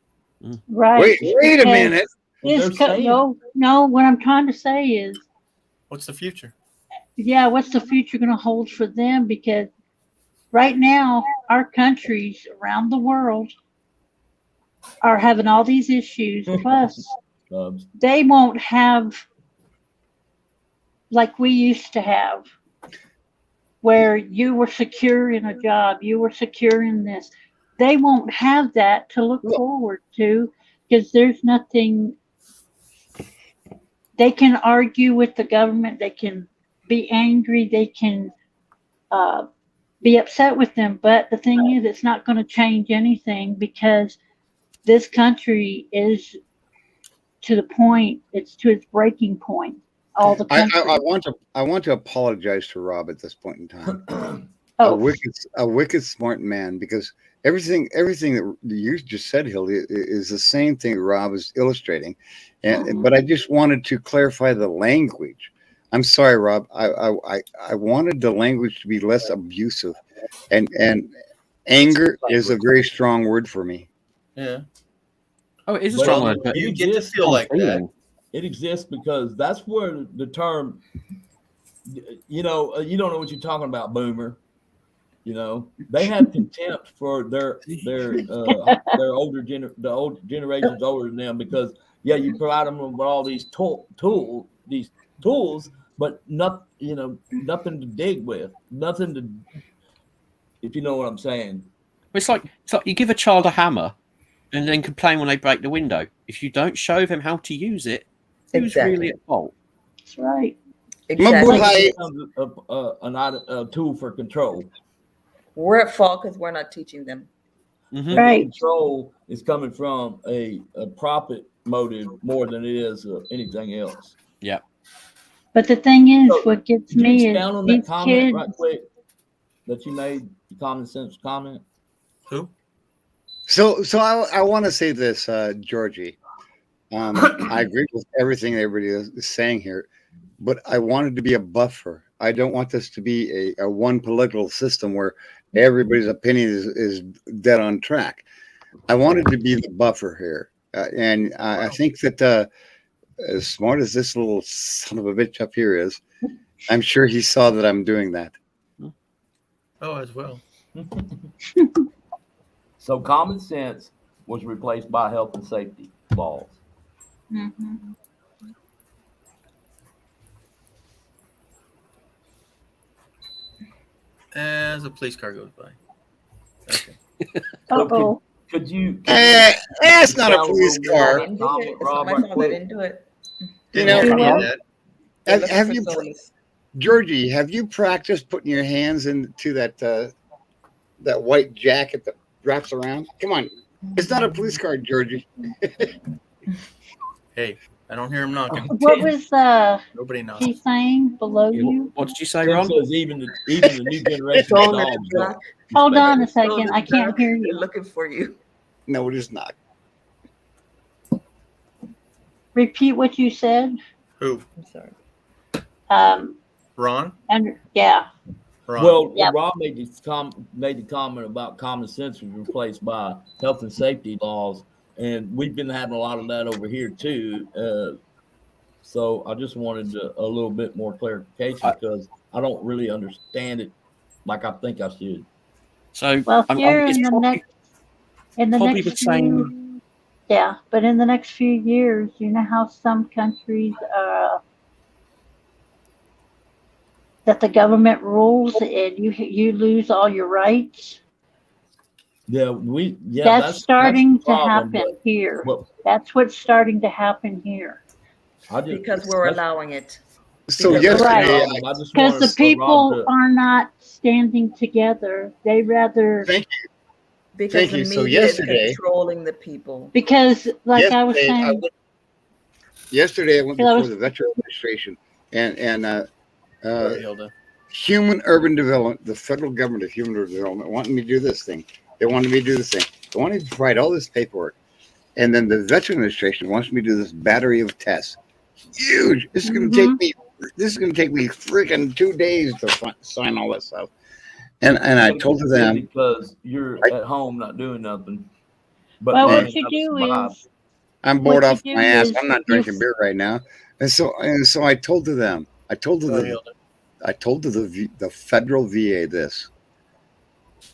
Right. Wait a minute. No, what I'm trying to say is, What's the future? yeah, what's the future going to hold for them? Because right now, our countries around the world are having all these issues. Plus, they won't have like we used to have, where you were secure in a job, you were secure in this. They won't have that to look forward to because there's nothing. They can argue with the government. They can be angry. They can be upset with them. But the thing is, it's not going to change anything because this country is to the point. It's to its breaking point. All the country. I want to apologize to Rob at this point in time. Oh. A wicked smart man, because everything that you just said, Hildy, is the same thing Rob is illustrating. But I just wanted to clarify the language. I'm sorry, Rob. I wanted the language to be less abusive, and anger is a very strong word for me. Yeah. Oh, it is a strong word. But You get to feel like that. It exists because that's where the term, you don't know what you're talking about, boomer. They have contempt for the old generations older than them because you provide them with all these tools, but nothing to dig with, nothing to, if you know what I'm saying. It's like you give a child a hammer and then complain when they break the window. If you don't show them how to use it, who's really at fault? That's right. Exactly. It becomes a tool for control. We're at fault because we're not teaching them. Mm-hmm. Right. Control is coming from a profit motive more than it is anything else. Yeah. But the thing is, what gets Can you me is expound on these that comment kids. right quick that you made, the common sense comment? Who? So I want to say this, Georgie. I agree with everything everybody is saying here, but I wanted to be a buffer. I don't want this to be a one political system where everybody's opinion is dead on track. I wanted to be the buffer here. And I think that as smart as this little son of a bitch up here is, I'm sure he saw that I'm doing that. Oh, as well. So common sense was replaced by health and safety laws. Mm-hmm. As a police car goes by. Okay. Uh-oh. Could you? That's not a police car. It's not my fault I didn't do it. You know, Didn't hear that. have you, Georgie? Have you practiced putting your hands into that white jacket that wraps around? Come on, it's not a police car, Georgie. Hey, I don't hear him knocking. What was Nobody he knocking. saying below you? What did you say, Tim Ron? says even the new generation of dogs. don't Hold respect on a it. second. I can't hear They're you. looking for you. No, it is not. Repeat what you said. Who? I'm sorry. Ron? And yeah. Ron. Well, Yep. Rob made the comment about common sense was replaced by health and safety laws, and we've been having a lot of that over here too. So I just wanted a little bit more clarification because I don't really understand it like I think I should. So Well, here it's in the probably, next the probably the next same. few, yeah, but in the next few years, you know how some countries that the government rules and you lose all your rights. Yeah, That's starting the to problem, happen here. but That's what's starting to happen here. I just, Because we're allowing it. So Because yesterday, I just Because wanted the for people Rob to- are not standing together. They rather thank you. Because Thank the you. So media yesterday- is controlling the people. because like I was Yesterday, saying, Yesterday, I went Yeah, that before was- the Veterans Administration and Sorry, Hilda. Human Urban Development, the federal government of Human Urban Development, wanted me to do this thing. They wanted me to do this thing. They wanted me to provide all this paperwork. And then the Veterans Administration wants me to do this battery of tests. Huge. This is going to take me. This is going to take me freaking 2 days to sign all that stuff. And I told them because you're at home not doing nothing. But well, man, what you I do survived. is I'm bored what off you my do ass. is I'm not you- drinking beer right now. And so I told to them. I told to Sorry, the Hilda. I told to the federal VA this.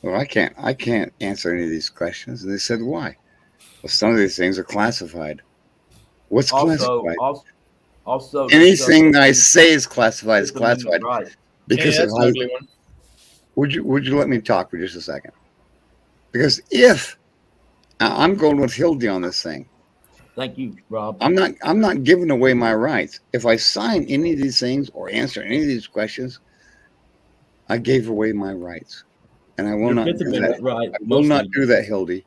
Well, I can't answer any of these questions. And they said, why? Well, some of these things are classified. What's classified? Also, Anything that I say is classified is Fifth Amendment classified. right. Because Hey, that's of an how, ugly one. would you let me talk for just a second? Because if I'm going with Hildy on this thing, Thank you, Rob. I'm not giving away my rights. If I sign any of these things or answer any of these questions, I gave away my rights. And I will Your not Fifth do Amendment that. right, I will not mostly. do that, Hildy.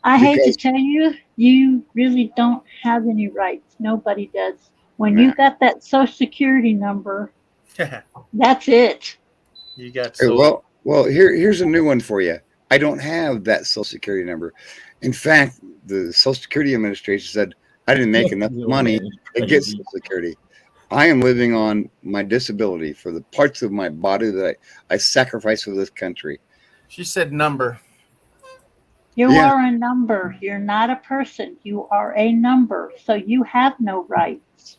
I hate to Because- tell you, you really don't have any rights. Nobody does. When you Nah. got that social security number, that's it. You got Hey, so well, here's a new one for you. I don't have that social security number. In fact, the Social Security Administration said I didn't make enough money to get Social Security. I am living on my disability for the parts of my body that I sacrifice for this country. she said number. You Yeah. are a number. You're not a person. You are a number. So you have no rights.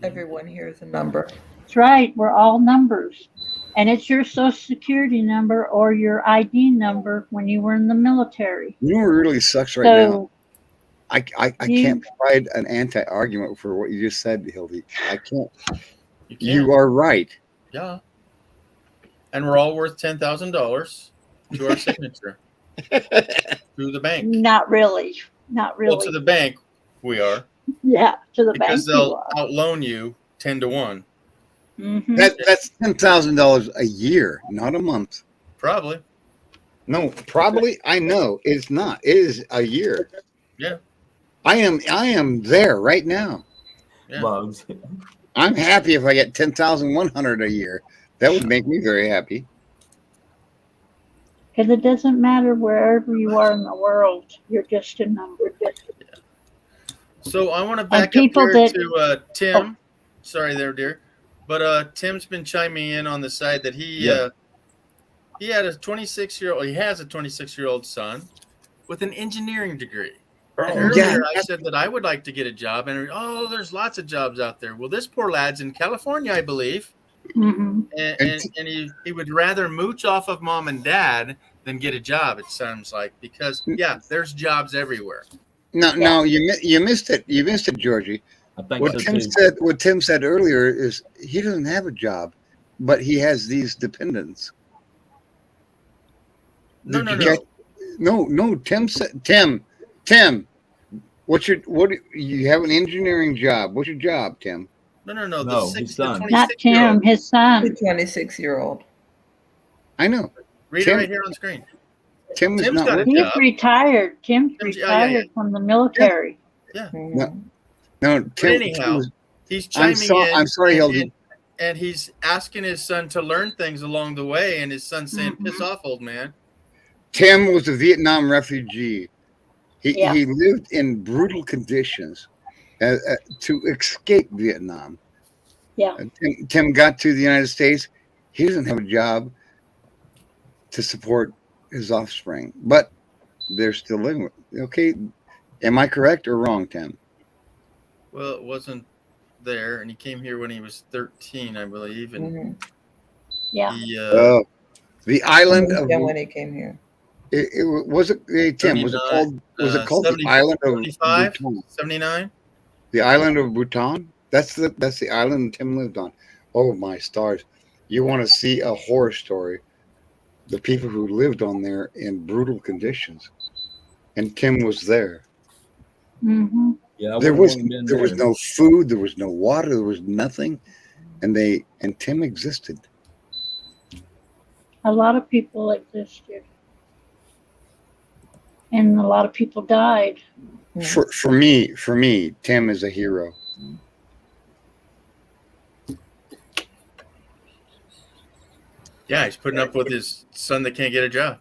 Everyone here is a number. That's right. We're all numbers. And it's your social security number or your ID number when you were in the military. You know what really sucks right now? So I can't provide an anti-argument for what you just said, Hildy. I can't. You are right. Yeah. And we're all worth $10,000 to our signature. To the bank. not really. Not really. Well, to the bank, we are. Yeah, to the bank. Because you they'll are. outloan you 10 to 1. Mhm. That's $10,000 a year, not a month. Probably. No, probably. I know it's not. It is a year. Yeah. I am there right now. Yeah. Bugs. I'm happy if I get 10,100 a year. That would make me very happy. Because it doesn't matter wherever you are in the world. You're just a number. So I want to back up people here that- to Tim. Sorry there, dear. But Tim's been chiming in on the side that he had a 26-year-old. He has a 26-year-old son with an engineering degree. And earlier I said that I would like to get a job, and there's lots of jobs out there. Well, this poor lad's in California, I believe, Mm-hmm. and he would rather mooch off of mom and dad than get a job. It sounds like because there's jobs everywhere. No, you missed it. You missed it, Georgie. I think What Tim said earlier is he doesn't have a job, but he has these dependents. No. No. Tim said Tim. You have an engineering job? What's your job, Tim? No. The No, his son. Not Tim, his son. The 26-year-old. I know. Read Tim- it right here on screen. Tim is Tim's not got a working. He's job. retired. Tim's Tim's- retired from the military. Yeah. No, But Tim. anyhow, he's chiming in. I'm sorry, Hildy. And he's asking his son to learn things along the way, and his son's saying, "Piss off, old man." Tim was a Vietnam refugee. Yeah. He lived in brutal conditions to escape Vietnam. Yeah. Tim got to the United States. He doesn't have a job to support his offspring, but they're still living with. Okay, am I correct or wrong, Tim? Well, it wasn't there, and he came here when he was 13, I believe, and Yeah. he, the island of when he came here. it was it. Hey, Tim, was it called the island of 75, Bhutan? 79? The island of Bhutan. That's the island Tim lived on. Oh my stars! You want to see a horror story? The people who lived on there in brutal conditions, and Tim was there. Mm-hmm. Yeah, I There would've was only been there was there. no food, there was no water, there was nothing, and Tim existed. A lot of people existed. And a lot of people died. For me, Tim is a hero. Yeah, he's putting up with his son that can't get a job.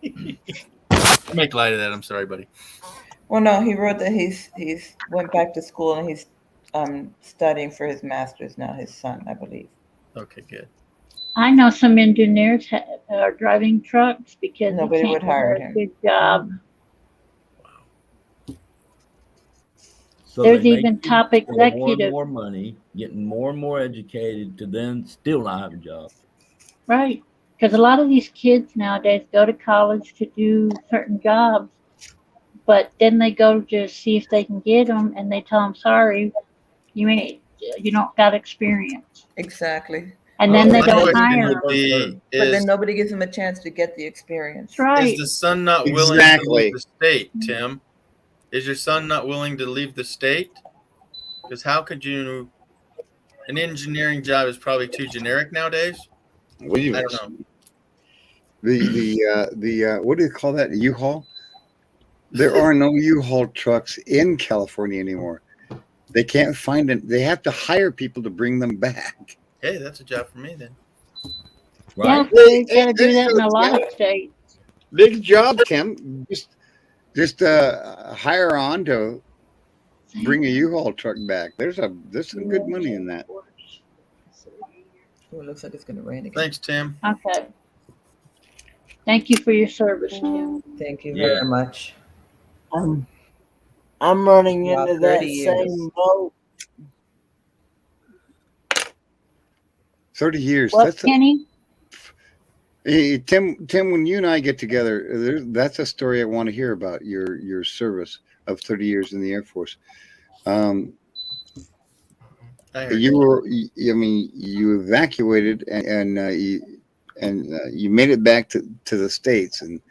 I make light of that. I'm sorry, buddy. Well, no, he wrote that he's went back to school and he's studying for his master's now. His son, I believe. Okay, good. I know some engineers are driving trucks because Nobody they would can't hire get a him. good job. So There's they make even people top pay more and executive. more money, getting more and more educated to then still not have a job. Right. Because a lot of these kids nowadays go to college to do certain jobs, but then they go to see if they can get them, and they tell them, "Sorry, you don't got experience." Exactly. And then they My don't question hire would 'em. be, But then is, nobody gives him a chance to get the experience. That's right. is the son not willing Exactly. to leave the state, Tim? Is your son not willing to leave the state? Because how could you? An engineering job is probably too generic nowadays. What do you I don't know. the what do you call that? U-Haul? There are no U-Haul trucks in California anymore. They can't find it. They have to hire people to bring them back. Hey, that's a job for me then. Yeah, Right? they gotta do that in a lot of states. Big job, Tim. Just hire on to bring a U-Haul truck back. There's some good money in that. Oh, it looks like it's going to rain again. Thanks, Tim. Okay. Thank you for your service, Tim. Thank you Yeah. very much. I'm running About into that 30 years. same boat. 30 years. What, Kenny? Hey, Tim, when you and I get together, that's a story I want to hear about your service of 30 years in the Air Force. You evacuated and you made it back to the States, and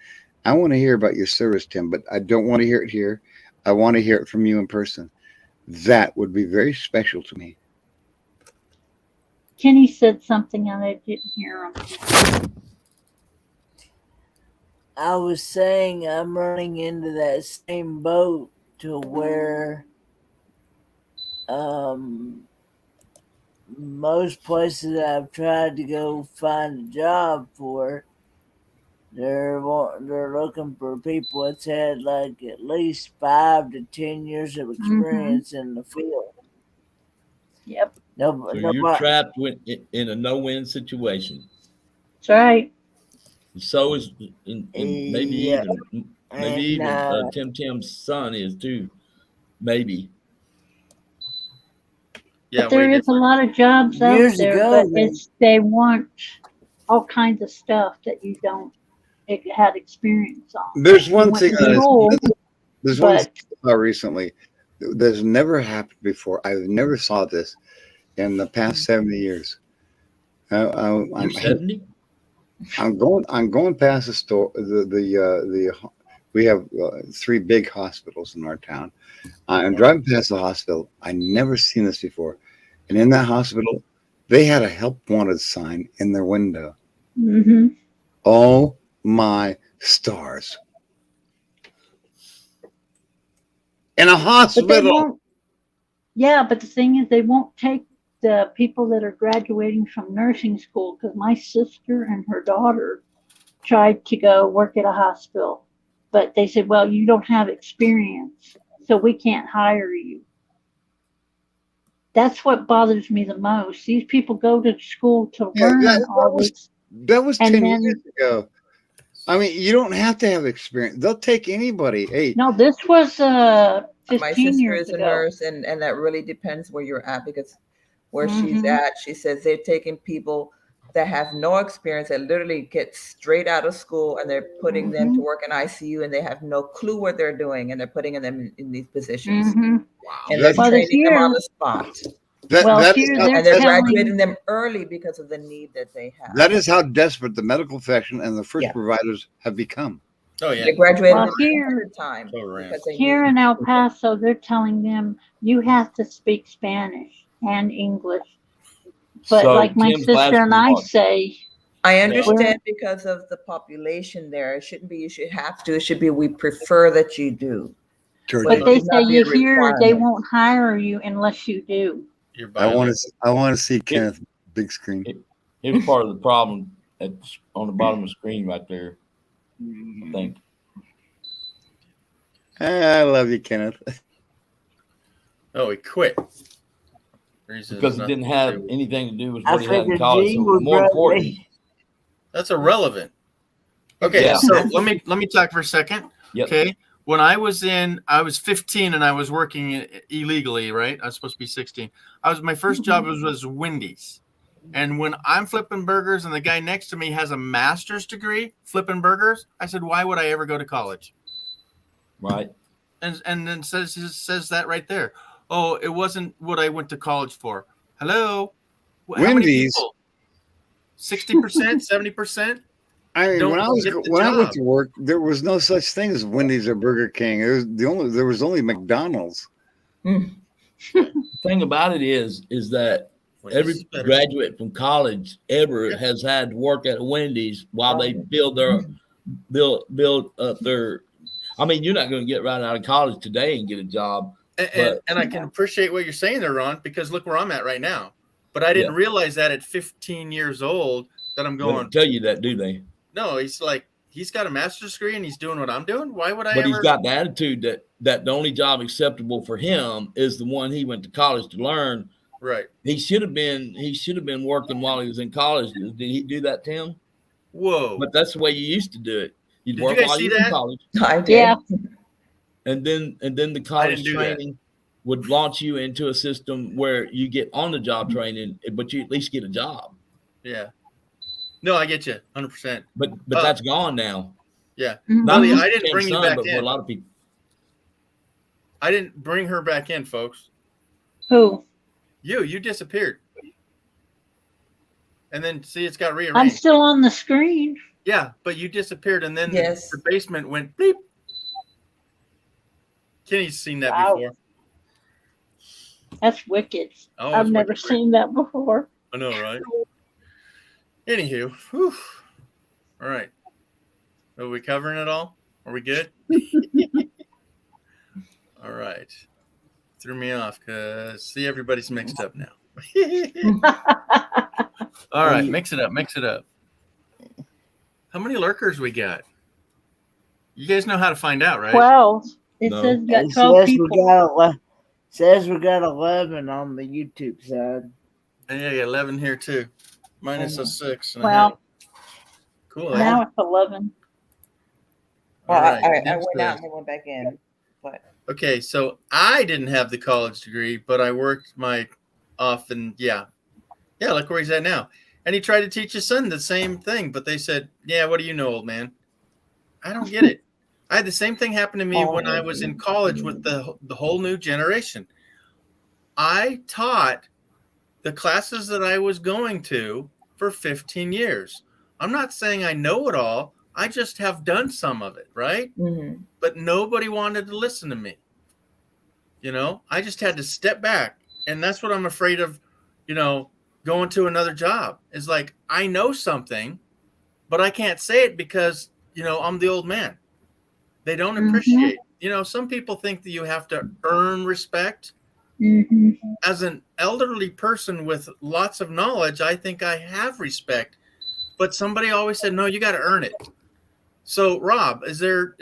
I want to hear about your service, Tim, but I don't want to hear it here. I want to hear it from you in person. That would be very special to me. Kenny said something and I didn't hear him. I was saying I'm running into that same boat to where most places I've tried to go find a job for, they're looking for people that's had like at least 5 to 10 years of experience in the field. Yep. So you're trapped in a no-win situation. That's right. So is maybe Yeah. even Tim's son is too. Maybe. But there is a lot of jobs out Years there, ago, but they want all kinds of stuff that you don't had experience on. There's You one went thing to school, there's one but thing I saw recently that's never happened before. I never saw this in the past 70 years. I'm 70? I'm going past the store, the We have 3 big hospitals in our town. I'm driving past the hospital. I never seen this before. And in that hospital, they had a help wanted sign in their window. Mm-hmm. Oh my stars. In a But they hospital. won't. Yeah, but the thing is, they won't take the people that are graduating from nursing school because my sister and her daughter tried to go work at a hospital, but they said, "Well, you don't have experience, so we can't hire you." That's what bothers me the most. These people go to school to Yeah, learn all this, that was and 10 then years ago. I mean, you don't have to have experience. They'll take anybody. Hey, no, this was My 15 sister years is a ago. nurse, and that really depends where you're at, because where she's Mhm. at, she says they're taking people that have no experience, that literally get straight out of school, and they're putting them to Mhm. work in ICU, and they have no clue what they're doing, and they're putting them in these positions, Mhm. and they're Well, training them on here, the spot, well, that is here how, they're and they're telling. graduating them early because of the need that they have. that is how desperate the medical profession and the first Yeah. providers have become. Oh yeah. They graduated Well, them here, ahead of time because they here need. in El Paso, they're telling them you have to speak Spanish and English. But So like my Tim's last sister and I remark. say, I we're, understand because of the population there. It shouldn't be you should have to. It should be we prefer that you do. George, But but it they should say not be a you hear they requirement. won't hire you unless you do. You're I want bilingual. to. I want to see Kenneth big screen. Here's part of the problem on the bottom of the screen right there. I think. I love you, Kenneth. Oh, he quit. Reasons Because it not didn't to have do. anything to do with I what he had in figured college. G So would more rather important. be. That's irrelevant. Okay, Yeah. so let me talk for a second. Yep. Okay, when I was 15 and I was working illegally, right? I was supposed to be 16. My first job was Wendy's, and when I'm flipping burgers and the guy next to me has a master's degree flipping burgers, I said, why would I ever go to college? Right. And then says that right there. Oh, it wasn't what I went to college for. Hello, how many Wendy's. people? 60%, 70%. I mean, when I went job. to work, there was no such thing as Wendy's or Burger King. There was only McDonald's. Thing about it is that every graduate from college ever has had to work at Wendy's while they build up their. I mean, you're not going to get right out of college today and get a job. And I can appreciate what you're saying there, Ron, because look where I'm at right now. But I didn't realize that at 15 years old that I'm They going. don't tell you that, do they? No, he's got a master's degree and he's doing what I'm doing. Why would I? But he's got the attitude that the only job acceptable for him is the one he went to college to learn. Right. He should have been working while he was in college. Did he do that, Tim? Whoa. But that's the way you used to do it. You'd Did work you guys while see you were in that? college. I did. Yeah. And then the college do that. training would launch you into a system where you get on the job training, but you at least get a job. Yeah. No, I get you 100%. But that's gone now. Yeah. Not Lily, just I didn't Tim's bring you son, back but for a in. lot of people. I didn't bring her back in, folks. Who? You disappeared. And then see, it's got I'm rearranged. still on the screen. Yeah, but you disappeared, and then Yes. the basement went bleep. Kenny's seen that Wow. before. That's wicked. Oh, I've it's never wicked. seen that before. I know, right? Anywho, whew. All right. Are we covering it all? Are we good? All right. Threw me off because see, everybody's mixed up now. All right, mix it up. Mix it up. How many lurkers we got? You guys know how to find out, right? 12. It No. says we got It 12 says people. says we got 11 on the YouTube side. And yeah, 11 here too. Minus a 6. And a Well, half. Cool. now it's 11. Well, All right, I Tim went says- out and I went back in, but Okay, so I didn't have the college degree, but I worked my off and yeah, look where he's at now. And he tried to teach his son the same thing, but they said, "Yeah, what do you know, old man?" I don't get it. I had the same thing happen to me when I was in college with the whole new generation. I taught the classes that I was going to for 15 years. I'm not saying I know it all, I just have done some of it, right? But nobody wanted to listen to me. You know, I just had to step back. And that's what I'm afraid of, you know, going to another job. Is like, I know something, but I can't say it because, you know, I'm the old man. They don't appreciate, you know, some people think that you have to earn respect. As an elderly person with lots of knowledge, I think I have respect, but somebody always said, no, you got to earn it. So Rob, is there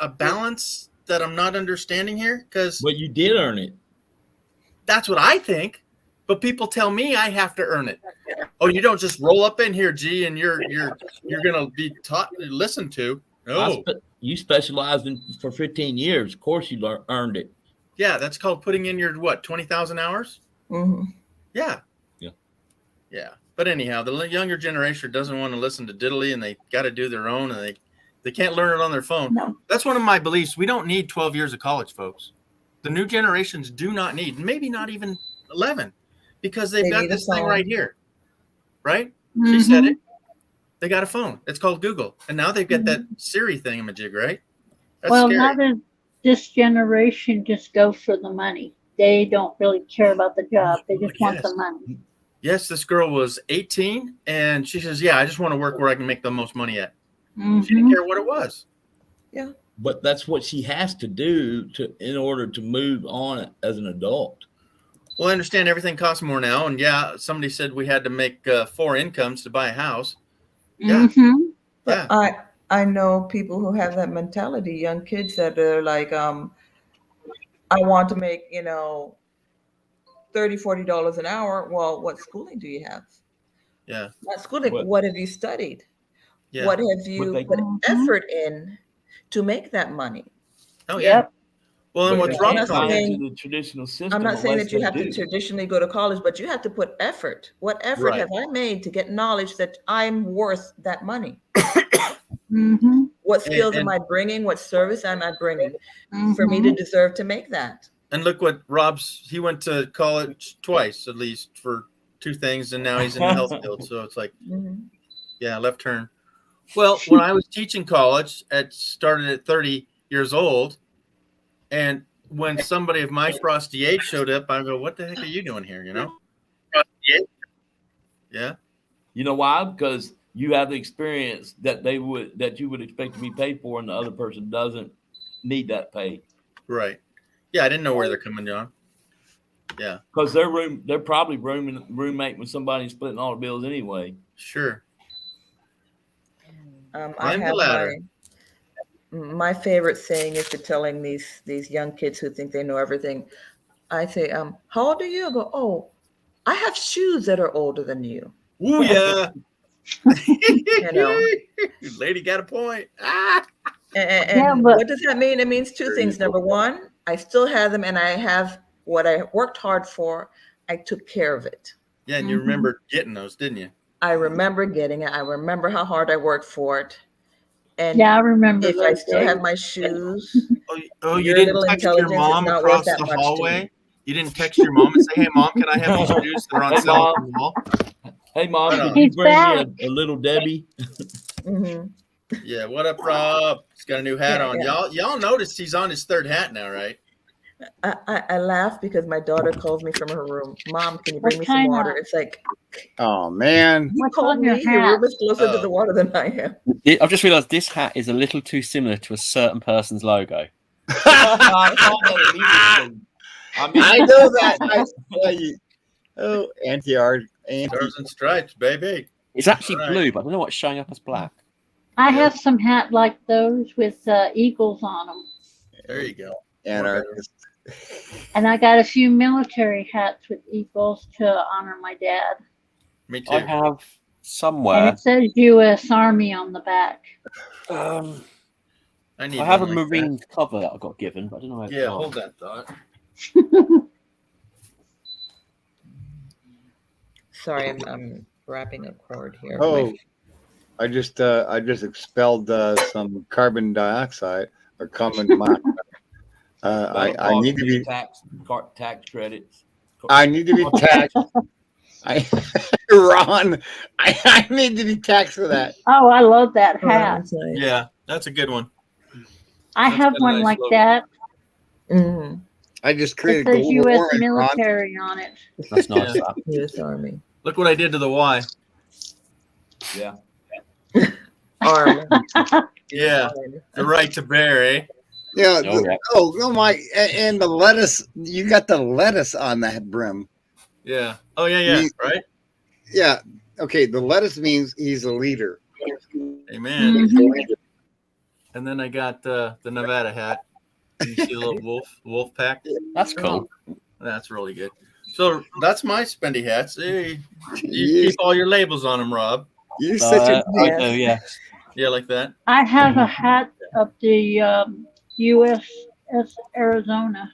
a balance that I'm not understanding here? Because But you did earn it. That's what I think, but people tell me I have to earn it. Oh, you don't just roll up in here, G, and you're gonna be taught, listened to. No, You specialized in for 15 years. Of course, you earned it. yeah, that's called putting in your 20,000 hours. Yeah, yeah. But anyhow, the younger generation doesn't want to listen to diddly, and they got to do their own, and they can't learn it on their phone. That's one of my beliefs. We don't need 12 years of college, folks. The new generations do not need, maybe not even 11, because they've got this thing right here, right? She said it. They got a phone. It's called Google, and now they've got that Siri thingamajig, right? That's Well, scary. now that this generation just go for the money. They don't really care about the job. They just want the money. Yes, this girl was 18, and she says, "Yeah, I just want to work where I can make the most money at." She didn't care what it was. Yeah. But that's what she has to do in order to move on as an adult. Well, I understand everything costs more now, and yeah, somebody said we had to make 4 incomes to buy a house. Yeah, But I know people who have that mentality, young kids that are like, I want to make, you know, $30, $40 an hour. Well, what schooling do you have? yeah, Not schooling. What have you studied? yeah. What have you put effort in to make that money? Oh yeah. Well, and But what's you wrong can't with tie it? into the traditional system. I'm not saying unless that you they have to do. traditionally go to college, but you have to put effort. What effort Right. have I made to get knowledge that I'm worth that money? Mm-hmm. What skills am And- I bringing? What service am I bringing for me to deserve to make that? And look what he went to college twice at least for 2 things, and now he's in the health field. So it's like, yeah, left turn. Well, when I was teaching college, it started at 30 years old, and when somebody of my frosty age showed up, I go, "What the heck are you doing here?" You know? Yeah. You know why? Because you have the experience that you would expect to be paid for, and the other person doesn't need that pay. Right. Yeah, I didn't know where they're coming from. Yeah. Because they're probably roommate with somebody splitting all the bills anyway. Sure. I Climb the have ladder. my favorite saying is to telling these young kids who think they know everything. I say, how old are you? I go, oh, I have shoes that are older than you. Ooh, yeah. You know. Lady got a point. Ah. And Yeah, but- what does that mean? It means 2 things. Number one, I still have them, and I have what I worked hard for. I took care of it. Yeah, and you remember getting those, didn't you? I remember getting it. I remember how hard I worked for it. And Yeah, I remember if I those still days. have my shoes, Oh, you your didn't little text your intelligence is mom not worth across that the much to hallway? me. You didn't text your mom and say, "Hey, mom, can I have these shoes? They're on Hey, sale Mom. at the mall." Hey, Mom, Right could on. you He's bring back. me a little Debbie? Yeah, what up, Rob? He's got a new hat Yeah, on. yeah. Y'all noticed he's on his 3rd hat now, right? I laugh because my daughter calls me from her room. Mom, can you bring What me some kind water? of- It's like, Oh man. you What's called on your me. Your hat? room is closer to Oh. the water than I am. I've just realised this hat is a little too similar to a certain person's logo. I saw that immediately. I know that. I saw you. Oh, anti-art. Stars and stripes, baby. It's actually Right. blue, but I don't know what's showing up as black. I have some hat like those with eagles on them, There you go. Anarchist. and I got a few military hats with eagles to honor my dad. Me too. I have And somewhere. it says U.S. Army on the back. I need I have a one like that. marine cover that I got given, but I don't know. Where it's Yeah, gone. hold that thought. Sorry, I'm wrapping a cord here. Oh, I just expelled some carbon dioxide or carbon monoxide. I need to be tax credits. I need to be taxed. Ron, I need to be taxed for that. Oh, I love that hat. Yeah, that's a good one. I have got a one nice like logo. that. I just It created says global U.S. warming, Ron. military on it. That's nice. Yeah. U.S. Army. Look what I did to the Y. Yeah. Army. Yeah, the right to bear, eh? Yeah. Oh, yeah. Oh my! And the lettuce. You got the lettuce on that brim. Yeah. Oh yeah, yeah. You- Right. Yeah. Okay. The lettuce means he's a leader. Amen. Mhm. And then I got the Nevada hat. You see the little wolf pack. That's cool. That's really good. So that's my spendy hats. Hey, you You- keep all your labels on them, Rob. You're such a I do, yeah. Yeah, like that. I have a hat of the USS Arizona.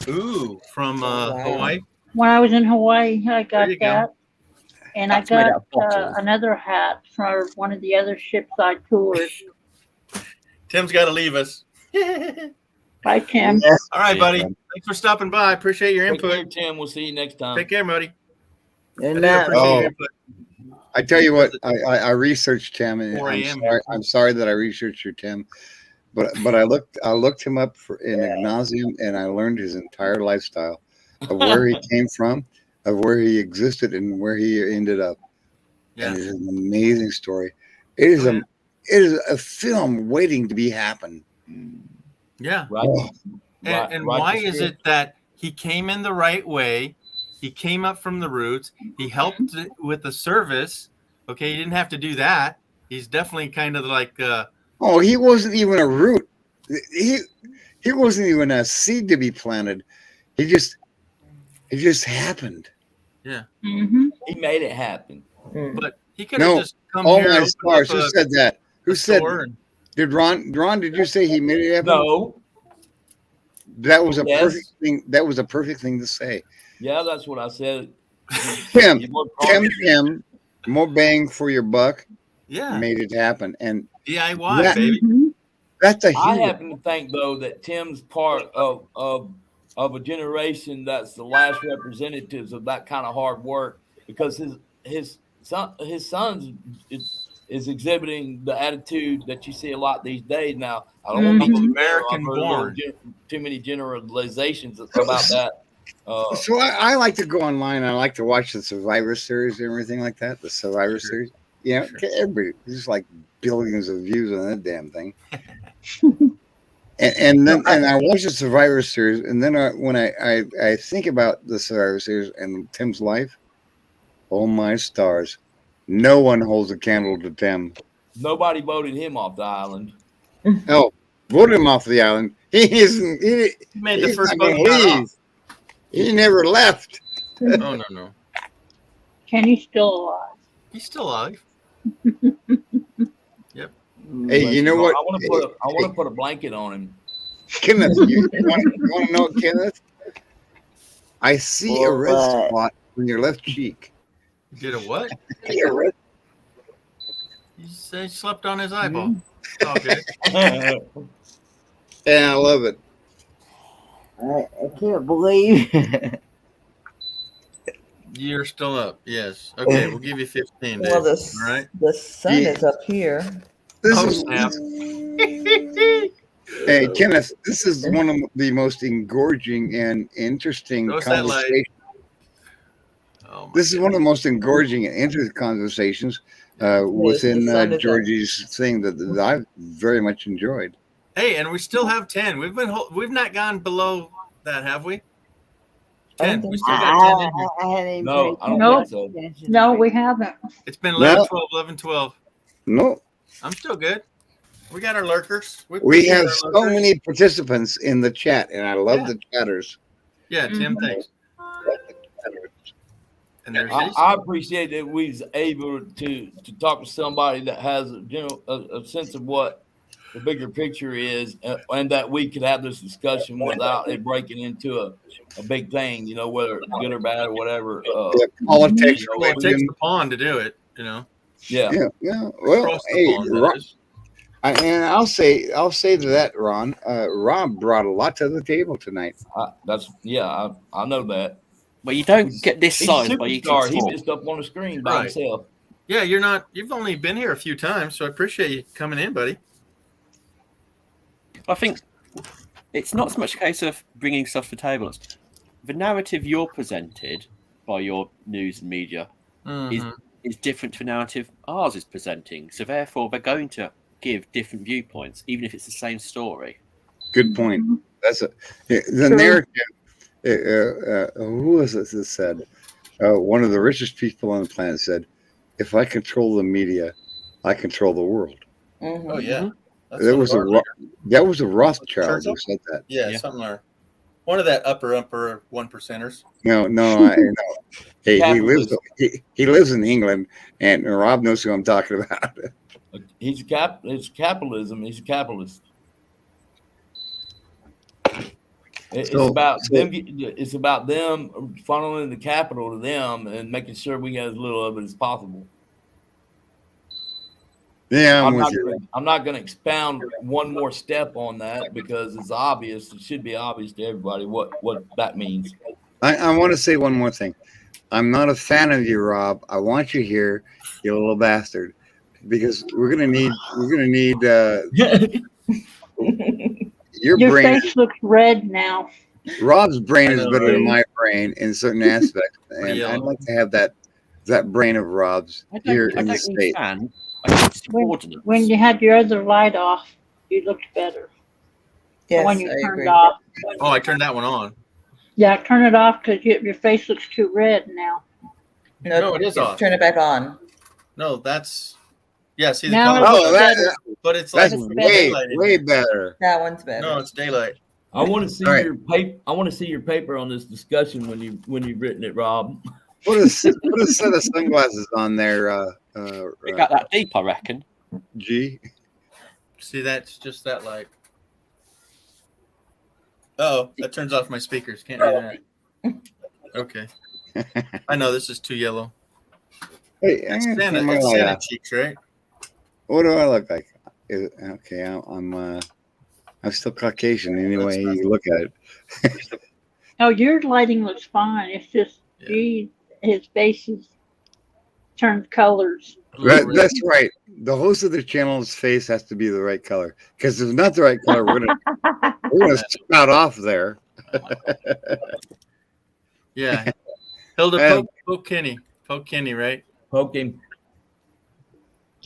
Ooh, from Wow. Hawaii. When I was in Hawaii, I got you go. that. And That's I made got out of bottles. another hat for one of the other ships I toured. Tim's got to leave us. Bye, Tim. All right, See you, buddy. Tim. Thanks for stopping by. I appreciate your Take care, input. Tim. We'll see you next time. Take care, buddy. I And do that appreciate Oh. your input. I tell you what, I researched Tim, and 4 I'm a.m. sorry, I'm sorry that I researched your Tim, but I looked him up in Ignazium, and I learned his entire lifestyle of where he came from, of where he existed, and where he ended up. Yeah. And it's an amazing story. It is Oh, it is a film waiting to be happened. Yeah. Right. Oh. And Right why to is see. it that he came in the right way? He came up from the roots. He helped with the service. Okay, he didn't have to do that. He's definitely kind of like Oh, he wasn't even a root. He wasn't even a seed to be planted. It just happened. yeah. Mm-hmm. He made it happen. But he could have No. just come Oh here. my opened stars! up Who a- said that? Who a said? store and- Did Ron? Ron, did you say he made it happen? No. That was a Yes. perfect thing. That was a perfect thing to say. Yeah, that's what I said. Tim, You worked hard. Tim, more bang for your buck. Yeah. Made it happen, and DIY, that- baby. that's a I huge. happen to think though that Tim's part of a generation that's the last representatives of that kind of hard work, because his sons is exhibiting the attitude that you see a lot these days. Now I don't want to Mhm. be American born. too many generalizations about that. So I like to go online. I like to watch the Survivor Series and everything like that. The Survivor Series, you know, everybody there's like billions of views on that damn thing. and then I watch the Survivor Series, and then when I think about the Survivor Series and Tim's life, oh my stars, no one holds a candle to Tim. Nobody voted him off the island. Oh, vote him off the island. He isn't. He made the he's first not gonna vote got leave. He never left. Oh no. Kenny's still alive. He's still alive. Yep. Hey, you know what? I want to put a blanket on him. Kenneth, you want to know, Kenneth? I see a red spot on your left cheek. You did a what? A red- He said he slept on his eyeball. It's all good. And I love it. I can't believe You're still up. Yes. Okay, we'll give you 15 days. well All right. the sun Yeah. is up here. This Oh, is snap. Hey, Kenneth, this is one of the most engorging and interesting Throw us that light. conversations. Oh, my This is one of the most engorging and interesting conversations within sun is up. Georgie's thing that I've very much enjoyed. Hey, and we still have 10. We've not gone below that, have we? 10. We still got 10 in here. I hadn't even No, paid I don't Nope. think so. attention. No, we haven't. It's been 11, No. 12, 11, 12. No, I'm still good. We got our lurkers. we appreciate have our so lurkers. many participants in the chat, and I love the chatters. Yeah, Tim, thanks. And there's I appreciate that we was able to talk to somebody that has a sense of what the bigger picture is, and that we could have this discussion without it breaking into a big thing, whether it's good or bad or whatever. Politics. well, it takes the pond to do it, Yeah. Yeah. Well, Across the hey, pond, that Ron, is. and I'll say to that, Ron. Rob brought a lot to the table tonight. I know that. Well, you don't get this He's a size by eating superstar. He's small. just up on the screen by Right. himself. Yeah, you've only been here a few times, so I appreciate you coming in, buddy. I think it's not so much a case of bringing stuff to tables. The narrative you're presented by your news and media is different to the narrative ours is presenting. So therefore, they're going to give different viewpoints, even if it's the same story. Good point. That's the narrative. Who was it that said? One of the richest people on the planet said, "If I control the media, I control the world." Oh yeah, That was a Rothschild who said that. Yeah, something like one of that upper one percenters. No, I know. Hey, he lives in England, and Rob knows who I'm talking about. It's capitalism. He's a capitalist. It's about them. It's about them funneling the capital to them and making sure we get as little of it as possible. Yeah, I'm not going to expound one more step on that because it's obvious. It should be obvious to everybody what that means. I want to say one more thing. I'm not a fan of you, Rob. I want you here, you little bastard, because we're gonna need your brain. Face looks red now. Rob's brain is better than my brain in certain aspects, and I'd like to have that brain of Rob's here in the state. When you had your other light off, you looked better. Yes, when you I turned agree. off. Oh, I turned that one on. Yeah, turn it off because your face looks too red now. No, it is off. Turn it back on. No, that's see the Now color. it's better. But it's like That's way better. That one's better. No, it's daylight. I want to see All right. your paper. I want to see your paper on this discussion when you've written it, Rob. Put a set of sunglasses on there. We got that deep, I reckon. G. See, that's just that light. Oh, that turns off my speakers. Can't do that. Okay. I know this is too yellow. Hey, It's I'm Santa, gonna it's turn my Santa light off. cheeks, right? What do I look like? Okay, I'm still Caucasian anyway you look at it. Oh, your lighting looks fine. It's just, gee, his face is turned colors. That's right. The host of the channel's face has to be the right color. Because if it's not the right color, we're gonna spout off there. Yeah. Hilda, poke Kenny. Poke Kenny, right? Poke him.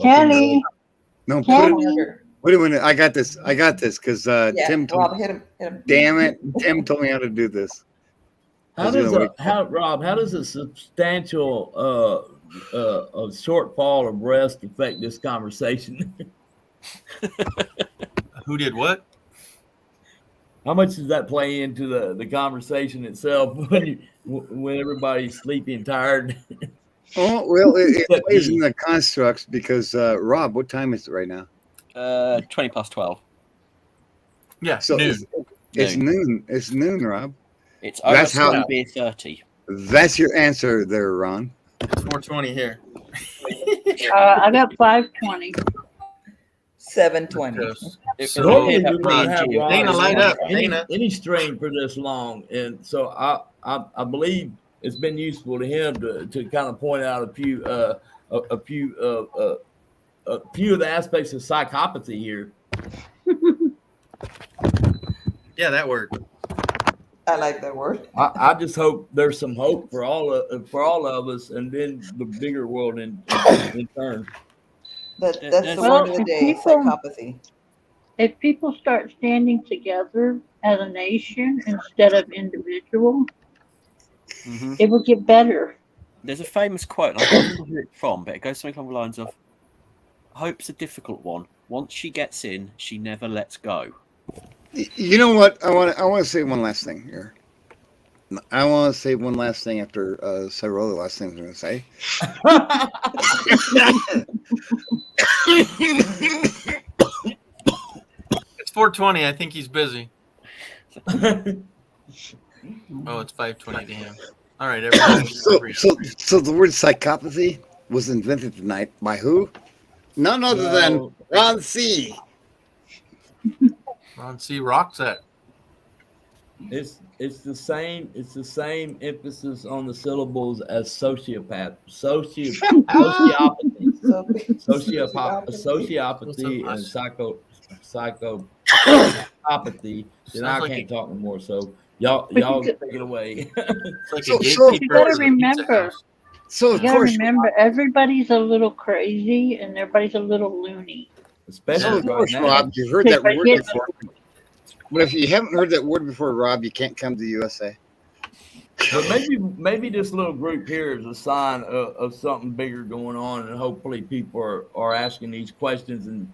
Kenny. No, Kenny. wait a minute. I got this because Tim told Rob, hit him. Damn it. Tim told me how to do this. Rob? How does a substantial a shortfall of breast affect this conversation? Who did what? Oh, How much does that play into the conversation itself when everybody's sleepy and tired? Oh, well, it plays in the constructs because, Rob, what time is it right now? 20 past 12. Yeah, So noon. it's noon. It's noon, Rob. It's over That's how- beer 30. That's your answer there, Ron. It's 4:20 here. I got 520. 7:20. So Normally we we don't have Dana, Rob light up, any, Dana. any strain for this long, and so I believe it's been useful to him to kind of point out a few of the aspects of psychopathy here. Yeah, that word. I like that word. I just hope there's some hope for all of us, and then the bigger world in turn. That's the Well, word of the if day, people- psychopathy. If people start standing together as a nation instead of individual, it will get better. There's a famous quote, and I can't remember who it's from, but it goes something along the lines of, "Hope's a difficult one. Once she gets in, she never lets go." You know what? I want to say one last thing here. I want to say one last thing after several other last things I'm going to say. It's 4:20. I think he's busy. Oh, it's 5:20 to him. All right, everybody. So the word psychopathy was invented tonight by who? None other than Ron C. Ron C. rocks that. It's the same emphasis on the syllables as sociopathy, sociopathy, and psychopathy. Then I can't talk no more. So y'all take it away. You gotta remember. So you gotta remember, everybody's a little crazy and everybody's a little loony. Especially of course, Rob, you've heard that word before. But if you haven't heard that word before, Rob, you can't come to the USA. But maybe this little group here is a sign of something bigger going on, and hopefully people are asking these questions and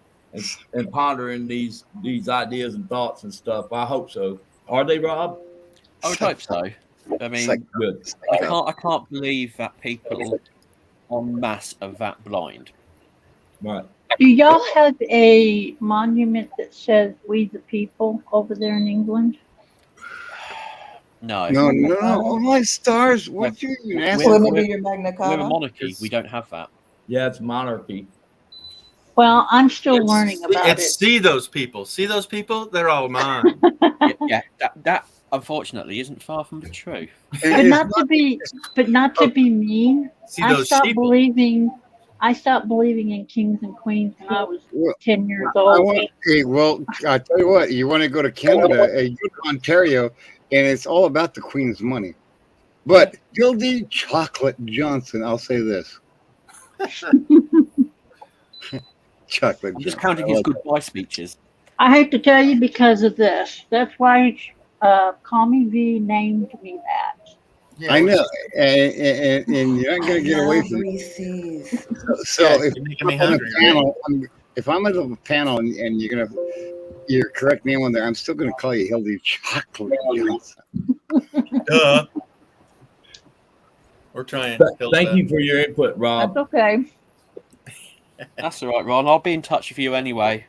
pondering these ideas and thoughts and stuff. I hope so. Are they, Rob? I would hope so. I mean, good. I can't believe that people en masse are that blind. Right. Do y'all have a monument that says "We the People" over there in England? No. No. Oh my stars! What you even asking? We're a monarchy. We don't have that. Yeah, it's monarchy. Well, I'm still learning about it. See those people. See those people? They're all mine. Yeah, that unfortunately isn't far from the truth. But not to be mean. See I those stopped sheeple. believing. I stopped believing in kings and queens when I was 10 years I old. tell you what. You want to go to Canada, you go to Ontario, and it's all about the Queen's money. But Gildy Chocolate Johnson, I'll say this. Chocolate. I'm just counting his goodbye speeches. I hate to tell you because of this. That's why Commie V named me that. I know, and you're not going to get away from it. So Yes, if you're making me I'm on a hungry, panel, if I'm at a panel and you're going to your correct name on there, I'm still going to call you Hildy Chocolate Johnson. Duh. We're trying. Thank you for your input, Rob. That's okay. That's all right, Ron. I'll be in touch with you anyway.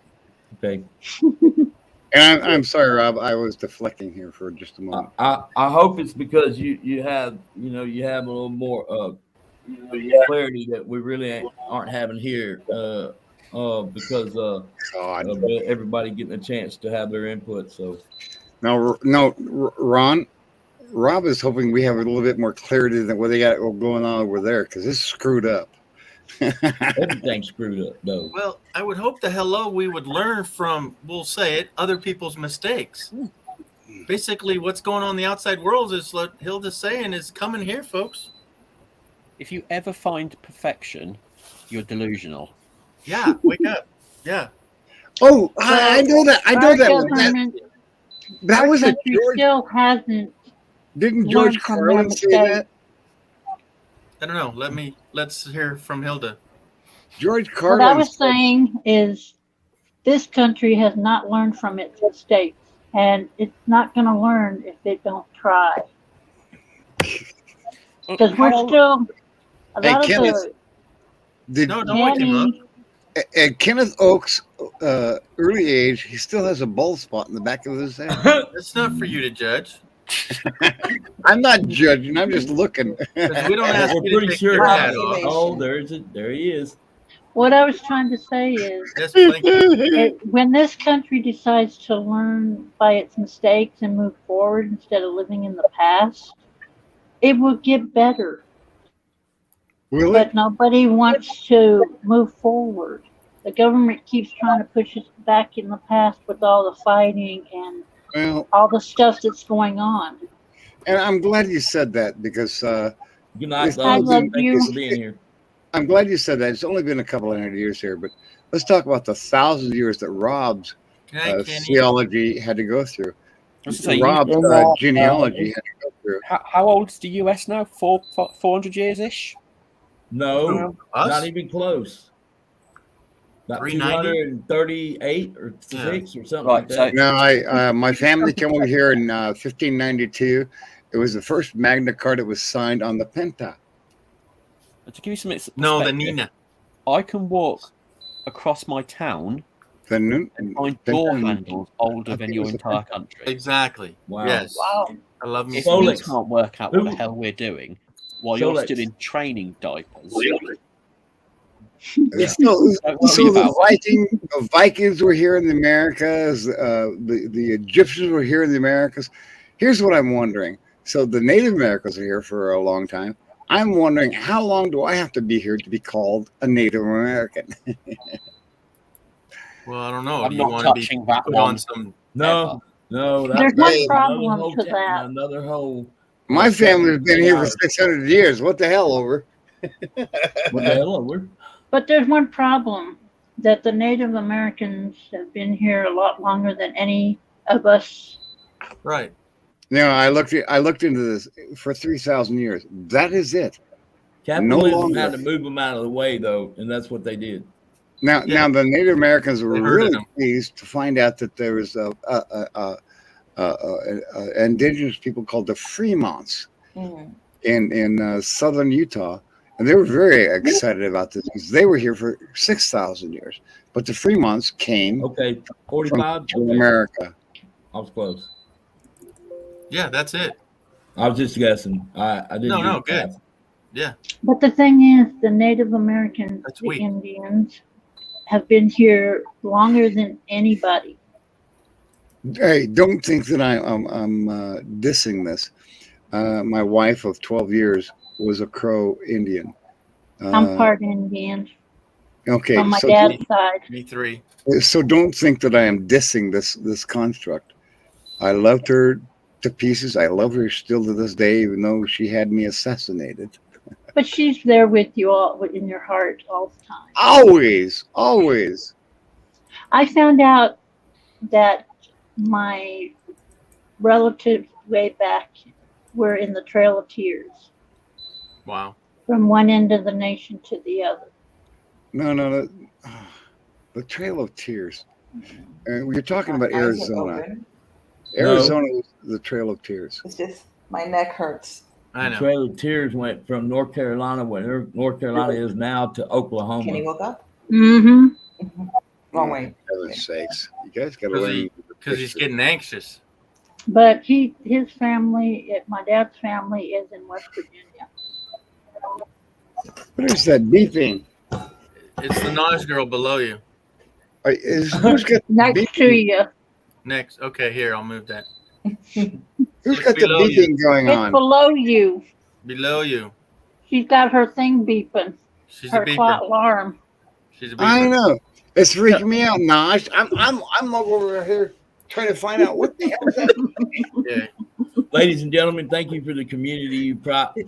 Okay. And I'm sorry, Rob. I was deflecting here for just a moment. I hope it's because you have a little more clarity that we really aren't having here because of everybody getting a chance to have their input. So No, Ron. Rob is hoping we have a little bit more clarity than what they got going on over there because it's screwed up. everything's screwed up, though. Well, I would hope we would learn from, we'll say it, other people's mistakes. Basically, what's going on in the outside world is what Hilda's saying is coming here, folks. If you ever find perfection, you're delusional. Yeah, wake up. Yeah. Oh, I know that. I know that. That was a George. Still hasn't. Didn't George Carlin say that? I don't know. Let's hear from Hilda. George Carlin. What I was saying is this country has not learned from its mistakes, and it's not going to learn if they don't try. Because we're still a lot of Kenneth, the don't wake him up. At Kenneth Oak's early age, he still has a bald spot in the back of his head. That's not for you to judge. I'm not judging. I'm just looking. We don't ask We're you to pretty take sure. your hat off. Oh, there he is. What I was trying to say is, when this country decides to learn by its mistakes and move forward instead of living in the past, it will get better. Will but nobody wants to move forward. The government keeps trying to push us back in the past with all the fighting and all the stuff that's going on. And I'm glad you said that because good night, I love you. for being here. I'm glad you said that. It's only been a couple of 100 years here, but let's talk about the 1,000 years that Rob's theology had to go through. Rob's genealogy had to go through. How old's the US now? 400 years ish? No, not even close. About 238 or 6 or something like that. No, my family came over here in 1592. It was the first Magna Carta that was signed on the Penta. To give you some No, the Nina. I can walk across my town and find door handles older than your entire country. Exactly. Wow. Yes. Wow. I love me. If we can't work out what the hell we're doing while you're still in training diapers. So the Vikings were here in the Americas. The Egyptians were here in the Americas. Here's what I'm wondering. So the Native Americans are here for a long time. I'm wondering, how long do I have to be here to be called a Native American? Well, I don't know. I'm Do you not want to be touching that put one. on some? No, no, There's that's no another problem whole to that. another whole. My family's been here for hours. 600 years. What the hell, over? What the hell? We're But there's one problem, that the Native Americans have been here a lot longer than any of us. Right. No, I looked into this for 3,000 years. That is it. capitalism longer. had to move them out of the way though, and that's what they did. Now, the Native Americans were They herded really them. pleased to find out that there was indigenous people called the Fremonts in southern Utah, and they were very excited about this because they were here for 6,000 years. But the Fremonts came Okay, from 45. Central America. I was close. Yeah, that's it. I was just guessing. I didn't. No, do no, the good. math. Yeah. But the thing is, the Native Americans, the weak. Indians, have been here longer than anybody. Hey, don't think that I'm dissing this. My wife of 12 years was a Crow Indian. I'm part Indian Okay, on my so dad's side. Me three. So don't think that I am dissing this construct. I loved her to pieces. I love her still to this day, even though she had me assassinated. But she's there with you all in your heart all the time. Always, always. I found out that my relatives way back were in the Trail of Tears, Wow. from one end of the nation to the other. No. The Trail of Tears. We're talking about My eyes are Arizona. open. Arizona was the Trail of Tears. It's just my neck hurts. I The know. Trail of Tears went from North Carolina, where North Carolina is now, to Oklahoma. Can you look up? Mm-hmm. Wrong way. For heaven's sakes. You guys got to learn. Because he's getting anxious. But his family, my dad's family, is in West Virginia. What is that beeping? It's the Naj girl below you. Who's got Next to you. Next. Okay, here, I'll move that. Who's got the below you. beeping going It's on? below you. Below you. She's got her thing beeping. She's her a beeper. clock alarm. She's a beeper. I know. It's freaking me out, Naj. I'm over here trying to find out what the hell is that. Yeah. Ladies and gentlemen, thank you for the community you provide my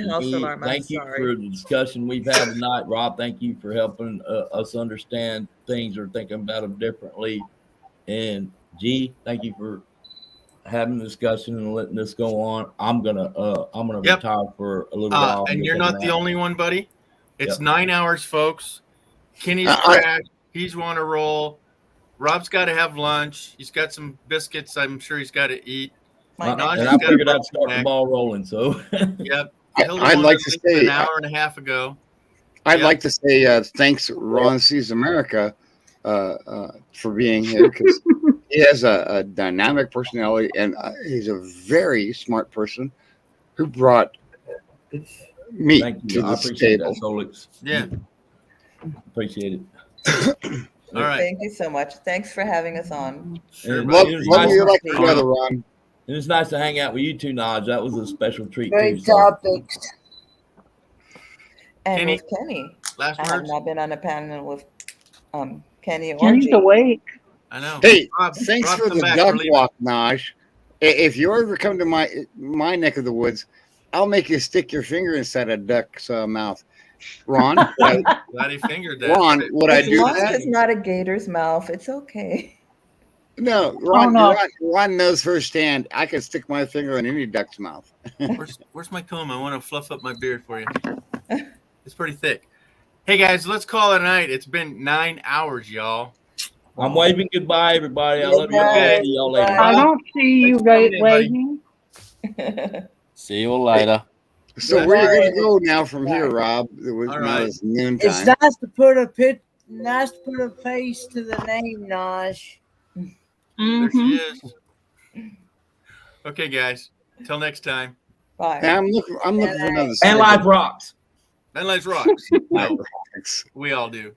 for house me. alarm. I'm Thank you sorry. for the discussion we've had tonight. Rob, thank you for helping us understand things or thinking about them differently. And G, thank you for having the discussion and letting this go on. I'm gonna Yep. retire for a little while. And you're not the only one, buddy. It's Yep. 9 hours, folks. Kenny's I- crashed. He's on a roll. Rob's got to have lunch. He's got some biscuits. I'm sure he's got to eat. And Naj's I got a figured I'd start the snack. ball rolling. So Yep. I'd like to say an hour and a half ago. I'd Yep. like to say thanks, Ron Sees America, for being here because he has a dynamic personality and he's a very smart person who brought meat thank to you. the I appreciate table. that, Solix. Yeah. Appreciate it. All right. Thank you so much. Thanks for having us on. And Love it was love nice- you like together, Ron. And it's nice to hang out with you two, Naj. That was a special treat. Great too, so. topics. And Kenny, with Kenny. last I have words? not been on a panel with Kenny or Kenny's G. awake. I know. Hey, Rob, thanks Rob, for come the back. duck We're leaving. walk, Naj. If you ever come to my neck of the woods, I'll make you stick your finger inside a duck's mouth. Ron, Glad he fingered that. Ron, would I As do long as that? it's not a gator's mouth, it's okay. No, Ron, no. Ron knows firsthand. I can stick my finger in any duck's mouth. Where's my comb? I want to fluff up my beard for you. It's pretty thick. Hey guys, let's call it a night. It's been 9 hours, y'all. I'm waving goodbye, everybody. I love you all. Okay. See y'all later. I don't see you Thanks for coming in, waiting. See you all later. So where are you gonna go now from here, Rob? It was All now right. it's noon It's time. nice to put a face to the name, Naj. There she Mm-hmm. is. Okay, guys. Till next time. Bye. Hey, I'm looking for another. And life rocks. And Life Rocks. No, we all do.